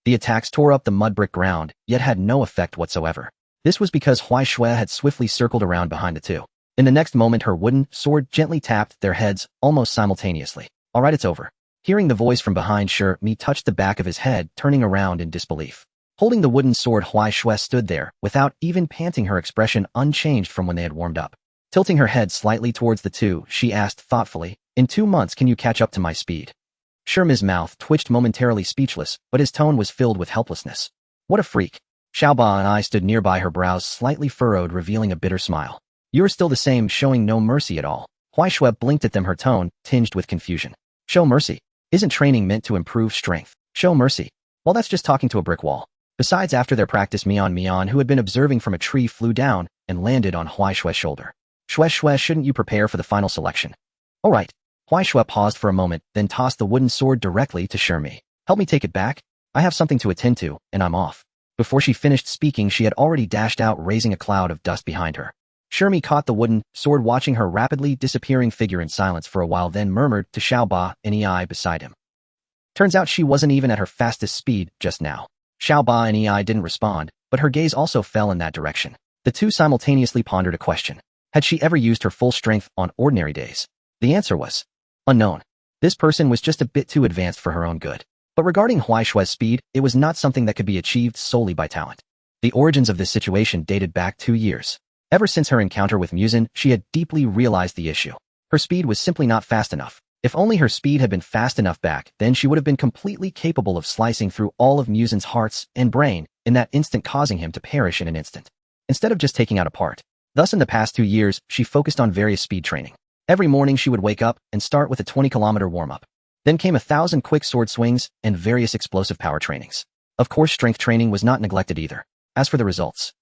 The attacks tore up the mud brick ground, yet had no effect whatsoever. This was because Huai Shui had swiftly circled around behind the two. In the next moment, her wooden sword gently tapped their heads almost simultaneously. All right, it's over. Hearing the voice from behind, Shirmi touched the back of his head, turning around in disbelief. Holding the wooden sword, Huai Shui stood there, without even panting, her expression unchanged from when they had warmed up. Tilting her head slightly towards the two, she asked thoughtfully, "In 2 months, can you catch up to my speed?" Shirmi's mouth twitched, momentarily speechless, but his tone was filled with helplessness. What a freak. Xiaoba Nei stood nearby, her brows slightly furrowed, revealing a bitter smile. You're still the same, showing no mercy at all. Huai Shui blinked at them, her tone tinged with confusion. Show mercy? Isn't training meant to improve strength? Show mercy? Well, that's just talking to a brick wall. Besides, after their practice, Mian, who had been observing from a tree, flew down and landed on Huai Shui's shoulder. Shui, shouldn't you prepare for the final selection? All right. Huai Shui paused for a moment, then tossed the wooden sword directly to Shirmi. Help me take it back? I have something to attend to, and I'm off. Before she finished speaking, she had already dashed out, raising a cloud of dust behind her. Shirmi caught the wooden sword, watching her rapidly disappearing figure in silence for a while, then murmured to Xiaoba Nei beside him. Turns out she wasn't even at her fastest speed just now. Xiaoba Nei didn't respond, but her gaze also fell in that direction. The two simultaneously pondered a question. Had she ever used her full strength on ordinary days? The answer was unknown. This person was just a bit too advanced for her own good. But regarding Huai Shui's speed, it was not something that could be achieved solely by talent. The origins of this situation dated back 2 years. Ever since her encounter with Muzan, she had deeply realized the issue. Her speed was simply not fast enough. If only her speed had been fast enough back, then she would have been completely capable of slicing through all of Muzan's hearts and brain in that instant, causing him to perish in an instant, instead of just taking out a part. Thus, in the past 2 years, she focused on various speed training. Every morning she would wake up and start with a 20-kilometer warm-up. Then came 1,000 quick sword swings and various explosive power trainings. Of course, strength training was not neglected either. As for the results,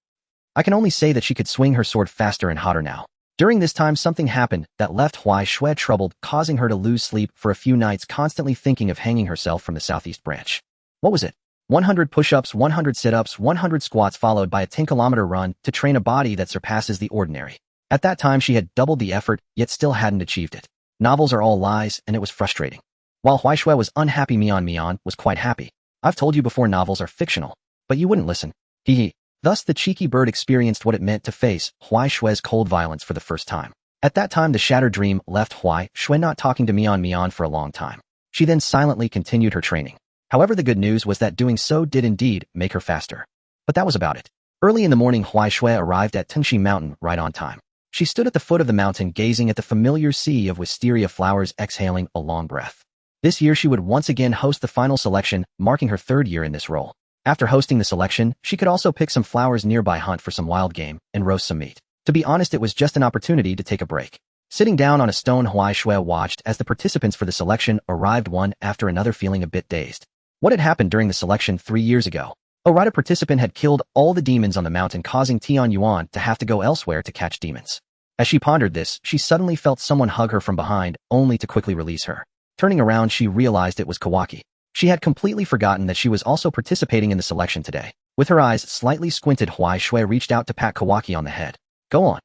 I can only say that she could swing her sword faster and hotter now. During this time something happened that left Huai Shui troubled, causing her to lose sleep for a few nights, constantly thinking of hanging herself from the southeast branch. What was it? 100 push-ups, 100 sit-ups, 100 squats, followed by a 10-kilometer run to train a body that surpasses the ordinary. At that time she had doubled the effort, yet still hadn't achieved it. Novels are all lies, and it was frustrating. While Huai Shui was unhappy, Mian was quite happy. I've told you before, novels are fictional. But you wouldn't listen. Hee. Thus the cheeky bird experienced what it meant to face Huai Shui's cold violence for the first time. At that time the shattered dream left Huai Shui not talking to Mian for a long time. She then silently continued her training. However, the good news was that doing so did indeed make her faster. But that was about it. Early in the morning Huai Shui arrived at Tengshi Mountain right on time. She stood at the foot of the mountain gazing at the familiar sea of wisteria flowers, exhaling a long breath. This year she would once again host the final selection, marking her third year in this role. After hosting the selection, she could also pick some flowers nearby, hunt for some wild game, and roast some meat. To be honest, it was just an opportunity to take a break. Sitting down on a stone, Huai Shui watched as the participants for the selection arrived one after another, feeling a bit dazed. What had happened during the selection 3 years ago? A rider participant had killed all the demons on the mountain, causing Tian Yuan to have to go elsewhere to catch demons. As she pondered this, she suddenly felt someone hug her from behind, only to quickly release her. Turning around, she realized it was Kawaki. She had completely forgotten that she was also participating in the selection today. With her eyes slightly squinted, Huai Shui reached out to pat Kawaki on the head. Go on,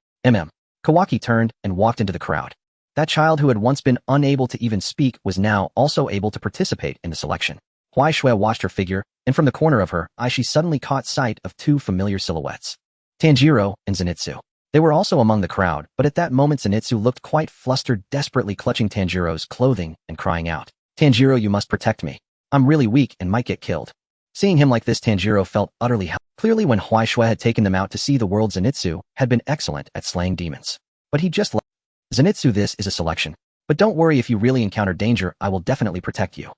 Kawaki turned and walked into the crowd. That child who had once been unable to even speak was now also able to participate in the selection. Huai Shui watched her figure, and from the corner of her eye she suddenly caught sight of two familiar silhouettes. Tanjiro and Zenitsu. They were also among the crowd, but at that moment Zenitsu looked quite flustered, desperately clutching Tanjiro's clothing and crying out, "Tanjiro, you must protect me. I'm really weak and might get killed." Seeing him like this, Tanjiro felt utterly helpless. Clearly, when Huai Shui had taken them out to see the world, Zenitsu had been excellent at slaying demons. But he just left. Zenitsu, this is a selection. But don't worry, if you really encounter danger, I will definitely protect you.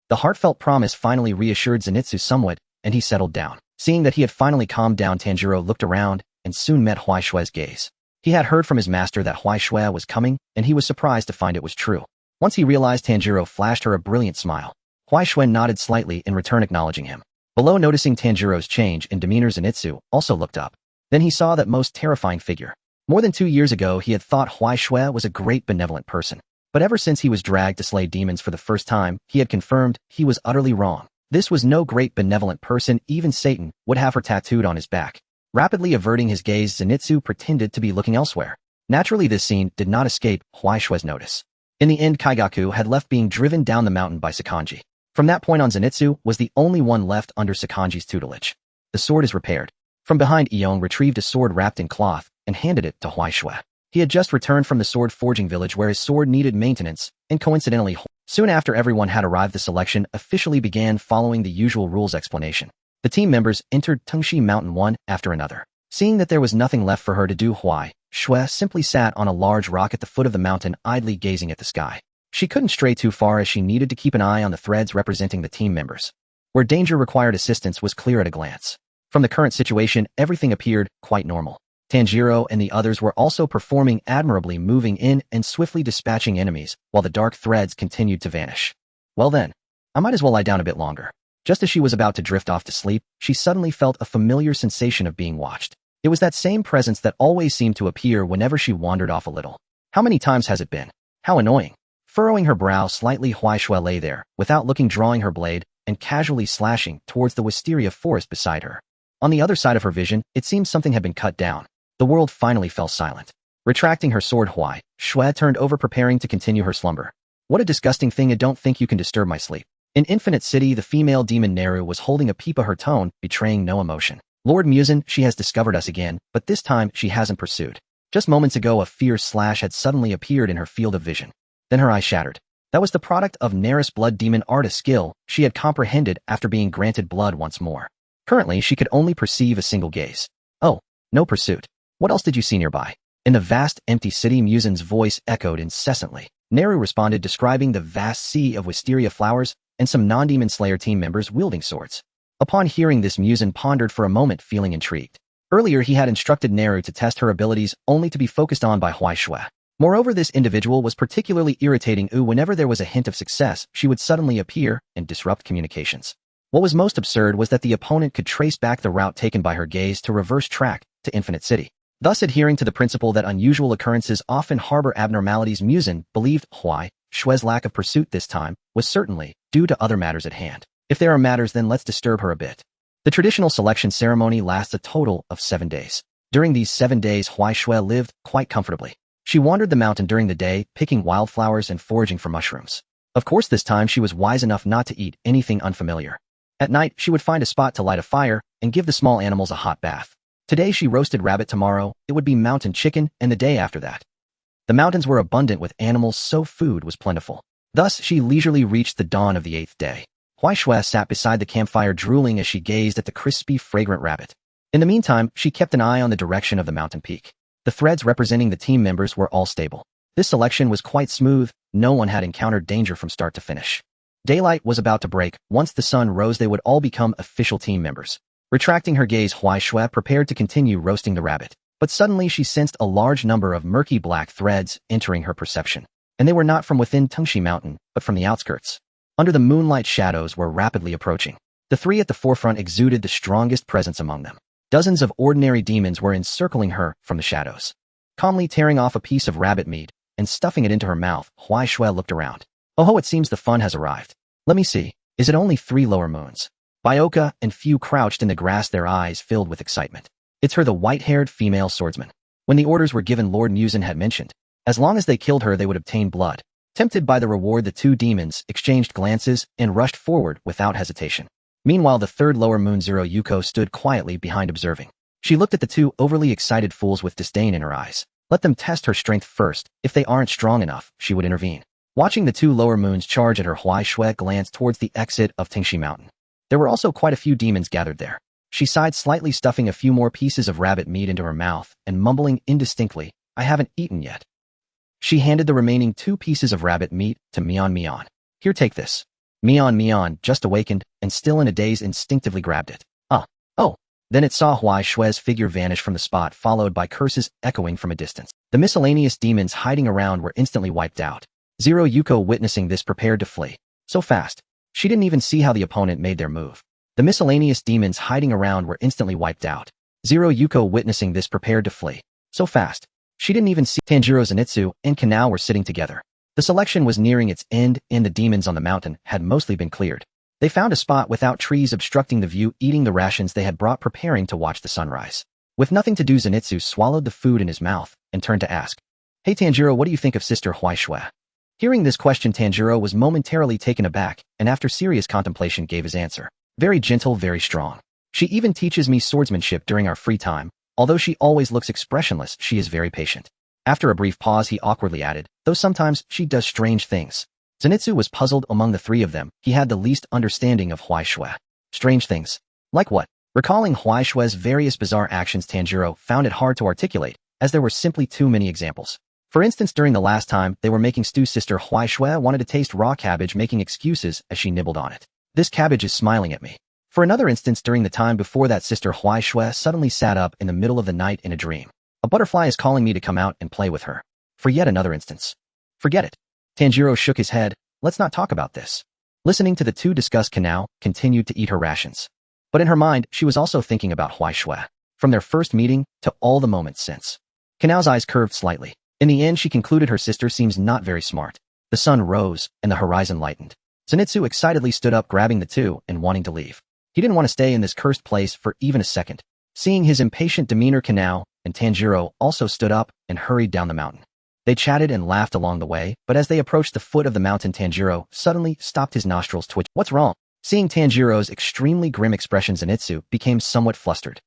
The heartfelt promise finally reassured Zenitsu somewhat, and he settled down. Seeing that he had finally calmed down, Tanjiro looked around and soon met Huai Shui's gaze. He had heard from his master that Huai Shui was coming, and he was surprised to find it was true. Once he realized, Tanjiro flashed her a brilliant smile. Huai Shui nodded slightly in return, acknowledging him. Below, noticing Tanjiro's change in demeanor, Zenitsu also looked up. Then he saw that most terrifying figure. More than 2 years ago, he had thought Huai Shui was a great benevolent person. But ever since he was dragged to slay demons for the first time, he had confirmed he was utterly wrong. This was no great benevolent person, even Satan would have her tattooed on his back. Rapidly averting his gaze, Zenitsu pretended to be looking elsewhere. Naturally, this scene did not escape Huai Shui's notice. In the end, Kaigaku had left, being driven down the mountain by Sakanji. From that point on, Zenitsu was the only one left under Sakanji's tutelage. The sword is repaired. From behind, Iong retrieved a sword wrapped in cloth and handed it to Huai Shui. He had just returned from the sword forging village where his sword needed maintenance, and coincidentally, soon after everyone had arrived, the selection officially began, following the usual rules explanation. The team members entered Tengshi Mountain one after another. Seeing that there was nothing left for her to do, Huai Shui simply sat on a large rock at the foot of the mountain, idly gazing at the sky. She couldn't stray too far, as she needed to keep an eye on the threads representing the team members. Where danger required assistance was clear at a glance. From the current situation, everything appeared quite normal. Tanjiro and the others were also performing admirably, moving in and swiftly dispatching enemies, while the dark threads continued to vanish. Well then, I might as well lie down a bit longer. Just as she was about to drift off to sleep, she suddenly felt a familiar sensation of being watched. It was that same presence that always seemed to appear whenever she wandered off a little. How many times has it been? How annoying. Furrowing her brow slightly, Huai Shui lay there, without looking, drawing her blade and casually slashing towards the wisteria forest beside her. On the other side of her vision, it seemed something had been cut down. The world finally fell silent. Retracting her sword, Huai Shui turned over, preparing to continue her slumber. What a disgusting thing! I don't think you can disturb my sleep. In Infinite City, the female demon Neru was holding a peep, her tone betraying no emotion. Lord Muzan, she has discovered us again, but this time she hasn't pursued. Just moments ago, a fierce slash had suddenly appeared in her field of vision. Then her eye shattered. That was the product of Neris blood demon art, a skill she had comprehended after being granted blood once more. Currently, she could only perceive a single gaze. Oh, no pursuit. What else did you see nearby? In the vast, empty city, Muzan's voice echoed incessantly. Neru responded, describing the vast sea of wisteria flowers and some non-demon slayer team members wielding swords. Upon hearing this, Muzan pondered for a moment, feeling intrigued. Earlier, he had instructed Neru to test her abilities, only to be focused on by Huai Shui. Moreover, this individual was particularly irritating. Whenever there was a hint of success, she would suddenly appear and disrupt communications. What was most absurd was that the opponent could trace back the route taken by her gaze to reverse track to Infinite City. Thus adhering to the principle that unusual occurrences often harbor abnormalities, Muzan believed Huai Shue's lack of pursuit this time was certainly due to other matters at hand. If there are matters, then let's disturb her a bit. The traditional selection ceremony lasts a total of 7 days. During these 7 days, Huai Shue lived quite comfortably. She wandered the mountain during the day, picking wildflowers and foraging for mushrooms. Of course, this time she was wise enough not to eat anything unfamiliar. At night, she would find a spot to light a fire and give the small animals a hot bath. Today she roasted rabbit, tomorrow it would be mountain chicken, and the day after that. The mountains were abundant with animals, so food was plentiful. Thus she leisurely reached the dawn of the 8th day. Huai Shue sat beside the campfire drooling as she gazed at the crispy, fragrant rabbit. In the meantime, she kept an eye on the direction of the mountain peak. The threads representing the team members were all stable. This selection was quite smooth, no one had encountered danger from start to finish. Daylight was about to break. Once the sun rose, they would all become official team members. Retracting her gaze, Huai Shue prepared to continue roasting the rabbit. But suddenly she sensed a large number of murky black threads entering her perception. And they were not from within Tengshi Mountain, but from the outskirts. Under the moonlight, shadows were rapidly approaching. The three at the forefront exuded the strongest presence among them. Dozens of ordinary demons were encircling her from the shadows. Calmly tearing off a piece of rabbit meat and stuffing it into her mouth, Huai Shue looked around. Oh, it seems the fun has arrived. Let me see. Is it only 3 lower moons? Bioka and Few crouched in the grass, their eyes filled with excitement. It's her, the white-haired female swordsman. When the orders were given, Lord Muzan had mentioned, as long as they killed her, they would obtain blood. Tempted by the reward, the 2 demons exchanged glances and rushed forward without hesitation. Meanwhile, the 3rd lower moon, Zero Yuko, stood quietly behind, observing. She looked at the 2 overly excited fools with disdain in her eyes. Let them test her strength first. If they aren't strong enough, she would intervene. Watching the 2 lower moons charge at her, Huai Shue glanced towards the exit of Tengshi Mountain. There were also quite a few demons gathered there. She sighed slightly, stuffing a few more pieces of rabbit meat into her mouth and mumbling indistinctly, I haven't eaten yet. She handed the remaining 2 pieces of rabbit meat to Mion. Mion. Here, take this. Mion, just awakened and still in a daze, instinctively grabbed it. Oh. Then it saw Huai Shue's figure vanish from the spot, followed by curses echoing from a distance. The miscellaneous demons hiding around were instantly wiped out. Zero Yuko, witnessing this, prepared to flee. So fast. She didn't even see how the opponent made their move. The miscellaneous demons hiding around were instantly wiped out. Zero Yuko, witnessing this, prepared to flee. So fast. She didn't even see. Tanjiro, Zenitsu, and Kanae were sitting together. The selection was nearing its end, and the demons on the mountain had mostly been cleared. They found a spot without trees obstructing the view, eating the rations they had brought, preparing to watch the sunrise. With nothing to do, Zenitsu swallowed the food in his mouth and turned to ask, Hey Tanjiro, what do you think of Sister Huai Shue? Hearing this question, Tanjiro was momentarily taken aback, and after serious contemplation gave his answer. Very gentle, very strong. She even teaches me swordsmanship during our free time. Although she always looks expressionless, she is very patient. After a brief pause, he awkwardly added, though sometimes she does strange things. Zenitsu was puzzled. Among the 3 of them, he had the least understanding of Huai Shue. Strange things? Like what? Recalling Huai Shue's various bizarre actions, Tanjiro found it hard to articulate, as there were simply too many examples. For instance, during the last time they were making stew, Sister Huai Shue wanted to taste raw cabbage, making excuses as she nibbled on it. This cabbage is smiling at me. For another instance, during the time before that, Sister Huai Shue suddenly sat up in the middle of the night in a dream. A butterfly is calling me to come out and play with her. For yet another instance. Forget it. Tanjiro shook his head. Let's not talk about this. Listening to the 2 discuss, Kanae continued to eat her rations. But in her mind, she was also thinking about Huai Shue. From their first meeting to all the moments since. Kanae's eyes curved slightly. In the end, she concluded her sister seems not very smart. The sun rose and the horizon lightened. Zenitsu excitedly stood up, grabbing the 2 and wanting to leave. He didn't want to stay in this cursed place for even a second. Seeing his impatient demeanor, Kanae and Tanjiro also stood up and hurried down the mountain. They chatted and laughed along the way, but as they approached the foot of the mountain, Tanjiro suddenly stopped, his nostrils twitched. What's wrong? Seeing Tanjiro's extremely grim expression, Zenitsu became somewhat flustered.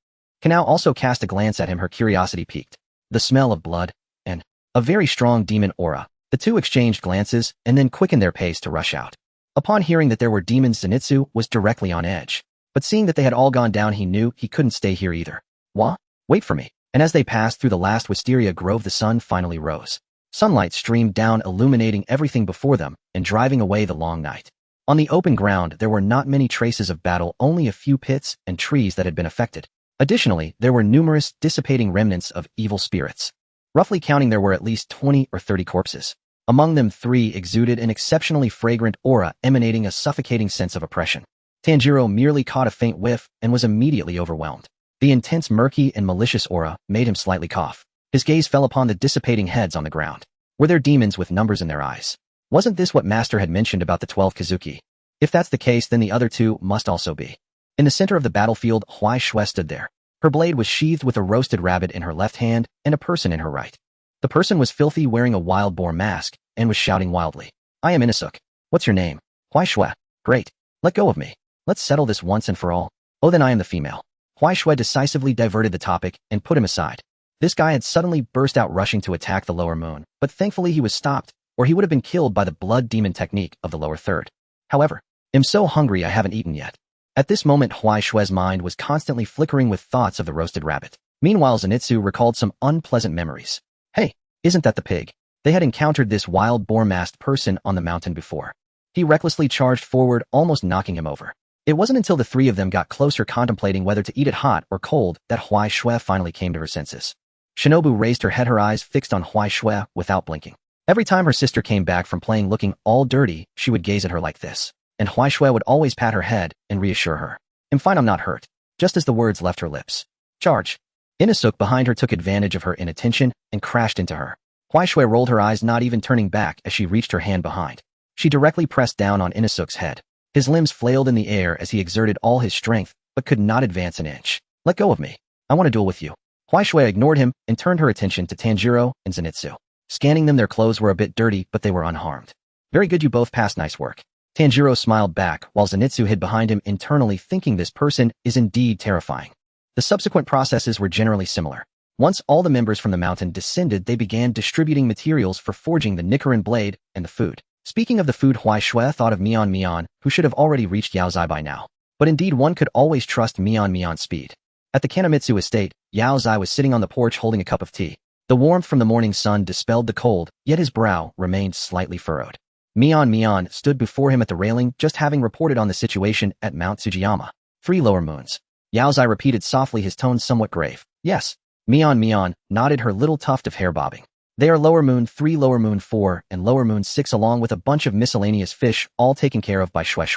Kanae also cast a glance at him, her curiosity piqued. The smell of blood and a very strong demon aura. The 2 exchanged glances and then quickened their pace to rush out. Upon hearing that there were demons, Zenitsu was directly on edge. But seeing that they had all gone down, he knew he couldn't stay here either. What? Wait for me. And as they passed through the last wisteria grove, the sun finally rose. Sunlight streamed down, illuminating everything before them and driving away the long night. On the open ground, there were not many traces of battle, only a few pits and trees that had been affected. Additionally, there were numerous dissipating remnants of evil spirits. Roughly counting, there were at least 20 or 30 corpses. Among them, 3 exuded an exceptionally fragrant aura, emanating a suffocating sense of oppression. Tanjiro merely caught a faint whiff and was immediately overwhelmed. The intense murky and malicious aura made him slightly cough. His gaze fell upon the dissipating heads on the ground. Were there demons with numbers in their eyes? Wasn't this what Master had mentioned about the 12 Kazuki? If that's the case, then the other two must also be. In the center of the battlefield, Huai Shui stood there. Her blade was sheathed with a roasted rabbit in her left hand and a person in her right. The person was filthy, wearing a wild boar mask, and was shouting wildly. I am Inosuke. What's your name? Huai Shui. Great. Let go of me. Let's settle this once and for all. Oh, then I am the female. Huai Shui decisively diverted the topic and put him aside. This guy had suddenly burst out rushing to attack the lower moon, but thankfully he was stopped, or he would have been killed by the blood demon technique of the lower third. However, I'm so hungry I haven't eaten yet. At this moment, Huai Shui's mind was constantly flickering with thoughts of the roasted rabbit. Meanwhile, Zenitsu recalled some unpleasant memories. Hey, isn't that the pig? They had encountered this wild boar-masked person on the mountain before. He recklessly charged forward, almost knocking him over. It wasn't until the three of them got closer, contemplating whether to eat it hot or cold, that Huai Shui finally came to her senses. Shinobu raised her head, her eyes fixed on Huai Shui without blinking. Every time her sister came back from playing looking all dirty, she would gaze at her like this, and Huai Shui would always pat her head and reassure her. I'm fine, I'm not hurt. Just as the words left her lips. Charge. Inosuke behind her took advantage of her inattention and crashed into her. Huai Shui rolled her eyes, not even turning back as she reached her hand behind. She directly pressed down on Inosuke's head. His limbs flailed in the air as he exerted all his strength, but could not advance an inch. Let go of me. I want to duel with you. Huai Shui ignored him and turned her attention to Tanjiro and Zenitsu. Scanning them, their clothes were a bit dirty, but they were unharmed. Very good, you both passed, nice work. Tanjiro smiled back, while Zenitsu hid behind him, internally thinking this person is indeed terrifying. The subsequent processes were generally similar. Once all the members from the mountain descended, they began distributing materials for forging the Nichiren blade and the food. Speaking of the food, Huai Shui thought of Mion, who should have already reached Yaozai by now. But indeed, one could always trust Mion's speed. At the Kanamitsu estate, Yaozai was sitting on the porch holding a cup of tea. The warmth from the morning sun dispelled the cold, yet his brow remained slightly furrowed. Mion stood before him at the railing, just having reported on the situation at Mount Tsujiyama. 3 lower moons. Yaozai repeated softly, his tone somewhat grave. Yes. Mion nodded, her little tuft of hair bobbing. They are lower moon 3, lower moon 4, and lower moon 6, along with a bunch of miscellaneous fish, all taken care of by Shui.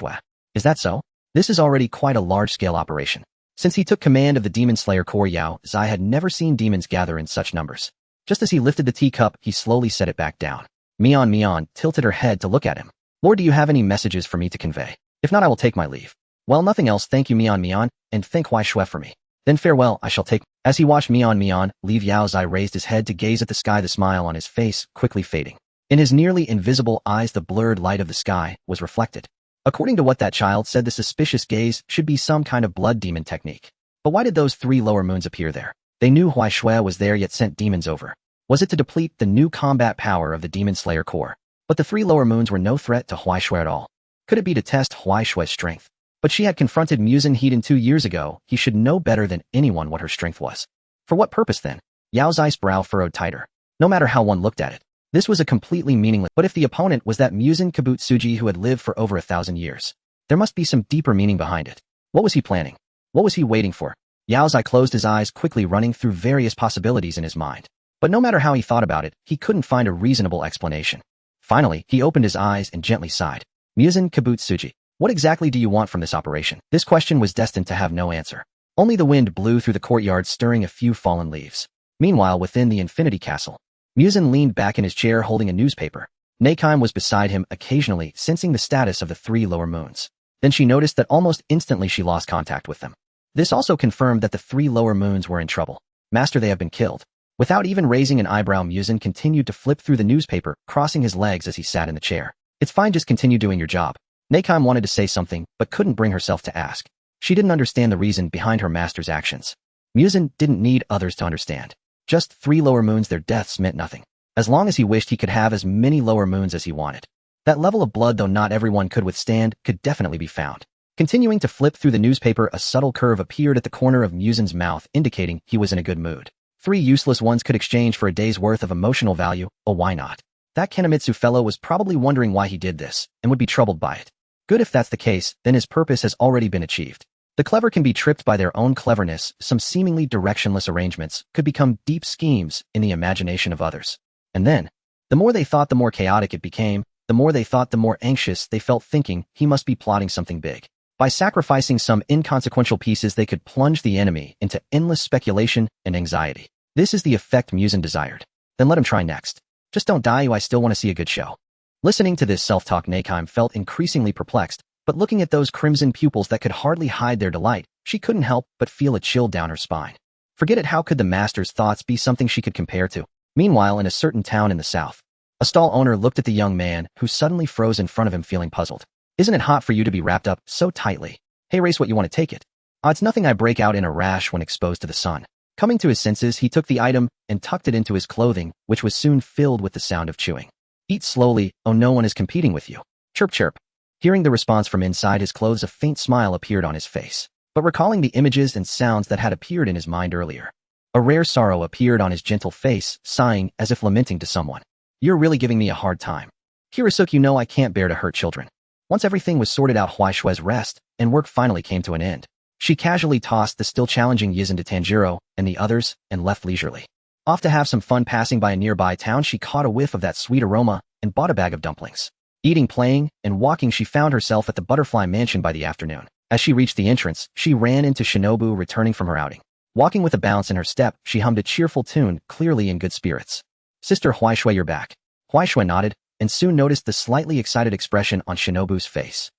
Is that so? This is already quite a large-scale operation. Since he took command of the Demon Slayer Corps, Yaozai had never seen demons gather in such numbers. Just as he lifted the teacup, he slowly set it back down. Mion tilted her head to look at him. Lord, do you have any messages for me to convey? If not, I will take my leave. Well, nothing else, thank you Mion, and thank Huai Shui for me. Then farewell, I shall take. As he watched Mion leave, Yaozai raised his head to gaze at the sky, the smile on his face quickly fading. In his nearly invisible eyes, the blurred light of the sky was reflected. According to what that child said, the suspicious gaze should be some kind of blood demon technique. But why did those 3 lower moons appear there? They knew Huai Shui was there, yet sent demons over. Was it to deplete the new combat power of the Demon Slayer Corps? But the 3 lower moons were no threat to Huai Shui at all. Could it be to test Huai Shui's strength? But she had confronted Muzan 2 years ago. He should know better than anyone what her strength was. For what purpose then? Yaozai's brow furrowed tighter. No matter how one looked at it, this was a completely meaningless. But if the opponent was that Muzan Kibutsuji who had lived for over 1,000 years, there must be some deeper meaning behind it. What was he planning? What was he waiting for? Yaozai closed his eyes, quickly running through various possibilities in his mind. But no matter how he thought about it, he couldn't find a reasonable explanation. Finally, he opened his eyes and gently sighed. Muzan Kibutsuji. What exactly do you want from this operation? This question was destined to have no answer. Only the wind blew through the courtyard, stirring a few fallen leaves. Meanwhile, within the Infinity Castle, Muzan leaned back in his chair holding a newspaper. Nakeim was beside him, occasionally sensing the status of the 3 lower moons. Then she noticed that almost instantly she lost contact with them. This also confirmed that the 3 lower moons were in trouble. Master, they have been killed. Without even raising an eyebrow, Muzan continued to flip through the newspaper, crossing his legs as he sat in the chair. It's fine, just continue doing your job. Nakeim wanted to say something, but couldn't bring herself to ask. She didn't understand the reason behind her master's actions. Muzan didn't need others to understand. Just 3 lower moons, their deaths meant nothing. As long as he wished, he could have as many lower moons as he wanted. That level of blood, though not everyone could withstand, could definitely be found. Continuing to flip through the newspaper, a subtle curve appeared at the corner of Muzan's mouth, indicating he was in a good mood. 3 useless ones could exchange for a day's worth of emotional value. Oh, why not? That Kanamitsu fellow was probably wondering why he did this, and would be troubled by it. Good, if that's the case, then his purpose has already been achieved. The clever can be tricked by their own cleverness. Some seemingly directionless arrangements could become deep schemes in the imagination of others. And then, the more they thought, the more chaotic it became. The more they thought, the more anxious they felt, thinking he must be plotting something big. By sacrificing some inconsequential pieces, they could plunge the enemy into endless speculation and anxiety. This is the effect Muzan desired. Then let him try next. Just don't die, you. I still want to see a good show. Listening to this self-talk, Nakime felt increasingly perplexed, but looking at those crimson pupils that could hardly hide their delight, she couldn't help but feel a chill down her spine. Forget it, how could the master's thoughts be something she could compare to? Meanwhile, in a certain town in the south, a stall owner looked at the young man, who suddenly froze in front of him, feeling puzzled. Isn't it hot for you to be wrapped up so tightly? Hey, race, what, you want to take it? It's nothing, I break out in a rash when exposed to the sun. Coming to his senses, he took the item and tucked it into his clothing, which was soon filled with the sound of chewing. Eat slowly, oh, no one is competing with you. Chirp chirp. Hearing the response from inside his clothes, a faint smile appeared on his face. But recalling the images and sounds that had appeared in his mind earlier, a rare sorrow appeared on his gentle face, sighing as if lamenting to someone. You're really giving me a hard time. Hirasuke, you know I can't bear to hurt children. Once everything was sorted out, Huaishue's rest and work finally came to an end. She casually tossed the still challenging Yizun to Tanjiro and the others and left leisurely. Off to have some fun. Passing by a nearby town, she caught a whiff of that sweet aroma and bought a bag of dumplings. Eating, playing, and walking, she found herself at the butterfly mansion by the afternoon. As she reached the entrance, she ran into Shinobu returning from her outing. Walking with a bounce in her step, she hummed a cheerful tune, clearly in good spirits. Sister Huaishue, you're back. Huaishue nodded, and soon noticed the slightly excited expression on Shinobu's face.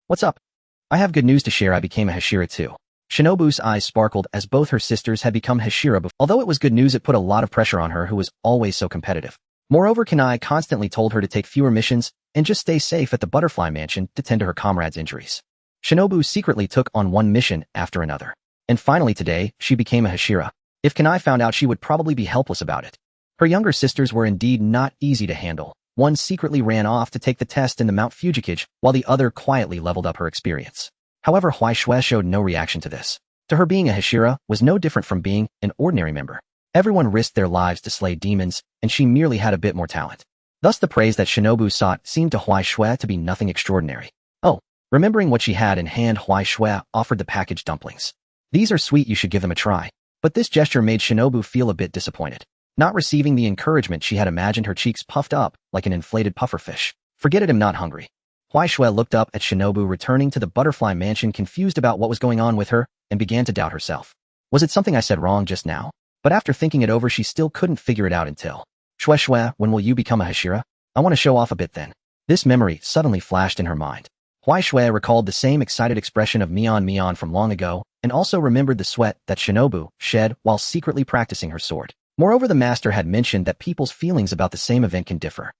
What's up? I have good news to share. I became a Hashira too. Shinobu's eyes sparkled as both her sisters had become Hashira before. Although it was good news, it put a lot of pressure on her, who was always so competitive. Moreover, Kanae constantly told her to take fewer missions and just stay safe at the butterfly mansion to tend to her comrades' injuries. Shinobu secretly took on one mission after another. And finally today, she became a Hashira. If Kanae found out, she would probably be helpless about it. Her younger sisters were indeed not easy to handle. One secretly ran off to take the test in the Mount Fujikage, while the other quietly leveled up her experience. However, Huaishue showed no reaction to this. To her, being a Hashira was no different from being an ordinary member. Everyone risked their lives to slay demons, and she merely had a bit more talent. Thus the praise that Shinobu sought seemed to Huaishue to be nothing extraordinary. Oh, remembering what she had in hand, Huaishue offered the packaged dumplings. These are sweet, you should give them a try. But this gesture made Shinobu feel a bit disappointed. Not receiving the encouragement she had imagined, her cheeks puffed up like an inflated pufferfish. Forget it, I'm not hungry. Huaishue looked up at Shinobu returning to the butterfly mansion, confused about what was going on with her, and began to doubt herself. Was it something I said wrong just now? But after thinking it over, she still couldn't figure it out until. Shueshue, when will you become a Hashira? I want to show off a bit then. This memory suddenly flashed in her mind. Huaishue recalled the same excited expression of Mion from long ago, and also remembered the sweat that Shinobu shed while secretly practicing her sword. Moreover, the master had mentioned that people's feelings about the same event can differ.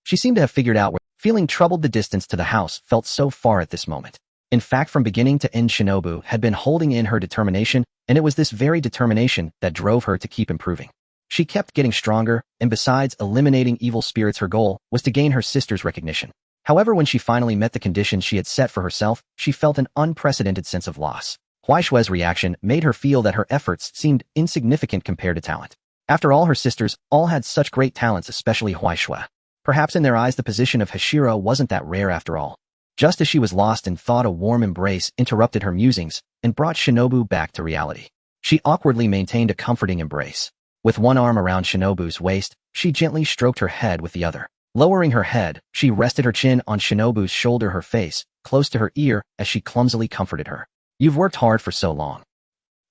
She seemed to have figured out where. Feeling troubled, the distance to the house felt so far at this moment. In fact, from beginning to end, Shinobu had been holding in her determination, and it was this very determination that drove her to keep improving. She kept getting stronger, and besides eliminating evil spirits, her goal was to gain her sister's recognition. However, when she finally met the conditions she had set for herself, she felt an unprecedented sense of loss. Huaishue's reaction made her feel that her efforts seemed insignificant compared to talent. After all, her sisters all had such great talents, especially Huaishue. Perhaps in their eyes the position of Hashira wasn't that rare after all. Just as she was lost in thought, a warm embrace interrupted her musings and brought Shinobu back to reality. She awkwardly maintained a comforting embrace. With one arm around Shinobu's waist, she gently stroked her head with the other. Lowering her head, she rested her chin on Shinobu's shoulder, her face close to her ear as she clumsily comforted her. You've worked hard for so long.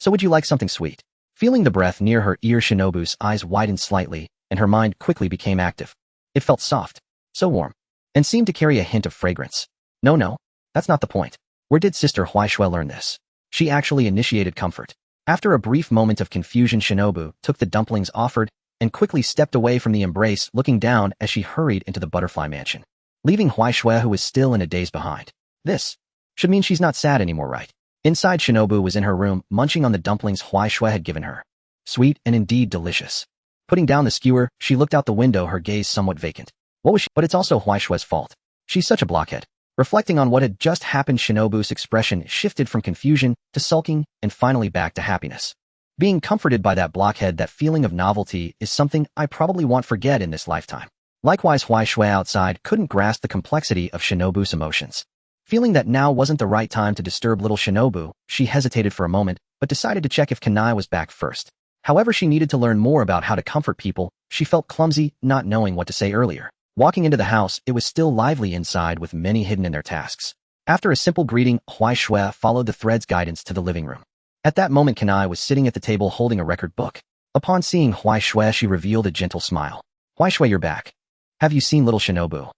So would you like something sweet? Feeling the breath near her ear, Shinobu's eyes widened slightly, and her mind quickly became active. It felt soft, so warm, and seemed to carry a hint of fragrance. No, that's not the point. Where did Sister Huaishue learn this? She actually initiated comfort. After a brief moment of confusion, Shinobu took the dumplings offered and quickly stepped away from the embrace, looking down as she hurried into the butterfly mansion, leaving Huaishue, who was still in a daze, behind. This should mean she's not sad anymore, right? Inside, Shinobu was in her room, munching on the dumplings Huaishue had given her. Sweet and indeed delicious. Putting down the skewer, she looked out the window, her gaze somewhat vacant. What was she? But it's also Huaishue's fault. She's such a blockhead. Reflecting on what had just happened, Shinobu's expression shifted from confusion to sulking and finally back to happiness. Being comforted by that blockhead, that feeling of novelty, is something I probably won't forget in this lifetime. Likewise, Huaishue outside couldn't grasp the complexity of Shinobu's emotions. Feeling that now wasn't the right time to disturb little Shinobu, she hesitated for a moment, but decided to check if Kanae was back first. However, she needed to learn more about how to comfort people. She felt clumsy, not knowing what to say earlier. Walking into the house, it was still lively inside, with many hidden in their tasks. After a simple greeting, Huai Shui followed the thread's guidance to the living room. At that moment, Kanae was sitting at the table holding a record book. Upon seeing Huai Shui, she revealed a gentle smile. Huai Shui, you're back. Have you seen little Shinobu?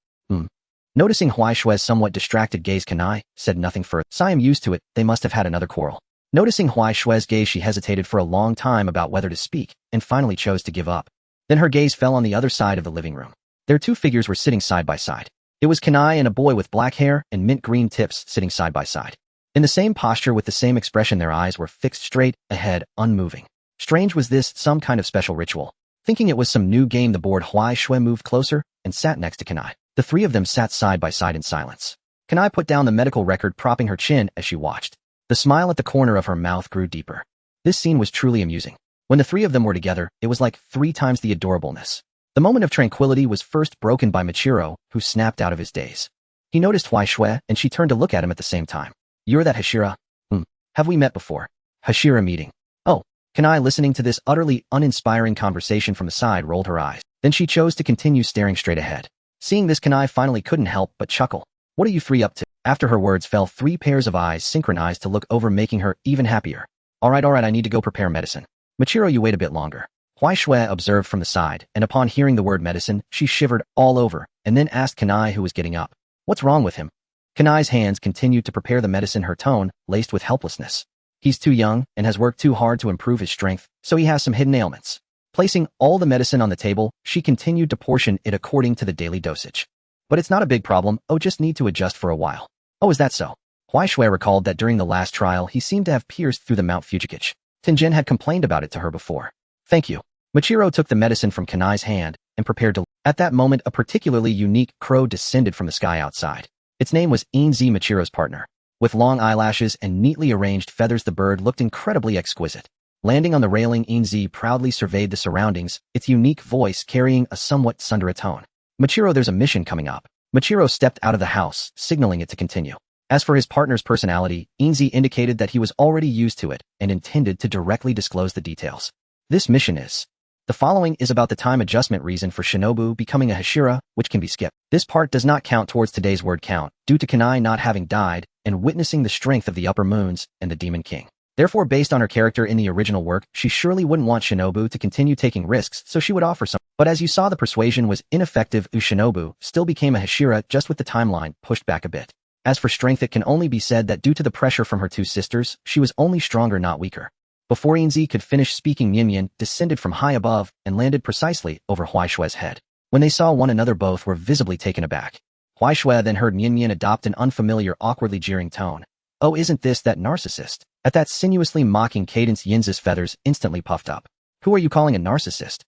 Noticing Huai Shui's somewhat distracted gaze, Kanae said nothing further. I am used to it, they must have had another quarrel. Noticing Huai Shui's gaze, she hesitated for a long time about whether to speak, and finally chose to give up. Then her gaze fell on the other side of the living room. Their two figures were sitting side by side. It was Kanae and a boy with black hair and mint green tips sitting side by side. In the same posture with the same expression, their eyes were fixed straight ahead, unmoving. Strange, was this some kind of special ritual? Thinking it was some new game, the bored Huai Shui moved closer and sat next to Kanae. The three of them sat side by side in silence. Kanae put down the medical record, propping her chin as she watched. The smile at the corner of her mouth grew deeper. This scene was truly amusing. When the three of them were together, it was like 3 times the adorableness. The moment of tranquility was first broken by Michiro, who snapped out of his daze. He noticed Huai Shui, and she turned to look at him at the same time. You're that Hashira? Have we met before? Hashira meeting. Oh. Kanae, listening to this utterly uninspiring conversation from the side, rolled her eyes. Then she chose to continue staring straight ahead. Seeing this, Kanae finally couldn't help but chuckle. What are you three up to? After her words fell, 3 pairs of eyes synchronized to look over, making her even happier. Alright, I need to go prepare medicine. Michiro, you wait a bit longer. Huai Shui observed from the side, and upon hearing the word medicine, she shivered all over, and then asked Kanae, who was getting up. What's wrong with him? Kanae's hands continued to prepare the medicine, her tone laced with helplessness. He's too young and has worked too hard to improve his strength, so he has some hidden ailments. Placing all the medicine on the table, she continued to portion it according to the daily dosage. But it's not a big problem, just need to adjust for a while. Oh, is that so? Huai Shui recalled that during the last trial he seemed to have pierced through the Mount Fujikage. Tenjin had complained about it to her before. Thank you. Michiro took the medicine from Kanae's hand and prepared to. At that moment, a particularly unique crow descended from the sky outside. Its name was Inzi, Michiro's partner. With long eyelashes and neatly arranged feathers, the bird looked incredibly exquisite. Landing on the railing, Inzi proudly surveyed the surroundings, its unique voice carrying a somewhat tsundere tone. Michiro, there's a mission coming up. Michiro stepped out of the house, signaling it to continue. As for his partner's personality, Inzi indicated that he was already used to it and intended to directly disclose the details. This mission is. The following is about the time adjustment reason for Shinobu becoming a Hashira, which can be skipped. This part does not count towards today's word count, due to Kanae not having died and witnessing the strength of the Upper Moons and the Demon King. Therefore, based on her character in the original work, she surely wouldn't want Shinobu to continue taking risks, so she would offer some. But as you saw, the persuasion was ineffective. Shinobu still became a Hashira, just with the timeline pushed back a bit. As for strength, it can only be said that due to the pressure from her 2 sisters, she was only stronger, not weaker. Before Inzi could finish speaking, Mian descended from high above and landed precisely over Huai Shui's head. When they saw one another, both were visibly taken aback. Huai Shui then heard Mian adopt an unfamiliar, awkwardly jeering tone. Oh, isn't this that narcissist? At that sinuously mocking cadence, Yin's feathers instantly puffed up. Who are you calling a narcissist?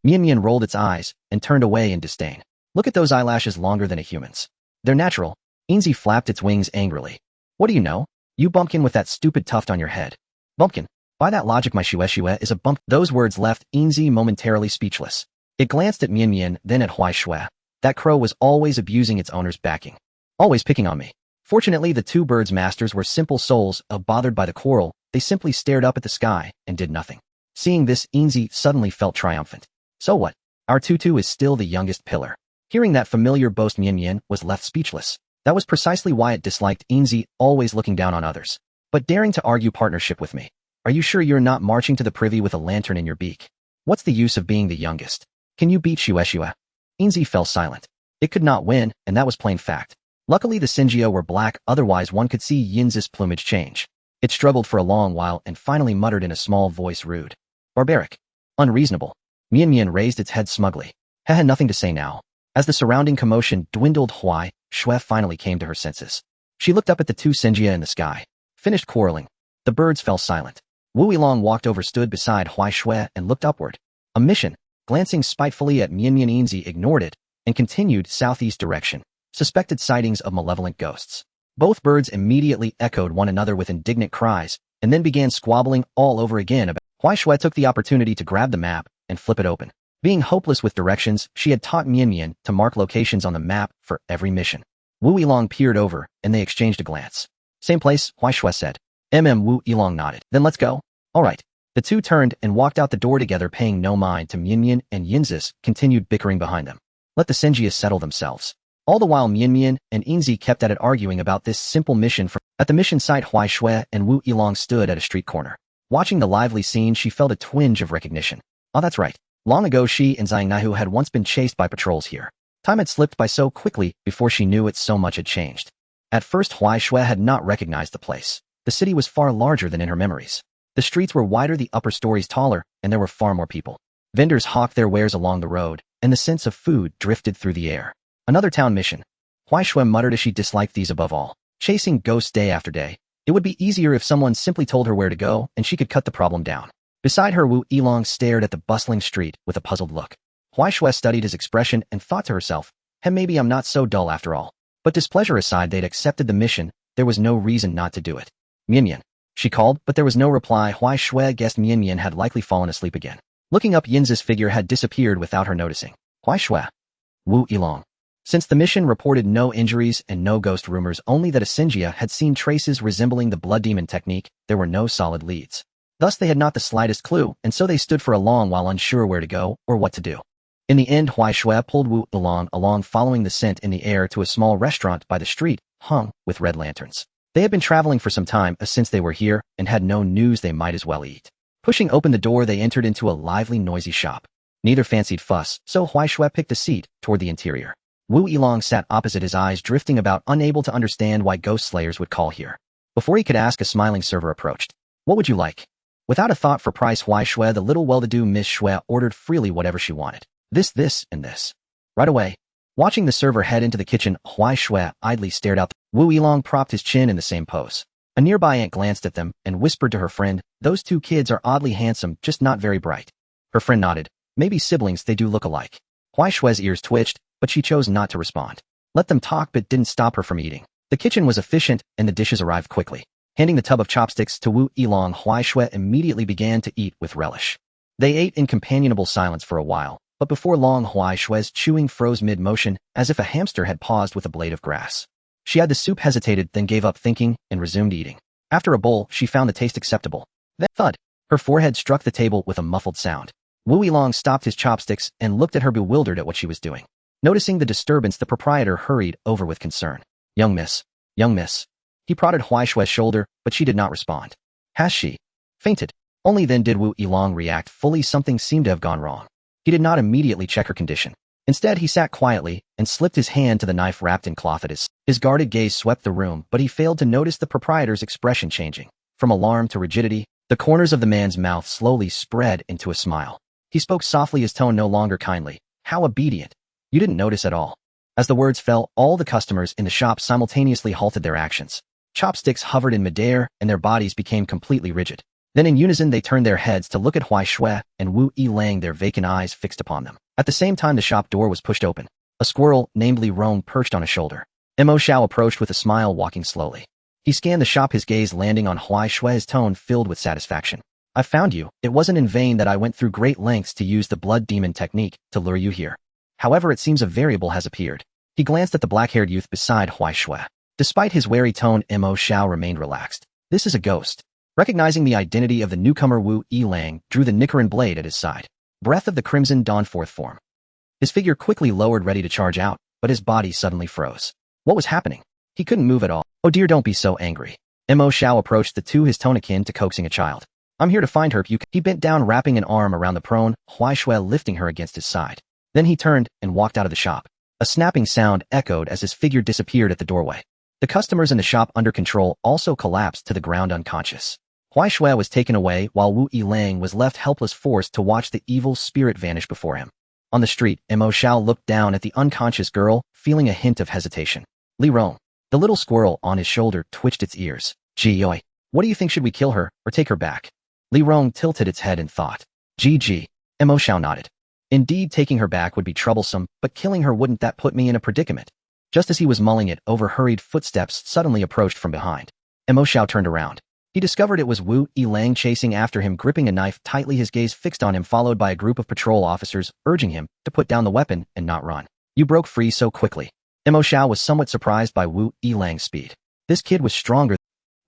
Mian rolled its eyes and turned away in disdain. Look at those eyelashes, longer than a human's. They're natural. Inzi flapped its wings angrily. What do you know? You bumpkin with that stupid tuft on your head. Bumpkin. By that logic, my Shue is a bump. Those words left Inzi momentarily speechless. It glanced at Mian, then at Huai Shui. That crow was always abusing its owner's backing. Always picking on me. Fortunately, the 2 birds' masters were simple souls, bothered by the quarrel. They simply stared up at the sky and did nothing. Seeing this, Inzi suddenly felt triumphant. So what? Our Tutu is still the youngest pillar. Hearing that familiar boast, Mian was left speechless. That was precisely why it disliked Inzi, always looking down on others. But daring to argue partnership with me. Are you sure you're not marching to the privy with a lantern in your beak? What's the use of being the youngest? Can you beat Shue? Inzi fell silent. It could not win, and that was plain fact. Luckily, the Senjio were black, otherwise one could see Yin's plumage change. It struggled for a long while and finally muttered in a small voice, rude. Barbaric. Unreasonable. Mian raised its head smugly. Had nothing to say now. As the surrounding commotion dwindled, Huai Shui finally came to her senses. She looked up at the 2 Senjia in the sky. Finished quarreling. The birds fell silent. Wu Yilong walked over, stood beside Huai Shui, and looked upward. A mission. Glancing spitefully at Mian, Inzi ignored it and continued southeast direction. Suspected sightings of malevolent ghosts. Both birds immediately echoed one another with indignant cries, and then began squabbling all over again. Huai Shui took the opportunity to grab the map and flip it open. Being hopeless with directions, she had taught Mian to mark locations on the map for every mission. Wu Yilong peered over, and they exchanged a glance. Same place, Huai Shui said. Wu Yilong nodded. Then let's go. All right. The 2 turned and walked out the door together, paying no mind to Mian, and Yinzis continued bickering behind them. Let the Senjia settle themselves. All the while Mian and Inzi kept at it arguing about this simple mission. At the mission site, Huai Shui and Wu Yilong stood at a street corner. Watching the lively scene, she felt a twinge of recognition. Oh, that's right. Long ago she and Zhang Naihu had once been chased by patrols here. Time had slipped by so quickly before she knew it, so much had changed. At first Huai Shui had not recognized the place. The city was far larger than in her memories. The streets were wider, the upper stories taller, and there were far more people. Vendors hawked their wares along the road, and the sense of food drifted through the air. Another town mission. Huai Shui muttered as she disliked these above all. Chasing ghosts day after day. It would be easier if someone simply told her where to go, and she could cut the problem down. Beside her, Wu Yilong stared at the bustling street with a puzzled look. Huai Shui studied his expression and thought to herself, hey, maybe I'm not so dull after all. But displeasure aside, they'd accepted the mission. There was no reason not to do it. Mian, she called, but there was no reply. Huai Shui guessed Mian had likely fallen asleep again. Looking up, Yinzi's figure had disappeared without her noticing. Huai Shui. Wu Yilong. Since the mission reported no injuries and no ghost rumors, only that Asinjia had seen traces resembling the blood demon technique, there were no solid leads. Thus they had not the slightest clue, and so they stood for a long while unsure where to go or what to do. In the end, Huai Shui pulled Wu Yilong along, following the scent in the air to a small restaurant by the street, hung with red lanterns. They had been traveling for some time since they were here and had no news. They might as well eat. Pushing open the door, they entered into a lively, noisy shop. Neither fancied fuss, so Huai Shui picked a seat toward the interior. Wu Yilong sat opposite, his eyes drifting about, unable to understand why ghost slayers would call here. Before he could ask, a smiling server approached. What would you like? Without a thought for price, Huai Shui, the little well-to-do Miss Shui, ordered freely whatever she wanted. This, and this. Right away. Watching the server head into the kitchen, Huai Shui idly stared out. Wu Yilong propped his chin in the same pose. A nearby aunt glanced at them and whispered to her friend, those two kids are oddly handsome, just not very bright. Her friend nodded. Maybe siblings, they do look alike. Huai Shui's ears twitched, but she chose not to respond. Let them talk, but didn't stop her from eating. The kitchen was efficient, and the dishes arrived quickly. Handing the tub of chopsticks to Wu Yilong, Huai Shui immediately began to eat with relish. They ate in companionable silence for a while, but before long Huai Shui's chewing froze mid-motion, as if a hamster had paused with a blade of grass. She had the soup, hesitated, then gave up thinking, and resumed eating. After a bowl, she found the taste acceptable. Then, thud! Her forehead struck the table with a muffled sound. Wu Yilong stopped his chopsticks and looked at her, bewildered at what she was doing. Noticing the disturbance, the proprietor hurried over with concern. Young miss. He prodded Huai Shui's shoulder, but she did not respond. Has she fainted? Only then did Wu Yilong react fully. Something seemed to have gone wrong. He did not immediately check her condition. Instead, he sat quietly and slipped his hand to the knife wrapped in cloth at his guarded gaze swept the room, but he failed to notice the proprietor's expression changing. From alarm to rigidity, the corners of the man's mouth slowly spread into a smile. He spoke softly, his tone no longer kindly. How obedient. You didn't notice at all. As the words fell, all the customers in the shop simultaneously halted their actions. Chopsticks hovered in midair, and their bodies became completely rigid. Then in unison they turned their heads to look at Huai Shui and Wu Yilong, their vacant eyes fixed upon them. At the same time, the shop door was pushed open. A squirrel, named Li Rong, perched on a shoulder. Mo Xiao approached with a smile, walking slowly. He scanned the shop, his gaze landing on Huai Shui, his tone filled with satisfaction. I found you. It wasn't in vain that I went through great lengths to use the blood demon technique to lure you here. However, it seems a variable has appeared. He glanced at the black-haired youth beside Huai Shui. Despite his wary tone, Mo Xiao remained relaxed. This is a ghost. Recognizing the identity of the newcomer, Wu Yilong drew the Nicaran blade at his side. Breath of the crimson dawned forth form. His figure quickly lowered, ready to charge out, but his body suddenly froze. What was happening? He couldn't move at all. Oh dear, don't be so angry. Mo Xiao approached the two, his tone akin to coaxing a child. I'm here to find her. He bent down, wrapping an arm around the prone Huai Shui, lifting her against his side. Then he turned and walked out of the shop. A snapping sound echoed as his figure disappeared at the doorway. The customers in the shop, under control, also collapsed to the ground unconscious. Huai Shui was taken away while Wu Yilong was left helpless, forced to watch the evil spirit vanish before him. On the street, Mo Xiao looked down at the unconscious girl, feeling a hint of hesitation. Li Rong. The little squirrel on his shoulder twitched its ears. Gee, what do you think? Should we kill her or take her back? Li Rong tilted its head in thought. Gee. Mo Xiao nodded. Indeed, taking her back would be troublesome, but killing her, wouldn't that put me in a predicament? Just as he was mulling it over, hurried footsteps suddenly approached from behind. Mo Xiao turned around. He discovered it was Wu Yilong chasing after him, gripping a knife tightly, his gaze fixed on him, followed by a group of patrol officers urging him to put down the weapon and not run. You broke free so quickly. Mo Xiao was somewhat surprised by Wu Yilong's speed. This kid was stronger.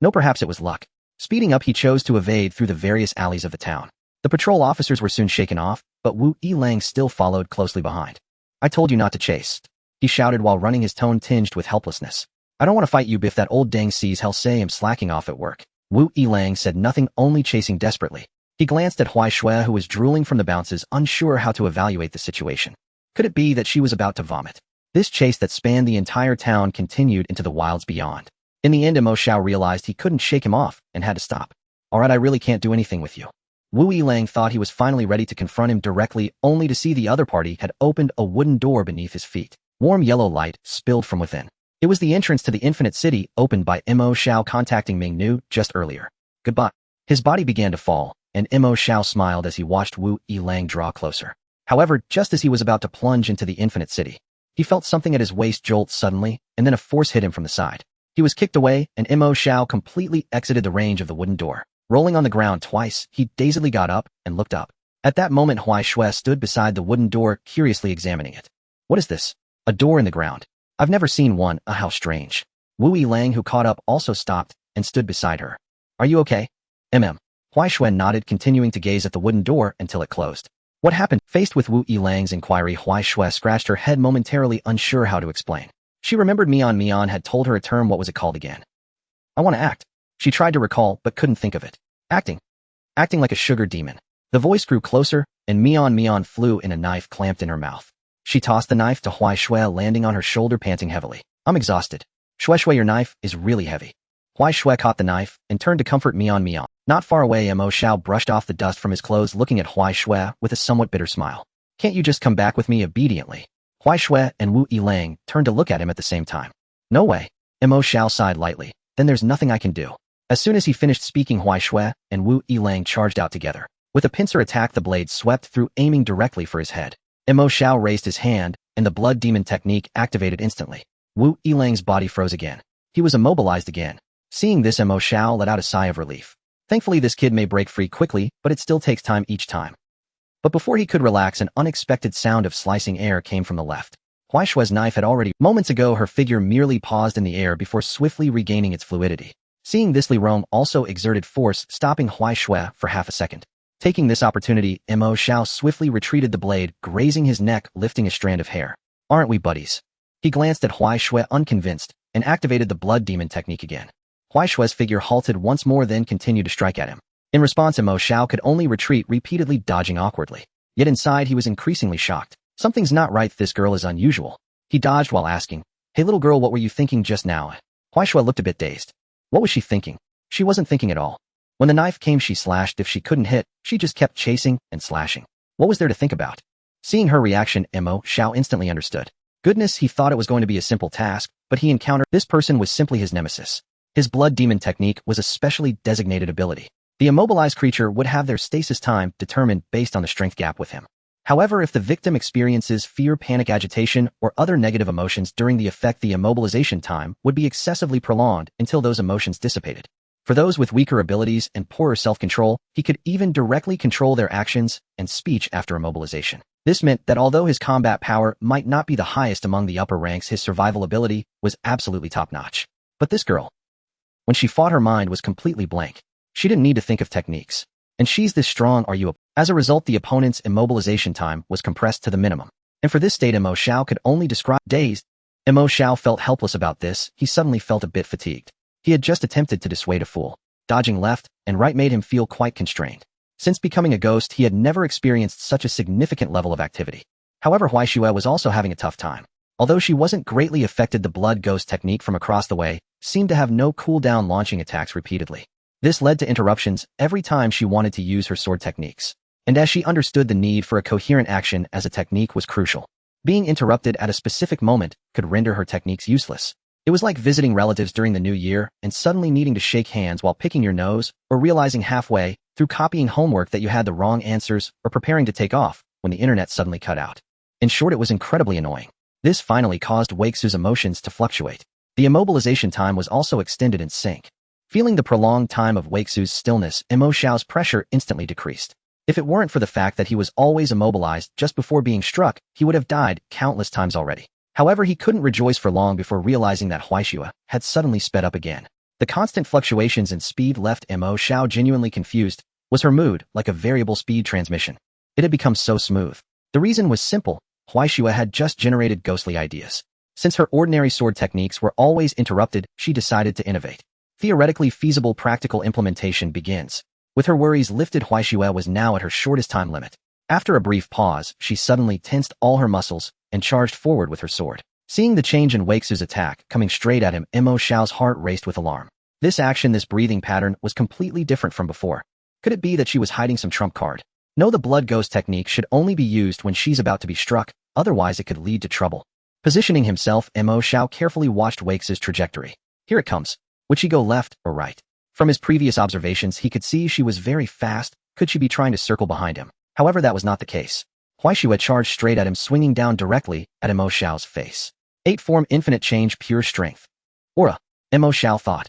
No, perhaps it was luck. Speeding up, he chose to evade through the various alleys of the town. The patrol officers were soon shaken off, but Wu Yilong still followed closely behind. I told you not to chase. he shouted while running his tone tinged with helplessness. I don't want to fight you, but if that old dang sees hell say I'm slacking off at work. Wu Yilang said nothing, only chasing desperately. He glanced at Huai Shui, who was drooling from the bounces, unsure how to evaluate the situation. Could it be that she was about to vomit? This chase that spanned the entire town continued into the wilds beyond. In the end, Mo Xiao realized he couldn't shake him off and had to stop. Alright, I really can't do anything with you. Wu Yilang thought he was finally ready to confront him directly, only to see the other party had opened a wooden door beneath his feet. Warm yellow light spilled from within. It was the entrance to the Infinite City, opened by Mo Xiao contacting Ming Nu just earlier. Goodbye. His body began to fall, and Mo Xiao smiled as he watched Wu Yilang draw closer. However, just as he was about to plunge into the Infinite City, he felt something at his waist jolt suddenly, and then a force hit him from the side. He was kicked away, and Mo Xiao completely exited the range of the wooden door. Rolling on the ground twice, he dazedly got up and looked up. At that moment, Huai Shui stood beside the wooden door, curiously examining it. What is this? A door in the ground. I've never seen one, how strange. Wu Yilang, who caught up, also stopped and stood beside her. Are you okay? Huai Shui nodded, continuing to gaze at the wooden door until it closed. What happened? Faced with Wu Yilang's inquiry, Huai Shui scratched her head, momentarily unsure how to explain. She remembered Mian had told her a term. What was it called again? I want to act. She tried to recall, but couldn't think of it. Acting. Acting like a sugar demon. The voice grew closer, and Mian flew in, a knife clamped in her mouth. She tossed the knife to Huai Shui, landing on her shoulder, panting heavily. I'm exhausted. Shui, your knife is really heavy. Huai Shui caught the knife and turned to comfort Mian. Not far away, Mo Xiao brushed off the dust from his clothes, looking at Huai Shui with a somewhat bitter smile. Can't you just come back with me? Obediently. Huai Shui and Wu Yilang turned to look at him at the same time. No way. Mo Xiao sighed lightly. Then there's nothing I can do. As soon as he finished speaking, Huai Shui and Wu Yilang charged out together. With a pincer attack, the blade swept through, aiming directly for his head. Mo Xiao raised his hand, and the blood demon technique activated instantly. Wu Yilang's body froze again. He was immobilized again. Seeing this, Mo Xiao let out a sigh of relief. Thankfully, this kid may break free quickly, but it still takes time each time. But before he could relax, an unexpected sound of slicing air came from the left. Huai Shui's knife had already— Moments ago, her figure merely paused in the air before swiftly regaining its fluidity. Seeing this, Li Rong also exerted force, stopping Huai Shui for half a second. Taking this opportunity, Mo Xiao swiftly retreated, the blade grazing his neck, lifting a strand of hair. Aren't we buddies? He glanced at Huai Shui, unconvinced, and activated the blood demon technique again. Huai Shui's figure halted once more, then continued to strike at him. In response, Mo Xiao could only retreat, repeatedly dodging awkwardly. Yet inside, he was increasingly shocked. Something's not right. This girl is unusual. He dodged while asking, Hey little girl, what were you thinking just now? Huai Shui looked a bit dazed. What was she thinking? She wasn't thinking at all. When the knife came, she slashed. If she couldn't hit, she just kept chasing and slashing. What was there to think about? Seeing her reaction, Mo Xiao instantly understood. Goodness, he thought it was going to be a simple task, but he encountered— This person was simply his nemesis. His blood demon technique was a specially designated ability. The immobilized creature would have their stasis time determined based on the strength gap with him. However, if the victim experiences fear, panic, agitation, or other negative emotions during the effect, the immobilization time would be excessively prolonged until those emotions dissipated. For those with weaker abilities and poorer self-control, he could even directly control their actions and speech after immobilization. This meant that although his combat power might not be the highest among the upper ranks, his survival ability was absolutely top-notch. But this girl, when she fought, her mind was completely blank. She didn't need to think of techniques. And she's this strong, are you? As a result, the opponent's immobilization time was compressed to the minimum. And for this state, Mo Xiao could only describe— Dazed, Mo Xiao felt helpless about this. He suddenly felt a bit fatigued. He had just attempted to dissuade a fool. Dodging left and right made him feel quite constrained. Since becoming a ghost, he had never experienced such a significant level of activity. However, Huai Shui was also having a tough time. Although she wasn't greatly affected, the blood ghost technique from across the way seemed to have no cooldown, launching attacks repeatedly. This led to interruptions every time she wanted to use her sword techniques. And as she understood, the need for a coherent action as a technique was crucial. Being interrupted at a specific moment could render her techniques useless. It was like visiting relatives during the new year and suddenly needing to shake hands while picking your nose, or realizing halfway through copying homework that you had the wrong answers, or preparing to take off when the internet suddenly cut out. In short, it was incredibly annoying. This finally caused Waksu's emotions to fluctuate. The immobilization time was also extended in sync. Feeling the prolonged time of Waksu's stillness, Mo Xiao's pressure instantly decreased. If it weren't for the fact that he was always immobilized just before being struck, he would have died countless times already. However, he couldn't rejoice for long before realizing that Huai Shui had suddenly sped up again. The constant fluctuations in speed left Mo Xiao genuinely confused. Was her mood like a variable speed transmission? It had become so smooth. The reason was simple. Huaishua had just generated ghostly ideas. Since her ordinary sword techniques were always interrupted, she decided to innovate. Theoretically feasible practical implementation begins. With her worries lifted, Huaishua was now at her shortest time limit. After a brief pause, she suddenly tensed all her muscles and charged forward with her sword. Seeing the change in Weixu's attack coming straight at him, Mo Xiao's heart raced with alarm. This action, this breathing pattern, was completely different from before. Could it be that she was hiding some trump card? No, the blood ghost technique should only be used when she's about to be struck, otherwise it could lead to trouble. Positioning himself, Mo Xiao carefully watched Weixu's trajectory. Here it comes. Would she go left or right? From his previous observations, he could see she was very fast. Could she be trying to circle behind him? However, that was not the case. Huaishua charged straight at him, swinging down directly at Mo Xiao's face. 8-form infinite change, pure strength. Aura. Mo Xiao thought.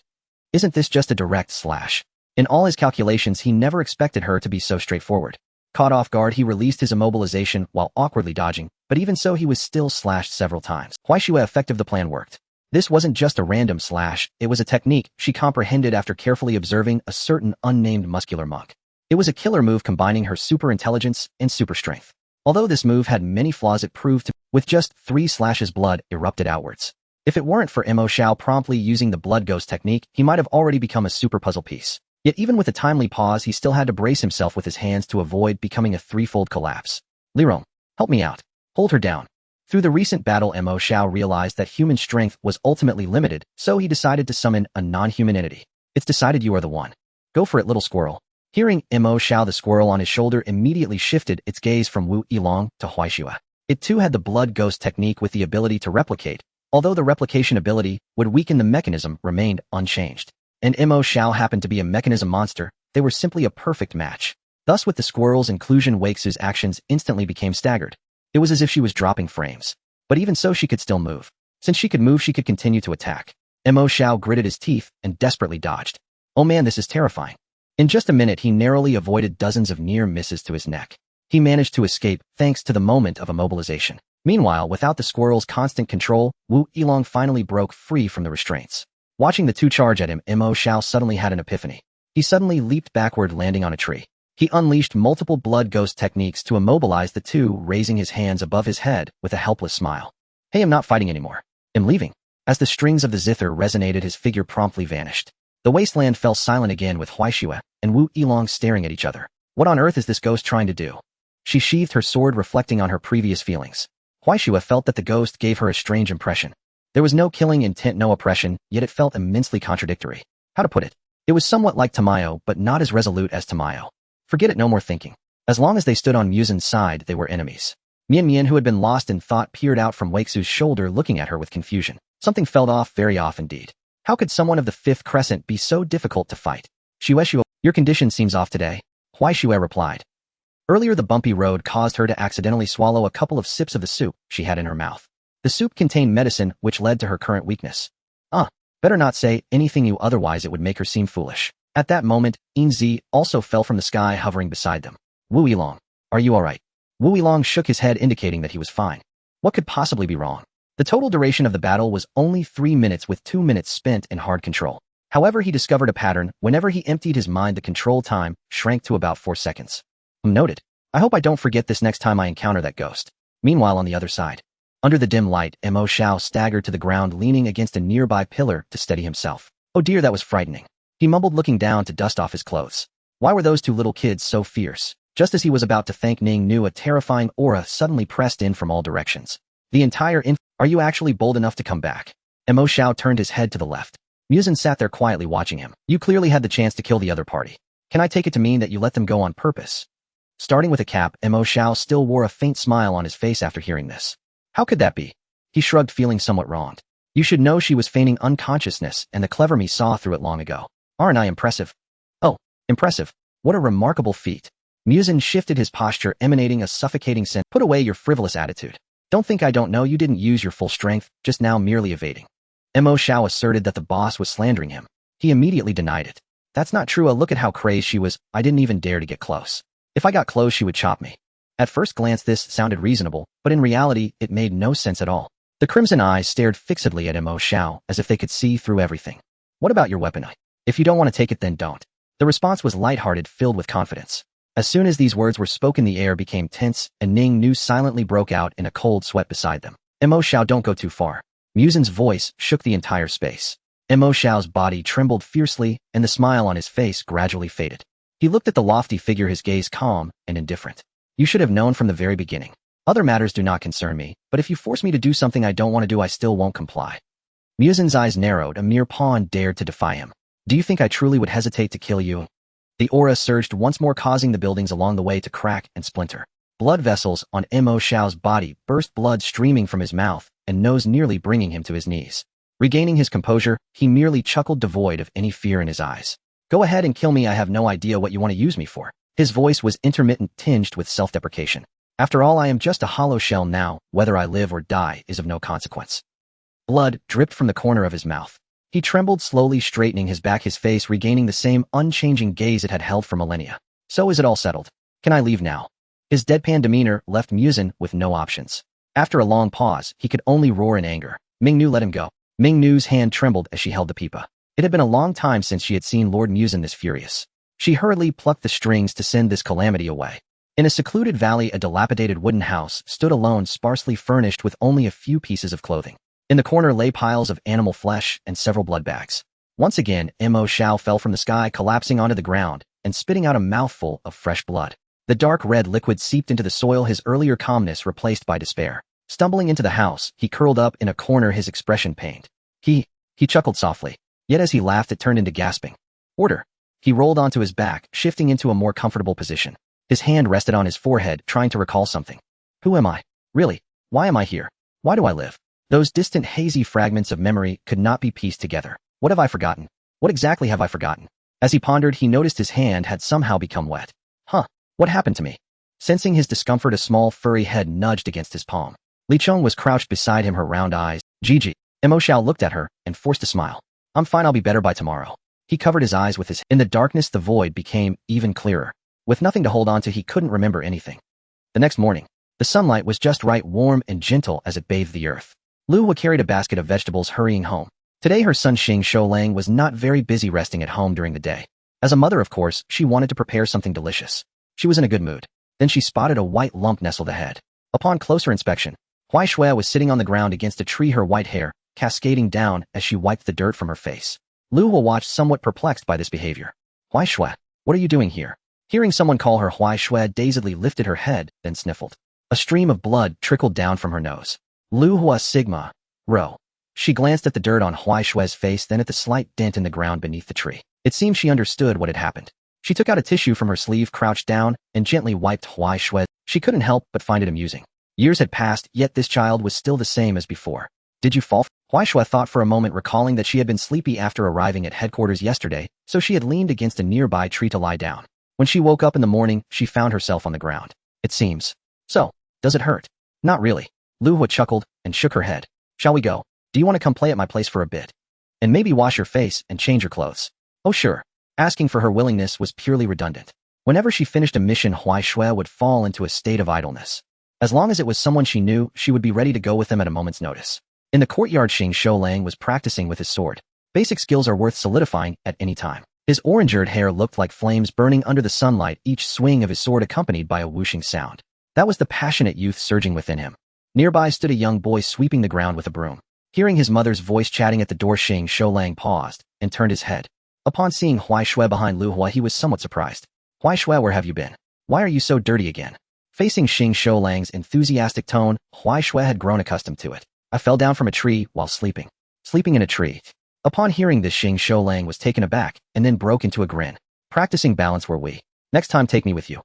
Isn't this just a direct slash? In all his calculations, he never expected her to be so straightforward. Caught off guard, he released his immobilization while awkwardly dodging, but even so he was still slashed several times. Huaishua effective, the plan worked. This wasn't just a random slash, it was a technique she comprehended after carefully observing a certain unnamed muscular monk. It was a killer move combining her super intelligence and super strength. Although this move had many flaws, it proved to, with just 3 slashes, blood erupted outwards. If it weren't for Mo Xiao promptly using the blood ghost technique, he might have already become a super puzzle piece. Yet even with a timely pause, he still had to brace himself with his hands to avoid becoming a threefold collapse. Lirong, help me out. Hold her down. Through the recent battle, Mo Xiao realized that human strength was ultimately limited, so he decided to summon a non-human entity. It's decided, you are the one. Go for it, little squirrel. Hearing Mo Xiao, the squirrel on his shoulder immediately shifted its gaze from Wu Yilong to Huaishua. It too had the blood ghost technique with the ability to replicate, although the replication ability would weaken the mechanism remained unchanged. And Mo Xiao happened to be a mechanism monster. They were simply a perfect match. Thus with the squirrel's inclusion, Weixu's actions instantly became staggered. It was as if she was dropping frames. But even so, she could still move. Since she could move, she could continue to attack. Mo Xiao gritted his teeth and desperately dodged. Oh man, this is terrifying. In just a minute, he narrowly avoided dozens of near misses to his neck. He managed to escape thanks to the moment of immobilization. Meanwhile, without the squirrel's constant control, Wu Yilong finally broke free from the restraints. Watching the two charge at him, Mo Xiao suddenly had an epiphany. He suddenly leaped backward, landing on a tree. He unleashed multiple blood ghost techniques to immobilize the two, raising his hands above his head with a helpless smile. Hey, I'm not fighting anymore. I'm leaving. As the strings of the zither resonated, his figure promptly vanished. The wasteland fell silent again, with Huaishua and Wu Yilong staring at each other. What on earth is this ghost trying to do? She sheathed her sword, reflecting on her previous feelings. Huaishua felt that the ghost gave her a strange impression. There was no killing intent, no oppression, yet it felt immensely contradictory. How to put it? It was somewhat like Tamayo, but not as resolute as Tamayo. Forget it, no more thinking. As long as they stood on Muzan's side, they were enemies. Mian, who had been lost in thought, peered out from Weixu's shoulder, looking at her with confusion. Something felt off, very off indeed. How could someone of the 5th Crescent be so difficult to fight? Huaishua, your condition seems off today. Huaishua replied. Earlier, the bumpy road caused her to accidentally swallow a couple of sips of the soup she had in her mouth. The soup contained medicine, which led to her current weakness. Better not say anything new, otherwise it would make her seem foolish. At that moment, Inzi also fell from the sky, hovering beside them. Wu Yilong, are you alright? Wu Yilong shook his head, indicating that he was fine. What could possibly be wrong? The total duration of the battle was only 3 minutes, with 2 minutes spent in hard control. However, he discovered a pattern. Whenever he emptied his mind, the control time shrank to about 4 seconds. Noted. I hope I don't forget this next time I encounter that ghost. Meanwhile, on the other side, under the dim light, Mo Xiao staggered to the ground, leaning against a nearby pillar to steady himself. Oh dear, that was frightening. He mumbled, looking down to dust off his clothes. Why were those two little kids so fierce? Just as he was about to thank Ning Nu, a terrifying aura suddenly pressed in from all directions. The entire Are you actually bold enough to come back? Mo Xiao turned his head to the left. Muzan sat there quietly watching him. You clearly had the chance to kill the other party. Can I take it to mean that you let them go on purpose? Starting with a cap, Mo Xiao still wore a faint smile on his face after hearing this. How could that be? He shrugged, feeling somewhat wronged. You should know she was feigning unconsciousness, and the clever me saw through it long ago. Aren't I impressive? Oh, impressive. What a remarkable feat. Muzan shifted his posture, emanating a suffocating scent. Put away your frivolous attitude. Don't think I don't know you didn't use your full strength, just now merely evading. Mo Xiao asserted that the boss was slandering him. He immediately denied it. That's not true. Look at how crazed she was. I didn't even dare to get close. If I got close, she would chop me. At first glance, this sounded reasonable, but in reality, it made no sense at all. The crimson eyes stared fixedly at Mo Xiao, as if they could see through everything. What about your weapon? If you don't want to take it, then don't. The response was lighthearted, filled with confidence. As soon as these words were spoken, the air became tense, and Ning Nu silently broke out in a cold sweat beside them. Mo Xiao, don't go too far. Muzan's voice shook the entire space. Mo Xiao's body trembled fiercely, and the smile on his face gradually faded. He looked at the lofty figure, his gaze calm and indifferent. You should have known from the very beginning. Other matters do not concern me, but if you force me to do something I don't want to do, I still won't comply. Muzan's eyes narrowed. A mere pawn dared to defy him. Do you think I truly would hesitate to kill you? The aura surged once more, causing the buildings along the way to crack and splinter. Blood vessels on Mo Xiao's body burst, blood streaming from his mouth and nose, nearly bringing him to his knees. Regaining his composure, he merely chuckled, devoid of any fear in his eyes. Go ahead and kill me. I have no idea what you want to use me for. His voice was intermittent, tinged with self-deprecation. After all, I am just a hollow shell now. Whether I live or die is of no consequence. Blood dripped from the corner of his mouth. He trembled, slowly straightening his back, his face regaining the same unchanging gaze it had held for millennia. So is it all settled? Can I leave now? His deadpan demeanor left Muzan with no options. After a long pause, he could only roar in anger. Ming Nu, let him go. Ming Nu's hand trembled as she held the pipa. It had been a long time since she had seen Lord Muzan this furious. She hurriedly plucked the strings to send this calamity away. In a secluded valley, a dilapidated wooden house stood alone, sparsely furnished with only a few pieces of clothing. In the corner lay piles of animal flesh and several blood bags. Once again, Mo Xiao fell from the sky, collapsing onto the ground and spitting out a mouthful of fresh blood. The dark red liquid seeped into the soil, his earlier calmness replaced by despair. Stumbling into the house, he curled up in a corner, his expression pained. He chuckled softly. Yet as he laughed, it turned into gasping. Order. He rolled onto his back, shifting into a more comfortable position. His hand rested on his forehead, trying to recall something. Who am I? Really? Why am I here? Why do I live? Those distant, hazy fragments of memory could not be pieced together. What have I forgotten? What exactly have I forgotten? As he pondered, he noticed his hand had somehow become wet. What happened to me? Sensing his discomfort, a small, furry head nudged against his palm. Li Chong was crouched beside him, her round eyes. Gigi. Mo Xiao looked at her and forced a smile. I'm fine, I'll be better by tomorrow. He covered his eyes with his. In the darkness, the void became even clearer. With nothing to hold on to, he couldn't remember anything. The next morning, the sunlight was just right, warm and gentle as it bathed the earth. Lu Hua carried a basket of vegetables, hurrying home. Today her son Xing Shoulang was not very busy resting at home during the day. As a mother, of course, she wanted to prepare something delicious. She was in a good mood. Then she spotted a white lump nestled ahead. Upon closer inspection, Huai Shui was sitting on the ground against a tree, her white hair cascading down as she wiped the dirt from her face. Lu Hua watched, somewhat perplexed by this behavior. Huai Shui, what are you doing here? Hearing someone call her, Huai Shui dazedly lifted her head, then sniffled. A stream of blood trickled down from her nose. Lu Hua Sigma. Rho. She glanced at the dirt on Huai Shui's face, then at the slight dent in the ground beneath the tree. It seemed she understood what had happened. She took out a tissue from her sleeve, crouched down, and gently wiped Huai Shui. She couldn't help but find it amusing. Years had passed, yet this child was still the same as before. Did you fall? Huai Shui thought for a moment, recalling that she had been sleepy after arriving at headquarters yesterday, so she had leaned against a nearby tree to lie down. When she woke up in the morning, she found herself on the ground. It seems. So, does it hurt? Not really. Lu Hua chuckled and shook her head. Shall we go? Do you want to come play at my place for a bit? And maybe wash your face and change your clothes? Oh sure. Asking for her willingness was purely redundant. Whenever she finished a mission, Huai Shui would fall into a state of idleness. As long as it was someone she knew, she would be ready to go with them at a moment's notice. In the courtyard, Xing Shoulang was practicing with his sword. Basic skills are worth solidifying at any time. His orange-eared hair looked like flames burning under the sunlight, each swing of his sword accompanied by a whooshing sound. That was the passionate youth surging within him. Nearby stood a young boy sweeping the ground with a broom. Hearing his mother's voice chatting at the door, Xing Shoulang paused and turned his head. Upon seeing Huai Shui behind Lu Hua, he was somewhat surprised. Huai Shui, where have you been? Why are you so dirty again? Facing Xing Shoulang's enthusiastic tone, Huai Shui had grown accustomed to it. I fell down from a tree while sleeping. Sleeping in a tree. Upon hearing this, Xing Shoulang was taken aback and then broke into a grin. Practicing balance were we. Next time, take me with you.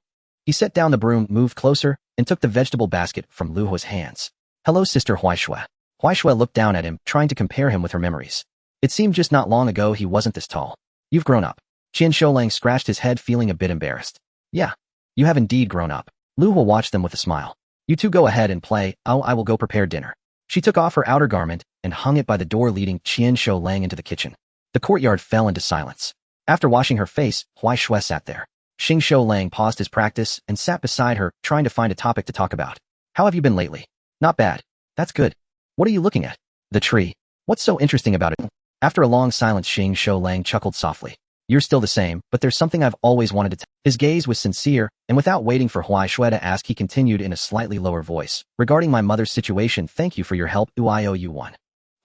He set down the broom, moved closer, and took the vegetable basket from Lu Hua's hands. Hello, Sister Huai Shui. Huai Shui looked down at him, trying to compare him with her memories. It seemed just not long ago he wasn't this tall. You've grown up. Qin Shoulang scratched his head, feeling a bit embarrassed. Yeah, you have indeed grown up. Lu Hua watched them with a smile. You two go ahead and play, I will go prepare dinner. She took off her outer garment and hung it by the door, leading Qin Shoulang into the kitchen. The courtyard fell into silence. After washing her face, Huai Shui sat there. Xing Shoulang paused his practice and sat beside her, trying to find a topic to talk about. How have you been lately? Not bad. That's good. What are you looking at? The tree. What's so interesting about it? After a long silence, Xing Shoulang chuckled softly. You're still the same, but there's something I've always wanted to tell. His gaze was sincere, and without waiting for Huai Shui to ask, he continued in a slightly lower voice. Regarding my mother's situation, thank you for your help. I owe you one.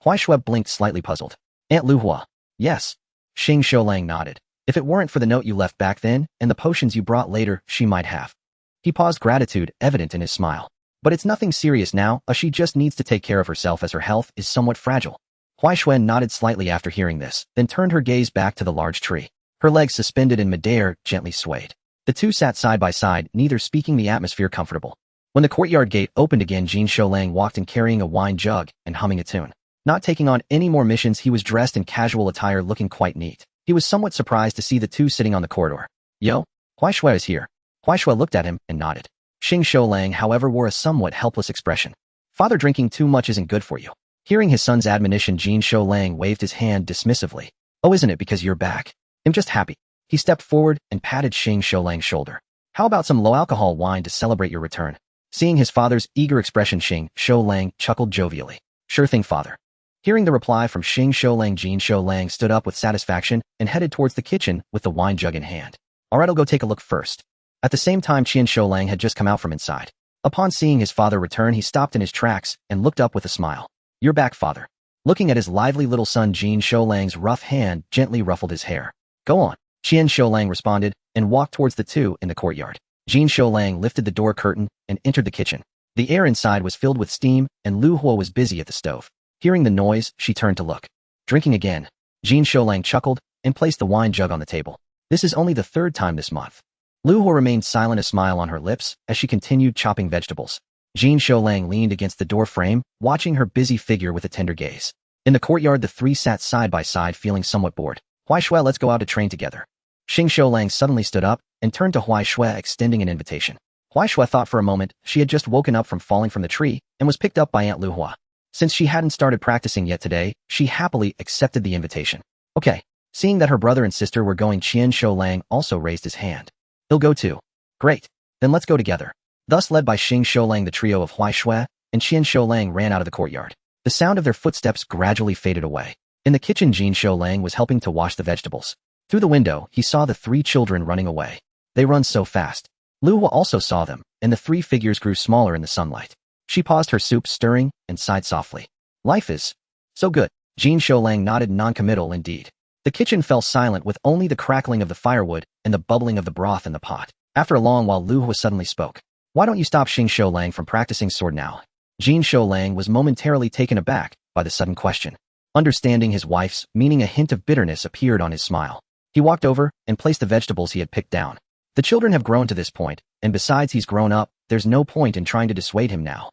Huai Shui blinked, slightly puzzled. Aunt Lu Hua. Yes. Xing Shoulang nodded. If it weren't for the note you left back then, and the potions you brought later, she might have. He paused, gratitude evident in his smile. But it's nothing serious now, she just needs to take care of herself as her health is somewhat fragile. Huai Shui nodded slightly after hearing this, then turned her gaze back to the large tree. Her legs suspended in midair, gently swayed. The two sat side by side, neither speaking, the atmosphere comfortable. When the courtyard gate opened again, Jin Shoulang walked in carrying a wine jug and humming a tune. Not taking on any more missions, he was dressed in casual attire, looking quite neat. He was somewhat surprised to see the two sitting on the corridor. Yo, Huai Shui is here. Huai Shui looked at him and nodded. Xing Shoulang, however, wore a somewhat helpless expression. Father, drinking too much isn't good for you. Hearing his son's admonition, Jin Shoulang waved his hand dismissively. Oh, isn't it because you're back? I'm just happy. He stepped forward and patted Xing Shoulang's shoulder. How about some low-alcohol wine to celebrate your return? Seeing his father's eager expression, Xing Shoulang chuckled jovially. Sure thing, father. Hearing the reply from Xing Shoulang, Jin Shoulang stood up with satisfaction and headed towards the kitchen with the wine jug in hand. Alright, I'll go take a look first. At the same time, Qian Shoulang had just come out from inside. Upon seeing his father return, he stopped in his tracks and looked up with a smile. You're back, father. Looking at his lively little son, Jin Shoulang's rough hand gently ruffled his hair. Go on. Qian Shoulang responded and walked towards the two in the courtyard. Jin Shoulang lifted the door curtain and entered the kitchen. The air inside was filled with steam, and Lu Hua was busy at the stove. Hearing the noise, she turned to look. Drinking again. Jin Shoulang chuckled and placed the wine jug on the table. This is only the third time this month. Lu Hua remained silent, a smile on her lips, as she continued chopping vegetables. Jin Shoulang leaned against the door frame, watching her busy figure with a tender gaze. In the courtyard, the three sat side by side, feeling somewhat bored. Huai Shui, let's go out to train together. Xing Shoulang suddenly stood up and turned to Huai Shui, extending an invitation. Huai Shui thought for a moment. She had just woken up from falling from the tree and was picked up by Aunt Lu Hua. Since she hadn't started practicing yet today, she happily accepted the invitation. Okay. Seeing that her brother and sister were going, Qian Shoulang also raised his hand. He'll go too. Great. Then let's go together. Thus led by Xing Shoulang, the trio of Huai Shui and Qian Shoulang ran out of the courtyard. The sound of their footsteps gradually faded away. In the kitchen, Jin Shoulang was helping to wash the vegetables. Through the window, he saw the three children running away. They run so fast. Lu Hua also saw them, and the three figures grew smaller in the sunlight. She paused her soup stirring and sighed softly. Life is so good. Jin Shoulang nodded, non-committal indeed. The kitchen fell silent, with only the crackling of the firewood and the bubbling of the broth in the pot. After a long while, Lu Hua suddenly spoke. Why don't you stop Xing Shoulang from practicing sword now? Jin Shoulang was momentarily taken aback by the sudden question. Understanding his wife's meaning, a hint of bitterness appeared on his smile. He walked over and placed the vegetables he had picked down. The children have grown to this point, and besides, he's grown up. There's no point in trying to dissuade him now.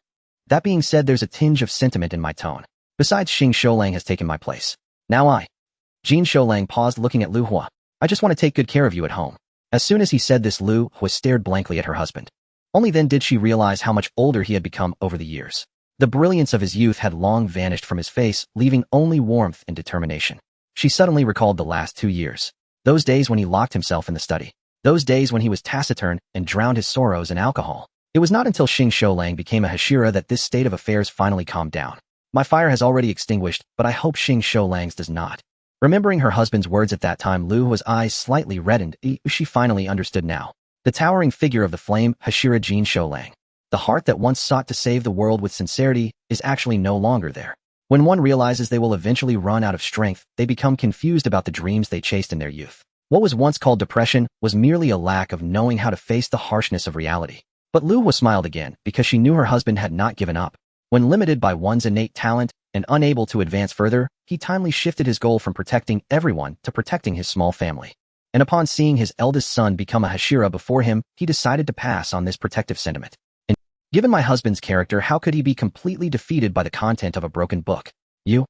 That being said, there's a tinge of sentiment in my tone. Besides, Xing Shoulang has taken my place. Now Jin Shoulang paused, looking at Lu Hua. I just want to take good care of you at home. As soon as he said this, Lu Hua stared blankly at her husband. Only then did she realize how much older he had become over the years. The brilliance of his youth had long vanished from his face, leaving only warmth and determination. She suddenly recalled the last 2 years. Those days when he locked himself in the study. Those days when he was taciturn and drowned his sorrows in alcohol. It was not until Xing Shoulang became a Hashira that this state of affairs finally calmed down. My fire has already extinguished, but I hope Xing Shoulang's does not. Remembering her husband's words at that time, Lu Hua's eyes slightly reddened. She finally understood now. The towering figure of the flame, Hashira Jin Shoulang. The heart that once sought to save the world with sincerity is actually no longer there. When one realizes they will eventually run out of strength, they become confused about the dreams they chased in their youth. What was once called depression was merely a lack of knowing how to face the harshness of reality. But Lu Hua smiled again because she knew her husband had not given up. When limited by one's innate talent and unable to advance further, he timely shifted his goal from protecting everyone to protecting his small family. And upon seeing his eldest son become a Hashira before him, he decided to pass on this protective sentiment. And given my husband's character, how could he be completely defeated by the content of a broken book? You?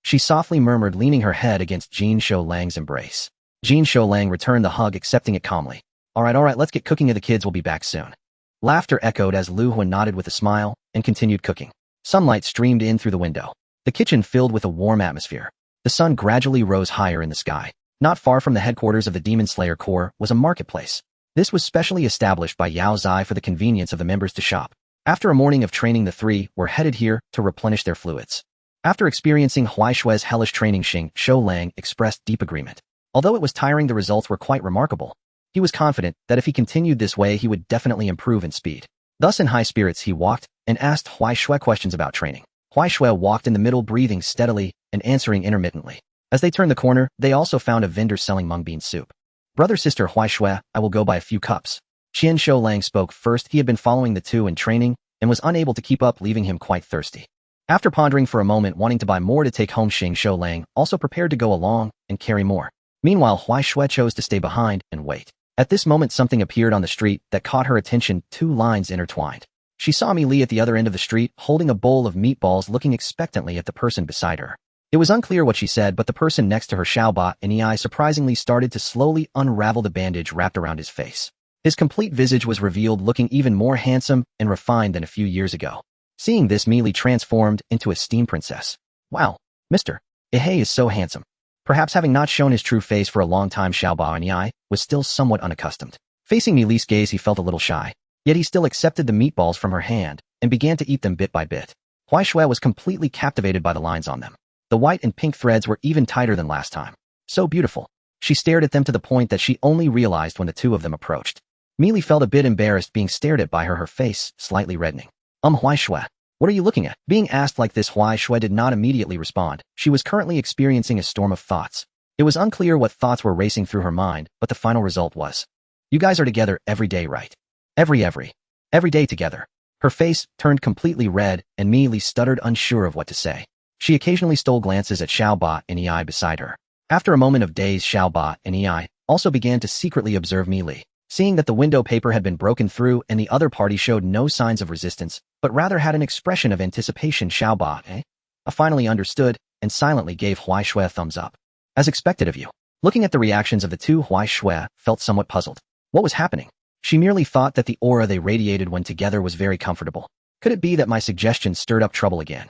She softly murmured, leaning her head against Jin Shoulang's embrace. Jin Shoulang returned the hug, accepting it calmly. Alright, let's get cooking. The kids will be back soon. Laughter echoed as Lu Hua nodded with a smile and continued cooking. Sunlight streamed in through the window. The kitchen filled with a warm atmosphere. The sun gradually rose higher in the sky. Not far from the headquarters of the Demon Slayer Corps was a marketplace. This was specially established by Yao Zai for the convenience of the members to shop. After a morning of training, the three were headed here to replenish their fluids. After experiencing Huai Shui's hellish training, Xing Shoulang expressed deep agreement. Although it was tiring, the results were quite remarkable. He was confident that if he continued this way, he would definitely improve in speed. Thus in high spirits he walked and asked Huai Shui questions about training. Huai Shui walked in the middle, breathing steadily and answering intermittently. As they turned the corner, they also found a vendor selling mung bean soup. Brother, sister Huai Shui, I will go buy a few cups. Qian Shoulang spoke first. He had been following the two in training and was unable to keep up, leaving him quite thirsty. After pondering for a moment, wanting to buy more to take home, Xing Shoulang also prepared to go along and carry more. Meanwhile, Huai Shui chose to stay behind and wait. At this moment, something appeared on the street that caught her attention. Two lines intertwined. She saw Mi Li at the other end of the street, holding a bowl of meatballs, looking expectantly at the person beside her. It was unclear what she said, but the person next to her, Xiaoba and Ei, surprisingly started to slowly unravel the bandage wrapped around his face. His complete visage was revealed, looking even more handsome and refined than a few years ago. Seeing this, Mi Li transformed into a steam princess. Wow, Mr. Ihei is so handsome. Perhaps having not shown his true face for a long time, Xiaoba and Ei was still somewhat unaccustomed. Facing Mi Li's gaze, he felt a little shy. Yet he still accepted the meatballs from her hand and began to eat them bit by bit. Huai Shui was completely captivated by the lines on them. The white and pink threads were even tighter than last time. So beautiful. She stared at them to the point that she only realized when the two of them approached. Mi Li felt a bit embarrassed being stared at by her, her face slightly reddening. Huai Shui, what are you looking at? Being asked like this, Huai Shui did not immediately respond. She was currently experiencing a storm of thoughts. It was unclear what thoughts were racing through her mind, but the final result was, you guys are together every day, right? Every day together. Her face turned completely red, and Mi Li stuttered, unsure of what to say. She occasionally stole glances at Xiaoba and Ei beside her. After a moment of daze, Xiaoba and Ei also began to secretly observe Mi Li. Seeing that the window paper had been broken through and the other party showed no signs of resistance, but rather had an expression of anticipation, Xiaoba finally understood and silently gave Huai Shui a thumbs up. As expected of you. Looking at the reactions of the two, Huai Shui felt somewhat puzzled. What was happening? She merely thought that the aura they radiated when together was very comfortable. Could it be that my suggestion stirred up trouble again?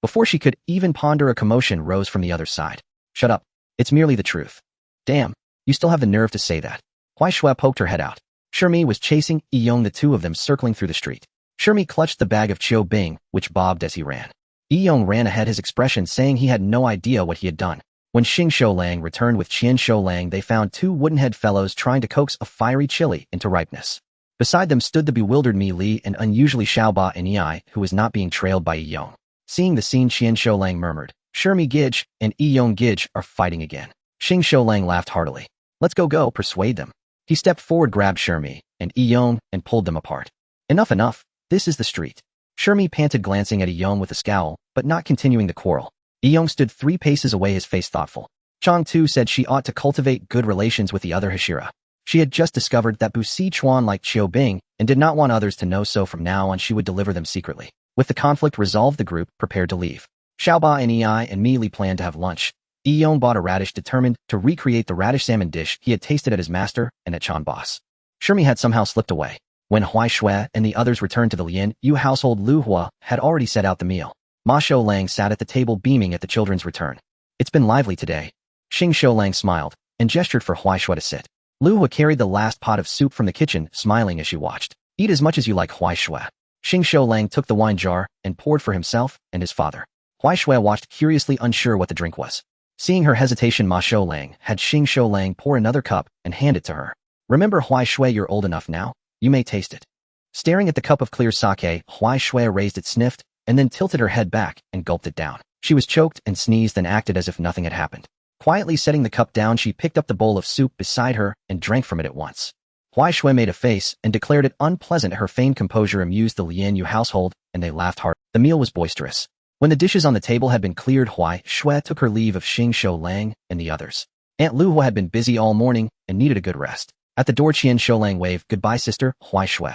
Before she could even ponder, a commotion rose from the other side. Shut up. It's merely the truth. Damn, you still have the nerve to say that. Huai Shui poked her head out. Shirmi was chasing Yong, the two of them circling through the street. Shirmi clutched the bag of Chiu Bing, which bobbed as he ran. Yong ran ahead, his expression saying he had no idea what he had done. When Xing Shoulang returned with Qian Shoulang, they found two wooden-head fellows trying to coax a fiery chili into ripeness. Beside them stood the bewildered Mi Li and unusually Xiaoba and Ei, who was not being trailed by Yong. Seeing the scene, Qian Shoulang murmured, Shirmi Gij and Yong Gij are fighting again. Xing Shoulang laughed heartily. Let's go, persuade them. He stepped forward, grabbed Shirmi and Yong and pulled them apart. Enough. This is the street. Shirmi panted, glancing at Yong with a scowl, but not continuing the quarrel. Yong stood 3 paces away, his face thoughtful. Chang Tu said she ought to cultivate good relations with the other Hashira. She had just discovered that Bu Si Chuan liked Chiu Bing and did not want others to know, so from now on she would deliver them secretly. With the conflict resolved, the group prepared to leave. Xiaoba and Ei and Mi Li planned to have lunch. Yong bought a radish, determined to recreate the radish salmon dish he had tasted at his master and at Chan Boss. Shirmi had somehow slipped away. When Huai Shui and the others returned to the Lian Yu household, Lu Hua had already set out the meal. Ma Shoulang sat at the table, beaming at the children's return. It's been lively today. Xing Shoulang smiled and gestured for Huai Shui to sit. Lu Hua carried the last pot of soup from the kitchen, smiling as she watched. Eat as much as you like, Huai Shui. Xing Shoulang took the wine jar and poured for himself and his father. Huai Shui watched curiously, unsure what the drink was. Seeing her hesitation, Ma Shoulang had Xing Shoulang pour another cup and hand it to her. Remember, Huai Shui, you're old enough now. You may taste it. Staring at the cup of clear sake, Huai Shui raised it, sniffed, and then tilted her head back and gulped it down. She was choked and sneezed and acted as if nothing had happened. Quietly setting the cup down, she picked up the bowl of soup beside her and drank from it at once. Huai Shui made a face and declared it unpleasant. Her feigned composure amused the Lian Yu household, and they laughed hard. The meal was boisterous. When the dishes on the table had been cleared, Huai Shui took her leave of Xing Shoulang and the others. Aunt Lu Hua had been busy all morning and needed a good rest. At the door, Qian Shoulang waved, "Goodbye, sister, Huai Shui."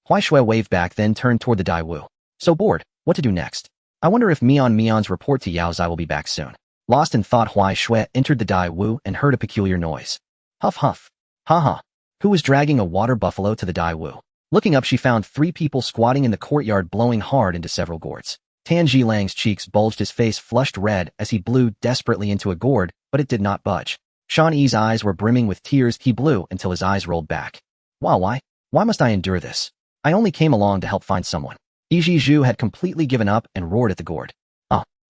Huai Shui waved back, then turned toward the Dai Wu. So bored. What to do next? I wonder if Mion's report to Yao Zai will be back soon. Lost in thought, Huai Shui entered the Dai Wu and heard a peculiar noise. Huff huff. Ha. Who was dragging a water buffalo to the Dai Wu? Looking up, she found 3 people squatting in the courtyard, blowing hard into several gourds. Tan Zhilang's cheeks bulged, his face flushed red as he blew desperately into a gourd, but it did not budge. Shan Yi's eyes were brimming with tears. He blew until his eyes rolled back. Why must I endure this? I only came along to help find someone. Yiji Zhu had completely given up and roared at the gourd.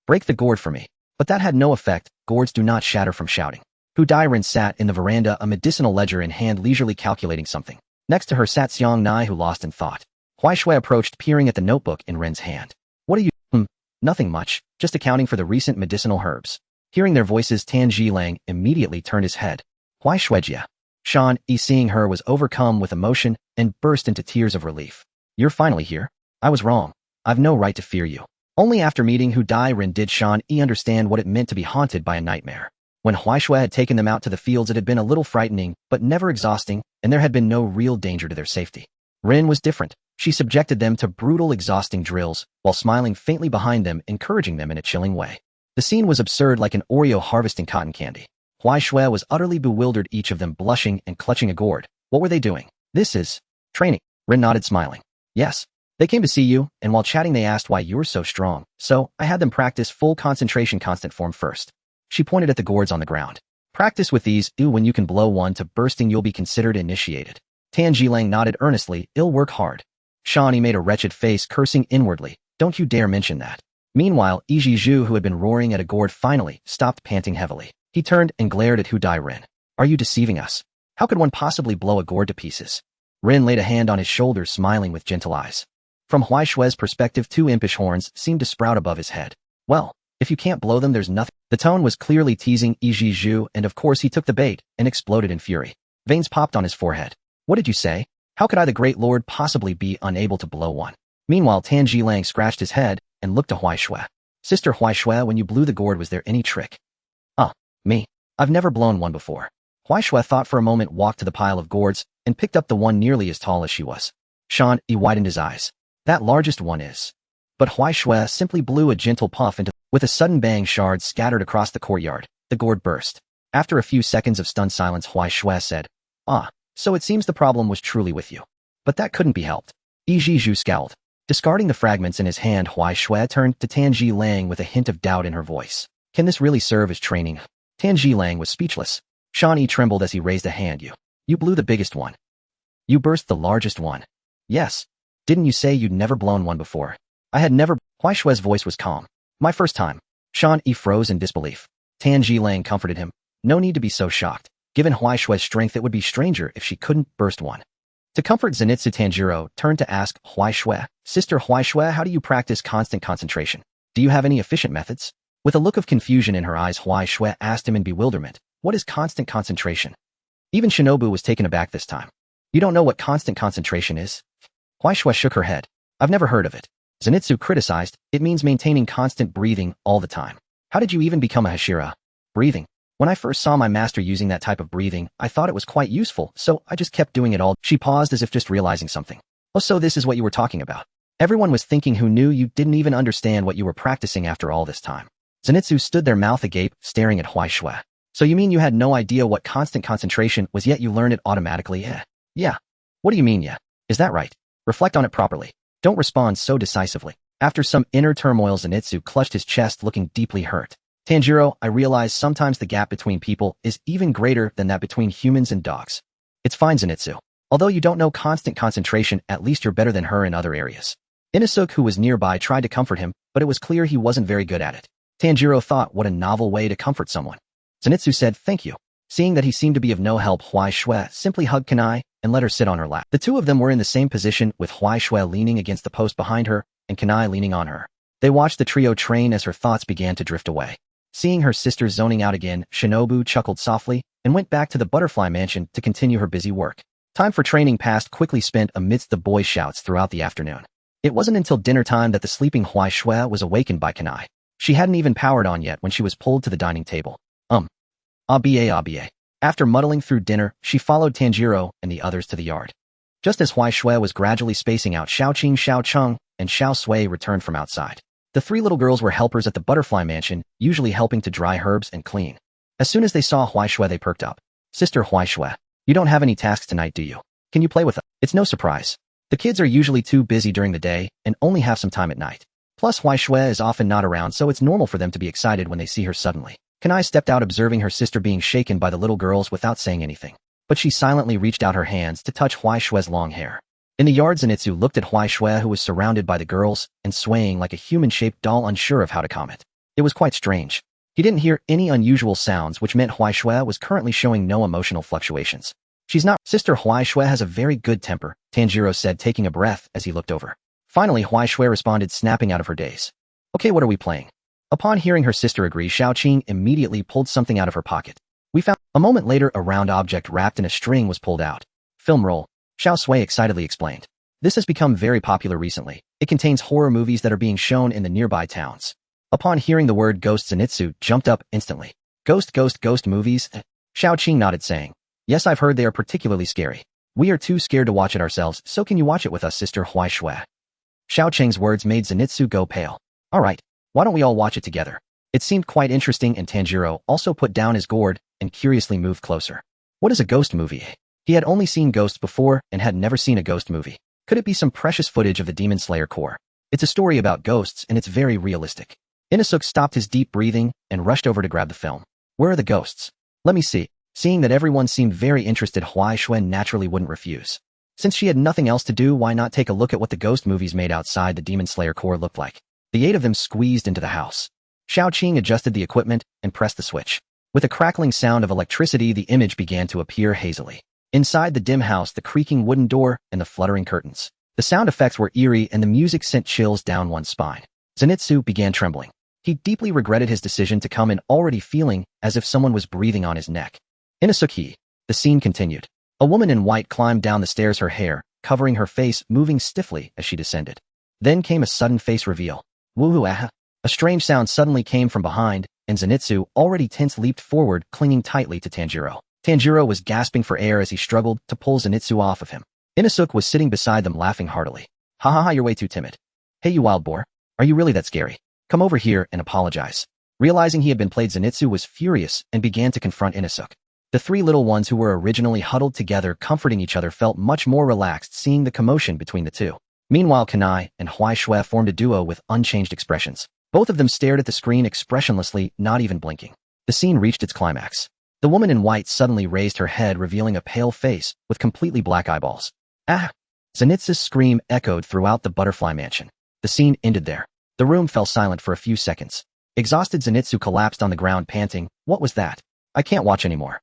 Break the gourd for me. But that had no effect. Gourds do not shatter from shouting. Hu Dairen sat in the veranda, a medicinal ledger in hand, leisurely calculating something. Next to her sat Xiang Nai, who lost in thought. Huai Shui approached, peering at the notebook in Ren's hand. What are you? Nothing much, just accounting for the recent medicinal herbs. Hearing their voices, Tan Zhilang immediately turned his head. Huai Shuijia. Shan Yi, seeing her, was overcome with emotion and burst into tears of relief. You're finally here? I was wrong. I've no right to fear you. Only after meeting Hu Dairen did Shan Yi understand what it meant to be haunted by a nightmare. When Huai Shui had taken them out to the fields, it had been a little frightening, but never exhausting, and there had been no real danger to their safety. Ren was different. She subjected them to brutal, exhausting drills, while smiling faintly behind them, encouraging them in a chilling way. The scene was absurd, like an Oreo harvesting cotton candy. Huai Shui was utterly bewildered, each of them blushing and clutching a gourd. What were they doing? This is training. Ren nodded, smiling. Yes. They came to see you, and while chatting they asked why you were so strong, so I had them practice full concentration constant form first. She pointed at the gourds on the ground. Practice with these, when you can blow one to bursting you'll be considered initiated. Tan Zhilang nodded earnestly, I'll work hard. Shani made a wretched face, cursing inwardly. Don't you dare mention that. Meanwhile, Iji Zhu, who had been roaring at a gourd, finally stopped, panting heavily. He turned and glared at Hu Dairen. Are you deceiving us? How could one possibly blow a gourd to pieces? Ren laid a hand on his shoulder, smiling with gentle eyes. From Huai Shui's perspective, two impish horns seemed to sprout above his head. Well, if you can't blow them, there's nothing. The tone was clearly teasing Iji Zhu, and of course he took the bait and exploded in fury. Veins popped on his forehead. What did you say? How could I, the Great Lord, possibly be unable to blow one? Meanwhile, Tan Zhilang scratched his head and looked to Huai Shui. Sister Huai Shui, when you blew the gourd, was there any trick? Me. I've never blown one before. Huai Shui thought for a moment, walked to the pile of gourds, and picked up the one nearly as tall as she was. Shan Yi widened his eyes. That largest one is. But Huai Shui simply blew a gentle puff into. With a sudden bang, shards scattered across the courtyard. The gourd burst. After a few seconds of stunned silence, Huai Shui said, so it seems the problem was truly with you. But that couldn't be helped. Iji Zhu scowled. Discarding the fragments in his hand, Huai Shui turned to Tan Zhilang with a hint of doubt in her voice. Can this really serve as training? Tan Zhilang was speechless. Shan Yi trembled as he raised a hand. You blew the biggest one. You burst the largest one. Yes. Didn't you say you'd never blown one before? I had never. Huai Shui's voice was calm. My first time. Shan Yi froze in disbelief. Tan Zhilang comforted him. No need to be so shocked. Given Huai Shui's strength, it would be stranger if she couldn't burst one. To comfort Zenitsu, Tanjiro turned to ask Huai Shui, Sister Huai Shui, how do you practice constant concentration? Do you have any efficient methods? With a look of confusion in her eyes, Huai Shui asked him in bewilderment, what is constant concentration? Even Shinobu was taken aback this time. You don't know what constant concentration is? Huai Shui shook her head. I've never heard of it. Zenitsu criticized, it means maintaining constant breathing all the time. How did you even become a Hashira? Breathing. When I first saw my master using that type of breathing, I thought it was quite useful, so I just kept doing it all. She paused as if just realizing something. Oh, so this is what you were talking about. Everyone was thinking who knew you didn't even understand what you were practicing after all this time. Zenitsu stood there, mouth agape, staring at Huai Shui. So you mean you had no idea what constant concentration was, yet you learned it automatically? Yeah. What do you mean, yeah? Is that right? Reflect on it properly. Don't respond so decisively. After some inner turmoil, Zenitsu clutched his chest, looking deeply hurt. Tanjiro, I realize sometimes the gap between people is even greater than that between humans and dogs. It's fine, Zenitsu. Although you don't know constant concentration, at least you're better than her in other areas. Inosuke, who was nearby, tried to comfort him, but it was clear he wasn't very good at it. Tanjiro thought, what a novel way to comfort someone. Zenitsu said, thank you. Seeing that he seemed to be of no help, Huai Shui simply hugged Kanae and let her sit on her lap. The two of them were in the same position, with Huai Shui leaning against the post behind her and Kanae leaning on her. They watched the trio train as her thoughts began to drift away. Seeing her sister zoning out again, Shinobu chuckled softly and went back to the butterfly mansion to continue her busy work. Time for training passed quickly, spent amidst the boys' shouts throughout the afternoon. It wasn't until dinner time that the sleeping Huai Shui was awakened by Kanae. She hadn't even powered on yet when she was pulled to the dining table. Abie. After muddling through dinner, she followed Tanjiro and the others to the yard. Just as Huai Shui was gradually spacing out, Xiaoqing, Xiaocheng, and Xiao Sui returned from outside. The three little girls were helpers at the butterfly mansion, usually helping to dry herbs and clean. As soon as they saw Huai Shui, they perked up. Sister Huai Shui, you don't have any tasks tonight, do you? Can you play with us? It's no surprise. The kids are usually too busy during the day and only have some time at night. Plus, Huai Shui is often not around, so it's normal for them to be excited when they see her suddenly. Kanae stepped out, observing her sister being shaken by the little girls without saying anything. But she silently reached out her hands to touch Huai Shui's long hair. In the yard, Zenitsu looked at Huai Shui, who was surrounded by the girls and swaying like a human-shaped doll, unsure of how to comment. It was quite strange. He didn't hear any unusual sounds, which meant Huai Shui was currently showing no emotional fluctuations. She's not. Sister Huai Shui has a very good temper, Tanjiro said, taking a breath as he looked over. Finally, Huai Shui responded, snapping out of her daze. Okay, what are we playing? Upon hearing her sister agree, Xiaoqing immediately pulled something out of her pocket. We found. A moment later, a round object wrapped in a string was pulled out. Film roll, Xiao Sui excitedly explained. This has become very popular recently. It contains horror movies that are being shown in the nearby towns. Upon hearing the word ghost, Zenitsu jumped up instantly. Ghost movies? Xiaoqing nodded, saying, yes, I've heard they are particularly scary. We are too scared to watch it ourselves, so can you watch it with us, Sister Huai Shui? Xiaoqing's words made Zenitsu go pale. Alright, why don't we all watch it together? It seemed quite interesting, and Tanjiro also put down his gourd and curiously moved closer. What is a ghost movie? He had only seen ghosts before and had never seen a ghost movie. Could it be some precious footage of the Demon Slayer Corps? It's a story about ghosts and it's very realistic. Inosuke stopped his deep breathing and rushed over to grab the film. Where are the ghosts? Let me see. Seeing that everyone seemed very interested, Huai Shui naturally wouldn't refuse. Since she had nothing else to do, why not take a look at what the ghost movies made outside the Demon Slayer Corps looked like? The 8 of them squeezed into the house. Xiaoqing adjusted the equipment and pressed the switch. With a crackling sound of electricity, the image began to appear hazily. Inside the dim house, the creaking wooden door and the fluttering curtains. The sound effects were eerie and the music sent chills down one's spine. Zenitsu began trembling. He deeply regretted his decision to come in, already feeling as if someone was breathing on his neck. Inosuke. The scene continued. A woman in white climbed down the stairs, her hair covering her face, moving stiffly as she descended. Then came a sudden face reveal. Woohoo ah! A strange sound suddenly came from behind, and Zenitsu, already tense, leaped forward, clinging tightly to Tanjiro. Tanjiro was gasping for air as he struggled to pull Zenitsu off of him. Inosuke was sitting beside them, laughing heartily. Ha ha ha, you're way too timid. Hey, you wild boar. Are you really that scary? Come over here and apologize. Realizing he had been played, Zenitsu was furious and began to confront Inosuke. The 3 little ones who were originally huddled together, comforting each other, felt much more relaxed seeing the commotion between the two. Meanwhile, Kanae and Huai Shui formed a duo with unchanged expressions. Both of them stared at the screen expressionlessly, not even blinking. The scene reached its climax. The woman in white suddenly raised her head, revealing a pale face with completely black eyeballs. Ah! Zenitsu's scream echoed throughout the butterfly mansion. The scene ended there. The room fell silent for a few seconds. Exhausted, Zenitsu collapsed on the ground, panting. What was that? I can't watch anymore.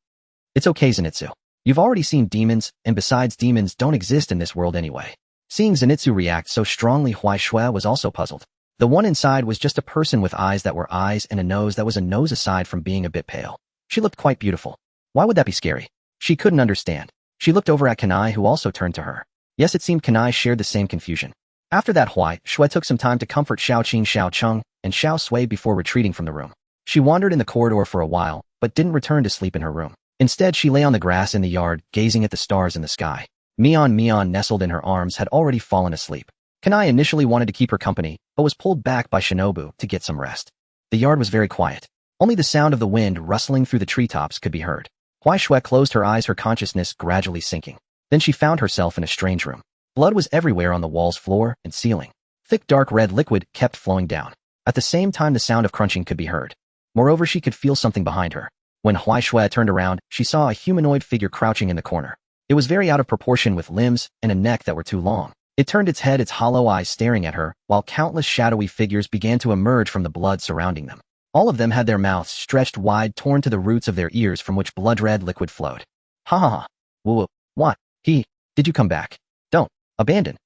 It's okay, Zenitsu. You've already seen demons, and besides, demons don't exist in this world anyway. Seeing Zenitsu react so strongly, Huai Shui was also puzzled. The one inside was just a person with eyes that were eyes and a nose that was a nose, aside from being a bit pale. She looked quite beautiful. Why would that be scary? She couldn't understand. She looked over at Kanae, who also turned to her. Yes, it seemed Kanae shared the same confusion. After that, Huai Shui took some time to comfort Xiaoqing, Xiaocheng, and Xiao Sui before retreating from the room. She wandered in the corridor for a while, but didn't return to sleep in her room. Instead, she lay on the grass in the yard, gazing at the stars in the sky. Mion, nestled in her arms, had already fallen asleep. Kanae initially wanted to keep her company, but was pulled back by Shinobu to get some rest. The yard was very quiet. Only the sound of the wind rustling through the treetops could be heard. Huai Shui closed her eyes, her consciousness gradually sinking. Then she found herself in a strange room. Blood was everywhere on the walls, floor, and ceiling. Thick dark red liquid kept flowing down. At the same time, the sound of crunching could be heard. Moreover, she could feel something behind her. When Huai Shui turned around, she saw a humanoid figure crouching in the corner. It was very out of proportion, with limbs and a neck that were too long. It turned its head, its hollow eyes staring at her, while countless shadowy figures began to emerge from the blood surrounding them. All of them had their mouths stretched wide, torn to the roots of their ears, from which blood-red liquid flowed. Ha ha ha. Woo. What? Did you come back? Don't. Abandon.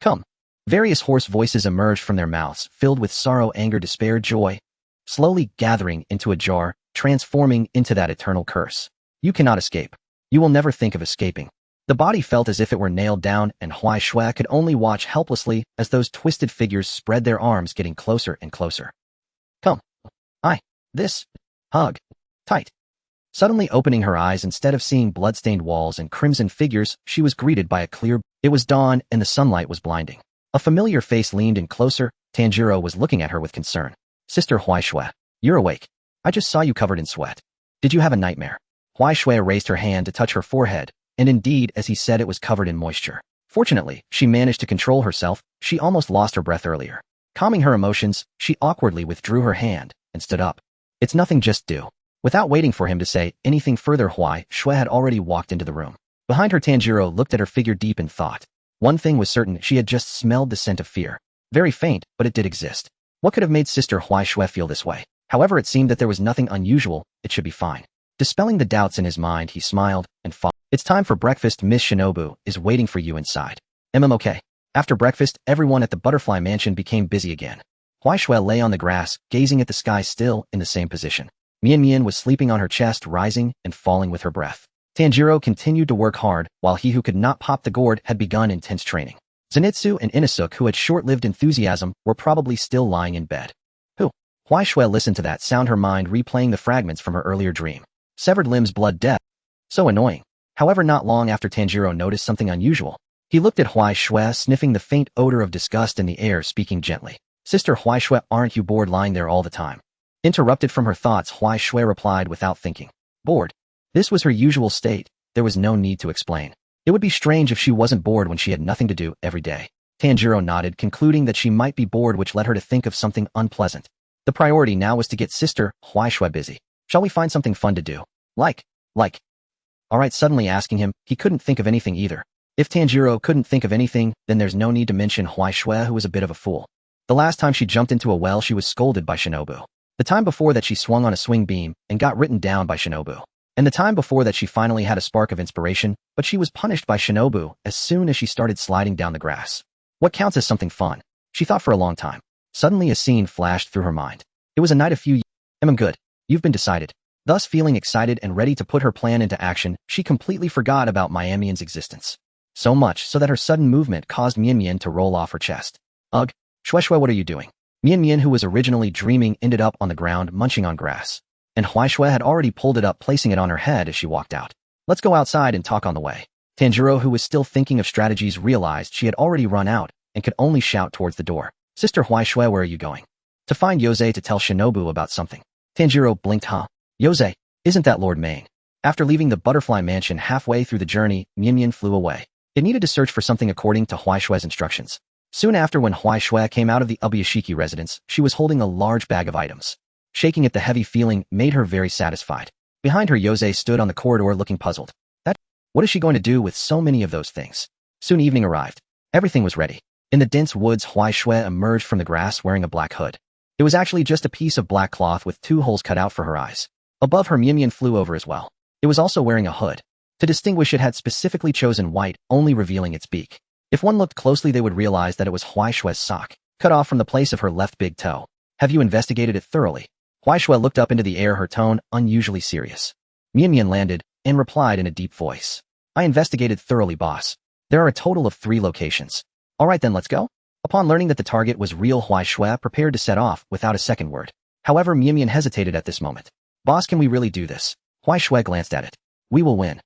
Come. Various hoarse voices emerged from their mouths, filled with sorrow, anger, despair, joy, slowly gathering into a jar, transforming into that eternal curse. You cannot escape. You will never think of escaping. The body felt as if it were nailed down, and Huai Shui could only watch helplessly as those twisted figures spread their arms, getting closer and closer. Come. Hug. Tight. Suddenly opening her eyes, instead of seeing blood-stained walls and crimson figures, she was greeted by a clear... It was dawn, and the sunlight was blinding. A familiar face leaned in closer. Tanjiro was looking at her with concern. Sister Huai Shui, you're awake. I just saw you covered in sweat. Did you have a nightmare? Huai Shui raised her hand to touch her forehead, and indeed, as he said, it was covered in moisture. Fortunately, she managed to control herself. She almost lost her breath earlier. Calming her emotions, she awkwardly withdrew her hand and stood up. It's nothing, just do. Without waiting for him to say anything further, Huai Shui had already walked into the room. Behind her, Tanjiro looked at her figure deep in thought. One thing was certain, she had just smelled the scent of fear. Very faint, but it did exist. What could have made Sister Huai Shui feel this way? However, it seemed that there was nothing unusual, it should be fine. Dispelling the doubts in his mind, he smiled and fought. It's time for breakfast. Miss Shinobu is waiting for you inside. Okay. After breakfast, everyone at the butterfly mansion became busy again. Huaishui lay on the grass, gazing at the sky still in the same position. Mian was sleeping on her chest, rising and falling with her breath. Tanjiro continued to work hard, while he who could not pop the gourd had begun intense training. Zenitsu and Inosuke, who had short-lived enthusiasm, were probably still lying in bed. Huaishui listened to that sound, her mind replaying the fragments from her earlier dream. Severed limbs, blood, death. So annoying. However, not long after Tanjiro noticed something unusual. He looked at Huaishui, sniffing the faint odor of disgust in the air, speaking gently. Sister Huaishui, aren't you bored lying there all the time? Interrupted from her thoughts, Huaishui replied without thinking. Bored? This was her usual state. There was no need to explain. It would be strange if she wasn't bored when she had nothing to do every day. Tanjiro nodded, concluding that she might be bored, which led her to think of something unpleasant. The priority now was to get Sister Huaishui busy. Shall we find something fun to do? Like. Alright, suddenly asking him, he couldn't think of anything either. If Tanjiro couldn't think of anything, then there's no need to mention Huaishui, who was a bit of a fool. The last time she jumped into a well, she was scolded by Shinobu. The time before that, she swung on a swing beam and got written down by Shinobu. And the time before that, she finally had a spark of inspiration, but she was punished by Shinobu as soon as she started sliding down the grass. What counts as something fun? She thought for a long time. Suddenly a scene flashed through her mind. It was a night a few years. Good. You've been decided. Thus, feeling excited and ready to put her plan into action, she completely forgot about Mian's existence. So much so that her sudden movement caused Mian to roll off her chest. Ugh. Shui, what are you doing? Mian, who was originally dreaming, ended up on the ground munching on grass. And Huaishui had already pulled it up, placing it on her head as she walked out. Let's go outside and talk on the way. Tanjiro, who was still thinking of strategies, realized she had already run out and could only shout towards the door. Sister Huaishui, where are you going? To find Yosei to tell Shinobu about something. Tanjiro blinked. Huh? Yosei? Isn't that Lord Main? After leaving the butterfly mansion halfway through the journey, Mian flew away. It needed to search for something according to Huaishui's instructions. Soon after, when Huaishui came out of the Ubuyashiki residence, she was holding a large bag of items. Shaking at the heavy feeling made her very satisfied. Behind her, Yosei stood on the corridor looking puzzled. What is she going to do with so many of those things? Soon evening arrived. Everything was ready. In the dense woods, Huaishui emerged from the grass wearing a black hood. It was actually just a piece of black cloth with 2 holes cut out for her eyes. Above her, Mian flew over as well. It was also wearing a hood. To distinguish, it had specifically chosen white, only revealing its beak. If one looked closely, they would realize that it was Huaishui's sock, cut off from the place of her left big toe. Have you investigated it thoroughly? Huaishui looked up into the air, her tone unusually serious. Mian landed and replied in a deep voice. I investigated thoroughly, boss. There are a total of 3 locations. Alright then, let's go. Upon learning that the target was real, Huaishui prepared to set off without a second word. However, Mian hesitated at this moment. Boss, can we really do this? Huaishui glanced at it. We will win.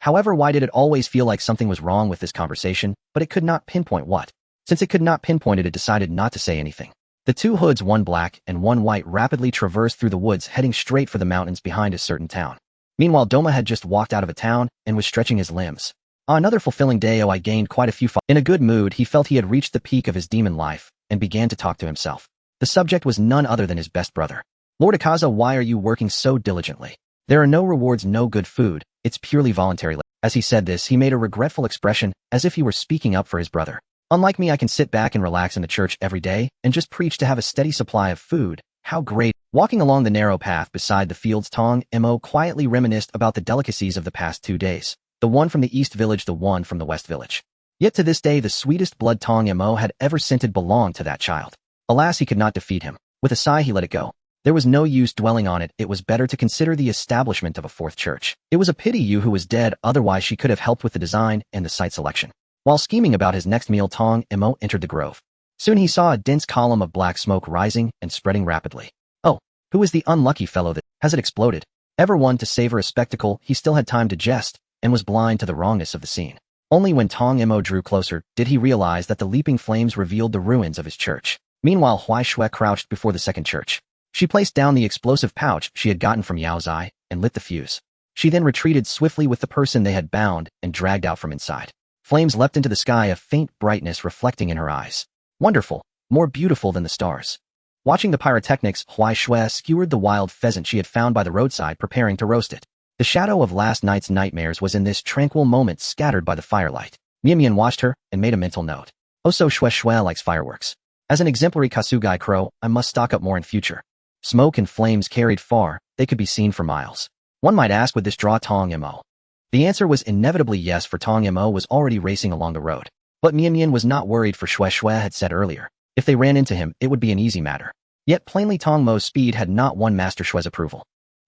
However, why did it always feel like something was wrong with this conversation, but it could not pinpoint what? Since it could not pinpoint it, it decided not to say anything. The 2 hoods, one black and one white, rapidly traversed through the woods, heading straight for the mountains behind a certain town. Meanwhile, Doma had just walked out of a town and was stretching his limbs. On another fulfilling day, I gained quite a few In a good mood, he felt he had reached the peak of his demon life and began to talk to himself. The subject was none other than his best brother. Lord Akaza, why are you working so diligently? There are no rewards, no good food, it's purely voluntary. As he said this, he made a regretful expression, as if he were speaking up for his brother. Unlike me, I can sit back and relax in the church every day and just preach to have a steady supply of food. How great. Walking along the narrow path beside the fields, Tong Mo quietly reminisced about the delicacies of the past 2 days. The one from the east village, the one from the west village. Yet to this day, the sweetest blood Tong Mo had ever scented belonged to that child. Alas, he could not defeat him. With a sigh, he let it go. There was no use dwelling on it. It was better to consider the establishment of a 4th church. It was a pity Yu Hu was dead, otherwise she could have helped with the design and the site selection. While scheming about his next meal, Tong Mo entered the grove. Soon he saw a dense column of black smoke rising and spreading rapidly. Oh, who is the unlucky fellow that has it exploded? Ever one to savor a spectacle, he still had time to jest and was blind to the wrongness of the scene. Only when Tong Mo drew closer did he realize that the leaping flames revealed the ruins of his church. Meanwhile, Huaishui crouched before the 2nd church. She placed down the explosive pouch she had gotten from Yao Zai and lit the fuse. She then retreated swiftly with the person they had bound and dragged out from inside. Flames leapt into the sky, a faint brightness reflecting in her eyes. Wonderful, more beautiful than the stars. Watching the pyrotechnics, Huaishui skewered the wild pheasant she had found by the roadside, preparing to roast it. The shadow of last night's nightmares was in this tranquil moment scattered by the firelight. Mian watched her and made a mental note. Oh, so Shui likes fireworks. As an exemplary Kasugai crow, I must stock up more in future. Smoke and flames carried far, they could be seen for miles. One might ask, would this draw Tong Mo? The answer was inevitably yes, for Tong Mo was already racing along the road. But Mian Mian was not worried, for Xue Xue had said earlier, if they ran into him, it would be an easy matter. Yet plainly Tong Mo's speed had not won Master Xue's approval.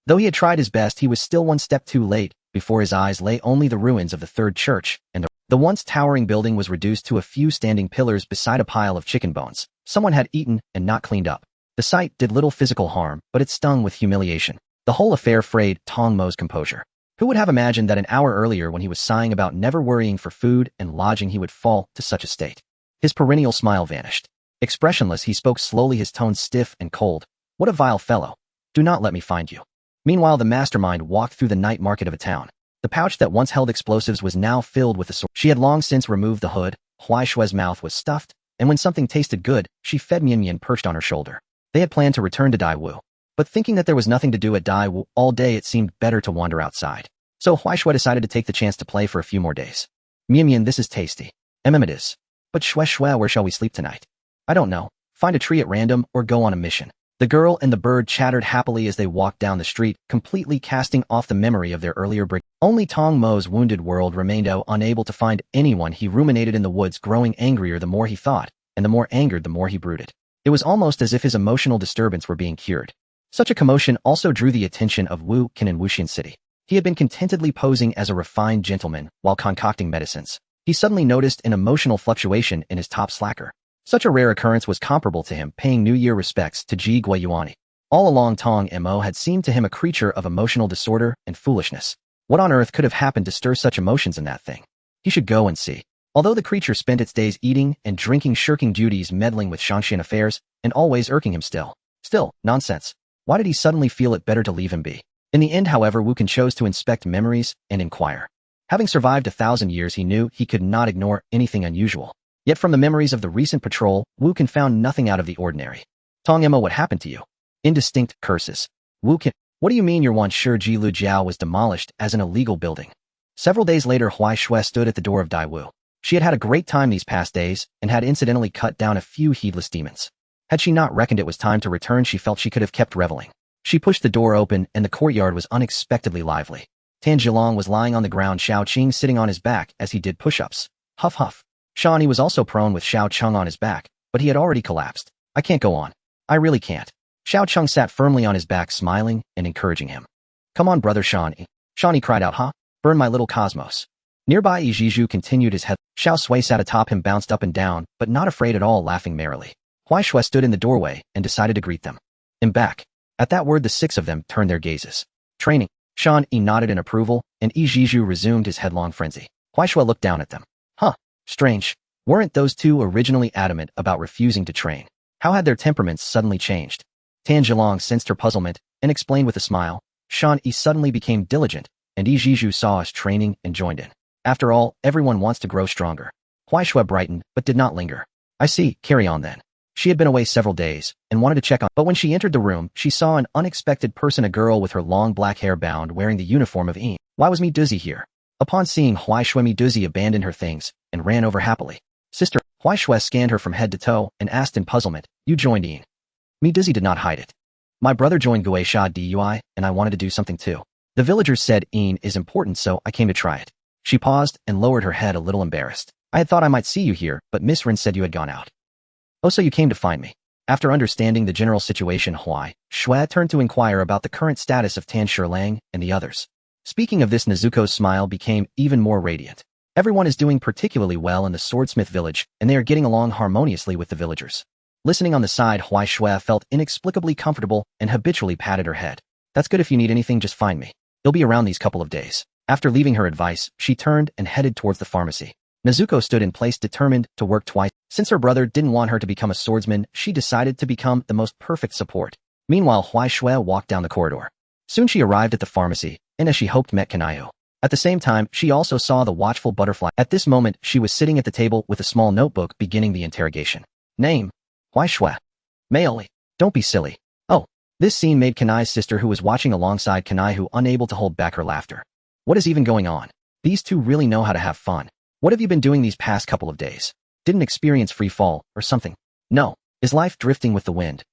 Though he had tried his best, he was still one step too late. Before his eyes lay only the ruins of the third church, and the once towering building was reduced to a few standing pillars beside a pile of chicken bones someone had eaten and not cleaned up. The sight did little physical harm, but it stung with humiliation. The whole affair frayed Tong Mo's composure. Who would have imagined that an hour earlier, when he was sighing about never worrying for food and lodging, he would fall to such a state? His perennial smile vanished. Expressionless, he spoke slowly, his tone stiff and cold. What a vile fellow. Do not let me find you. Meanwhile, the mastermind walked through the night market of a town. The pouch that once held explosives was now filled with a sword. She had long since removed the hood. Huai Xue's mouth was stuffed, and when something tasted good, she fed Mian Mian perched on her shoulder. They had planned to return to Daiwu, but thinking that there was nothing to do at Daiwu all day, it seemed better to wander outside. So Huai Xue decided to take the chance to play for a few more days. Mian Mian, this is tasty. It is. But Xue Xue, where shall we sleep tonight? I don't know. Find a tree at random or go on a mission. The girl and the bird chattered happily as they walked down the street, completely casting off the memory of their earlier break. Only Tong Mo's wounded world remained, unable to find anyone. He ruminated in the woods, growing angrier the more he thought, and the more angered the more he brooded. It was almost as if his emotional disturbance were being cured. Such a commotion also drew the attention of Wu Qin in Wuxian City. He had been contentedly posing as a refined gentleman while concocting medicines. He suddenly noticed an emotional fluctuation in his top slacker. Such a rare occurrence was comparable to him paying New Year respects to Ji Guiyuani. All along, Tong Mo had seemed to him a creature of emotional disorder and foolishness. What on earth could have happened to stir such emotions in that thing? He should go and see. Although the creature spent its days eating and drinking, shirking duties, meddling with Shangshan affairs, and always irking him still, nonsense. Why did he suddenly feel it better to leave him be? In the end, however, Wu Qin chose to inspect memories and inquire. Having survived 1,000 years, he knew he could not ignore anything unusual. Yet from the memories of the recent patrol, Wu Qin found nothing out of the ordinary. Tong Mo, what happened to you? Indistinct curses. Wu Qin, what do you mean your Wanshi Jilu Jiao was demolished as an illegal building? Several days later, Huai Xue stood at the door of Daiwu. She had had a great time these past days, and had incidentally cut down a few heedless demons. Had she not reckoned it was time to return, she felt she could have kept reveling. She pushed the door open, and the courtyard was unexpectedly lively. Tan Zhilong was lying on the ground, Xiao Qing sitting on his back as he did push-ups. Huff huff. Shawnee was also prone with Xiao Cheng on his back, but he had already collapsed. I can't go on. I really can't. Xiao Cheng sat firmly on his back, smiling and encouraging him. Come on, brother Shawnee. Shawnee cried out, huh? Burn my little cosmos. Nearby, Ijiju continued his head. Xiao Sui sat atop him, bounced up and down, but not afraid at all, laughing merrily. Huai Xue stood in the doorway and decided to greet them. I'm back. At that word, the 6 of them turned their gazes. Training. Shan Yi nodded in approval, and Ijiju resumed his headlong frenzy. Huai Xue looked down at them. Huh. Strange. Weren't those two originally adamant about refusing to train? How had their temperaments suddenly changed? Tan Zhilong sensed her puzzlement and explained with a smile. Shan Yi suddenly became diligent, and Ijiju saw us training and joined in. After all, everyone wants to grow stronger. Huai Xue brightened, but did not linger. I see, carry on then. She had been away several days, and wanted to check on, but when she entered the room, she saw an unexpected person, a girl with her long black hair bound, wearing the uniform of Yin. Why was Miduzi here? Upon seeing Huai Xue, Miduzi abandoned her things, and ran over happily. Sister, Huai Xue scanned her from head to toe, and asked in puzzlement, you joined Yin? Miduzi did not hide it. My brother joined Guisha Dui, and I wanted to do something too. The villagers said Yin is important, so I came to try it. She paused, and lowered her head, a little embarrassed. I had thought I might see you here, but Miss Rin said you had gone out. Oh, so you came to find me. After understanding the general situation, Huai Xue turned to inquire about the current status of Tan Shilang and the others. Speaking of this, Nezuko's smile became even more radiant. Everyone is doing particularly well in the swordsmith village, and they are getting along harmoniously with the villagers. Listening on the side, Huai Xue felt inexplicably comfortable and habitually patted her head. That's good. If you need anything, just find me. You'll be around these couple of days. After leaving her advice, she turned and headed towards the pharmacy. Nezuko stood in place, determined to work twice. Since her brother didn't want her to become a swordsman, she decided to become the most perfect support. Meanwhile, Huai Xue walked down the corridor. Soon she arrived at the pharmacy, and as she hoped, met Kanae. At the same time, she also saw the watchful butterfly. At this moment, she was sitting at the table with a small notebook, beginning the interrogation. Name? Huai Xue. Maoli. Don't be silly. Oh. This scene made Kanae's sister, who was watching alongside Kanae, unable to hold back her laughter. What is even going on? These two really know how to have fun. What have you been doing these past couple of days? Didn't experience free fall, or something? No. Is life drifting with the wind?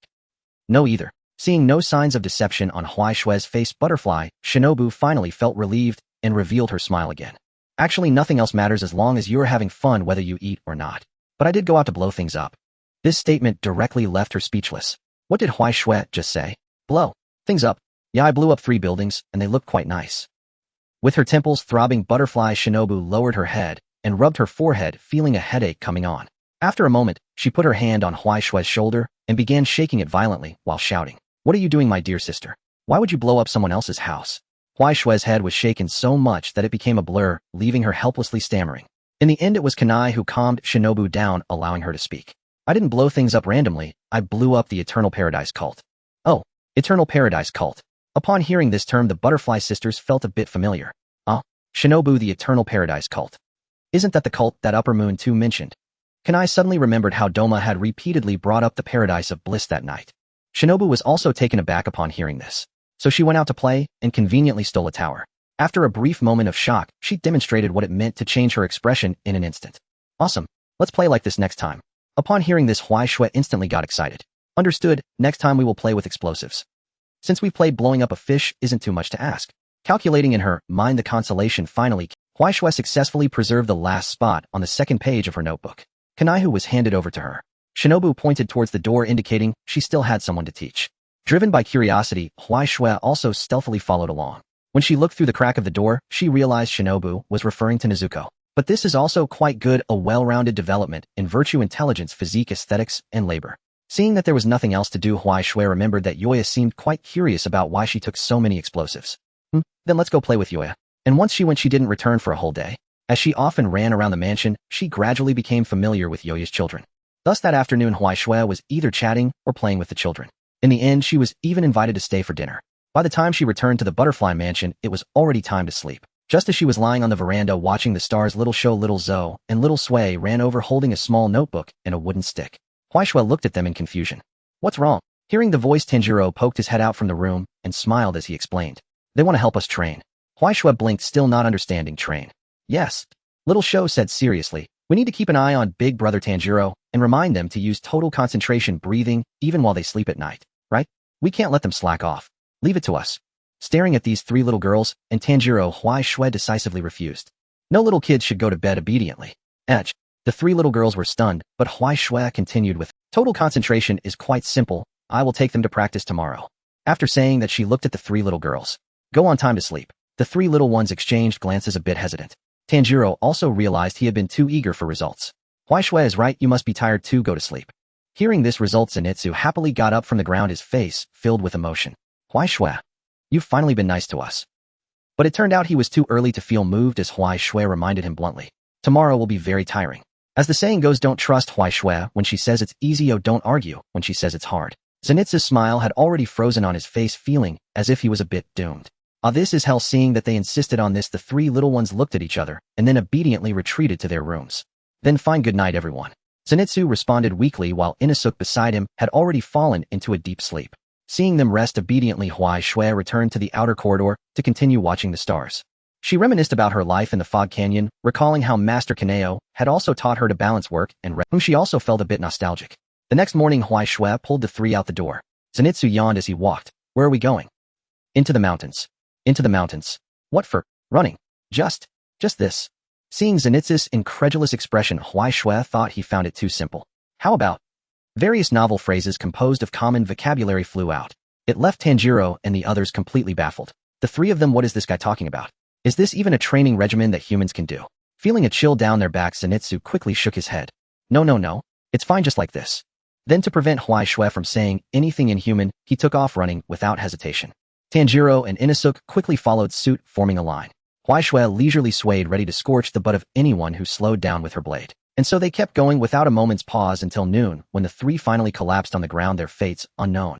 No either. Seeing no signs of deception on Huai Xue's face butterfly, Shinobu finally felt relieved and revealed her smile again. Actually, nothing else matters as long as you are having fun whether you eat or not. But I did go out to blow things up. This statement directly left her speechless. What did Huai Xue just say? Blow things up. Yeah, I blew up 3 buildings, and they looked quite nice. With her temples throbbing, butterfly Shinobu lowered her head and rubbed her forehead, feeling a headache coming on. After a moment, she put her hand on Huai Xue's shoulder and began shaking it violently while shouting, "What are you doing, my dear sister? Why would you blow up someone else's house?" Huai Xue's head was shaken so much that it became a blur, leaving her helplessly stammering. In the end, it was Kanae who calmed Shinobu down, allowing her to speak. "I didn't blow things up randomly, I blew up the Eternal Paradise Cult." "Oh, Eternal Paradise Cult." Upon hearing this term, the Butterfly Sisters felt a bit familiar. Shinobu, the Eternal Paradise Cult. Isn't that the cult that Upper Moon 2 mentioned? Kanae suddenly remembered how Doma had repeatedly brought up the Paradise of Bliss that night. Shinobu was also taken aback upon hearing this. So she went out to play and conveniently stole a tower. After a brief moment of shock, she demonstrated what it meant to change her expression in an instant. "Awesome. Let's play like this next time." Upon hearing this, Huai Xue instantly got excited. "Understood, next time we will play with explosives. Since we played blowing up a fish isn't too much to ask." Calculating in her mind the consolation finally, Huai Xue successfully preserved the last spot on the second page of her notebook. Kanae was handed over to her. Shinobu pointed towards the door, indicating she still had someone to teach. Driven by curiosity, Huai Xue also stealthily followed along. When she looked through the crack of the door, she realized Shinobu was referring to Nezuko. But this is also quite good, a well-rounded development in virtue, intelligence, physique, aesthetics, and labor. Seeing that there was nothing else to do, Huai Xue remembered that Yoya seemed quite curious about why she took so many explosives. Then let's go play with Yoya. And once she went, she didn't return for a whole day. As she often ran around the mansion, she gradually became familiar with Yoya's children. Thus that afternoon, Huai Xue was either chatting or playing with the children. In the end, she was even invited to stay for dinner. By the time she returned to the Butterfly Mansion, it was already time to sleep. Just as she was lying on the veranda watching the stars, little Zoe and little Sui ran over holding a small notebook and a wooden stick. Huai Xue looked at them in confusion. "What's wrong?" Hearing the voice, Tanjiro poked his head out from the room and smiled as he explained. "They want to help us train." Huai Xue blinked, still not understanding. "Train?" "Yes." Little Sho said seriously. "We need to keep an eye on Big Brother Tanjiro and remind them to use total concentration breathing even while they sleep at night, right? We can't let them slack off. Leave it to us." Staring at these 3 little girls and Tanjiro, Huai Xue decisively refused. No little kids should go to bed obediently. Edge. The 3 little girls were stunned, but Huai Xue continued with, "Total concentration is quite simple. I will take them to practice tomorrow." After saying that, she looked at the 3 little girls. "Go on, time to sleep." The 3 little ones exchanged glances, a bit hesitant. Tanjiro also realized he had been too eager for results. "Huai Xue is right, you must be tired too, go to sleep." Hearing this result, Zenitsu happily got up from the ground, his face filled with emotion. "Huai Xue, you've finally been nice to us." But it turned out he was too early to feel moved, as Huai Xue reminded him bluntly. "Tomorrow will be very tiring. As the saying goes, don't trust Huai Xue when she says it's easy, don't argue when she says it's hard." Zenitsu's smile had already frozen on his face, feeling as if he was a bit doomed. This is hell. Seeing that they insisted on this, the 3 little ones looked at each other and then obediently retreated to their rooms. "Then fine, good night everyone." Zenitsu responded weakly, while Inosuke beside him had already fallen into a deep sleep. Seeing them rest obediently, Huai Xue returned to the outer corridor to continue watching the stars. She reminisced about her life in the Fog Canyon, recalling how Master Kanae had also taught her to balance work and rest, whom she also felt a bit nostalgic. The next morning, Huai Xue pulled the 3 out the door. Zenitsu yawned as he walked. "Where are we going?" "Into the mountains." "Into the mountains? What for? Running? Just this." Seeing Zenitsu's incredulous expression, Huai Xue thought he found it too simple. "How about?" Various novel phrases composed of common vocabulary flew out. It left Tanjiro and the others completely baffled. The 3 of them, what is this guy talking about? Is this even a training regimen that humans can do? Feeling a chill down their backs, Zenitsu quickly shook his head. No. It's fine just like this." Then, to prevent Huai Xue from saying anything inhuman, he took off running without hesitation. Tanjiro and Inosuke quickly followed suit, forming a line. Huai Xue leisurely swayed, ready to scorch the butt of anyone who slowed down with her blade. And so they kept going without a moment's pause until noon, when the 3 finally collapsed on the ground, their fates unknown.